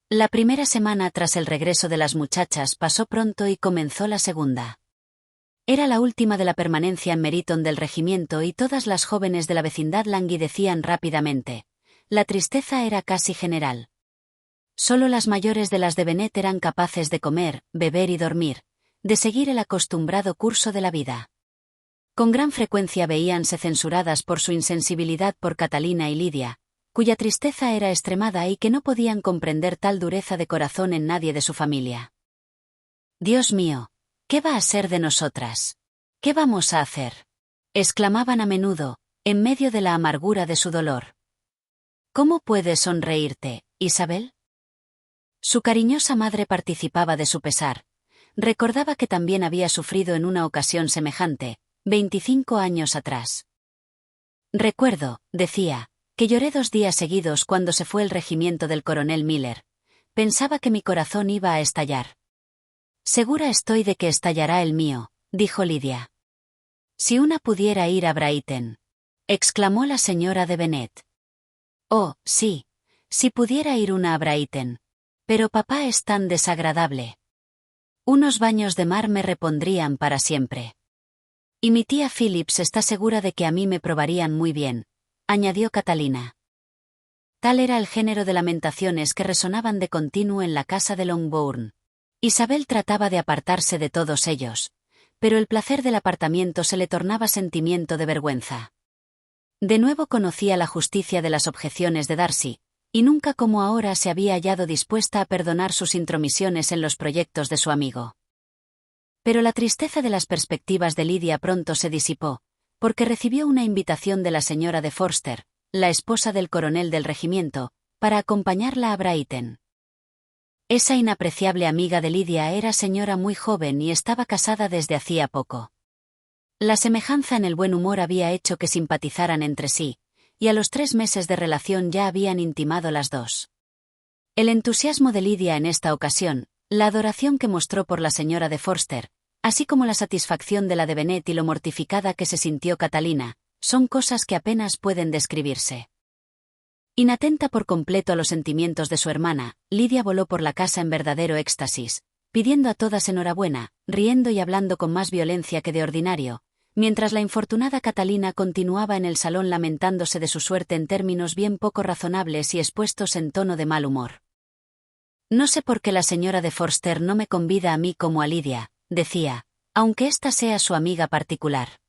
La primera semana tras el regreso de las muchachas pasó pronto y comenzó la segunda. Era la última de la permanencia en Meryton del regimiento y todas las jóvenes de la vecindad languidecían rápidamente. La tristeza era casi general. Solo las mayores de las de Bennet eran capaces de comer, beber y dormir, de seguir el acostumbrado curso de la vida. Con gran frecuencia veíanse censuradas por su insensibilidad por Catalina y Lidia, cuya tristeza era extremada y que no podían comprender tal dureza de corazón en nadie de su familia. Dios mío, ¿qué va a ser de nosotras? ¿Qué vamos a hacer? Exclamaban a menudo, en medio de la amargura de su dolor. ¿Cómo puedes sonreírte, Isabel? Su cariñosa madre participaba de su pesar. Recordaba que también había sufrido en una ocasión semejante, 25 años atrás. Recuerdo, decía, que lloré 2 días seguidos cuando se fue el regimiento del coronel Miller. Pensaba que mi corazón iba a estallar. Segura estoy de que estallará el mío, dijo Lidia. Si una pudiera ir a Brighton, exclamó la señora de Bennet. Oh, sí, si pudiera ir una a Brighton. Pero papá es tan desagradable. Unos baños de mar me repondrían para siempre. Y mi tía Phillips está segura de que a mí me probarían muy bien, añadió Catalina. Tal era el género de lamentaciones que resonaban de continuo en la casa de Longbourn. Isabel trataba de apartarse de todos ellos, pero el placer del apartamiento se le tornaba sentimiento de vergüenza. De nuevo conocía la justicia de las objeciones de Darcy, y nunca como ahora se había hallado dispuesta a perdonar sus intromisiones en los proyectos de su amigo. Pero la tristeza de las perspectivas de Lidia pronto se disipó, porque recibió una invitación de la señora de Forster, la esposa del coronel del regimiento, para acompañarla a Brighton. Esa inapreciable amiga de Lidia era señora muy joven y estaba casada desde hacía poco. La semejanza en el buen humor había hecho que simpatizaran entre sí, y a los 3 meses de relación ya habían intimado las dos. El entusiasmo de Lidia en esta ocasión, la adoración que mostró por la señora de Forster, así como la satisfacción de la de Bennet y lo mortificada que se sintió Catalina, son cosas que apenas pueden describirse. Inatenta por completo a los sentimientos de su hermana, Lidia voló por la casa en verdadero éxtasis, pidiendo a todas enhorabuena, riendo y hablando con más violencia que de ordinario, mientras la infortunada Catalina continuaba en el salón lamentándose de su suerte en términos bien poco razonables y expuestos en tono de mal humor. No sé por qué la señora de Forster no me convida a mí como a Lidia, decía, aunque ésta sea su amiga particular.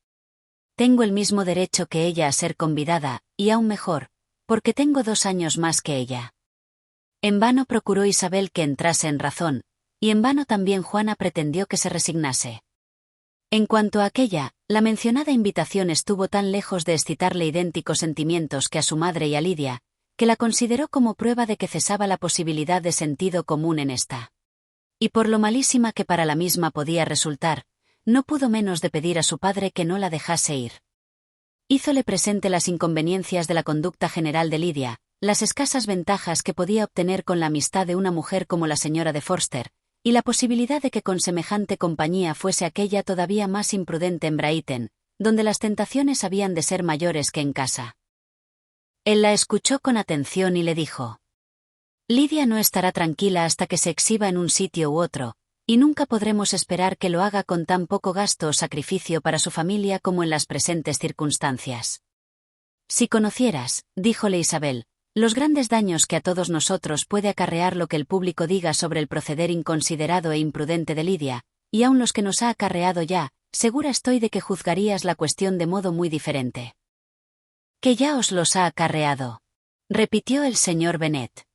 Tengo el mismo derecho que ella a ser convidada, y aún mejor, porque tengo 2 años más que ella. En vano procuró Isabel que entrase en razón, y en vano también Juana pretendió que se resignase. En cuanto a aquella, la mencionada invitación estuvo tan lejos de excitarle idénticos sentimientos que a su madre y a Lidia, que la consideró como prueba de que cesaba la posibilidad de sentido común en esta. Y por lo malísima que para la misma podía resultar, no pudo menos de pedir a su padre que no la dejase ir. Hízole presente las inconveniencias de la conducta general de Lidia, las escasas ventajas que podía obtener con la amistad de una mujer como la señora de Forster, y la posibilidad de que con semejante compañía fuese aquella todavía más imprudente en Brighton, donde las tentaciones habían de ser mayores que en casa. Él la escuchó con atención y le dijo: Lidia no estará tranquila hasta que se exhiba en un sitio u otro, y nunca podremos esperar que lo haga con tan poco gasto o sacrificio para su familia como en las presentes circunstancias. Si conocieras, díjole Isabel, los grandes daños que a todos nosotros puede acarrear lo que el público diga sobre el proceder inconsiderado e imprudente de Lidia, y aun los que nos ha acarreado ya, segura estoy de que juzgarías la cuestión de modo muy diferente. Que ya os los ha acarreado, repitió el señor Bennet.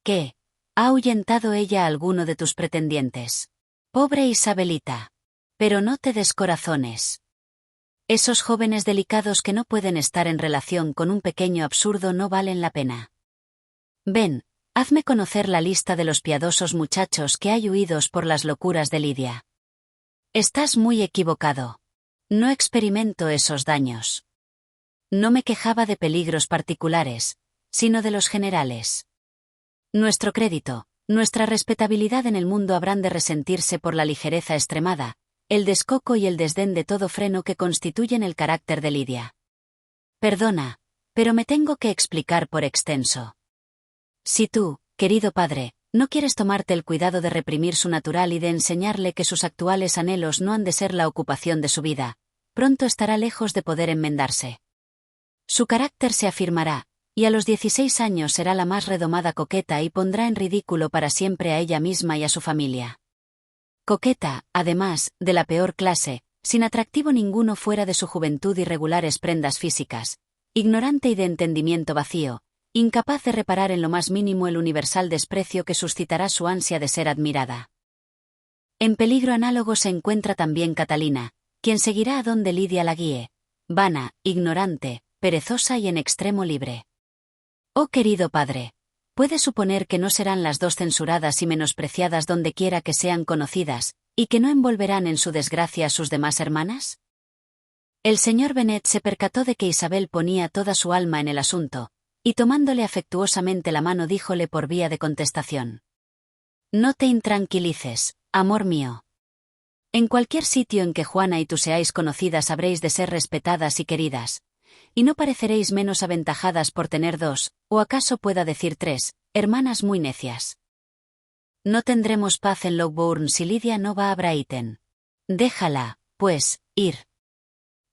¿Qué? ¿Ha ahuyentado ella a alguno de tus pretendientes? Pobre Isabelita. Pero no te descorazones. Esos jóvenes delicados que no pueden estar en relación con un pequeño absurdo no valen la pena. Ven, hazme conocer la lista de los piadosos muchachos que hay huidos por las locuras de Lidia. Estás muy equivocado. No experimento esos daños. No me quejaba de peligros particulares, sino de los generales. Nuestro crédito, nuestra respetabilidad en el mundo habrán de resentirse por la ligereza extremada, el descoco y el desdén de todo freno que constituyen el carácter de Lidia. Perdona, pero me tengo que explicar por extenso. Si tú, querido padre, no quieres tomarte el cuidado de reprimir su natural y de enseñarle que sus actuales anhelos no han de ser la ocupación de su vida, pronto estará lejos de poder enmendarse. Su carácter se afirmará, y a los 16 años será la más redomada coqueta y pondrá en ridículo para siempre a ella misma y a su familia. Coqueta, además, de la peor clase, sin atractivo ninguno fuera de su juventud y regulares prendas físicas, ignorante y de entendimiento vacío, incapaz de reparar en lo más mínimo el universal desprecio que suscitará su ansia de ser admirada. En peligro análogo se encuentra también Catalina, quien seguirá a donde Lidia la guíe, vana, ignorante, perezosa y en extremo libre. Oh querido padre, ¿puedes suponer que no serán las dos censuradas y menospreciadas donde quiera que sean conocidas, y que no envolverán en su desgracia a sus demás hermanas? El señor Bennet se percató de que Isabel ponía toda su alma en el asunto, y tomándole afectuosamente la mano díjole por vía de contestación: No te intranquilices, amor mío. En cualquier sitio en que Juana y tú seáis conocidas habréis de ser respetadas y queridas, y no pareceréis menos aventajadas por tener dos, o acaso pueda decir tres, hermanas muy necias. No tendremos paz en Lockbourne si Lidia no va a Brighton. Déjala, pues, ir.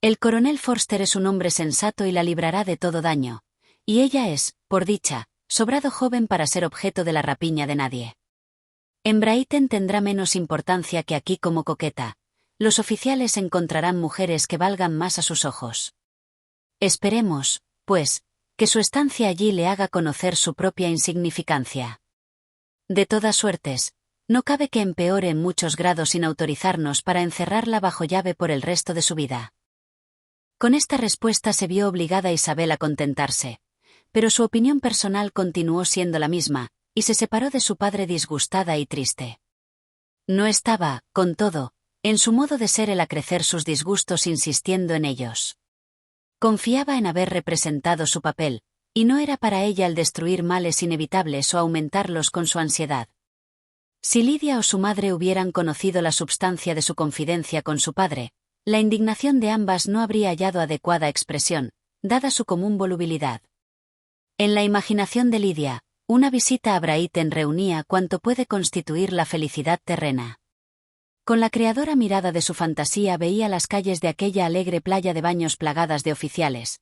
El coronel Forster es un hombre sensato y la librará de todo daño, y ella es, por dicha, sobrado joven para ser objeto de la rapiña de nadie. En Brighton tendrá menos importancia que aquí como coqueta, los oficiales encontrarán mujeres que valgan más a sus ojos. Esperemos, pues, que su estancia allí le haga conocer su propia insignificancia. De todas suertes, no cabe que empeore en muchos grados sin autorizarnos para encerrarla bajo llave por el resto de su vida. Con esta respuesta se vio obligada Isabel a contentarse, pero su opinión personal continuó siendo la misma, y se separó de su padre disgustada y triste. No estaba, con todo, en su modo de ser el acrecer sus disgustos insistiendo en ellos. Confiaba en haber representado su papel, y no era para ella el destruir males inevitables o aumentarlos con su ansiedad. Si Lidia o su madre hubieran conocido la substancia de su confidencia con su padre, la indignación de ambas no habría hallado adecuada expresión, dada su común volubilidad. En la imaginación de Lidia, una visita a Brighton reunía cuanto puede constituir la felicidad terrena. Con la creadora mirada de su fantasía veía las calles de aquella alegre playa de baños plagadas de oficiales.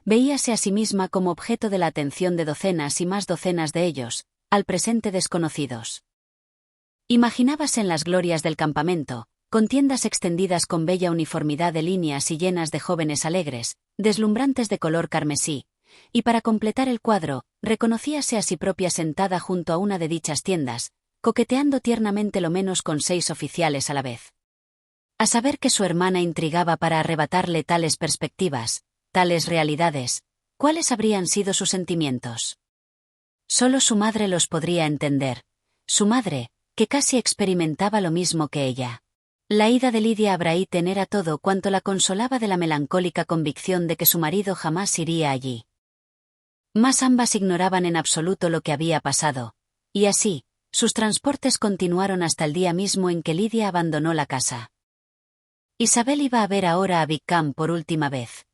Veíase a sí misma como objeto de la atención de docenas y más docenas de ellos, al presente desconocidos. Imaginábase en las glorias del campamento, con tiendas extendidas con bella uniformidad de líneas y llenas de jóvenes alegres, deslumbrantes de color carmesí, y para completar el cuadro, reconocíase a sí propia sentada junto a una de dichas tiendas, coqueteando tiernamente lo menos con 6 oficiales a la vez. A saber que su hermana intrigaba para arrebatarle tales perspectivas, tales realidades, ¿cuáles habrían sido sus sentimientos? Solo su madre los podría entender, su madre, que casi experimentaba lo mismo que ella. La ida de Lidia a Brighton era todo cuanto la consolaba de la melancólica convicción de que su marido jamás iría allí. Mas ambas ignoraban en absoluto lo que había pasado, y así, sus transportes continuaron hasta el día mismo en que Lidia abandonó la casa. Isabel iba a ver ahora a Wickham por última vez.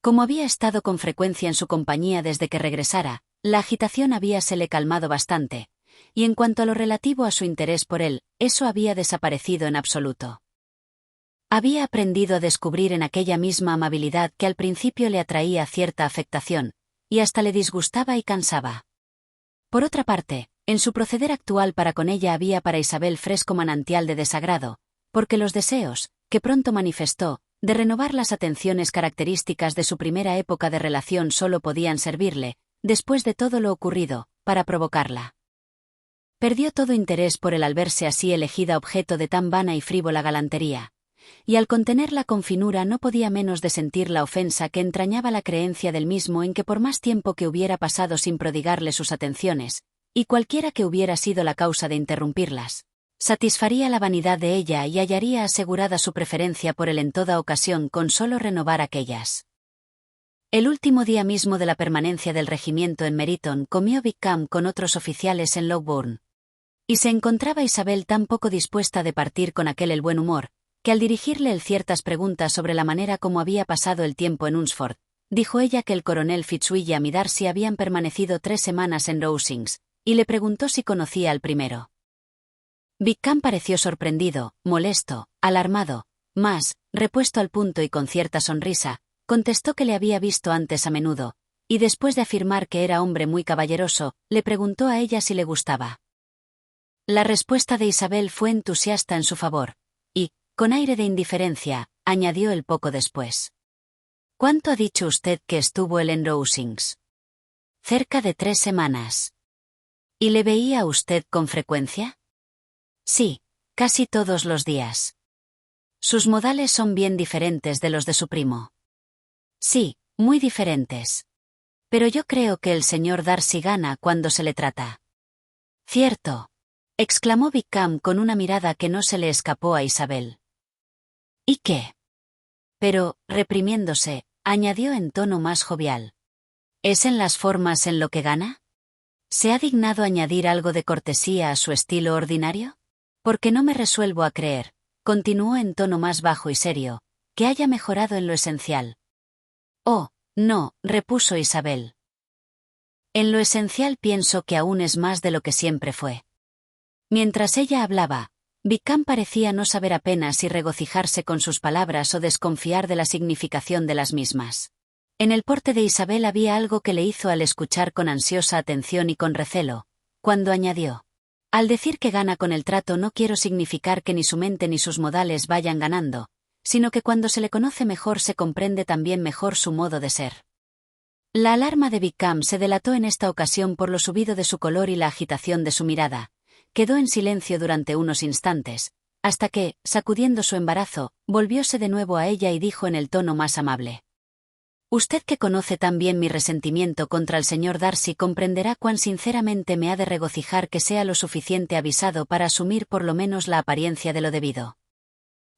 Como había estado con frecuencia en su compañía desde que regresara, la agitación habíasele calmado bastante, y en cuanto a lo relativo a su interés por él, eso había desaparecido en absoluto. Había aprendido a descubrir en aquella misma amabilidad que al principio le atraía cierta afectación, y hasta le disgustaba y cansaba. Por otra parte, en su proceder actual para con ella había para Isabel fresco manantial de desagrado, porque los deseos, que pronto manifestó, de renovar las atenciones características de su primera época de relación solo podían servirle, después de todo lo ocurrido, para provocarla. Perdió todo interés por él al verse así elegida objeto de tan vana y frívola galantería, y al contenerla con finura no podía menos de sentir la ofensa que entrañaba la creencia del mismo en que por más tiempo que hubiera pasado sin prodigarle sus atenciones, y cualquiera que hubiera sido la causa de interrumpirlas, satisfaría la vanidad de ella y hallaría asegurada su preferencia por él en toda ocasión con solo renovar aquellas. El último día mismo de la permanencia del regimiento en Meryton comió Wickham con otros oficiales en Lockbourne. Y se encontraba Isabel tan poco dispuesta de partir con aquel el buen humor, que al dirigirle él ciertas preguntas sobre la manera como había pasado el tiempo en Hunsford, dijo ella que el coronel Fitzwilliam y Darcy habían permanecido 3 semanas en Rosings, y le preguntó si conocía al primero. Wickham pareció sorprendido, molesto, alarmado, mas, repuesto al punto y con cierta sonrisa, contestó que le había visto antes a menudo, y después de afirmar que era hombre muy caballeroso, le preguntó a ella si le gustaba. La respuesta de Isabel fue entusiasta en su favor, y, con aire de indiferencia, añadió él poco después. ¿Cuánto ha dicho usted que estuvo él en Rosings? Cerca de 3 semanas. ¿Y le veía a usted con frecuencia? Sí, casi todos los días. Sus modales son bien diferentes de los de su primo. Sí, muy diferentes. Pero yo creo que el señor Darcy gana cuando se le trata. Cierto, exclamó Wickham con una mirada que no se le escapó a Isabel. ¿Y qué? Pero, reprimiéndose, añadió en tono más jovial. ¿Es en las formas en lo que gana? ¿Se ha dignado añadir algo de cortesía a su estilo ordinario? Porque no me resuelvo a creer, continuó en tono más bajo y serio, que haya mejorado en lo esencial. Oh, no, repuso Isabel. En lo esencial pienso que aún es más de lo que siempre fue. Mientras ella hablaba, Wickham parecía no saber apenas si regocijarse con sus palabras o desconfiar de la significación de las mismas. En el porte de Isabel había algo que le hizo al escuchar con ansiosa atención y con recelo, cuando añadió: al decir que gana con el trato no quiero significar que ni su mente ni sus modales vayan ganando, sino que cuando se le conoce mejor se comprende también mejor su modo de ser. La alarma de Wickham se delató en esta ocasión por lo subido de su color y la agitación de su mirada. Quedó en silencio durante unos instantes, hasta que, sacudiendo su embarazo, volvióse de nuevo a ella y dijo en el tono más amable: usted que conoce tan bien mi resentimiento contra el señor Darcy comprenderá cuán sinceramente me ha de regocijar que sea lo suficiente avisado para asumir por lo menos la apariencia de lo debido.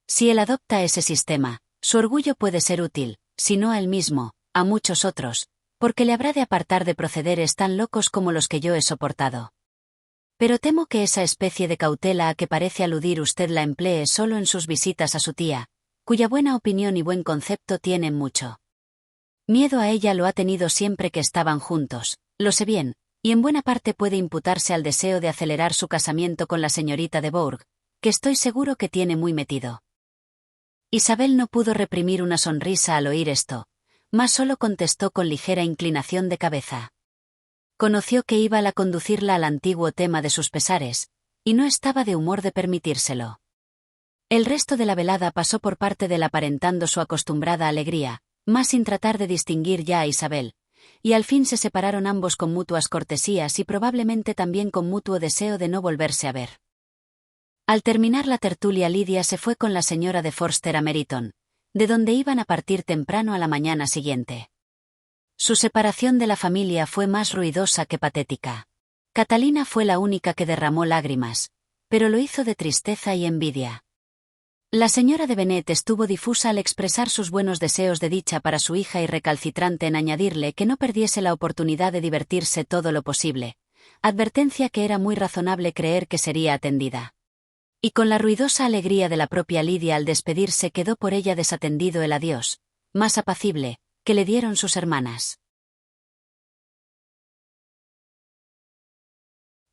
Si él adopta ese sistema, su orgullo puede ser útil, si no a él mismo, a muchos otros, porque le habrá de apartar de procederes tan locos como los que yo he soportado. Pero temo que esa especie de cautela a que parece aludir usted la emplee solo en sus visitas a su tía, cuya buena opinión y buen concepto tienen mucho. Miedo a ella lo ha tenido siempre que estaban juntos, lo sé bien, y en buena parte puede imputarse al deseo de acelerar su casamiento con la señorita de Bourgh, que estoy seguro que tiene muy metido. Isabel no pudo reprimir una sonrisa al oír esto, mas solo contestó con ligera inclinación de cabeza. Conoció que iba a conducirla al antiguo tema de sus pesares, y no estaba de humor de permitírselo. El resto de la velada pasó por parte de él aparentando su acostumbrada alegría, más sin tratar de distinguir ya a Isabel, y al fin se separaron ambos con mutuas cortesías y probablemente también con mutuo deseo de no volverse a ver. Al terminar la tertulia Lidia se fue con la señora de Forster a Meryton, de donde iban a partir temprano a la mañana siguiente. Su separación de la familia fue más ruidosa que patética. Catalina fue la única que derramó lágrimas, pero lo hizo de tristeza y envidia. La señora de Bennet estuvo difusa al expresar sus buenos deseos de dicha para su hija y recalcitrante en añadirle que no perdiese la oportunidad de divertirse todo lo posible, advertencia que era muy razonable creer que sería atendida. Y con la ruidosa alegría de la propia Lidia al despedirse quedó por ella desatendido el adiós, más apacible, que le dieron sus hermanas.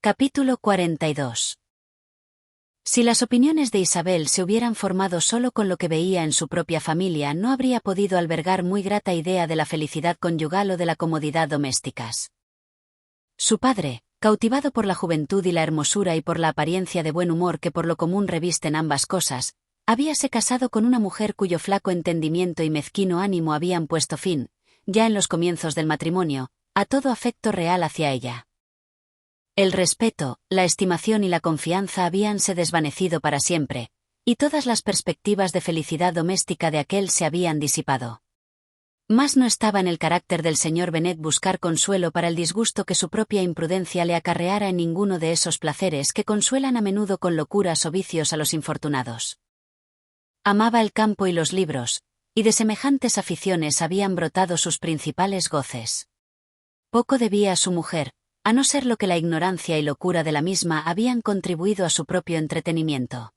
Capítulo 42. Si las opiniones de Isabel se hubieran formado solo con lo que veía en su propia familia, no habría podido albergar muy grata idea de la felicidad conyugal o de la comodidad domésticas. Su padre, cautivado por la juventud y la hermosura y por la apariencia de buen humor que por lo común revisten ambas cosas, habíase casado con una mujer cuyo flaco entendimiento y mezquino ánimo habían puesto fin, ya en los comienzos del matrimonio, a todo afecto real hacia ella. El respeto, la estimación y la confianza habíanse desvanecido para siempre, y todas las perspectivas de felicidad doméstica de aquel se habían disipado. Mas no estaba en el carácter del señor Bennet buscar consuelo para el disgusto que su propia imprudencia le acarreara en ninguno de esos placeres que consuelan a menudo con locuras o vicios a los infortunados. Amaba el campo y los libros, y de semejantes aficiones habían brotado sus principales goces. Poco debía a su mujer, a no ser lo que la ignorancia y locura de la misma habían contribuido a su propio entretenimiento.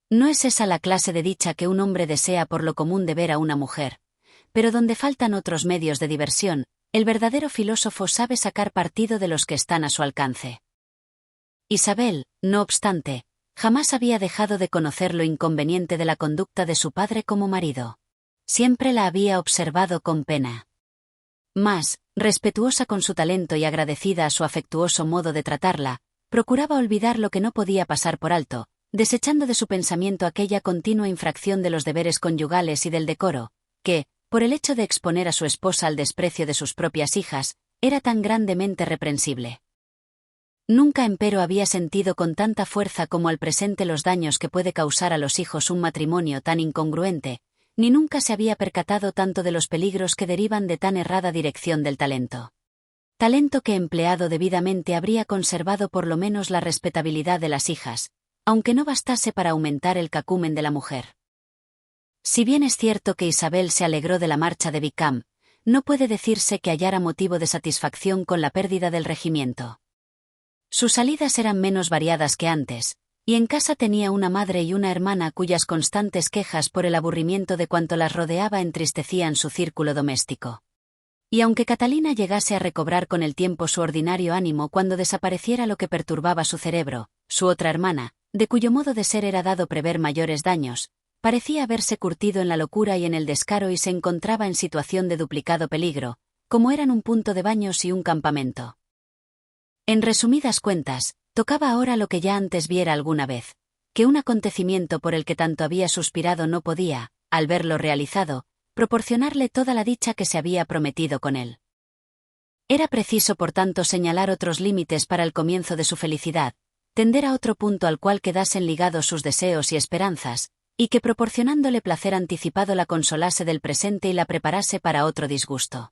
No es esa la clase de dicha que un hombre desea por lo común de ver a una mujer, pero donde faltan otros medios de diversión, el verdadero filósofo sabe sacar partido de los que están a su alcance. Isabel, no obstante, jamás había dejado de conocer lo inconveniente de la conducta de su padre como marido. Siempre la había observado con pena. Mas, respetuosa con su talento y agradecida a su afectuoso modo de tratarla, procuraba olvidar lo que no podía pasar por alto, desechando de su pensamiento aquella continua infracción de los deberes conyugales y del decoro, que, por el hecho de exponer a su esposa al desprecio de sus propias hijas, era tan grandemente reprensible. Nunca empero había sentido con tanta fuerza como al presente los daños que puede causar a los hijos un matrimonio tan incongruente, ni nunca se había percatado tanto de los peligros que derivan de tan errada dirección del talento. Talento que empleado debidamente habría conservado por lo menos la respetabilidad de las hijas, aunque no bastase para aumentar el cacumen de la mujer. Si bien es cierto que Isabel se alegró de la marcha de Wickham, no puede decirse que hallara motivo de satisfacción con la pérdida del regimiento. Sus salidas eran menos variadas que antes, y en casa tenía una madre y una hermana cuyas constantes quejas por el aburrimiento de cuanto las rodeaba entristecían su círculo doméstico. Y aunque Catalina llegase a recobrar con el tiempo su ordinario ánimo cuando desapareciera lo que perturbaba su cerebro, su otra hermana, de cuyo modo de ser era dado prever mayores daños, parecía haberse curtido en la locura y en el descaro y se encontraba en situación de duplicado peligro, como eran un punto de baños y un campamento. En resumidas cuentas, tocaba ahora lo que ya antes viera alguna vez, que un acontecimiento por el que tanto había suspirado no podía, al verlo realizado, proporcionarle toda la dicha que se había prometido con él. Era preciso por tanto señalar otros límites para el comienzo de su felicidad, tender a otro punto al cual quedasen ligados sus deseos y esperanzas, y que proporcionándole placer anticipado la consolase del presente y la preparase para otro disgusto.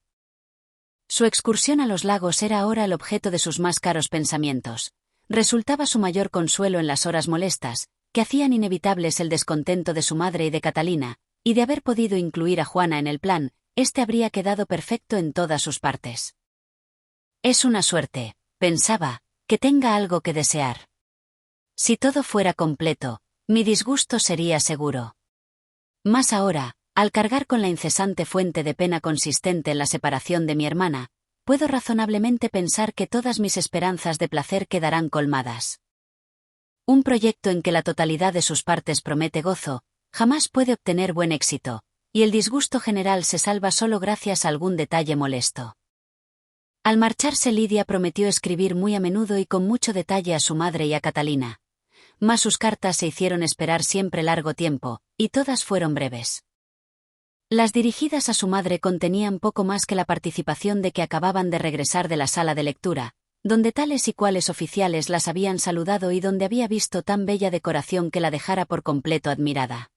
Su excursión a los lagos era ahora el objeto de sus más caros pensamientos. Resultaba su mayor consuelo en las horas molestas, que hacían inevitables el descontento de su madre y de Catalina, y de haber podido incluir a Juana en el plan, éste habría quedado perfecto en todas sus partes. Es una suerte, pensaba, que tenga algo que desear. Si todo fuera completo, mi disgusto sería seguro. Mas ahora, al cargar con la incesante fuente de pena consistente en la separación de mi hermana, puedo razonablemente pensar que todas mis esperanzas de placer quedarán colmadas. Un proyecto en que la totalidad de sus partes promete gozo, jamás puede obtener buen éxito, y el disgusto general se salva solo gracias a algún detalle molesto. Al marcharse Lidia prometió escribir muy a menudo y con mucho detalle a su madre y a Catalina. Mas sus cartas se hicieron esperar siempre largo tiempo, y todas fueron breves. Las dirigidas a su madre contenían poco más que la participación de que acababan de regresar de la sala de lectura, donde tales y cuales oficiales las habían saludado y donde había visto tan bella decoración que la dejara por completo admirada.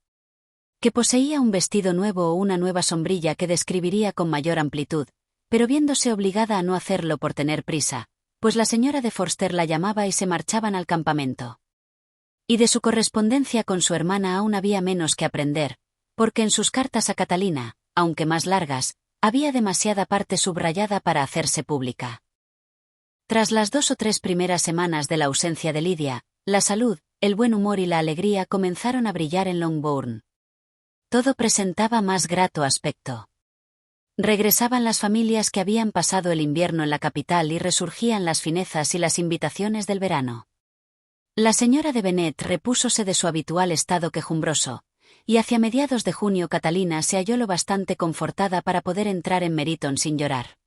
Que poseía un vestido nuevo o una nueva sombrilla que describiría con mayor amplitud, pero viéndose obligada a no hacerlo por tener prisa, pues la señora de Forster la llamaba y se marchaban al campamento. Y de su correspondencia con su hermana aún había menos que aprender, porque en sus cartas a Catalina, aunque más largas, había demasiada parte subrayada para hacerse pública. Tras las 2 o 3 primeras semanas de la ausencia de Lidia, la salud, el buen humor y la alegría comenzaron a brillar en Longbourn. Todo presentaba más grato aspecto. Regresaban las familias que habían pasado el invierno en la capital y resurgían las finezas y las invitaciones del verano. La señora de Bennet repúsose de su habitual estado quejumbroso, y hacia mediados de junio Catalina se halló lo bastante confortada para poder entrar en Meryton sin llorar.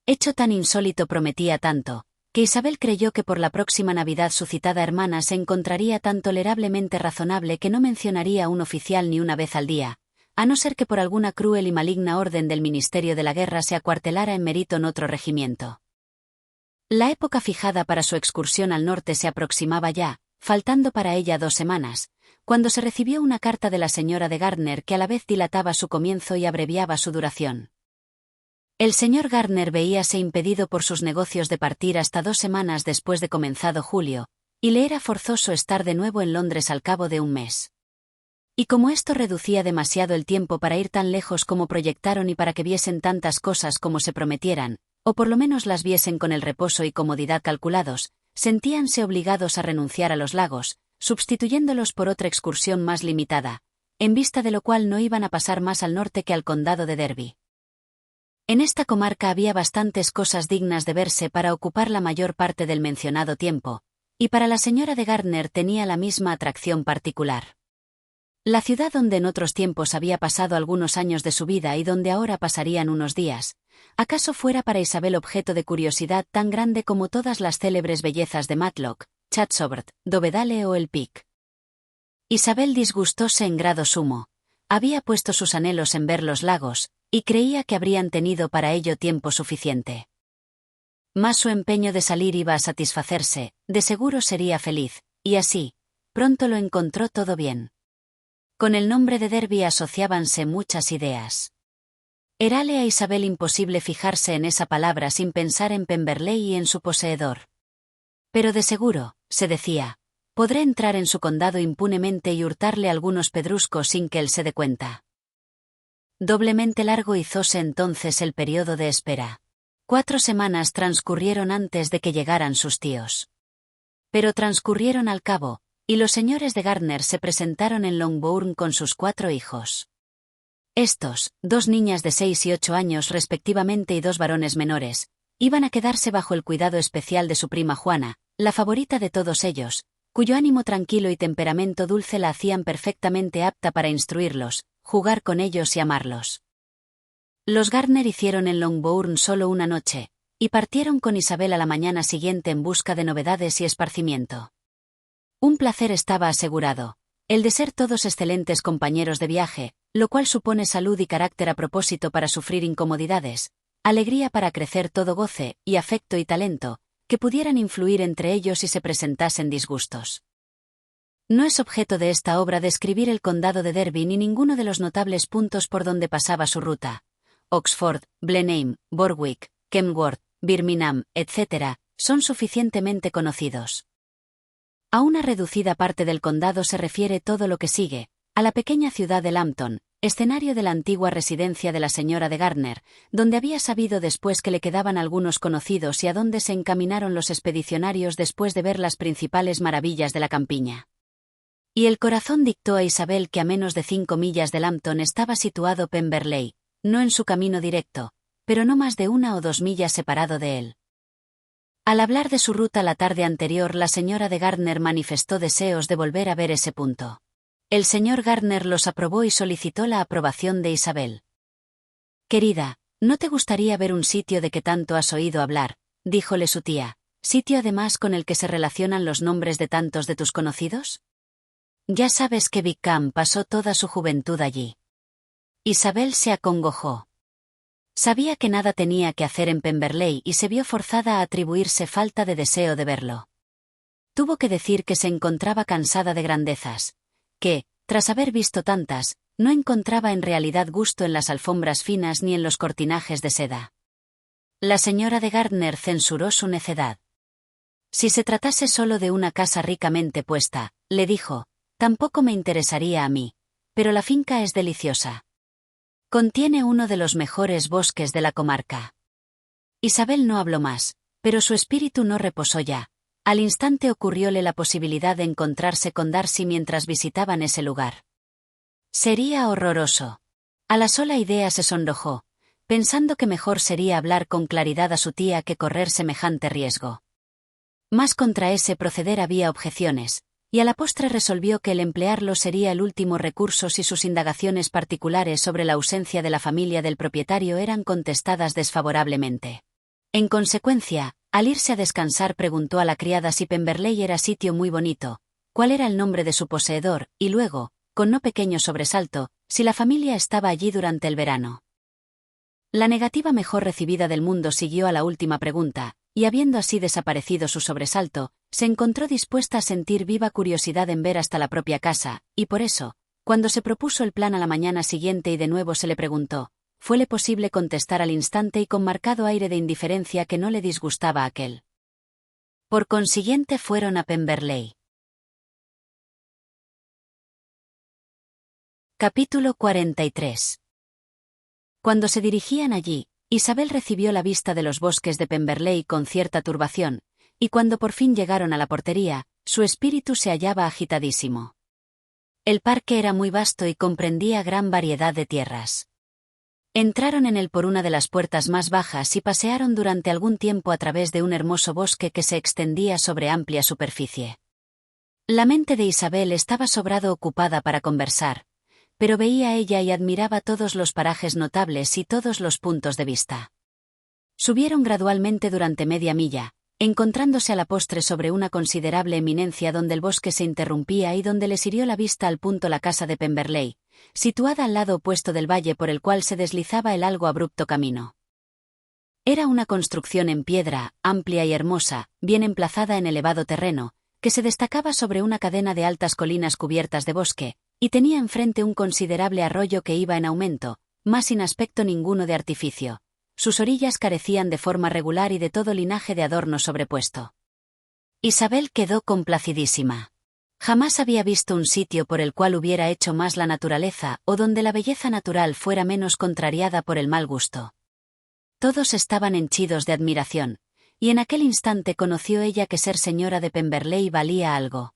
Hecho tan insólito prometía tanto, que Isabel creyó que por la próxima Navidad su citada hermana se encontraría tan tolerablemente razonable que no mencionaría a un oficial ni una vez al día, a no ser que por alguna cruel y maligna orden del Ministerio de la Guerra se acuartelara en Meryton otro regimiento. La época fijada para su excursión al norte se aproximaba ya, faltando para ella 2 semanas, cuando se recibió una carta de la señora de Gardner que a la vez dilataba su comienzo y abreviaba su duración. El señor Gardner veíase impedido por sus negocios de partir hasta 2 semanas después de comenzado julio, y le era forzoso estar de nuevo en Londres al cabo de un mes. Y como esto reducía demasiado el tiempo para ir tan lejos como proyectaron y para que viesen tantas cosas como se prometieran, o por lo menos las viesen con el reposo y comodidad calculados, sentíanse obligados a renunciar a los lagos, sustituyéndolos por otra excursión más limitada, en vista de lo cual no iban a pasar más al norte que al condado de Derby. En esta comarca había bastantes cosas dignas de verse para ocupar la mayor parte del mencionado tiempo, y para la señora de Gardner tenía la misma atracción particular. La ciudad donde en otros tiempos había pasado algunos años de su vida y donde ahora pasarían unos días, acaso fuera para Isabel objeto de curiosidad tan grande como todas las célebres bellezas de Matlock, Chatsworth, Dovedale o el Pic. Isabel disgustóse en grado sumo. Había puesto sus anhelos en ver los lagos, y creía que habrían tenido para ello tiempo suficiente. Mas su empeño de salir iba a satisfacerse, de seguro sería feliz, y así, pronto lo encontró todo bien. Con el nombre de Derby asociábanse muchas ideas. Érale a Isabel imposible fijarse en esa palabra sin pensar en Pemberley y en su poseedor. Pero de seguro, se decía, podré entrar en su condado impunemente y hurtarle algunos pedruscos sin que él se dé cuenta. Doblemente largo hizóse entonces el periodo de espera. 4 semanas transcurrieron antes de que llegaran sus tíos. Pero transcurrieron al cabo, y los señores de Gardner se presentaron en Longbourn con sus 4 hijos. Estos, 2 niñas de 6 y 8 años respectivamente y 2 varones menores, iban a quedarse bajo el cuidado especial de su prima Juana, la favorita de todos ellos, cuyo ánimo tranquilo y temperamento dulce la hacían perfectamente apta para instruirlos, jugar con ellos y amarlos. Los Gardner hicieron en Longbourn solo una noche, y partieron con Isabel a la mañana siguiente en busca de novedades y esparcimiento. Un placer estaba asegurado, el de ser todos excelentes compañeros de viaje, lo cual supone salud y carácter a propósito para sufrir incomodidades, alegría para crecer todo goce, y afecto y talento, que pudieran influir entre ellos si se presentasen disgustos. No es objeto de esta obra describir el condado de Derby ni ninguno de los notables puntos por donde pasaba su ruta. Oxford, Blenheim, Borwick, Kenworth, Birmingham, etc., son suficientemente conocidos. A una reducida parte del condado se refiere todo lo que sigue, a la pequeña ciudad de Lambton, escenario de la antigua residencia de la señora de Gardner, donde había sabido después que le quedaban algunos conocidos y a donde se encaminaron los expedicionarios después de ver las principales maravillas de la campiña. Y el corazón dictó a Isabel que a menos de 5 millas de Lambton estaba situado Pemberley, no en su camino directo, pero no más de 1 o 2 millas separado de él. Al hablar de su ruta la tarde anterior, la señora de Gardner manifestó deseos de volver a ver ese punto. El señor Gardner los aprobó y solicitó la aprobación de Isabel. «Querida, ¿no te gustaría ver un sitio de que tanto has oído hablar?», díjole su tía, «sitio además con el que se relacionan los nombres de tantos de tus conocidos? Ya sabes que Wickham pasó toda su juventud allí». Isabel se acongojó. Sabía que nada tenía que hacer en Pemberley y se vio forzada a atribuirse falta de deseo de verlo. Tuvo que decir que se encontraba cansada de grandezas, que, tras haber visto tantas, no encontraba en realidad gusto en las alfombras finas ni en los cortinajes de seda. La señora de Gardner censuró su necedad. «Si se tratase solo de una casa ricamente puesta», le dijo, «tampoco me interesaría a mí, pero la finca es deliciosa. Contiene uno de los mejores bosques de la comarca». Isabel no habló más, pero su espíritu no reposó ya, Al instante ocurrióle la posibilidad de encontrarse con Darcy mientras visitaban ese lugar. Sería horroroso. A la sola idea se sonrojó, pensando que mejor sería hablar con claridad a su tía que correr semejante riesgo. Más contra ese proceder había objeciones, y a la postre resolvió que el emplearlo sería el último recurso si sus indagaciones particulares sobre la ausencia de la familia del propietario eran contestadas desfavorablemente. En consecuencia, al irse a descansar preguntó a la criada si Pemberley era sitio muy bonito, cuál era el nombre de su poseedor, y luego, con no pequeño sobresalto, si la familia estaba allí durante el verano. La negativa mejor recibida del mundo siguió a la última pregunta, y habiendo así desaparecido su sobresalto, se encontró dispuesta a sentir viva curiosidad en ver hasta la propia casa, y por eso, cuando se propuso el plan a la mañana siguiente y de nuevo se le preguntó, fuele posible contestar al instante y con marcado aire de indiferencia que no le disgustaba aquel. Por consiguiente fueron a Pemberley. Capítulo 43. Cuando se dirigían allí, Isabel recibió la vista de los bosques de Pemberley con cierta turbación, y cuando por fin llegaron a la portería, su espíritu se hallaba agitadísimo. El parque era muy vasto y comprendía gran variedad de tierras. Entraron en él por una de las puertas más bajas y pasearon durante algún tiempo a través de un hermoso bosque que se extendía sobre amplia superficie. La mente de Isabel estaba sobrado ocupada para conversar, pero veía ella y admiraba todos los parajes notables y todos los puntos de vista. Subieron gradualmente durante media milla, encontrándose a la postre sobre una considerable eminencia donde el bosque se interrumpía y donde les hirió la vista al punto la casa de Pemberley, situada al lado opuesto del valle por el cual se deslizaba el algo abrupto camino. Era una construcción en piedra, amplia y hermosa, bien emplazada en elevado terreno, que se destacaba sobre una cadena de altas colinas cubiertas de bosque, y tenía enfrente un considerable arroyo que iba en aumento, más sin aspecto ninguno de artificio. Sus orillas carecían de forma regular y de todo linaje de adorno sobrepuesto. Isabel quedó complacidísima. Jamás había visto un sitio por el cual hubiera hecho más la naturaleza o donde la belleza natural fuera menos contrariada por el mal gusto. Todos estaban henchidos de admiración, y en aquel instante conoció ella que ser señora de Pemberley valía algo.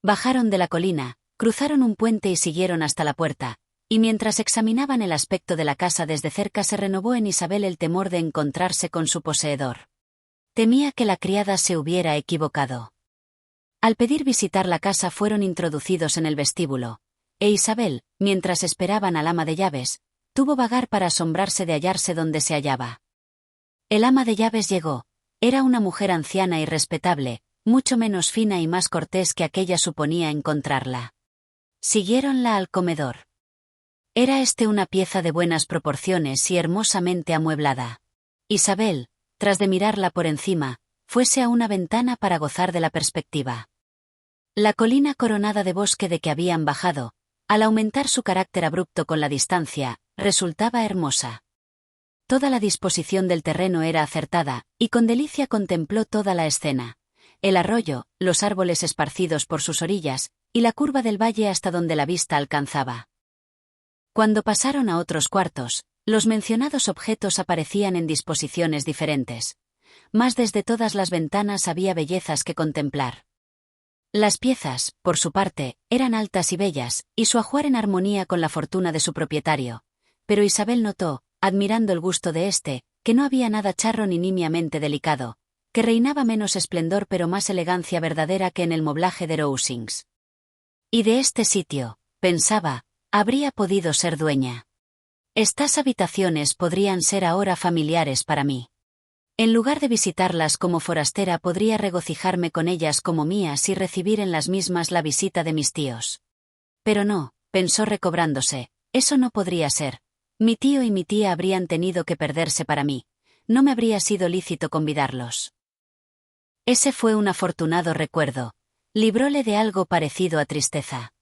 Bajaron de la colina, cruzaron un puente y siguieron hasta la puerta, y mientras examinaban el aspecto de la casa desde cerca se renovó en Isabel el temor de encontrarse con su poseedor. Temía que la criada se hubiera equivocado. Al pedir visitar la casa fueron introducidos en el vestíbulo, e Isabel, mientras esperaban al ama de llaves, tuvo vagar para asombrarse de hallarse donde se hallaba. El ama de llaves llegó. Era una mujer anciana y respetable, mucho menos fina y más cortés que aquella suponía encontrarla. Siguiéronla al comedor. Era una pieza de buenas proporciones y hermosamente amueblada. Isabel, tras de mirarla por encima, fuese a una ventana para gozar de la perspectiva. La colina coronada de bosque de que habían bajado, al aumentar su carácter abrupto con la distancia, resultaba hermosa. Toda la disposición del terreno era acertada, y con delicia contempló toda la escena. El arroyo, los árboles esparcidos por sus orillas, y la curva del valle hasta donde la vista alcanzaba. Cuando pasaron a otros cuartos, los mencionados objetos aparecían en disposiciones diferentes. Mas desde todas las ventanas había bellezas que contemplar. Las piezas, por su parte, eran altas y bellas, y su ajuar en armonía con la fortuna de su propietario. Pero Isabel notó, admirando el gusto de que no había nada charro ni nimiamente delicado, que reinaba menos esplendor pero más elegancia verdadera que en el moblaje de Rosings. Y de este sitio, pensaba, habría podido ser dueña. Estas habitaciones podrían ser ahora familiares para mí. En lugar de visitarlas como forastera podría regocijarme con ellas como mías y recibir en las mismas la visita de mis tíos. Pero no, pensó recobrándose, eso no podría ser. Mi tío y mi tía habrían tenido que perderse para mí. No me habría sido lícito convidarlos. Ese fue un afortunado recuerdo. Libróle de algo parecido a tristeza.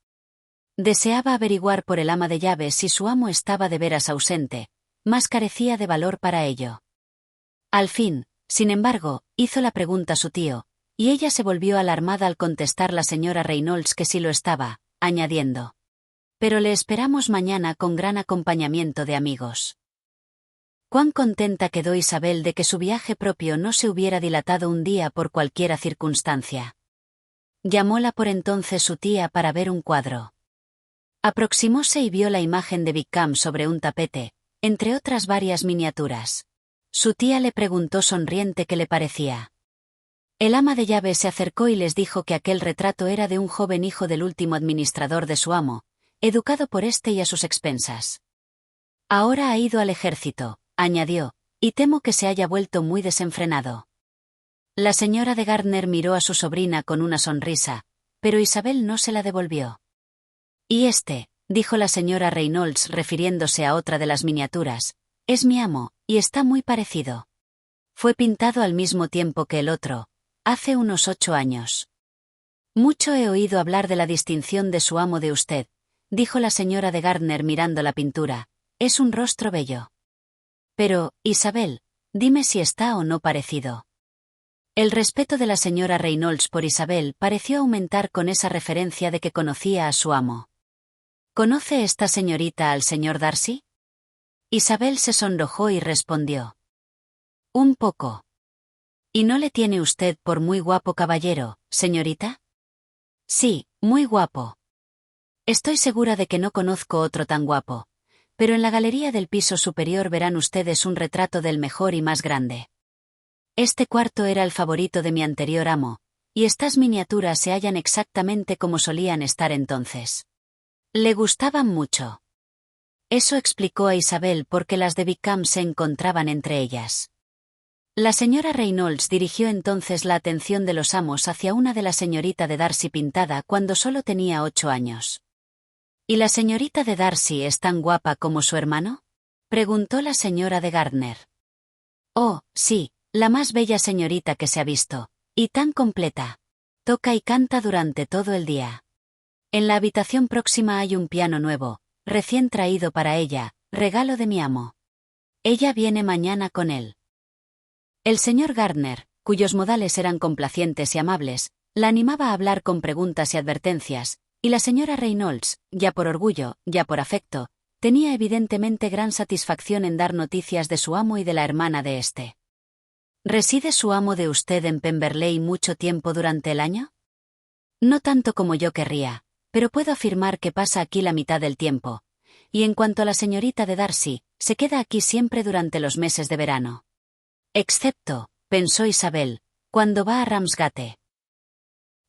Deseaba averiguar por el ama de llaves si su amo estaba de veras ausente, mas carecía de valor para ello. Al fin, sin embargo, hizo la pregunta a su tío, y ella se volvió alarmada al contestar la señora Reynolds que sí lo estaba, añadiendo: pero le esperamos mañana con gran acompañamiento de amigos. Cuán contenta quedó Isabel de que su viaje propio no se hubiera dilatado un día por cualquiera circunstancia. Llamóla por entonces su tía para ver un cuadro. Aproximóse y vio la imagen de Wickham sobre un tapete, entre otras varias miniaturas. Su tía le preguntó sonriente qué le parecía. El ama de llaves se acercó y les dijo que aquel retrato era de un joven hijo del último administrador de su amo, educado por éste y a sus expensas. Ahora ha ido al ejército, añadió, y temo que se haya vuelto muy desenfrenado. La señora de Gardner miró a su sobrina con una sonrisa, pero Isabel no se la devolvió. Y dijo la señora Reynolds refiriéndose a otra de las miniaturas, es mi amo, y está muy parecido. Fue pintado al mismo tiempo que el otro, hace unos 8 años. Mucho he oído hablar de la distinción de su amo de usted, dijo la señora de Gardner mirando la pintura, es un rostro bello. Pero, Isabel, dime si está o no parecido. El respeto de la señora Reynolds por Isabel pareció aumentar con esa referencia de que conocía a su amo. ¿Conoce esta señorita al señor Darcy? Isabel se sonrojó y respondió. Un poco. ¿Y no le tiene usted por muy guapo caballero, señorita? Sí, muy guapo. Estoy segura de que no conozco otro tan guapo, pero en la galería del piso superior verán ustedes un retrato del mejor y más grande. Este cuarto era el favorito de mi anterior amo, y estas miniaturas se hallan exactamente como solían estar entonces. Le gustaban mucho. Eso explicó a Isabel por qué las de Wickham se encontraban entre ellas. La señora Reynolds dirigió entonces la atención de los amos hacia una de la señorita de Darcy pintada cuando solo tenía 8 años. ¿Y la señorita de Darcy es tan guapa como su hermano? Preguntó la señora de Gardner. Oh, sí, la más bella señorita que se ha visto, y tan completa. Toca y canta durante todo el día. En la habitación próxima hay un piano nuevo, recién traído para ella, regalo de mi amo. Ella viene mañana con él. El señor Gardner, cuyos modales eran complacientes y amables, la animaba a hablar con preguntas y advertencias, y la señora Reynolds, ya por orgullo, ya por afecto, tenía evidentemente gran satisfacción en dar noticias de su amo y de la hermana de éste. ¿Reside su amo de usted en Pemberley mucho tiempo durante el año? No tanto como yo querría, pero puedo afirmar que pasa aquí la mitad del tiempo, y en cuanto a la señorita de Darcy, se queda aquí siempre durante los meses de verano. Excepto, pensó Isabel, cuando va a Ramsgate.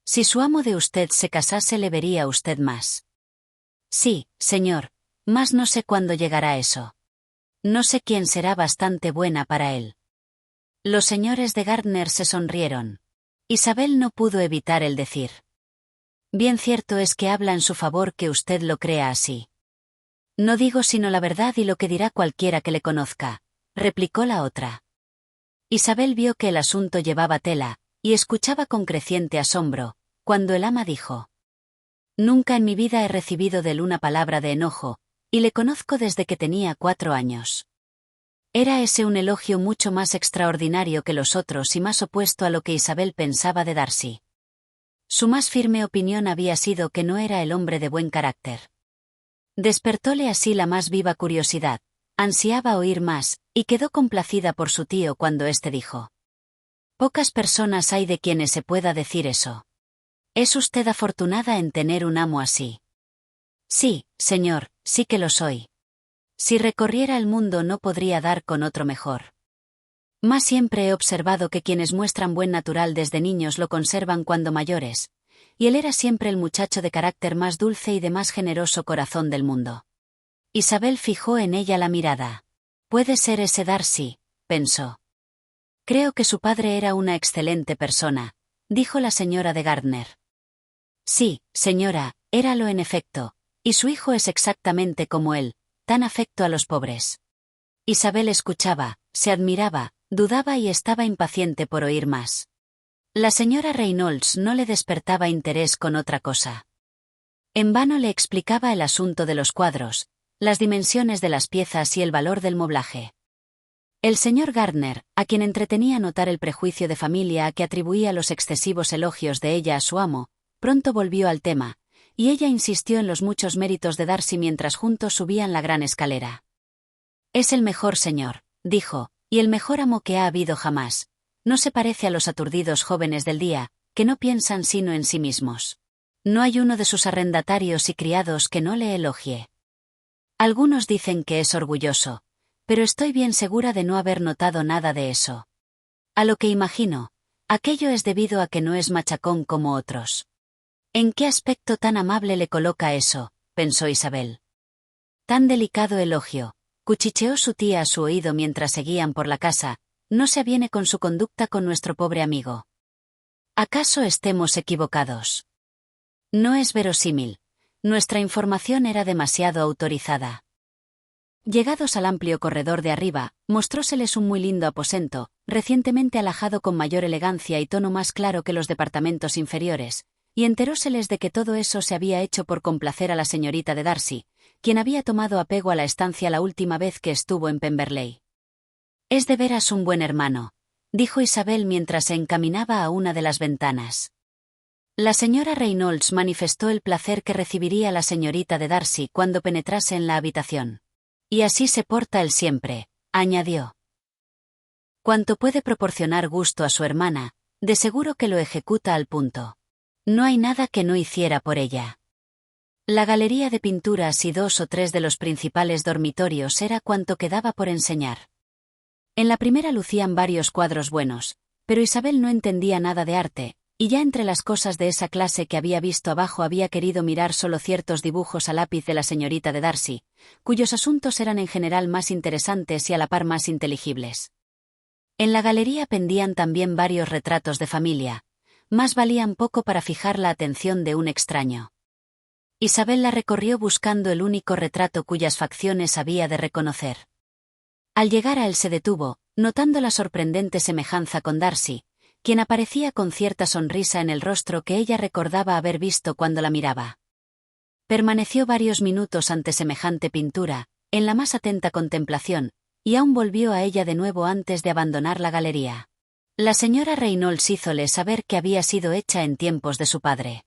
Si su amo de usted se casase le vería usted más. Sí, señor, mas no sé cuándo llegará eso. No sé quién será bastante buena para él. Los señores de Gardner se sonrieron. Isabel no pudo evitar el decir. Bien cierto es que habla en su favor que usted lo crea así. No digo sino la verdad y lo que dirá cualquiera que le conozca, replicó la otra. Isabel vio que el asunto llevaba tela, y escuchaba con creciente asombro, cuando el ama dijo. Nunca en mi vida he recibido de él una palabra de enojo, y le conozco desde que tenía 4 años. Era ese un elogio mucho más extraordinario que los otros y más opuesto a lo que Isabel pensaba de Darcy. Su más firme opinión había sido que no era el hombre de buen carácter. Despertóle así la más viva curiosidad, ansiaba oír más, y quedó complacida por su tío cuando éste dijo. Pocas personas hay de quienes se pueda decir eso. Es usted afortunada en tener un amo así. Sí, señor, sí que lo soy. Si recorriera el mundo no podría dar con otro mejor. Mas siempre he observado que quienes muestran buen natural desde niños lo conservan cuando mayores, y él era siempre el muchacho de carácter más dulce y de más generoso corazón del mundo. Isabel fijó en ella la mirada. Puede ser ese Darcy, pensó. Creo que su padre era una excelente persona, dijo la señora de Gardner. Sí, señora, éralo en efecto, y su hijo es exactamente como él, tan afecto a los pobres. Isabel escuchaba, se admiraba, dudaba y estaba impaciente por oír más. La señora Reynolds no le despertaba interés con otra cosa. En vano le explicaba el asunto de los cuadros, las dimensiones de las piezas y el valor del moblaje. El señor Gardner, a quien entretenía notar el prejuicio de familia a que atribuía los excesivos elogios de ella a su amo, pronto volvió al tema, y ella insistió en los muchos méritos de Darcy mientras juntos subían la gran escalera. Es el mejor señor, dijo, y el mejor amo que ha habido jamás. No se parece a los aturdidos jóvenes del día, que no piensan sino en sí mismos. No hay uno de sus arrendatarios y criados que no le elogie. Algunos dicen que es orgulloso, pero estoy bien segura de no haber notado nada de eso. A lo que imagino, aquello es debido a que no es machacón como otros. ¿En qué aspecto tan amable le coloca eso?, pensó Isabel. Tan delicado elogio, cuchicheó su tía a su oído mientras seguían por la casa, no se aviene con su conducta con nuestro pobre amigo. ¿Acaso estemos equivocados? No es verosímil. Nuestra información era demasiado autorizada. Llegados al amplio corredor de arriba, mostróseles un muy lindo aposento, recientemente alhajado con mayor elegancia y tono más claro que los departamentos inferiores, y enteróseles de que todo eso se había hecho por complacer a la señorita de Darcy, quien había tomado apego a la estancia la última vez que estuvo en Pemberley. «Es de veras un buen hermano», dijo Isabel mientras se encaminaba a una de las ventanas. La señora Reynolds manifestó el placer que recibiría la señorita de Darcy cuando penetrase en la habitación. «Y así se porta él siempre», añadió. «Cuanto puede proporcionar gusto a su hermana, de seguro que lo ejecuta al punto. No hay nada que no hiciera por ella». La galería de pinturas y 2 o 3 de los principales dormitorios era cuanto quedaba por enseñar. En la primera lucían varios cuadros buenos, pero Isabel no entendía nada de arte, y ya entre las cosas de esa clase que había visto abajo había querido mirar solo ciertos dibujos a lápiz de la señorita de Darcy, cuyos asuntos eran en general más interesantes y a la par más inteligibles. En la galería pendían también varios retratos de familia, más valían poco para fijar la atención de un extraño. Isabel la recorrió buscando el único retrato cuyas facciones había de reconocer. Al llegar a él se detuvo, notando la sorprendente semejanza con Darcy, quien aparecía con cierta sonrisa en el rostro que ella recordaba haber visto cuando la miraba. Permaneció varios minutos ante semejante pintura, en la más atenta contemplación, y aún volvió a ella de nuevo antes de abandonar la galería. La señora Reynolds hízole saber que había sido hecha en tiempos de su padre.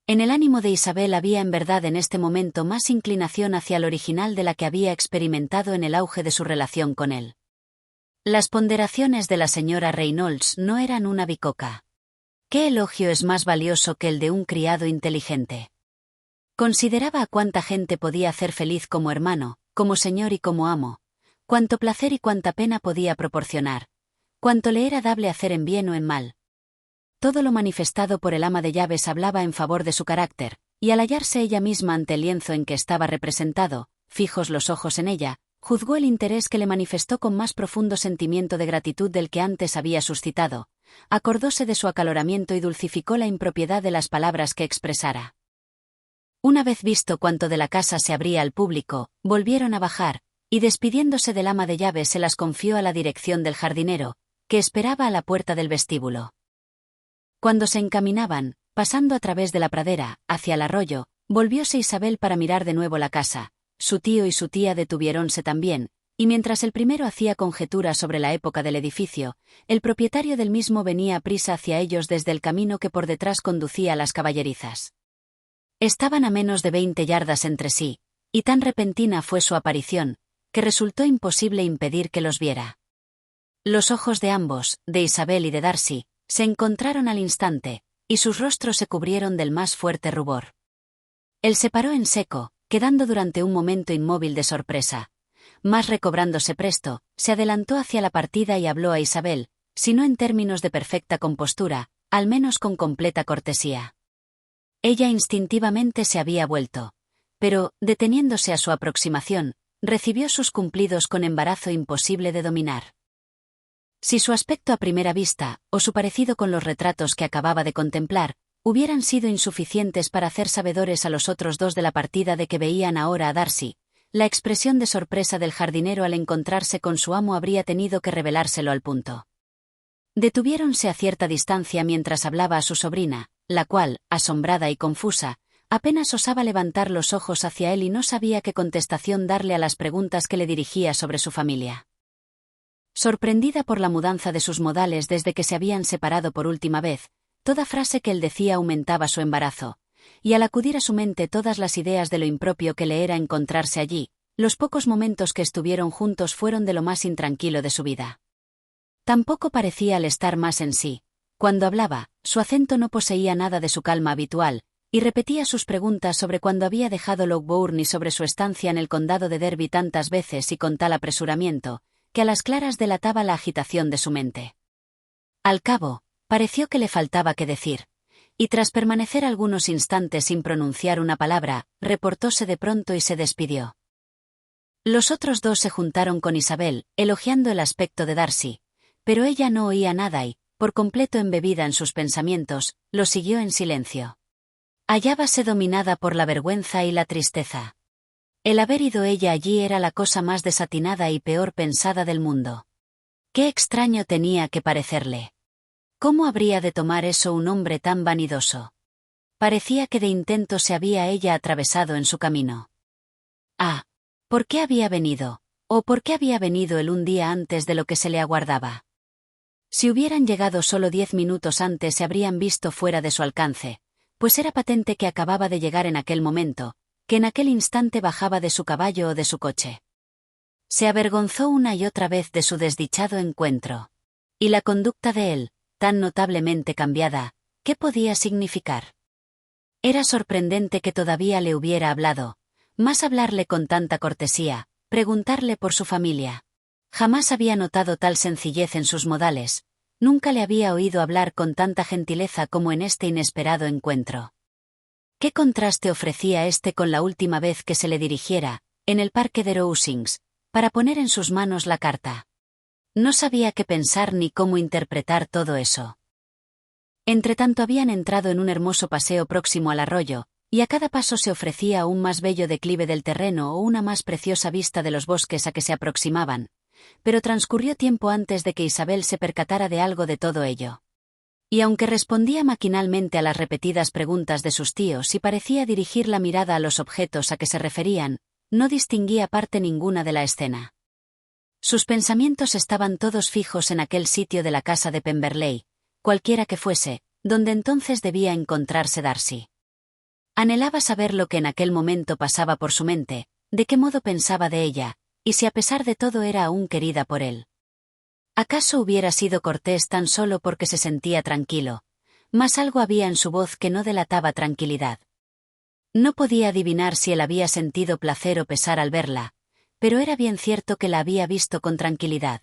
En el ánimo de Isabel había en verdad en este momento más inclinación hacia el original de la que había experimentado en el auge de su relación con él. Las ponderaciones de la señora Reynolds no eran una bicoca. ¿Qué elogio es más valioso que el de un criado inteligente? Consideraba a cuánta gente podía hacer feliz como hermano, como señor y como amo, cuánto placer y cuánta pena podía proporcionar, cuánto le era dable hacer en bien o en mal. Todo lo manifestado por el ama de llaves hablaba en favor de su carácter, y al hallarse ella misma ante el lienzo en que estaba representado, fijos los ojos en ella, juzgó el interés que le manifestó con más profundo sentimiento de gratitud del que antes había suscitado, acordóse de su acaloramiento y dulcificó la impropiedad de las palabras que expresara. Una vez visto cuanto de la casa se abría al público, volvieron a bajar, y despidiéndose del ama de llaves se las confió a la dirección del jardinero, que esperaba a la puerta del vestíbulo. Cuando se encaminaban, pasando a través de la pradera, hacia el arroyo, volvióse Isabel para mirar de nuevo la casa. Su tío y su tía detuviéronse también, y mientras el primero hacía conjeturas sobre la época del edificio, el propietario del mismo venía a prisa hacia ellos desde el camino que por detrás conducía a las caballerizas. Estaban a menos de 20 yardas entre sí, y tan repentina fue su aparición, que resultó imposible impedir que los viera. Los ojos de ambos, de Isabel y de Darcy, se encontraron al instante, y sus rostros se cubrieron del más fuerte rubor. Él se paró en seco, quedando durante un momento inmóvil de sorpresa. Mas recobrándose presto, se adelantó hacia la partida y habló a Isabel, si no en términos de perfecta compostura, al menos con completa cortesía. Ella instintivamente se había vuelto, pero, deteniéndose a su aproximación, recibió sus cumplidos con embarazo imposible de dominar. Si su aspecto a primera vista, o su parecido con los retratos que acababa de contemplar, hubieran sido insuficientes para hacer sabedores a los otros dos de la partida de que veían ahora a Darcy, la expresión de sorpresa del jardinero al encontrarse con su amo habría tenido que revelárselo al punto. Detuviéronse a cierta distancia mientras hablaba a su sobrina, la cual, asombrada y confusa, apenas osaba levantar los ojos hacia él y no sabía qué contestación darle a las preguntas que le dirigía sobre su familia. Sorprendida por la mudanza de sus modales desde que se habían separado por última vez, toda frase que él decía aumentaba su embarazo, y al acudir a su mente todas las ideas de lo impropio que le era encontrarse allí, los pocos momentos que estuvieron juntos fueron de lo más intranquilo de su vida. Tampoco parecía al estar más en sí. Cuando hablaba, su acento no poseía nada de su calma habitual, y repetía sus preguntas sobre cuándo había dejado Lockbourne y sobre su estancia en el condado de Derby tantas veces y con tal apresuramiento, que a las claras delataba la agitación de su mente. Al cabo, pareció que le faltaba qué decir, y tras permanecer algunos instantes sin pronunciar una palabra, reportóse de pronto y se despidió. Los otros dos se juntaron con Isabel, elogiando el aspecto de Darcy, pero ella no oía nada y, por completo embebida en sus pensamientos, lo siguió en silencio. Hallábase dominada por la vergüenza y la tristeza. El haber ido ella allí era la cosa más desatinada y peor pensada del mundo. Qué extraño tenía que parecerle. ¿Cómo habría de tomar eso un hombre tan vanidoso? Parecía que de intento se había ella atravesado en su camino. Ah, ¿por qué había venido? ¿O por qué había venido él un día antes de lo que se le aguardaba? Si hubieran llegado solo 10 minutos antes se habrían visto fuera de su alcance, pues era patente que acababa de llegar en aquel momento, que en aquel instante bajaba de su caballo o de su coche. Se avergonzó una y otra vez de su desdichado encuentro. Y la conducta de él, tan notablemente cambiada, ¿qué podía significar? Era sorprendente que todavía le hubiera hablado, más hablarle con tanta cortesía, preguntarle por su familia. Jamás había notado tal sencillez en sus modales, nunca le había oído hablar con tanta gentileza como en este inesperado encuentro. ¿Qué contraste ofrecía este con la última vez que se le dirigiera, en el parque de Rosings, para poner en sus manos la carta? No sabía qué pensar ni cómo interpretar todo eso. Entretanto habían entrado en un hermoso paseo próximo al arroyo, y a cada paso se ofrecía un más bello declive del terreno o una más preciosa vista de los bosques a que se aproximaban, pero transcurrió tiempo antes de que Isabel se percatara de algo de todo ello. Y aunque respondía maquinalmente a las repetidas preguntas de sus tíos y parecía dirigir la mirada a los objetos a que se referían, no distinguía parte ninguna de la escena. Sus pensamientos estaban todos fijos en aquel sitio de la casa de Pemberley, cualquiera que fuese, donde entonces debía encontrarse Darcy. Anhelaba saber lo que en aquel momento pasaba por su mente, de qué modo pensaba de ella, y si a pesar de todo era aún querida por él. ¿Acaso hubiera sido cortés tan solo porque se sentía tranquilo? Mas algo había en su voz que no delataba tranquilidad. No podía adivinar si él había sentido placer o pesar al verla, pero era bien cierto que la había visto con tranquilidad.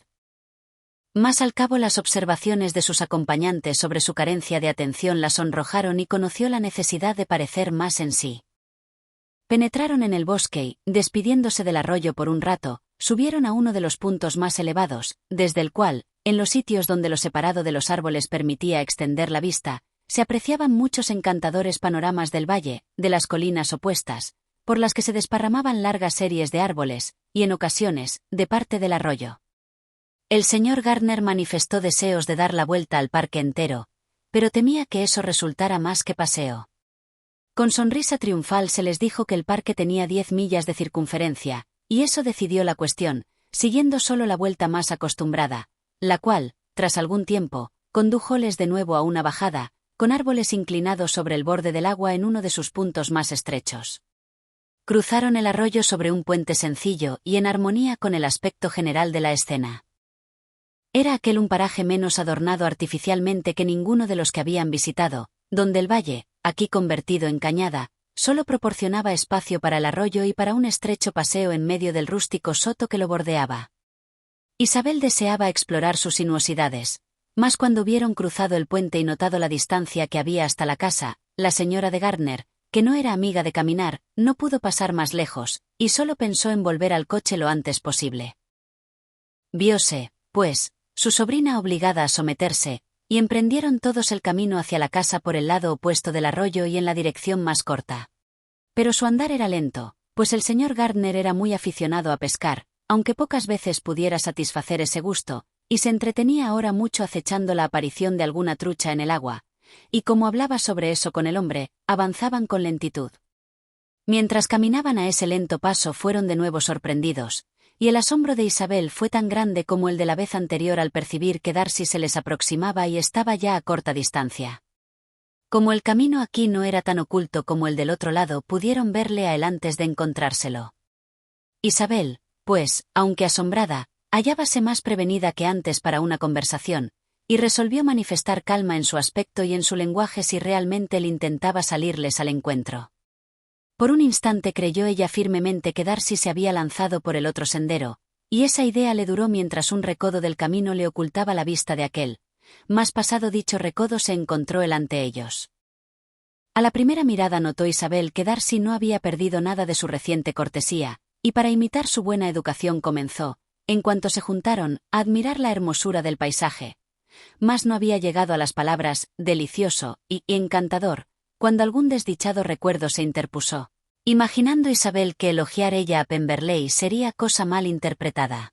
Más al cabo las observaciones de sus acompañantes sobre su carencia de atención la sonrojaron y conoció la necesidad de parecer más en sí. Penetraron en el bosque y, despidiéndose del arroyo por un rato, subieron a uno de los puntos más elevados, desde el cual, en los sitios donde lo separado de los árboles permitía extender la vista, se apreciaban muchos encantadores panoramas del valle, de las colinas opuestas, por las que se desparramaban largas series de árboles, y en ocasiones, de parte del arroyo. El señor Gardner manifestó deseos de dar la vuelta al parque entero, pero temía que eso resultara más que paseo. Con sonrisa triunfal se les dijo que el parque tenía 10 millas de circunferencia, y eso decidió la cuestión, siguiendo solo la vuelta más acostumbrada, la cual, tras algún tiempo, condújoles de nuevo a una bajada, con árboles inclinados sobre el borde del agua en uno de sus puntos más estrechos. Cruzaron el arroyo sobre un puente sencillo y en armonía con el aspecto general de la escena. Era aquel un paraje menos adornado artificialmente que ninguno de los que habían visitado, donde el valle, aquí convertido en cañada, solo proporcionaba espacio para el arroyo y para un estrecho paseo en medio del rústico soto que lo bordeaba. Isabel deseaba explorar sus sinuosidades, mas cuando hubieron cruzado el puente y notado la distancia que había hasta la casa, la señora de Gardner, que no era amiga de caminar, no pudo pasar más lejos, y solo pensó en volver al coche lo antes posible. Vióse, pues, su sobrina obligada a someterse, y emprendieron todos el camino hacia la casa por el lado opuesto del arroyo y en la dirección más corta. Pero su andar era lento, pues el señor Gardner era muy aficionado a pescar, aunque pocas veces pudiera satisfacer ese gusto, y se entretenía ahora mucho acechando la aparición de alguna trucha en el agua, y como hablaba sobre eso con el hombre, avanzaban con lentitud. Mientras caminaban a ese lento paso fueron de nuevo sorprendidos, y el asombro de Isabel fue tan grande como el de la vez anterior al percibir que Darcy se les aproximaba y estaba ya a corta distancia. Como el camino aquí no era tan oculto como el del otro lado, pudieron verle a él antes de encontrárselo. Isabel, pues, aunque asombrada, hallábase más prevenida que antes para una conversación, y resolvió manifestar calma en su aspecto y en su lenguaje si realmente él intentaba salirles al encuentro. Por un instante creyó ella firmemente que Darcy se había lanzado por el otro sendero, y esa idea le duró mientras un recodo del camino le ocultaba la vista de aquel. Más pasado dicho recodo se encontró él ante ellos. A la primera mirada notó Isabel que Darcy no había perdido nada de su reciente cortesía, y para imitar su buena educación comenzó, en cuanto se juntaron, a admirar la hermosura del paisaje. Mas no había llegado a las palabras «delicioso» y «encantador», cuando algún desdichado recuerdo se interpuso, imaginando Isabel que elogiar ella a Pemberley sería cosa mal interpretada.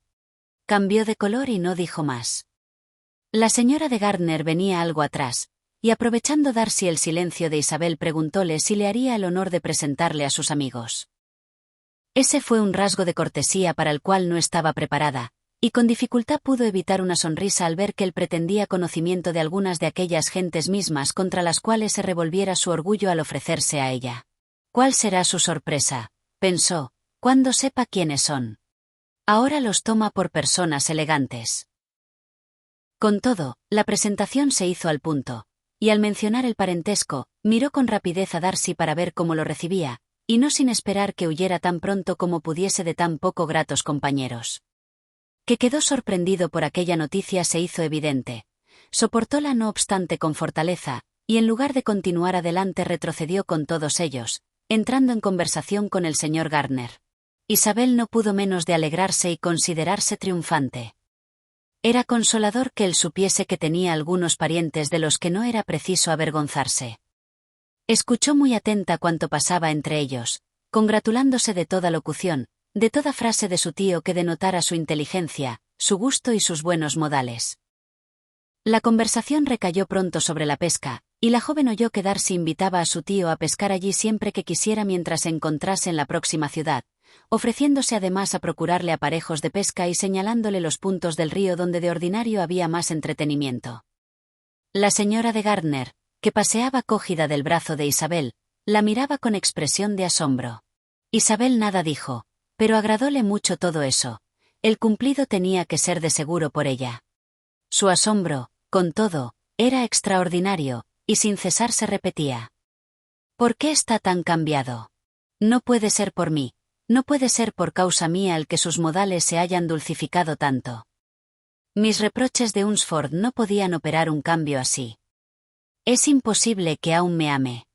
Cambió de color y no dijo más. La señora de Gardner venía algo atrás, y aprovechando Darcy el silencio de Isabel preguntóle si le haría el honor de presentarle a sus amigos. Ese fue un rasgo de cortesía para el cual no estaba preparada, y con dificultad pudo evitar una sonrisa al ver que él pretendía conocimiento de algunas de aquellas gentes mismas contra las cuales se revolviera su orgullo al ofrecerse a ella. ¿Cuál será su sorpresa?, pensó, cuando sepa quiénes son. Ahora los toma por personas elegantes. Con todo, la presentación se hizo al punto, y al mencionar el parentesco, miró con rapidez a Darcy para ver cómo lo recibía, y no sin esperar que huyera tan pronto como pudiese de tan poco gratos compañeros. Que quedó sorprendido por aquella noticia se hizo evidente. Soportóla no obstante con fortaleza, y en lugar de continuar adelante retrocedió con todos ellos, entrando en conversación con el señor Gardner. Isabel no pudo menos de alegrarse y considerarse triunfante. Era consolador que él supiese que tenía algunos parientes de los que no era preciso avergonzarse. Escuchó muy atenta cuanto pasaba entre ellos, congratulándose de toda locución, de toda frase de su tío que denotara su inteligencia, su gusto y sus buenos modales. La conversación recayó pronto sobre la pesca, y la joven oyó que Darcy invitaba a su tío a pescar allí siempre que quisiera mientras se encontrase en la próxima ciudad, ofreciéndose además a procurarle aparejos de pesca y señalándole los puntos del río donde de ordinario había más entretenimiento. La señora de Gardner, que paseaba cogida del brazo de Isabel, la miraba con expresión de asombro. Isabel nada dijo, pero agradóle mucho todo eso. El cumplido tenía que ser de seguro por ella. Su asombro, con todo, era extraordinario, y sin cesar se repetía. ¿Por qué está tan cambiado? No puede ser por mí. No puede ser por causa mía el que sus modales se hayan dulcificado tanto. Mis reproches de Hunsford no podían operar un cambio así. Es imposible que aún me ame.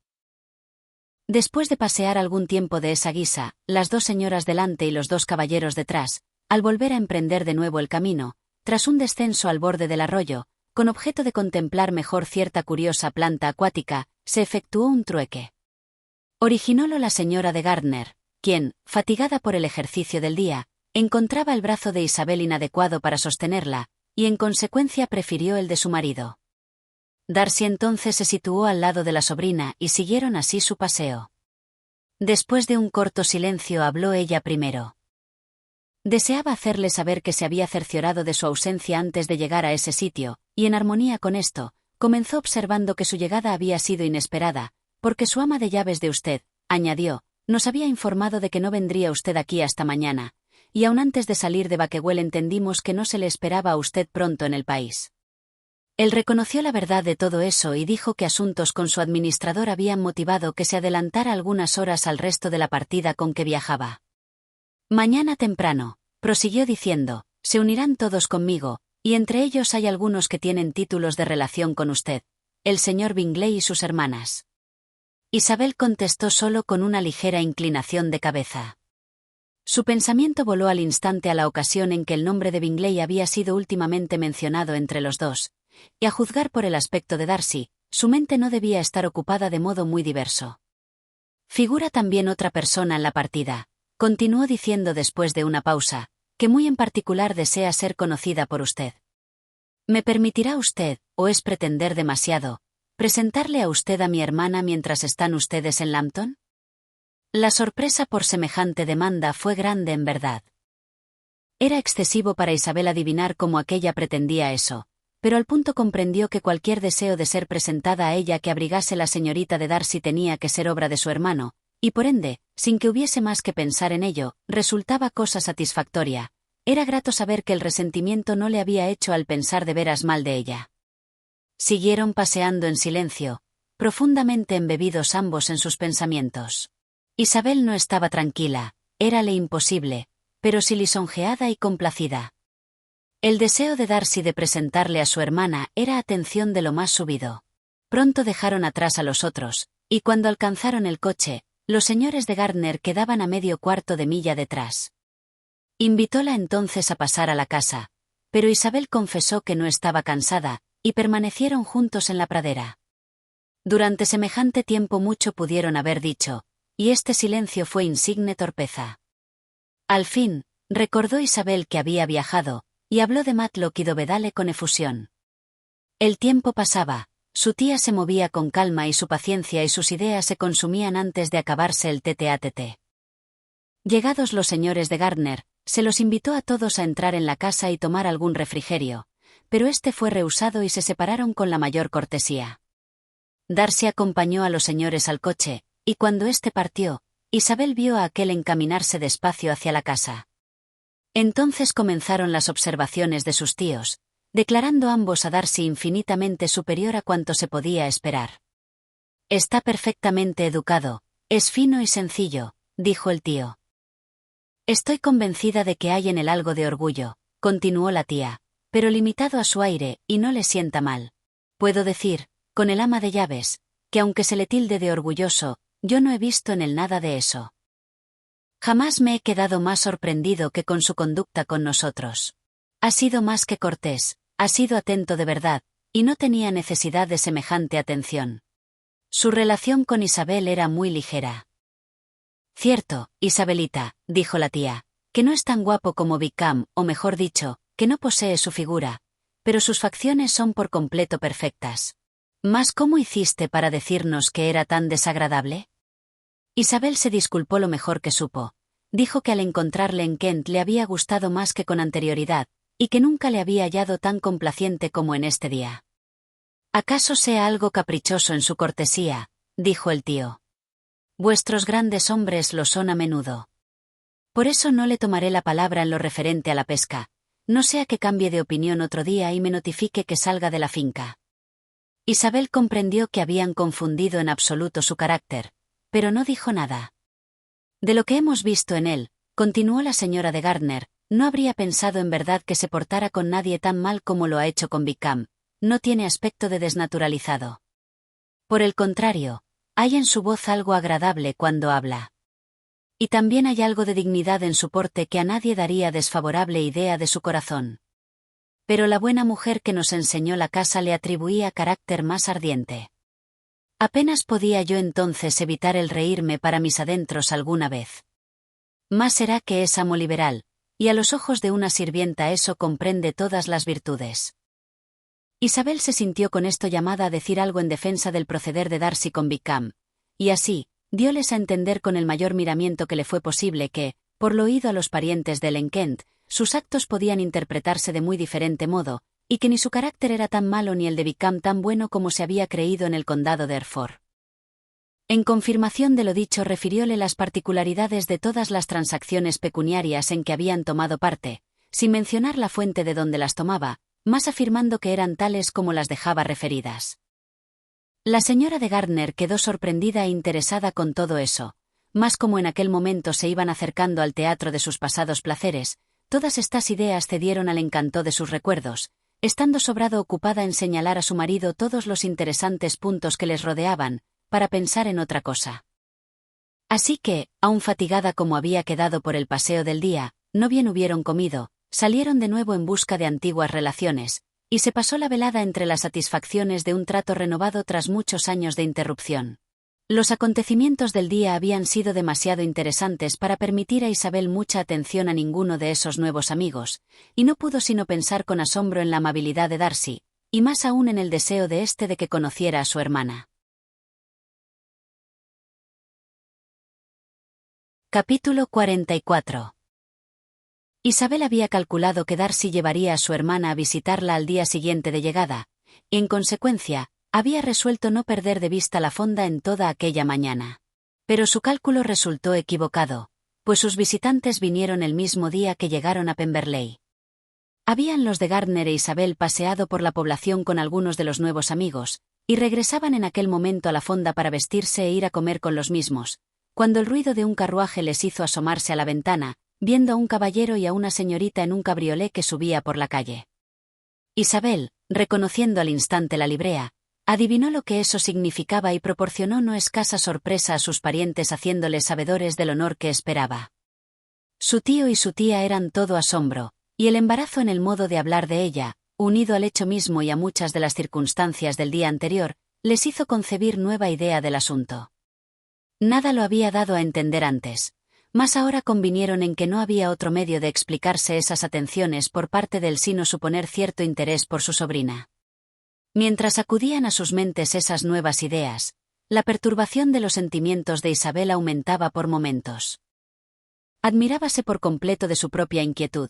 Después de pasear algún tiempo de esa guisa, las dos señoras delante y los dos caballeros detrás, al volver a emprender de nuevo el camino, tras un descenso al borde del arroyo, con objeto de contemplar mejor cierta curiosa planta acuática, se efectuó un trueque. Originólo la señora de Gardner, quien, fatigada por el ejercicio del día, encontraba el brazo de Isabel inadecuado para sostenerla, y en consecuencia prefirió el de su marido. Darcy entonces se situó al lado de la sobrina y siguieron así su paseo. Después de un corto silencio habló ella primero. Deseaba hacerle saber que se había cerciorado de su ausencia antes de llegar a ese sitio, y en armonía con esto, comenzó observando que su llegada había sido inesperada, porque su ama de llaves de usted, añadió, nos había informado de que no vendría usted aquí hasta mañana, y aun antes de salir de Bakewell entendimos que no se le esperaba a usted pronto en el país. Él reconoció la verdad de todo eso y dijo que asuntos con su administrador habían motivado que se adelantara algunas horas al resto de la partida con que viajaba. Mañana temprano, prosiguió diciendo, se unirán todos conmigo, y entre ellos hay algunos que tienen títulos de relación con usted, el señor Bingley y sus hermanas. Isabel contestó solo con una ligera inclinación de cabeza. Su pensamiento voló al instante a la ocasión en que el nombre de Bingley había sido últimamente mencionado entre los dos, y a juzgar por el aspecto de Darcy, su mente no debía estar ocupada de modo muy diverso. Figura también otra persona en la partida, continuó diciendo después de una pausa, que muy en particular desea ser conocida por usted. ¿Me permitirá usted, o es pretender demasiado, presentarle a usted a mi hermana mientras están ustedes en Lambton? La sorpresa por semejante demanda fue grande en verdad. Era excesivo para Isabel adivinar cómo aquella pretendía eso, pero al punto comprendió que cualquier deseo de ser presentada a ella que abrigase la señorita de Darcy tenía que ser obra de su hermano, Y por ende, sin que hubiese más que pensar en ello, resultaba cosa satisfactoria. Era grato saber que el resentimiento no le había hecho al pensar de veras mal de ella. Siguieron paseando en silencio, profundamente embebidos ambos en sus pensamientos. Isabel no estaba tranquila, érale imposible, pero sí lisonjeada y complacida. El deseo de Darcy de presentarle a su hermana era atención de lo más subido. Pronto dejaron atrás a los otros, y cuando alcanzaron el coche, los señores de Gardner quedaban a medio cuarto de milla detrás. Invitóla entonces a pasar a la casa, pero Isabel confesó que no estaba cansada, y permanecieron juntos en la pradera. Durante semejante tiempo mucho pudieron haber dicho, y este silencio fue insigne torpeza. Al fin, recordó Isabel que había viajado, y habló de Matlock y Dovedale con efusión. El tiempo pasaba, su tía se movía con calma y su paciencia y sus ideas se consumían antes de acabarse el tete-a-tete. Llegados los señores de Gardner, se los invitó a todos a entrar en la casa y tomar algún refrigerio, pero este fue rehusado y se separaron con la mayor cortesía. Darcy acompañó a los señores al coche, y cuando éste partió, Isabel vio a aquel encaminarse despacio hacia la casa. Entonces comenzaron las observaciones de sus tíos, declarando ambos a Darcy infinitamente superior a cuanto se podía esperar. Está perfectamente educado, es fino y sencillo, dijo el tío. Estoy convencida de que hay en él algo de orgullo, continuó la tía, pero limitado a su aire, y no le sienta mal. Puedo decir, con el ama de llaves, que aunque se le tilde de orgulloso, yo no he visto en él nada de eso. Jamás me he quedado más sorprendido que con su conducta con nosotros. Ha sido más que cortés, ha sido atento de verdad, y no tenía necesidad de semejante atención. Su relación con Isabel era muy ligera. Cierto, Isabelita, dijo la tía, que no es tan guapo como Wickham, o mejor dicho, que no posee su figura, pero sus facciones son por completo perfectas. ¿Mas cómo hiciste para decirnos que era tan desagradable? Isabel se disculpó lo mejor que supo. Dijo que al encontrarle en Kent le había gustado más que con anterioridad, y que nunca le había hallado tan complaciente como en este día. «¿Acaso sea algo caprichoso en su cortesía?», dijo el tío. «Vuestros grandes hombres lo son a menudo. Por eso no le tomaré la palabra en lo referente a la pesca, no sea que cambie de opinión otro día y me notifique que salga de la finca». Isabel comprendió que habían confundido en absoluto su carácter, pero no dijo nada. «De lo que hemos visto en él», continuó la señora de Gardner, «no habría pensado en verdad que se portara con nadie tan mal como lo ha hecho con Wickham. No tiene aspecto de desnaturalizado. Por el contrario, hay en su voz algo agradable cuando habla. Y también hay algo de dignidad en su porte que a nadie daría desfavorable idea de su corazón. Pero la buena mujer que nos enseñó la casa le atribuía carácter más ardiente. Apenas podía yo entonces evitar el reírme para mis adentros alguna vez. Más será que es amo liberal, y a los ojos de una sirvienta eso comprende todas las virtudes». Isabel se sintió con esto llamada a decir algo en defensa del proceder de Darcy con Wickham, y así, dióles a entender con el mayor miramiento que le fue posible que, por lo oído a los parientes de él en Kent, sus actos podían interpretarse de muy diferente modo, y que ni su carácter era tan malo ni el de Wickham tan bueno como se había creído en el condado de Hereford. En confirmación de lo dicho refirióle las particularidades de todas las transacciones pecuniarias en que habían tomado parte, sin mencionar la fuente de donde las tomaba, más afirmando que eran tales como las dejaba referidas. La señora de Gardner quedó sorprendida e interesada con todo eso, más como en aquel momento se iban acercando al teatro de sus pasados placeres, todas estas ideas cedieron al encanto de sus recuerdos, estando sobrado ocupada en señalar a su marido todos los interesantes puntos que les rodeaban, para pensar en otra cosa. Así que, aun fatigada como había quedado por el paseo del día, no bien hubieron comido, salieron de nuevo en busca de antiguas relaciones, y se pasó la velada entre las satisfacciones de un trato renovado tras muchos años de interrupción. Los acontecimientos del día habían sido demasiado interesantes para permitir a Isabel mucha atención a ninguno de esos nuevos amigos, y no pudo sino pensar con asombro en la amabilidad de Darcy, y más aún en el deseo de éste de que conociera a su hermana. Capítulo 44. Isabel había calculado que Darcy llevaría a su hermana a visitarla al día siguiente de llegada, y en consecuencia, había resuelto no perder de vista la fonda en toda aquella mañana. Pero su cálculo resultó equivocado, pues sus visitantes vinieron el mismo día que llegaron a Pemberley. Habían los de Gardner e Isabel paseado por la población con algunos de los nuevos amigos, y regresaban en aquel momento a la fonda para vestirse e ir a comer con los mismos, cuando el ruido de un carruaje les hizo asomarse a la ventana, viendo a un caballero y a una señorita en un cabriolé que subía por la calle. Isabel, reconociendo al instante la librea, adivinó lo que eso significaba y proporcionó no escasa sorpresa a sus parientes haciéndoles sabedores del honor que esperaba. Su tío y su tía eran todo asombro, y el embarazo en el modo de hablar de ella, unido al hecho mismo y a muchas de las circunstancias del día anterior, les hizo concebir nueva idea del asunto. Nada lo había dado a entender antes, mas ahora convinieron en que no había otro medio de explicarse esas atenciones por parte del sino suponer cierto interés por su sobrina. Mientras acudían a sus mentes esas nuevas ideas, la perturbación de los sentimientos de Isabel aumentaba por momentos. Admirábase por completo de su propia inquietud,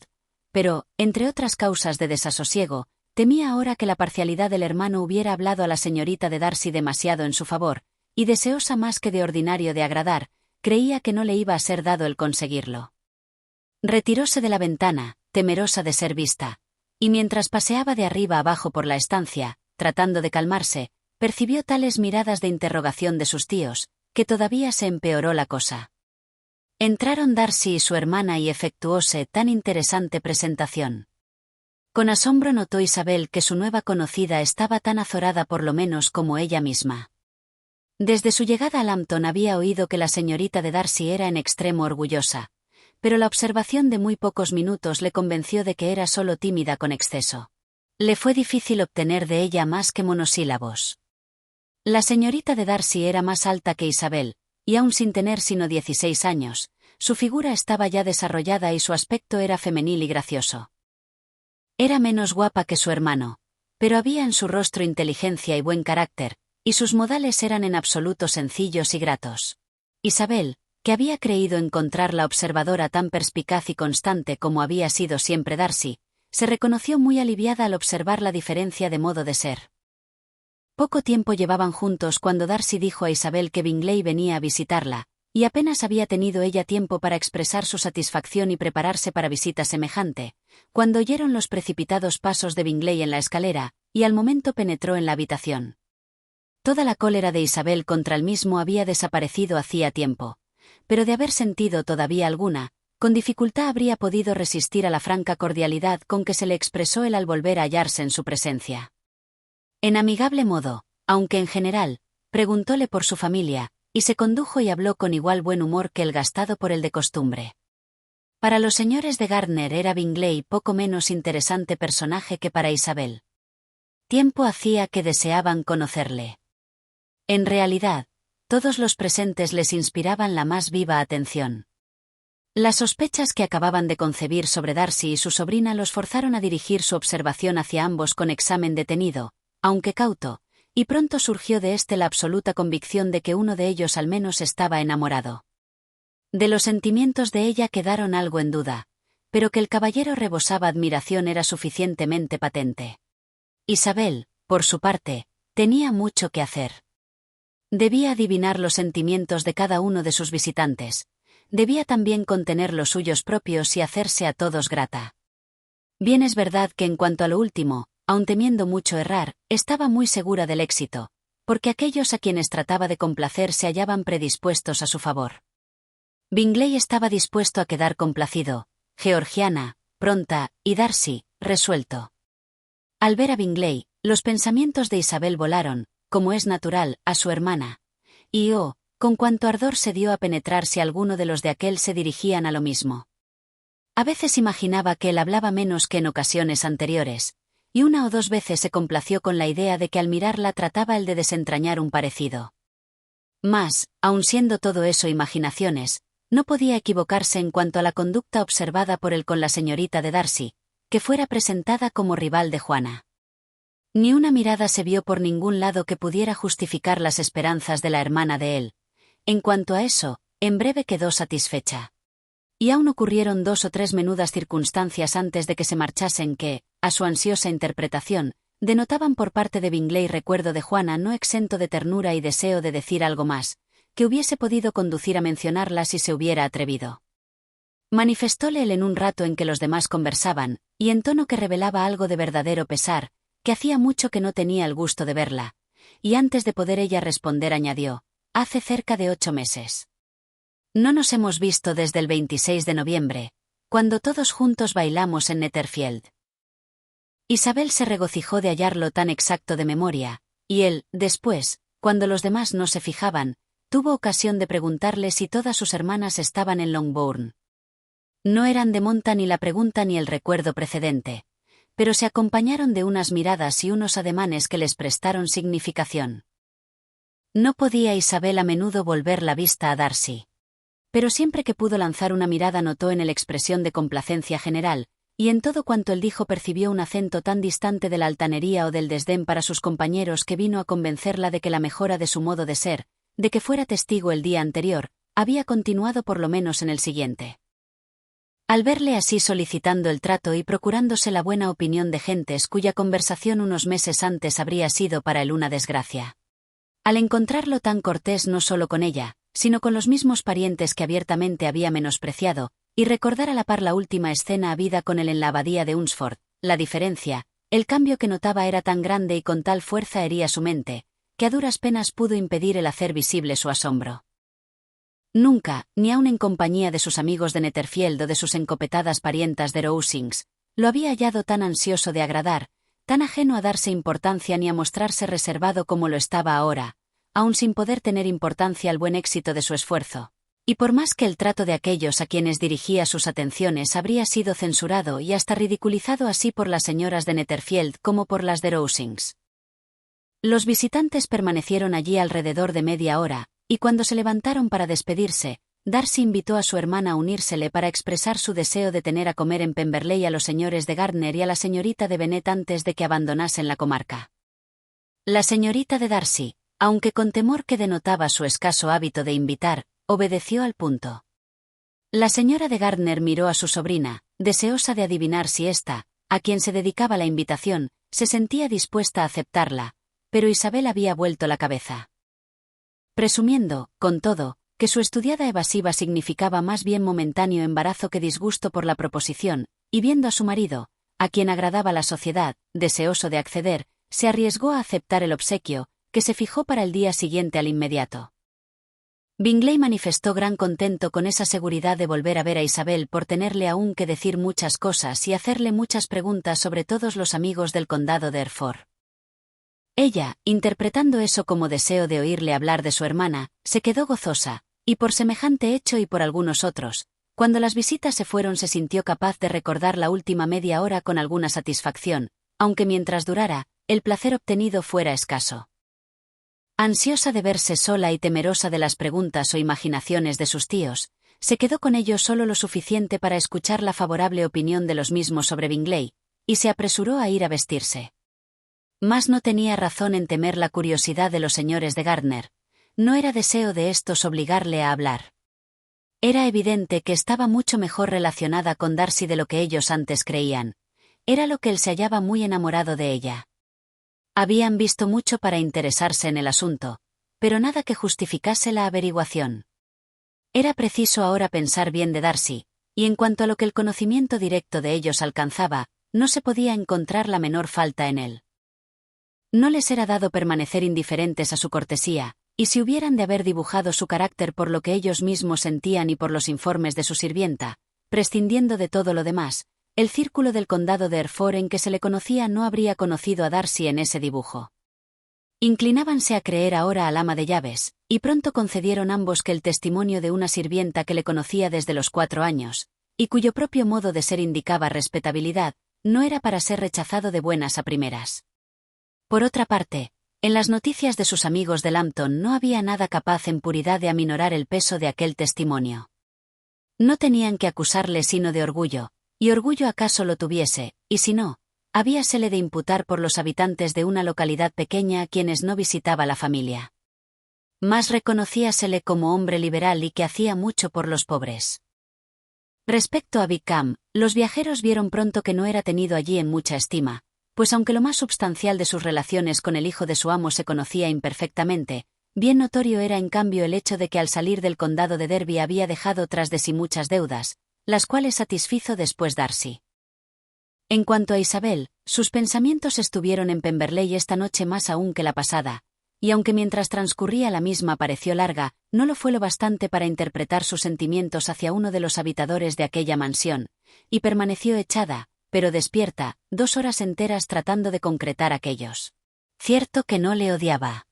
pero, entre otras causas de desasosiego, temía ahora que la parcialidad del hermano hubiera hablado a la señorita de Darcy demasiado en su favor, y deseosa más que de ordinario de agradar, creía que no le iba a ser dado el conseguirlo. Retiróse de la ventana, temerosa de ser vista, y mientras paseaba de arriba abajo por la estancia, tratando de calmarse, percibió tales miradas de interrogación de sus tíos, que todavía se empeoró la cosa. Entraron Darcy y su hermana y efectuóse tan interesante presentación. Con asombro notó Isabel que su nueva conocida estaba tan azorada por lo menos como ella misma. Desde su llegada a Lambton había oído que la señorita de Darcy era en extremo orgullosa, pero la observación de muy pocos minutos le convenció de que era solo tímida con exceso. Le fue difícil obtener de ella más que monosílabos. La señorita de Darcy era más alta que Isabel, y aun sin tener sino 16 años, su figura estaba ya desarrollada y su aspecto era femenil y gracioso. Era menos guapa que su hermano, pero había en su rostro inteligencia y buen carácter, y sus modales eran en absoluto sencillos y gratos. Isabel, que había creído encontrarla observadora tan perspicaz y constante como había sido siempre Darcy, se reconoció muy aliviada al observar la diferencia de modo de ser. Poco tiempo llevaban juntos cuando Darcy dijo a Isabel que Bingley venía a visitarla, y apenas había tenido ella tiempo para expresar su satisfacción y prepararse para visita semejante, cuando oyeron los precipitados pasos de Bingley en la escalera, y al momento penetró en la habitación. Toda la cólera de Isabel contra el mismo había desaparecido hacía tiempo, pero de haber sentido todavía alguna, con dificultad habría podido resistir a la franca cordialidad con que se le expresó él al volver a hallarse en su presencia. En amigable modo, aunque en general, preguntóle por su familia, y se condujo y habló con igual buen humor que el gastado por el de costumbre. Para los señores de Gardner era Bingley poco menos interesante personaje que para Isabel. Tiempo hacía que deseaban conocerle. En realidad, todos los presentes les inspiraban la más viva atención. Las sospechas que acababan de concebir sobre Darcy y su sobrina los forzaron a dirigir su observación hacia ambos con examen detenido, aunque cauto, y pronto surgió de éste la absoluta convicción de que uno de ellos al menos estaba enamorado. De los sentimientos de ella quedaron algo en duda, pero que el caballero rebosaba admiración era suficientemente patente. Isabel, por su parte, tenía mucho que hacer. Debía adivinar los sentimientos de cada uno de sus visitantes, debía también contener los suyos propios y hacerse a todos grata. Bien es verdad que en cuanto a lo último, aun temiendo mucho errar, estaba muy segura del éxito, porque aquellos a quienes trataba de complacer se hallaban predispuestos a su favor. Bingley estaba dispuesto a quedar complacido, Georgiana, pronta, y Darcy, resuelto. Al ver a Bingley, los pensamientos de Isabel volaron, como es natural, a su hermana, y con cuánto ardor se dio a penetrar si alguno de los de aquel se dirigían a lo mismo. A veces imaginaba que él hablaba menos que en ocasiones anteriores, y una o dos veces se complació con la idea de que al mirarla trataba el de desentrañar un parecido. Mas, aun siendo todo eso imaginaciones, no podía equivocarse en cuanto a la conducta observada por él con la señorita de Darcy, que fuera presentada como rival de Juana. Ni una mirada se vio por ningún lado que pudiera justificar las esperanzas de la hermana de él. En cuanto a eso, en breve quedó satisfecha. Y aún ocurrieron 2 o 3 menudas circunstancias antes de que se marchasen que, a su ansiosa interpretación, denotaban por parte de Bingley recuerdo de Juana no exento de ternura y deseo de decir algo más, que hubiese podido conducir a mencionarla si se hubiera atrevido. Manifestóle él en un rato en que los demás conversaban, y en tono que revelaba algo de verdadero pesar, que hacía mucho que no tenía el gusto de verla, y antes de poder ella responder añadió: «Hace cerca de 8 meses. No nos hemos visto desde el 26 de noviembre, cuando todos juntos bailamos en Netherfield». Isabel se regocijó de hallarlo tan exacto de memoria, y él, después, cuando los demás no se fijaban, tuvo ocasión de preguntarle si todas sus hermanas estaban en Longbourn. No eran de monta ni la pregunta ni el recuerdo precedente, pero se acompañaron de unas miradas y unos ademanes que les prestaron significación. No podía Isabel a menudo volver la vista a Darcy. Pero siempre que pudo lanzar una mirada notó en él expresión de complacencia general, y en todo cuanto él dijo percibió un acento tan distante de la altanería o del desdén para sus compañeros que vino a convencerla de que la mejora de su modo de ser, de que fuera testigo el día anterior, había continuado por lo menos en el siguiente. Al verle así solicitando el trato y procurándose la buena opinión de gentes cuya conversación unos meses antes habría sido para él una desgracia. Al encontrarlo tan cortés no solo con ella, sino con los mismos parientes que abiertamente había menospreciado, y recordar a la par la última escena habida con él en la abadía de Hunsford, la diferencia, el cambio que notaba era tan grande y con tal fuerza hería su mente, que a duras penas pudo impedir el hacer visible su asombro. Nunca, ni aun en compañía de sus amigos de Netherfield o de sus encopetadas parientas de Rowsings, lo había hallado tan ansioso de agradar, tan ajeno a darse importancia ni a mostrarse reservado como lo estaba ahora, aun sin poder tener importancia al buen éxito de su esfuerzo. Y por más que el trato de aquellos a quienes dirigía sus atenciones habría sido censurado y hasta ridiculizado así por las señoras de Netherfield como por las de Rowsings. Los visitantes permanecieron allí alrededor de media hora, y cuando se levantaron para despedirse, Darcy invitó a su hermana a unírsele para expresar su deseo de tener a comer en Pemberley a los señores de Gardner y a la señorita de Bennet antes de que abandonasen la comarca. La señorita de Darcy, aunque con temor que denotaba su escaso hábito de invitar, obedeció al punto. La señora de Gardner miró a su sobrina, deseosa de adivinar si ésta, a quien se dedicaba la invitación, se sentía dispuesta a aceptarla, pero Isabel había vuelto la cabeza. Presumiendo, con todo, que su estudiada evasiva significaba más bien momentáneo embarazo que disgusto por la proposición, y viendo a su marido, a quien agradaba la sociedad, deseoso de acceder, se arriesgó a aceptar el obsequio, que se fijó para el día siguiente al inmediato. Bingley manifestó gran contento con esa seguridad de volver a ver a Isabel por tenerle aún que decir muchas cosas y hacerle muchas preguntas sobre todos los amigos del condado de Hereford. Ella, interpretando eso como deseo de oírle hablar de su hermana, se quedó gozosa, y por semejante hecho y por algunos otros, cuando las visitas se fueron se sintió capaz de recordar la última media hora con alguna satisfacción, aunque mientras durara, el placer obtenido fuera escaso. Ansiosa de verse sola y temerosa de las preguntas o imaginaciones de sus tíos, se quedó con ellos solo lo suficiente para escuchar la favorable opinión de los mismos sobre Bingley, y se apresuró a ir a vestirse. Mas no tenía razón en temer la curiosidad de los señores de Gardner, no era deseo de estos obligarle a hablar. Era evidente que estaba mucho mejor relacionada con Darcy de lo que ellos antes creían, era lo que él se hallaba muy enamorado de ella. Habían visto mucho para interesarse en el asunto, pero nada que justificase la averiguación. Era preciso ahora pensar bien de Darcy, y en cuanto a lo que el conocimiento directo de ellos alcanzaba, no se podía encontrar la menor falta en él. No les era dado permanecer indiferentes a su cortesía, y si hubieran de haber dibujado su carácter por lo que ellos mismos sentían y por los informes de su sirvienta, prescindiendo de todo lo demás, el círculo del condado de Hereford en que se le conocía no habría conocido a Darcy en ese dibujo. Inclinábanse a creer ahora al ama de llaves, y pronto concedieron ambos que el testimonio de una sirvienta que le conocía desde los 4 años, y cuyo propio modo de ser indicaba respetabilidad, no era para ser rechazado de buenas a primeras. Por otra parte, en las noticias de sus amigos de Lambton no había nada capaz en puridad de aminorar el peso de aquel testimonio. No tenían que acusarle sino de orgullo, y orgullo acaso lo tuviese, y si no, habíasele de imputar por los habitantes de una localidad pequeña a quienes no visitaba la familia. Más reconocíasele como hombre liberal y que hacía mucho por los pobres. Respecto a Wickham, los viajeros vieron pronto que no era tenido allí en mucha estima, pues aunque lo más substancial de sus relaciones con el hijo de su amo se conocía imperfectamente, Bien notorio era en cambio el hecho de que al salir del condado de Derby había dejado tras de sí muchas deudas, las cuales satisfizo después Darcy. En cuanto a Isabel, sus pensamientos estuvieron en Pemberley esta noche más aún que la pasada, y aunque mientras transcurría la misma pareció larga, no lo fue lo bastante para interpretar sus sentimientos hacia uno de los habitadores de aquella mansión, y permaneció echada, pero despierta, 2 horas enteras tratando de concretar aquellos. Cierto que no le odiaba.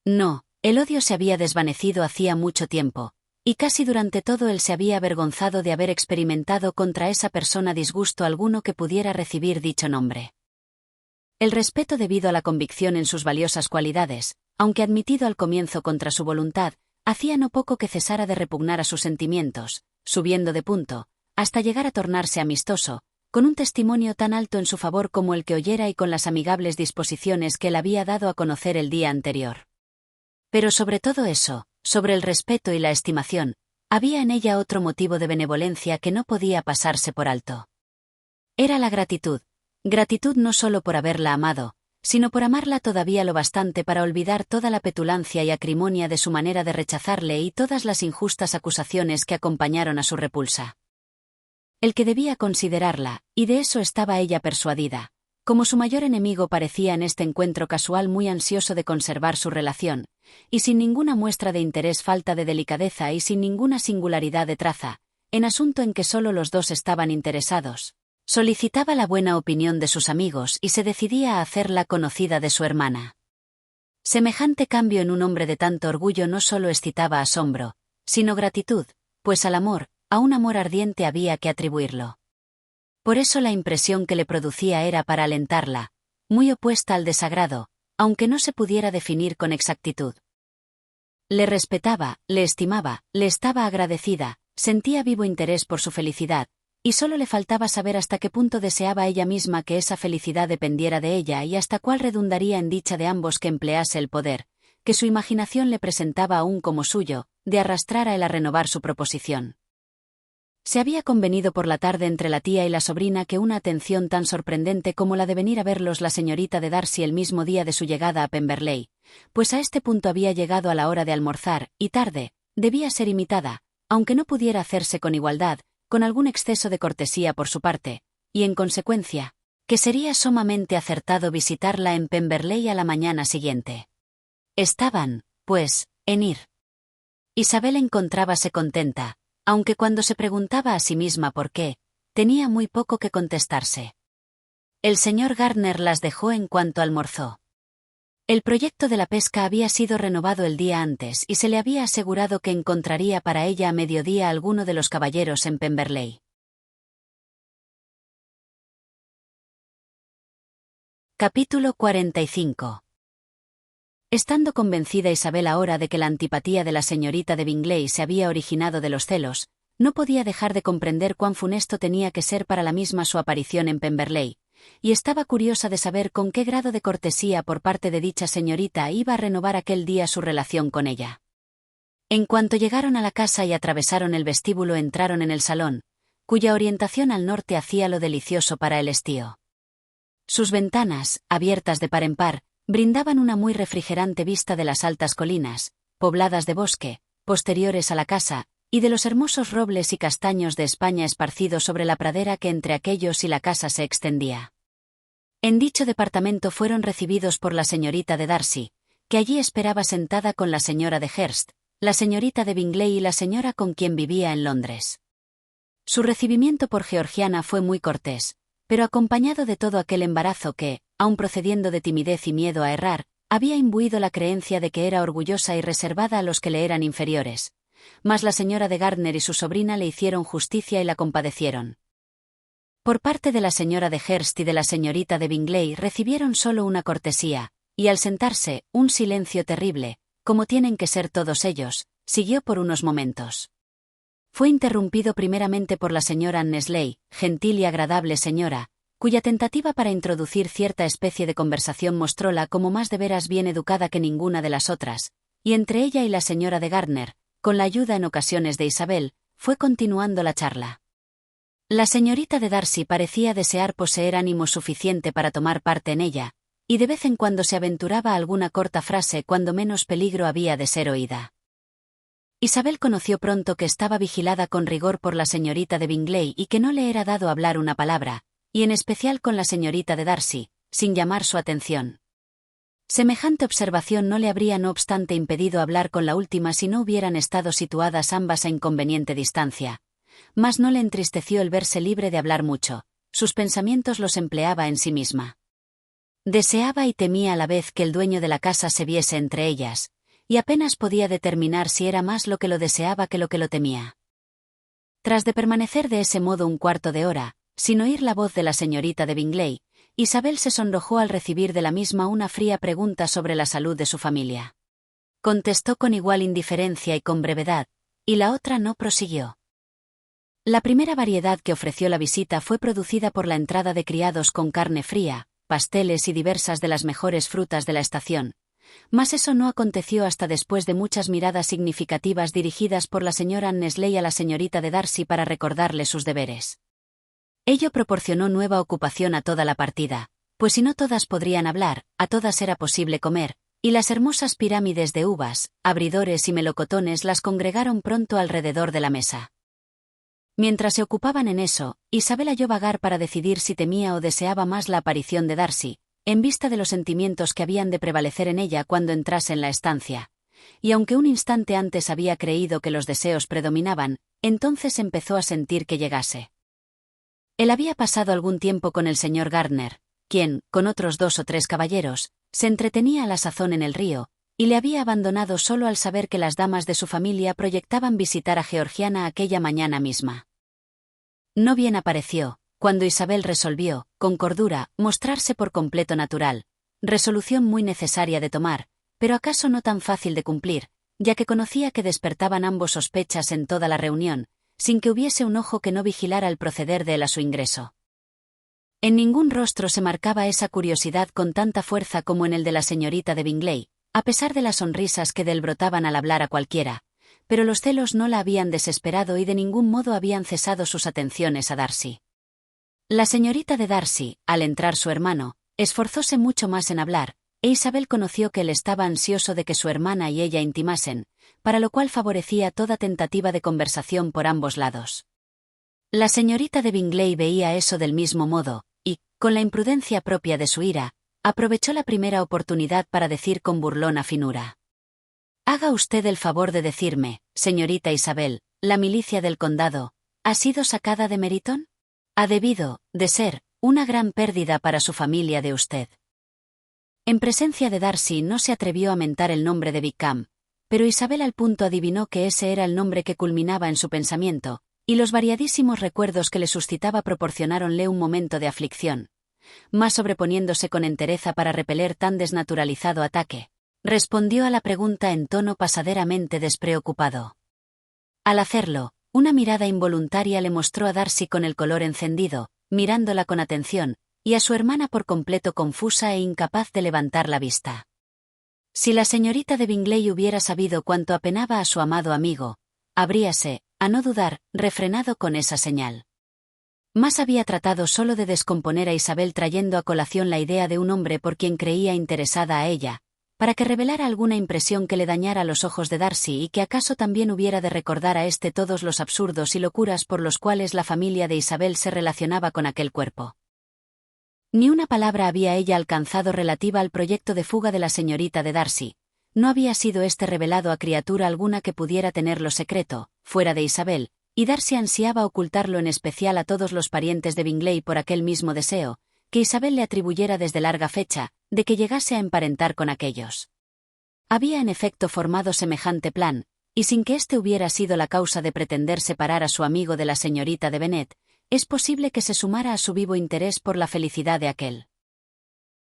No, el odio se había desvanecido hacía mucho tiempo, y casi durante todo él se había avergonzado de haber experimentado contra esa persona disgusto alguno que pudiera recibir dicho nombre. El respeto debido a la convicción en sus valiosas cualidades, aunque admitido al comienzo contra su voluntad, hacía no poco que cesara de repugnar a sus sentimientos, subiendo de punto, hasta llegar a tornarse amistoso, con un testimonio tan alto en su favor como el que oyera y con las amigables disposiciones que él había dado a conocer el día anterior. Pero sobre todo eso, sobre el respeto y la estimación, había en ella otro motivo de benevolencia que no podía pasarse por alto. Era la gratitud. Gratitud no solo por haberla amado, sino por amarla todavía lo bastante para olvidar toda la petulancia y acrimonia de su manera de rechazarle y todas las injustas acusaciones que acompañaron a su repulsa. El que debía considerarla, y de eso estaba ella persuadida, como su mayor enemigo parecía en este encuentro casual muy ansioso de conservar su relación, y sin ninguna muestra de interés, falta de delicadeza y sin ninguna singularidad de traza, en asunto en que solo los dos estaban interesados. Solicitaba la buena opinión de sus amigos y se decidía a hacerla conocida de su hermana. Semejante cambio en un hombre de tanto orgullo no solo excitaba asombro, sino gratitud, pues al amor, a un amor ardiente había que atribuirlo. Por eso la impresión que le producía era para alentarla, muy opuesta al desagrado, aunque no se pudiera definir con exactitud. Le respetaba, le estimaba, le estaba agradecida, sentía vivo interés por su felicidad, y solo le faltaba saber hasta qué punto deseaba ella misma que esa felicidad dependiera de ella y hasta cuál redundaría en dicha de ambos que emplease el poder, que su imaginación le presentaba aún como suyo, de arrastrar a él a renovar su proposición. Se había convenido por la tarde entre la tía y la sobrina que una atención tan sorprendente como la de venir a verlos la señorita de Darcy el mismo día de su llegada a Pemberley, pues a este punto había llegado a la hora de almorzar, y tarde, debía ser imitada, aunque no pudiera hacerse con igualdad, con algún exceso de cortesía por su parte, y en consecuencia, que sería sumamente acertado visitarla en Pemberley a la mañana siguiente. Estaban, pues, en ir. Isabel encontrábase contenta, aunque cuando se preguntaba a sí misma por qué, tenía muy poco que contestarse. El señor Gardner las dejó en cuanto almorzó. El proyecto de la pesca había sido renovado el día antes y se le había asegurado que encontraría para ella a mediodía a alguno de los caballeros en Pemberley. Capítulo 45. Estando convencida Isabel ahora de que la antipatía de la señorita de Bingley se había originado de los celos, no podía dejar de comprender cuán funesto tenía que ser para la misma su aparición en Pemberley, y estaba curiosa de saber con qué grado de cortesía por parte de dicha señorita iba a renovar aquel día su relación con ella. En cuanto llegaron a la casa y atravesaron el vestíbulo, entraron en el salón, cuya orientación al norte hacía lo delicioso para el estío. Sus ventanas, abiertas de par en par, brindaban una muy refrigerante vista de las altas colinas, pobladas de bosque, posteriores a la casa, y de los hermosos robles y castaños de España esparcidos sobre la pradera que entre aquellos y la casa se extendía. En dicho departamento fueron recibidos por la señorita de Darcy, que allí esperaba sentada con la señora de Hurst, la señorita de Bingley y la señora con quien vivía en Londres. Su recibimiento por Georgiana fue muy cortés, pero acompañado de todo aquel embarazo que, aun procediendo de timidez y miedo a errar, había imbuido la creencia de que era orgullosa y reservada a los que le eran inferiores. Mas la señora de Gardner y su sobrina le hicieron justicia y la compadecieron. Por parte de la señora de Hurst y de la señorita de Bingley recibieron solo una cortesía, y al sentarse, un silencio terrible, como tienen que ser todos ellos, siguió por unos momentos. Fue interrumpido primeramente por la señora Annesley, gentil y agradable señora, cuya tentativa para introducir cierta especie de conversación mostróla como más de veras bien educada que ninguna de las otras, y entre ella y la señora de Gardner, con la ayuda en ocasiones de Isabel, fue continuando la charla. La señorita de Darcy parecía desear poseer ánimo suficiente para tomar parte en ella, y de vez en cuando se aventuraba alguna corta frase cuando menos peligro había de ser oída. Isabel conoció pronto que estaba vigilada con rigor por la señorita de Bingley y que no le era dado hablar una palabra, y en especial con la señorita de Darcy, sin llamar su atención. Semejante observación no le habría no obstante impedido hablar con la última si no hubieran estado situadas ambas a inconveniente distancia. Mas no le entristeció el verse libre de hablar mucho, sus pensamientos los empleaba en sí misma. Deseaba y temía a la vez que el dueño de la casa se viese entre ellas, y apenas podía determinar si era más lo que lo deseaba que lo temía. Tras de permanecer de ese modo un cuarto de hora, sin oír la voz de la señorita de Bingley, Isabel se sonrojó al recibir de la misma una fría pregunta sobre la salud de su familia. Contestó con igual indiferencia y con brevedad, y la otra no prosiguió. La primera variedad que ofreció la visita fue producida por la entrada de criados con carne fría, pasteles y diversas de las mejores frutas de la estación, mas eso no aconteció hasta después de muchas miradas significativas dirigidas por la señora Annesley a la señorita de Darcy para recordarle sus deberes. Ello proporcionó nueva ocupación a toda la partida, pues si no todas podrían hablar, a todas era posible comer, y las hermosas pirámides de uvas, abridores y melocotones las congregaron pronto alrededor de la mesa. Mientras se ocupaban en eso, Isabel halló vagar para decidir si temía o deseaba más la aparición de Darcy, en vista de los sentimientos que habían de prevalecer en ella cuando entrase en la estancia, y aunque un instante antes había creído que los deseos predominaban, entonces empezó a sentir que llegase. Él había pasado algún tiempo con el señor Gardner, quien, con otros 2 o 3 caballeros, se entretenía a la sazón en el río, y le había abandonado solo al saber que las damas de su familia proyectaban visitar a Georgiana aquella mañana misma. No bien apareció, cuando Isabel resolvió, con cordura, mostrarse por completo natural, resolución muy necesaria de tomar, pero acaso no tan fácil de cumplir, ya que conocía que despertaban ambos sospechas en toda la reunión, sin que hubiese un ojo que no vigilara el proceder de él a su ingreso. En ningún rostro se marcaba esa curiosidad con tanta fuerza como en el de la señorita de Bingley, a pesar de las sonrisas que de él brotaban al hablar a cualquiera, pero los celos no la habían desesperado y de ningún modo habían cesado sus atenciones a Darcy. La señorita de Darcy, al entrar su hermano, esforzóse mucho más en hablar, e Isabel conoció que él estaba ansioso de que su hermana y ella intimasen, para lo cual favorecía toda tentativa de conversación por ambos lados. La señorita de Bingley veía eso del mismo modo, y, con la imprudencia propia de su ira, aprovechó la primera oportunidad para decir con burlona finura: «Haga usted el favor de decirme, señorita Isabel, ¿la milicia del condado ha sido sacada de Meryton? Ha debido, de ser, una gran pérdida para su familia de usted». En presencia de Darcy no se atrevió a mentar el nombre de Wickham, pero Isabel al punto adivinó que ese era el nombre que culminaba en su pensamiento, y los variadísimos recuerdos que le suscitaba proporcionáronle un momento de aflicción. Mas sobreponiéndose con entereza para repeler tan desnaturalizado ataque, respondió a la pregunta en tono pasaderamente despreocupado. Al hacerlo, una mirada involuntaria le mostró a Darcy con el color encendido, mirándola con atención, y a su hermana por completo confusa e incapaz de levantar la vista. Si la señorita de Bingley hubiera sabido cuánto apenaba a su amado amigo, habríase, a no dudar, refrenado con esa señal. Mas había tratado solo de descomponer a Isabel trayendo a colación la idea de un hombre por quien creía interesada a ella, para que revelara alguna impresión que le dañara los ojos de Darcy y que acaso también hubiera de recordar a éste todos los absurdos y locuras por los cuales la familia de Isabel se relacionaba con aquel cuerpo. Ni una palabra había ella alcanzado relativa al proyecto de fuga de la señorita de Darcy. No había sido éste revelado a criatura alguna que pudiera tenerlo secreto, fuera de Isabel, y Darcy ansiaba ocultarlo en especial a todos los parientes de Bingley por aquel mismo deseo, que Isabel le atribuyera desde larga fecha, de que llegase a emparentar con aquellos. Había en efecto formado semejante plan, y sin que éste hubiera sido la causa de pretender separar a su amigo de la señorita de Bennet, es posible que se sumara a su vivo interés por la felicidad de aquel.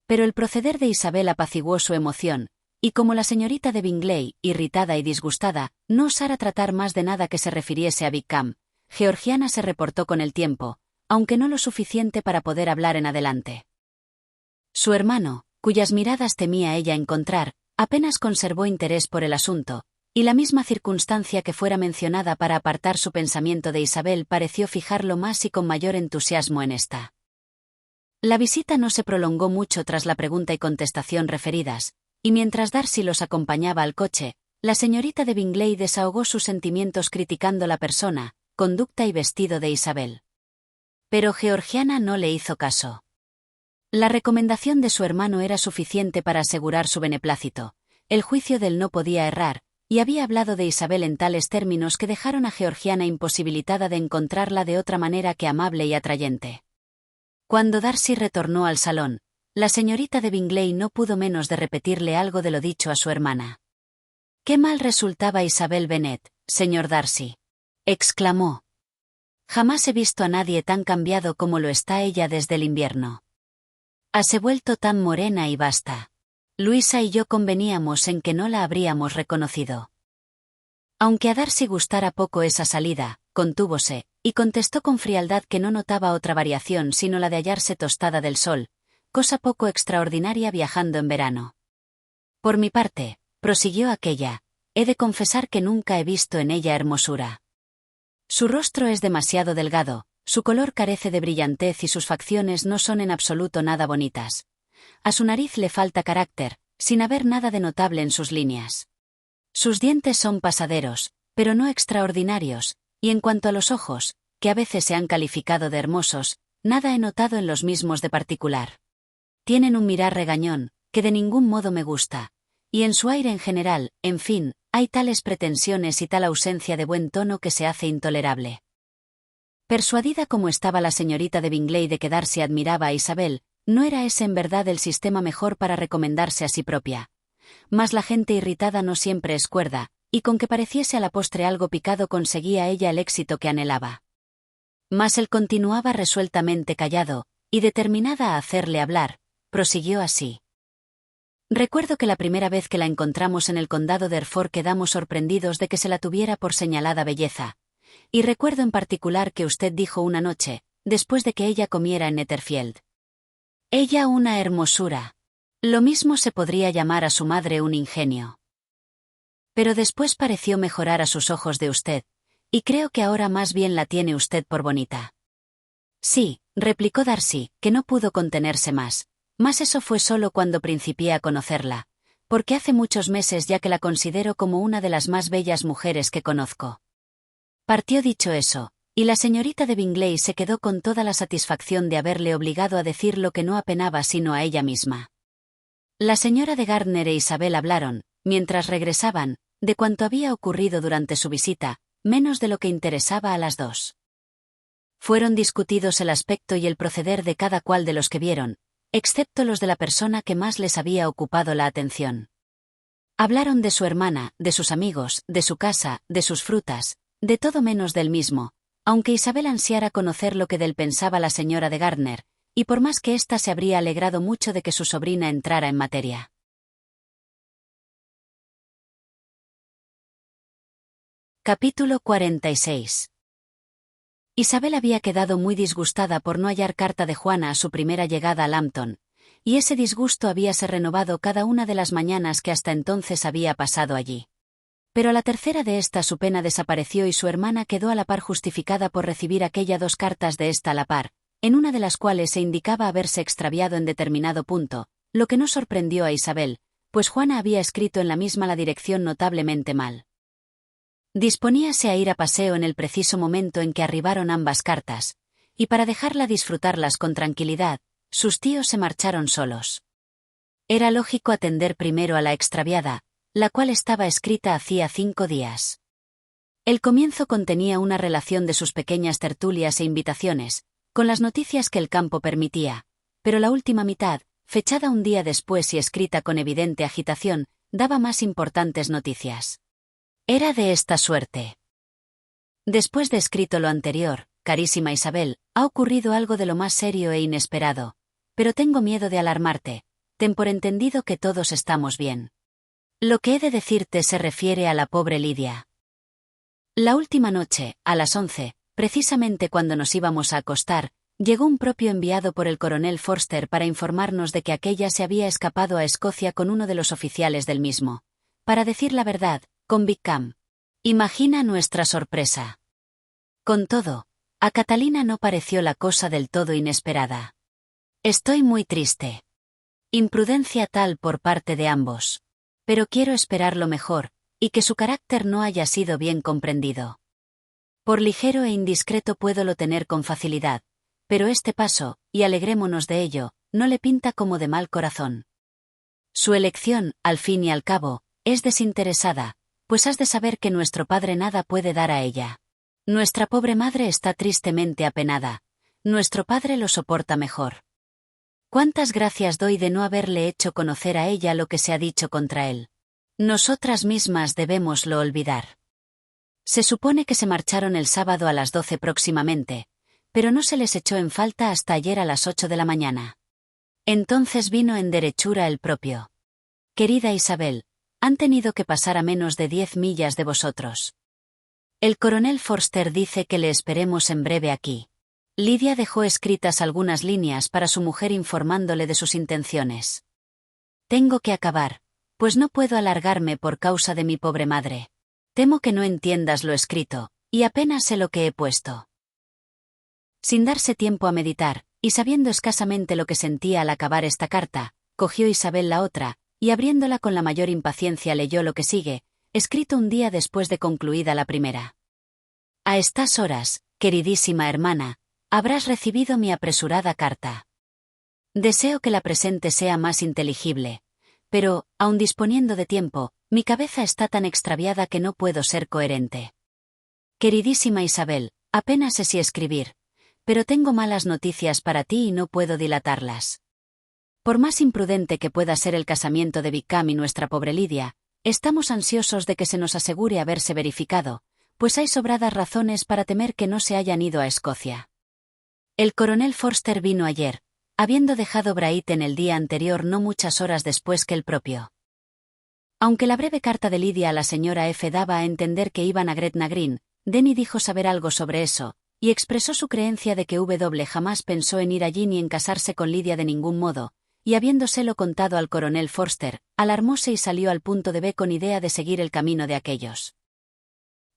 Pero el proceder de Isabel apaciguó su emoción, y como la señorita de Bingley, irritada y disgustada, no osara tratar más de nada que se refiriese a Wickham, Georgiana se reportó con el tiempo, aunque no lo suficiente para poder hablar en adelante. Su hermano, cuyas miradas temía ella encontrar, apenas conservó interés por el asunto, y la misma circunstancia que fuera mencionada para apartar su pensamiento de Isabel pareció fijarlo más y con mayor entusiasmo en esta. La visita no se prolongó mucho tras la pregunta y contestación referidas, y mientras Darcy los acompañaba al coche, la señorita de Bingley desahogó sus sentimientos criticando la persona, conducta y vestido de Isabel. Pero Georgiana no le hizo caso. La recomendación de su hermano era suficiente para asegurar su beneplácito. El juicio del no podía errar, y había hablado de Isabel en tales términos que dejaron a Georgiana imposibilitada de encontrarla de otra manera que amable y atrayente. Cuando Darcy retornó al salón, la señorita de Bingley no pudo menos de repetirle algo de lo dicho a su hermana. «Qué mal resultaba Isabel Bennet, señor Darcy», exclamó. «Jamás he visto a nadie tan cambiado como lo está ella desde el invierno. Hase vuelto tan morena y basta. Luisa y yo conveníamos en que no la habríamos reconocido». Aunque a Darcy gustara poco esa salida, contúvose, y contestó con frialdad que no notaba otra variación sino la de hallarse tostada del sol, cosa poco extraordinaria viajando en verano. «Por mi parte», prosiguió aquella, «he de confesar que nunca he visto en ella hermosura. Su rostro es demasiado delgado, su color carece de brillantez y sus facciones no son en absoluto nada bonitas. A su nariz le falta carácter, sin haber nada de notable en sus líneas. Sus dientes son pasaderos, pero no extraordinarios, y en cuanto a los ojos, que a veces se han calificado de hermosos, nada he notado en los mismos de particular. Tienen un mirar regañón, que de ningún modo me gusta, y en su aire en general, en fin, hay tales pretensiones y tal ausencia de buen tono que se hace intolerable». Persuadida como estaba la señorita de Bingley de que Darcy admiraba a Isabel, no era ese en verdad el sistema mejor para recomendarse a sí propia. Mas la gente irritada no siempre es cuerda, y con que pareciese a la postre algo picado conseguía ella el éxito que anhelaba. Mas él continuaba resueltamente callado, y determinada a hacerle hablar, prosiguió así. «Recuerdo que la primera vez que la encontramos en el condado de Hereford quedamos sorprendidos de que se la tuviera por señalada belleza. Y recuerdo en particular que usted dijo una noche, después de que ella comiera en Netherfield: ella una hermosura. Lo mismo se podría llamar a su madre un ingenio. Pero después pareció mejorar a sus ojos de usted, y creo que ahora más bien la tiene usted por bonita». «Sí», replicó Darcy, que no pudo contenerse más. «Mas eso fue solo cuando principié a conocerla, porque hace muchos meses ya que la considero como una de las más bellas mujeres que conozco». Partió dicho eso, y la señorita de Bingley se quedó con toda la satisfacción de haberle obligado a decir lo que no apenaba sino a ella misma. La señora de Gardner e Isabel hablaron, mientras regresaban, de cuanto había ocurrido durante su visita, menos de lo que interesaba a las dos. Fueron discutidos el aspecto y el proceder de cada cual de los que vieron, excepto los de la persona que más les había ocupado la atención. Hablaron de su hermana, de sus amigos, de su casa, de sus frutas, de todo menos del mismo, aunque Isabel ansiara conocer lo que del pensaba la señora de Gardner, y por más que ésta se habría alegrado mucho de que su sobrina entrara en materia. Capítulo 46. Isabel había quedado muy disgustada por no hallar carta de Juana a su primera llegada a Lambton, y ese disgusto habíase renovado cada una de las mañanas que hasta entonces había pasado allí. Pero a la tercera de esta su pena desapareció y su hermana quedó a la par justificada por recibir aquella dos cartas de esta a la par, en una de las cuales se indicaba haberse extraviado en determinado punto, lo que no sorprendió a Isabel, pues Juana había escrito en la misma la dirección notablemente mal. Disponíase a ir a paseo en el preciso momento en que arribaron ambas cartas, y para dejarla disfrutarlas con tranquilidad, sus tíos se marcharon solos. Era lógico atender primero a la extraviada, la cual estaba escrita hacía 5 días. El comienzo contenía una relación de sus pequeñas tertulias e invitaciones, con las noticias que el campo permitía, pero la última mitad, fechada un día después y escrita con evidente agitación, daba más importantes noticias. Era de esta suerte. Después de escrito lo anterior, carísima Isabel, ha ocurrido algo de lo más serio e inesperado, pero tengo miedo de alarmarte, ten por entendido que todos estamos bien. Lo que he de decirte se refiere a la pobre Lidia. La última noche, a las 11, precisamente cuando nos íbamos a acostar, llegó un propio enviado por el coronel Forster para informarnos de que aquella se había escapado a Escocia con uno de los oficiales del mismo. Para decir la verdad, con Wickham. Imagina nuestra sorpresa. Con todo, a Catalina no pareció la cosa del todo inesperada. Estoy muy triste. Imprudencia tal por parte de ambos. Pero quiero esperar lo mejor, y que su carácter no haya sido bien comprendido. Por ligero e indiscreto puedo tener con facilidad, pero este paso, y alegrémonos de ello, no le pinta como de mal corazón. Su elección, al fin y al cabo, es desinteresada, pues has de saber que nuestro padre nada puede dar a ella. Nuestra pobre madre está tristemente apenada. Nuestro padre lo soporta mejor. Cuántas gracias doy de no haberle hecho conocer a ella lo que se ha dicho contra él. Nosotras mismas debémoslo olvidar. Se supone que se marcharon el sábado a las 12 próximamente, pero no se les echó en falta hasta ayer a las 8 de la mañana. Entonces vino en derechura el propio. Querida Isabel, han tenido que pasar a menos de 10 millas de vosotros. El coronel Forster dice que le esperemos en breve aquí. Lidia dejó escritas algunas líneas para su mujer informándole de sus intenciones. Tengo que acabar, pues no puedo alargarme por causa de mi pobre madre. Temo que no entiendas lo escrito, y apenas sé lo que he puesto. Sin darse tiempo a meditar, y sabiendo escasamente lo que sentía al acabar esta carta, cogió Isabel la otra, y abriéndola con la mayor impaciencia leyó lo que sigue, escrito un día después de concluida la primera. A estas horas, queridísima hermana, habrás recibido mi apresurada carta. Deseo que la presente sea más inteligible, pero, aun disponiendo de tiempo, mi cabeza está tan extraviada que no puedo ser coherente. Queridísima Isabel, apenas sé si escribir, pero tengo malas noticias para ti y no puedo dilatarlas. Por más imprudente que pueda ser el casamiento de Wickham y nuestra pobre Lidia, estamos ansiosos de que se nos asegure haberse verificado, pues hay sobradas razones para temer que no se hayan ido a Escocia. El coronel Forster vino ayer, habiendo dejado Brighton el día anterior no muchas horas después que el propio. Aunque la breve carta de Lidia a la señora F. daba a entender que iban a Gretna Green, Denny dijo saber algo sobre eso, y expresó su creencia de que W. jamás pensó en ir allí ni en casarse con Lidia de ningún modo, y habiéndoselo contado al coronel Forster, alarmóse y salió al punto de B con idea de seguir el camino de aquellos.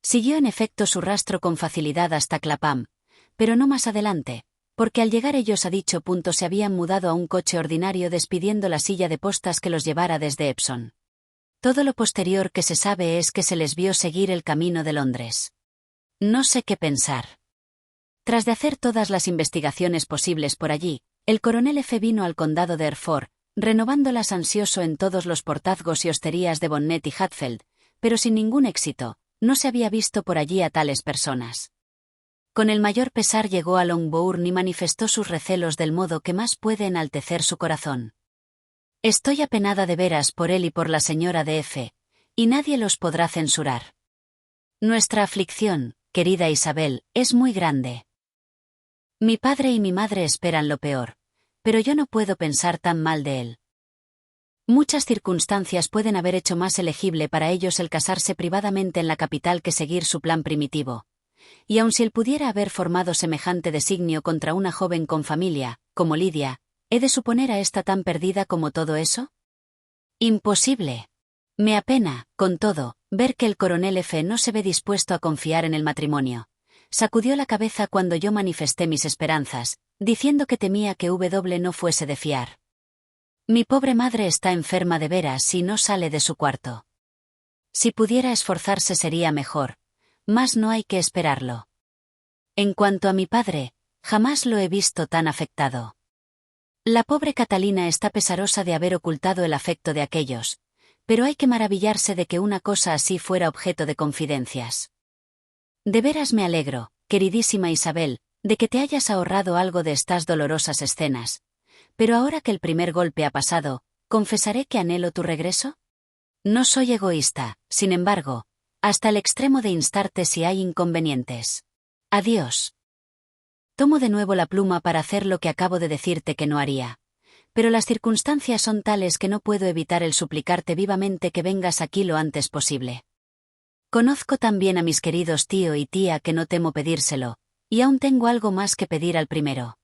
Siguió en efecto su rastro con facilidad hasta Clapham, pero no más adelante, porque al llegar ellos a dicho punto se habían mudado a un coche ordinario despidiendo la silla de postas que los llevara desde Epsom. Todo lo posterior que se sabe es que se les vio seguir el camino de Londres. No sé qué pensar. Tras de hacer todas las investigaciones posibles por allí, el coronel F. vino al condado de Hereford, renovándolas ansioso en todos los portazgos y hosterías de Bonnet y Hatfield, pero sin ningún éxito, no se había visto por allí a tales personas. Con el mayor pesar llegó a Longbourn y manifestó sus recelos del modo que más puede enaltecer su corazón. Estoy apenada de veras por él y por la señora de F., y nadie los podrá censurar. Nuestra aflicción, querida Isabel, es muy grande. Mi padre y mi madre esperan lo peor, pero yo no puedo pensar tan mal de él. Muchas circunstancias pueden haber hecho más elegible para ellos el casarse privadamente en la capital que seguir su plan primitivo. Y aun si él pudiera haber formado semejante designio contra una joven con familia, como Lidia, ¿he de suponer a esta tan perdida como todo eso? Imposible. Me apena, con todo, ver que el coronel F. no se ve dispuesto a confiar en el matrimonio. Sacudió la cabeza cuando yo manifesté mis esperanzas, diciendo que temía que W. no fuese de fiar. Mi pobre madre está enferma de veras y no sale de su cuarto. Si pudiera esforzarse sería mejor, mas no hay que esperarlo. En cuanto a mi padre, jamás lo he visto tan afectado. La pobre Catalina está pesarosa de haber ocultado el afecto de aquellos, pero hay que maravillarse de que una cosa así fuera objeto de confidencias. De veras me alegro, queridísima Isabel, de que te hayas ahorrado algo de estas dolorosas escenas, pero ahora que el primer golpe ha pasado, ¿confesaré que anhelo tu regreso? No soy egoísta, sin embargo, hasta el extremo de instarte si hay inconvenientes. Adiós. Tomo de nuevo la pluma para hacer lo que acabo de decirte que no haría. Pero las circunstancias son tales que no puedo evitar el suplicarte vivamente que vengas aquí lo antes posible. Conozco también a mis queridos tío y tía que no temo pedírselo, y aún tengo algo más que pedir al primero.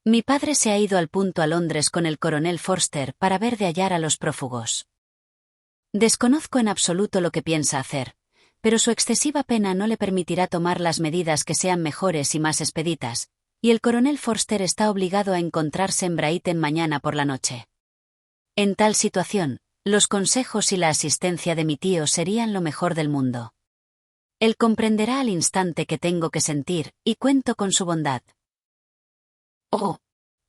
Mi padre se ha ido al punto a Londres con el coronel Forster para ver de hallar a los prófugos. Desconozco en absoluto lo que piensa hacer, pero su excesiva pena no le permitirá tomar las medidas que sean mejores y más expeditas, y el coronel Forster está obligado a encontrarse en Brighton mañana por la noche. En tal situación, los consejos y la asistencia de mi tío serían lo mejor del mundo. Él comprenderá al instante que tengo que sentir, y cuento con su bondad. «Oh,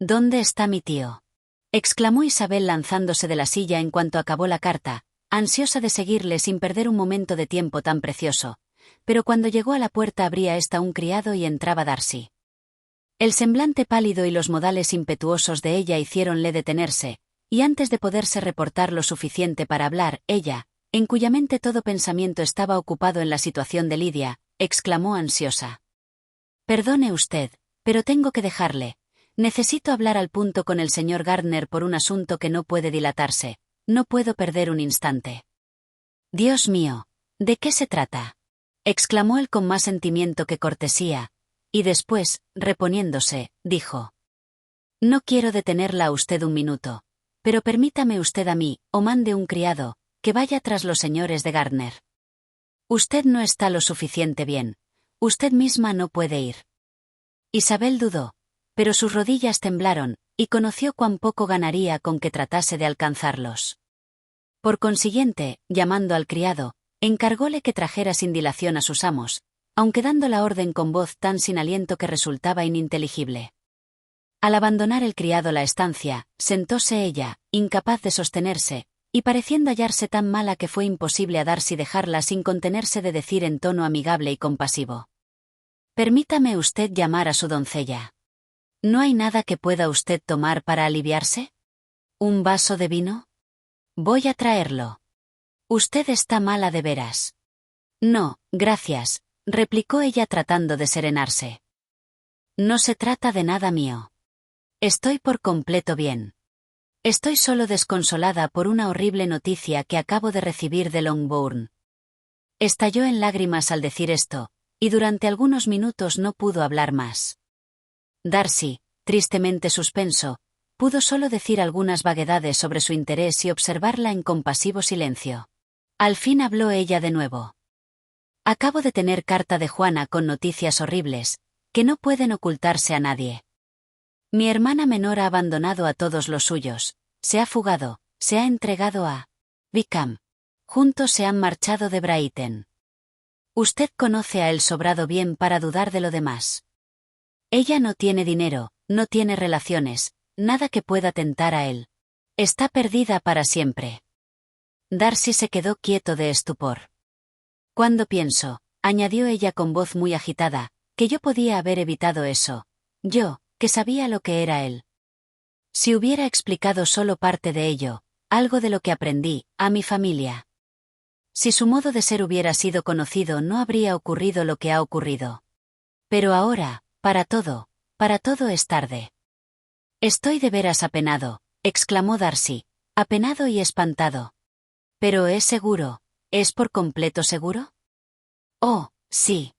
¿dónde está mi tío?», exclamó Isabel lanzándose de la silla en cuanto acabó la carta, ansiosa de seguirle sin perder un momento de tiempo tan precioso, pero cuando llegó a la puerta abría ésta un criado y entraba Darcy. El semblante pálido y los modales impetuosos de ella hiciéronle detenerse, y antes de poderse reportar lo suficiente para hablar, ella, en cuya mente todo pensamiento estaba ocupado en la situación de Lidia, exclamó ansiosa: «Perdone usted, pero tengo que dejarle. Necesito hablar al punto con el señor Gardner por un asunto que no puede dilatarse. No puedo perder un instante». «Dios mío, ¿de qué se trata?», exclamó él con más sentimiento que cortesía, y después, reponiéndose, dijo: «No quiero detenerla a usted un minuto. Pero permítame usted a mí, o mande un criado, que vaya tras los señores de Gardner. Usted no está lo suficiente bien. Usted misma no puede ir». Isabel dudó, pero sus rodillas temblaron, y conoció cuán poco ganaría con que tratase de alcanzarlos. Por consiguiente, llamando al criado, encargóle que trajera sin dilación a sus amos, aunque dando la orden con voz tan sin aliento que resultaba ininteligible. Al abandonar el criado la estancia, sentóse ella, incapaz de sostenerse, y pareciendo hallarse tan mala que fue imposible a Darcy dejarla sin contenerse de decir en tono amigable y compasivo: «Permítame usted llamar a su doncella. ¿No hay nada que pueda usted tomar para aliviarse? ¿Un vaso de vino? Voy a traerlo. Usted está mala de veras». «No, gracias», replicó ella tratando de serenarse. «No se trata de nada mío. Estoy por completo bien. Estoy solo desconsolada por una horrible noticia que acabo de recibir de Longbourn». Estalló en lágrimas al decir esto, y durante algunos minutos no pudo hablar más. Darcy, tristemente suspenso, pudo solo decir algunas vaguedades sobre su interés y observarla en compasivo silencio. Al fin habló ella de nuevo. «Acabo de tener carta de Juana con noticias horribles, que no pueden ocultarse a nadie. Mi hermana menor ha abandonado a todos los suyos, se ha fugado, se ha entregado a Wickham. Juntos se han marchado de Brighton. Usted conoce a él sobrado bien para dudar de lo demás. Ella no tiene dinero, no tiene relaciones, nada que pueda tentar a él. Está perdida para siempre». Darcy se quedó quieto de estupor. «Cuando pienso», añadió ella con voz muy agitada, «que yo podía haber evitado eso. Yo, que sabía lo que era él. Si hubiera explicado solo parte de ello, algo de lo que aprendí, a mi familia. Si su modo de ser hubiera sido conocido, no habría ocurrido lo que ha ocurrido. Pero ahora, para todo es tarde». «Estoy de veras apenado», exclamó Darcy, apenado y espantado. «Pero es seguro, ¿es por completo seguro?». «Oh, sí.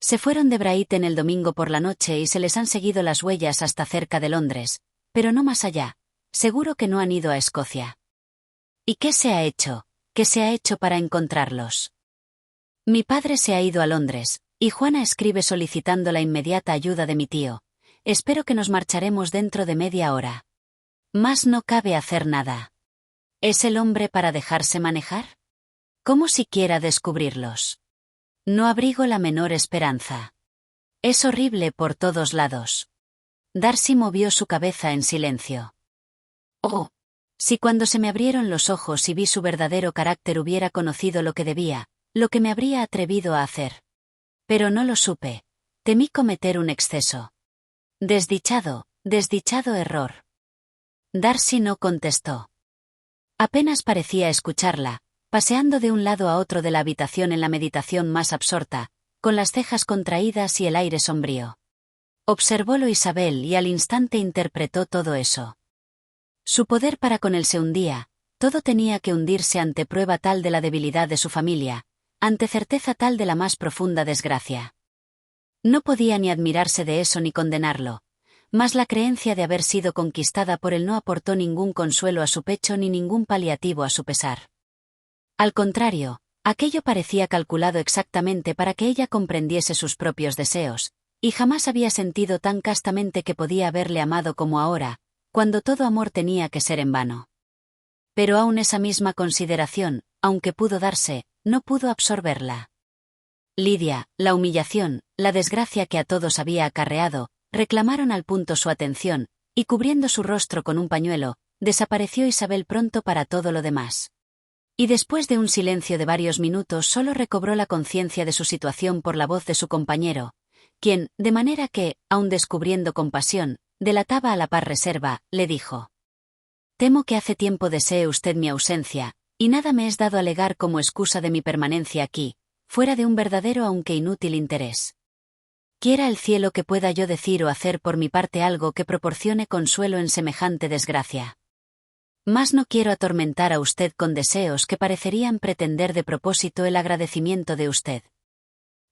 Se fueron de Brighton el domingo por la noche y se les han seguido las huellas hasta cerca de Londres, pero no más allá. Seguro que no han ido a Escocia». «¿Y qué se ha hecho? ¿Qué se ha hecho para encontrarlos?». «Mi padre se ha ido a Londres, y Juana escribe solicitando la inmediata ayuda de mi tío. Espero que nos marcharemos dentro de media hora. Más no cabe hacer nada». ¿Es el hombre para dejarse manejar? ¿Cómo siquiera descubrirlos? No abrigo la menor esperanza. Es horrible por todos lados. Darcy movió su cabeza en silencio. «Oh, si cuando se me abrieron los ojos y vi su verdadero carácter hubiera conocido lo que debía, lo que me habría atrevido a hacer. Pero no lo supe. Temí cometer un exceso. Desdichado, desdichado error». Darcy no contestó. Apenas parecía escucharla, paseando de un lado a otro de la habitación en la meditación más absorta, con las cejas contraídas y el aire sombrío. Observólo Isabel y al instante interpretó todo eso. Su poder para con él se hundía, todo tenía que hundirse ante prueba tal de la debilidad de su familia, ante certeza tal de la más profunda desgracia. No podía ni admirarse de eso ni condenarlo, mas la creencia de haber sido conquistada por él no aportó ningún consuelo a su pecho ni ningún paliativo a su pesar. Al contrario, aquello parecía calculado exactamente para que ella comprendiese sus propios deseos, y jamás había sentido tan castamente que podía haberle amado como ahora, cuando todo amor tenía que ser en vano. Pero aún esa misma consideración, aunque pudo darse, no pudo absorberla. Lidia, la humillación, la desgracia que a todos había acarreado, reclamaron al punto su atención, y cubriendo su rostro con un pañuelo, desapareció Isabel pronto para todo lo demás. Y después de un silencio de varios minutos solo recobró la conciencia de su situación por la voz de su compañero, quien, de manera que, aun descubriendo compasión, delataba a la par reserva, le dijo: «Temo que hace tiempo desee usted mi ausencia, y nada me es dado alegar como excusa de mi permanencia aquí, fuera de un verdadero aunque inútil interés. Quiera el cielo que pueda yo decir o hacer por mi parte algo que proporcione consuelo en semejante desgracia. Mas no quiero atormentar a usted con deseos que parecerían pretender de propósito el agradecimiento de usted.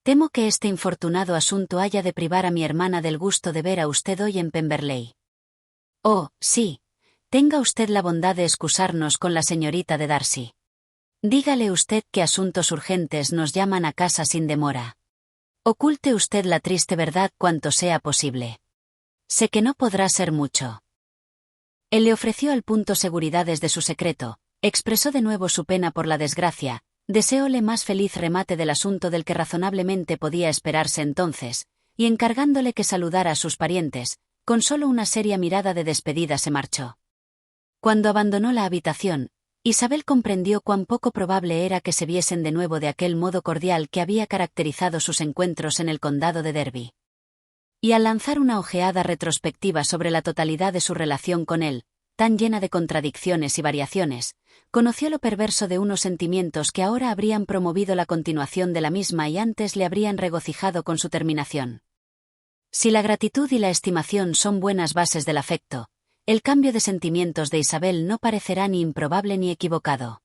Temo que este infortunado asunto haya de privar a mi hermana del gusto de ver a usted hoy en Pemberley. Oh, sí. Tenga usted la bondad de excusarnos con la señorita de Darcy. Dígale usted que asuntos urgentes nos llaman a casa sin demora. Oculte usted la triste verdad cuanto sea posible. Sé que no podrá ser mucho». Él le ofreció al punto seguridades de su secreto, expresó de nuevo su pena por la desgracia, deseóle más feliz remate del asunto del que razonablemente podía esperarse entonces, y encargándole que saludara a sus parientes, con solo una seria mirada de despedida se marchó. Cuando abandonó la habitación, Isabel comprendió cuán poco probable era que se viesen de nuevo de aquel modo cordial que había caracterizado sus encuentros en el condado de Derby. Y al lanzar una ojeada retrospectiva sobre la totalidad de su relación con él, tan llena de contradicciones y variaciones, conoció lo perverso de unos sentimientos que ahora habrían promovido la continuación de la misma y antes le habrían regocijado con su terminación. Si la gratitud y la estimación son buenas bases del afecto, el cambio de sentimientos de Isabel no parecerá ni improbable ni equivocado.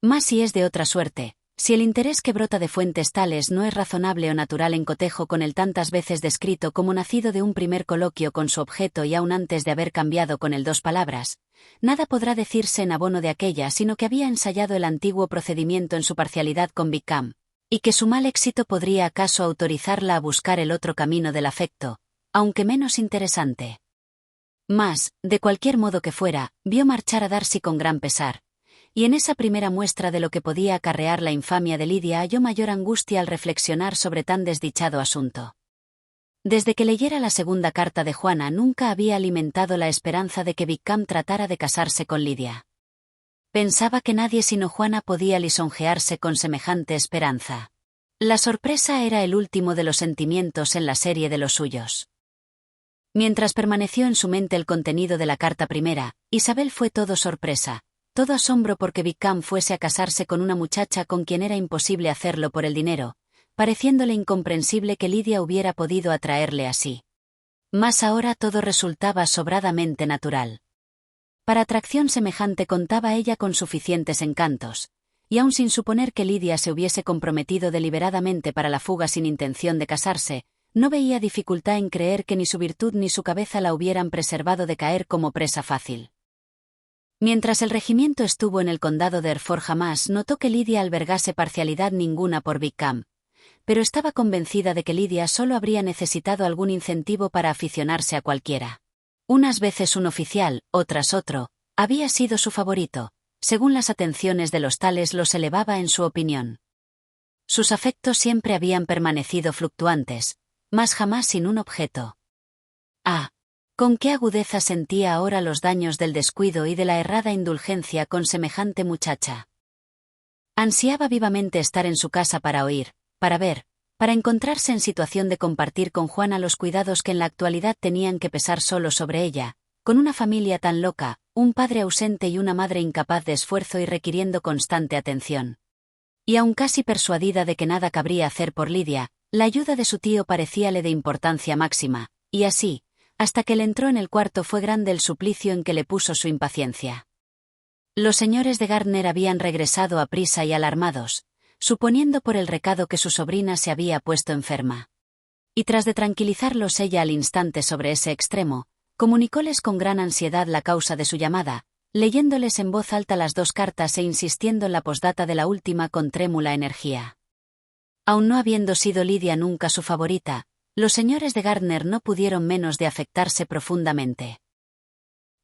Mas si es de otra suerte, si el interés que brota de fuentes tales no es razonable o natural en cotejo con el tantas veces descrito como nacido de un primer coloquio con su objeto y aún antes de haber cambiado con él 2 palabras, nada podrá decirse en abono de aquella sino que había ensayado el antiguo procedimiento en su parcialidad con Wickham, y que su mal éxito podría acaso autorizarla a buscar el otro camino del afecto, aunque menos interesante. Mas, de cualquier modo que fuera, vio marchar a Darcy con gran pesar, y en esa primera muestra de lo que podía acarrear la infamia de Lidia halló mayor angustia al reflexionar sobre tan desdichado asunto. Desde que leyera la segunda carta de Juana nunca había alimentado la esperanza de que Wickham tratara de casarse con Lidia. Pensaba que nadie sino Juana podía lisonjearse con semejante esperanza. La sorpresa era el último de los sentimientos en la serie de los suyos. Mientras permaneció en su mente el contenido de la carta primera, Isabel fue todo sorpresa, todo asombro porque Wickham fuese a casarse con una muchacha con quien era imposible hacerlo por el dinero, pareciéndole incomprensible que Lidia hubiera podido atraerle así. Mas ahora todo resultaba sobradamente natural. Para atracción semejante contaba ella con suficientes encantos, y aun sin suponer que Lidia se hubiese comprometido deliberadamente para la fuga sin intención de casarse, no veía dificultad en creer que ni su virtud ni su cabeza la hubieran preservado de caer como presa fácil. Mientras el regimiento estuvo en el condado de Hereford jamás notó que Lidia albergase parcialidad ninguna por Wickham, pero estaba convencida de que Lidia solo habría necesitado algún incentivo para aficionarse a cualquiera. Unas veces un oficial, otras otro, había sido su favorito, según las atenciones de los tales los elevaba en su opinión. Sus afectos siempre habían permanecido fluctuantes, mas jamás sin un objeto. Ah, con qué agudeza sentía ahora los daños del descuido y de la errada indulgencia con semejante muchacha. Ansiaba vivamente estar en su casa para oír, para ver, para encontrarse en situación de compartir con Juana los cuidados que en la actualidad tenían que pesar solo sobre ella, con una familia tan loca, un padre ausente y una madre incapaz de esfuerzo y requiriendo constante atención. Y aun casi persuadida de que nada cabría hacer por Lidia, la ayuda de su tío parecíale de importancia máxima, y así, hasta que él entró en el cuarto fue grande el suplicio en que le puso su impaciencia. Los señores de Gardner habían regresado a prisa y alarmados, suponiendo por el recado que su sobrina se había puesto enferma. Y tras de tranquilizarlos ella al instante sobre ese extremo, comunicóles con gran ansiedad la causa de su llamada, leyéndoles en voz alta las 2 cartas e insistiendo en la posdata de la última con trémula energía. Aun no habiendo sido Lidia nunca su favorita, los señores de Gardner no pudieron menos de afectarse profundamente.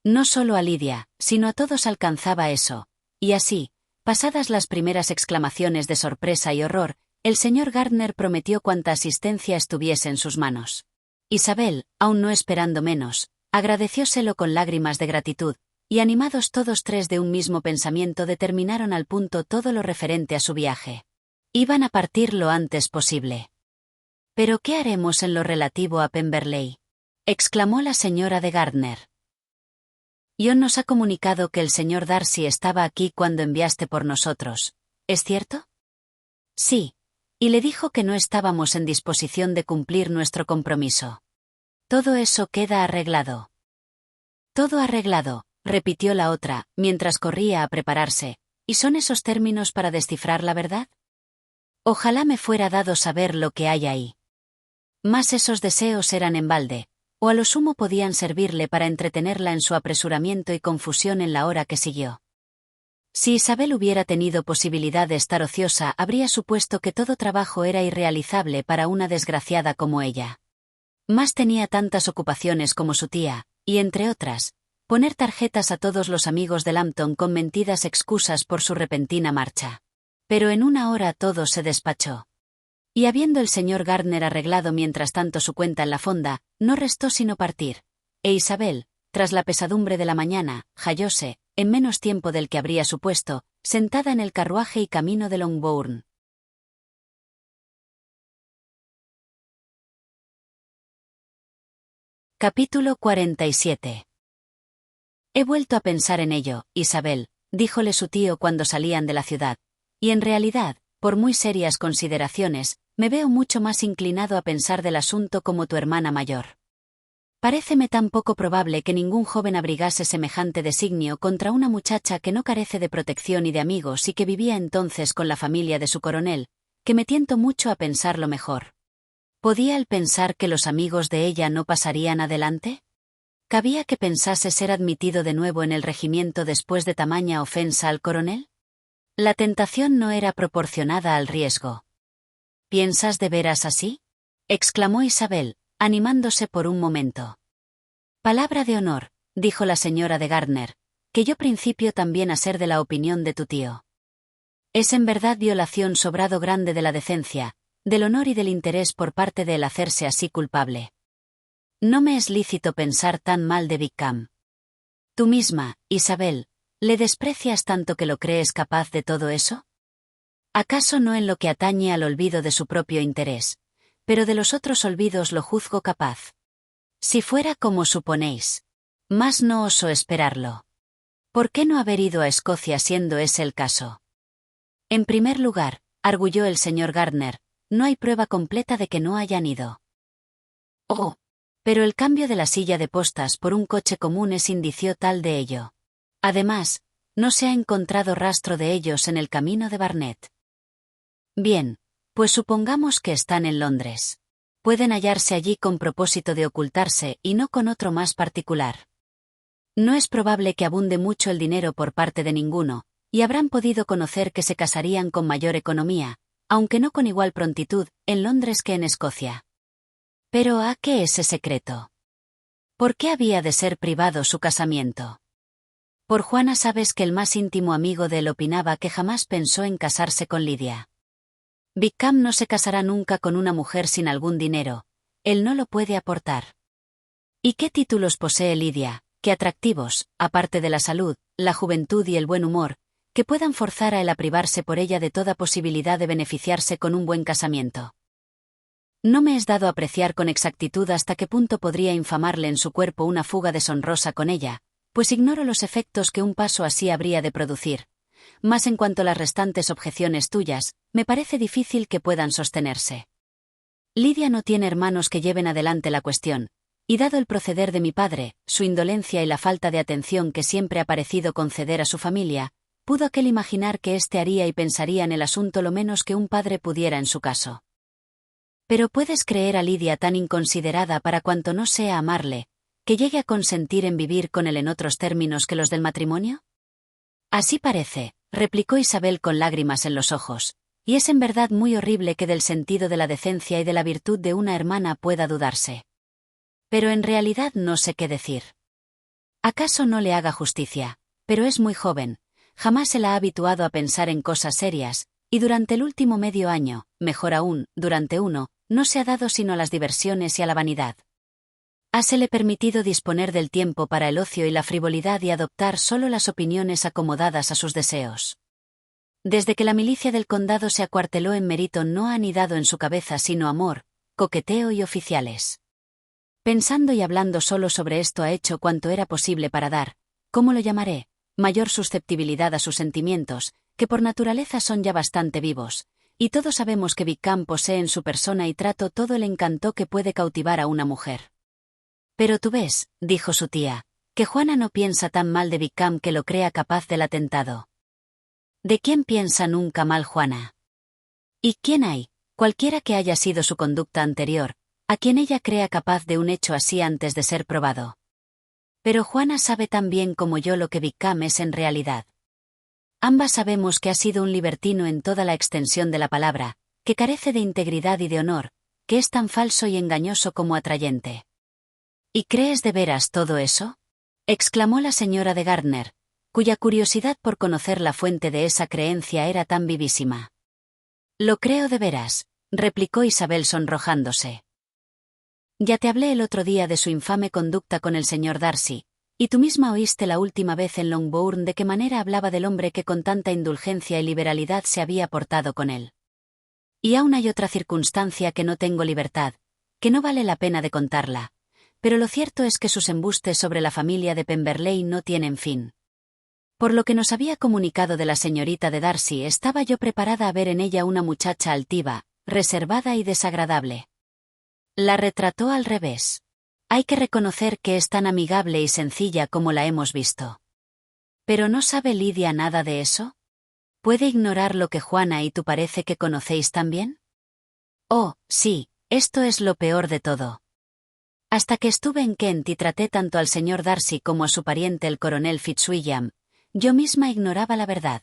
No solo a Lidia, sino a todos alcanzaba eso, y así, pasadas las primeras exclamaciones de sorpresa y horror, el señor Gardner prometió cuanta asistencia estuviese en sus manos. Isabel, aún no esperando menos, agradecióselo con lágrimas de gratitud, y animados todos tres de un mismo pensamiento determinaron al punto todo lo referente a su viaje. Iban a partir lo antes posible. «¿Pero qué haremos en lo relativo a Pemberley?», exclamó la señora de Gardner. «John nos ha comunicado que el señor Darcy estaba aquí cuando enviaste por nosotros, ¿es cierto?». «Sí, y le dijo que no estábamos en disposición de cumplir nuestro compromiso. Todo eso queda arreglado». «Todo arreglado», repitió la otra, mientras corría a prepararse, ¿y son esos términos para descifrar la verdad? Ojalá me fuera dado saber lo que hay ahí. Mas esos deseos eran en balde, o a lo sumo podían servirle para entretenerla en su apresuramiento y confusión en la hora que siguió. Si Isabel hubiera tenido posibilidad de estar ociosa, habría supuesto que todo trabajo era irrealizable para una desgraciada como ella. Mas tenía tantas ocupaciones como su tía, y entre otras, poner tarjetas a todos los amigos de Lambton con mentidas excusas por su repentina marcha. Pero en una hora todo se despachó. Y habiendo el señor Gardner arreglado mientras tanto su cuenta en la fonda, no restó sino partir, e Isabel, tras la pesadumbre de la mañana, hallóse, en menos tiempo del que habría supuesto, sentada en el carruaje y camino de Longbourn. Capítulo 47. «He vuelto a pensar en ello, Isabel», díjole su tío cuando salían de la ciudad, «y en realidad, por muy serias consideraciones, me veo mucho más inclinado a pensar del asunto como tu hermana mayor. Paréceme tan poco probable que ningún joven abrigase semejante designio contra una muchacha que no carece de protección y de amigos y que vivía entonces con la familia de su coronel, que me tiento mucho a pensarlo mejor. ¿Podía él pensar que los amigos de ella no pasarían adelante? ¿Cabía que pensase ser admitido de nuevo en el regimiento después de tamaña ofensa al coronel? La tentación no era proporcionada al riesgo. «¿Piensas de veras así?», exclamó Isabel, animándose por un momento. «Palabra de honor», dijo la señora de Gardner, «que yo principio también a ser de la opinión de tu tío. Es en verdad violación sobrado grande de la decencia, del honor y del interés por parte de él hacerse así culpable. No me es lícito pensar tan mal de Wickham. Tú misma, Isabel, ¿le desprecias tanto que lo crees capaz de todo eso? ¿Acaso no en lo que atañe al olvido de su propio interés, pero de los otros olvidos lo juzgo capaz? Si fuera como suponéis. Mas no oso esperarlo. ¿Por qué no haber ido a Escocia siendo ese el caso? En primer lugar, arguyó el señor Gardner, no hay prueba completa de que no hayan ido. Oh, pero el cambio de la silla de postas por un coche común es indicio tal de ello. Además, no se ha encontrado rastro de ellos en el camino de Barnet. Bien, pues supongamos que están en Londres. Pueden hallarse allí con propósito de ocultarse y no con otro más particular. No es probable que abunde mucho el dinero por parte de ninguno, y habrán podido conocer que se casarían con mayor economía, aunque no con igual prontitud, en Londres que en Escocia. Pero ¿a qué ese secreto? ¿Por qué había de ser privado su casamiento? Por Juana sabes que el más íntimo amigo de él opinaba que jamás pensó en casarse con Lidia. Wickham no se casará nunca con una mujer sin algún dinero, él no lo puede aportar. ¿Y qué títulos posee Lidia, qué atractivos, aparte de la salud, la juventud y el buen humor, que puedan forzar a él a privarse por ella de toda posibilidad de beneficiarse con un buen casamiento? No me es dado apreciar con exactitud hasta qué punto podría infamarle en su cuerpo una fuga deshonrosa con ella, pues ignoro los efectos que un paso así habría de producir. Mas en cuanto a las restantes objeciones tuyas, me parece difícil que puedan sostenerse. Lidia no tiene hermanos que lleven adelante la cuestión, y dado el proceder de mi padre, su indolencia y la falta de atención que siempre ha parecido conceder a su familia, pudo aquel imaginar que éste haría y pensaría en el asunto lo menos que un padre pudiera en su caso. Pero ¿puedes creer a Lidia tan inconsiderada para cuanto no sea amarle, que llegue a consentir en vivir con él en otros términos que los del matrimonio? Así parece, replicó Isabel con lágrimas en los ojos, Y es en verdad muy horrible que del sentido de la decencia y de la virtud de una hermana pueda dudarse. Pero en realidad no sé qué decir. ¿Acaso no le haga justicia? Pero es muy joven, jamás se la ha habituado a pensar en cosas serias, y durante el último medio año, mejor aún, durante uno, no se ha dado sino a las diversiones y a la vanidad. Hásele permitido disponer del tiempo para el ocio y la frivolidad y adoptar solo las opiniones acomodadas a sus deseos. Desde que la milicia del condado se acuarteló en Meriton no ha anidado en su cabeza sino amor, coqueteo y oficiales. Pensando y hablando solo sobre esto ha hecho cuanto era posible para dar, ¿cómo lo llamaré?, mayor susceptibilidad a sus sentimientos, que por naturaleza son ya bastante vivos, y todos sabemos que Wickham posee en su persona y trato todo el encanto que puede cautivar a una mujer. Pero tú ves, dijo su tía, que Juana no piensa tan mal de Wickham que lo crea capaz del atentado. ¿De quién piensa nunca mal Juana? ¿Y quién hay, cualquiera que haya sido su conducta anterior, a quien ella crea capaz de un hecho así antes de ser probado? Pero Juana sabe tan bien como yo lo que Wickham es en realidad. Ambas sabemos que ha sido un libertino en toda la extensión de la palabra, que carece de integridad y de honor, que es tan falso y engañoso como atrayente. ¿Y crees de veras todo eso?, exclamó la señora de Gardner, cuya curiosidad por conocer la fuente de esa creencia era tan vivísima. Lo creo de veras, replicó Isabel sonrojándose. Ya te hablé el otro día de su infame conducta con el señor Darcy, y tú misma oíste la última vez en Longbourn de qué manera hablaba del hombre que con tanta indulgencia y liberalidad se había portado con él. Y aún hay otra circunstancia que no tengo libertad, que no vale la pena de contarla, pero lo cierto es que sus embustes sobre la familia de Pemberley no tienen fin. Por lo que nos había comunicado de la señorita de Darcy, estaba yo preparada a ver en ella una muchacha altiva, reservada y desagradable. La retrató al revés. Hay que reconocer que es tan amigable y sencilla como la hemos visto. ¿Pero no sabe Lidia nada de eso? ¿Puede ignorar lo que Juana y tú parece que conocéis también? Oh, sí, esto es lo peor de todo. Hasta que estuve en Kent y traté tanto al señor Darcy como a su pariente el coronel Fitzwilliam, yo misma ignoraba la verdad.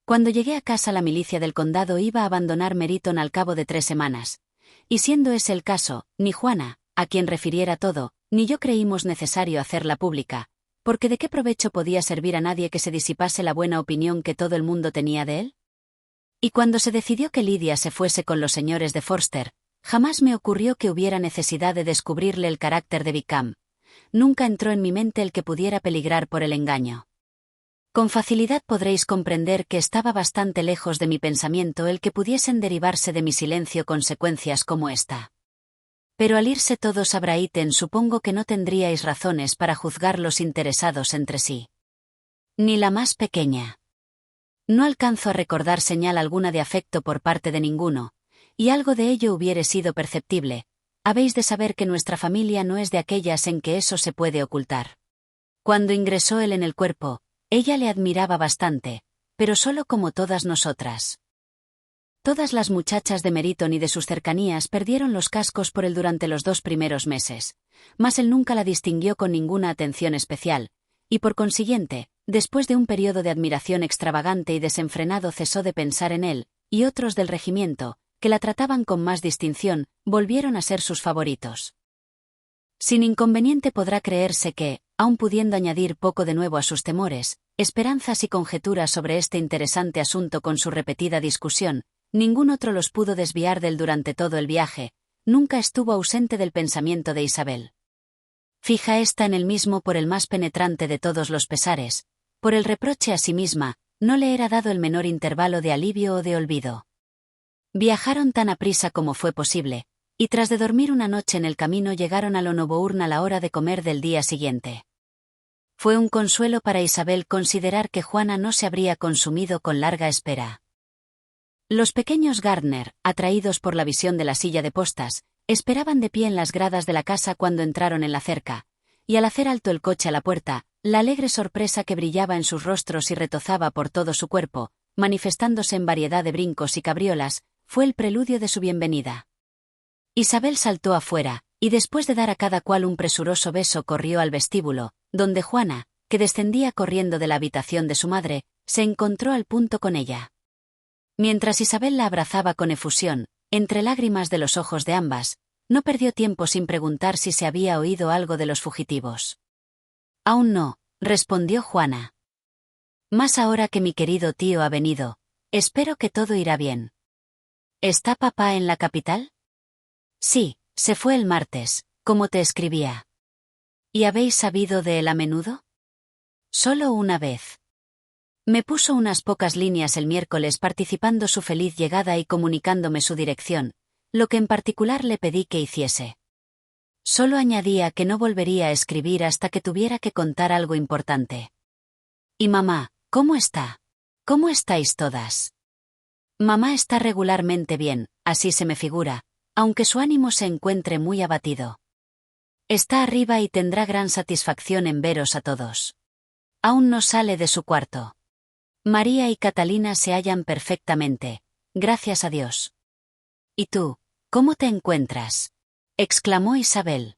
Cuando llegué a casa la milicia del condado iba a abandonar Meriton al cabo de 3 semanas, y siendo ese el caso, ni Juana, a quien refiriera todo, ni yo creímos necesario hacerla pública, porque ¿de qué provecho podía servir a nadie que se disipase la buena opinión que todo el mundo tenía de él? Y cuando se decidió que Lidia se fuese con los señores de Forster, jamás me ocurrió que hubiera necesidad de descubrirle el carácter de Wickham. Nunca entró en mi mente el que pudiera peligrar por el engaño. Con facilidad podréis comprender que estaba bastante lejos de mi pensamiento el que pudiesen derivarse de mi silencio consecuencias como esta. Pero al irse todos a Brighton supongo que no tendríais razones para juzgar los interesados entre sí. Ni la más pequeña. No alcanzo a recordar señal alguna de afecto por parte de ninguno, y algo de ello hubiere sido perceptible. Habéis de saber que nuestra familia no es de aquellas en que eso se puede ocultar. Cuando ingresó él en el cuerpo, ella le admiraba bastante, pero solo como todas nosotras. Todas las muchachas de Meriton y de sus cercanías perdieron los cascos por él durante los 2 primeros meses, mas él nunca la distinguió con ninguna atención especial, y por consiguiente, después de un periodo de admiración extravagante y desenfrenado cesó de pensar en él, y otros del regimiento, que la trataban con más distinción, volvieron a ser sus favoritos. Sin inconveniente podrá creerse que, aun pudiendo añadir poco de nuevo a sus temores, esperanzas y conjeturas sobre este interesante asunto con su repetida discusión, ningún otro los pudo desviar del durante todo el viaje, nunca estuvo ausente del pensamiento de Isabel. Fija ésta en él mismo por el más penetrante de todos los pesares, por el reproche a sí misma, no le era dado el menor intervalo de alivio o de olvido. Viajaron tan aprisa como fue posible, y tras de dormir una noche en el camino llegaron a Longbourn a la hora de comer del día siguiente. Fue un consuelo para Isabel considerar que Juana no se habría consumido con larga espera. Los pequeños Gardner, atraídos por la visión de la silla de postas, esperaban de pie en las gradas de la casa cuando entraron en la cerca, y al hacer alto el coche a la puerta, la alegre sorpresa que brillaba en sus rostros y retozaba por todo su cuerpo, manifestándose en variedad de brincos y cabriolas, fue el preludio de su bienvenida. Isabel saltó afuera, y después de dar a cada cual un presuroso beso corrió al vestíbulo, donde Juana, que descendía corriendo de la habitación de su madre, se encontró al punto con ella. Mientras Isabel la abrazaba con efusión, entre lágrimas de los ojos de ambas, no perdió tiempo sin preguntar si se había oído algo de los fugitivos. Aún no, respondió Juana. Más ahora que mi querido tío ha venido, espero que todo irá bien. ¿Está papá en la capital? Sí, se fue el martes, como te escribía. ¿Y habéis sabido de él a menudo? Solo una vez. Me puso unas pocas líneas el miércoles participando su feliz llegada y comunicándome su dirección, lo que en particular le pedí que hiciese. Solo añadía que no volvería a escribir hasta que tuviera que contar algo importante. ¿Y mamá, cómo está? ¿Cómo estáis todas? Mamá está regularmente bien, así se me figura, aunque su ánimo se encuentre muy abatido. Está arriba y tendrá gran satisfacción en veros a todos. Aún no sale de su cuarto. María y Catalina se hallan perfectamente, gracias a Dios. ¿Y tú, cómo te encuentras? Exclamó Isabel.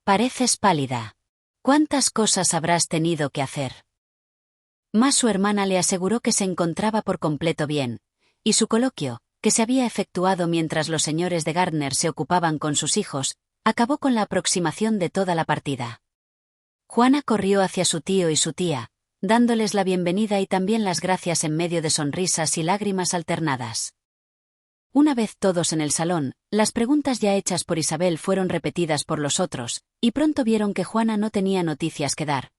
Pareces pálida. ¿Cuántas cosas habrás tenido que hacer? Mas su hermana le aseguró que se encontraba por completo bien, y su coloquio, que se había efectuado mientras los señores de Gardner se ocupaban con sus hijos, acabó con la aproximación de toda la partida. Juana corrió hacia su tío y su tía, dándoles la bienvenida y también las gracias en medio de sonrisas y lágrimas alternadas. Una vez todos en el salón, las preguntas ya hechas por Isabel fueron repetidas por los otros, y pronto vieron que Juana no tenía noticias que dar.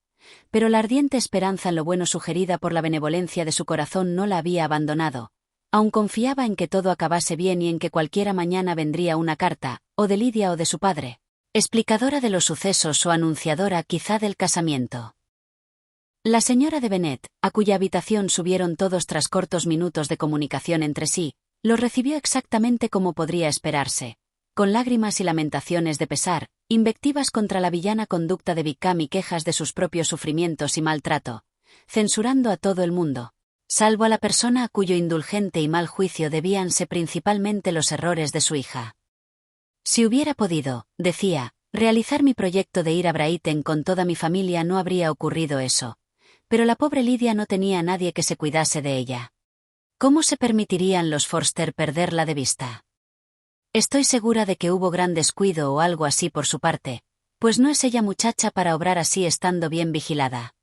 Pero la ardiente esperanza en lo bueno sugerida por la benevolencia de su corazón no la había abandonado. Aún confiaba en que todo acabase bien y en que cualquiera mañana vendría una carta, o de Lidia o de su padre, explicadora de los sucesos o anunciadora quizá del casamiento. La señora de Bennet, a cuya habitación subieron todos tras cortos minutos de comunicación entre sí, los recibió exactamente como podría esperarse, con lágrimas y lamentaciones de pesar, invectivas contra la villana conducta de Wickham y quejas de sus propios sufrimientos y maltrato, censurando a todo el mundo, salvo a la persona a cuyo indulgente y mal juicio debíanse principalmente los errores de su hija. Si hubiera podido, decía, realizar mi proyecto de ir a Brighton con toda mi familia no habría ocurrido eso. Pero la pobre Lidia no tenía a nadie que se cuidase de ella. ¿Cómo se permitirían los Forster perderla de vista? Estoy segura de que hubo gran descuido o algo así por su parte, pues no es ella muchacha para obrar así estando bien vigilada.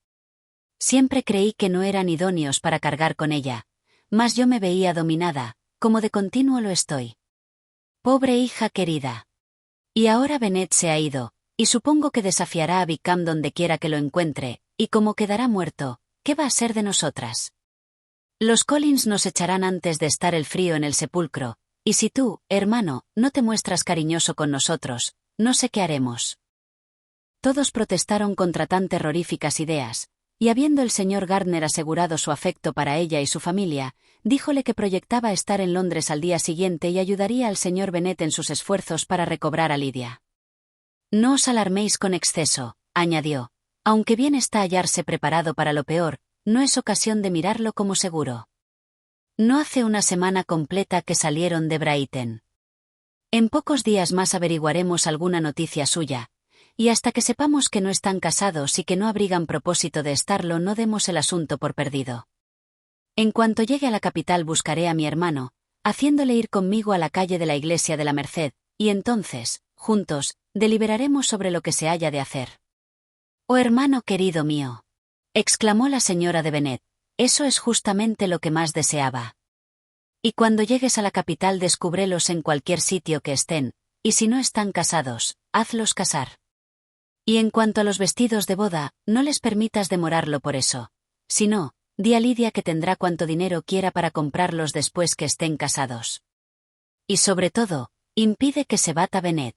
Siempre creí que no eran idóneos para cargar con ella, mas yo me veía dominada, como de continuo lo estoy. Pobre hija querida. Y ahora Bennet se ha ido, y supongo que desafiará a Wickham donde quiera que lo encuentre, y como quedará muerto, ¿qué va a ser de nosotras? Los Collins nos echarán antes de estar el frío en el sepulcro, y si tú, hermano, no te muestras cariñoso con nosotros, no sé qué haremos. Todos protestaron contra tan terroríficas ideas, y habiendo el señor Gardner asegurado su afecto para ella y su familia, díjole que proyectaba estar en Londres al día siguiente y ayudaría al señor Bennet en sus esfuerzos para recobrar a Lidia. No os alarméis con exceso, añadió. Aunque bien está hallarse preparado para lo peor, no es ocasión de mirarlo como seguro. No hace una semana completa que salieron de Brighton. En pocos días más averiguaremos alguna noticia suya, y hasta que sepamos que no están casados y que no abrigan propósito de estarlo no demos el asunto por perdido. En cuanto llegue a la capital buscaré a mi hermano, haciéndole ir conmigo a la calle de la Iglesia de la Merced, y entonces, juntos, deliberaremos sobre lo que se haya de hacer. «Oh hermano querido mío», exclamó la señora de Bennet, «eso es justamente lo que más deseaba. Y cuando llegues a la capital descúbrelos en cualquier sitio que estén, y si no están casados, hazlos casar. Y en cuanto a los vestidos de boda, no les permitas demorarlo por eso. Si no, di a Lidia que tendrá cuanto dinero quiera para comprarlos después que estén casados. Y sobre todo, impide que se bata Bennet.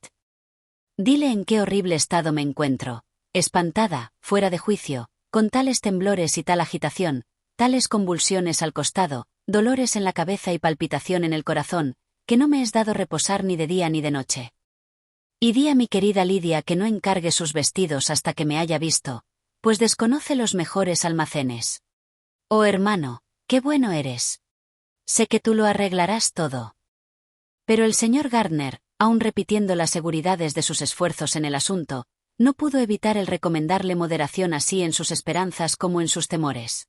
Dile en qué horrible estado me encuentro. Espantada, fuera de juicio, con tales temblores y tal agitación, tales convulsiones al costado, dolores en la cabeza y palpitación en el corazón, que no me es dado reposar ni de día ni de noche. Y di a mi querida Lidia que no encargue sus vestidos hasta que me haya visto, pues desconoce los mejores almacenes. Oh hermano, qué bueno eres. Sé que tú lo arreglarás todo. Pero el señor Gardner, aun repitiendo las seguridades de sus esfuerzos en el asunto, no pudo evitar el recomendarle moderación así en sus esperanzas como en sus temores.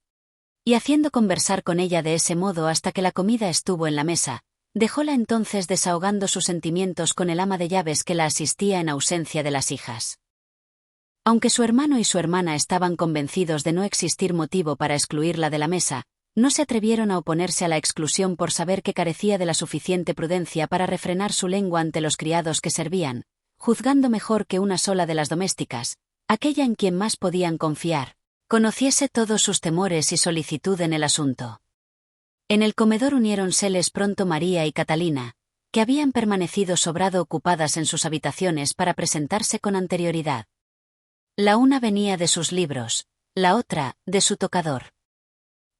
Y haciendo conversar con ella de ese modo hasta que la comida estuvo en la mesa, dejóla entonces desahogando sus sentimientos con el ama de llaves que la asistía en ausencia de las hijas. Aunque su hermano y su hermana estaban convencidos de no existir motivo para excluirla de la mesa, no se atrevieron a oponerse a la exclusión por saber que carecía de la suficiente prudencia para refrenar su lengua ante los criados que servían, juzgando mejor que una sola de las domésticas, aquella en quien más podían confiar, conociese todos sus temores y solicitud en el asunto. En el comedor uniéronseles pronto María y Catalina, que habían permanecido sobrado ocupadas en sus habitaciones para presentarse con anterioridad. La una venía de sus libros, la otra, de su tocador.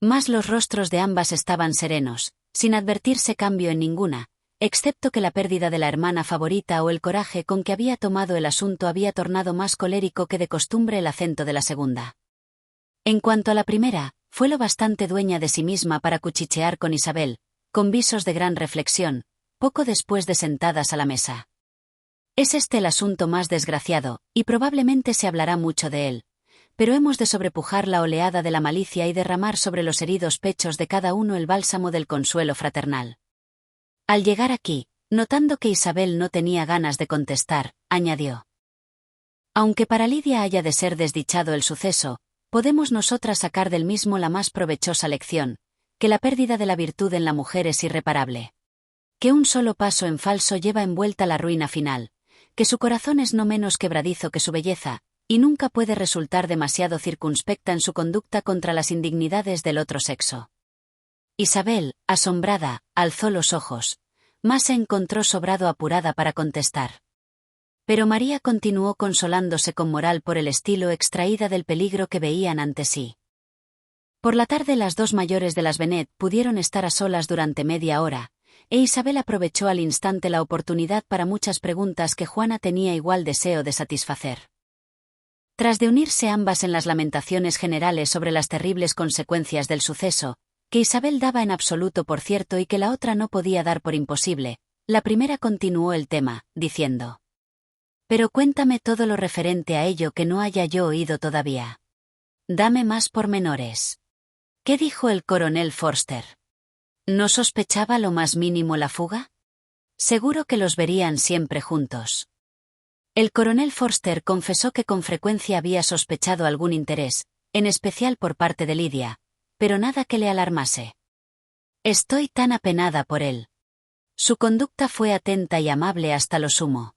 Mas los rostros de ambas estaban serenos, sin advertirse cambio en ninguna, excepto que la pérdida de la hermana favorita o el coraje con que había tomado el asunto había tornado más colérico que de costumbre el acento de la segunda. En cuanto a la primera, fue lo bastante dueña de sí misma para cuchichear con Isabel, con visos de gran reflexión, poco después de sentadas a la mesa. Es este el asunto más desgraciado, y probablemente se hablará mucho de él, pero hemos de sobrepujar la oleada de la malicia y derramar sobre los heridos pechos de cada uno el bálsamo del consuelo fraternal. Al llegar aquí, notando que Isabel no tenía ganas de contestar, añadió: aunque para Lidia haya de ser desdichado el suceso, podemos nosotras sacar del mismo la más provechosa lección, que la pérdida de la virtud en la mujer es irreparable. Que un solo paso en falso lleva envuelta la ruina final, que su corazón es no menos quebradizo que su belleza, y nunca puede resultar demasiado circunspecta en su conducta contra las indignidades del otro sexo. Isabel, asombrada, alzó los ojos, mas se encontró sobrado apurada para contestar. Pero María continuó consolándose con moral por el estilo extraída del peligro que veían ante sí. Por la tarde las dos mayores de las Bennet pudieron estar a solas durante media hora, e Isabel aprovechó al instante la oportunidad para muchas preguntas que Juana tenía igual deseo de satisfacer. Tras de unirse ambas en las lamentaciones generales sobre las terribles consecuencias del suceso, que Isabel daba en absoluto por cierto y que la otra no podía dar por imposible, la primera continuó el tema, diciendo: pero cuéntame todo lo referente a ello que no haya yo oído todavía. Dame más pormenores. ¿Qué dijo el coronel Forster? ¿No sospechaba lo más mínimo la fuga? Seguro que los verían siempre juntos. El coronel Forster confesó que con frecuencia había sospechado algún interés, en especial por parte de Lidia, pero nada que le alarmase. Estoy tan apenada por él. Su conducta fue atenta y amable hasta lo sumo.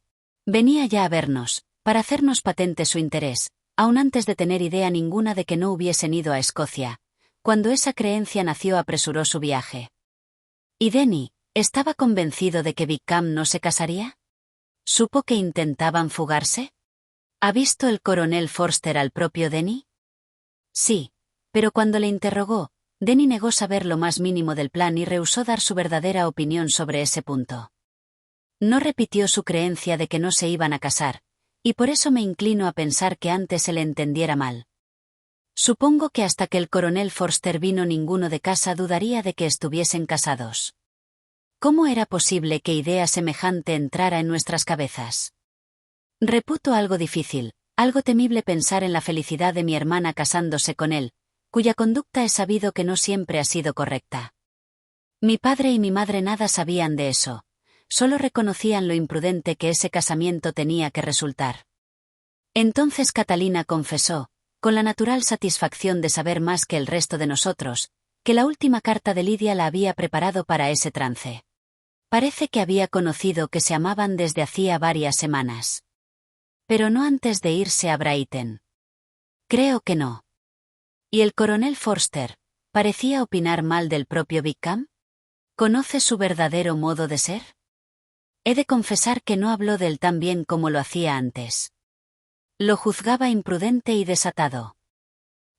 Venía ya a vernos, para hacernos patente su interés, aun antes de tener idea ninguna de que no hubiesen ido a Escocia. Cuando esa creencia nació apresuró su viaje. ¿Y Denny, estaba convencido de que Wickham no se casaría? ¿Supo que intentaban fugarse? ¿Ha visto el coronel Forster al propio Denny? Sí, pero cuando le interrogó, Denny negó saber lo más mínimo del plan y rehusó dar su verdadera opinión sobre ese punto. No repitió su creencia de que no se iban a casar, y por eso me inclino a pensar que antes se le entendiera mal. Supongo que hasta que el coronel Forster vino ninguno de casa dudaría de que estuviesen casados. ¿Cómo era posible que idea semejante entrara en nuestras cabezas? Reputo algo difícil, algo temible pensar en la felicidad de mi hermana casándose con él, cuya conducta he sabido que no siempre ha sido correcta. Mi padre y mi madre nada sabían de eso, solo reconocían lo imprudente que ese casamiento tenía que resultar. Entonces Catalina confesó, con la natural satisfacción de saber más que el resto de nosotros, que la última carta de Lidia la había preparado para ese trance. Parece que había conocido que se amaban desde hacía varias semanas. Pero no antes de irse a Brighton. Creo que no. ¿Y el coronel Forster parecía opinar mal del propio Wickham? ¿Conoce su verdadero modo de ser? He de confesar que no habló de él tan bien como lo hacía antes. Lo juzgaba imprudente y desatado.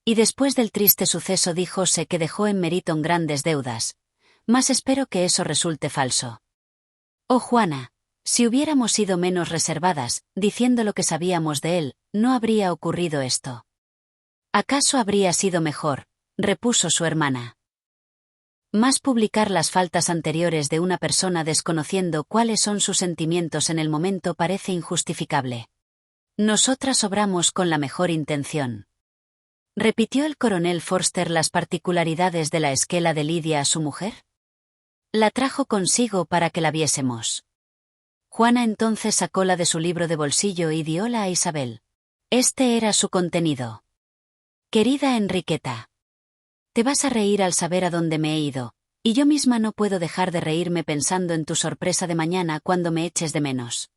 Y después del triste suceso díjose que dejó en Meryton grandes deudas, mas espero que eso resulte falso. Oh Juana, si hubiéramos sido menos reservadas, diciendo lo que sabíamos de él, no habría ocurrido esto. ¿Acaso habría sido mejor?, repuso su hermana. Más publicar las faltas anteriores de una persona desconociendo cuáles son sus sentimientos en el momento parece injustificable. Nosotras obramos con la mejor intención. ¿Repitió el coronel Forster las particularidades de la esquela de Lidia a su mujer? La trajo consigo para que la viésemos. Juana entonces sacóla de su libro de bolsillo y dióla a Isabel. Este era su contenido. Querida Enriqueta. Te vas a reír al saber a dónde me he ido, y yo misma no puedo dejar de reírme pensando en tu sorpresa de mañana cuando me eches de menos.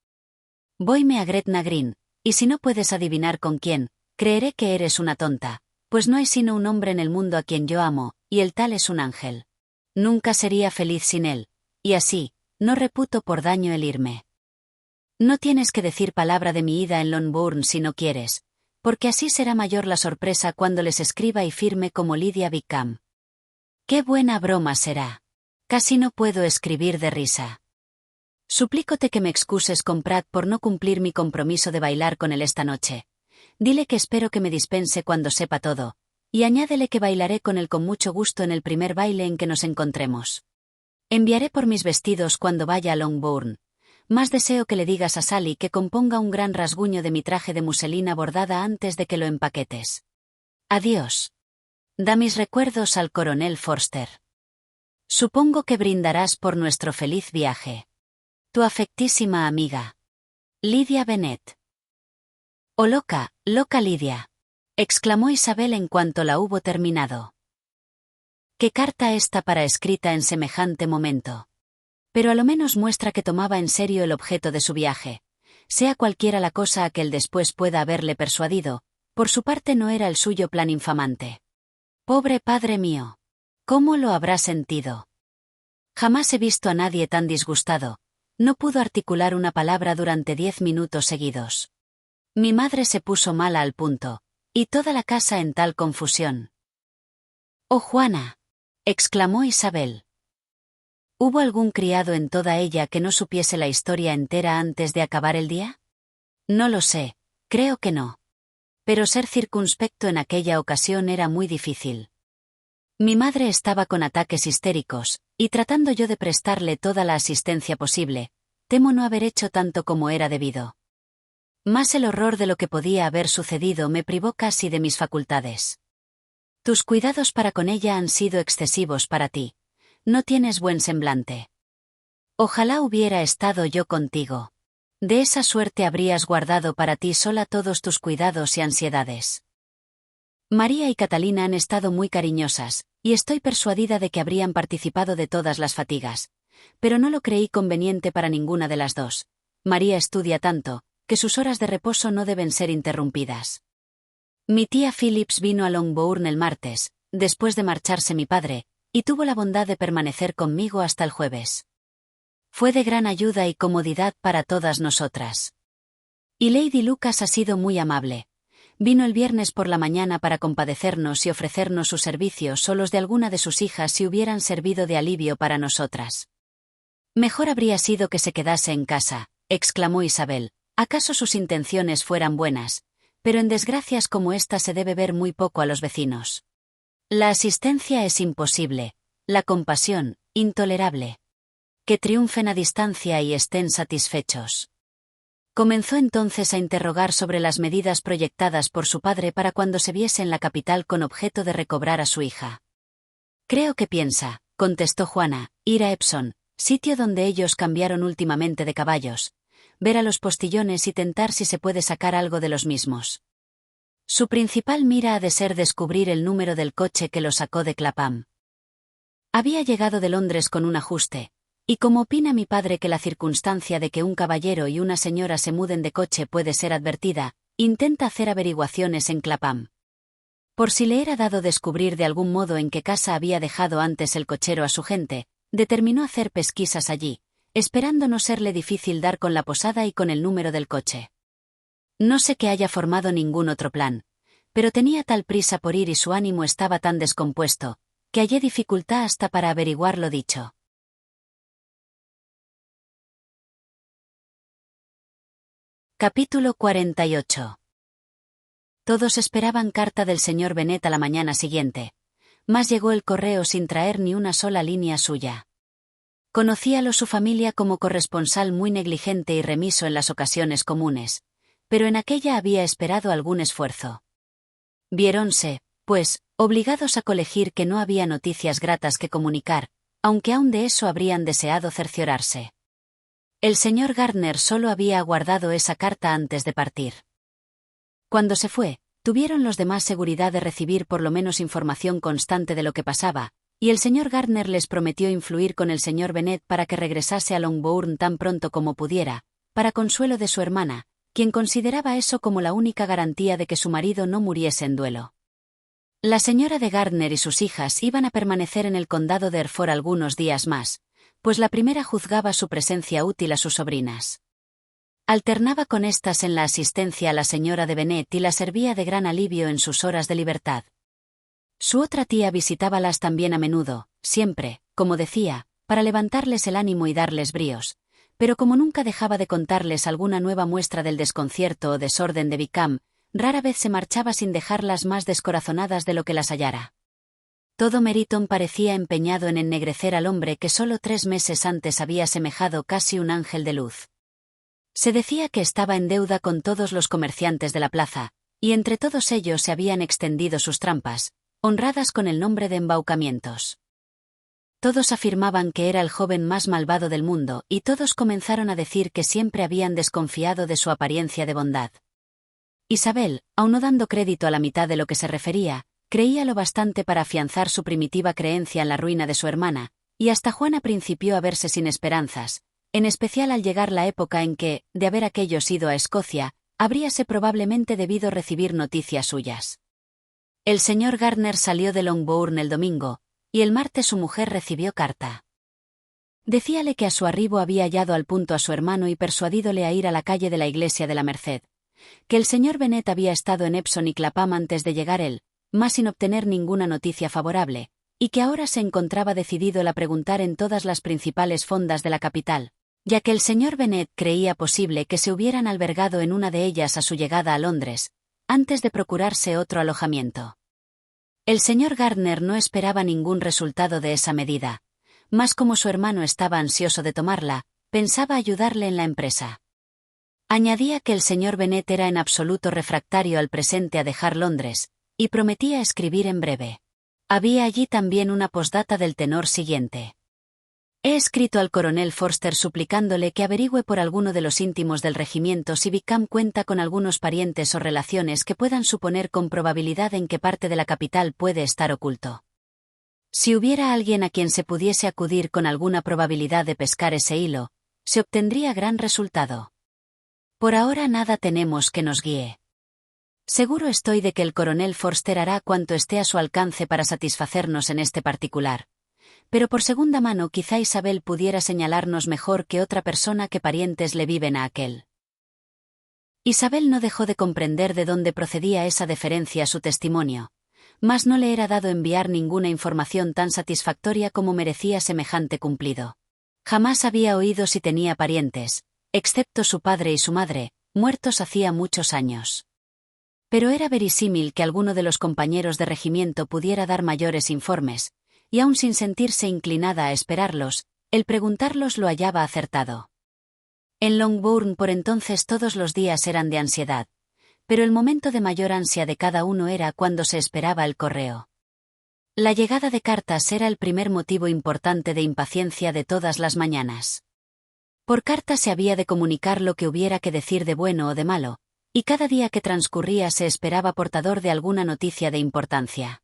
Voyme a Gretna Green, y si no puedes adivinar con quién, creeré que eres una tonta, pues no hay sino un hombre en el mundo a quien yo amo, y el tal es un ángel. Nunca sería feliz sin él, y así, no reputo por daño el irme. No tienes que decir palabra de mi ida en Longbourn si no quieres, porque así será mayor la sorpresa cuando les escriba y firme como Lydia Wickham. ¡Qué buena broma será! Casi no puedo escribir de risa. Suplícote que me excuses con Pratt por no cumplir mi compromiso de bailar con él esta noche. Dile que espero que me dispense cuando sepa todo, y añádele que bailaré con él con mucho gusto en el primer baile en que nos encontremos. Enviaré por mis vestidos cuando vaya a Longbourn. Más deseo que le digas a Sally que componga un gran rasguño de mi traje de muselina bordada antes de que lo empaquetes. Adiós. Da mis recuerdos al coronel Forster. Supongo que brindarás por nuestro feliz viaje. Tu afectísima amiga. Lydia Bennet. Oh loca, loca Lydia, exclamó Isabel en cuanto la hubo terminado. ¿Qué carta esta para escrita en semejante momento? Pero a lo menos muestra que tomaba en serio el objeto de su viaje, sea cualquiera la cosa a que él después pueda haberle persuadido, por su parte no era el suyo plan infamante. Pobre padre mío. ¿Cómo lo habrá sentido? Jamás he visto a nadie tan disgustado. No pudo articular una palabra durante 10 minutos seguidos. Mi madre se puso mala al punto, y toda la casa en tal confusión. «¡Oh, Juana!», exclamó Isabel. ¿Hubo algún criado en toda ella que no supiese la historia entera antes de acabar el día? No lo sé, creo que no. Pero ser circunspecto en aquella ocasión era muy difícil. Mi madre estaba con ataques histéricos, y tratando yo de prestarle toda la asistencia posible, temo no haber hecho tanto como era debido. Más el horror de lo que podía haber sucedido me privó casi de mis facultades. Tus cuidados para con ella han sido excesivos para ti. No tienes buen semblante. Ojalá hubiera estado yo contigo. De esa suerte habrías guardado para ti sola todos tus cuidados y ansiedades. María y Catalina han estado muy cariñosas, y estoy persuadida de que habrían participado de todas las fatigas, pero no lo creí conveniente para ninguna de las dos. María estudia tanto, que sus horas de reposo no deben ser interrumpidas. Mi tía Phillips vino a Longbourn el martes, después de marcharse mi padre, y tuvo la bondad de permanecer conmigo hasta el jueves. Fue de gran ayuda y comodidad para todas nosotras. Y Lady Lucas ha sido muy amable. Vino el viernes por la mañana para compadecernos y ofrecernos sus servicios o los de alguna de sus hijas si hubieran servido de alivio para nosotras. Mejor habría sido que se quedase en casa, exclamó Isabel, acaso sus intenciones fueran buenas, pero en desgracias como esta se debe ver muy poco a los vecinos. La asistencia es imposible, la compasión, intolerable. Que triunfen a distancia y estén satisfechos. Comenzó entonces a interrogar sobre las medidas proyectadas por su padre para cuando se viese en la capital con objeto de recobrar a su hija. Creo que piensa, contestó Juana, ir a Epsom, sitio donde ellos cambiaron últimamente de caballos, ver a los postillones y tentar si se puede sacar algo de los mismos. Su principal mira ha de ser descubrir el número del coche que lo sacó de Clapham. Había llegado de Londres con un ajuste, y como opina mi padre que la circunstancia de que un caballero y una señora se muden de coche puede ser advertida, intenta hacer averiguaciones en Clapham. Por si le era dado descubrir de algún modo en qué casa había dejado antes el cochero a su gente, determinó hacer pesquisas allí, esperando no serle difícil dar con la posada y con el número del coche. No sé que haya formado ningún otro plan, pero tenía tal prisa por ir y su ánimo estaba tan descompuesto, que hallé dificultad hasta para averiguar lo dicho. Capítulo 48. Todos esperaban carta del señor Bennet a la mañana siguiente, mas llegó el correo sin traer ni una sola línea suya. Conocíalo su familia como corresponsal muy negligente y remiso en las ocasiones comunes, pero en aquella había esperado algún esfuerzo. Viéronse, pues, obligados a colegir que no había noticias gratas que comunicar, aunque aún de eso habrían deseado cerciorarse. El señor Gardner solo había aguardado esa carta antes de partir. Cuando se fue, tuvieron los demás seguridad de recibir por lo menos información constante de lo que pasaba, y el señor Gardner les prometió influir con el señor Bennet para que regresase a Longbourn tan pronto como pudiera, para consuelo de su hermana, quien consideraba eso como la única garantía de que su marido no muriese en duelo. La señora de Gardner y sus hijas iban a permanecer en el condado de Hereford algunos días más, pues la primera juzgaba su presencia útil a sus sobrinas. Alternaba con éstas en la asistencia a la señora de Bennet y la servía de gran alivio en sus horas de libertad. Su otra tía visitábalas también a menudo, siempre, como decía, para levantarles el ánimo y darles bríos, pero como nunca dejaba de contarles alguna nueva muestra del desconcierto o desorden de Wickham, rara vez se marchaba sin dejarlas más descorazonadas de lo que las hallara. Todo Meryton parecía empeñado en ennegrecer al hombre que solo 3 meses antes había semejado casi un ángel de luz. Se decía que estaba en deuda con todos los comerciantes de la plaza, y entre todos ellos se habían extendido sus trampas, honradas con el nombre de embaucamientos. Todos afirmaban que era el joven más malvado del mundo, y todos comenzaron a decir que siempre habían desconfiado de su apariencia de bondad. Isabel, aun no dando crédito a la mitad de lo que se refería, creía lo bastante para afianzar su primitiva creencia en la ruina de su hermana, y hasta Juana principió a verse sin esperanzas, en especial al llegar la época en que, de haber aquellos ido a Escocia, habríase probablemente debido recibir noticias suyas. El señor Gardner salió de Longbourn el domingo, y el martes su mujer recibió carta. Decíale que a su arribo había hallado al punto a su hermano y persuadídole a ir a la calle de la Iglesia de la Merced, que el señor Bennet había estado en Epsom y Clapham antes de llegar él, mas sin obtener ninguna noticia favorable, y que ahora se encontraba decidido a preguntar en todas las principales fondas de la capital, ya que el señor Bennet creía posible que se hubieran albergado en una de ellas a su llegada a Londres, antes de procurarse otro alojamiento. El señor Gardner no esperaba ningún resultado de esa medida, mas como su hermano estaba ansioso de tomarla, pensaba ayudarle en la empresa. Añadía que el señor Bennet era en absoluto refractario al presente a dejar Londres, y prometía escribir en breve. Había allí también una posdata del tenor siguiente. He escrito al coronel Forster suplicándole que averigüe por alguno de los íntimos del regimiento si Wickham cuenta con algunos parientes o relaciones que puedan suponer con probabilidad en qué parte de la capital puede estar oculto. Si hubiera alguien a quien se pudiese acudir con alguna probabilidad de pescar ese hilo, se obtendría gran resultado. Por ahora nada tenemos que nos guíe. Seguro estoy de que el coronel Forster hará cuanto esté a su alcance para satisfacernos en este particular. Pero por segunda mano quizá Isabel pudiera señalarnos mejor que otra persona qué parientes le viven a aquel. Isabel no dejó de comprender de dónde procedía esa deferencia a su testimonio, mas no le era dado enviar ninguna información tan satisfactoria como merecía semejante cumplido. Jamás había oído si tenía parientes, excepto su padre y su madre, muertos hacía muchos años. Pero era verisímil que alguno de los compañeros de regimiento pudiera dar mayores informes, y aun sin sentirse inclinada a esperarlos, el preguntarlos lo hallaba acertado. En Longbourn por entonces todos los días eran de ansiedad, pero el momento de mayor ansia de cada uno era cuando se esperaba el correo. La llegada de cartas era el primer motivo importante de impaciencia de todas las mañanas. Por carta se había de comunicar lo que hubiera que decir de bueno o de malo, y cada día que transcurría se esperaba portador de alguna noticia de importancia.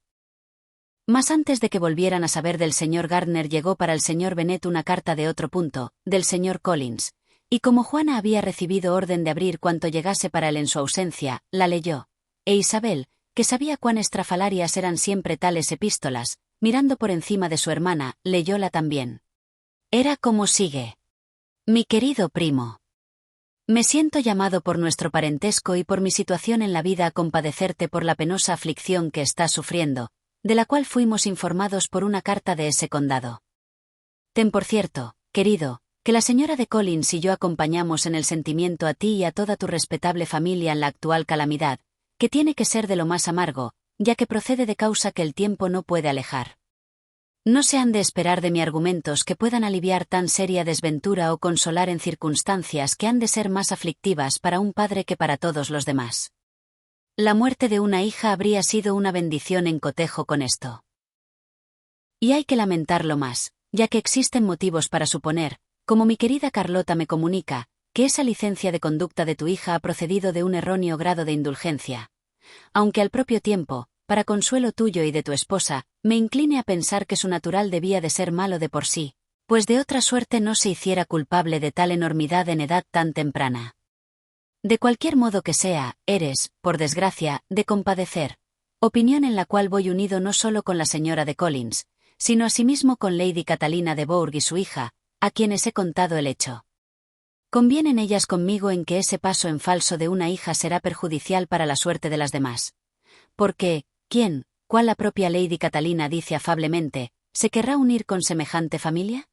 Mas antes de que volvieran a saber del señor Gardner llegó para el señor Bennet una carta de otro punto, del señor Collins, y como Juana había recibido orden de abrir cuanto llegase para él en su ausencia, la leyó, e Isabel, que sabía cuán estrafalarias eran siempre tales epístolas, mirando por encima de su hermana, leyóla también. Era como sigue. Mi querido primo. Me siento llamado por nuestro parentesco y por mi situación en la vida a compadecerte por la penosa aflicción que estás sufriendo, de la cual fuimos informados por una carta de ese condado. Ten por cierto, querido, que la señora de Collins y yo acompañamos en el sentimiento a ti y a toda tu respetable familia en la actual calamidad, que tiene que ser de lo más amargo, ya que procede de causa que el tiempo no puede alejar. No se han de esperar de mí argumentos que puedan aliviar tan seria desventura o consolar en circunstancias que han de ser más aflictivas para un padre que para todos los demás. La muerte de una hija habría sido una bendición en cotejo con esto. Y hay que lamentarlo más, ya que existen motivos para suponer, como mi querida Carlota me comunica, que esa licencia de conducta de tu hija ha procedido de un erróneo grado de indulgencia. Aunque al propio tiempo, para consuelo tuyo y de tu esposa, me incline a pensar que su natural debía de ser malo de por sí, pues de otra suerte no se hiciera culpable de tal enormidad en edad tan temprana. De cualquier modo que sea, eres, por desgracia, de compadecer, opinión en la cual voy unido no solo con la señora de Collins, sino asimismo con Lady Catalina de Bourgh y su hija, a quienes he contado el hecho. Convienen ellas conmigo en que ese paso en falso de una hija será perjudicial para la suerte de las demás. Porque, ¿quién, cual la propia Lady Catalina dice afablemente, se querrá unir con semejante familia?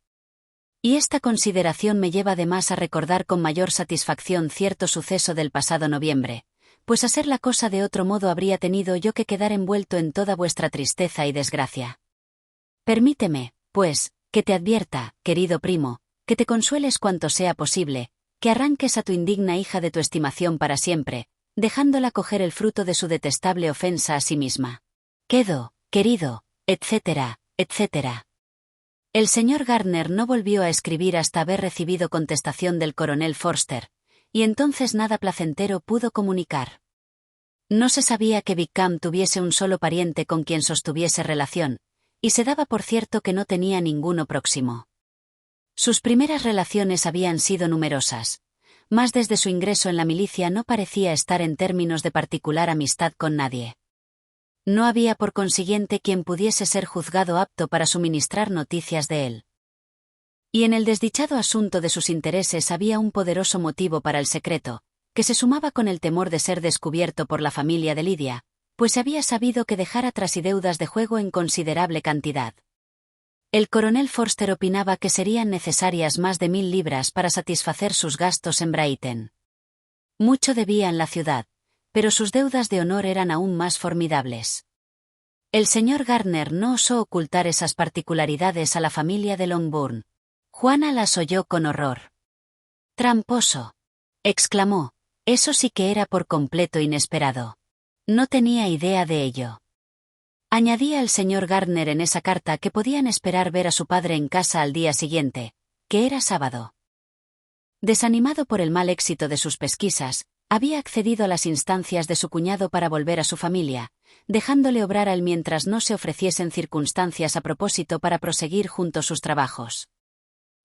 Y esta consideración me lleva además a recordar con mayor satisfacción cierto suceso del pasado noviembre, pues a ser la cosa de otro modo habría tenido yo que quedar envuelto en toda vuestra tristeza y desgracia. Permíteme, pues, que te advierta, querido primo, que te consueles cuanto sea posible, que arranques a tu indigna hija de tu estimación para siempre, dejándola coger el fruto de su detestable ofensa a sí misma. Quedo, querido, etcétera, etcétera. El señor Gardner no volvió a escribir hasta haber recibido contestación del coronel Forster, y entonces nada placentero pudo comunicar. No se sabía que Wickham tuviese un solo pariente con quien sostuviese relación, y se daba por cierto que no tenía ninguno próximo. Sus primeras relaciones habían sido numerosas, mas desde su ingreso en la milicia no parecía estar en términos de particular amistad con nadie. No había por consiguiente quien pudiese ser juzgado apto para suministrar noticias de él. Y en el desdichado asunto de sus intereses había un poderoso motivo para el secreto, que se sumaba con el temor de ser descubierto por la familia de Lidia, pues se había sabido que dejara tras y deudas de juego en considerable cantidad. El coronel Forster opinaba que serían necesarias más de 1000 libras para satisfacer sus gastos en Brighton. Mucho debía en la ciudad, pero sus deudas de honor eran aún más formidables. El señor Gardner no osó ocultar esas particularidades a la familia de Longbourn. Juana las oyó con horror. «Tramposo», exclamó, «eso sí que era por completo inesperado. No tenía idea de ello». Añadía el señor Gardner en esa carta que podían esperar ver a su padre en casa al día siguiente, que era sábado. Desanimado por el mal éxito de sus pesquisas, había accedido a las instancias de su cuñado para volver a su familia, dejándole obrar a él mientras no se ofreciesen circunstancias a propósito para proseguir juntos sus trabajos.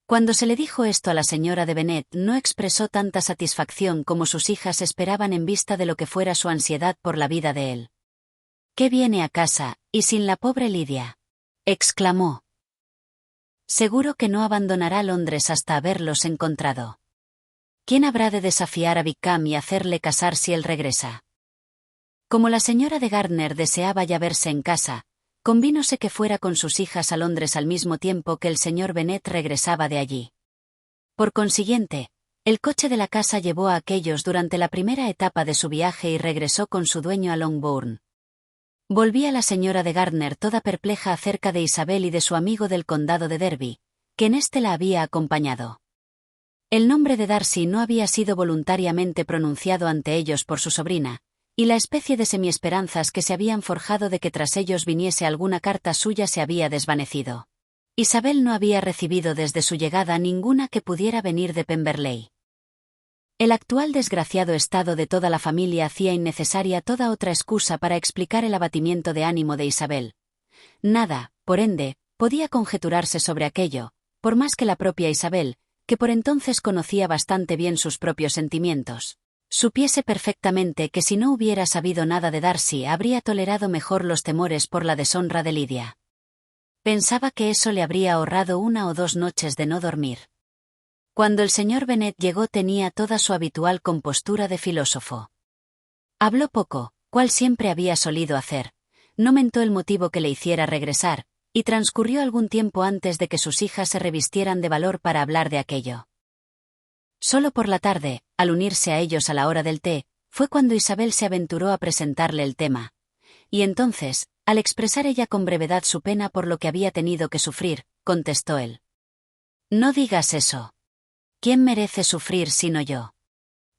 Cuando se le dijo esto a la señora de Bennet, no expresó tanta satisfacción como sus hijas esperaban en vista de lo que fuera su ansiedad por la vida de él. «¿Qué viene a casa, y sin la pobre Lidia?», exclamó. «Seguro que no abandonará Londres hasta haberlos encontrado. ¿Quién habrá de desafiar a Wickham y hacerle casar si él regresa?». Como la señora de Gardner deseaba ya verse en casa, convínose que fuera con sus hijas a Londres al mismo tiempo que el señor Bennet regresaba de allí. Por consiguiente, el coche de la casa llevó a aquellos durante la primera etapa de su viaje y regresó con su dueño a Longbourn. Volvía la señora de Gardner toda perpleja acerca de Isabel y de su amigo del condado de Derby, que en éste la había acompañado. El nombre de Darcy no había sido voluntariamente pronunciado ante ellos por su sobrina, y la especie de semiesperanzas que se habían forjado de que tras ellos viniese alguna carta suya se había desvanecido. Isabel no había recibido desde su llegada ninguna que pudiera venir de Pemberley. El actual desgraciado estado de toda la familia hacía innecesaria toda otra excusa para explicar el abatimiento de ánimo de Isabel. Nada, por ende, podía conjeturarse sobre aquello, por más que la propia Isabel, que por entonces conocía bastante bien sus propios sentimientos, supiese perfectamente que si no hubiera sabido nada de Darcy habría tolerado mejor los temores por la deshonra de Lidia. Pensaba que eso le habría ahorrado 1 o 2 noches de no dormir. Cuando el señor Bennet llegó tenía toda su habitual compostura de filósofo. Habló poco, cual siempre había solido hacer, no mentó el motivo que le hiciera regresar, y transcurrió algún tiempo antes de que sus hijas se revistieran de valor para hablar de aquello. Solo por la tarde, al unirse a ellos a la hora del té, fue cuando Isabel se aventuró a presentarle el tema, y entonces, al expresar ella con brevedad su pena por lo que había tenido que sufrir, contestó él. «No digas eso. ¿Quién merece sufrir sino yo?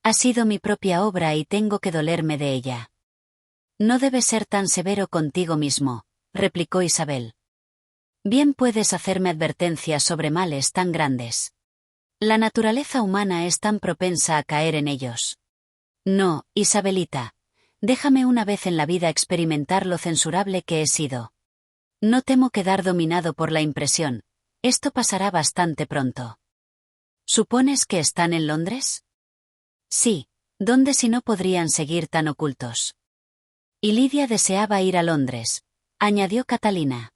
Ha sido mi propia obra y tengo que dolerme de ella. No debes ser tan severo contigo mismo, replicó Isabel. Bien puedes hacerme advertencias sobre males tan grandes. La naturaleza humana es tan propensa a caer en ellos. No, Isabelita. Déjame una vez en la vida experimentar lo censurable que he sido. No temo quedar dominado por la impresión. Esto pasará bastante pronto. ¿Supones que están en Londres? Sí. ¿Dónde si no podrían seguir tan ocultos? Y Lidia deseaba ir a Londres, añadió Catalina.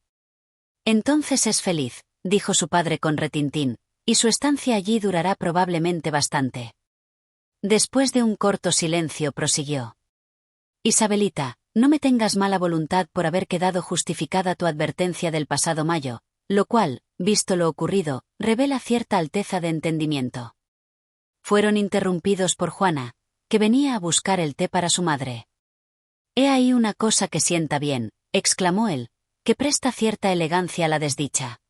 Entonces es feliz, dijo su padre con retintín, y su estancia allí durará probablemente bastante. Después de un corto silencio prosiguió. Isabelita, no me tengas mala voluntad por haber quedado justificada tu advertencia del pasado mayo, lo cual, visto lo ocurrido, revela cierta alteza de entendimiento. Fueron interrumpidos por Juana, que venía a buscar el té para su madre. He ahí una cosa que sienta bien, exclamó él, que presta cierta elegancia a la desdicha.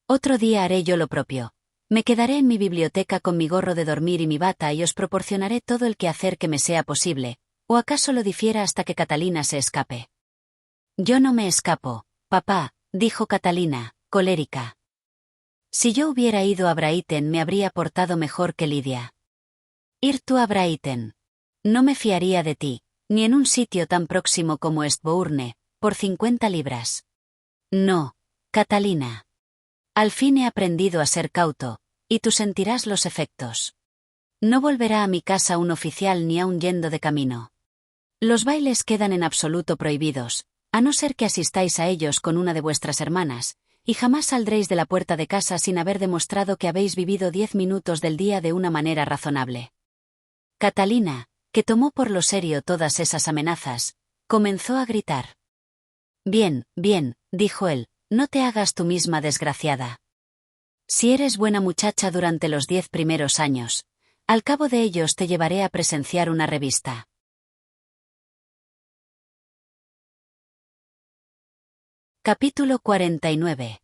Otro día haré yo lo propio. Me quedaré en mi biblioteca con mi gorro de dormir y mi bata y os proporcionaré todo el quehacer que me sea posible, o acaso lo difiera hasta que Catalina se escape. Yo no me escapo, papá, dijo Catalina, colérica. Si yo hubiera ido a Brighton me habría portado mejor que Lidia. Ir tú a Brighton. No me fiaría de ti, ni en un sitio tan próximo como Eastbourne, por 50 libras. No, Catalina. Al fin he aprendido a ser cauto, y tú sentirás los efectos. No volverá a mi casa un oficial ni aun yendo de camino. Los bailes quedan en absoluto prohibidos, a no ser que asistáis a ellos con una de vuestras hermanas, y jamás saldréis de la puerta de casa sin haber demostrado que habéis vivido 10 minutos del día de una manera razonable. Catalina, que tomó por lo serio todas esas amenazas, comenzó a gritar. Bien, bien, dijo él, no te hagas tú misma desgraciada. Si eres buena muchacha durante los 10 primeros años, al cabo de ellos te llevaré a presenciar una revista. Capítulo 49.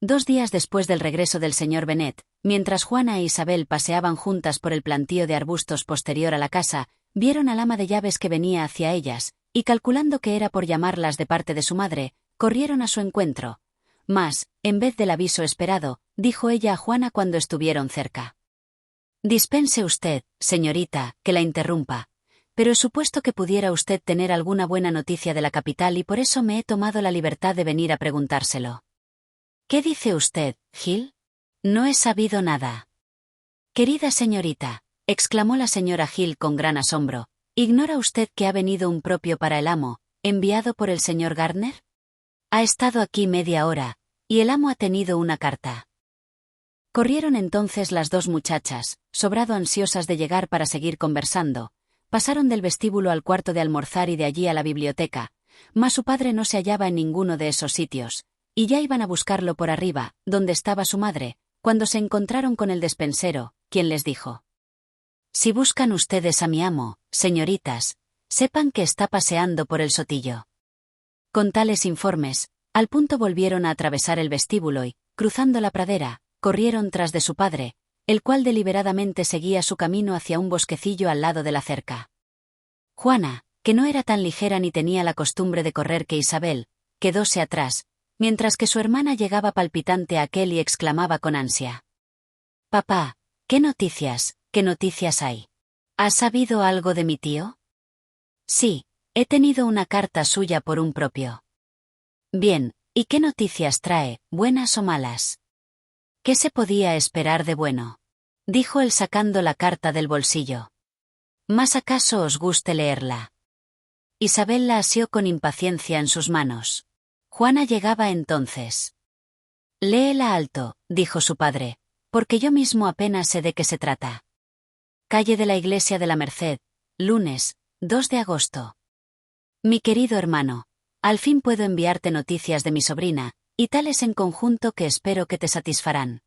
2 días después del regreso del señor Bennet, mientras Juana e Isabel paseaban juntas por el plantío de arbustos posterior a la casa, vieron al ama de llaves que venía hacia ellas, y calculando que era por llamarlas de parte de su madre, corrieron a su encuentro. Mas, en vez del aviso esperado, dijo ella a Juana cuando estuvieron cerca. Dispense usted, señorita, que la interrumpa, pero he supuesto que pudiera usted tener alguna buena noticia de la capital y por eso me he tomado la libertad de venir a preguntárselo. ¿Qué dice usted, Gil? No he sabido nada. Querida señorita, exclamó la señora Gil con gran asombro, ¿ignora usted que ha venido un propio para el amo, enviado por el señor Gardner? Ha estado aquí media hora, y el amo ha tenido una carta. Corrieron entonces las dos muchachas, sobrado ansiosas de llegar para seguir conversando, pasaron del vestíbulo al cuarto de almorzar y de allí a la biblioteca, mas su padre no se hallaba en ninguno de esos sitios, y ya iban a buscarlo por arriba, donde estaba su madre, cuando se encontraron con el despensero, quien les dijo. Si buscan ustedes a mi amo, señoritas, sepan que está paseando por el sotillo. Con tales informes, al punto volvieron a atravesar el vestíbulo y, cruzando la pradera, corrieron tras de su padre, el cual deliberadamente seguía su camino hacia un bosquecillo al lado de la cerca. Juana, que no era tan ligera ni tenía la costumbre de correr que Isabel, quedóse atrás, mientras que su hermana llegaba palpitante a aquel y exclamaba con ansia. Papá, qué noticias hay? ¿Has sabido algo de mi tío? Sí, he tenido una carta suya por un propio. Bien, ¿y qué noticias trae, buenas o malas? ¿Qué se podía esperar de bueno? Dijo él sacando la carta del bolsillo. ¿Más acaso os guste leerla? Isabel la asió con impaciencia en sus manos. Juana llegaba entonces. Léela alto, dijo su padre, porque yo mismo apenas sé de qué se trata. Calle de la Iglesia de la Merced, lunes, 2 de agosto. Mi querido hermano, al fin puedo enviarte noticias de mi sobrina, y tales en conjunto que espero que te satisfarán.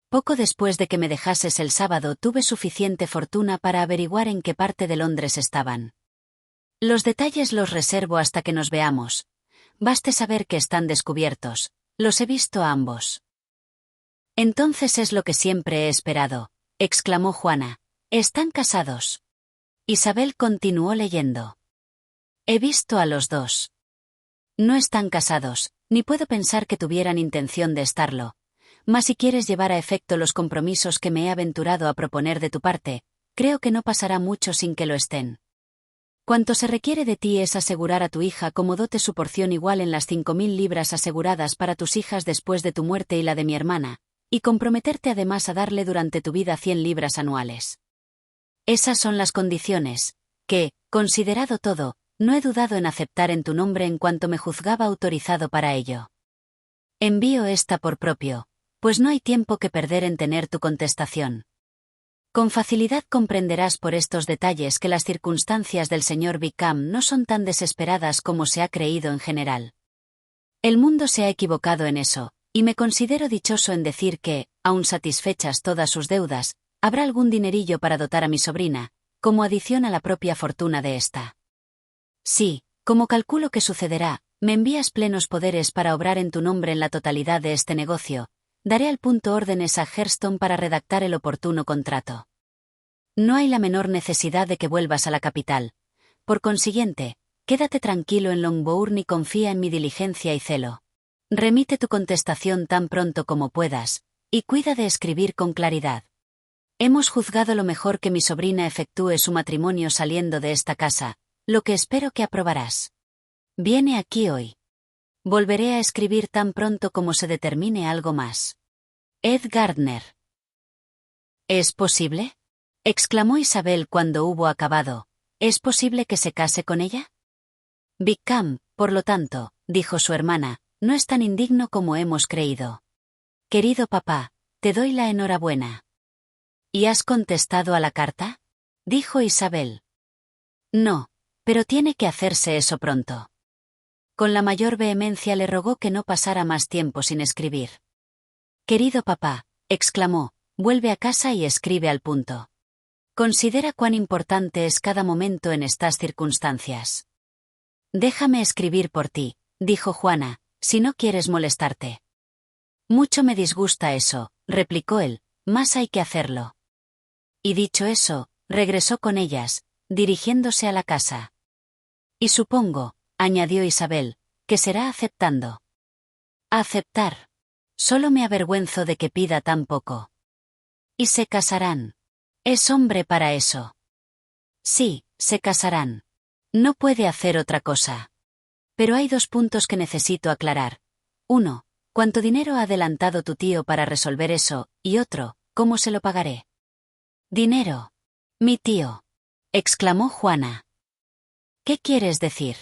Poco después de que me dejases el sábado tuve suficiente fortuna para averiguar en qué parte de Londres estaban. Los detalles los reservo hasta que nos veamos. Baste saber que están descubiertos, los he visto a ambos. Entonces es lo que siempre he esperado, exclamó Juana. Están casados. Isabel continuó leyendo. He visto a los dos. No están casados, ni puedo pensar que tuvieran intención de estarlo. Mas si quieres llevar a efecto los compromisos que me he aventurado a proponer de tu parte, creo que no pasará mucho sin que lo estén. Cuanto se requiere de ti es asegurar a tu hija como dote su porción igual en las 5.000 libras aseguradas para tus hijas después de tu muerte y la de mi hermana, y comprometerte además a darle durante tu vida 100 libras anuales. Esas son las condiciones, que, considerado todo, no he dudado en aceptar en tu nombre en cuanto me juzgaba autorizado para ello. Envío esta por propio, pues no hay tiempo que perder en tener tu contestación. Con facilidad comprenderás por estos detalles que las circunstancias del señor Wickham no son tan desesperadas como se ha creído en general. El mundo se ha equivocado en eso, y me considero dichoso en decir que, aun satisfechas todas sus deudas, habrá algún dinerillo para dotar a mi sobrina, como adición a la propia fortuna de ésta. Sí, como calculo que sucederá, me envías plenos poderes para obrar en tu nombre en la totalidad de este negocio. Daré al punto órdenes a Hurston para redactar el oportuno contrato. No hay la menor necesidad de que vuelvas a la capital. Por consiguiente, quédate tranquilo en Longbourn y confía en mi diligencia y celo. Remite tu contestación tan pronto como puedas, y cuida de escribir con claridad. Hemos juzgado lo mejor que mi sobrina efectúe su matrimonio saliendo de esta casa, lo que espero que aprobarás. Viene aquí hoy. Volveré a escribir tan pronto como se determine algo más. Ed Gardner. ¿Es posible?, exclamó Isabel cuando hubo acabado. ¿Es posible que se case con ella? Wickham, por lo tanto, dijo su hermana, no es tan indigno como hemos creído. Querido papá, te doy la enhorabuena. ¿Y has contestado a la carta?, dijo Isabel. No, pero tiene que hacerse eso pronto. Con la mayor vehemencia le rogó que no pasara más tiempo sin escribir. Querido papá, exclamó, vuelve a casa y escribe al punto. Considera cuán importante es cada momento en estas circunstancias. Déjame escribir por ti, dijo Juana, si no quieres molestarte. Mucho me disgusta eso, replicó él, mas hay que hacerlo. Y dicho eso, regresó con ellas, dirigiéndose a la casa. Y supongo, añadió Isabel, que será aceptando. Aceptar. Solo me avergüenzo de que pida tan poco. Y se casarán. Es hombre para eso. Sí, se casarán. No puede hacer otra cosa. Pero hay 2 puntos que necesito aclarar. 1. ¿Cuánto dinero ha adelantado tu tío para resolver eso? Y otro, ¿cómo se lo pagaré? Dinero. Mi tío. Exclamó Juana. ¿Qué quieres decir?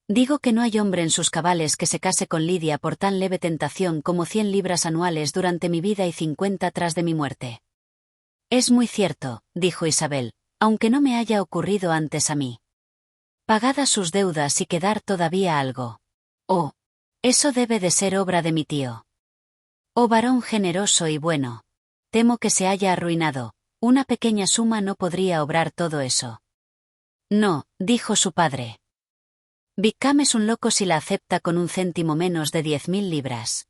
Digo que no hay hombre en sus cabales que se case con Lidia por tan leve tentación como 100 libras anuales durante mi vida y 50 tras de mi muerte. Es muy cierto, dijo Isabel, aunque no me haya ocurrido antes a mí. Pagadas sus deudas y quedar todavía algo. Oh, eso debe de ser obra de mi tío. Oh varón generoso y bueno. Temo que se haya arruinado, una pequeña suma no podría obrar todo eso. No, dijo su padre. Wickham es un loco si la acepta con un céntimo menos de 10.000 libras.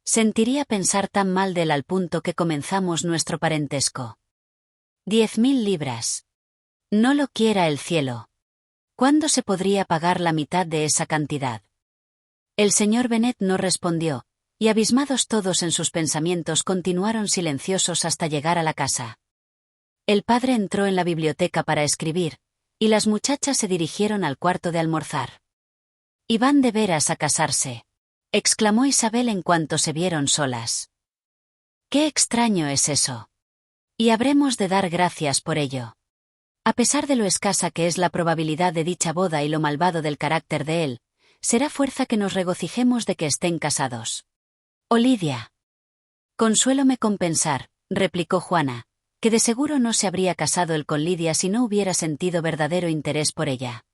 Sentiría pensar tan mal de él al punto que comenzamos nuestro parentesco. 10.000 libras. No lo quiera el cielo. ¿Cuándo se podría pagar la mitad de esa cantidad? El señor Bennet no respondió, y abismados todos en sus pensamientos continuaron silenciosos hasta llegar a la casa. El padre entró en la biblioteca para escribir, y las muchachas se dirigieron al cuarto de almorzar. «¿Y van de veras a casarse?», exclamó Isabel en cuanto se vieron solas. «Qué extraño es eso. Y habremos de dar gracias por ello. A pesar de lo escasa que es la probabilidad de dicha boda y lo malvado del carácter de él, será fuerza que nos regocijemos de que estén casados. Oh Lidia. Consuélome con pensar, replicó Juana, que de seguro no se habría casado él con Lidia si no hubiera sentido verdadero interés por ella.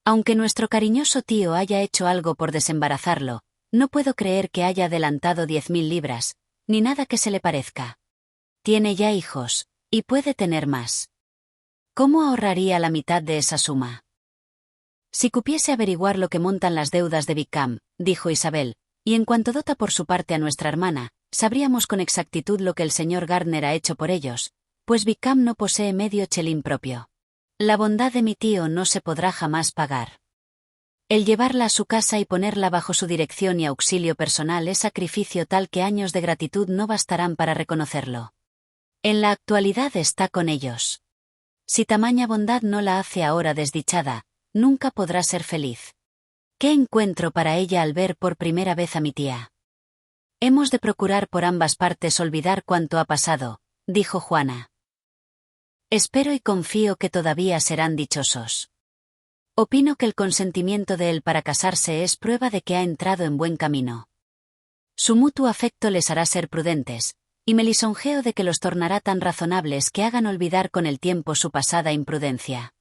Aunque nuestro cariñoso tío haya hecho algo por desembarazarlo, no puedo creer que haya adelantado 10.000 libras, ni nada que se le parezca. Tiene ya hijos, y puede tener más. ¿Cómo ahorraría la mitad de esa suma? Si cupiese averiguar lo que montan las deudas de Wickham, dijo Isabel, y en cuanto dota por su parte a nuestra hermana, sabríamos con exactitud lo que el señor Gardner ha hecho por ellos, pues Wickham no posee medio chelín propio. La bondad de mi tío no se podrá jamás pagar. El llevarla a su casa y ponerla bajo su dirección y auxilio personal es sacrificio tal que años de gratitud no bastarán para reconocerlo. En la actualidad está con ellos. Si tamaña bondad no la hace ahora desdichada, nunca podrá ser feliz. ¿Qué encuentro para ella al ver por primera vez a mi tía? Hemos de procurar por ambas partes olvidar cuanto ha pasado, dijo Juana. Espero y confío que todavía serán dichosos. Opino que el consentimiento de él para casarse es prueba de que ha entrado en buen camino. Su mutuo afecto les hará ser prudentes, y me lisonjeo de que los tornará tan razonables que hagan olvidar con el tiempo su pasada imprudencia.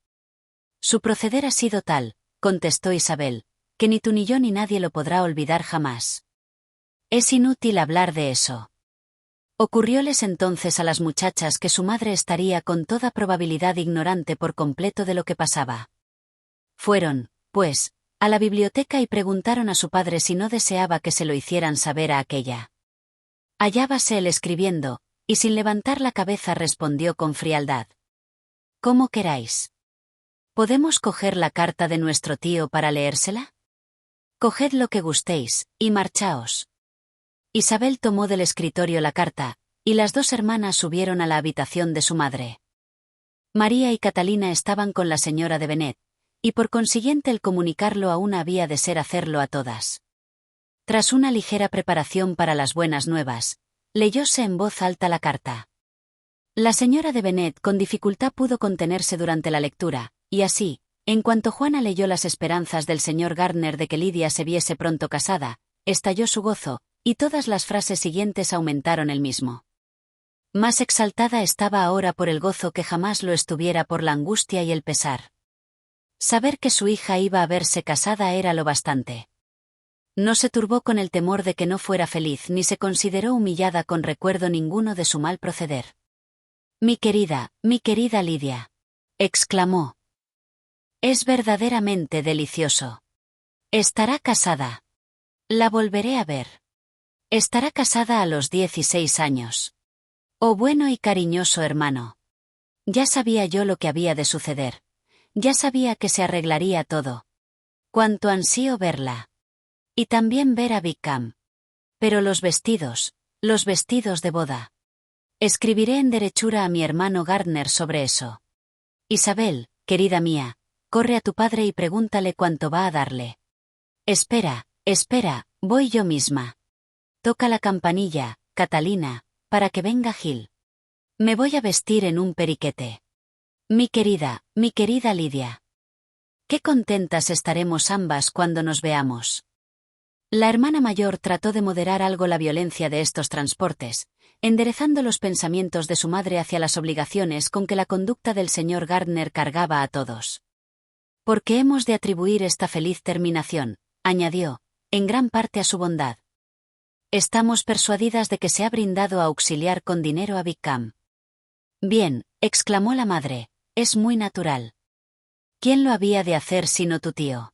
Su proceder ha sido tal, contestó Isabel, que ni tú ni yo ni nadie lo podrá olvidar jamás. Es inútil hablar de eso. Ocurrióles entonces a las muchachas que su madre estaría con toda probabilidad ignorante por completo de lo que pasaba. Fueron, pues, a la biblioteca y preguntaron a su padre si no deseaba que se lo hicieran saber a aquella. Hallábase él escribiendo, y sin levantar la cabeza respondió con frialdad. «Como queráis. ¿Podemos coger la carta de nuestro tío para leérsela? Coged lo que gustéis, y marchaos». Isabel tomó del escritorio la carta, y las dos hermanas subieron a la habitación de su madre. María y Catalina estaban con la señora de Bennet, y por consiguiente el comunicarlo a una había de ser hacerlo a todas. Tras una ligera preparación para las buenas nuevas, leyóse en voz alta la carta. La señora de Bennet con dificultad pudo contenerse durante la lectura, y así, en cuanto Juana leyó las esperanzas del señor Gardner de que Lidia se viese pronto casada, estalló su gozo, y todas las frases siguientes aumentaron el mismo. Más exaltada estaba ahora por el gozo que jamás lo estuviera por la angustia y el pesar. Saber que su hija iba a verse casada era lo bastante. No se turbó con el temor de que no fuera feliz ni se consideró humillada con recuerdo ninguno de su mal proceder. mi querida Lidia», exclamó. «Es verdaderamente delicioso. Estará casada. La volveré a ver. Estará casada a los 16 años. Oh bueno y cariñoso hermano. Ya sabía yo lo que había de suceder. Ya sabía que se arreglaría todo. Cuánto ansío verla. Y también ver a Wickham. Pero los vestidos de boda. Escribiré en derechura a mi hermano Gardner sobre eso. Isabel, querida mía, corre a tu padre y pregúntale cuánto va a darle. Espera, voy yo misma. Toca la campanilla, Catalina, para que venga Gil. Me voy a vestir en un periquete. Mi querida Lidia. Qué contentas estaremos ambas cuando nos veamos». La hermana mayor trató de moderar algo la violencia de estos transportes, enderezando los pensamientos de su madre hacia las obligaciones con que la conducta del señor Gardner cargaba a todos. «Porque hemos de atribuir esta feliz terminación», añadió, «en gran parte a su bondad. Estamos persuadidas de que se ha brindado a auxiliar con dinero a Wickham». «Bien», exclamó la madre, «es muy natural. ¿Quién lo había de hacer sino tu tío?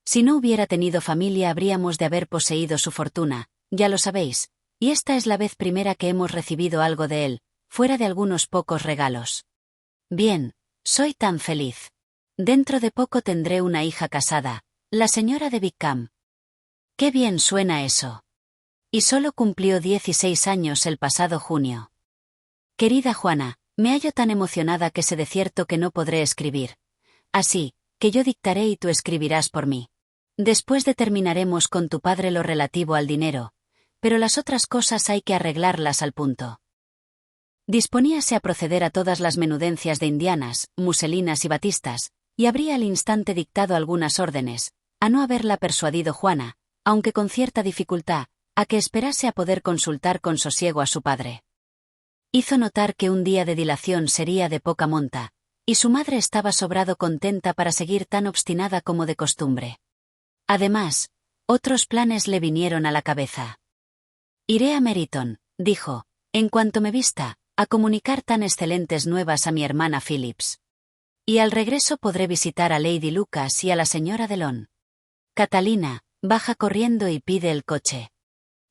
Si no hubiera tenido familia habríamos de haber poseído su fortuna, ya lo sabéis, y esta es la vez primera que hemos recibido algo de él, fuera de algunos pocos regalos. Bien, soy tan feliz. Dentro de poco tendré una hija casada, la señora de Wickham. Qué bien suena eso. Y solo cumplió 16 años el pasado junio. Querida Juana, me hallo tan emocionada que sé de cierto que no podré escribir. Así, que yo dictaré y tú escribirás por mí. Después determinaremos con tu padre lo relativo al dinero, pero las otras cosas hay que arreglarlas al punto. Disponíase a proceder a todas las menudencias de indianas, muselinas y batistas, y habría al instante dictado algunas órdenes, a no haberla persuadido Juana, aunque con cierta dificultad, a que esperase a poder consultar con sosiego a su padre. Hizo notar que un día de dilación sería de poca monta, y su madre estaba sobrado contenta para seguir tan obstinada como de costumbre. Además, otros planes le vinieron a la cabeza. «Iré a Meryton», dijo, «en cuanto me vista, a comunicar tan excelentes nuevas a mi hermana Phillips. Y al regreso podré visitar a Lady Lucas y a la señora Delon. Catalina, baja corriendo y pide el coche.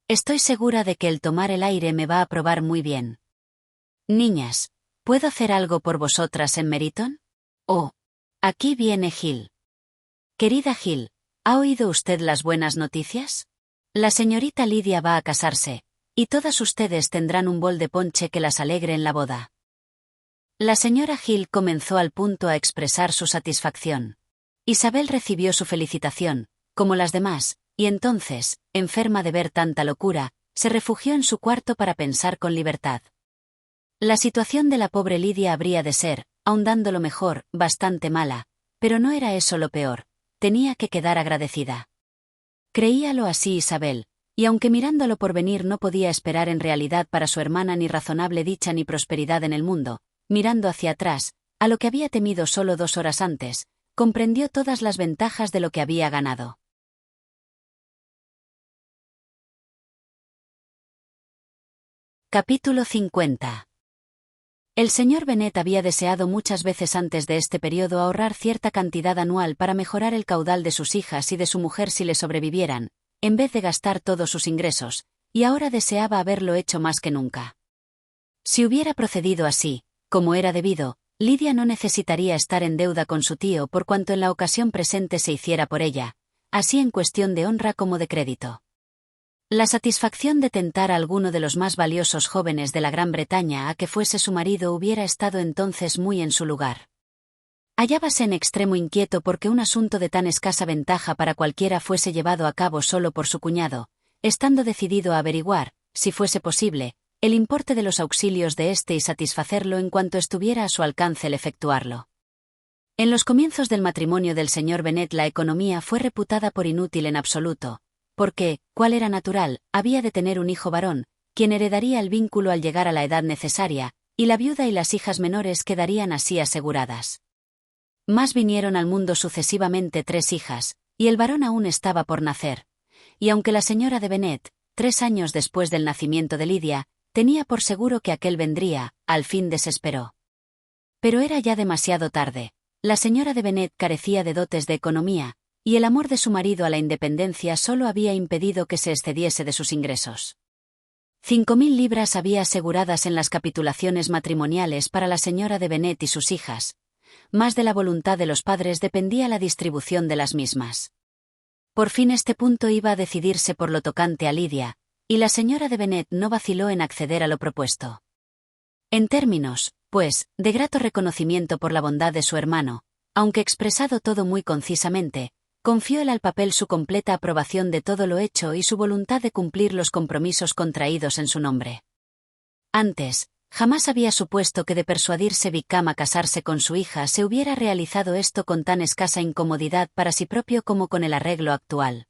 Estoy segura de que el tomar el aire me va a probar muy bien. Niñas, ¿puedo hacer algo por vosotras en Meryton? Oh, aquí viene Gil. Querida Gil, ¿ha oído usted las buenas noticias? La señorita Lidia va a casarse, y todas ustedes tendrán un bol de ponche que las alegre en la boda. La señora Gil comenzó al punto a expresar su satisfacción. Isabel recibió su felicitación, como las demás, y entonces, enferma de ver tanta locura, se refugió en su cuarto para pensar con libertad. La situación de la pobre Lidia habría de ser, aun dándolo mejor, bastante mala, pero no era eso lo peor, tenía que quedar agradecida. Creíalo así Isabel, y aunque mirándolo por venir no podía esperar en realidad para su hermana ni razonable dicha ni prosperidad en el mundo, mirando hacia atrás, a lo que había temido solo 2 horas antes, comprendió todas las ventajas de lo que había ganado. Capítulo 50. El señor Bennet había deseado muchas veces antes de este periodo ahorrar cierta cantidad anual para mejorar el caudal de sus hijas y de su mujer si le sobrevivieran, en vez de gastar todos sus ingresos, y ahora deseaba haberlo hecho más que nunca. Si hubiera procedido así, como era debido, Lidia no necesitaría estar en deuda con su tío por cuanto en la ocasión presente se hiciera por ella, así en cuestión de honra como de crédito. La satisfacción de tentar a alguno de los más valiosos jóvenes de la Gran Bretaña a que fuese su marido hubiera estado entonces muy en su lugar. Hallábase en extremo inquieto porque un asunto de tan escasa ventaja para cualquiera fuese llevado a cabo solo por su cuñado, estando decidido a averiguar, si fuese posible, el importe de los auxilios de éste y satisfacerlo en cuanto estuviera a su alcance el efectuarlo. En los comienzos del matrimonio del señor Bennet la economía fue reputada por inútil en absoluto, porque, cual era natural, había de tener un hijo varón, quien heredaría el vínculo al llegar a la edad necesaria, y la viuda y las hijas menores quedarían así aseguradas. Más vinieron al mundo sucesivamente 3 hijas, y el varón aún estaba por nacer, y aunque la señora de Bennet, 3 años después del nacimiento de Lidia, tenía por seguro que aquel vendría, al fin desesperó. Pero era ya demasiado tarde. La señora de Bennet carecía de dotes de economía, y el amor de su marido a la independencia solo había impedido que se excediese de sus ingresos. 5.000 libras había aseguradas en las capitulaciones matrimoniales para la señora de Bennet y sus hijas. Más de la voluntad de los padres dependía la distribución de las mismas. Por fin este punto iba a decidirse por lo tocante a Lidia, y la señora de Bennet no vaciló en acceder a lo propuesto. En términos, pues, de grato reconocimiento por la bondad de su hermano, aunque expresado todo muy concisamente, confió él al papel su completa aprobación de todo lo hecho y su voluntad de cumplir los compromisos contraídos en su nombre. Antes, jamás había supuesto que de persuadirse Wickham a casarse con su hija se hubiera realizado esto con tan escasa incomodidad para sí propio como con el arreglo actual.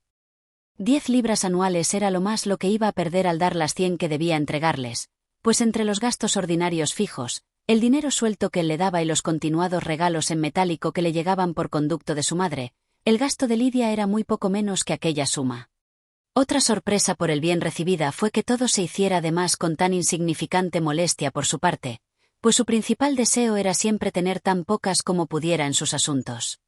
10 libras anuales era lo más lo que iba a perder al dar las 100 que debía entregarles, pues entre los gastos ordinarios fijos, el dinero suelto que él le daba y los continuados regalos en metálico que le llegaban por conducto de su madre, el gasto de Lidia era muy poco menos que aquella suma. Otra sorpresa por el bien recibida fue que todo se hiciera además con tan insignificante molestia por su parte, pues su principal deseo era siempre tener tan pocas como pudiera en sus asuntos.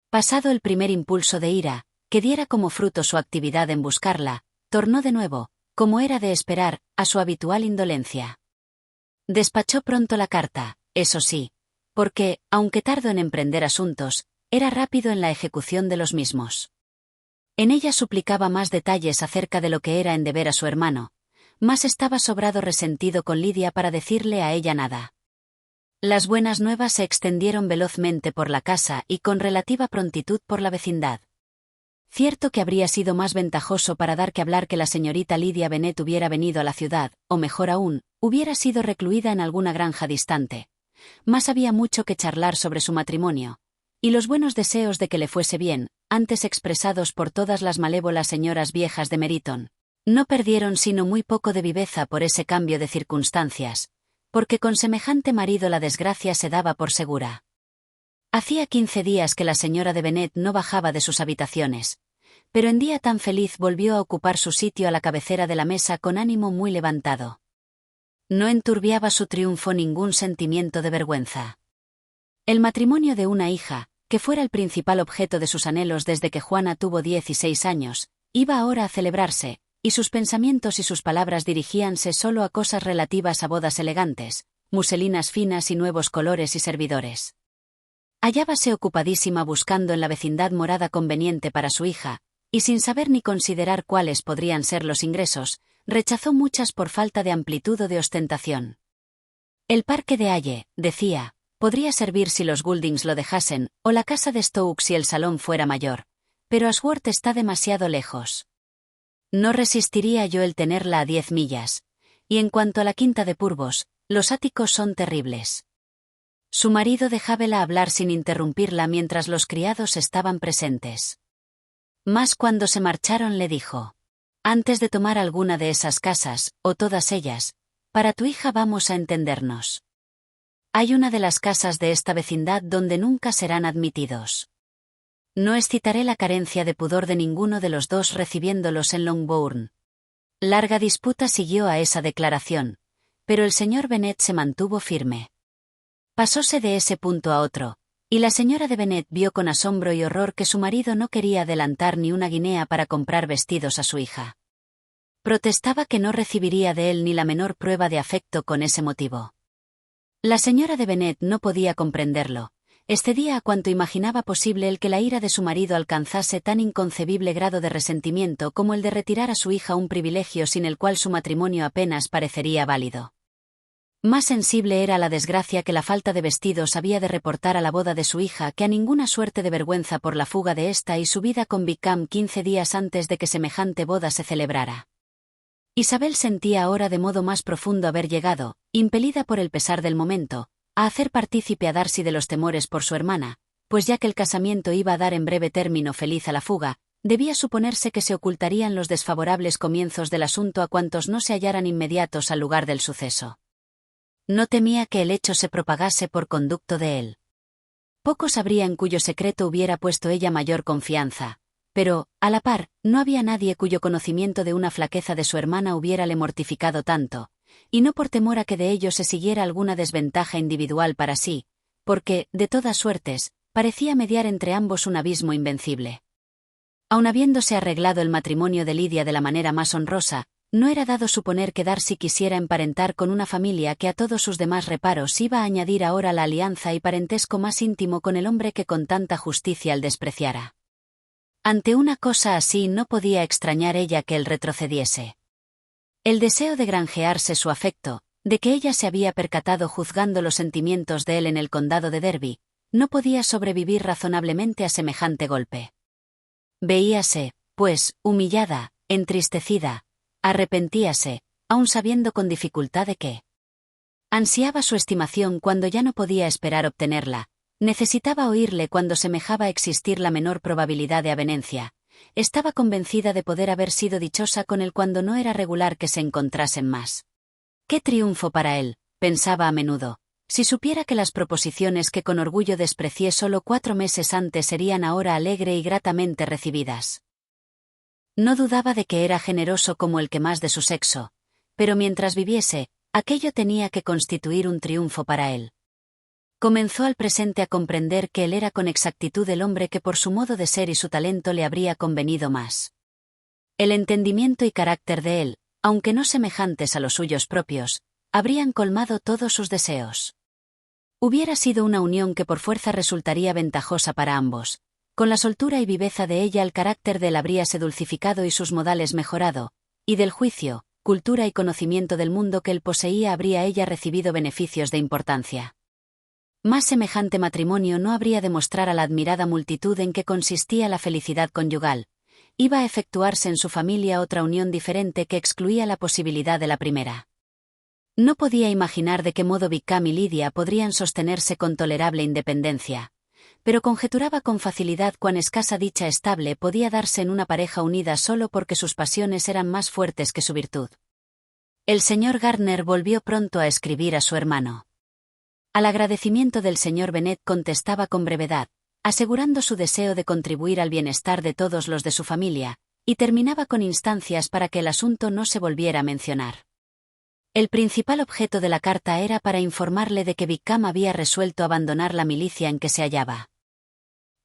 Pasado el primer impulso de ira, que diera como fruto su actividad en buscarla, tornó de nuevo, como era de esperar, a su habitual indolencia. Despachó pronto la carta, eso sí, porque, aunque tardo en emprender asuntos, era rápido en la ejecución de los mismos. En ella suplicaba más detalles acerca de lo que era en deber a su hermano, más estaba sobrado resentido con Lidia para decirle a ella nada. Las buenas nuevas se extendieron velozmente por la casa y con relativa prontitud por la vecindad. Cierto que habría sido más ventajoso para dar que hablar que la señorita Lidia Bennet hubiera venido a la ciudad, o mejor aún, hubiera sido recluida en alguna granja distante. Más había mucho que charlar sobre su matrimonio, y los buenos deseos de que le fuese bien, antes expresados por todas las malévolas señoras viejas de Meryton, no perdieron sino muy poco de viveza por ese cambio de circunstancias, porque con semejante marido la desgracia se daba por segura. Hacía 15 días que la señora de Bennet no bajaba de sus habitaciones, pero en día tan feliz volvió a ocupar su sitio a la cabecera de la mesa con ánimo muy levantado. No enturbiaba su triunfo ningún sentimiento de vergüenza. El matrimonio de una hija, que fuera el principal objeto de sus anhelos desde que Juana tuvo 16 años, iba ahora a celebrarse, y sus pensamientos y sus palabras dirigíanse solo a cosas relativas a bodas elegantes, muselinas finas y nuevos colores y servidores. Hallábase ocupadísima buscando en la vecindad morada conveniente para su hija, y sin saber ni considerar cuáles podrían ser los ingresos, rechazó muchas por falta de amplitud o de ostentación. El parque de Halle, decía, podría servir si los Gouldings lo dejasen, o la casa de Stoke si el salón fuera mayor, pero Ashworth está demasiado lejos. No resistiría yo el tenerla a 10 millas, y en cuanto a la quinta de Purvos, los áticos son terribles. Su marido dejábela hablar sin interrumpirla mientras los criados estaban presentes. Mas cuando se marcharon le dijo: antes de tomar alguna de esas casas, o todas ellas, para tu hija vamos a entendernos. Hay una de las casas de esta vecindad donde nunca serán admitidos. No excitaré la carencia de pudor de ninguno de los dos recibiéndolos en Longbourn. Larga disputa siguió a esa declaración, pero el señor Bennet se mantuvo firme. Pasóse de ese punto a otro, y la señora de Bennet vio con asombro y horror que su marido no quería adelantar ni una guinea para comprar vestidos a su hija. Protestaba que no recibiría de él ni la menor prueba de afecto con ese motivo. La señora de Bennet no podía comprenderlo, excedía a cuanto imaginaba posible el que la ira de su marido alcanzase tan inconcebible grado de resentimiento como el de retirar a su hija un privilegio sin el cual su matrimonio apenas parecería válido. Más sensible era a la desgracia que la falta de vestidos había de reportar a la boda de su hija que a ninguna suerte de vergüenza por la fuga de ésta y su vida con Wickham 15 días antes de que semejante boda se celebrara. Isabel sentía ahora de modo más profundo haber llegado, impelida por el pesar del momento, a hacer partícipe a Darcy de los temores por su hermana, pues ya que el casamiento iba a dar en breve término feliz a la fuga, debía suponerse que se ocultarían los desfavorables comienzos del asunto a cuantos no se hallaran inmediatos al lugar del suceso. No temía que el hecho se propagase por conducto de él. Pocos habría en cuyo secreto hubiera puesto ella mayor confianza, pero, a la par, no había nadie cuyo conocimiento de una flaqueza de su hermana hubiérale mortificado tanto, y no por temor a que de ello se siguiera alguna desventaja individual para sí, porque, de todas suertes, parecía mediar entre ambos un abismo invencible. Aun habiéndose arreglado el matrimonio de Lidia de la manera más honrosa, no era dado suponer que Darcy quisiera emparentar con una familia que a todos sus demás reparos iba a añadir ahora la alianza y parentesco más íntimo con el hombre que con tanta justicia el despreciara. Ante una cosa así no podía extrañar ella que él retrocediese. El deseo de granjearse su afecto, de que ella se había percatado juzgando los sentimientos de él en el condado de Derby, no podía sobrevivir razonablemente a semejante golpe. Veíase, pues, humillada, entristecida, arrepentíase, aun sabiendo con dificultad de qué. Ansiaba su estimación cuando ya no podía esperar obtenerla, necesitaba oírle cuando semejaba existir la menor probabilidad de avenencia, estaba convencida de poder haber sido dichosa con él cuando no era regular que se encontrasen más. ¡Qué triunfo para él!, pensaba a menudo, si supiera que las proposiciones que con orgullo desprecié solo 4 meses antes serían ahora alegre y gratamente recibidas. No dudaba de que era generoso como el que más de su sexo, pero mientras viviese, aquello tenía que constituir un triunfo para él. Comenzó al presente a comprender que él era con exactitud el hombre que por su modo de ser y su talento le habría convenido más. El entendimiento y carácter de él, aunque no semejantes a los suyos propios, habrían colmado todos sus deseos. Hubiera sido una unión que por fuerza resultaría ventajosa para ambos. Con la soltura y viveza de ella el carácter de él habríase dulcificado y sus modales mejorado, y del juicio, cultura y conocimiento del mundo que él poseía habría ella recibido beneficios de importancia. Más semejante matrimonio no habría de mostrar a la admirada multitud en qué consistía la felicidad conyugal, iba a efectuarse en su familia otra unión diferente que excluía la posibilidad de la primera. No podía imaginar de qué modo Wickham y Lidia podrían sostenerse con tolerable independencia, pero conjeturaba con facilidad cuán escasa dicha estable podía darse en una pareja unida solo porque sus pasiones eran más fuertes que su virtud. El señor Gardner volvió pronto a escribir a su hermano. Al agradecimiento del señor Bennet contestaba con brevedad, asegurando su deseo de contribuir al bienestar de todos los de su familia, y terminaba con instancias para que el asunto no se volviera a mencionar. El principal objeto de la carta era para informarle de que Wickham había resuelto abandonar la milicia en que se hallaba.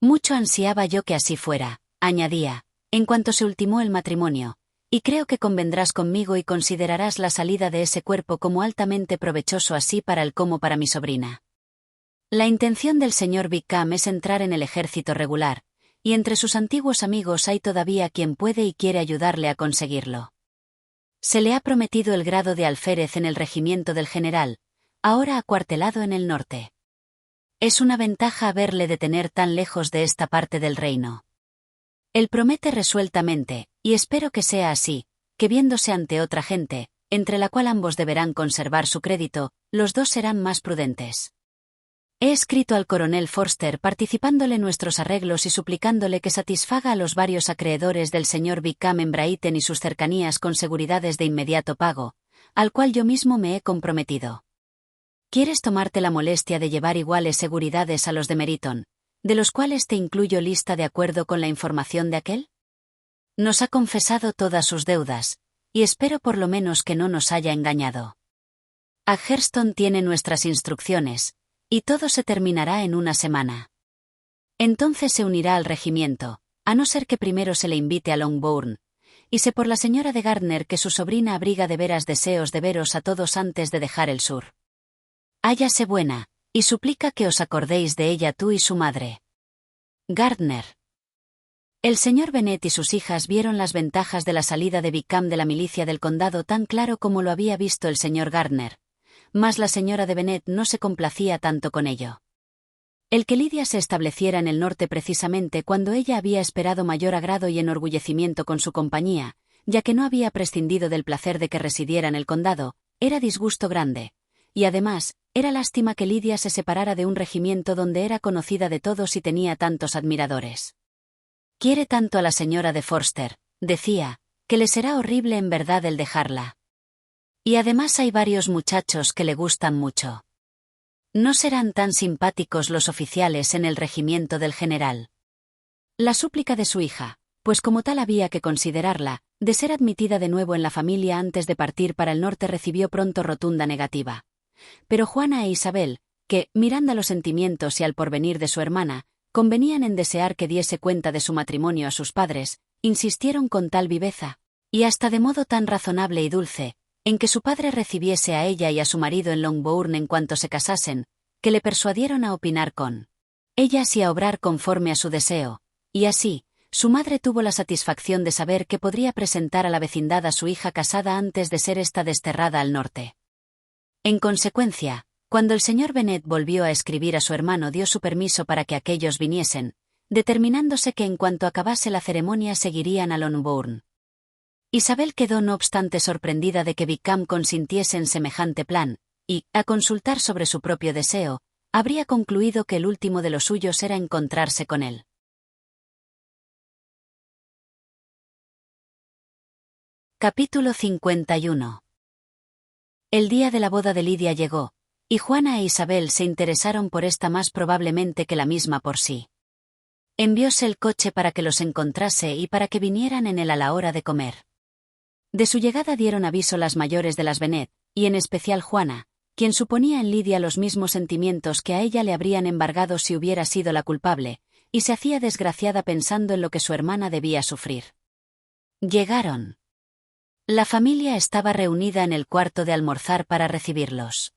Mucho ansiaba yo que así fuera, añadía, en cuanto se ultimó el matrimonio, y creo que convendrás conmigo y considerarás la salida de ese cuerpo como altamente provechoso así para él como para mi sobrina. La intención del señor Wickham es entrar en el ejército regular, y entre sus antiguos amigos hay todavía quien puede y quiere ayudarle a conseguirlo. Se le ha prometido el grado de alférez en el regimiento del general, ahora acuartelado en el norte. Es una ventaja haberle de tener tan lejos de esta parte del reino. Él promete resueltamente, y espero que sea así, que viéndose ante otra gente, entre la cual ambos deberán conservar su crédito, los dos serán más prudentes. He escrito al coronel Forster participándole nuestros arreglos y suplicándole que satisfaga a los varios acreedores del señor Wickham en Brighton y sus cercanías con seguridades de inmediato pago, al cual yo mismo me he comprometido. ¿Quieres tomarte la molestia de llevar iguales seguridades a los de Meryton, de los cuales te incluyo lista de acuerdo con la información de aquel? Nos ha confesado todas sus deudas, y espero por lo menos que no nos haya engañado. Agherston tiene nuestras instrucciones, y todo se terminará en una semana. Entonces se unirá al regimiento, a no ser que primero se le invite a Longbourn, y sé por la señora de Gardner que su sobrina abriga de veras deseos de veros a todos antes de dejar el sur. Hállase buena, y suplica que os acordéis de ella tú y su madre. Gardner. El señor Bennet y sus hijas vieron las ventajas de la salida de Wickham de la milicia del condado tan claro como lo había visto el señor Gardner, mas la señora de Bennet no se complacía tanto con ello. El que Lidia se estableciera en el norte precisamente cuando ella había esperado mayor agrado y enorgullecimiento con su compañía, ya que no había prescindido del placer de que residiera en el condado, era disgusto grande, y además, era lástima que Lidia se separara de un regimiento donde era conocida de todos y tenía tantos admiradores. Quiere tanto a la señora de Forster, decía, que le será horrible en verdad el dejarla. Y además hay varios muchachos que le gustan mucho. No serán tan simpáticos los oficiales en el regimiento del general. La súplica de su hija, pues como tal había que considerarla, de ser admitida de nuevo en la familia antes de partir para el norte recibió pronto rotunda negativa. Pero Juana e Isabel, que, mirando a los sentimientos y al porvenir de su hermana, convenían en desear que diese cuenta de su matrimonio a sus padres, insistieron con tal viveza, y hasta de modo tan razonable y dulce, en que su padre recibiese a ella y a su marido en Longbourn en cuanto se casasen, que le persuadieron a opinar con ellas y a obrar conforme a su deseo, y así, su madre tuvo la satisfacción de saber que podría presentar a la vecindad a su hija casada antes de ser ésta desterrada al norte. En consecuencia, cuando el señor Bennet volvió a escribir a su hermano dio su permiso para que aquellos viniesen, determinándose que en cuanto acabase la ceremonia seguirían a Longbourn. Isabel quedó no obstante sorprendida de que Wickham consintiese en semejante plan, y, a consultar sobre su propio deseo, habría concluido que el último de los suyos era encontrarse con él. Capítulo 51. El día de la boda de Lidia llegó, y Juana e Isabel se interesaron por esta más probablemente que la misma por sí. Envióse el coche para que los encontrase y para que vinieran en él a la hora de comer. De su llegada dieron aviso las mayores de las Bennet, y en especial Juana, quien suponía en Lidia los mismos sentimientos que a ella le habrían embargado si hubiera sido la culpable, y se hacía desgraciada pensando en lo que su hermana debía sufrir. Llegaron. La familia estaba reunida en el cuarto de almorzar para recibirlos.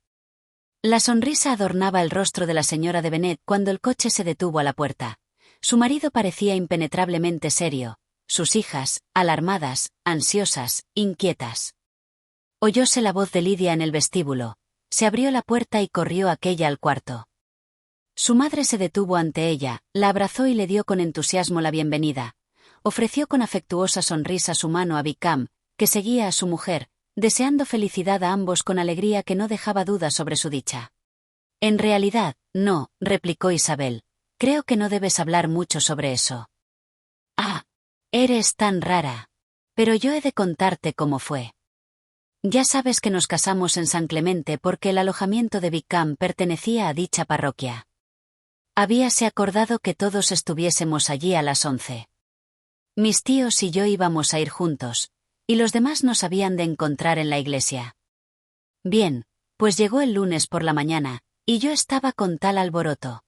La sonrisa adornaba el rostro de la señora de Bennet cuando el coche se detuvo a la puerta. Su marido parecía impenetrablemente serio, sus hijas, alarmadas, ansiosas, inquietas. Oyóse la voz de Lidia en el vestíbulo, se abrió la puerta y corrió aquella al cuarto. Su madre se detuvo ante ella, la abrazó y le dio con entusiasmo la bienvenida. Ofreció con afectuosa sonrisa su mano a Wickham, que seguía a su mujer, deseando felicidad a ambos con alegría que no dejaba duda sobre su dicha. En realidad, no, replicó Isabel, creo que no debes hablar mucho sobre eso. Ah, eres tan rara. Pero yo he de contarte cómo fue. Ya sabes que nos casamos en San Clemente porque el alojamiento de Wickham pertenecía a dicha parroquia. Habíase acordado que todos estuviésemos allí a las 11. Mis tíos y yo íbamos a ir juntos, y los demás nos habían de encontrar en la iglesia. Bien, pues llegó el lunes por la mañana, y yo estaba con tal alboroto.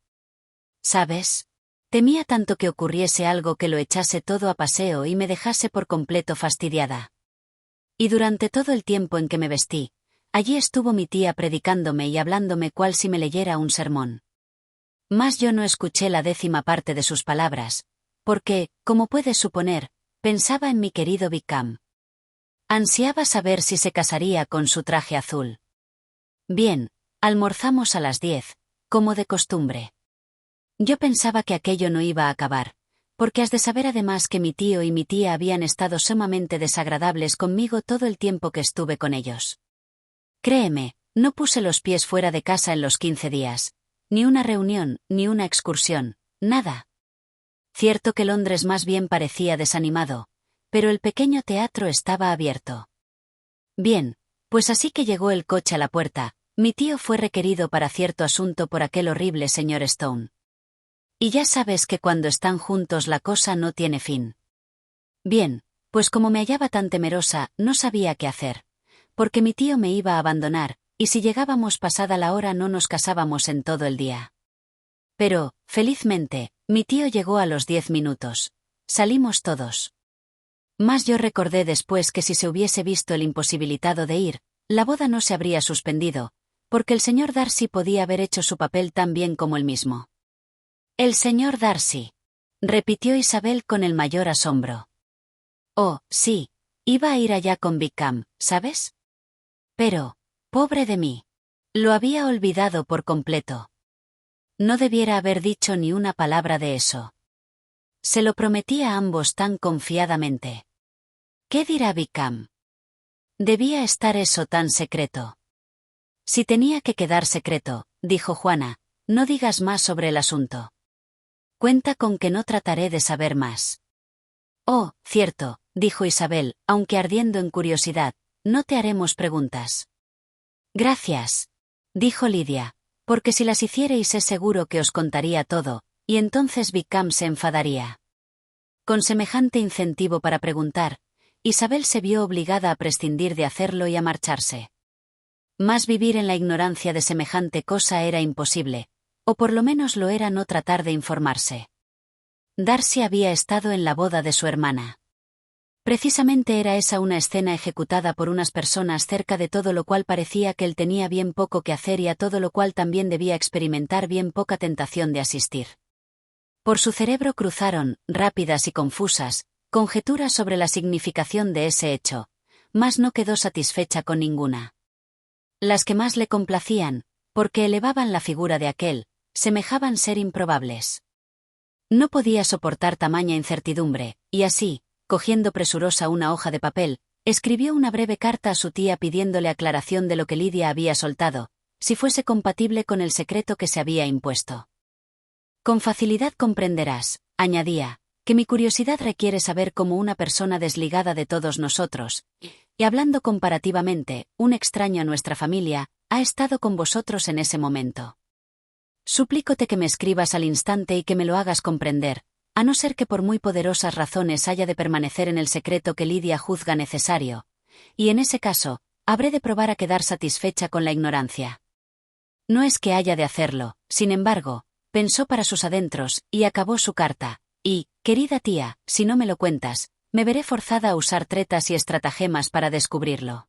¿Sabes? Temía tanto que ocurriese algo que lo echase todo a paseo y me dejase por completo fastidiada. Y durante todo el tiempo en que me vestí, allí estuvo mi tía predicándome y hablándome cual si me leyera un sermón. Mas yo no escuché la 10ª parte de sus palabras, porque, como puedes suponer, pensaba en mi querido Wickham. Ansiaba saber si se casaría con su traje azul. Bien, almorzamos a las 10, como de costumbre. Yo pensaba que aquello no iba a acabar, porque has de saber además que mi tío y mi tía habían estado sumamente desagradables conmigo todo el tiempo que estuve con ellos. Créeme, no puse los pies fuera de casa en los 15 días. Ni una reunión, ni una excursión, nada. Cierto que Londres más bien parecía desanimado, pero el pequeño teatro estaba abierto. Bien, pues así que llegó el coche a la puerta, mi tío fue requerido para cierto asunto por aquel horrible señor Stone. Y ya sabes que cuando están juntos la cosa no tiene fin. Bien, pues como me hallaba tan temerosa, no sabía qué hacer, porque mi tío me iba a abandonar, y si llegábamos pasada la hora no nos casábamos en todo el día. Pero, felizmente, mi tío llegó a los 10 minutos. Salimos todos. Mas yo recordé después que si se hubiese visto el imposibilitado de ir, la boda no se habría suspendido, porque el señor Darcy podía haber hecho su papel tan bien como él mismo. El señor Darcy, repitió Isabel con el mayor asombro. Oh, sí, iba a ir allá con Wickham, ¿sabes? Pero, pobre de mí. Lo había olvidado por completo. No debiera haber dicho ni una palabra de eso. Se lo prometí a ambos tan confiadamente. ¿Qué dirá Wickham? Debía estar eso tan secreto. Si tenía que quedar secreto, dijo Juana, no digas más sobre el asunto. Cuenta con que no trataré de saber más. Oh, cierto, dijo Isabel, aunque ardiendo en curiosidad, no te haremos preguntas. Gracias, dijo Lidia, porque si las hicierais es seguro que os contaría todo, y entonces Wickham se enfadaría. Con semejante incentivo para preguntar, Isabel se vio obligada a prescindir de hacerlo y a marcharse. Mas vivir en la ignorancia de semejante cosa era imposible, o por lo menos lo era no tratar de informarse. Darcy había estado en la boda de su hermana. Precisamente era esa una escena ejecutada por unas personas cerca de todo lo cual parecía que él tenía bien poco que hacer y a todo lo cual también debía experimentar bien poca tentación de asistir. Por su cerebro cruzaron, rápidas y confusas, conjeturas sobre la significación de ese hecho, mas no quedó satisfecha con ninguna. Las que más le complacían, porque elevaban la figura de aquel, semejaban ser improbables. No podía soportar tamaña incertidumbre, y así, cogiendo presurosa una hoja de papel, escribió una breve carta a su tía pidiéndole aclaración de lo que Lidia había soltado, si fuese compatible con el secreto que se había impuesto. Con facilidad comprenderás, añadía, que mi curiosidad requiere saber cómo una persona desligada de todos nosotros, y hablando comparativamente, un extraño a nuestra familia, ha estado con vosotros en ese momento. Suplícote que me escribas al instante y que me lo hagas comprender, a no ser que por muy poderosas razones haya de permanecer en el secreto que Lidia juzga necesario, y en ese caso, habré de probar a quedar satisfecha con la ignorancia. No es que haya de hacerlo, sin embargo, pensó para sus adentros, y acabó su carta, y, querida tía, si no me lo cuentas, me veré forzada a usar tretas y estratagemas para descubrirlo.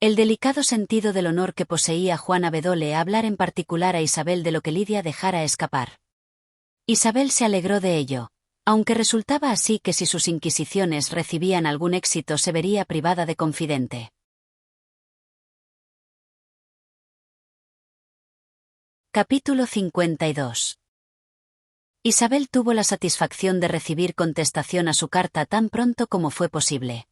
El delicado sentido del honor que poseía Juana Bedole a hablar en particular a Isabel de lo que Lidia dejara escapar. Isabel se alegró de ello, aunque resultaba así que si sus inquisiciones recibían algún éxito se vería privada de confidente. Capítulo 52. Isabel tuvo la satisfacción de recibir contestación a su carta tan pronto como fue posible.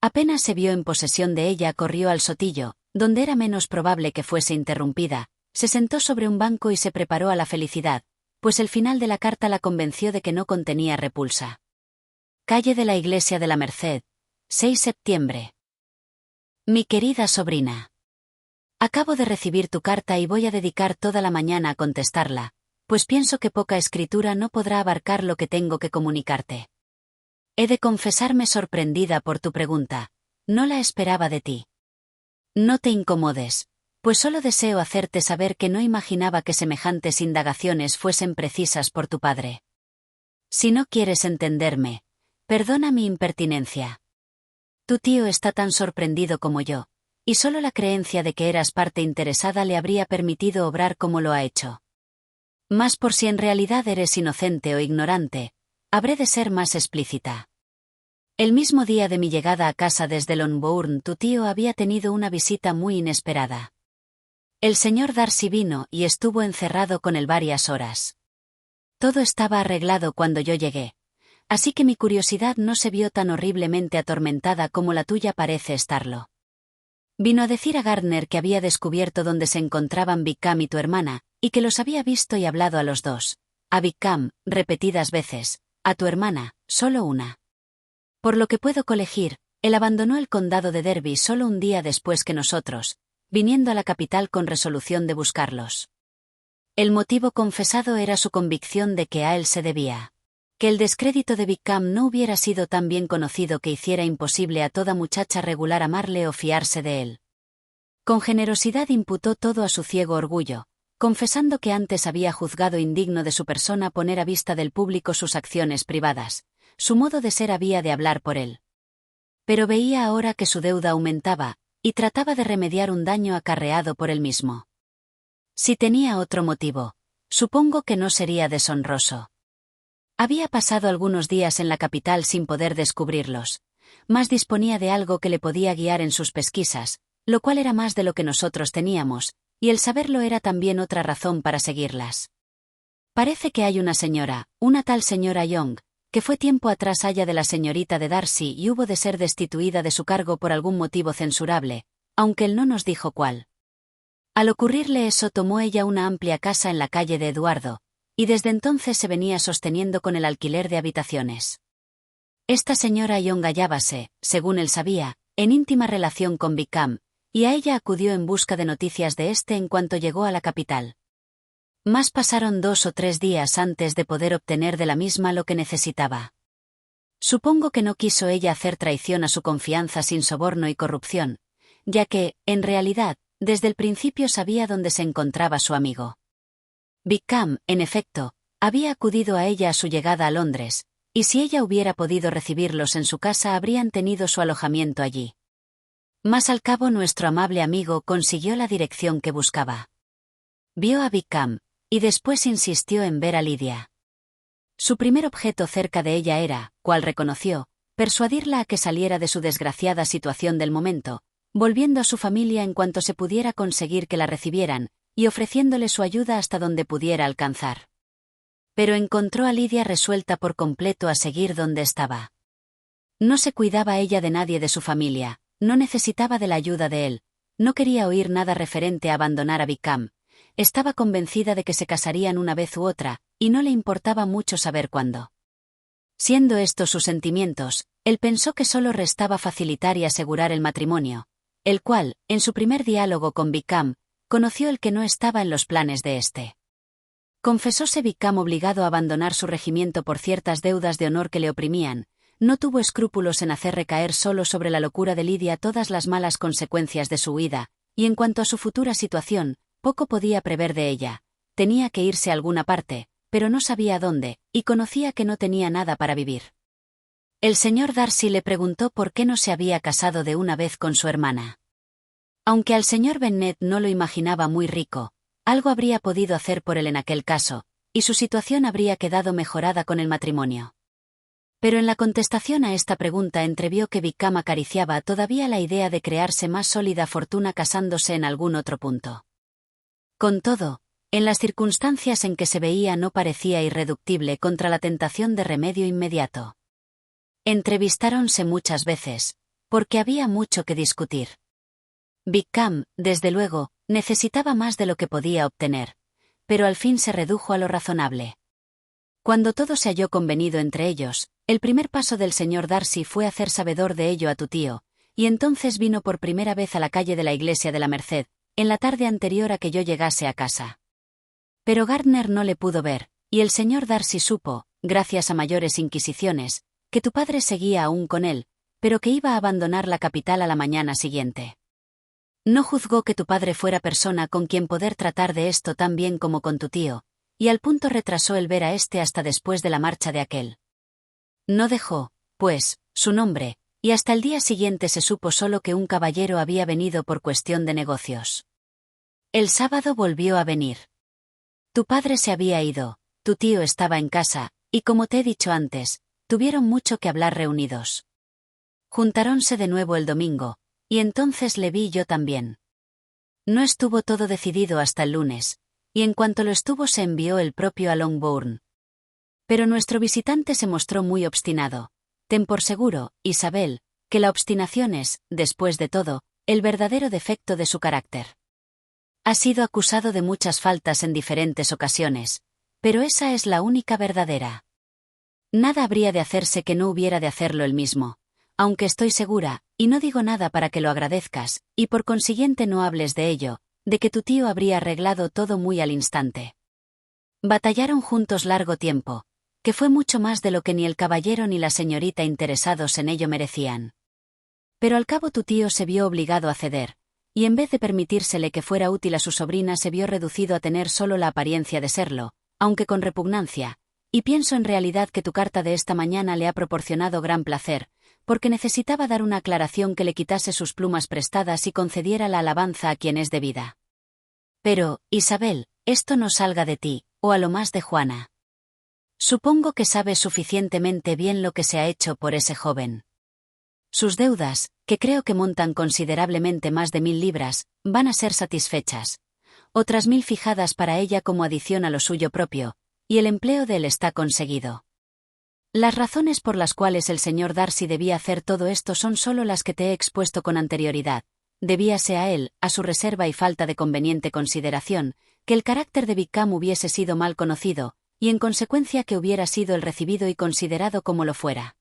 Apenas se vio en posesión de ella, corrió al sotillo, donde era menos probable que fuese interrumpida, se sentó sobre un banco y se preparó a la felicidad, pues el final de la carta la convenció de que no contenía repulsa. Calle de la Iglesia de la Merced, 6 septiembre. Mi querida sobrina. Acabo de recibir tu carta y voy a dedicar toda la mañana a contestarla, pues pienso que poca escritura no podrá abarcar lo que tengo que comunicarte. He de confesarme sorprendida por tu pregunta, no la esperaba de ti. No te incomodes, pues solo deseo hacerte saber que no imaginaba que semejantes indagaciones fuesen precisas por tu padre. Si no quieres entenderme, perdona mi impertinencia. Tu tío está tan sorprendido como yo, y solo la creencia de que eras parte interesada le habría permitido obrar como lo ha hecho. Mas por si en realidad eres inocente o ignorante, habré de ser más explícita. El mismo día de mi llegada a casa desde Longbourn, tu tío había tenido una visita muy inesperada. El señor Darcy vino y estuvo encerrado con él varias horas. Todo estaba arreglado cuando yo llegué, así que mi curiosidad no se vio tan horriblemente atormentada como la tuya parece estarlo. Vino a decir a Gardner que había descubierto dónde se encontraban Wickham y tu hermana, y que los había visto y hablado a los dos. A Wickham, repetidas veces, a tu hermana, solo una. Por lo que puedo colegir, él abandonó el condado de Derby solo un día después que nosotros, viniendo a la capital con resolución de buscarlos. El motivo confesado era su convicción de que a él se debía. Que el descrédito de Wickham no hubiera sido tan bien conocido que hiciera imposible a toda muchacha regular amarle o fiarse de él. Con generosidad imputó todo a su ciego orgullo, confesando que antes había juzgado indigno de su persona poner a vista del público sus acciones privadas. Su modo de ser había de hablar por él. Pero veía ahora que su deuda aumentaba, y trataba de remediar un daño acarreado por él mismo. Si tenía otro motivo, supongo que no sería deshonroso. Había pasado algunos días en la capital sin poder descubrirlos, mas disponía de algo que le podía guiar en sus pesquisas, lo cual era más de lo que nosotros teníamos, y el saberlo era también otra razón para seguirlas. Parece que hay una señora, una tal señora Young, que fue tiempo atrás haya de la señorita de Darcy y hubo de ser destituida de su cargo por algún motivo censurable, aunque él no nos dijo cuál. Al ocurrirle eso tomó ella una amplia casa en la calle de Eduardo, y desde entonces se venía sosteniendo con el alquiler de habitaciones. Esta señora Young hallábase, según él sabía, en íntima relación con Wickham, y a ella acudió en busca de noticias de éste en cuanto llegó a la capital. Mas pasaron 2 o 3 días antes de poder obtener de la misma lo que necesitaba. Supongo que no quiso ella hacer traición a su confianza sin soborno y corrupción, ya que, en realidad, desde el principio sabía dónde se encontraba su amigo. Wickham, en efecto, había acudido a ella a su llegada a Londres, y si ella hubiera podido recibirlos en su casa habrían tenido su alojamiento allí. Mas al cabo nuestro amable amigo consiguió la dirección que buscaba. Vio a Wickham, y después insistió en ver a Lidia. Su primer objeto cerca de ella era, cual reconoció, persuadirla a que saliera de su desgraciada situación del momento, volviendo a su familia en cuanto se pudiera conseguir que la recibieran, y ofreciéndole su ayuda hasta donde pudiera alcanzar. Pero encontró a Lidia resuelta por completo a seguir donde estaba. No se cuidaba ella de nadie de su familia, no necesitaba de la ayuda de él, no quería oír nada referente a abandonar a Wickham. Estaba convencida de que se casarían una vez u otra, y no le importaba mucho saber cuándo. Siendo estos sus sentimientos, él pensó que solo restaba facilitar y asegurar el matrimonio, el cual, en su primer diálogo con Wickham, conoció el que no estaba en los planes de éste. Confesóse Wickham obligado a abandonar su regimiento por ciertas deudas de honor que le oprimían, no tuvo escrúpulos en hacer recaer solo sobre la locura de Lidia todas las malas consecuencias de su huida, y en cuanto a su futura situación, poco podía prever de ella. Tenía que irse a alguna parte, pero no sabía dónde, y conocía que no tenía nada para vivir. El señor Darcy le preguntó por qué no se había casado de una vez con su hermana. Aunque al señor Bennet no lo imaginaba muy rico, algo habría podido hacer por él en aquel caso, y su situación habría quedado mejorada con el matrimonio. Pero en la contestación a esta pregunta entrevió que Wickham acariciaba todavía la idea de crearse más sólida fortuna casándose en algún otro punto. Con todo, en las circunstancias en que se veía no parecía irreductible contra la tentación de remedio inmediato. Entrevistáronse muchas veces, porque había mucho que discutir. Wickham, desde luego, necesitaba más de lo que podía obtener, pero al fin se redujo a lo razonable. Cuando todo se halló convenido entre ellos, el primer paso del señor Darcy fue hacer sabedor de ello a tu tío, y entonces vino por primera vez a la calle de la Iglesia de la Merced, en la tarde anterior a que yo llegase a casa. Pero Gardner no le pudo ver, y el señor Darcy supo, gracias a mayores inquisiciones, que tu padre seguía aún con él, pero que iba a abandonar la capital a la mañana siguiente. No juzgó que tu padre fuera persona con quien poder tratar de esto tan bien como con tu tío, y al punto retrasó el ver a éste hasta después de la marcha de aquel. No dejó, pues, su nombre, y hasta el día siguiente se supo solo que un caballero había venido por cuestión de negocios. El sábado volvió a venir. Tu padre se había ido, tu tío estaba en casa, y como te he dicho antes, tuvieron mucho que hablar reunidos. Juntaronse de nuevo el domingo, y entonces le vi yo también. No estuvo todo decidido hasta el lunes, y en cuanto lo estuvo se envió el propio a Longbourn. Pero nuestro visitante se mostró muy obstinado. Ten por seguro, Isabel, que la obstinación es, después de todo, el verdadero defecto de su carácter. Ha sido acusado de muchas faltas en diferentes ocasiones, pero esa es la única verdadera. Nada habría de hacerse que no hubiera de hacerlo él mismo, aunque estoy segura, y no digo nada para que lo agradezcas, y por consiguiente no hables de ello, de que tu tío habría arreglado todo muy al instante. Batallaron juntos largo tiempo, que fue mucho más de lo que ni el caballero ni la señorita interesados en ello merecían. Pero al cabo tu tío se vio obligado a ceder, y en vez de permitírsele que fuera útil a su sobrina se vio reducido a tener solo la apariencia de serlo, aunque con repugnancia, y pienso en realidad que tu carta de esta mañana le ha proporcionado gran placer, porque necesitaba dar una aclaración que le quitase sus plumas prestadas y concediera la alabanza a quien es debida. Pero, Isabel, esto no salga de ti, o a lo más de Juana. Supongo que sabes suficientemente bien lo que se ha hecho por ese joven. Sus deudas, que creo que montan considerablemente más de 1000 libras, van a ser satisfechas. Otras 1000 fijadas para ella como adición a lo suyo propio, y el empleo de él está conseguido. Las razones por las cuales el señor Darcy debía hacer todo esto son solo las que te he expuesto con anterioridad. Debíase a él, a su reserva y falta de conveniente consideración, que el carácter de Wickham hubiese sido mal conocido, y en consecuencia que hubiera sido el recibido y considerado como lo fuera.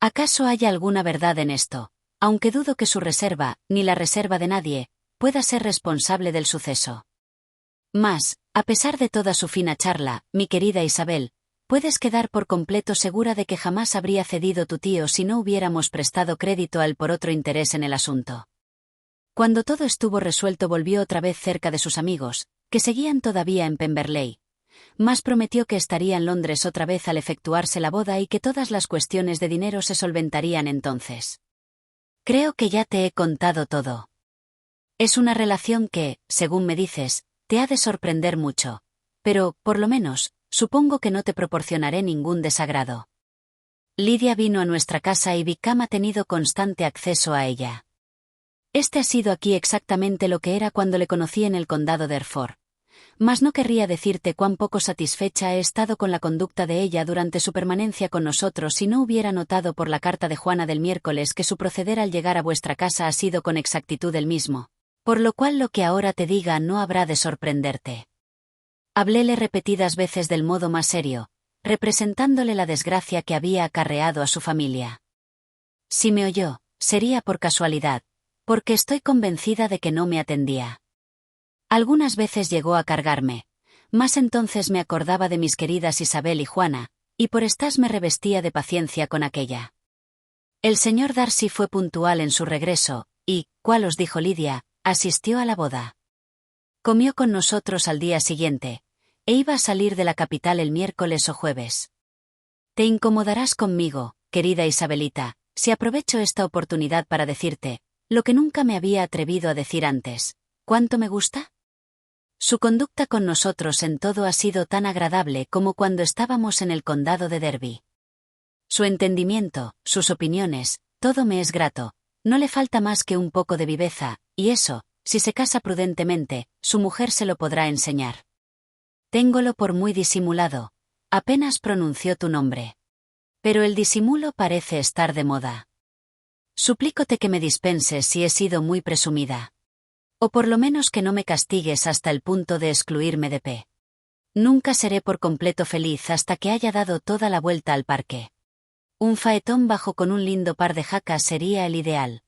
¿Acaso haya alguna verdad en esto? Aunque dudo que su reserva, ni la reserva de nadie, pueda ser responsable del suceso. Mas, a pesar de toda su fina charla, mi querida Isabel, puedes quedar por completo segura de que jamás habría cedido tu tío si no hubiéramos prestado crédito a él por otro interés en el asunto. Cuando todo estuvo resuelto volvió otra vez cerca de sus amigos, que seguían todavía en Pemberley. Mas prometió que estaría en Londres otra vez al efectuarse la boda y que todas las cuestiones de dinero se solventarían entonces. Creo que ya te he contado todo. Es una relación que, según me dices, te ha de sorprender mucho, pero, por lo menos, supongo que no te proporcionaré ningún desagrado. Lidia vino a nuestra casa y Wickham ha tenido constante acceso a ella. Este ha sido aquí exactamente lo que era cuando le conocí en el condado de Hereford. Mas no querría decirte cuán poco satisfecha he estado con la conducta de ella durante su permanencia con nosotros si no hubiera notado por la carta de Juana del miércoles que su proceder al llegar a vuestra casa ha sido con exactitud el mismo, por lo cual lo que ahora te diga no habrá de sorprenderte. Habléle repetidas veces del modo más serio, representándole la desgracia que había acarreado a su familia. Si me oyó, sería por casualidad, porque estoy convencida de que no me atendía. Algunas veces llegó a cargarme, mas entonces me acordaba de mis queridas Isabel y Juana, y por estas me revestía de paciencia con aquella. El señor Darcy fue puntual en su regreso, y, cual os dijo Lidia, asistió a la boda. Comió con nosotros al día siguiente, e iba a salir de la capital el miércoles o jueves. Te incomodarás conmigo, querida Isabelita, si aprovecho esta oportunidad para decirte, lo que nunca me había atrevido a decir antes, ¿cuánto me gusta? Su conducta con nosotros en todo ha sido tan agradable como cuando estábamos en el condado de Derby. Su entendimiento, sus opiniones, todo me es grato, no le falta más que un poco de viveza, y eso, si se casa prudentemente, su mujer se lo podrá enseñar. Téngolo por muy disimulado, apenas pronunció tu nombre. Pero el disimulo parece estar de moda. Suplícote que me dispenses si he sido muy presumida. O por lo menos que no me castigues hasta el punto de excluirme de P. Nunca seré por completo feliz hasta que haya dado toda la vuelta al parque. Un faetón bajo con un lindo par de jacas sería el ideal.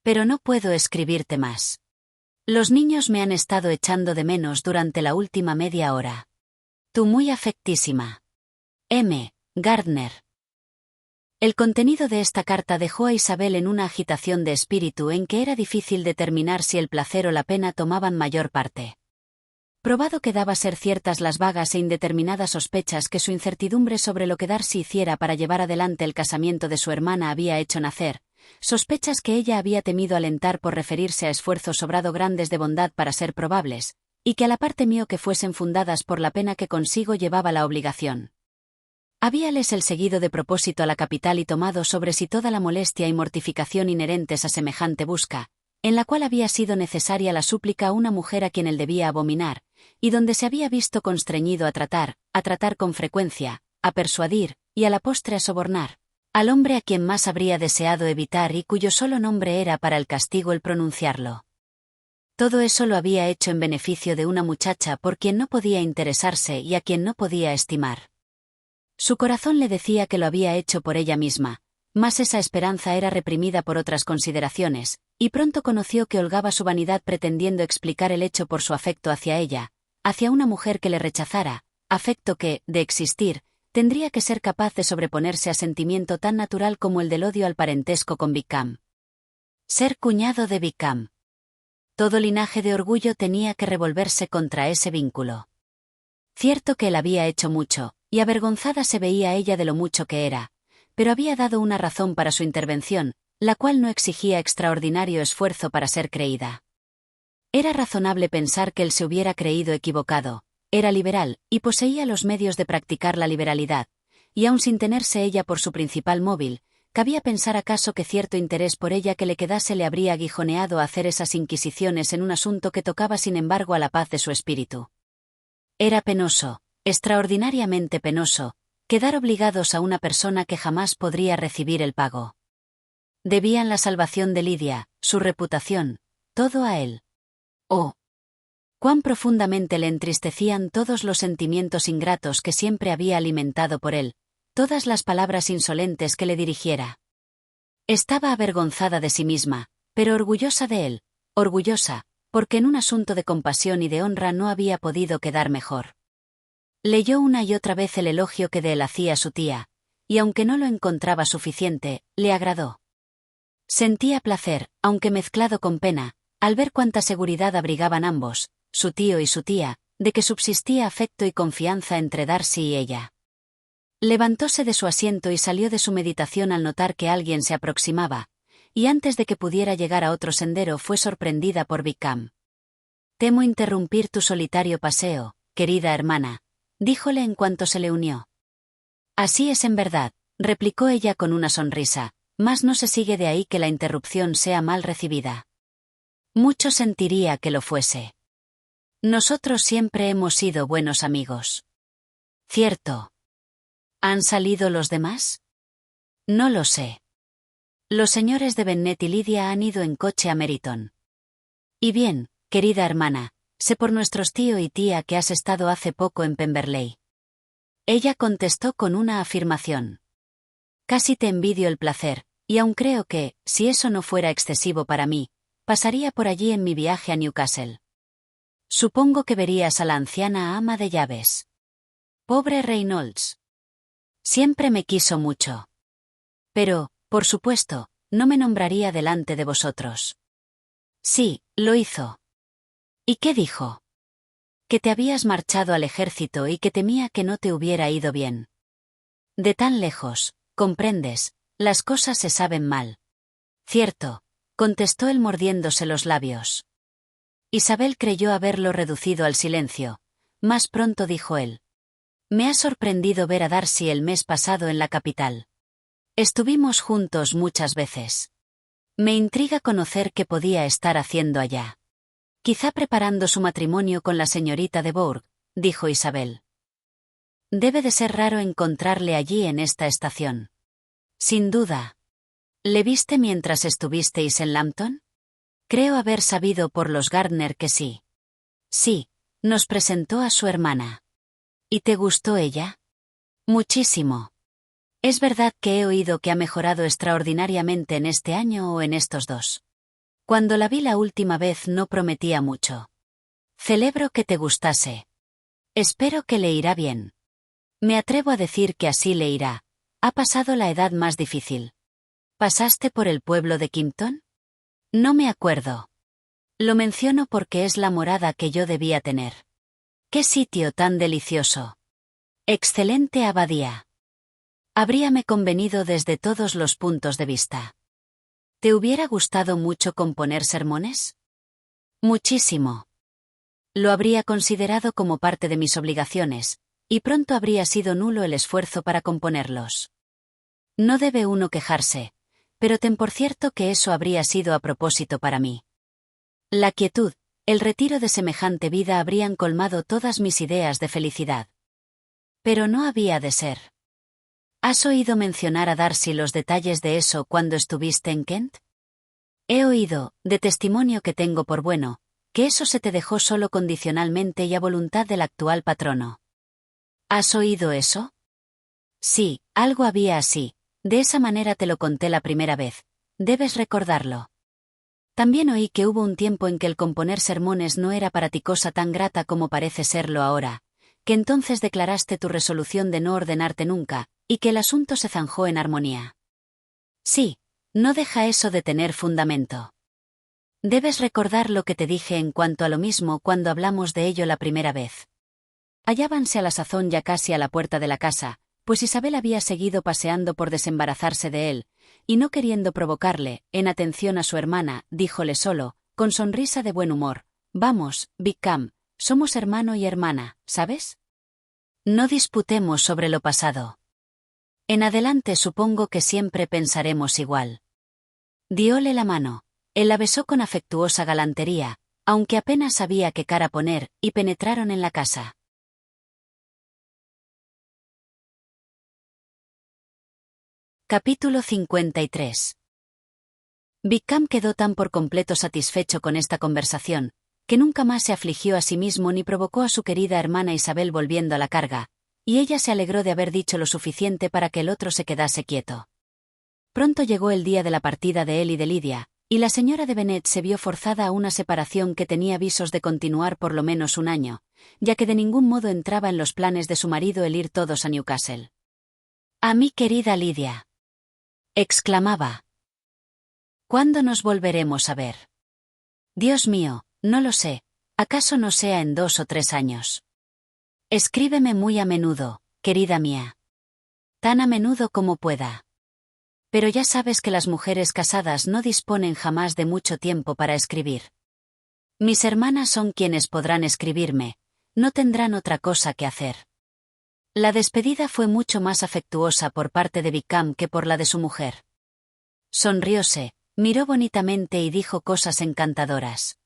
Pero no puedo escribirte más. Los niños me han estado echando de menos durante la última media hora. Tu muy afectísima. M. Gardner. El contenido de esta carta dejó a Isabel en una agitación de espíritu en que era difícil determinar si el placer o la pena tomaban mayor parte. Probado quedaba ser ciertas las vagas e indeterminadas sospechas que su incertidumbre sobre lo que Darcy hiciera para llevar adelante el casamiento de su hermana había hecho nacer, sospechas que ella había temido alentar por referirse a esfuerzos sobrado grandes de bondad para ser probables, y que a la par temió que fuesen fundadas por la pena que consigo llevaba la obligación. Habíales el seguido de propósito a la capital y tomado sobre sí toda la molestia y mortificación inherentes a semejante busca, en la cual había sido necesaria la súplica a una mujer a quien él debía abominar, y donde se había visto constreñido a tratar con frecuencia, a persuadir, y a la postre a sobornar, al hombre a quien más habría deseado evitar y cuyo solo nombre era para el castigo el pronunciarlo. Todo eso lo había hecho en beneficio de una muchacha por quien no podía interesarse y a quien no podía estimar. Su corazón le decía que lo había hecho por ella misma, mas esa esperanza era reprimida por otras consideraciones, y pronto conoció que holgaba su vanidad pretendiendo explicar el hecho por su afecto hacia ella, hacia una mujer que le rechazara, afecto que, de existir, tendría que ser capaz de sobreponerse a sentimiento tan natural como el del odio al parentesco con Wickham. Ser cuñado de Wickham. Todo linaje de orgullo tenía que revolverse contra ese vínculo. Cierto que él había hecho mucho, y avergonzada se veía ella de lo mucho que era, pero había dado una razón para su intervención, la cual no exigía extraordinario esfuerzo para ser creída. Era razonable pensar que él se hubiera creído equivocado, era liberal, y poseía los medios de practicar la liberalidad, y aun sin tenerse ella por su principal móvil, cabía pensar acaso que cierto interés por ella que le quedase le habría aguijoneado a hacer esas inquisiciones en un asunto que tocaba sin embargo a la paz de su espíritu. Era penoso, extraordinariamente penoso, quedar obligados a una persona que jamás podría recibir el pago. Debían la salvación de Lidia, su reputación, todo a él. Oh, cuán profundamente le entristecían todos los sentimientos ingratos que siempre había alimentado por él, todas las palabras insolentes que le dirigiera. Estaba avergonzada de sí misma, pero orgullosa de él, orgullosa, porque en un asunto de compasión y de honra no había podido quedar mejor. Leyó una y otra vez el elogio que de él hacía su tía, y aunque no lo encontraba suficiente, le agradó. Sentía placer, aunque mezclado con pena, al ver cuánta seguridad abrigaban ambos, su tío y su tía, de que subsistía afecto y confianza entre Darcy y ella. Levantóse de su asiento y salió de su meditación al notar que alguien se aproximaba, y antes de que pudiera llegar a otro sendero fue sorprendida por Wickham. «Temo interrumpir tu solitario paseo, querida hermana», díjole en cuanto se le unió. «Así es en verdad», replicó ella con una sonrisa, «mas no se sigue de ahí que la interrupción sea mal recibida. Mucho sentiría que lo fuese. Nosotros siempre hemos sido buenos amigos». «Cierto. ¿Han salido los demás?» «No lo sé. Los señores de Bennet y Lidia han ido en coche a Meryton». «Y bien, querida hermana, sé por nuestros tío y tía que has estado hace poco en Pemberley». Ella contestó con una afirmación. «Casi te envidio el placer, y aun creo que, si eso no fuera excesivo para mí, pasaría por allí en mi viaje a Newcastle. Supongo que verías a la anciana ama de llaves». «Pobre Reynolds. Siempre me quiso mucho. Pero, por supuesto, no me nombraría delante de vosotros». «Sí, lo hizo». «¿Y qué dijo?» «Que te habías marchado al ejército y que temía que no te hubiera ido bien». «De tan lejos, comprendes, las cosas se saben mal». «Cierto», contestó él mordiéndose los labios. Isabel creyó haberlo reducido al silencio. Más pronto dijo él. «Me ha sorprendido ver a Darcy el mes pasado en la capital. Estuvimos juntos muchas veces. Me intriga conocer qué podía estar haciendo allá». «Quizá preparando su matrimonio con la señorita de Bourgh», dijo Isabel. «Debe de ser raro encontrarle allí en esta estación». «Sin duda». «¿Le viste mientras estuvisteis en Lambton?» «Creo haber sabido por los Gardner que sí». «Sí, nos presentó a su hermana». «¿Y te gustó ella?» «Muchísimo. Es verdad que he oído que ha mejorado extraordinariamente en este año o en estos dos. Cuando la vi la última vez no prometía mucho. Celebro que te gustase. Espero que le irá bien. Me atrevo a decir que así le irá. Ha pasado la edad más difícil». «¿Pasaste por el pueblo de Kimpton?» «No me acuerdo. Lo menciono porque es la morada que yo debía tener. ¡Qué sitio tan delicioso! Excelente abadía. Habríame convenido desde todos los puntos de vista». «¿Te hubiera gustado mucho componer sermones?» «Muchísimo. Lo habría considerado como parte de mis obligaciones, y pronto habría sido nulo el esfuerzo para componerlos. No debe uno quejarse, pero ten por cierto que eso habría sido a propósito para mí. La quietud, el retiro de semejante vida habrían colmado todas mis ideas de felicidad. Pero no había de ser. ¿Has oído mencionar a Darcy los detalles de eso cuando estuviste en Kent? He oído, de testimonio que tengo por bueno, que eso se te dejó solo condicionalmente y a voluntad del actual patrono. ¿Has oído eso? Sí, algo había así, de esa manera te lo conté la primera vez, debes recordarlo. También oí que hubo un tiempo en que el componer sermones no era para ti cosa tan grata como parece serlo ahora, que entonces declaraste tu resolución de no ordenarte nunca, y que el asunto se zanjó en armonía. Sí, no deja eso de tener fundamento. Debes recordar lo que te dije en cuanto a lo mismo cuando hablamos de ello la primera vez. Hallábanse a la sazón ya casi a la puerta de la casa, pues Isabel había seguido paseando por desembarazarse de él, y no queriendo provocarle, en atención a su hermana, díjole solo, con sonrisa de buen humor, «Vamos, Wickham, somos hermano y hermana, ¿sabes? No disputemos sobre lo pasado. En adelante supongo que siempre pensaremos igual». Dióle la mano. Él la besó con afectuosa galantería, aunque apenas sabía qué cara poner, y penetraron en la casa. Capítulo 53. Wickham quedó tan por completo satisfecho con esta conversación, que nunca más se afligió a sí mismo ni provocó a su querida hermana Isabel volviendo a la carga, y ella se alegró de haber dicho lo suficiente para que el otro se quedase quieto. Pronto llegó el día de la partida de él y de Lidia, y la señora de Bennet se vio forzada a una separación que tenía visos de continuar por lo menos un año, ya que de ningún modo entraba en los planes de su marido el ir todos a Newcastle. «A mi querida Lidia», exclamaba. «¿Cuándo nos volveremos a ver? Dios mío, no lo sé, acaso no sea en 2 o 3 años. Escríbeme muy a menudo, querida mía. Tan a menudo como pueda. Pero ya sabes que las mujeres casadas no disponen jamás de mucho tiempo para escribir. Mis hermanas son quienes podrán escribirme, no tendrán otra cosa que hacer». La despedida fue mucho más afectuosa por parte de Wickham que por la de su mujer. Sonrióse, miró bonitamente y dijo cosas encantadoras.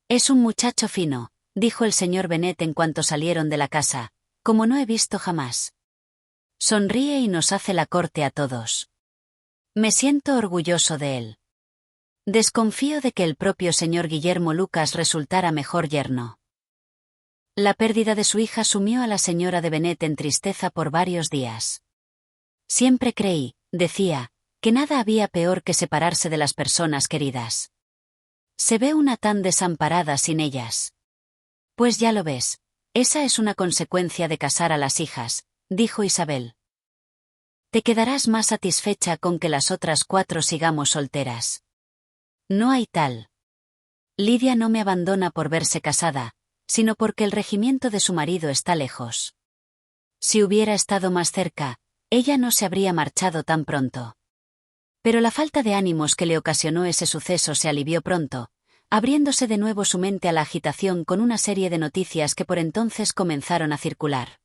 «Es un muchacho fino», dijo el señor Bennet en cuanto salieron de la casa, «como no he visto jamás. Sonríe y nos hace la corte a todos. Me siento orgulloso de él. Desconfío de que el propio señor Guillermo Lucas resultara mejor yerno». La pérdida de su hija sumió a la señora de Bennet en tristeza por varios días. «Siempre creí», decía, «que nada había peor que separarse de las personas queridas. Se ve una tan desamparada sin ellas». «Pues ya lo ves, esa es una consecuencia de casar a las hijas», dijo Isabel. «Te quedarás más satisfecha con que las otras 4 sigamos solteras. No hay tal. Lidia no me abandona por verse casada, sino porque el regimiento de su marido está lejos. Si hubiera estado más cerca, ella no se habría marchado tan pronto». Pero la falta de ánimos que le ocasionó ese suceso se alivió pronto, abriéndose de nuevo su mente a la agitación con una serie de noticias que por entonces comenzaron a circular.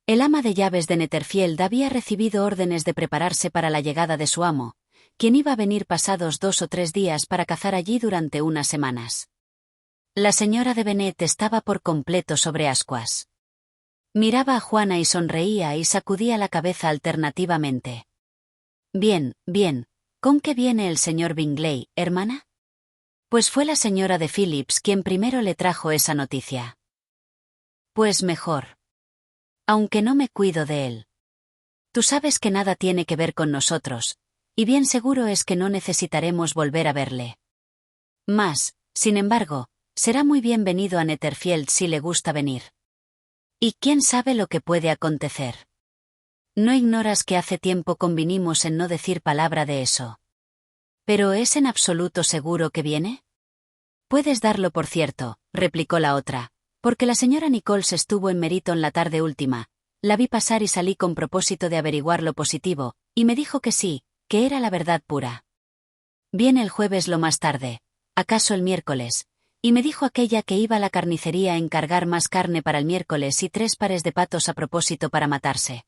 El ama de llaves de Netherfield había recibido órdenes de prepararse para la llegada de su amo, quien iba a venir pasados 2 o 3 días para cazar allí durante unas semanas. La señora de Bennet estaba por completo sobre ascuas. Miraba a Juana y sonreía y sacudía la cabeza alternativamente. «Bien, bien, ¿con qué viene el señor Bingley, hermana?» Pues fue la señora de Phillips quien primero le trajo esa noticia. «Pues mejor. Aunque no me cuido de él. Tú sabes que nada tiene que ver con nosotros, y bien seguro es que no necesitaremos volver a verle. Mas, sin embargo, será muy bienvenido a Netherfield si le gusta venir. Y quién sabe lo que puede acontecer. No ignoras que hace tiempo convinimos en no decir palabra de eso. ¿Pero es en absoluto seguro que viene?» «Puedes darlo por cierto», replicó la otra, «porque la señora Nichols estuvo en Meryton la tarde última, la vi pasar y salí con propósito de averiguar lo positivo, y me dijo que sí, que era la verdad pura. Viene el jueves lo más tarde, acaso el miércoles, Y me dijo aquella que iba a la carnicería a encargar más carne para el miércoles y 3 pares de patos a propósito para matarse.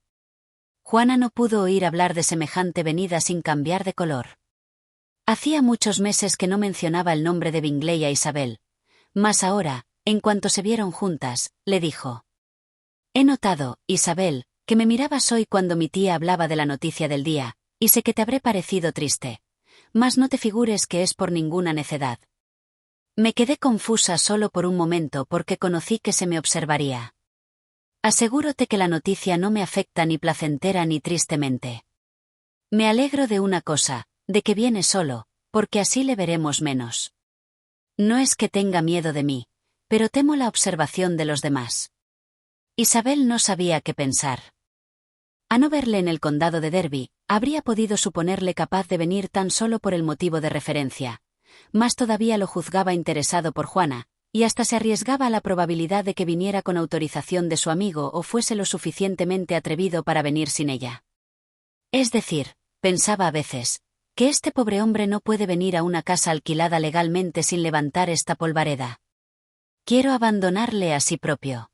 Juana no pudo oír hablar de semejante venida sin cambiar de color. Hacía muchos meses que no mencionaba el nombre de Bingley a Isabel. Mas ahora, en cuanto se vieron juntas, le dijo: «He notado, Isabel, que me mirabas hoy cuando mi tía hablaba de la noticia del día, y sé que te habré parecido triste. Mas no te figures que es por ninguna necedad». Me quedé confusa solo por un momento porque conocí que se me observaría. Asegúrote que la noticia no me afecta ni placentera ni tristemente. Me alegro de una cosa, de que viene solo, porque así le veremos menos. No es que tenga miedo de mí, pero temo la observación de los demás. Isabel no sabía qué pensar. A no verle en el condado de Derby, habría podido suponerle capaz de venir tan solo por el motivo de referencia. Más todavía lo juzgaba interesado por Juana, y hasta se arriesgaba a la probabilidad de que viniera con autorización de su amigo o fuese lo suficientemente atrevido para venir sin ella. Es decir, pensaba a veces, que este pobre hombre no puede venir a una casa alquilada legalmente sin levantar esta polvareda. Quiero abandonarle a sí propio.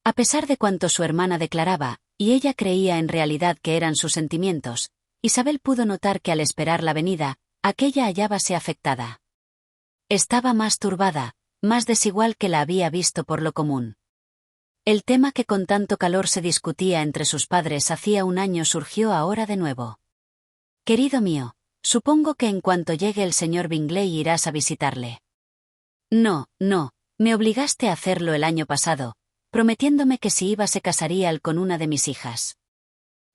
A pesar de cuanto su hermana declaraba, y ella creía en realidad que eran sus sentimientos, Isabel pudo notar que al esperar la venida, aquella hallábase afectada. Estaba más turbada, más desigual que la había visto por lo común. El tema que con tanto calor se discutía entre sus padres hacía un año surgió ahora de nuevo. «Querido mío, supongo que en cuanto llegue el señor Bingley irás a visitarle». «No, no, me obligaste a hacerlo el año pasado, prometiéndome que si iba se casaría con una de mis hijas.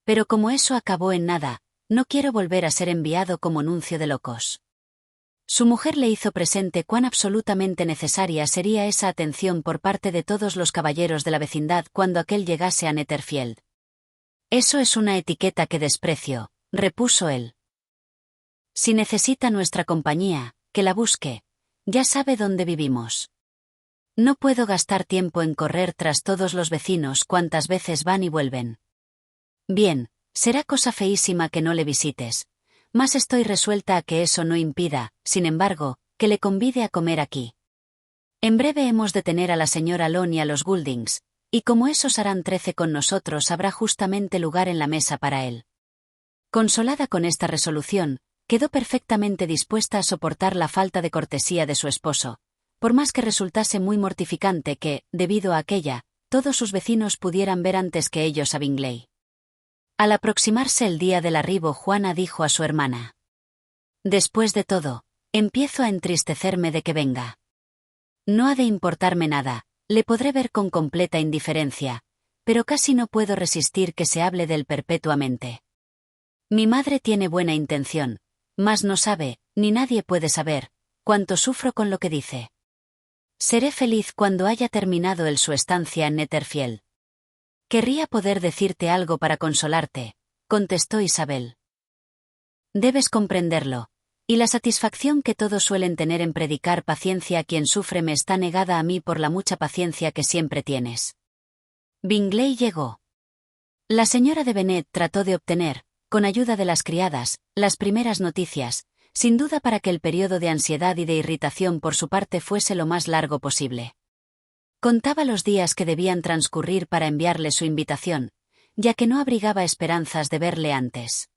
Pero como eso acabó en nada, no quiero volver a ser enviado como nuncio de locos». Su mujer le hizo presente cuán absolutamente necesaria sería esa atención por parte de todos los caballeros de la vecindad cuando aquel llegase a Netherfield. «Eso es una etiqueta que desprecio», repuso él. «Si necesita nuestra compañía, que la busque. Ya sabe dónde vivimos. No puedo gastar tiempo en correr tras todos los vecinos cuantas veces van y vuelven. Bien, será cosa feísima que no le visites, mas estoy resuelta a que eso no impida, sin embargo, que le convide a comer aquí. En breve hemos de tener a la señora Long y a los Gouldings, y como esos harán 13 con nosotros habrá justamente lugar en la mesa para él». Consolada con esta resolución, quedó perfectamente dispuesta a soportar la falta de cortesía de su esposo, por más que resultase muy mortificante que, debido a aquella, todos sus vecinos pudieran ver antes que ellos a Bingley. Al aproximarse el día del arribo, Juana dijo a su hermana: «Después de todo, empiezo a entristecerme de que venga. No ha de importarme nada, le podré ver con completa indiferencia, pero casi no puedo resistir que se hable de él perpetuamente. Mi madre tiene buena intención, mas no sabe, ni nadie puede saber, cuánto sufro con lo que dice. Seré feliz cuando haya terminado su estancia en Netherfield». «Querría poder decirte algo para consolarte», contestó Isabel. «Debes comprenderlo, y la satisfacción que todos suelen tener en predicar paciencia a quien sufre me está negada a mí por la mucha paciencia que siempre tienes». Bingley llegó. La señora de Bennet trató de obtener, con ayuda de las criadas, las primeras noticias, sin duda para que el periodo de ansiedad y de irritación por su parte fuese lo más largo posible. Contaba los días que debían transcurrir para enviarle su invitación, ya que no abrigaba esperanzas de verle antes.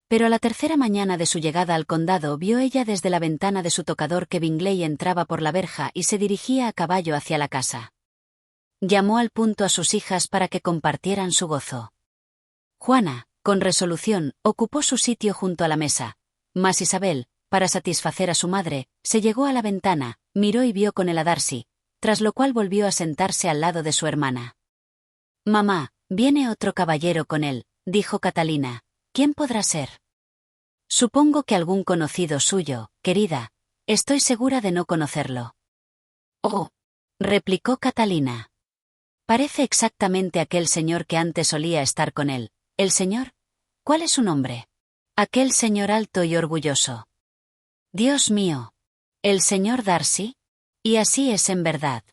Pero a la tercera mañana de su llegada al condado vio ella desde la ventana de su tocador que Bingley entraba por la verja y se dirigía a caballo hacia la casa. Llamó al punto a sus hijas para que compartieran su gozo. Juana, con resolución, ocupó su sitio junto a la mesa, mas Isabel, para satisfacer a su madre, se llegó a la ventana, miró y vio con él a Darcy, tras lo cual volvió a sentarse al lado de su hermana. «Mamá, viene otro caballero con él», dijo Catalina. «¿Quién podrá ser?» «Supongo que algún conocido suyo, querida. Estoy segura de no conocerlo». «Oh», replicó Catalina. «Parece exactamente aquel señor que antes solía estar con él». «¿El señor? ¿Cuál es su nombre?» «Aquel señor alto y orgulloso». «Dios mío. ¿El señor Darcy?» «Y así es en verdad.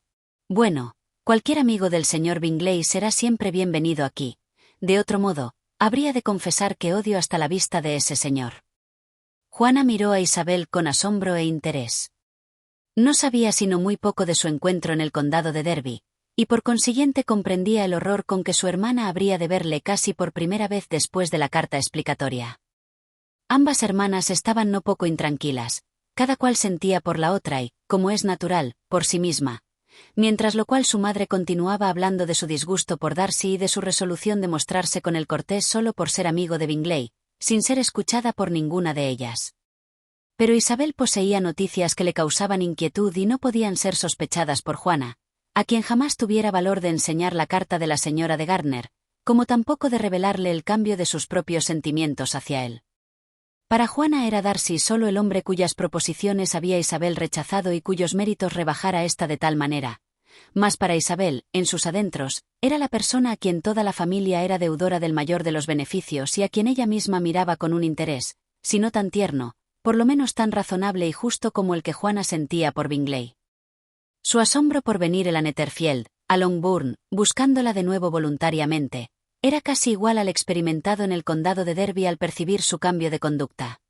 Bueno, cualquier amigo del señor Bingley será siempre bienvenido aquí. De otro modo, habría de confesar que odio hasta la vista de ese señor». Juana miró a Isabel con asombro e interés. No sabía sino muy poco de su encuentro en el condado de Derby, y por consiguiente comprendía el horror con que su hermana habría de verle casi por primera vez después de la carta explicatoria. Ambas hermanas estaban no poco intranquilas, cada cual sentía por la otra y, como es natural, por sí misma, mientras lo cual su madre continuaba hablando de su disgusto por Darcy y de su resolución de mostrarse con el cortés solo por ser amigo de Bingley, sin ser escuchada por ninguna de ellas. Pero Isabel poseía noticias que le causaban inquietud y no podían ser sospechadas por Juana, a quien jamás tuviera valor de enseñar la carta de la señora de Gardner, como tampoco de revelarle el cambio de sus propios sentimientos hacia él. Para Juana era Darcy solo el hombre cuyas proposiciones había Isabel rechazado y cuyos méritos rebajara ésta de tal manera. Mas para Isabel, en sus adentros, era la persona a quien toda la familia era deudora del mayor de los beneficios y a quien ella misma miraba con un interés, si no tan tierno, por lo menos tan razonable y justo como el que Juana sentía por Bingley. Su asombro por venir a Netherfield, a Longbourn, buscándola de nuevo voluntariamente, era casi igual al experimentado en el condado de Derby al percibir su cambio de conducta.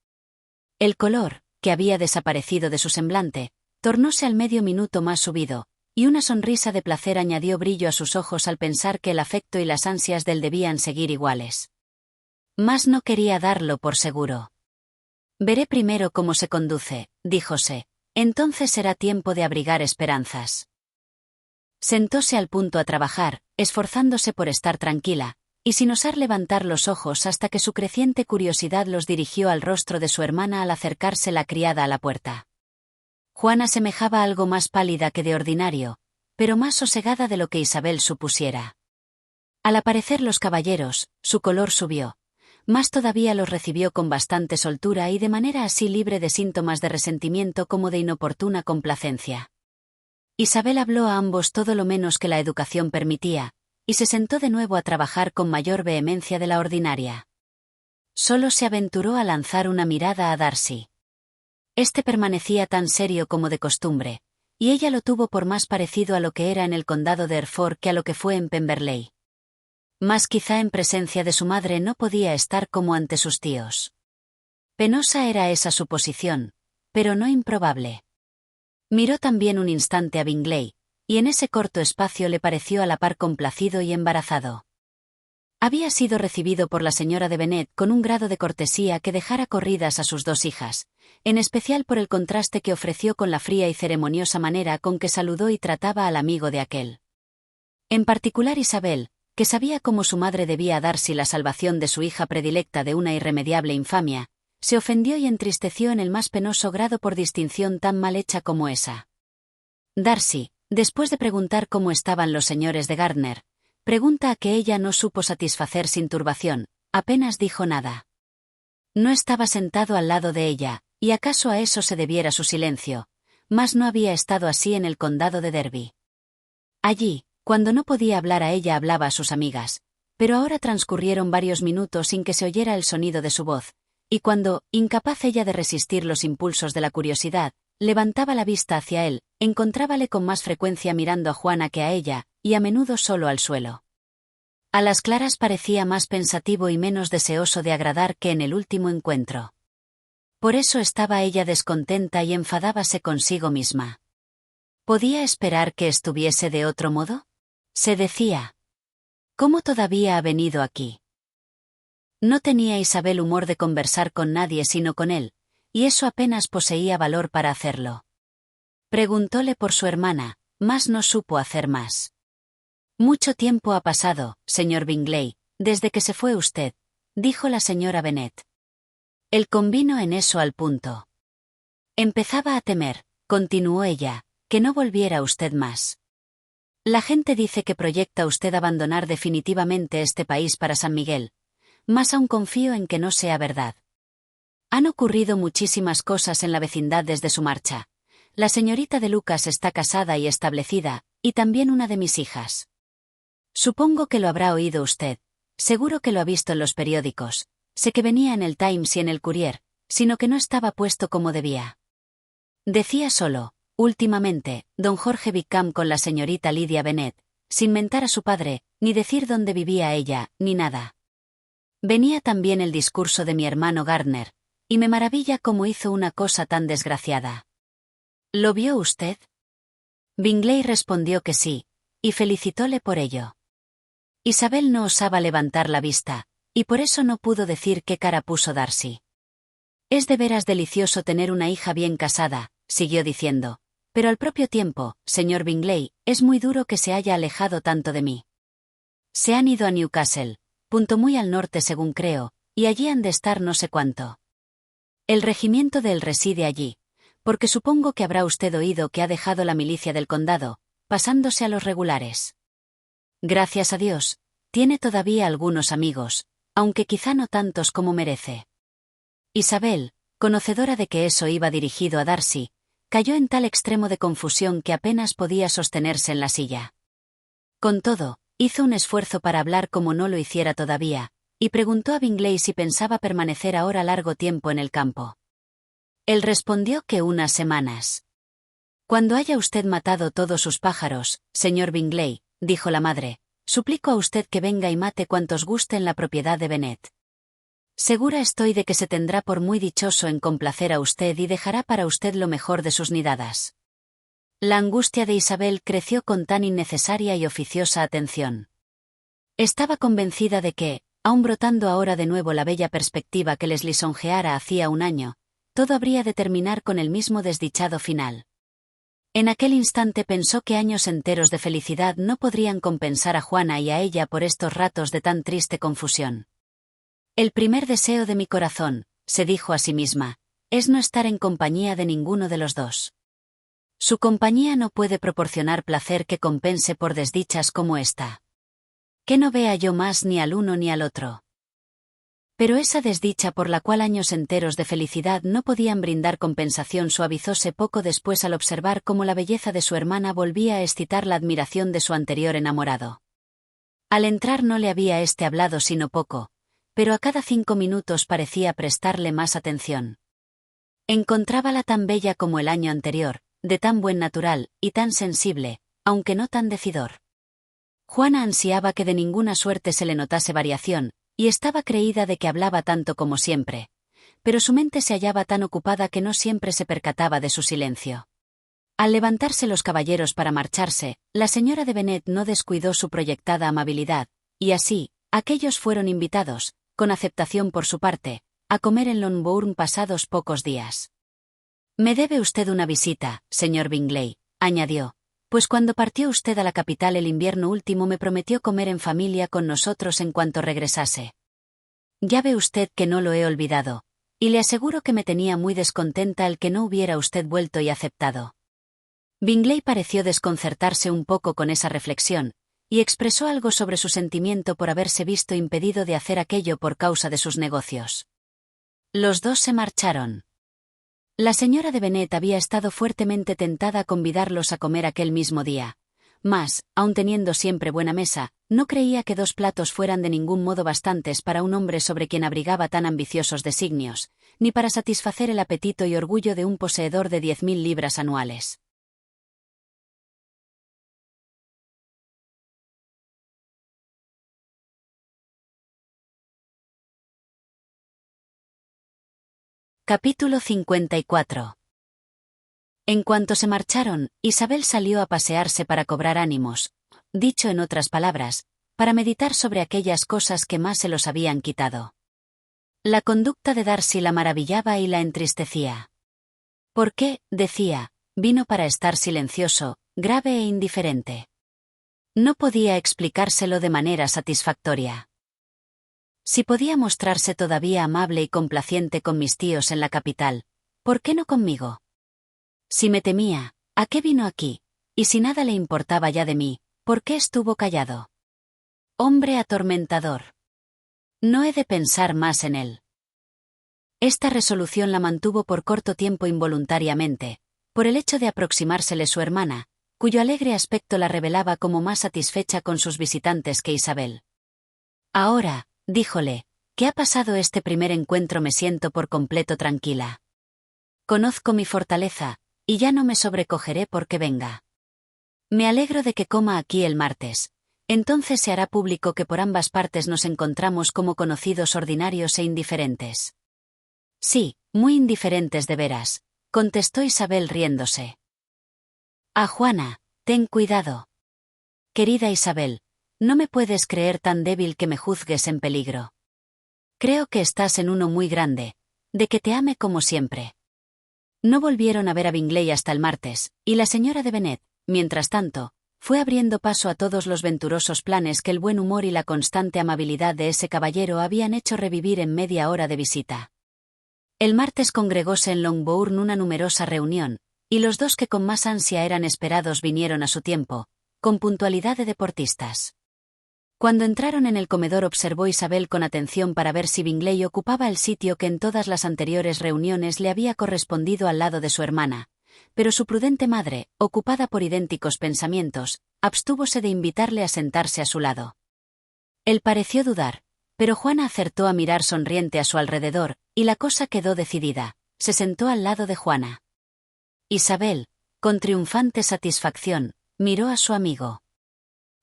El color, que había desaparecido de su semblante, tornóse al medio minuto más subido, y una sonrisa de placer añadió brillo a sus ojos al pensar que el afecto y las ansias de él debían seguir iguales. Mas no quería darlo por seguro. Veré primero cómo se conduce, díjose, entonces será tiempo de abrigar esperanzas. Sentóse al punto a trabajar, esforzándose por estar tranquila, y sin osar levantar los ojos hasta que su creciente curiosidad los dirigió al rostro de su hermana al acercarse la criada a la puerta. Juana semejaba algo más pálida que de ordinario, pero más sosegada de lo que Isabel supusiera. Al aparecer los caballeros, su color subió, más todavía los recibió con bastante soltura y de manera así libre de síntomas de resentimiento como de inoportuna complacencia. Isabel habló a ambos todo lo menos que la educación permitía, y se sentó de nuevo a trabajar con mayor vehemencia de la ordinaria. Solo se aventuró a lanzar una mirada a Darcy. Este permanecía tan serio como de costumbre, y ella lo tuvo por más parecido a lo que era en el condado de Hereford que a lo que fue en Pemberley. Mas quizá en presencia de su madre no podía estar como ante sus tíos. Penosa era esa suposición, pero no improbable. Miró también un instante a Bingley, y en ese corto espacio le pareció a la par complacido y embarazado. Había sido recibido por la señora de Bennet con un grado de cortesía que dejara corridas a sus dos hijas, en especial por el contraste que ofreció con la fría y ceremoniosa manera con que saludó y trataba al amigo de aquel. En particular Isabel, que sabía cómo su madre debía darse la salvación de su hija predilecta de una irremediable infamia, se ofendió y entristeció en el más penoso grado por distinción tan mal hecha como esa. Darcy, después de preguntar cómo estaban los señores de Gardner, pregunta a que ella no supo satisfacer sin turbación, apenas dijo nada. No estaba sentado al lado de ella, y acaso a eso se debiera su silencio, mas no había estado así en el condado de Derby. Allí, cuando no podía hablar a ella hablaba a sus amigas, pero ahora transcurrieron varios minutos sin que se oyera el sonido de su voz, y cuando, incapaz ella de resistir los impulsos de la curiosidad, levantaba la vista hacia él, encontrábale con más frecuencia mirando a Juana que a ella, y a menudo solo al suelo. A las claras parecía más pensativo y menos deseoso de agradar que en el último encuentro. Por eso estaba ella descontenta y enfadábase consigo misma. ¿Podía esperar que estuviese de otro modo? Se decía. ¿Cómo todavía ha venido aquí? No tenía Isabel humor de conversar con nadie sino con él, y eso apenas poseía valor para hacerlo. Preguntóle por su hermana, mas no supo hacer más. Mucho tiempo ha pasado, señor Bingley, desde que se fue usted, dijo la señora Bennet. Él convino en eso al punto. Empezaba a temer, continuó ella, que no volviera usted más. La gente dice que proyecta usted abandonar definitivamente este país para San Miguel, mas aún confío en que no sea verdad. Han ocurrido muchísimas cosas en la vecindad desde su marcha. La señorita de Lucas está casada y establecida, y también una de mis hijas. Supongo que lo habrá oído usted, seguro que lo ha visto en los periódicos, sé que venía en el Times y en el Courier, sino que no estaba puesto como debía. Decía solo, últimamente, don Jorge Wickham con la señorita Lydia Bennet, sin mentar a su padre, ni decir dónde vivía ella, ni nada. Venía también el discurso de mi hermano Gardner, y me maravilla cómo hizo una cosa tan desgraciada. ¿Lo vio usted? Bingley respondió que sí, y felicitóle por ello. Isabel no osaba levantar la vista, y por eso no pudo decir qué cara puso Darcy. Es de veras delicioso tener una hija bien casada, siguió diciendo, pero al propio tiempo, señor Bingley, es muy duro que se haya alejado tanto de mí. Se han ido a Newcastle, punto muy al norte según creo, y allí han de estar no sé cuánto. El regimiento de él reside allí, porque supongo que habrá usted oído que ha dejado la milicia del condado, pasándose a los regulares. Gracias a Dios, tiene todavía algunos amigos, aunque quizá no tantos como merece. Isabel, conocedora de que eso iba dirigido a Darcy, cayó en tal extremo de confusión que apenas podía sostenerse en la silla. Con todo, hizo un esfuerzo para hablar como no lo hiciera todavía, y preguntó a Bingley si pensaba permanecer ahora largo tiempo en el campo. Él respondió que unas semanas. Cuando haya usted matado todos sus pájaros, señor Bingley, dijo la madre, suplico a usted que venga y mate cuantos guste en la propiedad de Bennet. Segura estoy de que se tendrá por muy dichoso en complacer a usted y dejará para usted lo mejor de sus nidadas. La angustia de Isabel creció con tan innecesaria y oficiosa atención. Estaba convencida de que, aun brotando ahora de nuevo la bella perspectiva que les lisonjeara hacía un año, todo habría de terminar con el mismo desdichado final. En aquel instante pensó que años enteros de felicidad no podrían compensar a Juana y a ella por estos ratos de tan triste confusión. El primer deseo de mi corazón, se dijo a sí misma, es no estar en compañía de ninguno de los dos. Su compañía no puede proporcionar placer que compense por desdichas como esta. Que no vea yo más ni al uno ni al otro. Pero esa desdicha por la cual años enteros de felicidad no podían brindar compensación suavizóse poco después al observar cómo la belleza de su hermana volvía a excitar la admiración de su anterior enamorado. Al entrar no le había hablado sino poco, pero a cada 5 minutos parecía prestarle más atención. Encontrábala tan bella como el año anterior, de tan buen natural, y tan sensible, aunque no tan decidor. Juana ansiaba que de ninguna suerte se le notase variación, y estaba creída de que hablaba tanto como siempre, pero su mente se hallaba tan ocupada que no siempre se percataba de su silencio. Al levantarse los caballeros para marcharse, la señora de Bennet no descuidó su proyectada amabilidad, y así, aquellos fueron invitados, con aceptación por su parte, a comer en Longbourn pasados pocos días. «Me debe usted una visita, señor Bingley», añadió, «pues cuando partió usted a la capital el invierno último me prometió comer en familia con nosotros en cuanto regresase. Ya ve usted que no lo he olvidado, y le aseguro que me tenía muy descontenta el que no hubiera usted vuelto y aceptado». Bingley pareció desconcertarse un poco con esa reflexión, y expresó algo sobre su sentimiento por haberse visto impedido de hacer aquello por causa de sus negocios. Los dos se marcharon. La señora de Bennet había estado fuertemente tentada a convidarlos a comer aquel mismo día, mas, aun teniendo siempre buena mesa, no creía que 2 platos fueran de ningún modo bastantes para un hombre sobre quien abrigaba tan ambiciosos designios, ni para satisfacer el apetito y orgullo de un poseedor de 10.000 libras anuales. Capítulo 54. En cuanto se marcharon, Isabel salió a pasearse para cobrar ánimos, dicho en otras palabras, para meditar sobre aquellas cosas que más se los habían quitado. La conducta de Darcy la maravillaba y la entristecía. ¿Por qué, decía, vino para estar silencioso, grave e indiferente? No podía explicárselo de manera satisfactoria. Si podía mostrarse todavía amable y complaciente con mis tíos en la capital, ¿por qué no conmigo? Si me temía, ¿a qué vino aquí? Y si nada le importaba ya de mí, ¿por qué estuvo callado? Hombre atormentador. No he de pensar más en él. Esta resolución la mantuvo por corto tiempo involuntariamente, por el hecho de aproximársele su hermana, cuyo alegre aspecto la revelaba como más satisfecha con sus visitantes que Isabel. Ahora, díjole, que ha pasado este primer encuentro me siento por completo tranquila. Conozco mi fortaleza, y ya no me sobrecogeré porque venga. Me alegro de que coma aquí el martes. Entonces se hará público que por ambas partes nos encontramos como conocidos ordinarios e indiferentes. Sí, muy indiferentes de veras, contestó Isabel riéndose. A Juana, ten cuidado. Querida Isabel, no me puedes creer tan débil que me juzgues en peligro. Creo que estás en uno muy grande, de que te ame como siempre. No volvieron a ver a Bingley hasta el martes, y la señora de Bennet, mientras tanto, fue abriendo paso a todos los venturosos planes que el buen humor y la constante amabilidad de ese caballero habían hecho revivir en media hora de visita. El martes congregóse en Longbourn una numerosa reunión, y los dos que con más ansia eran esperados vinieron a su tiempo, con puntualidad de deportistas. Cuando entraron en el comedor observó Isabel con atención para ver si Bingley ocupaba el sitio que en todas las anteriores reuniones le había correspondido al lado de su hermana, pero su prudente madre, ocupada por idénticos pensamientos, abstúvose de invitarle a sentarse a su lado. Él pareció dudar, pero Juana acertó a mirar sonriente a su alrededor, y la cosa quedó decidida, se sentó al lado de Juana. Isabel, con triunfante satisfacción, miró a su amigo.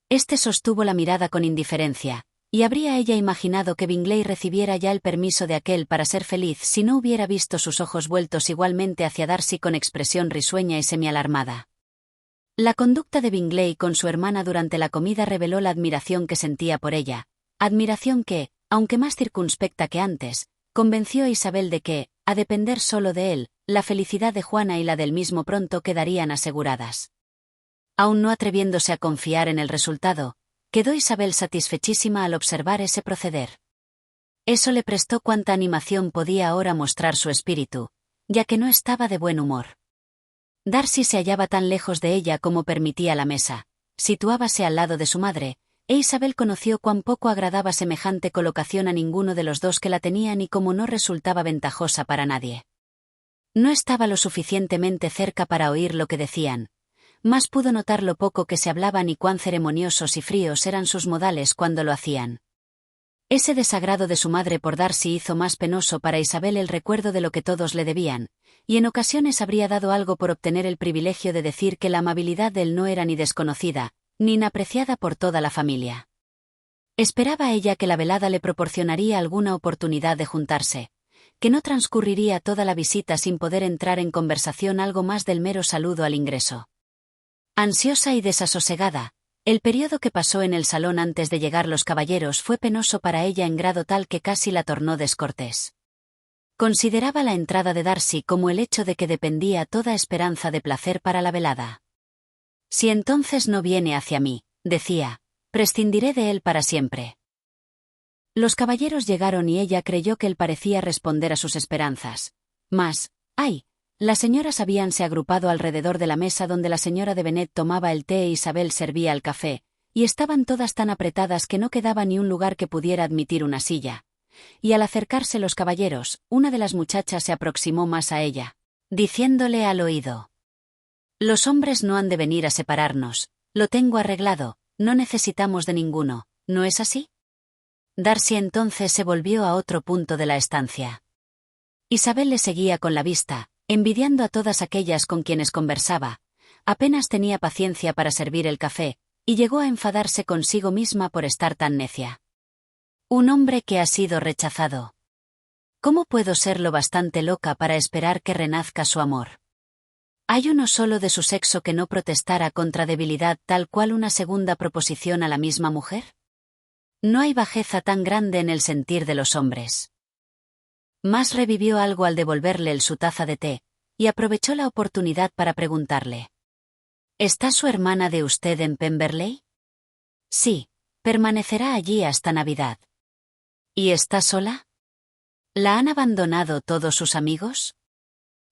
Este sostuvo la mirada con indiferencia, y habría ella imaginado que Bingley recibiera ya el permiso de aquel para ser feliz si no hubiera visto sus ojos vueltos igualmente hacia Darcy con expresión risueña y semialarmada. La conducta de Bingley con su hermana durante la comida reveló la admiración que sentía por ella, admiración que, aunque más circunspecta que antes, convenció a Isabel de que, a depender solo de él, la felicidad de Juana y la del mismo pronto quedarían aseguradas. Aún no atreviéndose a confiar en el resultado, quedó Isabel satisfechísima al observar ese proceder. Eso le prestó cuanta animación podía ahora mostrar su espíritu, ya que no estaba de buen humor. Darcy se hallaba tan lejos de ella como permitía la mesa, situábase al lado de su madre, e Isabel conoció cuán poco agradaba semejante colocación a ninguno de los dos que la tenían y cómo no resultaba ventajosa para nadie. No estaba lo suficientemente cerca para oír lo que decían, mas pudo notar lo poco que se hablaban y cuán ceremoniosos y fríos eran sus modales cuando lo hacían. Ese desagrado de su madre por Darcy hizo más penoso para Isabel el recuerdo de lo que todos le debían, y en ocasiones habría dado algo por obtener el privilegio de decir que la amabilidad de él no era ni desconocida, ni inapreciada por toda la familia. Esperaba ella que la velada le proporcionaría alguna oportunidad de juntarse, que no transcurriría toda la visita sin poder entrar en conversación algo más del mero saludo al ingreso. Ansiosa y desasosegada, el período que pasó en el salón antes de llegar los caballeros fue penoso para ella en grado tal que casi la tornó descortés. Consideraba la entrada de Darcy como el hecho de que dependía toda esperanza de placer para la velada. Si entonces no viene hacia mí, decía, prescindiré de él para siempre. Los caballeros llegaron y ella creyó que él parecía responder a sus esperanzas. Mas, ¡ay! Las señoras habíanse agrupado alrededor de la mesa donde la señora de Bennet tomaba el té e Isabel servía el café, y estaban todas tan apretadas que no quedaba ni un lugar que pudiera admitir una silla. Y al acercarse los caballeros, una de las muchachas se aproximó más a ella, diciéndole al oído: «Los hombres no han de venir a separarnos, lo tengo arreglado, no necesitamos de ninguno, ¿no es así?». Darcy entonces se volvió a otro punto de la estancia. Isabel le seguía con la vista, envidiando a todas aquellas con quienes conversaba, apenas tenía paciencia para servir el café, y llegó a enfadarse consigo misma por estar tan necia. Un hombre que ha sido rechazado. ¿Cómo puedo ser lo bastante loca para esperar que renazca su amor? ¿Hay uno solo de su sexo que no protestara contra debilidad tal cual una segunda proposición a la misma mujer? No hay bajeza tan grande en el sentir de los hombres. Mas revivió algo al devolverle su taza de té, y aprovechó la oportunidad para preguntarle: ¿Está su hermana de usted en Pemberley? Sí, permanecerá allí hasta Navidad. ¿Y está sola? ¿La han abandonado todos sus amigos?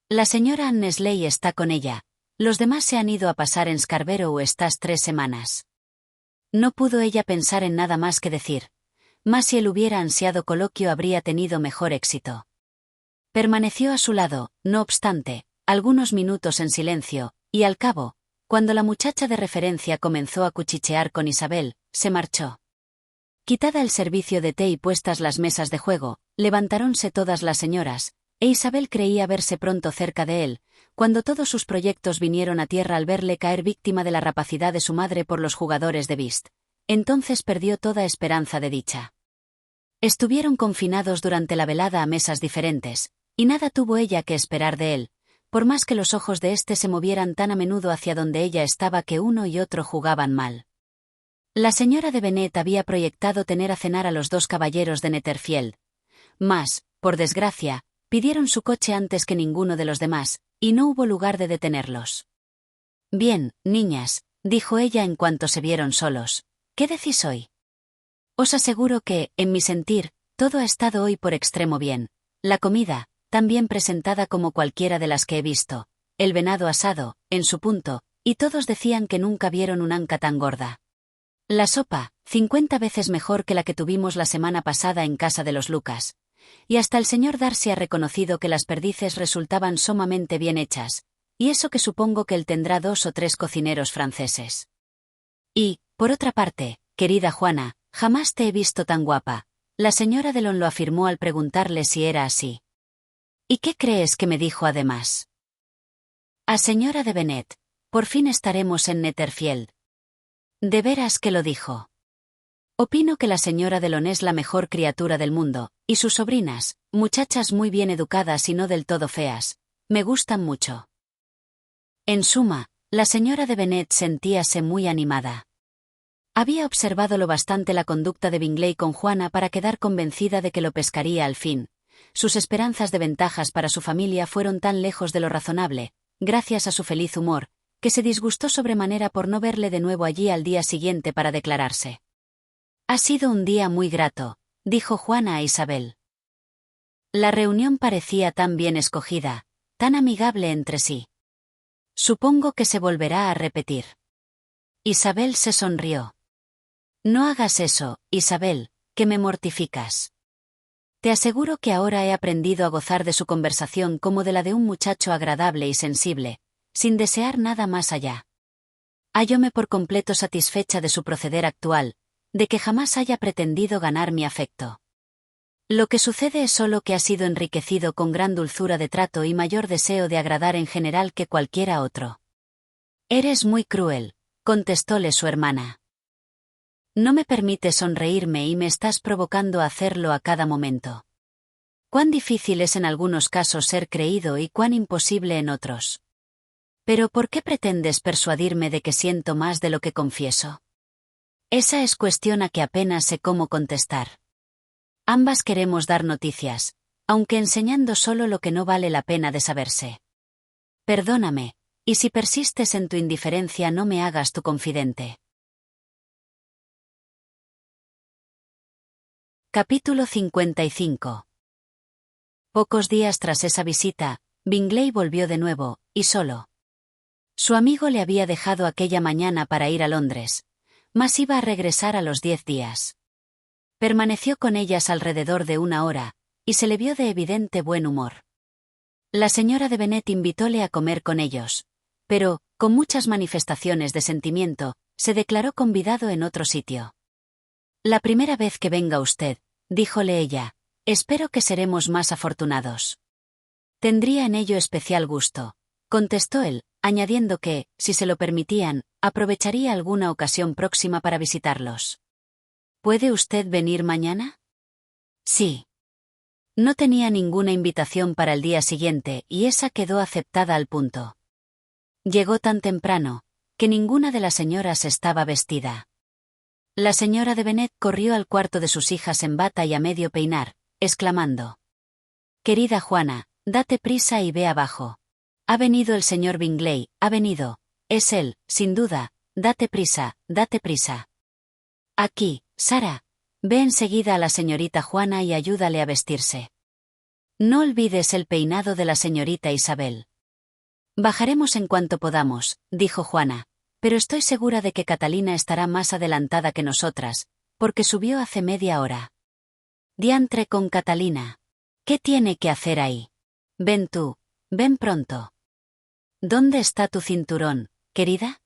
La señora Annesley está con ella, los demás se han ido a pasar en Scarborough estas 3 semanas. No pudo ella pensar en nada más que decir, mas si él hubiera ansiado coloquio habría tenido mejor éxito. Permaneció a su lado, no obstante, algunos minutos en silencio, y al cabo, cuando la muchacha de referencia comenzó a cuchichear con Isabel, se marchó. Quitada el servicio de té y puestas las mesas de juego, levantaronse todas las señoras, e Isabel creía verse pronto cerca de él, cuando todos sus proyectos vinieron a tierra al verle caer víctima de la rapacidad de su madre por los jugadores de whist. Entonces perdió toda esperanza de dicha. Estuvieron confinados durante la velada a mesas diferentes, y nada tuvo ella que esperar de él, por más que los ojos de éste se movieran tan a menudo hacia donde ella estaba que uno y otro jugaban mal. La señora de Bennet había proyectado tener a cenar a los dos caballeros de Netherfield. Mas, por desgracia, pidieron su coche antes que ninguno de los demás, y no hubo lugar de detenerlos. «Bien, niñas», dijo ella en cuanto se vieron solos, «¿qué decís hoy? Os aseguro que, en mi sentir, todo ha estado hoy por extremo bien. La comida, tan bien presentada como cualquiera de las que he visto, el venado asado, en su punto, y todos decían que nunca vieron una anca tan gorda. La sopa, 50 veces mejor que la que tuvimos la semana pasada en casa de los Lucas. Y hasta el señor Darcy ha reconocido que las perdices resultaban sumamente bien hechas, y eso que supongo que él tendrá 2 o 3 cocineros franceses. Y, por otra parte, querida Juana, jamás te he visto tan guapa. La señora Delon lo afirmó al preguntarle si era así. ¿Y qué crees que me dijo además? A señora de Bennet, por fin estaremos en Netherfield. ¿De veras que lo dijo? Opino que la señora Delon es la mejor criatura del mundo, y sus sobrinas, muchachas muy bien educadas y no del todo feas, me gustan mucho. En suma, la señora de Bennet sentíase muy animada. Había observado lo bastante la conducta de Bingley con Juana para quedar convencida de que lo pescaría al fin. Sus esperanzas de ventajas para su familia fueron tan lejos de lo razonable, gracias a su feliz humor, que se disgustó sobremanera por no verle de nuevo allí al día siguiente para declararse. «Ha sido un día muy grato», dijo Juana a Isabel. La reunión parecía tan bien escogida, tan amigable entre sí. «Supongo que se volverá a repetir». Isabel se sonrió. «No hagas eso, Isabel, que me mortificas. Te aseguro que ahora he aprendido a gozar de su conversación como de la de un muchacho agradable y sensible, sin desear nada más allá. Hallóme por completo satisfecha de su proceder actual, de que jamás haya pretendido ganar mi afecto. Lo que sucede es solo que ha sido enriquecido con gran dulzura de trato y mayor deseo de agradar en general que cualquiera otro». «Eres muy cruel», contestóle su hermana. «No me permites sonreírme y me estás provocando a hacerlo a cada momento. Cuán difícil es en algunos casos ser creído y cuán imposible en otros. Pero ¿por qué pretendes persuadirme de que siento más de lo que confieso? Esa es cuestión a que apenas sé cómo contestar. Ambas queremos dar noticias, aunque enseñando solo lo que no vale la pena de saberse. Perdóname, y si persistes en tu indiferencia no me hagas tu confidente». Capítulo 55. Pocos días tras esa visita, Bingley volvió de nuevo, y solo. Su amigo le había dejado aquella mañana para ir a Londres, mas iba a regresar a los 10 días. Permaneció con ellas alrededor de 1 hora, y se le vio de evidente buen humor. La señora de Bennet invitóle a comer con ellos, pero, con muchas manifestaciones de sentimiento, se declaró convidado en otro sitio. «La primera vez que venga usted», díjole ella, «espero que seremos más afortunados». «Tendría en ello especial gusto», contestó él, añadiendo que, si se lo permitían, aprovecharía alguna ocasión próxima para visitarlos. «¿Puede usted venir mañana?» «Sí». No tenía ninguna invitación para el día siguiente y esa quedó aceptada al punto. Llegó tan temprano, que ninguna de las señoras estaba vestida. La señora de Bennet corrió al cuarto de sus hijas en bata y a medio peinar, exclamando: «Querida Juana, date prisa y ve abajo. Ha venido el señor Bingley, ha venido. Es él, sin duda, date prisa, date prisa. Aquí, Sara, ve enseguida a la señorita Juana y ayúdale a vestirse. No olvides el peinado de la señorita Isabel». «Bajaremos en cuanto podamos», dijo Juana, «pero estoy segura de que Catalina estará más adelantada que nosotras, porque subió hace media hora». «Diantre con Catalina. ¿Qué tiene que hacer ahí? Ven tú, ven pronto». «¿Dónde está tu cinturón, querida?»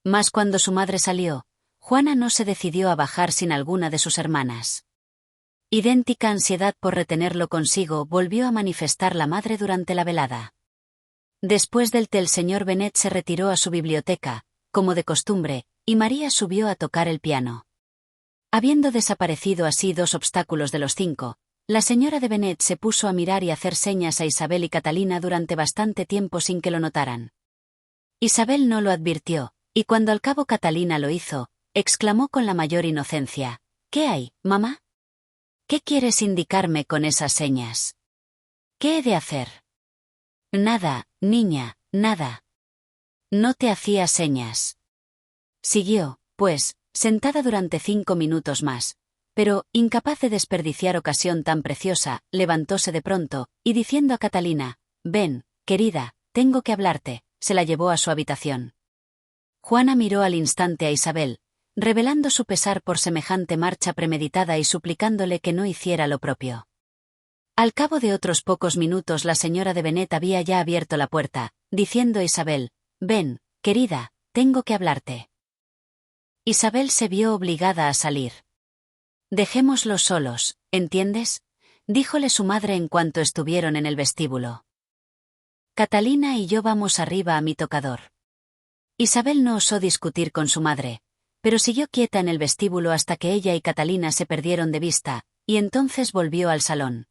Mas cuando su madre salió, Juana no se decidió a bajar sin alguna de sus hermanas. Idéntica ansiedad por retenerlo consigo volvió a manifestar la madre durante la velada. Después del té el señor Bennet se retiró a su biblioteca, como de costumbre, y María subió a tocar el piano. Habiendo desaparecido así 2 obstáculos de los 5, la señora de Bennet se puso a mirar y hacer señas a Isabel y Catalina durante bastante tiempo sin que lo notaran. Isabel no lo advirtió, y cuando al cabo Catalina lo hizo, exclamó con la mayor inocencia: «¿Qué hay, mamá? ¿Qué quieres indicarme con esas señas? ¿Qué he de hacer?» «Nada, niña, nada. No te hacía señas». Siguió, pues, sentada durante 5 minutos más, pero, incapaz de desperdiciar ocasión tan preciosa, levantóse de pronto, y diciendo a Catalina: «Ven, querida, tengo que hablarte», se la llevó a su habitación. Juana miró al instante a Isabel, revelando su pesar por semejante marcha premeditada y suplicándole que no hiciera lo propio. Al cabo de otros pocos minutos la señora de Bennet había ya abierto la puerta, diciendo a Isabel: «Ven, querida, tengo que hablarte». Isabel se vio obligada a salir. «Dejémoslos solos, ¿entiendes?», díjole su madre en cuanto estuvieron en el vestíbulo. «Catalina y yo vamos arriba a mi tocador». Isabel no osó discutir con su madre, pero siguió quieta en el vestíbulo hasta que ella y Catalina se perdieron de vista, y entonces volvió al salón.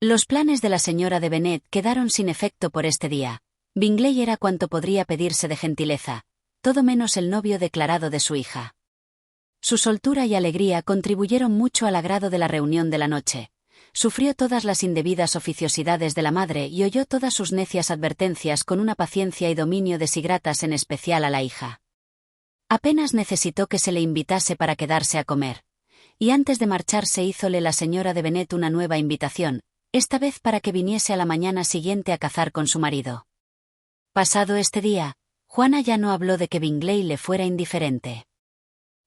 Los planes de la señora de Bennet quedaron sin efecto por este día. Bingley era cuanto podría pedirse de gentileza, todo menos el novio declarado de su hija. Su soltura y alegría contribuyeron mucho al agrado de la reunión de la noche. Sufrió todas las indebidas oficiosidades de la madre y oyó todas sus necias advertencias con una paciencia y dominio desigratas, en especial a la hija. Apenas necesitó que se le invitase para quedarse a comer, y antes de marcharse hízole la señora de Bennet una nueva invitación, esta vez para que viniese a la mañana siguiente a cazar con su marido. Pasado este día, Juana ya no habló de que Bingley le fuera indiferente.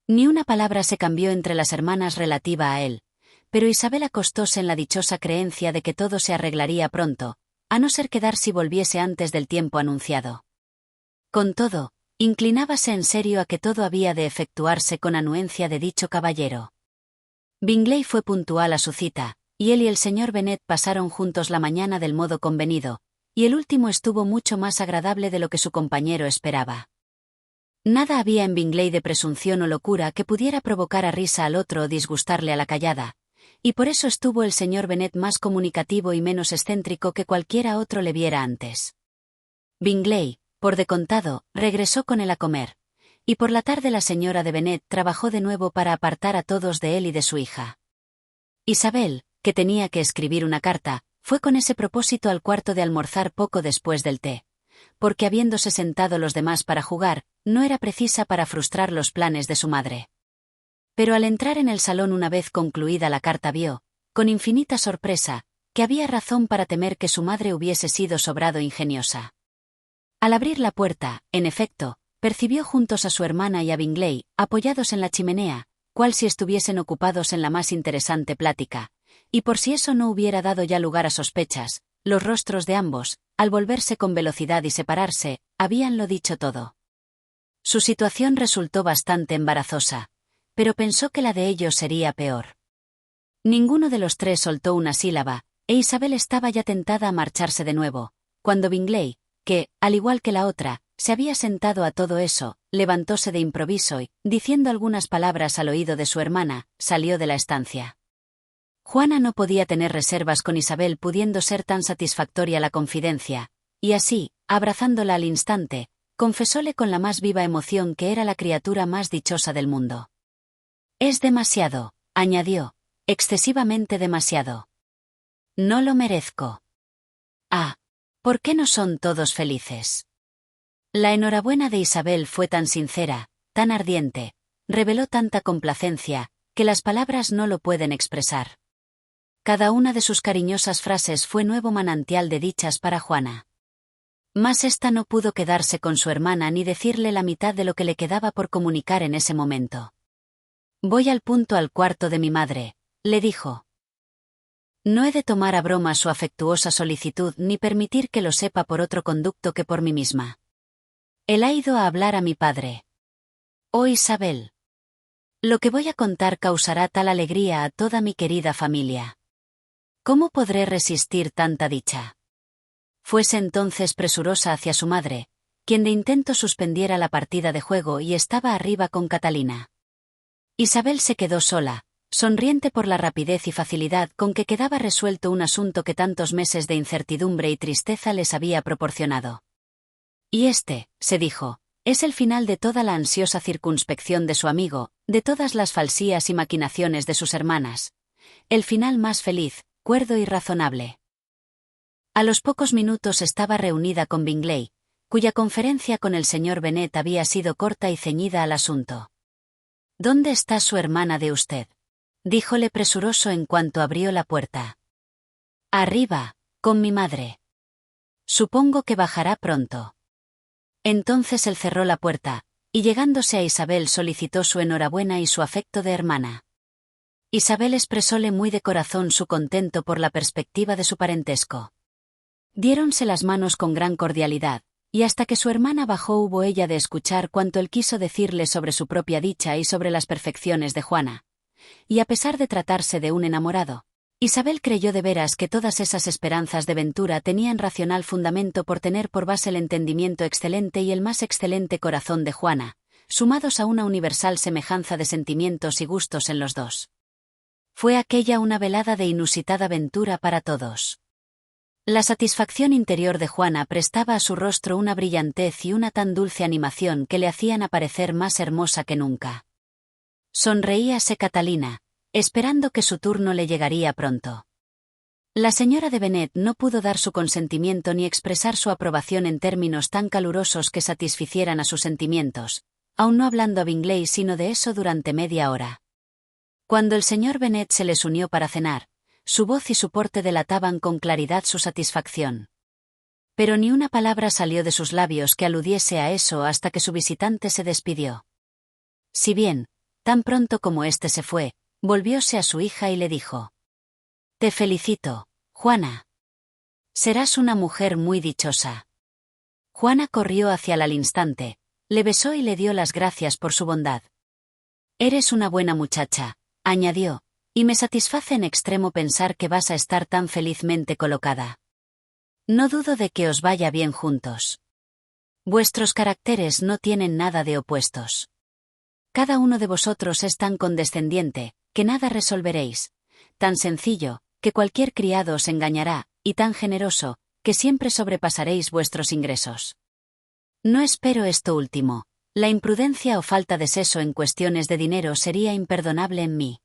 Ni una palabra se cambió entre las hermanas relativa a él, pero Isabel acostóse en la dichosa creencia de que todo se arreglaría pronto, a no ser que Darcy volviese antes del tiempo anunciado. Con todo, inclinábase en serio a que todo había de efectuarse con anuencia de dicho caballero. Bingley fue puntual a su cita, y él y el señor Bennet pasaron juntos la mañana del modo convenido, y el último estuvo mucho más agradable de lo que su compañero esperaba. Nada había en Bingley de presunción o locura que pudiera provocar a risa al otro o disgustarle a la callada, y por eso estuvo el señor Bennet más comunicativo y menos excéntrico que cualquiera otro le viera antes. Bingley, por de contado, regresó con él a comer, y por la tarde la señora de Bennet trabajó de nuevo para apartar a todos de él y de su hija. Isabel, que tenía que escribir una carta, fue con ese propósito al cuarto de almorzar poco después del té, porque habiéndose sentado los demás para jugar, no era precisa para frustrar los planes de su madre. Pero al entrar en el salón una vez concluida la carta vio, con infinita sorpresa, que había razón para temer que su madre hubiese sido sobrado ingeniosa. Al abrir la puerta, en efecto, percibió juntos a su hermana y a Bingley, apoyados en la chimenea, cual si estuviesen ocupados en la más interesante plática, y por si eso no hubiera dado ya lugar a sospechas, los rostros de ambos, al volverse con velocidad y separarse, habíanlo dicho todo. Su situación resultó bastante embarazosa, pero pensó que la de ellos sería peor. Ninguno de los tres soltó una sílaba, e Isabel estaba ya tentada a marcharse de nuevo, cuando Bingley, que, al igual que la otra, se había sentado a todo eso, levantóse de improviso y, diciendo algunas palabras al oído de su hermana, salió de la estancia. Juana no podía tener reservas con Isabel pudiendo ser tan satisfactoria la confidencia, y así, abrazándola al instante, confesóle con la más viva emoción que era la criatura más dichosa del mundo. «Es demasiado», añadió, «excesivamente demasiado. No lo merezco». «Ah, ¿por qué no son todos felices?». La enhorabuena de Isabel fue tan sincera, tan ardiente, reveló tanta complacencia, que las palabras no lo pueden expresar. Cada una de sus cariñosas frases fue nuevo manantial de dichas para Juana. Mas ésta no pudo quedarse con su hermana ni decirle la mitad de lo que le quedaba por comunicar en ese momento. «Voy al punto al cuarto de mi madre», le dijo. «No he de tomar a broma su afectuosa solicitud ni permitir que lo sepa por otro conducto que por mí misma. Él ha ido a hablar a mi padre. Oh Isabel. Lo que voy a contar causará tal alegría a toda mi querida familia. ¿Cómo podré resistir tanta dicha?». Fuese entonces presurosa hacia su madre, quien de intento suspendiera la partida de juego y estaba arriba con Catalina. Isabel se quedó sola, sonriente por la rapidez y facilidad con que quedaba resuelto un asunto que tantos meses de incertidumbre y tristeza les había proporcionado. Y se dijo, es el final de toda la ansiosa circunspección de su amigo, de todas las falsías y maquinaciones de sus hermanas. El final más feliz, cuerdo y razonable. A los pocos minutos estaba reunida con Bingley, cuya conferencia con el señor Bennet había sido corta y ceñida al asunto. ¿Dónde está su hermana de usted?, díjole presuroso en cuanto abrió la puerta. Arriba, con mi madre. Supongo que bajará pronto. Entonces él cerró la puerta, y llegándose a Isabel solicitó su enhorabuena y su afecto de hermana. Isabel expresóle muy de corazón su contento por la perspectiva de su parentesco. Diéronse las manos con gran cordialidad, y hasta que su hermana bajó hubo ella de escuchar cuanto él quiso decirle sobre su propia dicha y sobre las perfecciones de Juana. Y a pesar de tratarse de un enamorado, Isabel creyó de veras que todas esas esperanzas de ventura tenían racional fundamento por tener por base el entendimiento excelente y el más excelente corazón de Juana, sumados a una universal semejanza de sentimientos y gustos en los dos. Fue aquella una velada de inusitada ventura para todos. La satisfacción interior de Juana prestaba a su rostro una brillantez y una tan dulce animación que le hacían aparecer más hermosa que nunca. Sonreíase Catalina, esperando que su turno le llegaría pronto. La señora de Bennet no pudo dar su consentimiento ni expresar su aprobación en términos tan calurosos que satisficieran a sus sentimientos, aun no hablando a Bingley sino de eso durante media hora. Cuando el señor Bennet se les unió para cenar, su voz y su porte delataban con claridad su satisfacción. Pero ni una palabra salió de sus labios que aludiese a eso hasta que su visitante se despidió. Si bien, tan pronto como se fue, volvióse a su hija y le dijo: «Te felicito, Juana. Serás una mujer muy dichosa». Juana corrió hacia él al instante, le besó y le dio las gracias por su bondad. «Eres una buena muchacha», añadió, «y me satisface en extremo pensar que vas a estar tan felizmente colocada. No dudo de que os vaya bien juntos. Vuestros caracteres no tienen nada de opuestos. Cada uno de vosotros es tan condescendiente, que nada resolveréis, tan sencillo, que cualquier criado os engañará, y tan generoso, que siempre sobrepasaréis vuestros ingresos. No espero esto último. La imprudencia o falta de seso en cuestiones de dinero sería imperdonable en mí».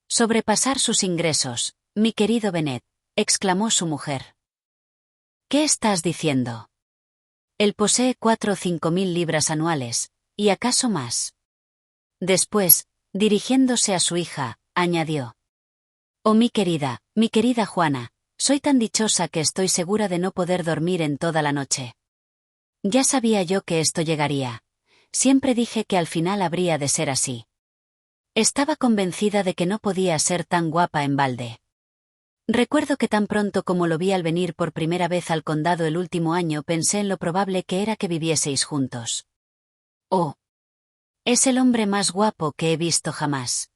«Sobrepasar sus ingresos, mi querido Bennet», exclamó su mujer. «¿Qué estás diciendo? Él posee 4 o 5 mil libras anuales, y acaso más». Después, dirigiéndose a su hija, añadió: «Oh mi querida Juana, soy tan dichosa que estoy segura de no poder dormir en toda la noche. Ya sabía yo que esto llegaría. Siempre dije que al final habría de ser así. Estaba convencida de que no podía ser tan guapa en balde. Recuerdo que tan pronto como lo vi al venir por primera vez al condado el último año pensé en lo probable que era que vivieseis juntos. Oh, es el hombre más guapo que he visto jamás».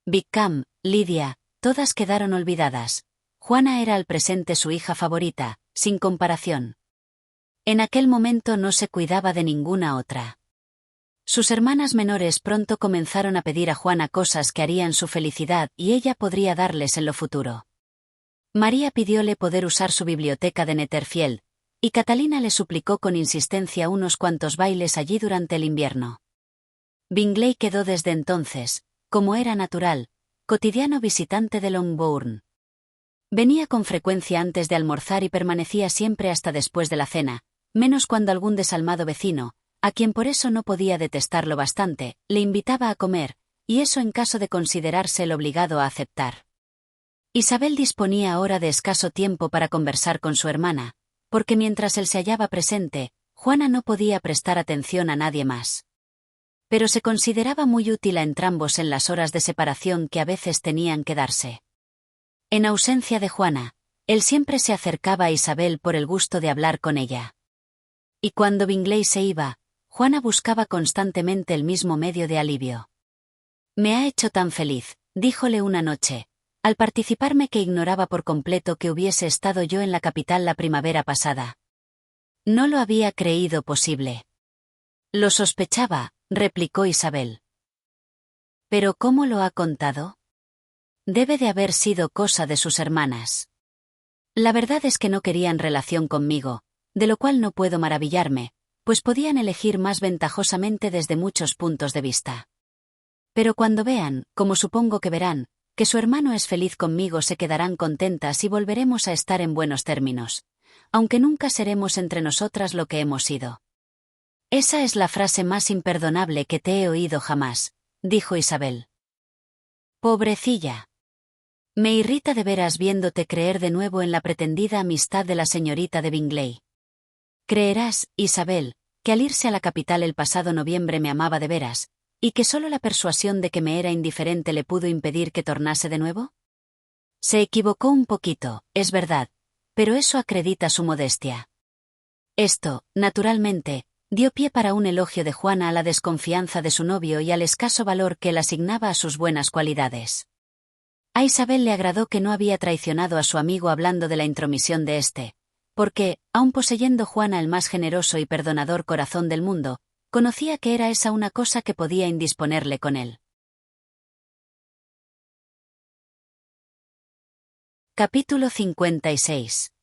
Wickham, Lidia, todas quedaron olvidadas. Juana era al presente su hija favorita, sin comparación. En aquel momento no se cuidaba de ninguna otra. Sus hermanas menores pronto comenzaron a pedir a Juana cosas que harían su felicidad y ella podría darles en lo futuro. María pidióle poder usar su biblioteca de Netherfield, y Catalina le suplicó con insistencia unos cuantos bailes allí durante el invierno. Bingley quedó desde entonces, como era natural, cotidiano visitante de Longbourn. Venía con frecuencia antes de almorzar y permanecía siempre hasta después de la cena, menos cuando algún desalmado vecino, a quien por eso no podía detestarlo bastante, le invitaba a comer, y eso en caso de considerarse el obligado a aceptar. Isabel disponía ahora de escaso tiempo para conversar con su hermana, porque mientras él se hallaba presente, Juana no podía prestar atención a nadie más. Pero se consideraba muy útil a entrambos en las horas de separación que a veces tenían que darse. En ausencia de Juana, él siempre se acercaba a Isabel por el gusto de hablar con ella. Y cuando Bingley se iba, Juana buscaba constantemente el mismo medio de alivio. «Me ha hecho tan feliz», díjole una noche, «al participarme que ignoraba por completo que hubiese estado yo en la capital la primavera pasada. No lo había creído posible». «Lo sospechaba», replicó Isabel. ¿Pero cómo lo ha contado? Debe de haber sido cosa de sus hermanas. La verdad es que no querían relación conmigo, de lo cual no puedo maravillarme, pues podían elegir más ventajosamente desde muchos puntos de vista. Pero cuando vean, como supongo que verán, que su hermano es feliz conmigo, se quedarán contentas y volveremos a estar en buenos términos, aunque nunca seremos entre nosotras lo que hemos sido. Esa es la frase más imperdonable que te he oído jamás, dijo Isabel. Pobrecilla. Me irrita de veras viéndote creer de nuevo en la pretendida amistad de la señorita de Bingley. Creerás, Isabel, que al irse a la capital el pasado noviembre me amaba de veras, y que solo la persuasión de que me era indiferente le pudo impedir que tornase de nuevo. Se equivocó un poquito, es verdad, pero eso acredita su modestia. Esto, naturalmente, dio pie para un elogio de Juana a la desconfianza de su novio y al escaso valor que él asignaba a sus buenas cualidades. A Isabel le agradó que no había traicionado a su amigo hablando de la intromisión de éste, porque, aun poseyendo Juana el más generoso y perdonador corazón del mundo, conocía que era esa una cosa que podía indisponerle con él. Capítulo 56.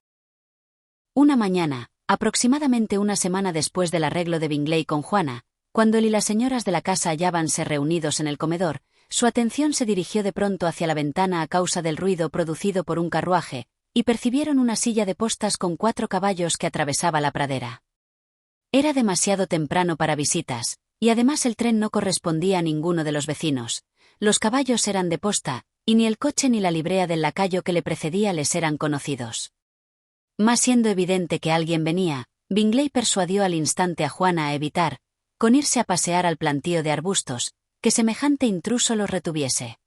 Una mañana, aproximadamente una semana después del arreglo de Bingley con Juana, cuando él y las señoras de la casa hallábanse reunidos en el comedor, su atención se dirigió de pronto hacia la ventana a causa del ruido producido por un carruaje, y percibieron una silla de postas con 4 caballos que atravesaba la pradera. Era demasiado temprano para visitas, y además el tren no correspondía a ninguno de los vecinos. Los caballos eran de posta, y ni el coche ni la librea del lacayo que le precedía les eran conocidos. Mas siendo evidente que alguien venía, Bingley persuadió al instante a Juana a evitar, con irse a pasear al plantío de arbustos, que semejante intruso los retuviese.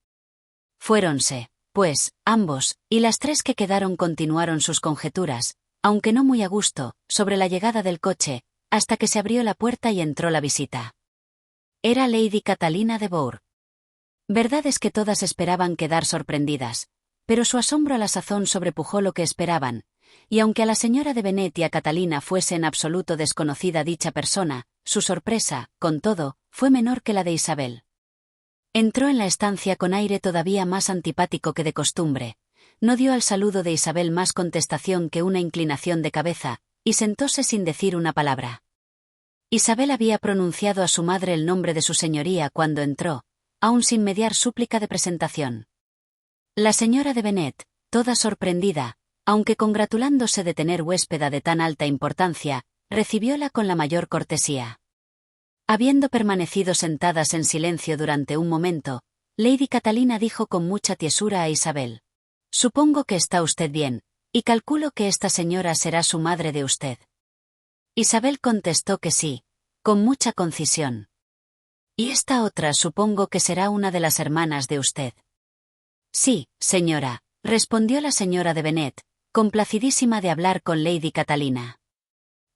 Fuéronse, pues, ambos, y las 3 que quedaron continuaron sus conjeturas, aunque no muy a gusto, sobre la llegada del coche, hasta que se abrió la puerta y entró la visita. Era Lady Catalina de Bourgh. Verdad es que todas esperaban quedar sorprendidas, pero su asombro a la sazón sobrepujó lo que esperaban, y aunque a la señora de Bennet y a Catalina fuese en absoluto desconocida dicha persona, su sorpresa, con todo, fue menor que la de Isabel. Entró en la estancia con aire todavía más antipático que de costumbre, no dio al saludo de Isabel más contestación que una inclinación de cabeza, y sentóse sin decir una palabra. Isabel había pronunciado a su madre el nombre de su señoría cuando entró, aun sin mediar súplica de presentación. La señora de Bennet, toda sorprendida, aunque congratulándose de tener huéspeda de tan alta importancia, recibióla con la mayor cortesía. Habiendo permanecido sentadas en silencio durante un momento, Lady Catalina dijo con mucha tiesura a Isabel: «Supongo que está usted bien, y calculo que esta señora será su madre de usted». Isabel contestó que sí, con mucha concisión. «Y esta otra supongo que será una de las hermanas de usted». «Sí, señora», respondió la señora de Bennet, complacidísima de hablar con Lady Catalina.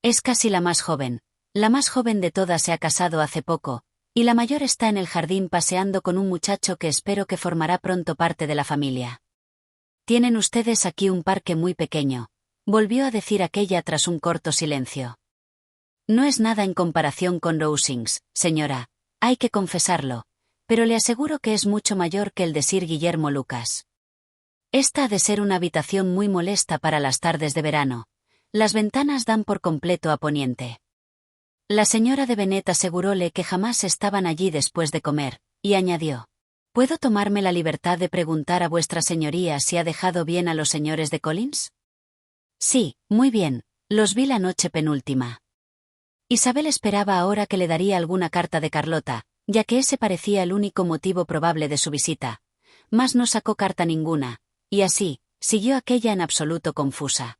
«Es casi la más joven de todas se ha casado hace poco, y la mayor está en el jardín paseando con un muchacho que espero que formará pronto parte de la familia. Tienen ustedes aquí un parque muy pequeño», volvió a decir aquella tras un corto silencio. «No es nada en comparación con Rosings, señora, hay que confesarlo, pero le aseguro que es mucho mayor que el de Sir Guillermo Lucas. Esta ha de ser una habitación muy molesta para las tardes de verano. Las ventanas dan por completo a poniente». La señora de Bennet aseguróle que jamás estaban allí después de comer, y añadió: «¿Puedo tomarme la libertad de preguntar a vuestra señoría si ha dejado bien a los señores de Collins?» «Sí, muy bien, los vi la noche penúltima». Isabel esperaba ahora que le daría alguna carta de Carlota, ya que ese parecía el único motivo probable de su visita, mas no sacó carta ninguna, y así, siguió aquella en absoluto confusa.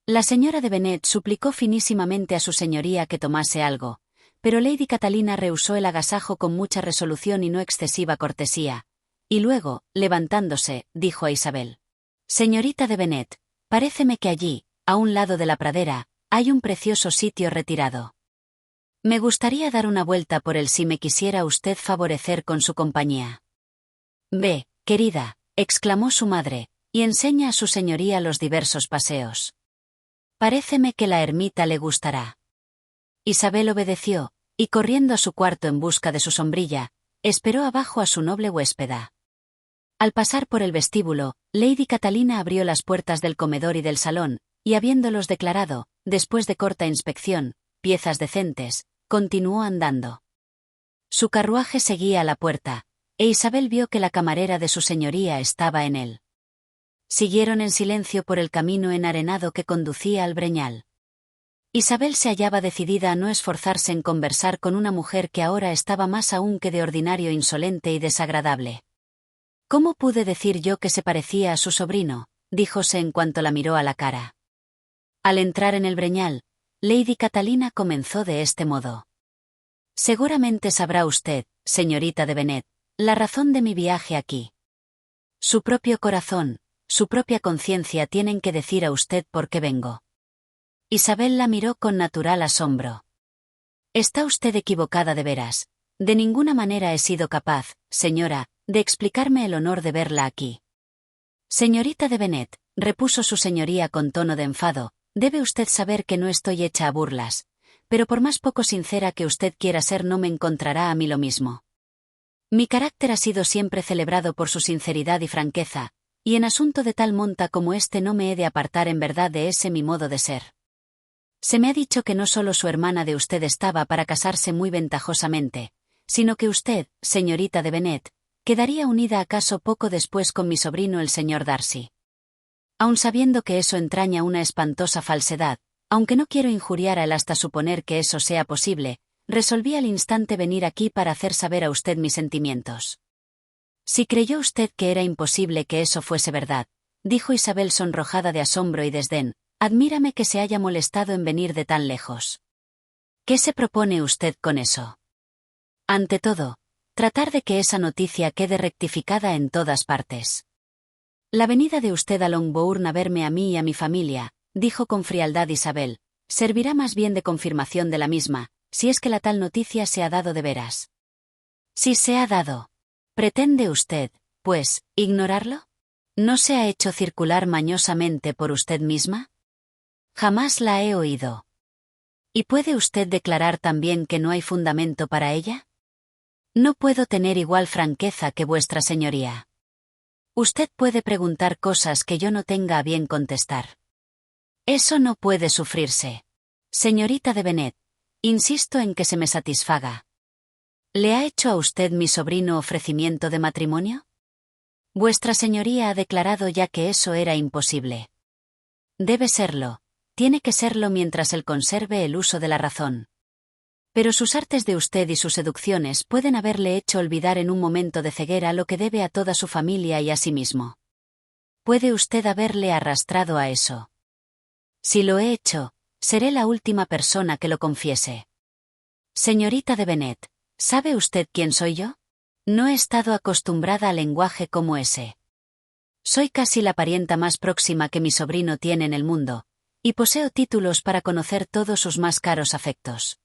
La señora de Bennet suplicó finísimamente a su señoría que tomase algo, pero Lady Catalina rehusó el agasajo con mucha resolución y no excesiva cortesía, y luego, levantándose, dijo a Isabel: «Señorita de Bennet, paréceme que allí, a un lado de la pradera, hay un precioso sitio retirado. Me gustaría dar una vuelta por él si me quisiera usted favorecer con su compañía». «Ve, querida», exclamó su madre, «y enseña a su señoría los diversos paseos. Paréceme que la ermita le gustará». Isabel obedeció, y corriendo a su cuarto en busca de su sombrilla, Esperó abajo a su noble huéspeda. Al pasar por el vestíbulo, Lady Catalina abrió las puertas del comedor y del salón, y habiéndolos declarado, después de corta inspección, piezas decentes, continuó andando. Su carruaje seguía a la puerta, e Isabel vio que la camarera de su señoría estaba en él. Siguieron en silencio por el camino enarenado que conducía al breñal. Isabel se hallaba decidida a no esforzarse en conversar con una mujer que ahora estaba más aún que de ordinario insolente y desagradable. «¿Cómo pude decir yo que se parecía a su sobrino?», díjose en cuanto la miró a la cara. Al entrar en el breñal, Lady Catalina comenzó de este modo. «Seguramente sabrá usted, señorita de Bennet, la razón de mi viaje aquí. Su propio corazón, su propia conciencia tienen que decir a usted por qué vengo». Isabel la miró con natural asombro. «Está usted equivocada de veras. De ninguna manera he sido capaz, señora, de explicarme el honor de verla aquí». «Señorita de Bennet», repuso su señoría con tono de enfado, «debe usted saber que no estoy hecha a burlas, pero por más poco sincera que usted quiera ser no me encontrará a mí lo mismo. Mi carácter ha sido siempre celebrado por su sinceridad y franqueza, y en asunto de tal monta como este no me he de apartar en verdad de ese mi modo de ser. Se me ha dicho que no solo su hermana de usted estaba para casarse muy ventajosamente, sino que usted, señorita de Bennet, quedaría unida acaso poco después con mi sobrino el señor Darcy. Aun sabiendo que eso entraña una espantosa falsedad, aunque no quiero injuriar a él hasta suponer que eso sea posible, resolví al instante venir aquí para hacer saber a usted mis sentimientos». «Si creyó usted que era imposible que eso fuese verdad», dijo Isabel sonrojada de asombro y desdén, «admírame que se haya molestado en venir de tan lejos. ¿Qué se propone usted con eso?». «Ante todo, tratar de que esa noticia quede rectificada en todas partes. La venida de usted a Longbourn a verme a mí y a mi familia», dijo con frialdad Isabel, «servirá más bien de confirmación de la misma, si es que la tal noticia se ha dado de veras». «Si se ha dado. ¿Pretende usted, pues, ignorarlo? ¿No se ha hecho circular mañosamente por usted misma?». «Jamás la he oído». «¿Y puede usted declarar también que no hay fundamento para ella?». «No puedo tener igual franqueza que vuestra señoría. Usted puede preguntar cosas que yo no tenga a bien contestar. Eso no puede sufrirse. Señorita de Bennet, insisto en que se me satisfaga. ¿Le ha hecho a usted mi sobrino ofrecimiento de matrimonio?». «Vuestra señoría ha declarado ya que eso era imposible». «Debe serlo, tiene que serlo mientras él conserve el uso de la razón. Pero sus artes de usted y sus seducciones pueden haberle hecho olvidar en un momento de ceguera lo que debe a toda su familia y a sí mismo. Puede usted haberle arrastrado a eso. Si lo he hecho, seré la última persona que lo confiese. Señorita de Bennet, ¿sabe usted quién soy yo? No he estado acostumbrada a lenguaje como ese. Soy casi la parienta más próxima que mi sobrino tiene en el mundo, y poseo títulos para conocer todos sus más caros afectos.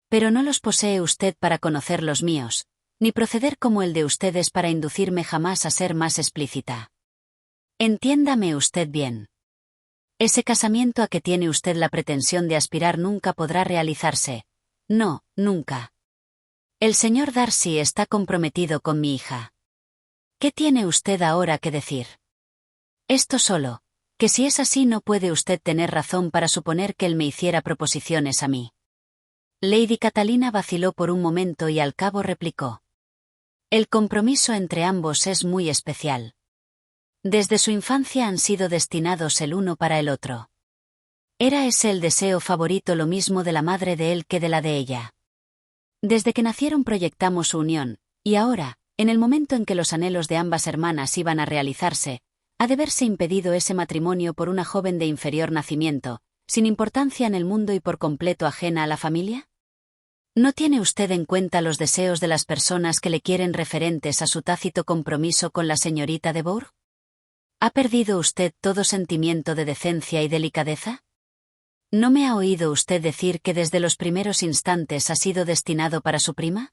Pero no los posee usted para conocer los míos, ni proceder como el de ustedes para inducirme jamás a ser más explícita. Entiéndame usted bien. Ese casamiento a que tiene usted la pretensión de aspirar nunca podrá realizarse. No, nunca. El señor Darcy está comprometido con mi hija. ¿Qué tiene usted ahora que decir? Esto solo, que si es así no puede usted tener razón para suponer que él me hiciera proposiciones a mí». Lady Catalina vaciló por un momento y al cabo replicó: «El compromiso entre ambos es muy especial. Desde su infancia han sido destinados el uno para el otro. Era ese el deseo favorito lo mismo de la madre de él que de la de ella. Desde que nacieron proyectamos su unión, y ahora, en el momento en que los anhelos de ambas hermanas iban a realizarse, ha de verse impedido ese matrimonio por una joven de inferior nacimiento, sin importancia en el mundo y por completo ajena a la familia. ¿No tiene usted en cuenta los deseos de las personas que le quieren referentes a su tácito compromiso con la señorita de Bourgh? ¿Ha perdido usted todo sentimiento de decencia y delicadeza? ¿No me ha oído usted decir que desde los primeros instantes ha sido destinado para su prima?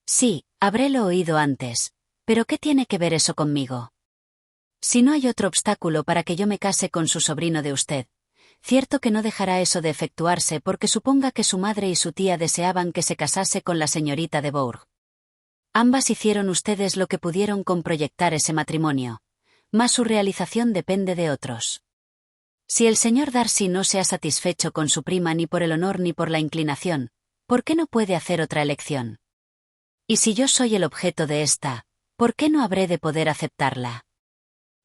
Sí, habrélo oído antes, pero ¿qué tiene que ver eso conmigo? Si no hay otro obstáculo para que yo me case con su sobrino de usted, cierto que no dejará eso de efectuarse porque suponga que su madre y su tía deseaban que se casase con la señorita de Bourgh. Ambas hicieron ustedes lo que pudieron con proyectar ese matrimonio, mas su realización depende de otros. Si el señor Darcy no se ha satisfecho con su prima ni por el honor ni por la inclinación, ¿por qué no puede hacer otra elección? Y si yo soy el objeto de esta, ¿por qué no habré de poder aceptarla?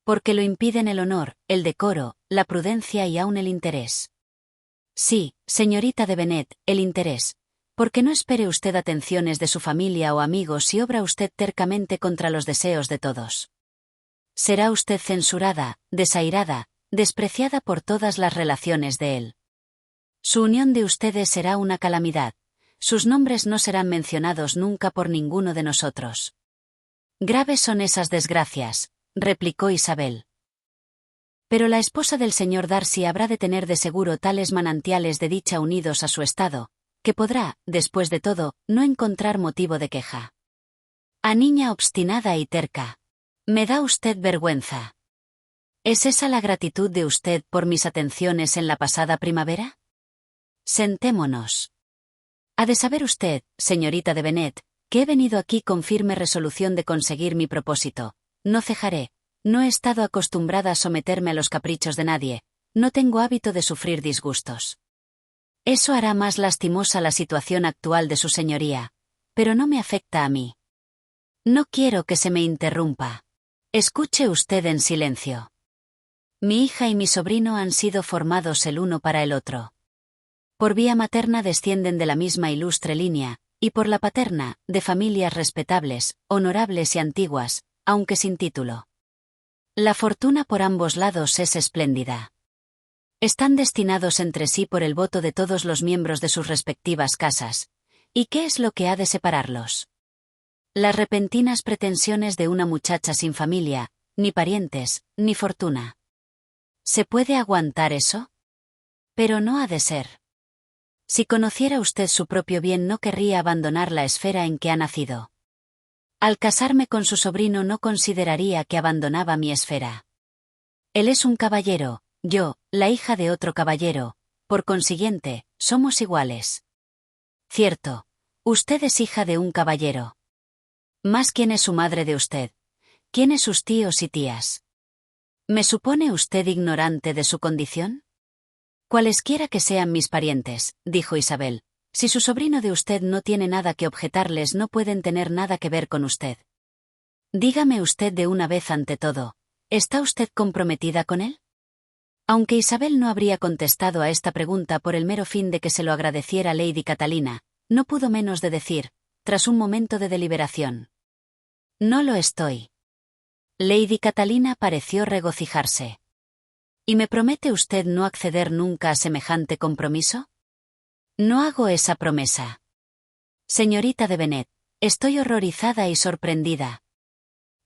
Porque lo impiden el honor, el decoro, la prudencia y aun el interés. Sí, señorita de Bennet, el interés. Porque no espere usted atenciones de su familia o amigos si obra usted tercamente contra los deseos de todos. Será usted censurada, desairada, despreciada por todas las relaciones de él. Su unión de ustedes será una calamidad. Sus nombres no serán mencionados nunca por ninguno de nosotros. Graves son esas desgracias, replicó Isabel. Pero la esposa del señor Darcy habrá de tener de seguro tales manantiales de dicha unidos a su estado, que podrá, después de todo, no encontrar motivo de queja. A niña obstinada y terca. Me da usted vergüenza. ¿Es esa la gratitud de usted por mis atenciones en la pasada primavera? Sentémonos. Ha de saber usted, señorita de Bennet, que he venido aquí con firme resolución de conseguir mi propósito. No cejaré. No he estado acostumbrada a someterme a los caprichos de nadie. No tengo hábito de sufrir disgustos. Eso hará más lastimosa la situación actual de su señoría, pero no me afecta a mí. No quiero que se me interrumpa. Escuche usted en silencio. Mi hija y mi sobrino han sido formados el uno para el otro. Por vía materna descienden de la misma ilustre línea, y por la paterna, de familias respetables, honorables y antiguas, aunque sin título. La fortuna por ambos lados es espléndida. Están destinados entre sí por el voto de todos los miembros de sus respectivas casas. ¿Y qué es lo que ha de separarlos? Las repentinas pretensiones de una muchacha sin familia, ni parientes, ni fortuna. ¿Se puede aguantar eso? Pero no ha de ser. Si conociera usted su propio bien no querría abandonar la esfera en que ha nacido. Al casarme con su sobrino no consideraría que abandonaba mi esfera. Él es un caballero, yo, la hija de otro caballero, por consiguiente, somos iguales. Cierto, usted es hija de un caballero. Mas ¿quién es su madre de usted? ¿Quiénes sus tíos y tías? ¿Me supone usted ignorante de su condición? Cualesquiera que sean mis parientes, dijo Isabel, si su sobrino de usted no tiene nada que objetarles no pueden tener nada que ver con usted. Dígame usted de una vez ante todo, ¿está usted comprometida con él? Aunque Isabel no habría contestado a esta pregunta por el mero fin de que se lo agradeciera Lady Catalina, no pudo menos de decir, tras un momento de deliberación. No lo estoy. Lady Catalina pareció regocijarse. ¿Y me promete usted no acceder nunca a semejante compromiso? No hago esa promesa. Señorita de Bennet, estoy horrorizada y sorprendida.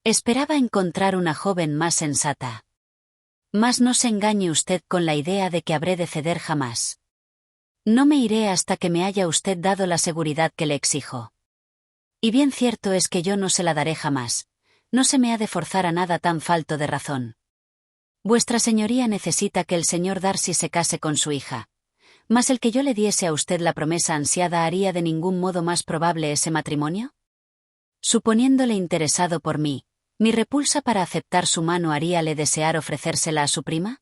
Esperaba encontrar una joven más sensata. Mas no se engañe usted con la idea de que habré de ceder jamás. No me iré hasta que me haya usted dado la seguridad que le exijo. Y bien cierto es que yo no se la daré jamás. No se me ha de forzar a nada tan falto de razón. Vuestra señoría necesita que el señor Darcy se case con su hija. Mas el que yo le diese a usted la promesa ansiada haría de ningún modo más probable ese matrimonio. Suponiéndole interesado por mí, ¿mi repulsa para aceptar su mano haríale desear ofrecérsela a su prima?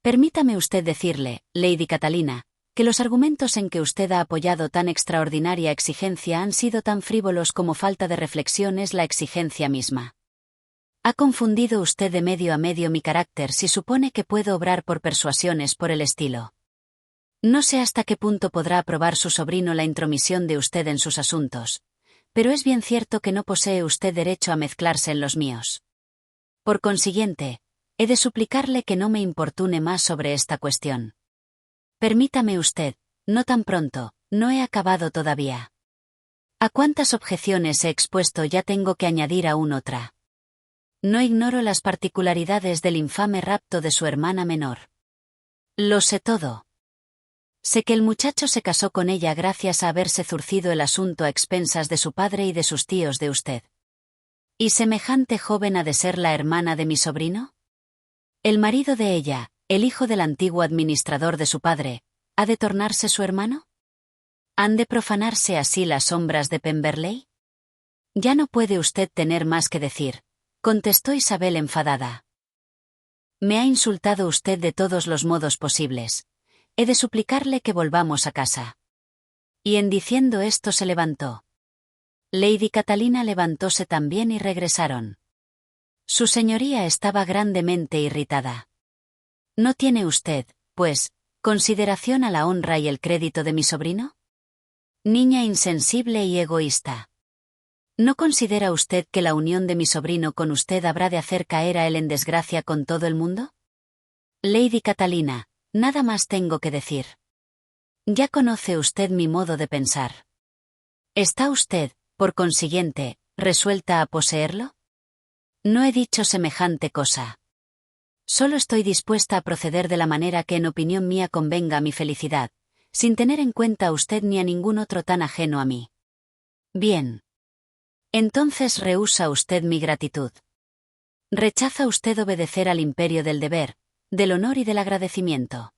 Permítame usted decirle, Lady Catalina, que los argumentos en que usted ha apoyado tan extraordinaria exigencia han sido tan frívolos como falta de reflexión es la exigencia misma. Ha confundido usted de medio a medio mi carácter si supone que puedo obrar por persuasiones por el estilo. No sé hasta qué punto podrá aprobar su sobrino la intromisión de usted en sus asuntos, pero es bien cierto que no posee usted derecho a mezclarse en los míos. Por consiguiente, he de suplicarle que no me importune más sobre esta cuestión. Permítame usted, no tan pronto, no he acabado todavía. ¿A cuántas objeciones he expuesto ya tengo que añadir aún otra? No ignoro las particularidades del infame rapto de su hermana menor. Lo sé todo. Sé que el muchacho se casó con ella gracias a haberse zurcido el asunto a expensas de su padre y de sus tíos de usted. ¿Y semejante joven ha de ser la hermana de mi sobrino? ¿El marido de ella, el hijo del antiguo administrador de su padre, ha de tornarse su hermano? ¿Han de profanarse así las sombras de Pemberley? Ya no puede usted tener más que decir, contestó Isabel enfadada. Me ha insultado usted de todos los modos posibles. He de suplicarle que volvamos a casa. Y en diciendo esto se levantó. Lady Catalina levantóse también y regresaron. Su señoría estaba grandemente irritada. ¿No tiene usted, pues, consideración a la honra y el crédito de mi sobrino? Niña insensible y egoísta. ¿No considera usted que la unión de mi sobrino con usted habrá de hacer caer a él en desgracia con todo el mundo? Lady Catalina, nada más tengo que decir. Ya conoce usted mi modo de pensar. ¿Está usted, por consiguiente, resuelta a poseerlo? No he dicho semejante cosa. Solo estoy dispuesta a proceder de la manera que en opinión mía convenga a mi felicidad, sin tener en cuenta a usted ni a ningún otro tan ajeno a mí. Bien. Entonces rehúsa usted mi gratitud. Rechaza usted obedecer al imperio del deber, del honor y del agradecimiento.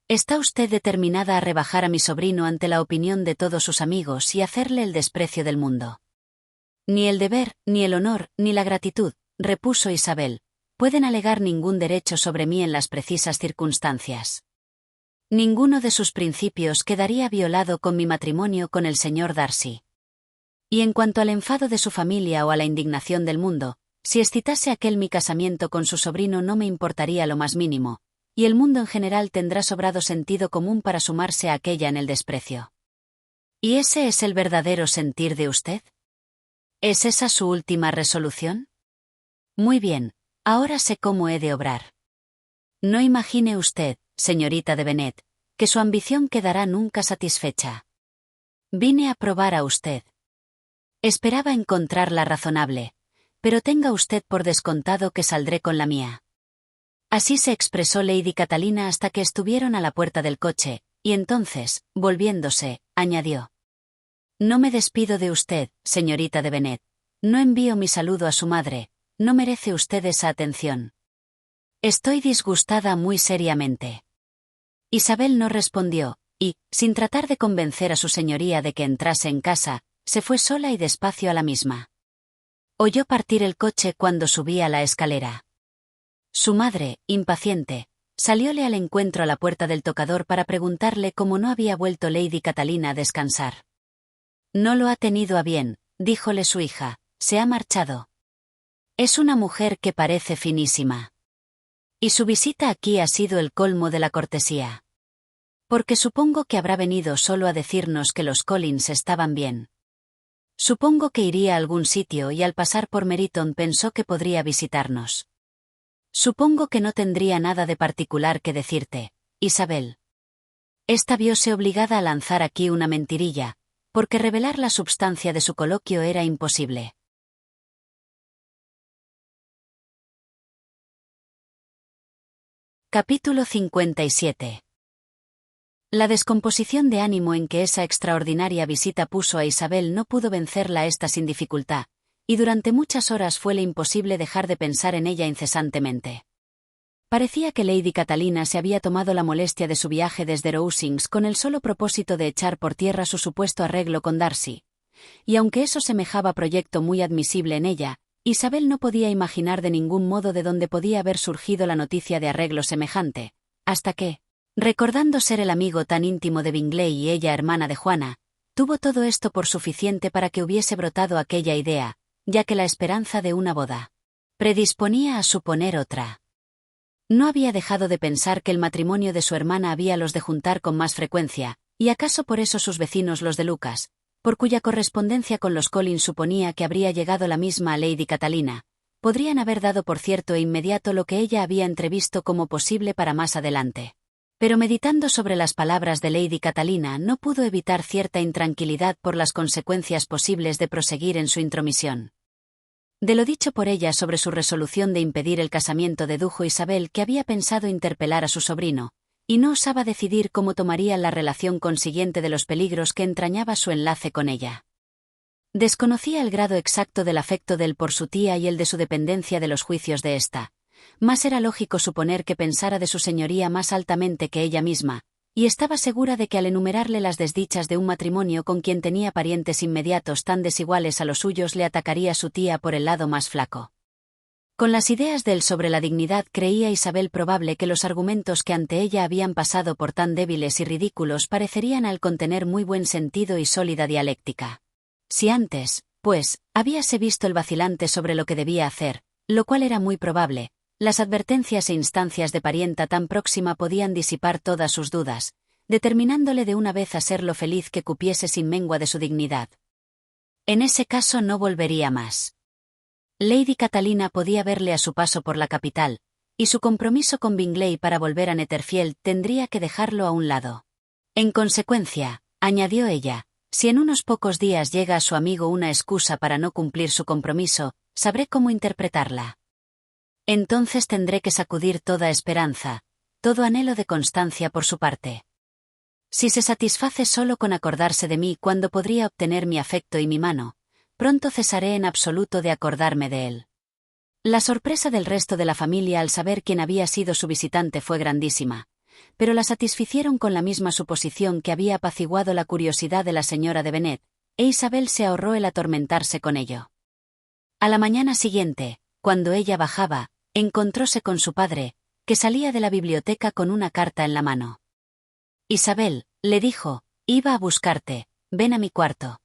¿Está usted determinada a rebajar a mi sobrino ante la opinión de todos sus amigos y hacerle el desprecio del mundo? Ni el deber, ni el honor, ni la gratitud, repuso Isabel, pueden alegar ningún derecho sobre mí en las precisas circunstancias. Ninguno de sus principios quedaría violado con mi matrimonio con el señor Darcy. Y en cuanto al enfado de su familia o a la indignación del mundo, si excitase aquel mi casamiento con su sobrino no me importaría lo más mínimo, y el mundo en general tendrá sobrado sentido común para sumarse a aquella en el desprecio. ¿Y ese es el verdadero sentir de usted? ¿Es esa su última resolución? Muy bien, ahora sé cómo he de obrar. No imagine usted, señorita de Bennet, que su ambición quedará nunca satisfecha. Vine a probar a usted. Esperaba encontrarla razonable, pero tenga usted por descontado que saldré con la mía. Así se expresó Lady Catalina hasta que estuvieron a la puerta del coche, y entonces, volviéndose, añadió. No me despido de usted, señorita de Bennet. No envío mi saludo a su madre, no merece usted esa atención. Estoy disgustada muy seriamente. Isabel no respondió, y, sin tratar de convencer a su señoría de que entrase en casa, se fue sola y despacio a la misma. Oyó partir el coche cuando subía la escalera. Su madre, impaciente, salióle al encuentro a la puerta del tocador para preguntarle cómo no había vuelto Lady Catalina a descansar. No lo ha tenido a bien, díjole su hija, se ha marchado. Es una mujer que parece finísima. Y su visita aquí ha sido el colmo de la cortesía. Porque supongo que habrá venido solo a decirnos que los Collins estaban bien. Supongo que iría a algún sitio y al pasar por Meryton pensó que podría visitarnos. Supongo que no tendría nada de particular que decirte, Isabel. Esta vióse obligada a lanzar aquí una mentirilla, porque revelar la substancia de su coloquio era imposible. Capítulo 57. La descomposición de ánimo en que esa extraordinaria visita puso a Isabel no pudo vencerla esta sin dificultad, y durante muchas horas fuele imposible dejar de pensar en ella incesantemente. Parecía que Lady Catalina se había tomado la molestia de su viaje desde Rosings con el solo propósito de echar por tierra su supuesto arreglo con Darcy. Y aunque eso semejaba proyecto muy admisible en ella, Isabel no podía imaginar de ningún modo de dónde podía haber surgido la noticia de arreglo semejante, hasta que, recordando ser el amigo tan íntimo de Bingley y ella hermana de Juana, tuvo todo esto por suficiente para que hubiese brotado aquella idea, ya que la esperanza de una boda predisponía a suponer otra. No había dejado de pensar que el matrimonio de su hermana había los de juntar con más frecuencia, y acaso por eso sus vecinos los de Lucas, por cuya correspondencia con los Collins suponía que habría llegado la misma a Lady Catalina, podrían haber dado por cierto e inmediato lo que ella había entrevisto como posible para más adelante. Pero meditando sobre las palabras de Lady Catalina no pudo evitar cierta intranquilidad por las consecuencias posibles de proseguir en su intromisión. De lo dicho por ella sobre su resolución de impedir el casamiento dedujo Isabel que había pensado interpelar a su sobrino, y no osaba decidir cómo tomaría la relación consiguiente de los peligros que entrañaba su enlace con ella. Desconocía el grado exacto del afecto de él por su tía y el de su dependencia de los juicios de ésta. Mas era lógico suponer que pensara de su señoría más altamente que ella misma, y estaba segura de que al enumerarle las desdichas de un matrimonio con quien tenía parientes inmediatos tan desiguales a los suyos le atacaría su tía por el lado más flaco. Con las ideas de él sobre la dignidad creía Isabel probable que los argumentos que ante ella habían pasado por tan débiles y ridículos parecerían al contener muy buen sentido y sólida dialéctica. Si antes, pues, habíase visto el vacilante sobre lo que debía hacer, lo cual era muy probable, las advertencias e instancias de parienta tan próxima podían disipar todas sus dudas, determinándole de una vez a ser lo feliz que cupiese sin mengua de su dignidad. En ese caso no volvería más. Lady Catalina podía verle a su paso por la capital, y su compromiso con Bingley para volver a Netherfield tendría que dejarlo a un lado. En consecuencia, añadió ella, si en unos pocos días llega a su amigo una excusa para no cumplir su compromiso, sabré cómo interpretarla. Entonces tendré que sacudir toda esperanza, todo anhelo de constancia por su parte. Si se satisface solo con acordarse de mí cuando podría obtener mi afecto y mi mano, pronto cesaré en absoluto de acordarme de él. La sorpresa del resto de la familia al saber quién había sido su visitante fue grandísima, pero la satisficieron con la misma suposición que había apaciguado la curiosidad de la señora de Bennet, e Isabel se ahorró el atormentarse con ello. A la mañana siguiente, cuando ella bajaba, encontróse con su padre, que salía de la biblioteca con una carta en la mano. Isabel, le dijo, iba a buscarte, ven a mi cuarto.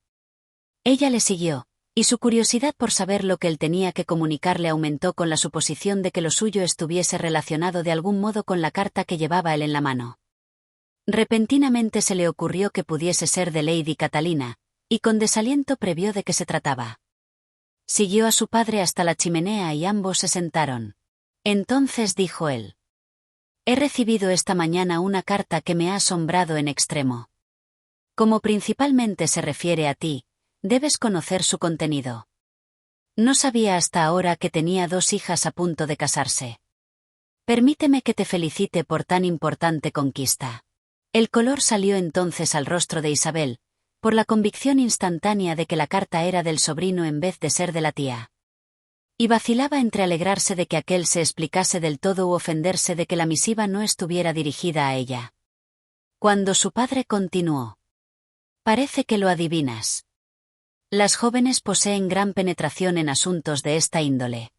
Ella le siguió, y su curiosidad por saber lo que él tenía que comunicarle aumentó con la suposición de que lo suyo estuviese relacionado de algún modo con la carta que llevaba él en la mano. Repentinamente se le ocurrió que pudiese ser de Lady Catalina, y con desaliento previó de qué se trataba. Siguió a su padre hasta la chimenea y ambos se sentaron. Entonces dijo él: «He recibido esta mañana una carta que me ha asombrado en extremo. Como principalmente se refiere a ti, debes conocer su contenido. No sabía hasta ahora que tenía 2 hijas a punto de casarse. Permíteme que te felicite por tan importante conquista». El color salió entonces al rostro de Isabel, por la convicción instantánea de que la carta era del sobrino en vez de ser de la tía. Y vacilaba entre alegrarse de que aquel se explicase del todo u ofenderse de que la misiva no estuviera dirigida a ella. Cuando su padre continuó: «Parece que lo adivinas. Las jóvenes poseen gran penetración en asuntos de esta índole.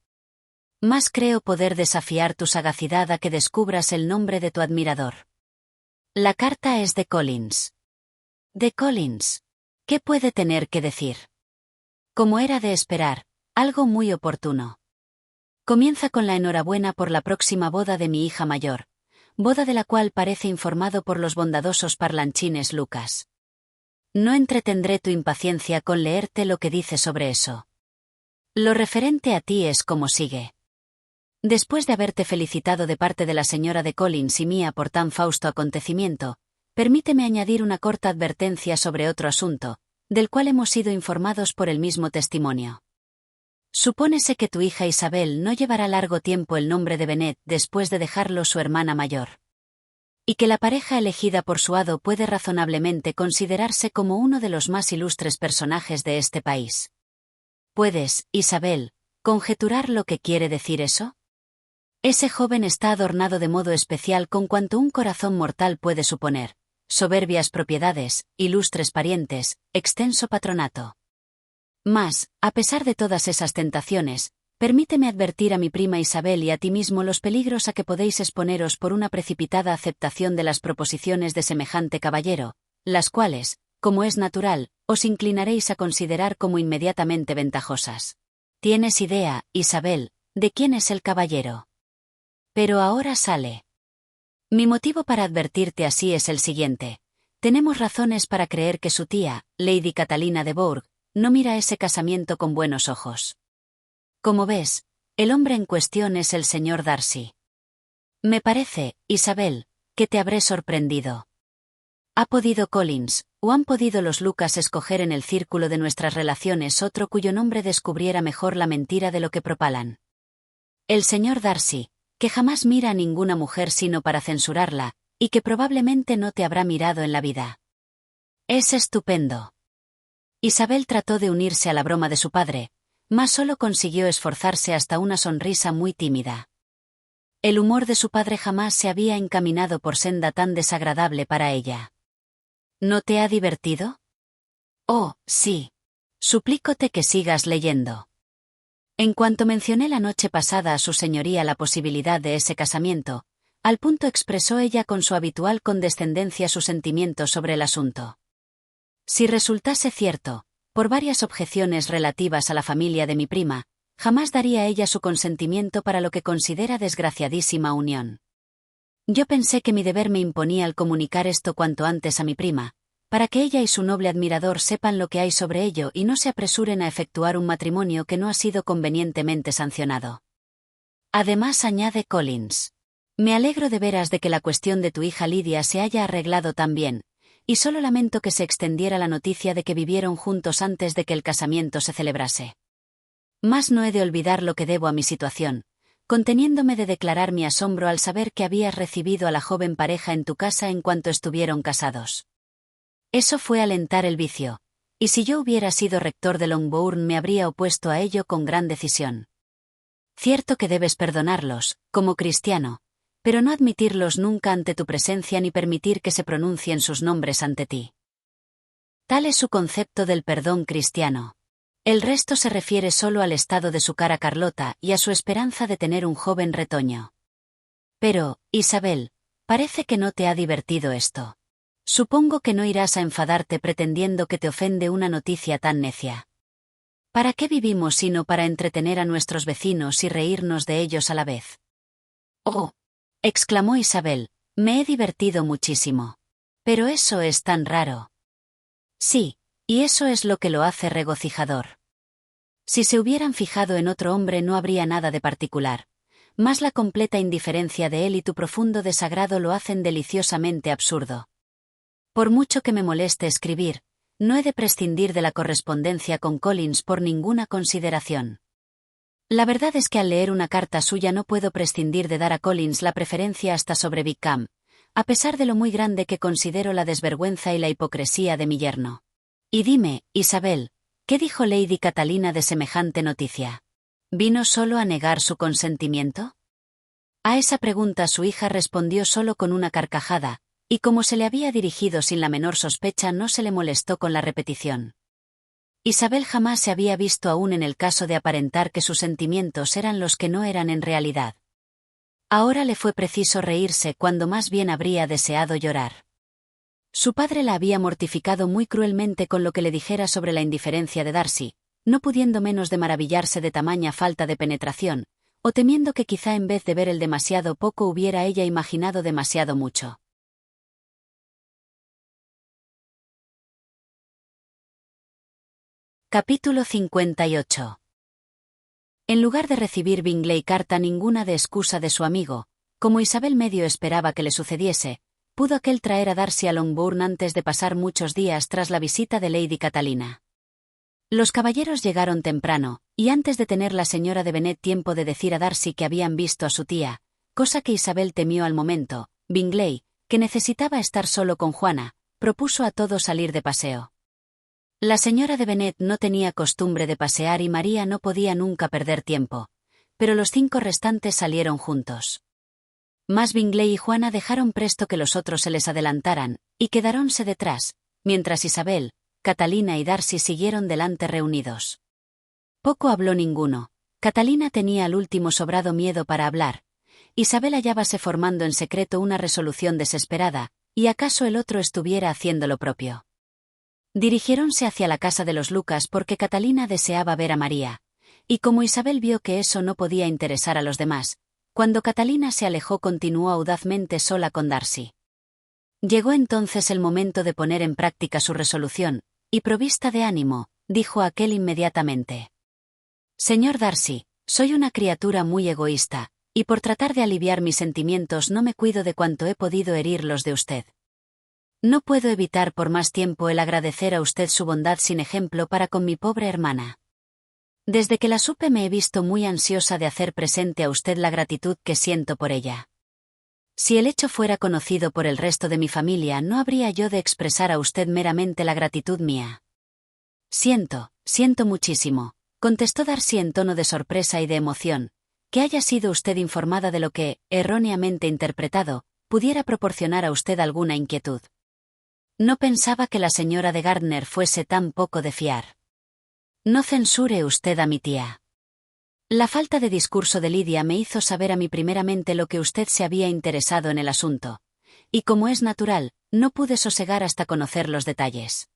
Más creo poder desafiar tu sagacidad a que descubras el nombre de tu admirador. La carta es de Collins». «¿De Collins? ¿Qué puede tener que decir?» Como era de esperar, algo muy oportuno. Comienza con la enhorabuena por la próxima boda de mi hija mayor, boda de la cual parece informado por los bondadosos parlanchines Lucas. No entretendré tu impaciencia con leerte lo que dice sobre eso. Lo referente a ti es como sigue. Después de haberte felicitado de parte de la señora de Collins y mía por tan fausto acontecimiento, permíteme añadir una corta advertencia sobre otro asunto, del cual hemos sido informados por el mismo testimonio. Supónese que tu hija Isabel no llevará largo tiempo el nombre de Bennet después de dejarlo su hermana mayor. Y que la pareja elegida por su hado puede razonablemente considerarse como uno de los más ilustres personajes de este país. ¿Puedes, Isabel, conjeturar lo que quiere decir eso? Ese joven está adornado de modo especial con cuanto un corazón mortal puede suponer: soberbias propiedades, ilustres parientes, extenso patronato. Mas, a pesar de todas esas tentaciones, permíteme advertir a mi prima Isabel y a ti mismo los peligros a que podéis exponeros por una precipitada aceptación de las proposiciones de semejante caballero, las cuales, como es natural, os inclinaréis a considerar como inmediatamente ventajosas. ¿Tienes idea, Isabel, de quién es el caballero? Pero ahora sale. Mi motivo para advertirte así es el siguiente. Tenemos razones para creer que su tía, Lady Catalina de Bourgh, no mira ese casamiento con buenos ojos. Como ves, el hombre en cuestión es el señor Darcy. Me parece, Isabel, que te habré sorprendido. ¿Ha podido Collins, o han podido los Lucas escoger en el círculo de nuestras relaciones otro cuyo nombre descubriera mejor la mentira de lo que propalan? El señor Darcy, que jamás mira a ninguna mujer sino para censurarla, y que probablemente no te habrá mirado en la vida. Es estupendo. Isabel trató de unirse a la broma de su padre, mas solo consiguió esforzarse hasta una sonrisa muy tímida. El humor de su padre jamás se había encaminado por senda tan desagradable para ella. ¿No te ha divertido? Oh, sí. Suplícote que sigas leyendo. En cuanto mencioné la noche pasada a su señoría la posibilidad de ese casamiento, al punto expresó ella con su habitual condescendencia sus sentimientos sobre el asunto. Si resultase cierto, por varias objeciones relativas a la familia de mi prima, jamás daría ella su consentimiento para lo que considera desgraciadísima unión. Yo pensé que mi deber me imponía al comunicar esto cuanto antes a mi prima, para que ella y su noble admirador sepan lo que hay sobre ello y no se apresuren a efectuar un matrimonio que no ha sido convenientemente sancionado. Además, añade Collins, me alegro de veras de que la cuestión de tu hija Lidia se haya arreglado tan bien, y solo lamento que se extendiera la noticia de que vivieron juntos antes de que el casamiento se celebrase. Mas no he de olvidar lo que debo a mi situación, conteniéndome de declarar mi asombro al saber que habías recibido a la joven pareja en tu casa en cuanto estuvieron casados. Eso fue alentar el vicio, y si yo hubiera sido rector de Longbourn me habría opuesto a ello con gran decisión. Cierto que debes perdonarlos, como cristiano, pero no admitirlos nunca ante tu presencia ni permitir que se pronuncien sus nombres ante ti. Tal es su concepto del perdón cristiano. El resto se refiere solo al estado de su cara Carlota y a su esperanza de tener un joven retoño. Pero, Isabel, parece que no te ha divertido esto. Supongo que no irás a enfadarte pretendiendo que te ofende una noticia tan necia. ¿Para qué vivimos sino para entretener a nuestros vecinos y reírnos de ellos a la vez? Oh, exclamó Isabel, me he divertido muchísimo. Pero eso es tan raro. Sí, y eso es lo que lo hace regocijador. Si se hubieran fijado en otro hombre no habría nada de particular, mas la completa indiferencia de él y tu profundo desagrado lo hacen deliciosamente absurdo. Por mucho que me moleste escribir, no he de prescindir de la correspondencia con Collins por ninguna consideración. La verdad es que al leer una carta suya no puedo prescindir de dar a Collins la preferencia hasta sobre Wickham, a pesar de lo muy grande que considero la desvergüenza y la hipocresía de mi yerno. Y dime, Isabel, ¿qué dijo Lady Catalina de semejante noticia? ¿Vino solo a negar su consentimiento? A esa pregunta su hija respondió solo con una carcajada, y como se le había dirigido sin la menor sospecha no se le molestó con la repetición. Isabel jamás se había visto aún en el caso de aparentar que sus sentimientos eran los que no eran en realidad. Ahora le fue preciso reírse cuando más bien habría deseado llorar. Su padre la había mortificado muy cruelmente con lo que le dijera sobre la indiferencia de Darcy, no pudiendo menos de maravillarse de tamaña falta de penetración, o temiendo que quizá en vez de ver el demasiado poco hubiera ella imaginado demasiado mucho. Capítulo 58. En lugar de recibir Bingley carta ninguna de excusa de su amigo, como Isabel medio esperaba que le sucediese, pudo aquel traer a Darcy a Longbourn antes de pasar muchos días tras la visita de Lady Catalina. Los caballeros llegaron temprano, y antes de tener la señora de Bennet tiempo de decir a Darcy que habían visto a su tía, cosa que Isabel temió al momento, Bingley, que necesitaba estar solo con Juana, propuso a todos salir de paseo. La señora de Bennet no tenía costumbre de pasear y María no podía nunca perder tiempo, pero los 5 restantes salieron juntos. Mas Bingley y Juana dejaron presto que los otros se les adelantaran, y quedaronse detrás, mientras Isabel, Catalina y Darcy siguieron delante reunidos. Poco habló ninguno. Catalina tenía al último sobrado miedo para hablar. Isabel hallábase formando en secreto una resolución desesperada, y acaso el otro estuviera haciendo lo propio. Dirigiéronse hacia la casa de los Lucas porque Catalina deseaba ver a María, y como Isabel vio que eso no podía interesar a los demás, cuando Catalina se alejó continuó audazmente sola con Darcy. Llegó entonces el momento de poner en práctica su resolución, y provista de ánimo, dijo aquel inmediatamente. Señor Darcy, soy una criatura muy egoísta, y por tratar de aliviar mis sentimientos no me cuido de cuanto he podido herir los de usted. No puedo evitar por más tiempo el agradecer a usted su bondad sin ejemplo para con mi pobre hermana. Desde que la supe me he visto muy ansiosa de hacer presente a usted la gratitud que siento por ella. Si el hecho fuera conocido por el resto de mi familia no habría yo de expresar a usted meramente la gratitud mía. Siento muchísimo, contestó Darcy en tono de sorpresa y de emoción, que haya sido usted informada de lo que, erróneamente interpretado, pudiera proporcionar a usted alguna inquietud. No pensaba que la señora de Gardner fuese tan poco de fiar. No censure usted a mi tía. La falta de discurso de Lidia me hizo saber a mí primeramente lo que usted se había interesado en el asunto, y como es natural, no pude sosegar hasta conocer los detalles.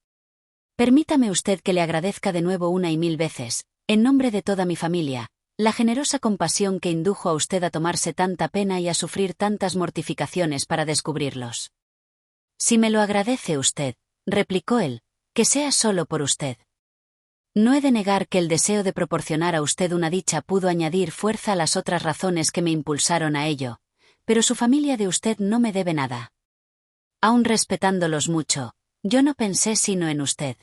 Permítame usted que le agradezca de nuevo una y mil veces, en nombre de toda mi familia, la generosa compasión que indujo a usted a tomarse tanta pena y a sufrir tantas mortificaciones para descubrirlos. Si me lo agradece usted, replicó él, que sea solo por usted. No he de negar que el deseo de proporcionar a usted una dicha pudo añadir fuerza a las otras razones que me impulsaron a ello, pero su familia de usted no me debe nada. Aun respetándolos mucho, yo no pensé sino en usted.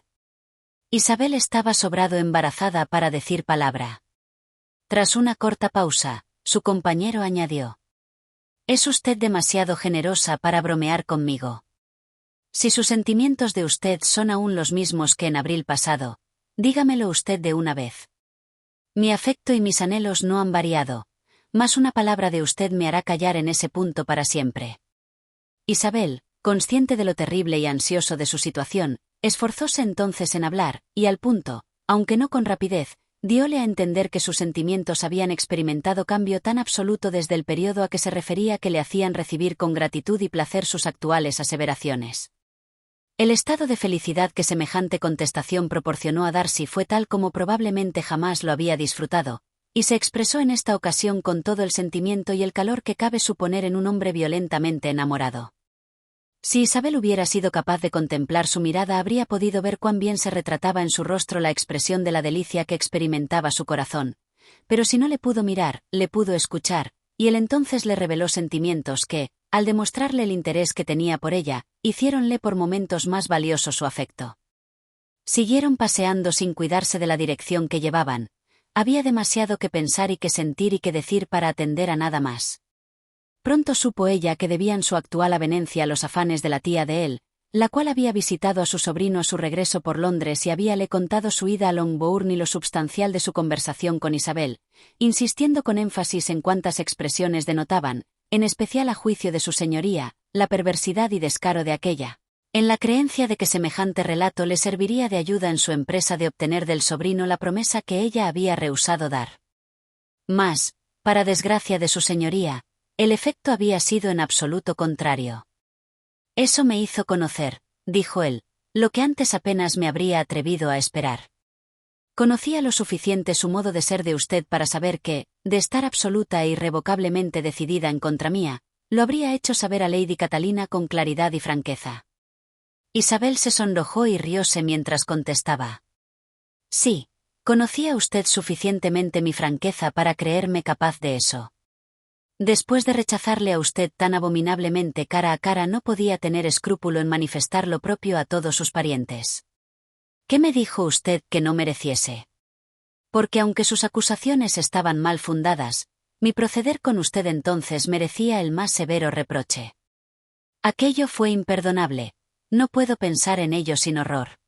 Isabel estaba sobrado embarazada para decir palabra. Tras una corta pausa, su compañero añadió: «Es usted demasiado generosa para bromear conmigo. Si sus sentimientos de usted son aún los mismos que en abril pasado, dígamelo usted de una vez. Mi afecto y mis anhelos no han variado, mas una palabra de usted me hará callar en ese punto para siempre». Isabel, consciente de lo terrible y ansioso de su situación, esforzóse entonces en hablar, y al punto, aunque no con rapidez, dióle a entender que sus sentimientos habían experimentado cambio tan absoluto desde el periodo a que se refería que le hacían recibir con gratitud y placer sus actuales aseveraciones. El estado de felicidad que semejante contestación proporcionó a Darcy fue tal como probablemente jamás lo había disfrutado, y se expresó en esta ocasión con todo el sentimiento y el calor que cabe suponer en un hombre violentamente enamorado. Si Isabel hubiera sido capaz de contemplar su mirada, habría podido ver cuán bien se retrataba en su rostro la expresión de la delicia que experimentaba su corazón, pero si no le pudo mirar, le pudo escuchar, y él entonces le reveló sentimientos que, al demostrarle el interés que tenía por ella, hiciéronle por momentos más valioso su afecto. Siguieron paseando sin cuidarse de la dirección que llevaban. Había demasiado que pensar y que sentir y que decir para atender a nada más. Pronto supo ella que debían su actual avenencia a los afanes de la tía de él, la cual había visitado a su sobrino a su regreso por Londres y habíale contado su ida a Longbourn y lo substancial de su conversación con Isabel, insistiendo con énfasis en cuantas expresiones denotaban, en especial a juicio de su señoría, la perversidad y descaro de aquella, en la creencia de que semejante relato le serviría de ayuda en su empresa de obtener del sobrino la promesa que ella había rehusado dar. Mas, para desgracia de su señoría, el efecto había sido en absoluto contrario. «Eso me hizo conocer», dijo él, «lo que antes apenas me habría atrevido a esperar. Conocía lo suficiente su modo de ser de usted para saber que, de estar absoluta e irrevocablemente decidida en contra mía, lo habría hecho saber a Lady Catalina con claridad y franqueza». Isabel se sonrojó y rióse mientras contestaba: «Sí, conocía usted suficientemente mi franqueza para creerme capaz de eso. Después de rechazarle a usted tan abominablemente cara a cara, no podía tener escrúpulo en manifestar lo propio a todos sus parientes. ¿Qué me dijo usted que no mereciese? Porque aunque sus acusaciones estaban mal fundadas, mi proceder con usted entonces merecía el más severo reproche. Aquello fue imperdonable, no puedo pensar en ello sin horror.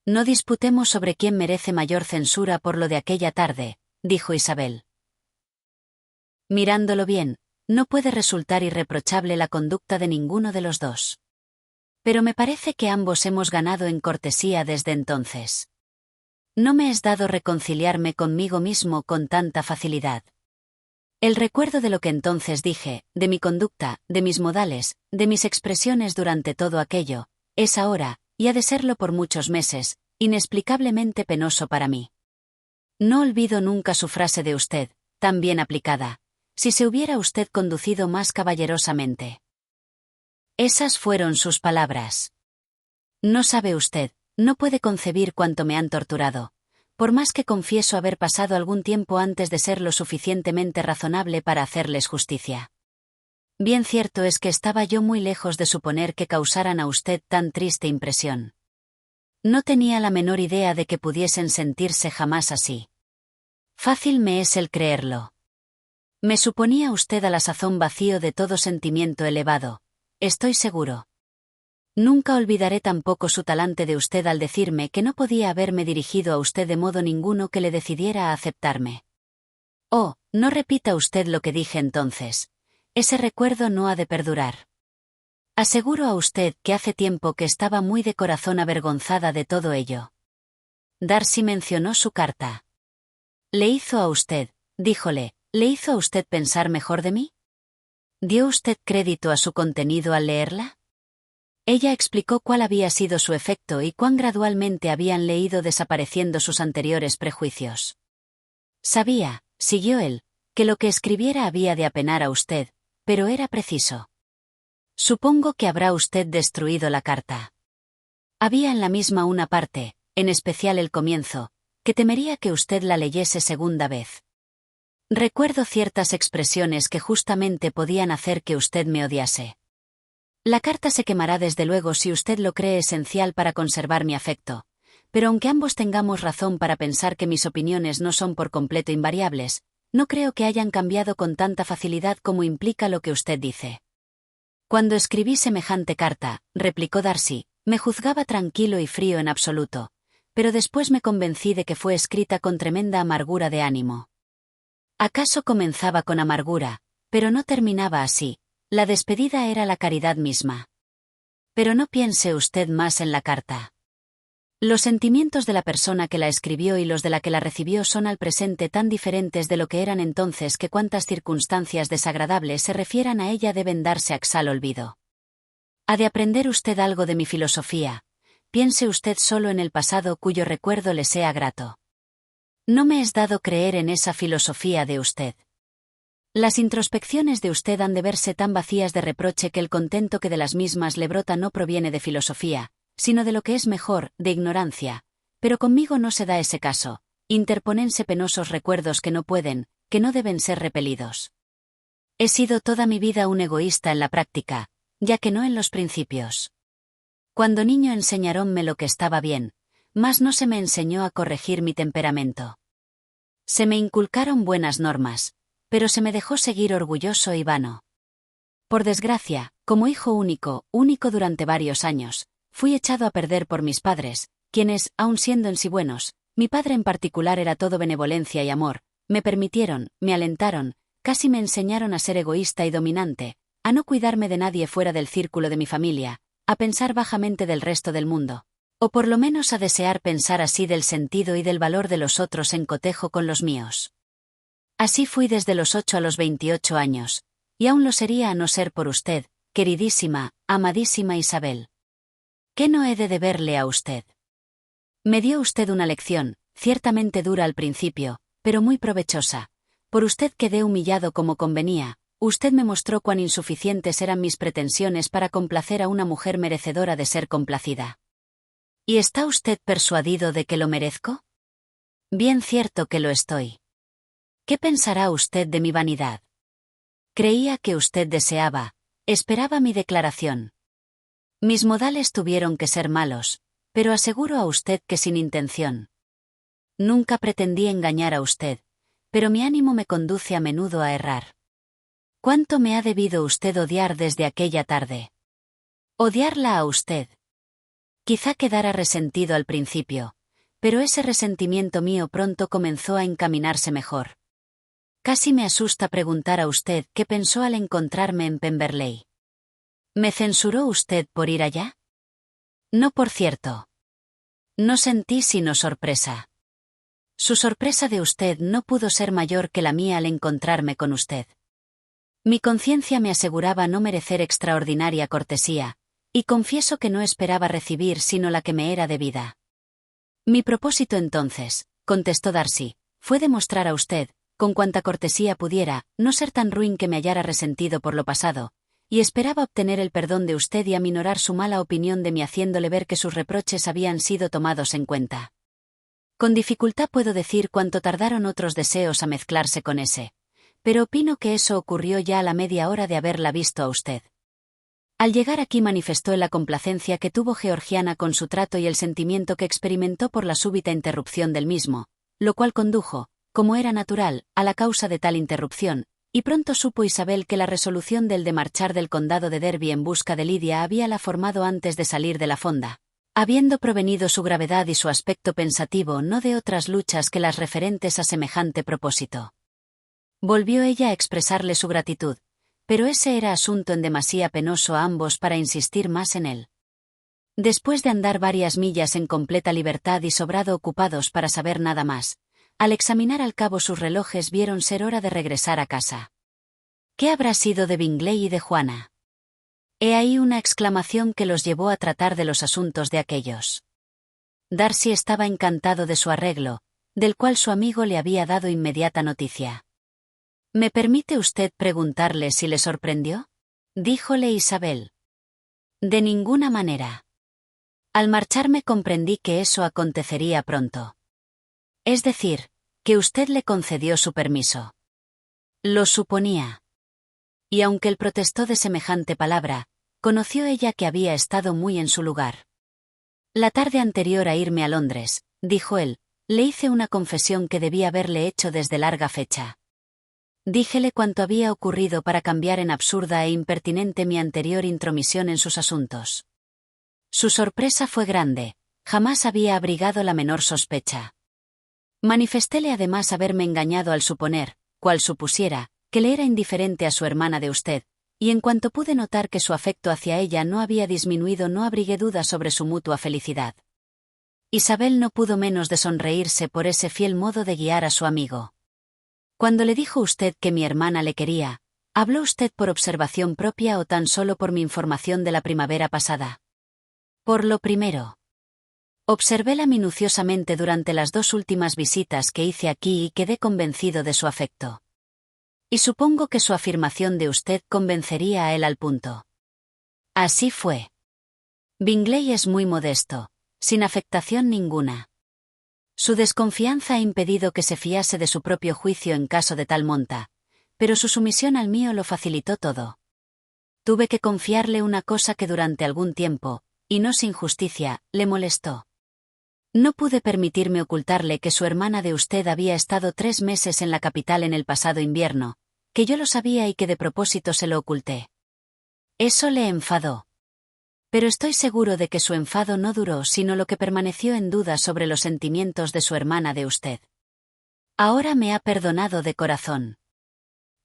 No disputemos sobre quién merece mayor censura por lo de aquella tarde», dijo Isabel. «Mirándolo bien, no puede resultar irreprochable la conducta de ninguno de los dos. Pero me parece que ambos hemos ganado en cortesía desde entonces. No me es dado reconciliarme conmigo mismo con tanta facilidad. El recuerdo de lo que entonces dije, de mi conducta, de mis modales, de mis expresiones durante todo aquello, es ahora, y ha de serlo por muchos meses, inexplicablemente penoso para mí. No olvido nunca su frase de usted, tan bien aplicada: «Si se hubiera usted conducido más caballerosamente». Esas fueron sus palabras. No sabe usted, no puede concebir cuánto me han torturado, por más que confieso haber pasado algún tiempo antes de ser lo suficientemente razonable para hacerles justicia. Bien cierto es que estaba yo muy lejos de suponer que causaran a usted tan triste impresión. No tenía la menor idea de que pudiesen sentirse jamás así. Fácil me es el creerlo. Me suponía usted a la sazón vacío de todo sentimiento elevado, estoy seguro. Nunca olvidaré tampoco su talante de usted al decirme que no podía haberme dirigido a usted de modo ninguno que le decidiera a aceptarme. Oh, No repita usted lo que dije entonces. Ese recuerdo no ha de perdurar. Aseguro a usted que hace tiempo que estaba muy de corazón avergonzada de todo ello. Darcy mencionó su carta. ¿Le hizo a usted, díjole, le hizo a usted pensar mejor de mí? ¿Dio usted crédito a su contenido al leerla? Ella explicó cuál había sido su efecto y cuán gradualmente habían ido desapareciendo sus anteriores prejuicios. Sabía, siguió él, que lo que escribiera había de apenar a usted, pero era preciso. Supongo que habrá usted destruido la carta. Había en la misma una parte, en especial el comienzo, que temería que usted la leyese segunda vez. Recuerdo ciertas expresiones que justamente podían hacer que usted me odiase. La carta se quemará desde luego si usted lo cree esencial para conservar mi afecto, pero aunque ambos tengamos razón para pensar que mis opiniones no son por completo invariables, no creo que hayan cambiado con tanta facilidad como implica lo que usted dice. Cuando escribí semejante carta, replicó Darcy, me juzgaba tranquilo y frío en absoluto, pero después me convencí de que fue escrita con tremenda amargura de ánimo. Acaso comenzaba con amargura, pero no terminaba así. La despedida era la caridad misma. Pero no piense usted más en la carta. Los sentimientos de la persona que la escribió y los de la que la recibió son al presente tan diferentes de lo que eran entonces que cuantas circunstancias desagradables se refieran a ella deben darse al olvido. Ha de aprender usted algo de mi filosofía. Piense usted solo en el pasado cuyo recuerdo le sea grato. No me es dado creer en esa filosofía de usted. Las introspecciones de usted han de verse tan vacías de reproche que el contento que de las mismas le brota no proviene de filosofía, sino de lo que es mejor, de ignorancia. Pero conmigo no se da ese caso. Interponense penosos recuerdos que no pueden, que no deben ser repelidos. He sido toda mi vida un egoísta en la práctica, ya que no en los principios. Cuando niño enseñaronme lo que estaba bien, mas no se me enseñó a corregir mi temperamento. Se me inculcaron buenas normas, pero se me dejó seguir orgulloso y vano. Por desgracia, como hijo único durante varios años, fui echado a perder por mis padres, quienes, aun siendo en sí buenos, mi padre en particular era todo benevolencia y amor, me permitieron, me alentaron, casi me enseñaron a ser egoísta y dominante, a no cuidarme de nadie fuera del círculo de mi familia, a pensar bajamente del resto del mundo, o por lo menos a desear pensar así del sentido y del valor de los otros en cotejo con los míos. Así fui desde los 8 a los 28 años, y aún lo sería a no ser por usted, queridísima, amadísima Isabel. ¿Qué no he de deberle a usted? Me dio usted una lección, ciertamente dura al principio, pero muy provechosa. Por usted quedé humillado como convenía, usted me mostró cuán insuficientes eran mis pretensiones para complacer a una mujer merecedora de ser complacida. ¿Y está usted persuadido de que lo merezco? Bien cierto que lo estoy. ¿Qué pensará usted de mi vanidad? Creía que usted deseaba, esperaba mi declaración. Mis modales tuvieron que ser malos, pero aseguro a usted que sin intención. Nunca pretendí engañar a usted, pero mi ánimo me conduce a menudo a errar. ¿Cuánto me ha debido usted odiar desde aquella tarde? Odiarla a usted. Quizá quedara resentido al principio, pero ese resentimiento mío pronto comenzó a encaminarse mejor. Casi me asusta preguntar a usted qué pensó al encontrarme en Pemberley. ¿Me censuró usted por ir allá? No, por cierto. No sentí sino sorpresa. Su sorpresa de usted no pudo ser mayor que la mía al encontrarme con usted. Mi conciencia me aseguraba no merecer extraordinaria cortesía, y confieso que no esperaba recibir sino la que me era debida. Mi propósito entonces, contestó Darcy, fue demostrar a usted, con cuanta cortesía pudiera, no ser tan ruin que me hallara resentido por lo pasado, y esperaba obtener el perdón de usted y aminorar su mala opinión de mí haciéndole ver que sus reproches habían sido tomados en cuenta. Con dificultad puedo decir cuánto tardaron otros deseos a mezclarse con ese, pero opino que eso ocurrió ya a la media hora de haberla visto a usted. Al llegar aquí manifestó la complacencia que tuvo Georgiana con su trato y el sentimiento que experimentó por la súbita interrupción del mismo, lo cual condujo, como era natural, a la causa de tal interrupción, y pronto supo Isabel que la resolución del de marchar del condado de Derby en busca de Lidia habíala formado antes de salir de la fonda, habiendo provenido su gravedad y su aspecto pensativo no de otras luchas que las referentes a semejante propósito. Volvió ella a expresarle su gratitud, pero ese era asunto en demasía penoso a ambos para insistir más en él. Después de andar varias millas en completa libertad y sobrado ocupados para saber nada más, al examinar al cabo sus relojes vieron ser hora de regresar a casa. ¿Qué habrá sido de Bingley y de Juana? He ahí una exclamación que los llevó a tratar de los asuntos de aquellos. Darcy estaba encantado de su arreglo, del cual su amigo le había dado inmediata noticia. ¿Me permite usted preguntarle si le sorprendió?, díjole Isabel. De ninguna manera. Al marcharme comprendí que eso acontecería pronto. Es decir, que usted le concedió su permiso. Lo suponía. Y aunque él protestó de semejante palabra, conoció ella que había estado muy en su lugar. La tarde anterior a irme a Londres, dijo él, le hice una confesión que debía haberle hecho desde larga fecha. Díjele cuanto había ocurrido para cambiar en absurda e impertinente mi anterior intromisión en sus asuntos. Su sorpresa fue grande, jamás había abrigado la menor sospecha. Manifestéle además haberme engañado al suponer, cual supusiera, que le era indiferente a su hermana de usted, y en cuanto pude notar que su afecto hacia ella no había disminuido no abrigué dudas sobre su mutua felicidad. Isabel no pudo menos de sonreírse por ese fiel modo de guiar a su amigo. Cuando le dijo usted que mi hermana le quería, ¿habló usted por observación propia o tan solo por mi información de la primavera pasada? Por lo primero. Observéla minuciosamente durante las 2 últimas visitas que hice aquí y quedé convencido de su afecto. Y supongo que su afirmación de usted convencería a él al punto. Así fue. Bingley es muy modesto, sin afectación ninguna. Su desconfianza ha impedido que se fiase de su propio juicio en caso de tal monta, pero su sumisión al mío lo facilitó todo. Tuve que confiarle una cosa que durante algún tiempo, y no sin justicia, le molestó. No pude permitirme ocultarle que su hermana de usted había estado 3 meses en la capital en el pasado invierno, que yo lo sabía y que de propósito se lo oculté. Eso le enfadó. Pero estoy seguro de que su enfado no duró sino lo que permaneció en duda sobre los sentimientos de su hermana de usted. Ahora me ha perdonado de corazón.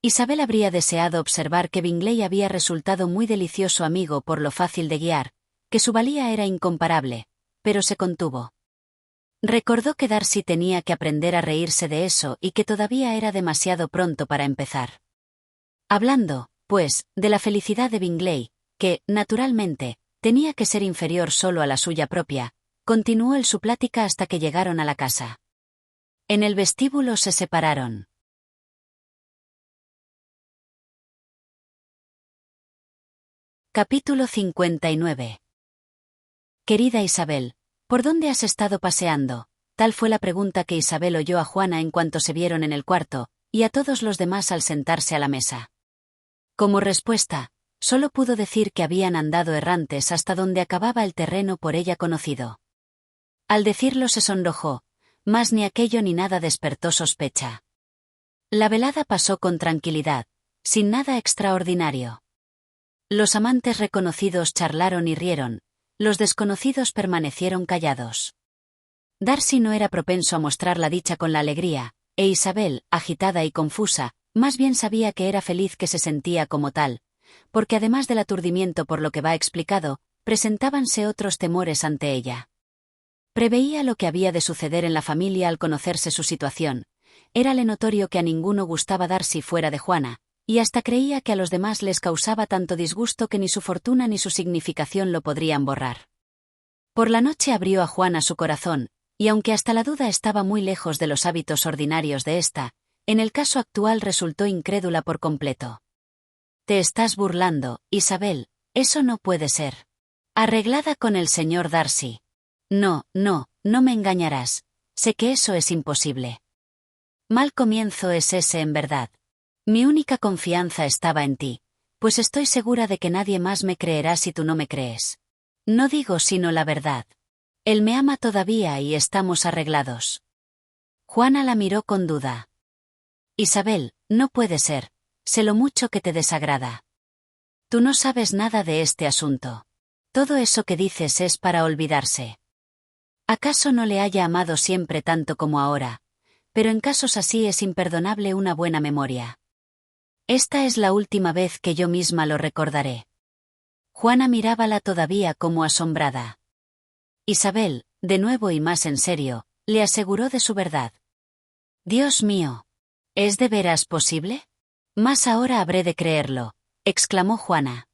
Isabel habría deseado observar que Bingley había resultado muy delicioso amigo por lo fácil de guiar, que su valía era incomparable, pero se contuvo. Recordó que Darcy tenía que aprender a reírse de eso y que todavía era demasiado pronto para empezar. Hablando, pues, de la felicidad de Bingley, que, naturalmente, tenía que ser inferior solo a la suya propia, continuó él su plática hasta que llegaron a la casa. En el vestíbulo se separaron. Capítulo 59. Querida Isabel, ¿por dónde has estado paseando? Tal fue la pregunta que Isabel oyó a Juana en cuanto se vieron en el cuarto, y a todos los demás al sentarse a la mesa. Como respuesta, solo pudo decir que habían andado errantes hasta donde acababa el terreno por ella conocido. Al decirlo se sonrojó, mas ni aquello ni nada despertó sospecha. La velada pasó con tranquilidad, sin nada extraordinario. Los amantes reconocidos charlaron y rieron, los desconocidos permanecieron callados. Darcy no era propenso a mostrar la dicha con la alegría, e Isabel, agitada y confusa, más bien sabía que era feliz que se sentía como tal, porque además del aturdimiento por lo que va explicado, presentábanse otros temores ante ella. Preveía lo que había de suceder en la familia al conocerse su situación, érale notorio que a ninguno gustaba Darcy fuera de Juana, y hasta creía que a los demás les causaba tanto disgusto que ni su fortuna ni su significación lo podrían borrar. Por la noche abrió a Juana su corazón, y aunque hasta la duda estaba muy lejos de los hábitos ordinarios de ésta, en el caso actual resultó incrédula por completo. Te estás burlando, Isabel, eso no puede ser. Arreglada con el señor Darcy. No me engañarás, sé que eso es imposible. Mal comienzo es ese en verdad. Mi única confianza estaba en ti, pues estoy segura de que nadie más me creerá si tú no me crees. No digo sino la verdad. Él me ama todavía y estamos arreglados. Juana la miró con duda. Isabel, no puede ser, sé lo mucho que te desagrada. Tú no sabes nada de este asunto. Todo eso que dices es para olvidarse. ¿Acaso no le haya amado siempre tanto como ahora? pero en casos así es imperdonable una buena memoria. Esta es la última vez que yo misma lo recordaré. Juana mirábala todavía como asombrada. Isabel, de nuevo y más en serio, le aseguró de su verdad. Dios mío. ¿Es de veras posible? Más ahora habré de creerlo, exclamó Juana.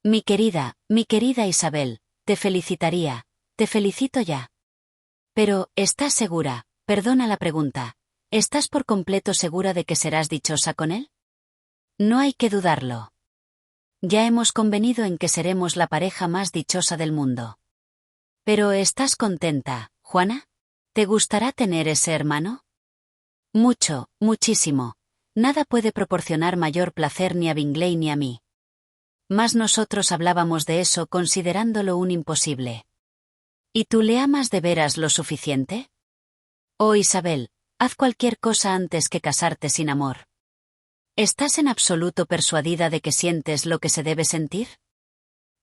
Mi querida Isabel, te felicitaría, te felicito ya. Pero, ¿estás segura? Perdona la pregunta. ¿Estás por completo segura de que serás dichosa con él? No hay que dudarlo. Ya hemos convenido en que seremos la pareja más dichosa del mundo. Pero ¿estás contenta, Juana? ¿Te gustará tener ese hermano? Mucho, muchísimo. Nada puede proporcionar mayor placer ni a Bingley ni a mí. Mas nosotros hablábamos de eso considerándolo un imposible. ¿Y tú le amas de veras lo suficiente? Oh Isabel, haz cualquier cosa antes que casarte sin amor. ¿Estás en absoluto persuadida de que sientes lo que se debe sentir?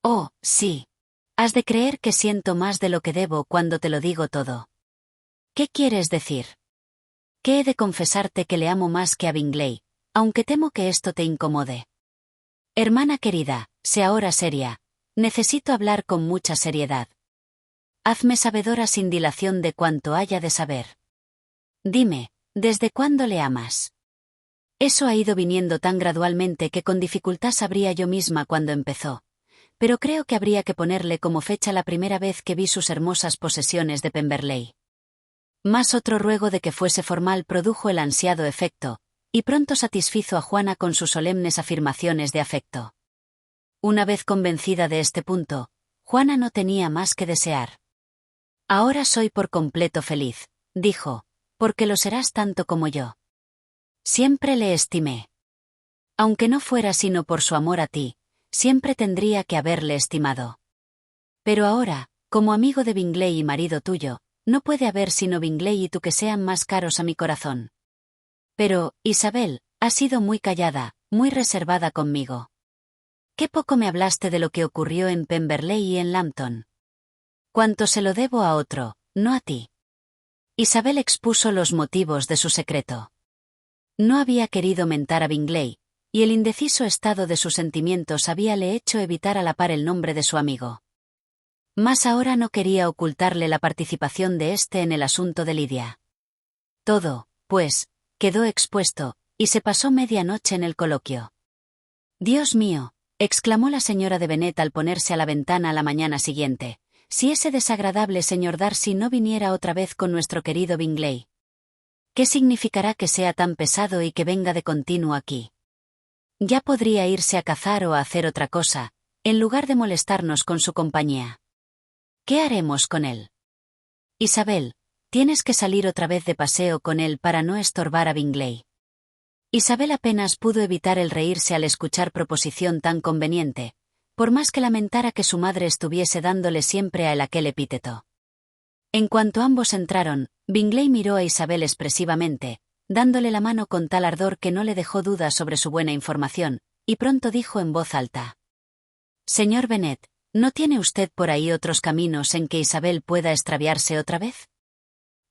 Oh, sí. Has de creer que siento más de lo que debo cuando te lo digo todo. ¿Qué quieres decir? Que he de confesarte que le amo más que a Bingley, aunque temo que esto te incomode. Hermana querida, sé ahora seria. Necesito hablar con mucha seriedad. Hazme sabedora sin dilación de cuanto haya de saber. Dime, ¿desde cuándo le amas? Eso ha ido viniendo tan gradualmente que con dificultad sabría yo misma cuándo empezó. Pero creo que habría que ponerle como fecha la primera vez que vi sus hermosas posesiones de Pemberley. Mas otro ruego de que fuese formal produjo el ansiado efecto, y pronto satisfizo a Juana con sus solemnes afirmaciones de afecto. Una vez convencida de este punto, Juana no tenía más que desear. Ahora soy por completo feliz, dijo, porque lo serás tanto como yo. Siempre le estimé. Aunque no fuera sino por su amor a ti, siempre tendría que haberle estimado. Pero ahora, como amigo de Bingley y marido tuyo, no puede haber sino Bingley y tú que sean más caros a mi corazón. Pero, Isabel, has sido muy callada, muy reservada conmigo. Qué poco me hablaste de lo que ocurrió en Pemberley y en Lambton. Cuánto se lo debo a otro, no a ti. Isabel expuso los motivos de su secreto. No había querido mentar a Bingley, y el indeciso estado de sus sentimientos habíale hecho evitar a la par el nombre de su amigo. Mas ahora no quería ocultarle la participación de éste en el asunto de Lidia. Todo, pues, quedó expuesto, y se pasó media noche en el coloquio. Dios mío, exclamó la señora de Bennet al ponerse a la ventana a la mañana siguiente, si ese desagradable señor Darcy no viniera otra vez con nuestro querido Bingley. ¿Qué significará que sea tan pesado y que venga de continuo aquí? Ya podría irse a cazar o a hacer otra cosa, en lugar de molestarnos con su compañía. ¿Qué haremos con él? Isabel, tienes que salir otra vez de paseo con él para no estorbar a Bingley. Isabel apenas pudo evitar el reírse al escuchar proposición tan conveniente, por más que lamentara que su madre estuviese dándole siempre a él aquel epíteto. En cuanto ambos entraron, Bingley miró a Isabel expresivamente, dándole la mano con tal ardor que no le dejó duda sobre su buena información, y pronto dijo en voz alta. Señor Bennet, ¿no tiene usted por ahí otros caminos en que Isabel pueda extraviarse otra vez?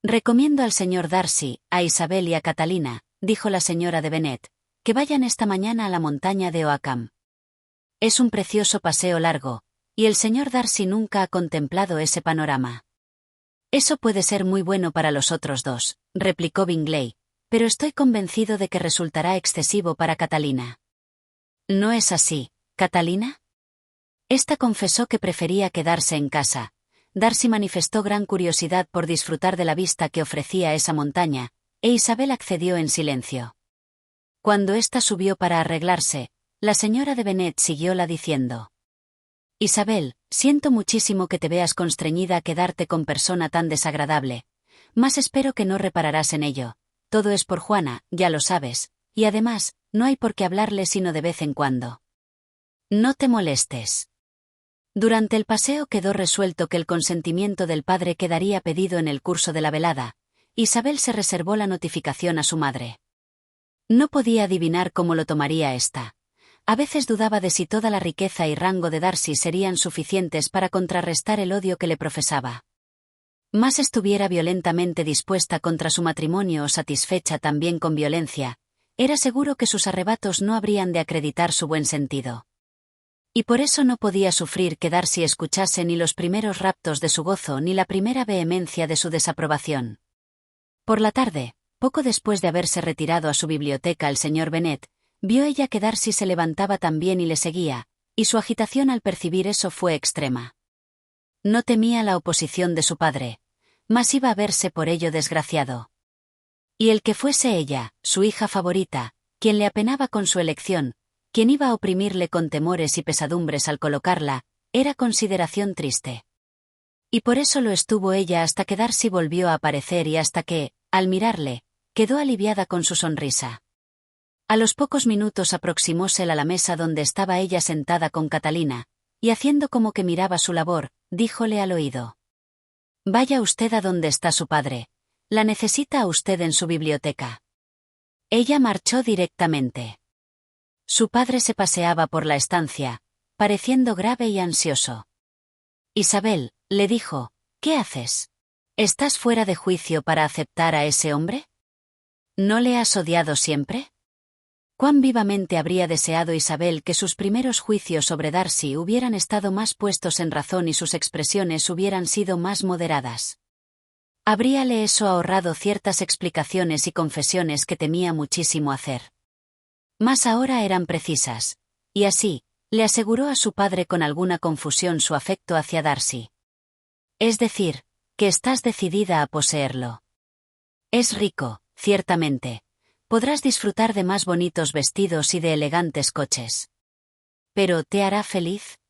Recomiendo al señor Darcy, a Isabel y a Catalina, dijo la señora de Bennet, que vayan esta mañana a la montaña de Oakham. Es un precioso paseo largo, y el señor Darcy nunca ha contemplado ese panorama. Eso puede ser muy bueno para los otros dos, replicó Bingley, pero estoy convencido de que resultará excesivo para Catalina. ¿No es así, Catalina? Esta confesó que prefería quedarse en casa. Darcy manifestó gran curiosidad por disfrutar de la vista que ofrecía esa montaña, e Isabel accedió en silencio. Cuando ésta subió para arreglarse, la señora de Bennet siguióla diciendo. Isabel, siento muchísimo que te veas constreñida a quedarte con persona tan desagradable, mas espero que no repararás en ello. Todo es por Juana, ya lo sabes, y además, no hay por qué hablarle sino de vez en cuando. No te molestes. Durante el paseo quedó resuelto que el consentimiento del padre quedaría pedido en el curso de la velada. Isabel se reservó la notificación a su madre. No podía adivinar cómo lo tomaría ésta. A veces dudaba de si toda la riqueza y rango de Darcy serían suficientes para contrarrestar el odio que le profesaba. más estuviera violentamente dispuesta contra su matrimonio o satisfecha también con violencia, era seguro que sus arrebatos no habrían de acreditar su buen sentido. Y por eso no podía sufrir que Darcy escuchase ni los primeros raptos de su gozo ni la primera vehemencia de su desaprobación. Por la tarde, poco después de haberse retirado a su biblioteca el señor Bennet, vio ella que Darcy se levantaba también y le seguía, y su agitación al percibir eso fue extrema. No temía la oposición de su padre, mas iba a verse por ello desgraciado. Y el que fuese ella, su hija favorita, quien le apenaba con su elección, quien iba a oprimirle con temores y pesadumbres al colocarla, era consideración triste. Y por eso lo estuvo ella hasta que Darcy volvió a aparecer y hasta que, al mirarle, quedó aliviada con su sonrisa. A los pocos minutos aproximósela a la mesa donde estaba ella sentada con Catalina, y haciendo como que miraba su labor, díjole al oído: «Vaya usted a donde está su padre. La necesita a usted en su biblioteca». Ella marchó directamente. Su padre se paseaba por la estancia, pareciendo grave y ansioso. «Isabel», le dijo, «¿qué haces? ¿Estás fuera de juicio para aceptar a ese hombre? ¿No le has odiado siempre?». Cuán vivamente habría deseado Isabel que sus primeros juicios sobre Darcy hubieran estado más puestos en razón y sus expresiones hubieran sido más moderadas. Habríale eso ahorrado ciertas explicaciones y confesiones que temía muchísimo hacer. Mas ahora eran precisas, y así, le aseguró a su padre con alguna confusión su afecto hacia Darcy. «Es decir, que estás decidida a poseerlo. Es rico, ciertamente. Podrás disfrutar de más bonitos vestidos y de elegantes coches. ¿Pero te hará feliz?».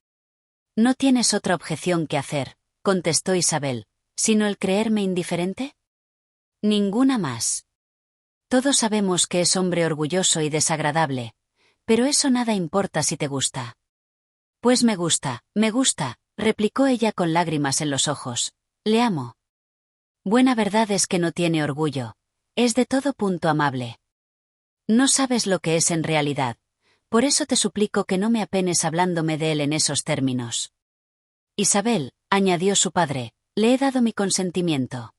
«No tienes otra objeción que hacer», contestó Isabel, «sino el creerme indiferente». «Ninguna más. Todos sabemos que es hombre orgulloso y desagradable, pero eso nada importa si te gusta». «Pues me gusta», replicó ella con lágrimas en los ojos. «Le amo. Buena verdad es que no tiene orgullo. Es de todo punto amable. No sabes lo que es en realidad, por eso te suplico que no me apenes hablándome de él en esos términos». «Isabel», añadió su padre, «le he dado mi consentimiento.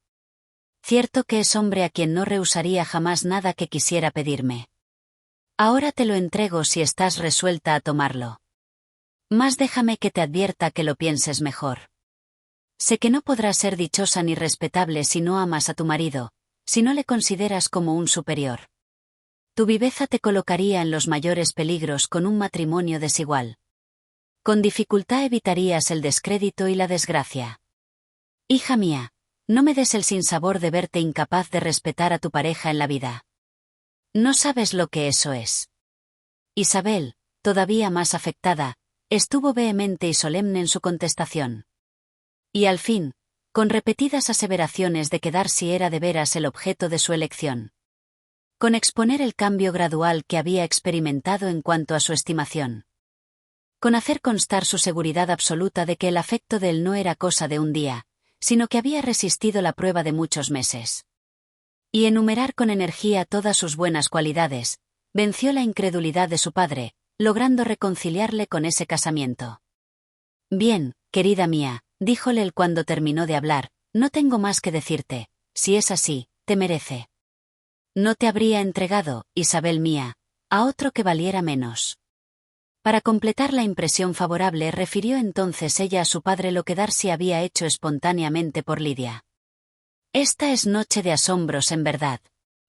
Cierto que es hombre a quien no rehusaría jamás nada que quisiera pedirme. Ahora te lo entrego si estás resuelta a tomarlo. Mas déjame que te advierta que lo pienses mejor. Sé que no podrás ser dichosa ni respetable si no amas a tu marido, si no le consideras como un superior. Tu viveza te colocaría en los mayores peligros con un matrimonio desigual. Con dificultad evitarías el descrédito y la desgracia. Hija mía, no me des el sinsabor de verte incapaz de respetar a tu pareja en la vida. No sabes lo que eso es». Isabel, todavía más afectada, estuvo vehemente y solemne en su contestación. Y al fin, con repetidas aseveraciones de que Darcy era de veras el objeto de su elección. Con exponer el cambio gradual que había experimentado en cuanto a su estimación. Con hacer constar su seguridad absoluta de que el afecto de él no era cosa de un día, sino que había resistido la prueba de muchos meses. Y enumerar con energía todas sus buenas cualidades, venció la incredulidad de su padre, logrando reconciliarle con ese casamiento. «Bien, querida mía», díjole él cuando terminó de hablar, «no tengo más que decirte. Si es así, te merece. No te habría entregado, Isabel mía, a otro que valiera menos». Para completar la impresión favorable refirió entonces ella a su padre lo que Darcy había hecho espontáneamente por Lidia. «Esta es noche de asombros en verdad.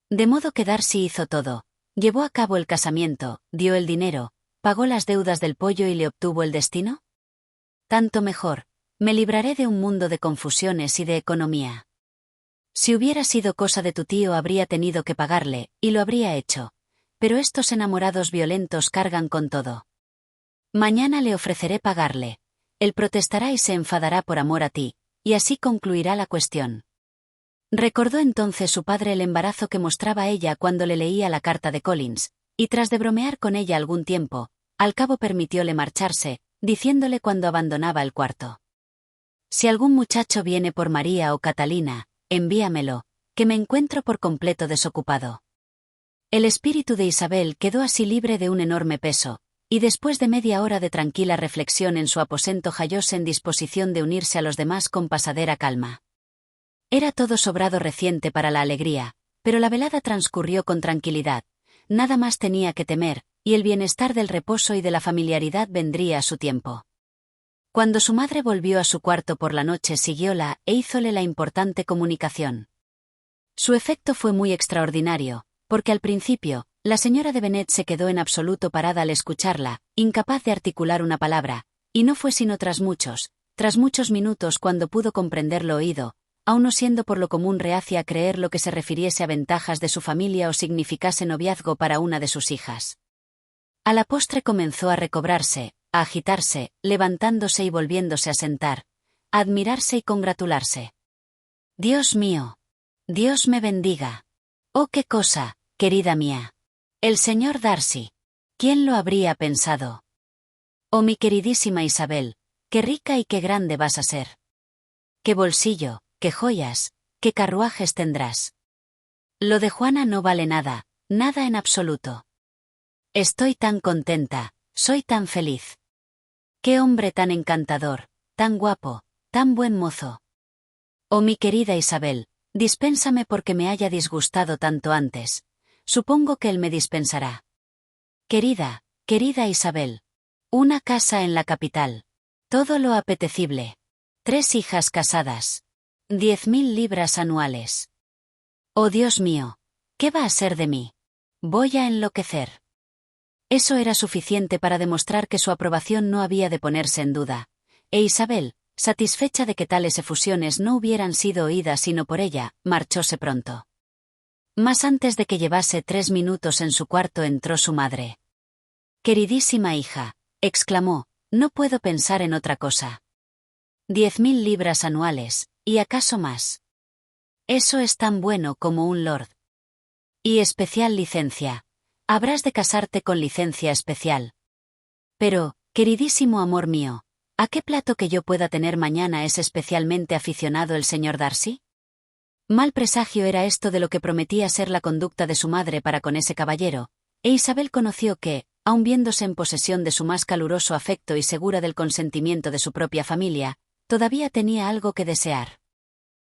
De modo que Darcy hizo todo, llevó a cabo el casamiento, dio el dinero, pagó las deudas del pollo y le obtuvo el destino. Tanto mejor, me libraré de un mundo de confusiones y de economía. Si hubiera sido cosa de tu tío habría tenido que pagarle, y lo habría hecho, pero estos enamorados violentos cargan con todo. Mañana le ofreceré pagarle. Él protestará y se enfadará por amor a ti, y así concluirá la cuestión». Recordó entonces su padre el embarazo que mostraba ella cuando le leía la carta de Collins, y tras de bromear con ella algún tiempo, al cabo permitióle marcharse, diciéndole cuando abandonaba el cuarto: «Si algún muchacho viene por María o Catalina, envíamelo, que me encuentro por completo desocupado». El espíritu de Isabel quedó así libre de un enorme peso, y después de media hora de tranquila reflexión en su aposento hallóse en disposición de unirse a los demás con pasadera calma. Era todo sobrado reciente para la alegría, pero la velada transcurrió con tranquilidad. Nada más tenía que temer, y el bienestar del reposo y de la familiaridad vendría a su tiempo. Cuando su madre volvió a su cuarto por la noche siguióla e hízole la importante comunicación. Su efecto fue muy extraordinario, porque al principio, la señora de Bennet se quedó en absoluto parada al escucharla, incapaz de articular una palabra, y no fue sino tras muchos minutos cuando pudo comprender lo oído, aun no siendo por lo común reacia a creer lo que se refiriese a ventajas de su familia o significase noviazgo para una de sus hijas. A la postre comenzó a recobrarse, a agitarse, levantándose y volviéndose a sentar, a admirarse y congratularse. «Dios mío. Dios me bendiga. Oh, qué cosa, querida mía. El señor Darcy. ¿Quién lo habría pensado? Oh, mi queridísima Isabel, qué rica y qué grande vas a ser. Qué bolsillo, qué joyas, qué carruajes tendrás. Lo de Juana no vale nada, nada en absoluto. Estoy tan contenta, soy tan feliz. Qué hombre tan encantador, tan guapo, tan buen mozo. Oh, mi querida Isabel, dispénsame porque me haya disgustado tanto antes. Supongo que él me dispensará. Querida, querida Isabel. Una casa en la capital. Todo lo apetecible. 3 hijas casadas. 10.000 libras anuales. Oh, Dios mío, ¿qué va a ser de mí? Voy a enloquecer. Eso era suficiente para demostrar que su aprobación no había de ponerse en duda, e Isabel, satisfecha de que tales efusiones no hubieran sido oídas sino por ella, marchóse pronto. Mas antes de que llevase 3 minutos en su cuarto entró su madre. «Queridísima hija», exclamó, «no puedo pensar en otra cosa. 10.000 libras anuales, y acaso más. Eso es tan bueno como un lord. Y especial licencia. Habrás de casarte con licencia especial. Pero, queridísimo amor mío, ¿a qué plato que yo pueda tener mañana es especialmente aficionado el señor Darcy?» Mal presagio era esto de lo que prometía ser la conducta de su madre para con ese caballero, e Isabel conoció que, aun viéndose en posesión de su más caluroso afecto y segura del consentimiento de su propia familia, todavía tenía algo que desear.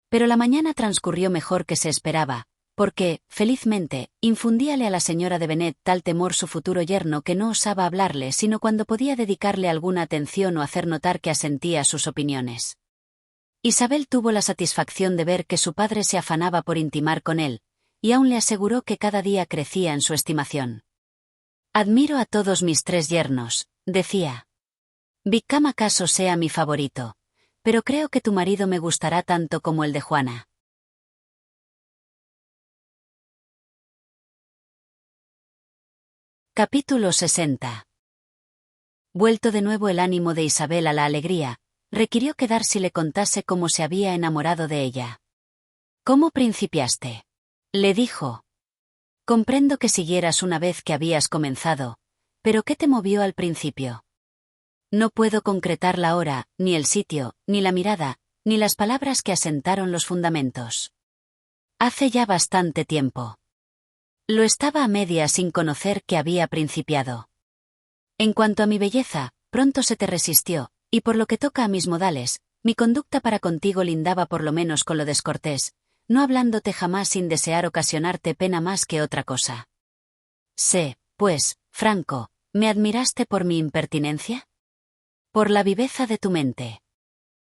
Pero la mañana transcurrió mejor que se esperaba, porque, felizmente, infundíale a la señora de Bennet tal temor su futuro yerno que no osaba hablarle sino cuando podía dedicarle alguna atención o hacer notar que asentía a sus opiniones. Isabel tuvo la satisfacción de ver que su padre se afanaba por intimar con él, y aún le aseguró que cada día crecía en su estimación. «Admiro a todos mis 3 yernos», decía. «Wickham acaso sea mi favorito, pero creo que tu marido me gustará tanto como el de Juana». Capítulo 60. Vuelto de nuevo el ánimo de Isabel a la alegría, requirió que Darcy le contase cómo se había enamorado de ella. «¿Cómo principiaste?», le dijo. «Comprendo que siguieras una vez que habías comenzado, pero ¿qué te movió al principio? No puedo concretar la hora, ni el sitio, ni la mirada, ni las palabras que asentaron los fundamentos. Hace ya bastante tiempo. Lo estaba a media sin conocer que había principiado. En cuanto a mi belleza, pronto se te resistió, y por lo que toca a mis modales, mi conducta para contigo lindaba por lo menos con lo descortés, no hablándote jamás sin desear ocasionarte pena más que otra cosa. Sé, pues, Franco, ¿me admiraste por mi impertinencia? Por la viveza de tu mente.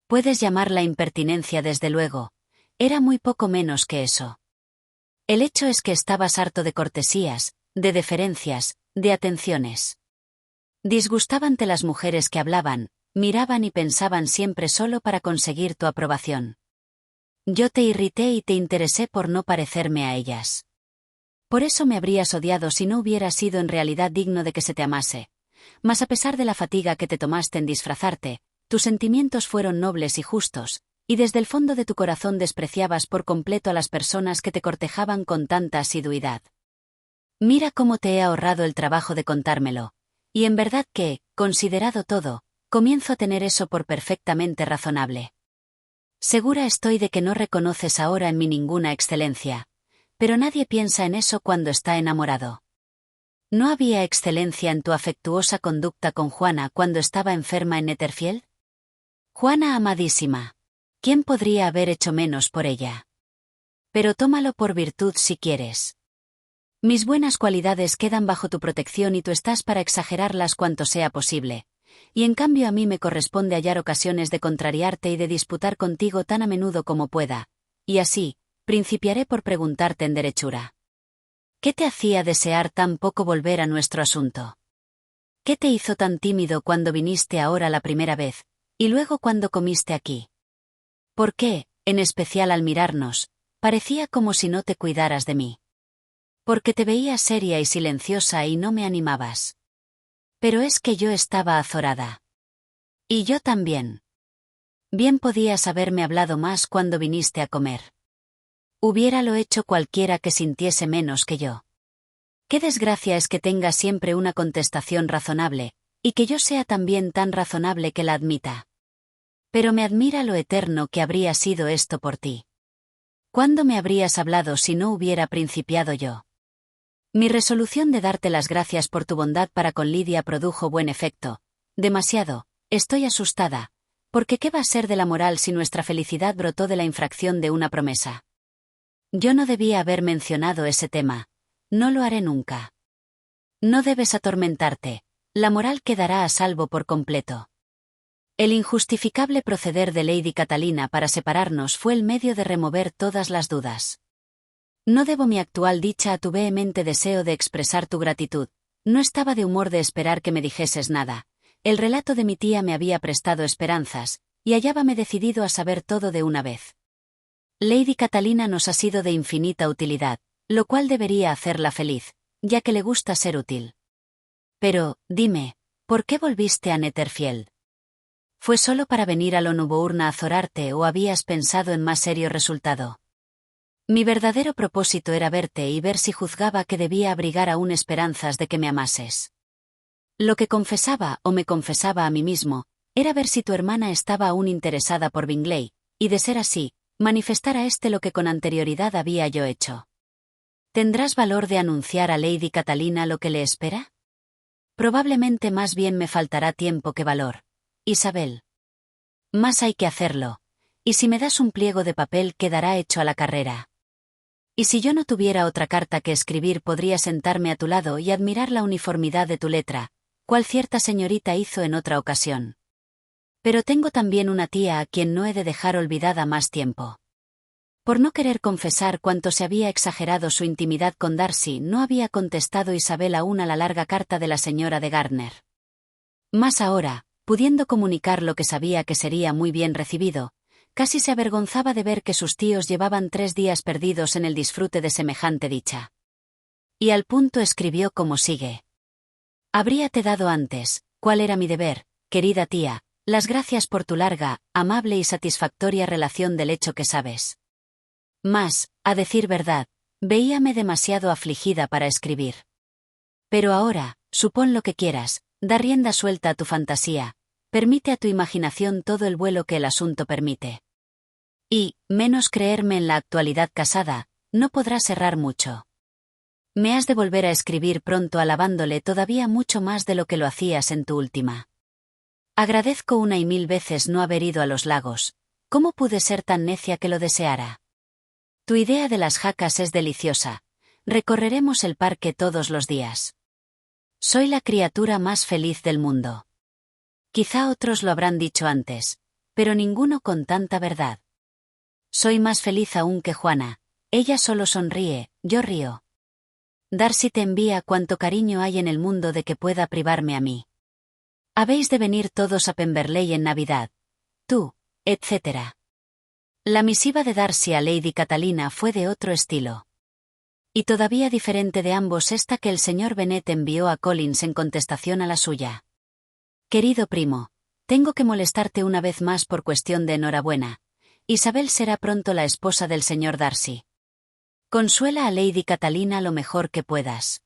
Puedes llamarla impertinencia desde luego, era muy poco menos que eso. El hecho es que estabas harto de cortesías, de deferencias, de atenciones. Disgustavante las mujeres que hablaban, miraban y pensaban siempre solo para conseguir tu aprobación. Yo te irrité y te interesé por no parecerme a ellas. Por eso me habrías odiado si no hubiera sido en realidad digno de que se te amase. Mas a pesar de la fatiga que te tomaste en disfrazarte, tus sentimientos fueron nobles y justos, y desde el fondo de tu corazón despreciabas por completo a las personas que te cortejaban con tanta asiduidad. Mira cómo te he ahorrado el trabajo de contármelo, y en verdad que, considerado todo, comienzo a tener eso por perfectamente razonable. Segura estoy de que no reconoces ahora en mí ninguna excelencia, pero nadie piensa en eso cuando está enamorado. ¿No había excelencia en tu afectuosa conducta con Juana cuando estaba enferma en Netherfield? Juana amadísima. ¿Quién podría haber hecho menos por ella? Pero tómalo por virtud si quieres. Mis buenas cualidades quedan bajo tu protección y tú estás para exagerarlas cuanto sea posible. Y en cambio a mí me corresponde hallar ocasiones de contrariarte y de disputar contigo tan a menudo como pueda. Y así, principiaré por preguntarte en derechura. ¿Qué te hacía desear tan poco volver a nuestro asunto? ¿Qué te hizo tan tímido cuando viniste ahora la primera vez, y luego cuando comiste aquí? ¿Por qué, en especial al mirarnos, parecía como si no te cuidaras de mí? Porque te veía seria y silenciosa y no me animabas. Pero es que yo estaba azorada. Y yo también. Bien podías haberme hablado más cuando viniste a comer. Hubiéralo hecho cualquiera que sintiese menos que yo. Qué desgracia es que tenga siempre una contestación razonable, y que yo sea también tan razonable que la admita. Pero me admira lo eterno que habría sido esto por ti. ¿Cuándo me habrías hablado si no hubiera principiado yo? Mi resolución de darte las gracias por tu bondad para con Lidia produjo buen efecto. Demasiado, estoy asustada, porque ¿qué va a ser de la moral si nuestra felicidad brotó de la infracción de una promesa? Yo no debía haber mencionado ese tema. No lo haré nunca. No debes atormentarte, la moral quedará a salvo por completo. El injustificable proceder de Lady Catalina para separarnos fue el medio de remover todas las dudas. No debo mi actual dicha a tu vehemente deseo de expresar tu gratitud. No estaba de humor de esperar que me dijeses nada. El relato de mi tía me había prestado esperanzas, y hallábame decidido a saber todo de una vez. Lady Catalina nos ha sido de infinita utilidad, lo cual debería hacerla feliz, ya que le gusta ser útil. Pero, dime, ¿por qué volviste a Netherfield? ¿Fue solo para venir a Lonubourne a azorarte o habías pensado en más serio resultado? Mi verdadero propósito era verte y ver si juzgaba que debía abrigar aún esperanzas de que me amases. Lo que confesaba o me confesaba a mí mismo, era ver si tu hermana estaba aún interesada por Bingley, y de ser así, manifestar a éste lo que con anterioridad había yo hecho. ¿Tendrás valor de anunciar a Lady Catalina lo que le espera? Probablemente más bien me faltará tiempo que valor. Isabel. Más hay que hacerlo, y si me das un pliego de papel quedará hecho a la carrera. Y si yo no tuviera otra carta que escribir podría sentarme a tu lado y admirar la uniformidad de tu letra, cual cierta señorita hizo en otra ocasión. Pero tengo también una tía a quien no he de dejar olvidada más tiempo. Por no querer confesar cuánto se había exagerado su intimidad con Darcy, no había contestado Isabel aún a la larga carta de la señora de Gardner. Más ahora, pudiendo comunicar lo que sabía que sería muy bien recibido, casi se avergonzaba de ver que sus tíos llevaban 3 días perdidos en el disfrute de semejante dicha. Y al punto escribió como sigue. Habríate dado antes, cuál era mi deber, querida tía, las gracias por tu larga, amable y satisfactoria relación del hecho que sabes. Mas, a decir verdad, veíame demasiado afligida para escribir. Pero ahora, supón lo que quieras, da rienda suelta a tu fantasía, permite a tu imaginación todo el vuelo que el asunto permite. Y, menos creerme en la actualidad casada, no podrás errar mucho. Me has de volver a escribir pronto alabándole todavía mucho más de lo que lo hacías en tu última. Agradezco 1 y 1000 veces no haber ido a los lagos. ¿Cómo pude ser tan necia que lo deseara? Tu idea de las jacas es deliciosa. Recorreremos el parque todos los días. Soy la criatura más feliz del mundo. Quizá otros lo habrán dicho antes, pero ninguno con tanta verdad. Soy más feliz aún que Juana. Ella solo sonríe, yo río. Darcy te envía cuanto cariño hay en el mundo de que pueda privarme a mí. Habéis de venir todos a Pemberley en Navidad. Tú, etc. La misiva de Darcy a Lady Catalina fue de otro estilo. Y todavía diferente de ambos esta que el señor Bennet envió a Collins en contestación a la suya. Querido primo, tengo que molestarte una vez más por cuestión de enhorabuena. Isabel será pronto la esposa del señor Darcy. Consuela a Lady Catalina lo mejor que puedas.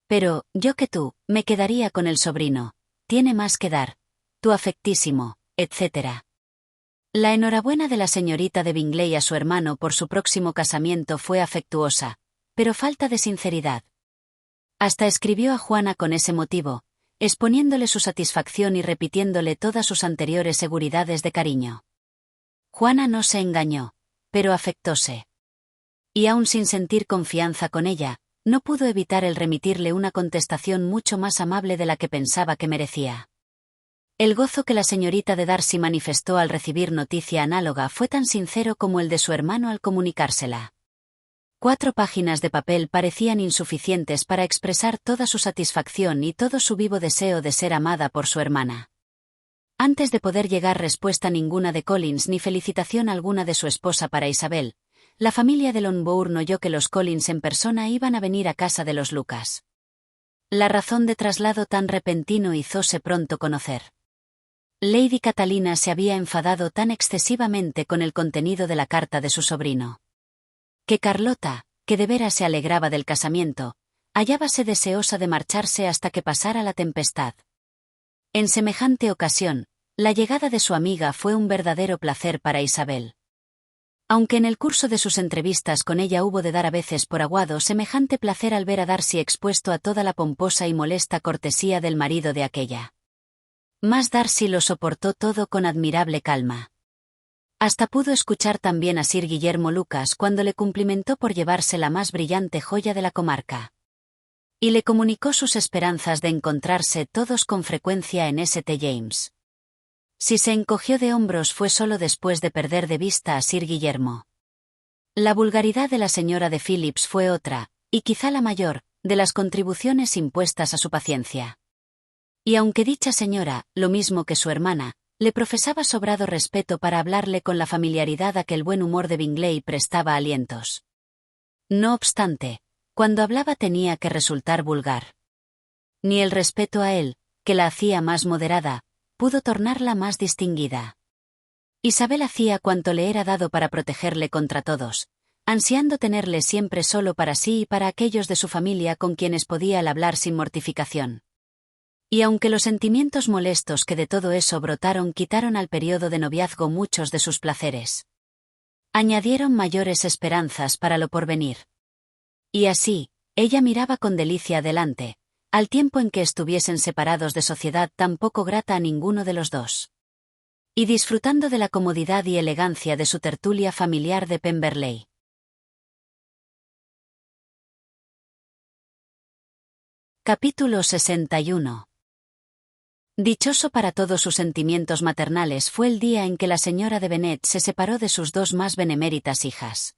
Pero, yo que tú, me quedaría con el sobrino. Tiene más que dar. Tu afectísimo, etc. La enhorabuena de la señorita de Bingley a su hermano por su próximo casamiento fue afectuosa, pero falta de sinceridad. Hasta escribió a Juana con ese motivo, exponiéndole su satisfacción y repitiéndole todas sus anteriores seguridades de cariño. Juana no se engañó, pero afectóse. Y aun sin sentir confianza con ella, no pudo evitar el remitirle una contestación mucho más amable de la que pensaba que merecía. El gozo que la señorita de Darcy manifestó al recibir noticia análoga fue tan sincero como el de su hermano al comunicársela. 4 páginas de papel parecían insuficientes para expresar toda su satisfacción y todo su vivo deseo de ser amada por su hermana. Antes de poder llegar respuesta ninguna de Collins ni felicitación alguna de su esposa para Isabel, la familia de Longbourn oyó que los Collins en persona iban a venir a casa de los Lucas. La razón de traslado tan repentino hizóse pronto conocer. Lady Catalina se había enfadado tan excesivamente con el contenido de la carta de su sobrino. Que Carlota, que de veras se alegraba del casamiento, hallábase deseosa de marcharse hasta que pasara la tempestad. En semejante ocasión, la llegada de su amiga fue un verdadero placer para Isabel. Aunque en el curso de sus entrevistas con ella hubo de dar a veces por aguado semejante placer al ver a Darcy expuesto a toda la pomposa y molesta cortesía del marido de aquella. Mas Darcy lo soportó todo con admirable calma. Hasta pudo escuchar también a Sir Guillermo Lucas cuando le cumplimentó por llevarse la más brillante joya de la comarca. Y le comunicó sus esperanzas de encontrarse todos con frecuencia en St. James. Si se encogió de hombros fue solo después de perder de vista a Sir Guillermo. La vulgaridad de la señora de Phillips fue otra, y quizá la mayor, de las contribuciones impuestas a su paciencia. Y aunque dicha señora, lo mismo que su hermana, le profesaba sobrado respeto para hablarle con la familiaridad a que el buen humor de Bingley prestaba alientos. No obstante, cuando hablaba tenía que resultar vulgar. Ni el respeto a él, que la hacía más moderada, pudo tornarla más distinguida. Isabel hacía cuanto le era dado para protegerle contra todos, ansiando tenerle siempre solo para sí y para aquellos de su familia con quienes podía al hablar sin mortificación. Y aunque los sentimientos molestos que de todo eso brotaron quitaron al periodo de noviazgo muchos de sus placeres, añadieron mayores esperanzas para lo porvenir. Y así, ella miraba con delicia adelante, al tiempo en que estuviesen separados de sociedad tan poco grata a ninguno de los dos. Y disfrutando de la comodidad y elegancia de su tertulia familiar de Pemberley. Capítulo 61. Dichoso para todos sus sentimientos maternales fue el día en que la señora de Bennet se separó de sus 2 más beneméritas hijas.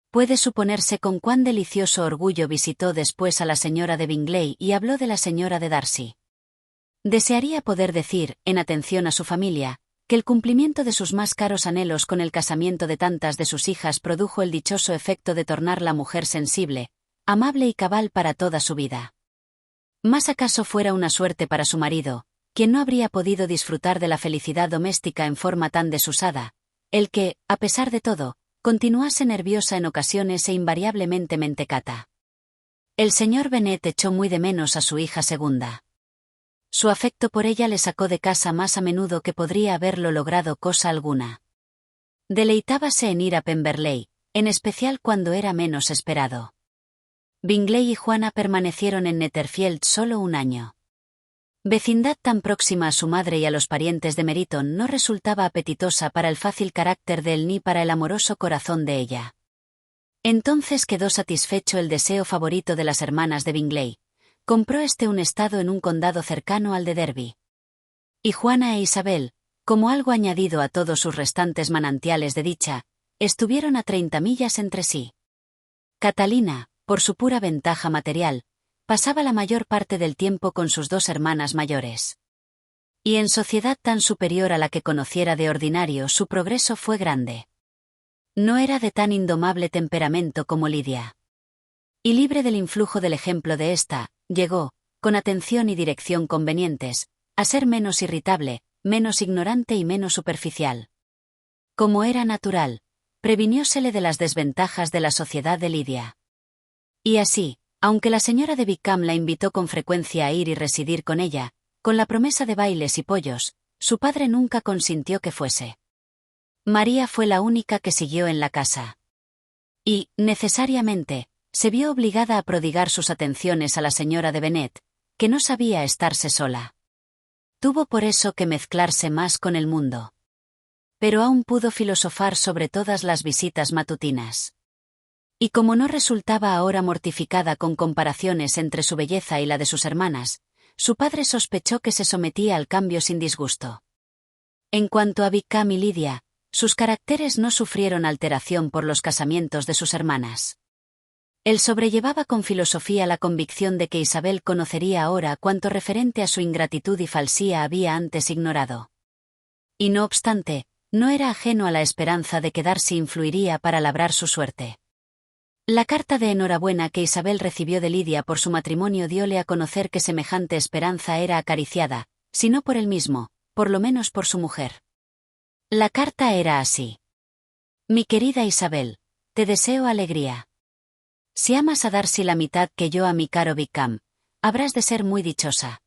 Puede suponerse con cuán delicioso orgullo visitó después a la señora de Bingley y habló de la señora de Darcy. Desearía poder decir, en atención a su familia, que el cumplimiento de sus más caros anhelos con el casamiento de tantas de sus hijas produjo el dichoso efecto de tornarla mujer sensible, amable y cabal para toda su vida. Más acaso fuera una suerte para su marido, quien no habría podido disfrutar de la felicidad doméstica en forma tan desusada, el que, a pesar de todo, continuase nerviosa en ocasiones e invariablemente mentecata. El señor Bennet echó muy de menos a su hija segunda. Su afecto por ella le sacó de casa más a menudo que podría haberlo logrado cosa alguna. Deleitábase en ir a Pemberley, en especial cuando era menos esperado. Bingley y Juana permanecieron en Netherfield solo 1 año. Vecindad tan próxima a su madre y a los parientes de Meryton no resultaba apetitosa para el fácil carácter de él ni para el amoroso corazón de ella. Entonces quedó satisfecho el deseo favorito de las hermanas de Bingley. Compró un estado en un condado cercano al de Derby. Y Juana e Isabel, como algo añadido a todos sus restantes manantiales de dicha, estuvieron a 30 millas entre sí. Catalina, por su pura ventaja material, pasaba la mayor parte del tiempo con sus 2 hermanas mayores. Y en sociedad tan superior a la que conociera de ordinario su progreso fue grande. No era de tan indomable temperamento como Lidia. Y libre del influjo del ejemplo de ésta, llegó, con atención y dirección convenientes, a ser menos irritable, menos ignorante y menos superficial. Como era natural, previniósele de las desventajas de la sociedad de Lidia. Y así, aunque la señora de Wickham la invitó con frecuencia a ir y residir con ella, con la promesa de bailes y pollos, su padre nunca consintió que fuese. María fue la única que siguió en la casa. Y, necesariamente, se vio obligada a prodigar sus atenciones a la señora de Bennet, que no sabía estarse sola. Tuvo por eso que mezclarse más con el mundo. pero aún pudo filosofar sobre todas las visitas matutinas. Y como no resultaba ahora mortificada con comparaciones entre su belleza y la de sus hermanas, su padre sospechó que se sometía al cambio sin disgusto. En cuanto a Bikram y Lidia, sus caracteres no sufrieron alteración por los casamientos de sus hermanas. Él sobrellevaba con filosofía la convicción de que Isabel conocería ahora cuanto referente a su ingratitud y falsía había antes ignorado. Y no obstante, no era ajeno a la esperanza de que Darcy influiría para labrar su suerte. La carta de enhorabuena que Isabel recibió de Lidia por su matrimonio dióle a conocer que semejante esperanza era acariciada, si no por él mismo, por lo menos por su mujer. La carta era así. Mi querida Isabel, te deseo alegría. Si amas a Darcy la mitad que yo a mi caro Bikram, habrás de ser muy dichosa.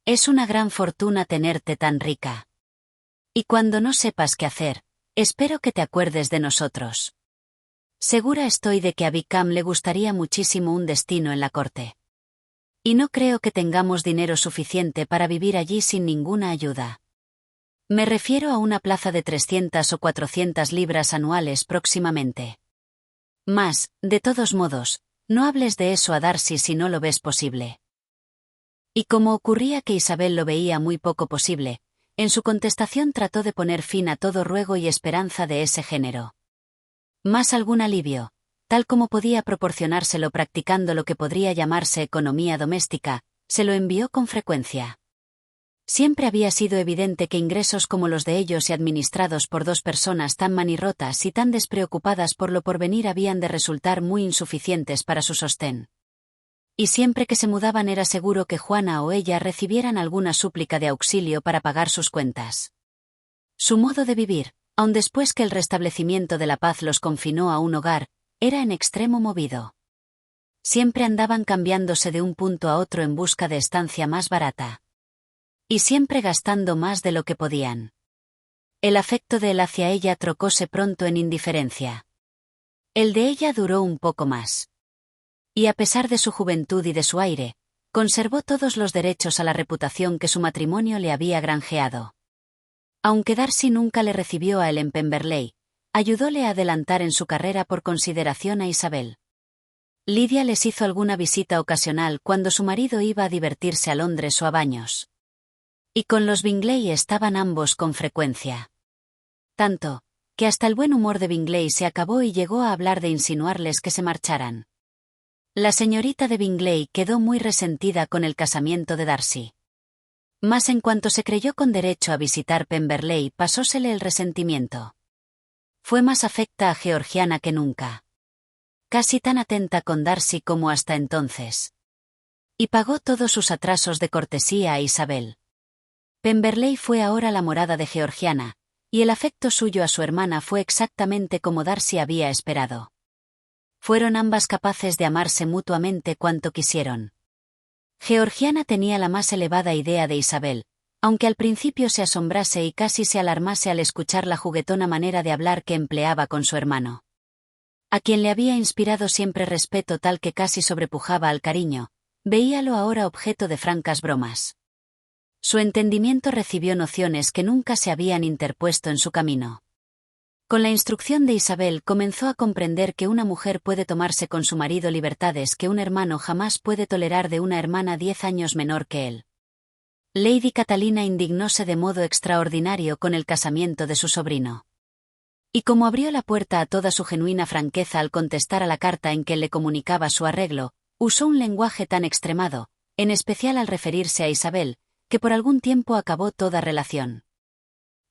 Es una gran fortuna tenerte tan rica. Y cuando no sepas qué hacer, espero que te acuerdes de nosotros. Segura estoy de que a Bikram le gustaría muchísimo un destino en la corte. Y no creo que tengamos dinero suficiente para vivir allí sin ninguna ayuda. Me refiero a una plaza de 300 o 400 libras anuales próximamente. Mas, de todos modos, no hables de eso a Darcy si no lo ves posible. Y como ocurría que Isabel lo veía muy poco posible, en su contestación trató de poner fin a todo ruego y esperanza de ese género. Más algún alivio, tal como podía proporcionárselo practicando lo que podría llamarse economía doméstica, se lo envió con frecuencia. Siempre había sido evidente que ingresos como los de ellos y administrados por dos personas tan manirrotas y tan despreocupadas por lo porvenir habían de resultar muy insuficientes para su sostén. Y siempre que se mudaban era seguro que Juana o ella recibieran alguna súplica de auxilio para pagar sus cuentas. Su modo de vivir, aun después que el restablecimiento de la paz los confinó a un hogar, era en extremo movido. Siempre andaban cambiándose de un punto a otro en busca de estancia más barata. Y siempre gastando más de lo que podían. El afecto de él hacia ella trocóse pronto en indiferencia. El de ella duró un poco más. Y a pesar de su juventud y de su aire, conservó todos los derechos a la reputación que su matrimonio le había granjeado. Aunque Darcy nunca le recibió a él en Pemberley, ayudóle a adelantar en su carrera por consideración a Isabel. Lidia les hizo alguna visita ocasional cuando su marido iba a divertirse a Londres o a Baños. Y con los Bingley estaban ambos con frecuencia. Tanto, que hasta el buen humor de Bingley se acabó y llegó a hablar de insinuarles que se marcharan. La señorita de Bingley quedó muy resentida con el casamiento de Darcy. Mas en cuanto se creyó con derecho a visitar Pemberley pasósele el resentimiento. Fue más afecta a Georgiana que nunca. Casi tan atenta con Darcy como hasta entonces. Y pagó todos sus atrasos de cortesía a Isabel. Pemberley fue ahora la morada de Georgiana, y el afecto suyo a su hermana fue exactamente como Darcy había esperado. Fueron ambas capaces de amarse mutuamente cuanto quisieron. Georgiana tenía la más elevada idea de Isabel, aunque al principio se asombrase y casi se alarmase al escuchar la juguetona manera de hablar que empleaba con su hermano. A quien le había inspirado siempre respeto tal que casi sobrepujaba al cariño, veíalo ahora objeto de francas bromas. Su entendimiento recibió nociones que nunca se habían interpuesto en su camino. Con la instrucción de Isabel comenzó a comprender que una mujer puede tomarse con su marido libertades que un hermano jamás puede tolerar de una hermana 10 años menor que él. Lady Catalina indignóse de modo extraordinario con el casamiento de su sobrino. Y como abrió la puerta a toda su genuina franqueza al contestar a la carta en que le comunicaba su arreglo, usó un lenguaje tan extremado, en especial al referirse a Isabel, que por algún tiempo acabó toda relación.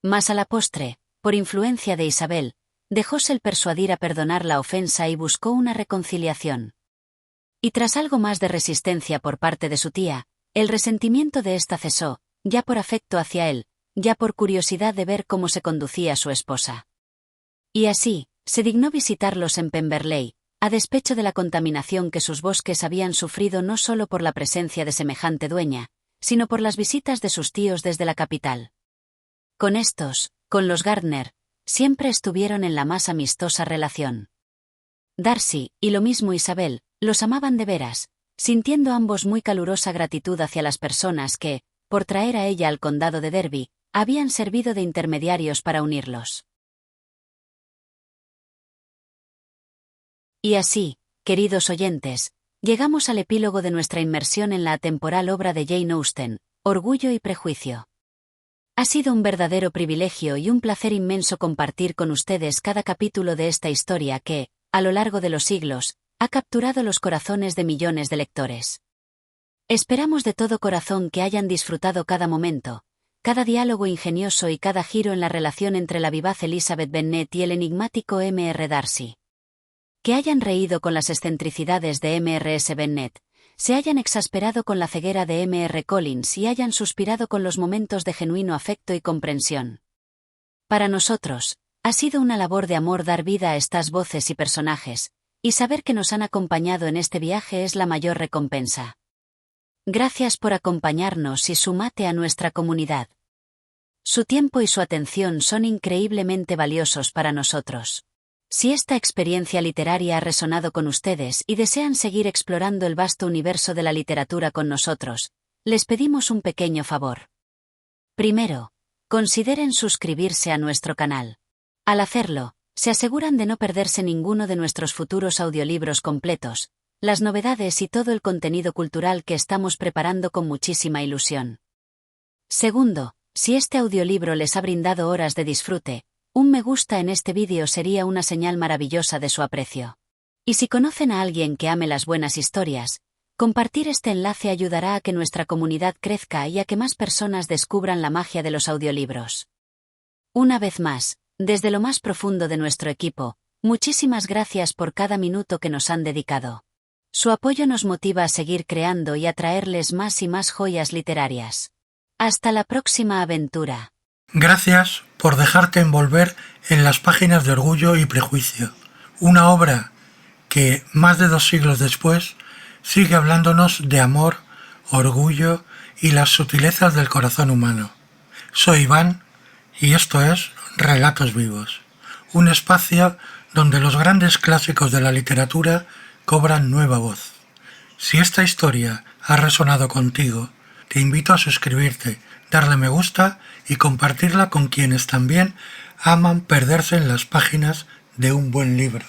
Mas a la postre, por influencia de Isabel, dejóse el persuadir a perdonar la ofensa y buscó una reconciliación. Y tras algo más de resistencia por parte de su tía, el resentimiento de ésta cesó, ya por afecto hacia él, ya por curiosidad de ver cómo se conducía su esposa. Y así, se dignó visitarlos en Pemberley, a despecho de la contaminación que sus bosques habían sufrido no solo por la presencia de semejante dueña, sino por las visitas de sus tíos desde la capital. Con estos, con los Gardner, siempre estuvieron en la más amistosa relación. Darcy, y lo mismo Isabel, los amaban de veras, sintiendo ambos muy calurosa gratitud hacia las personas que, por traer a ella al condado de Derby, habían servido de intermediarios para unirlos. Y así, queridos oyentes, llegamos al epílogo de nuestra inmersión en la atemporal obra de Jane Austen, Orgullo y Prejuicio. Ha sido un verdadero privilegio y un placer inmenso compartir con ustedes cada capítulo de esta historia que, a lo largo de los siglos, ha capturado los corazones de millones de lectores. Esperamos de todo corazón que hayan disfrutado cada momento, cada diálogo ingenioso y cada giro en la relación entre la vivaz Elizabeth Bennet y el enigmático M.R. Darcy. Que hayan reído con las excentricidades de M.R.S. Bennet, se hayan exasperado con la ceguera de M.R. Collins y hayan suspirado con los momentos de genuino afecto y comprensión. Para nosotros, ha sido una labor de amor dar vida a estas voces y personajes, y saber que nos han acompañado en este viaje es la mayor recompensa. Gracias por acompañarnos y sumate a nuestra comunidad. Su tiempo y su atención son increíblemente valiosos para nosotros. Si esta experiencia literaria ha resonado con ustedes y desean seguir explorando el vasto universo de la literatura con nosotros, les pedimos un pequeño favor. Primero, consideren suscribirse a nuestro canal. Al hacerlo, se aseguran de no perderse ninguno de nuestros futuros audiolibros completos, las novedades y todo el contenido cultural que estamos preparando con muchísima ilusión. Segundo, si este audiolibro les ha brindado horas de disfrute, un me gusta en este vídeo sería una señal maravillosa de su aprecio. Y si conocen a alguien que ame las buenas historias, compartir este enlace ayudará a que nuestra comunidad crezca y a que más personas descubran la magia de los audiolibros. Una vez más, desde lo más profundo de nuestro equipo, muchísimas gracias por cada minuto que nos han dedicado. Su apoyo nos motiva a seguir creando y a traerles más y más joyas literarias. Hasta la próxima aventura. Gracias por dejarte envolver en las páginas de Orgullo y Prejuicio, una obra que, más de 2 siglos después, sigue hablándonos de amor, orgullo y las sutilezas del corazón humano. Soy Iván y esto es Relatos Vivos, un espacio donde los grandes clásicos de la literatura cobran nueva voz. Si esta historia ha resonado contigo, te invito a suscribirte, darle me gusta y compartirla con quienes también aman perderse en las páginas de un buen libro.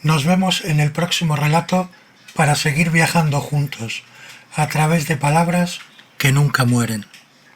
Nos vemos en el próximo relato para seguir viajando juntos a través de palabras que nunca mueren.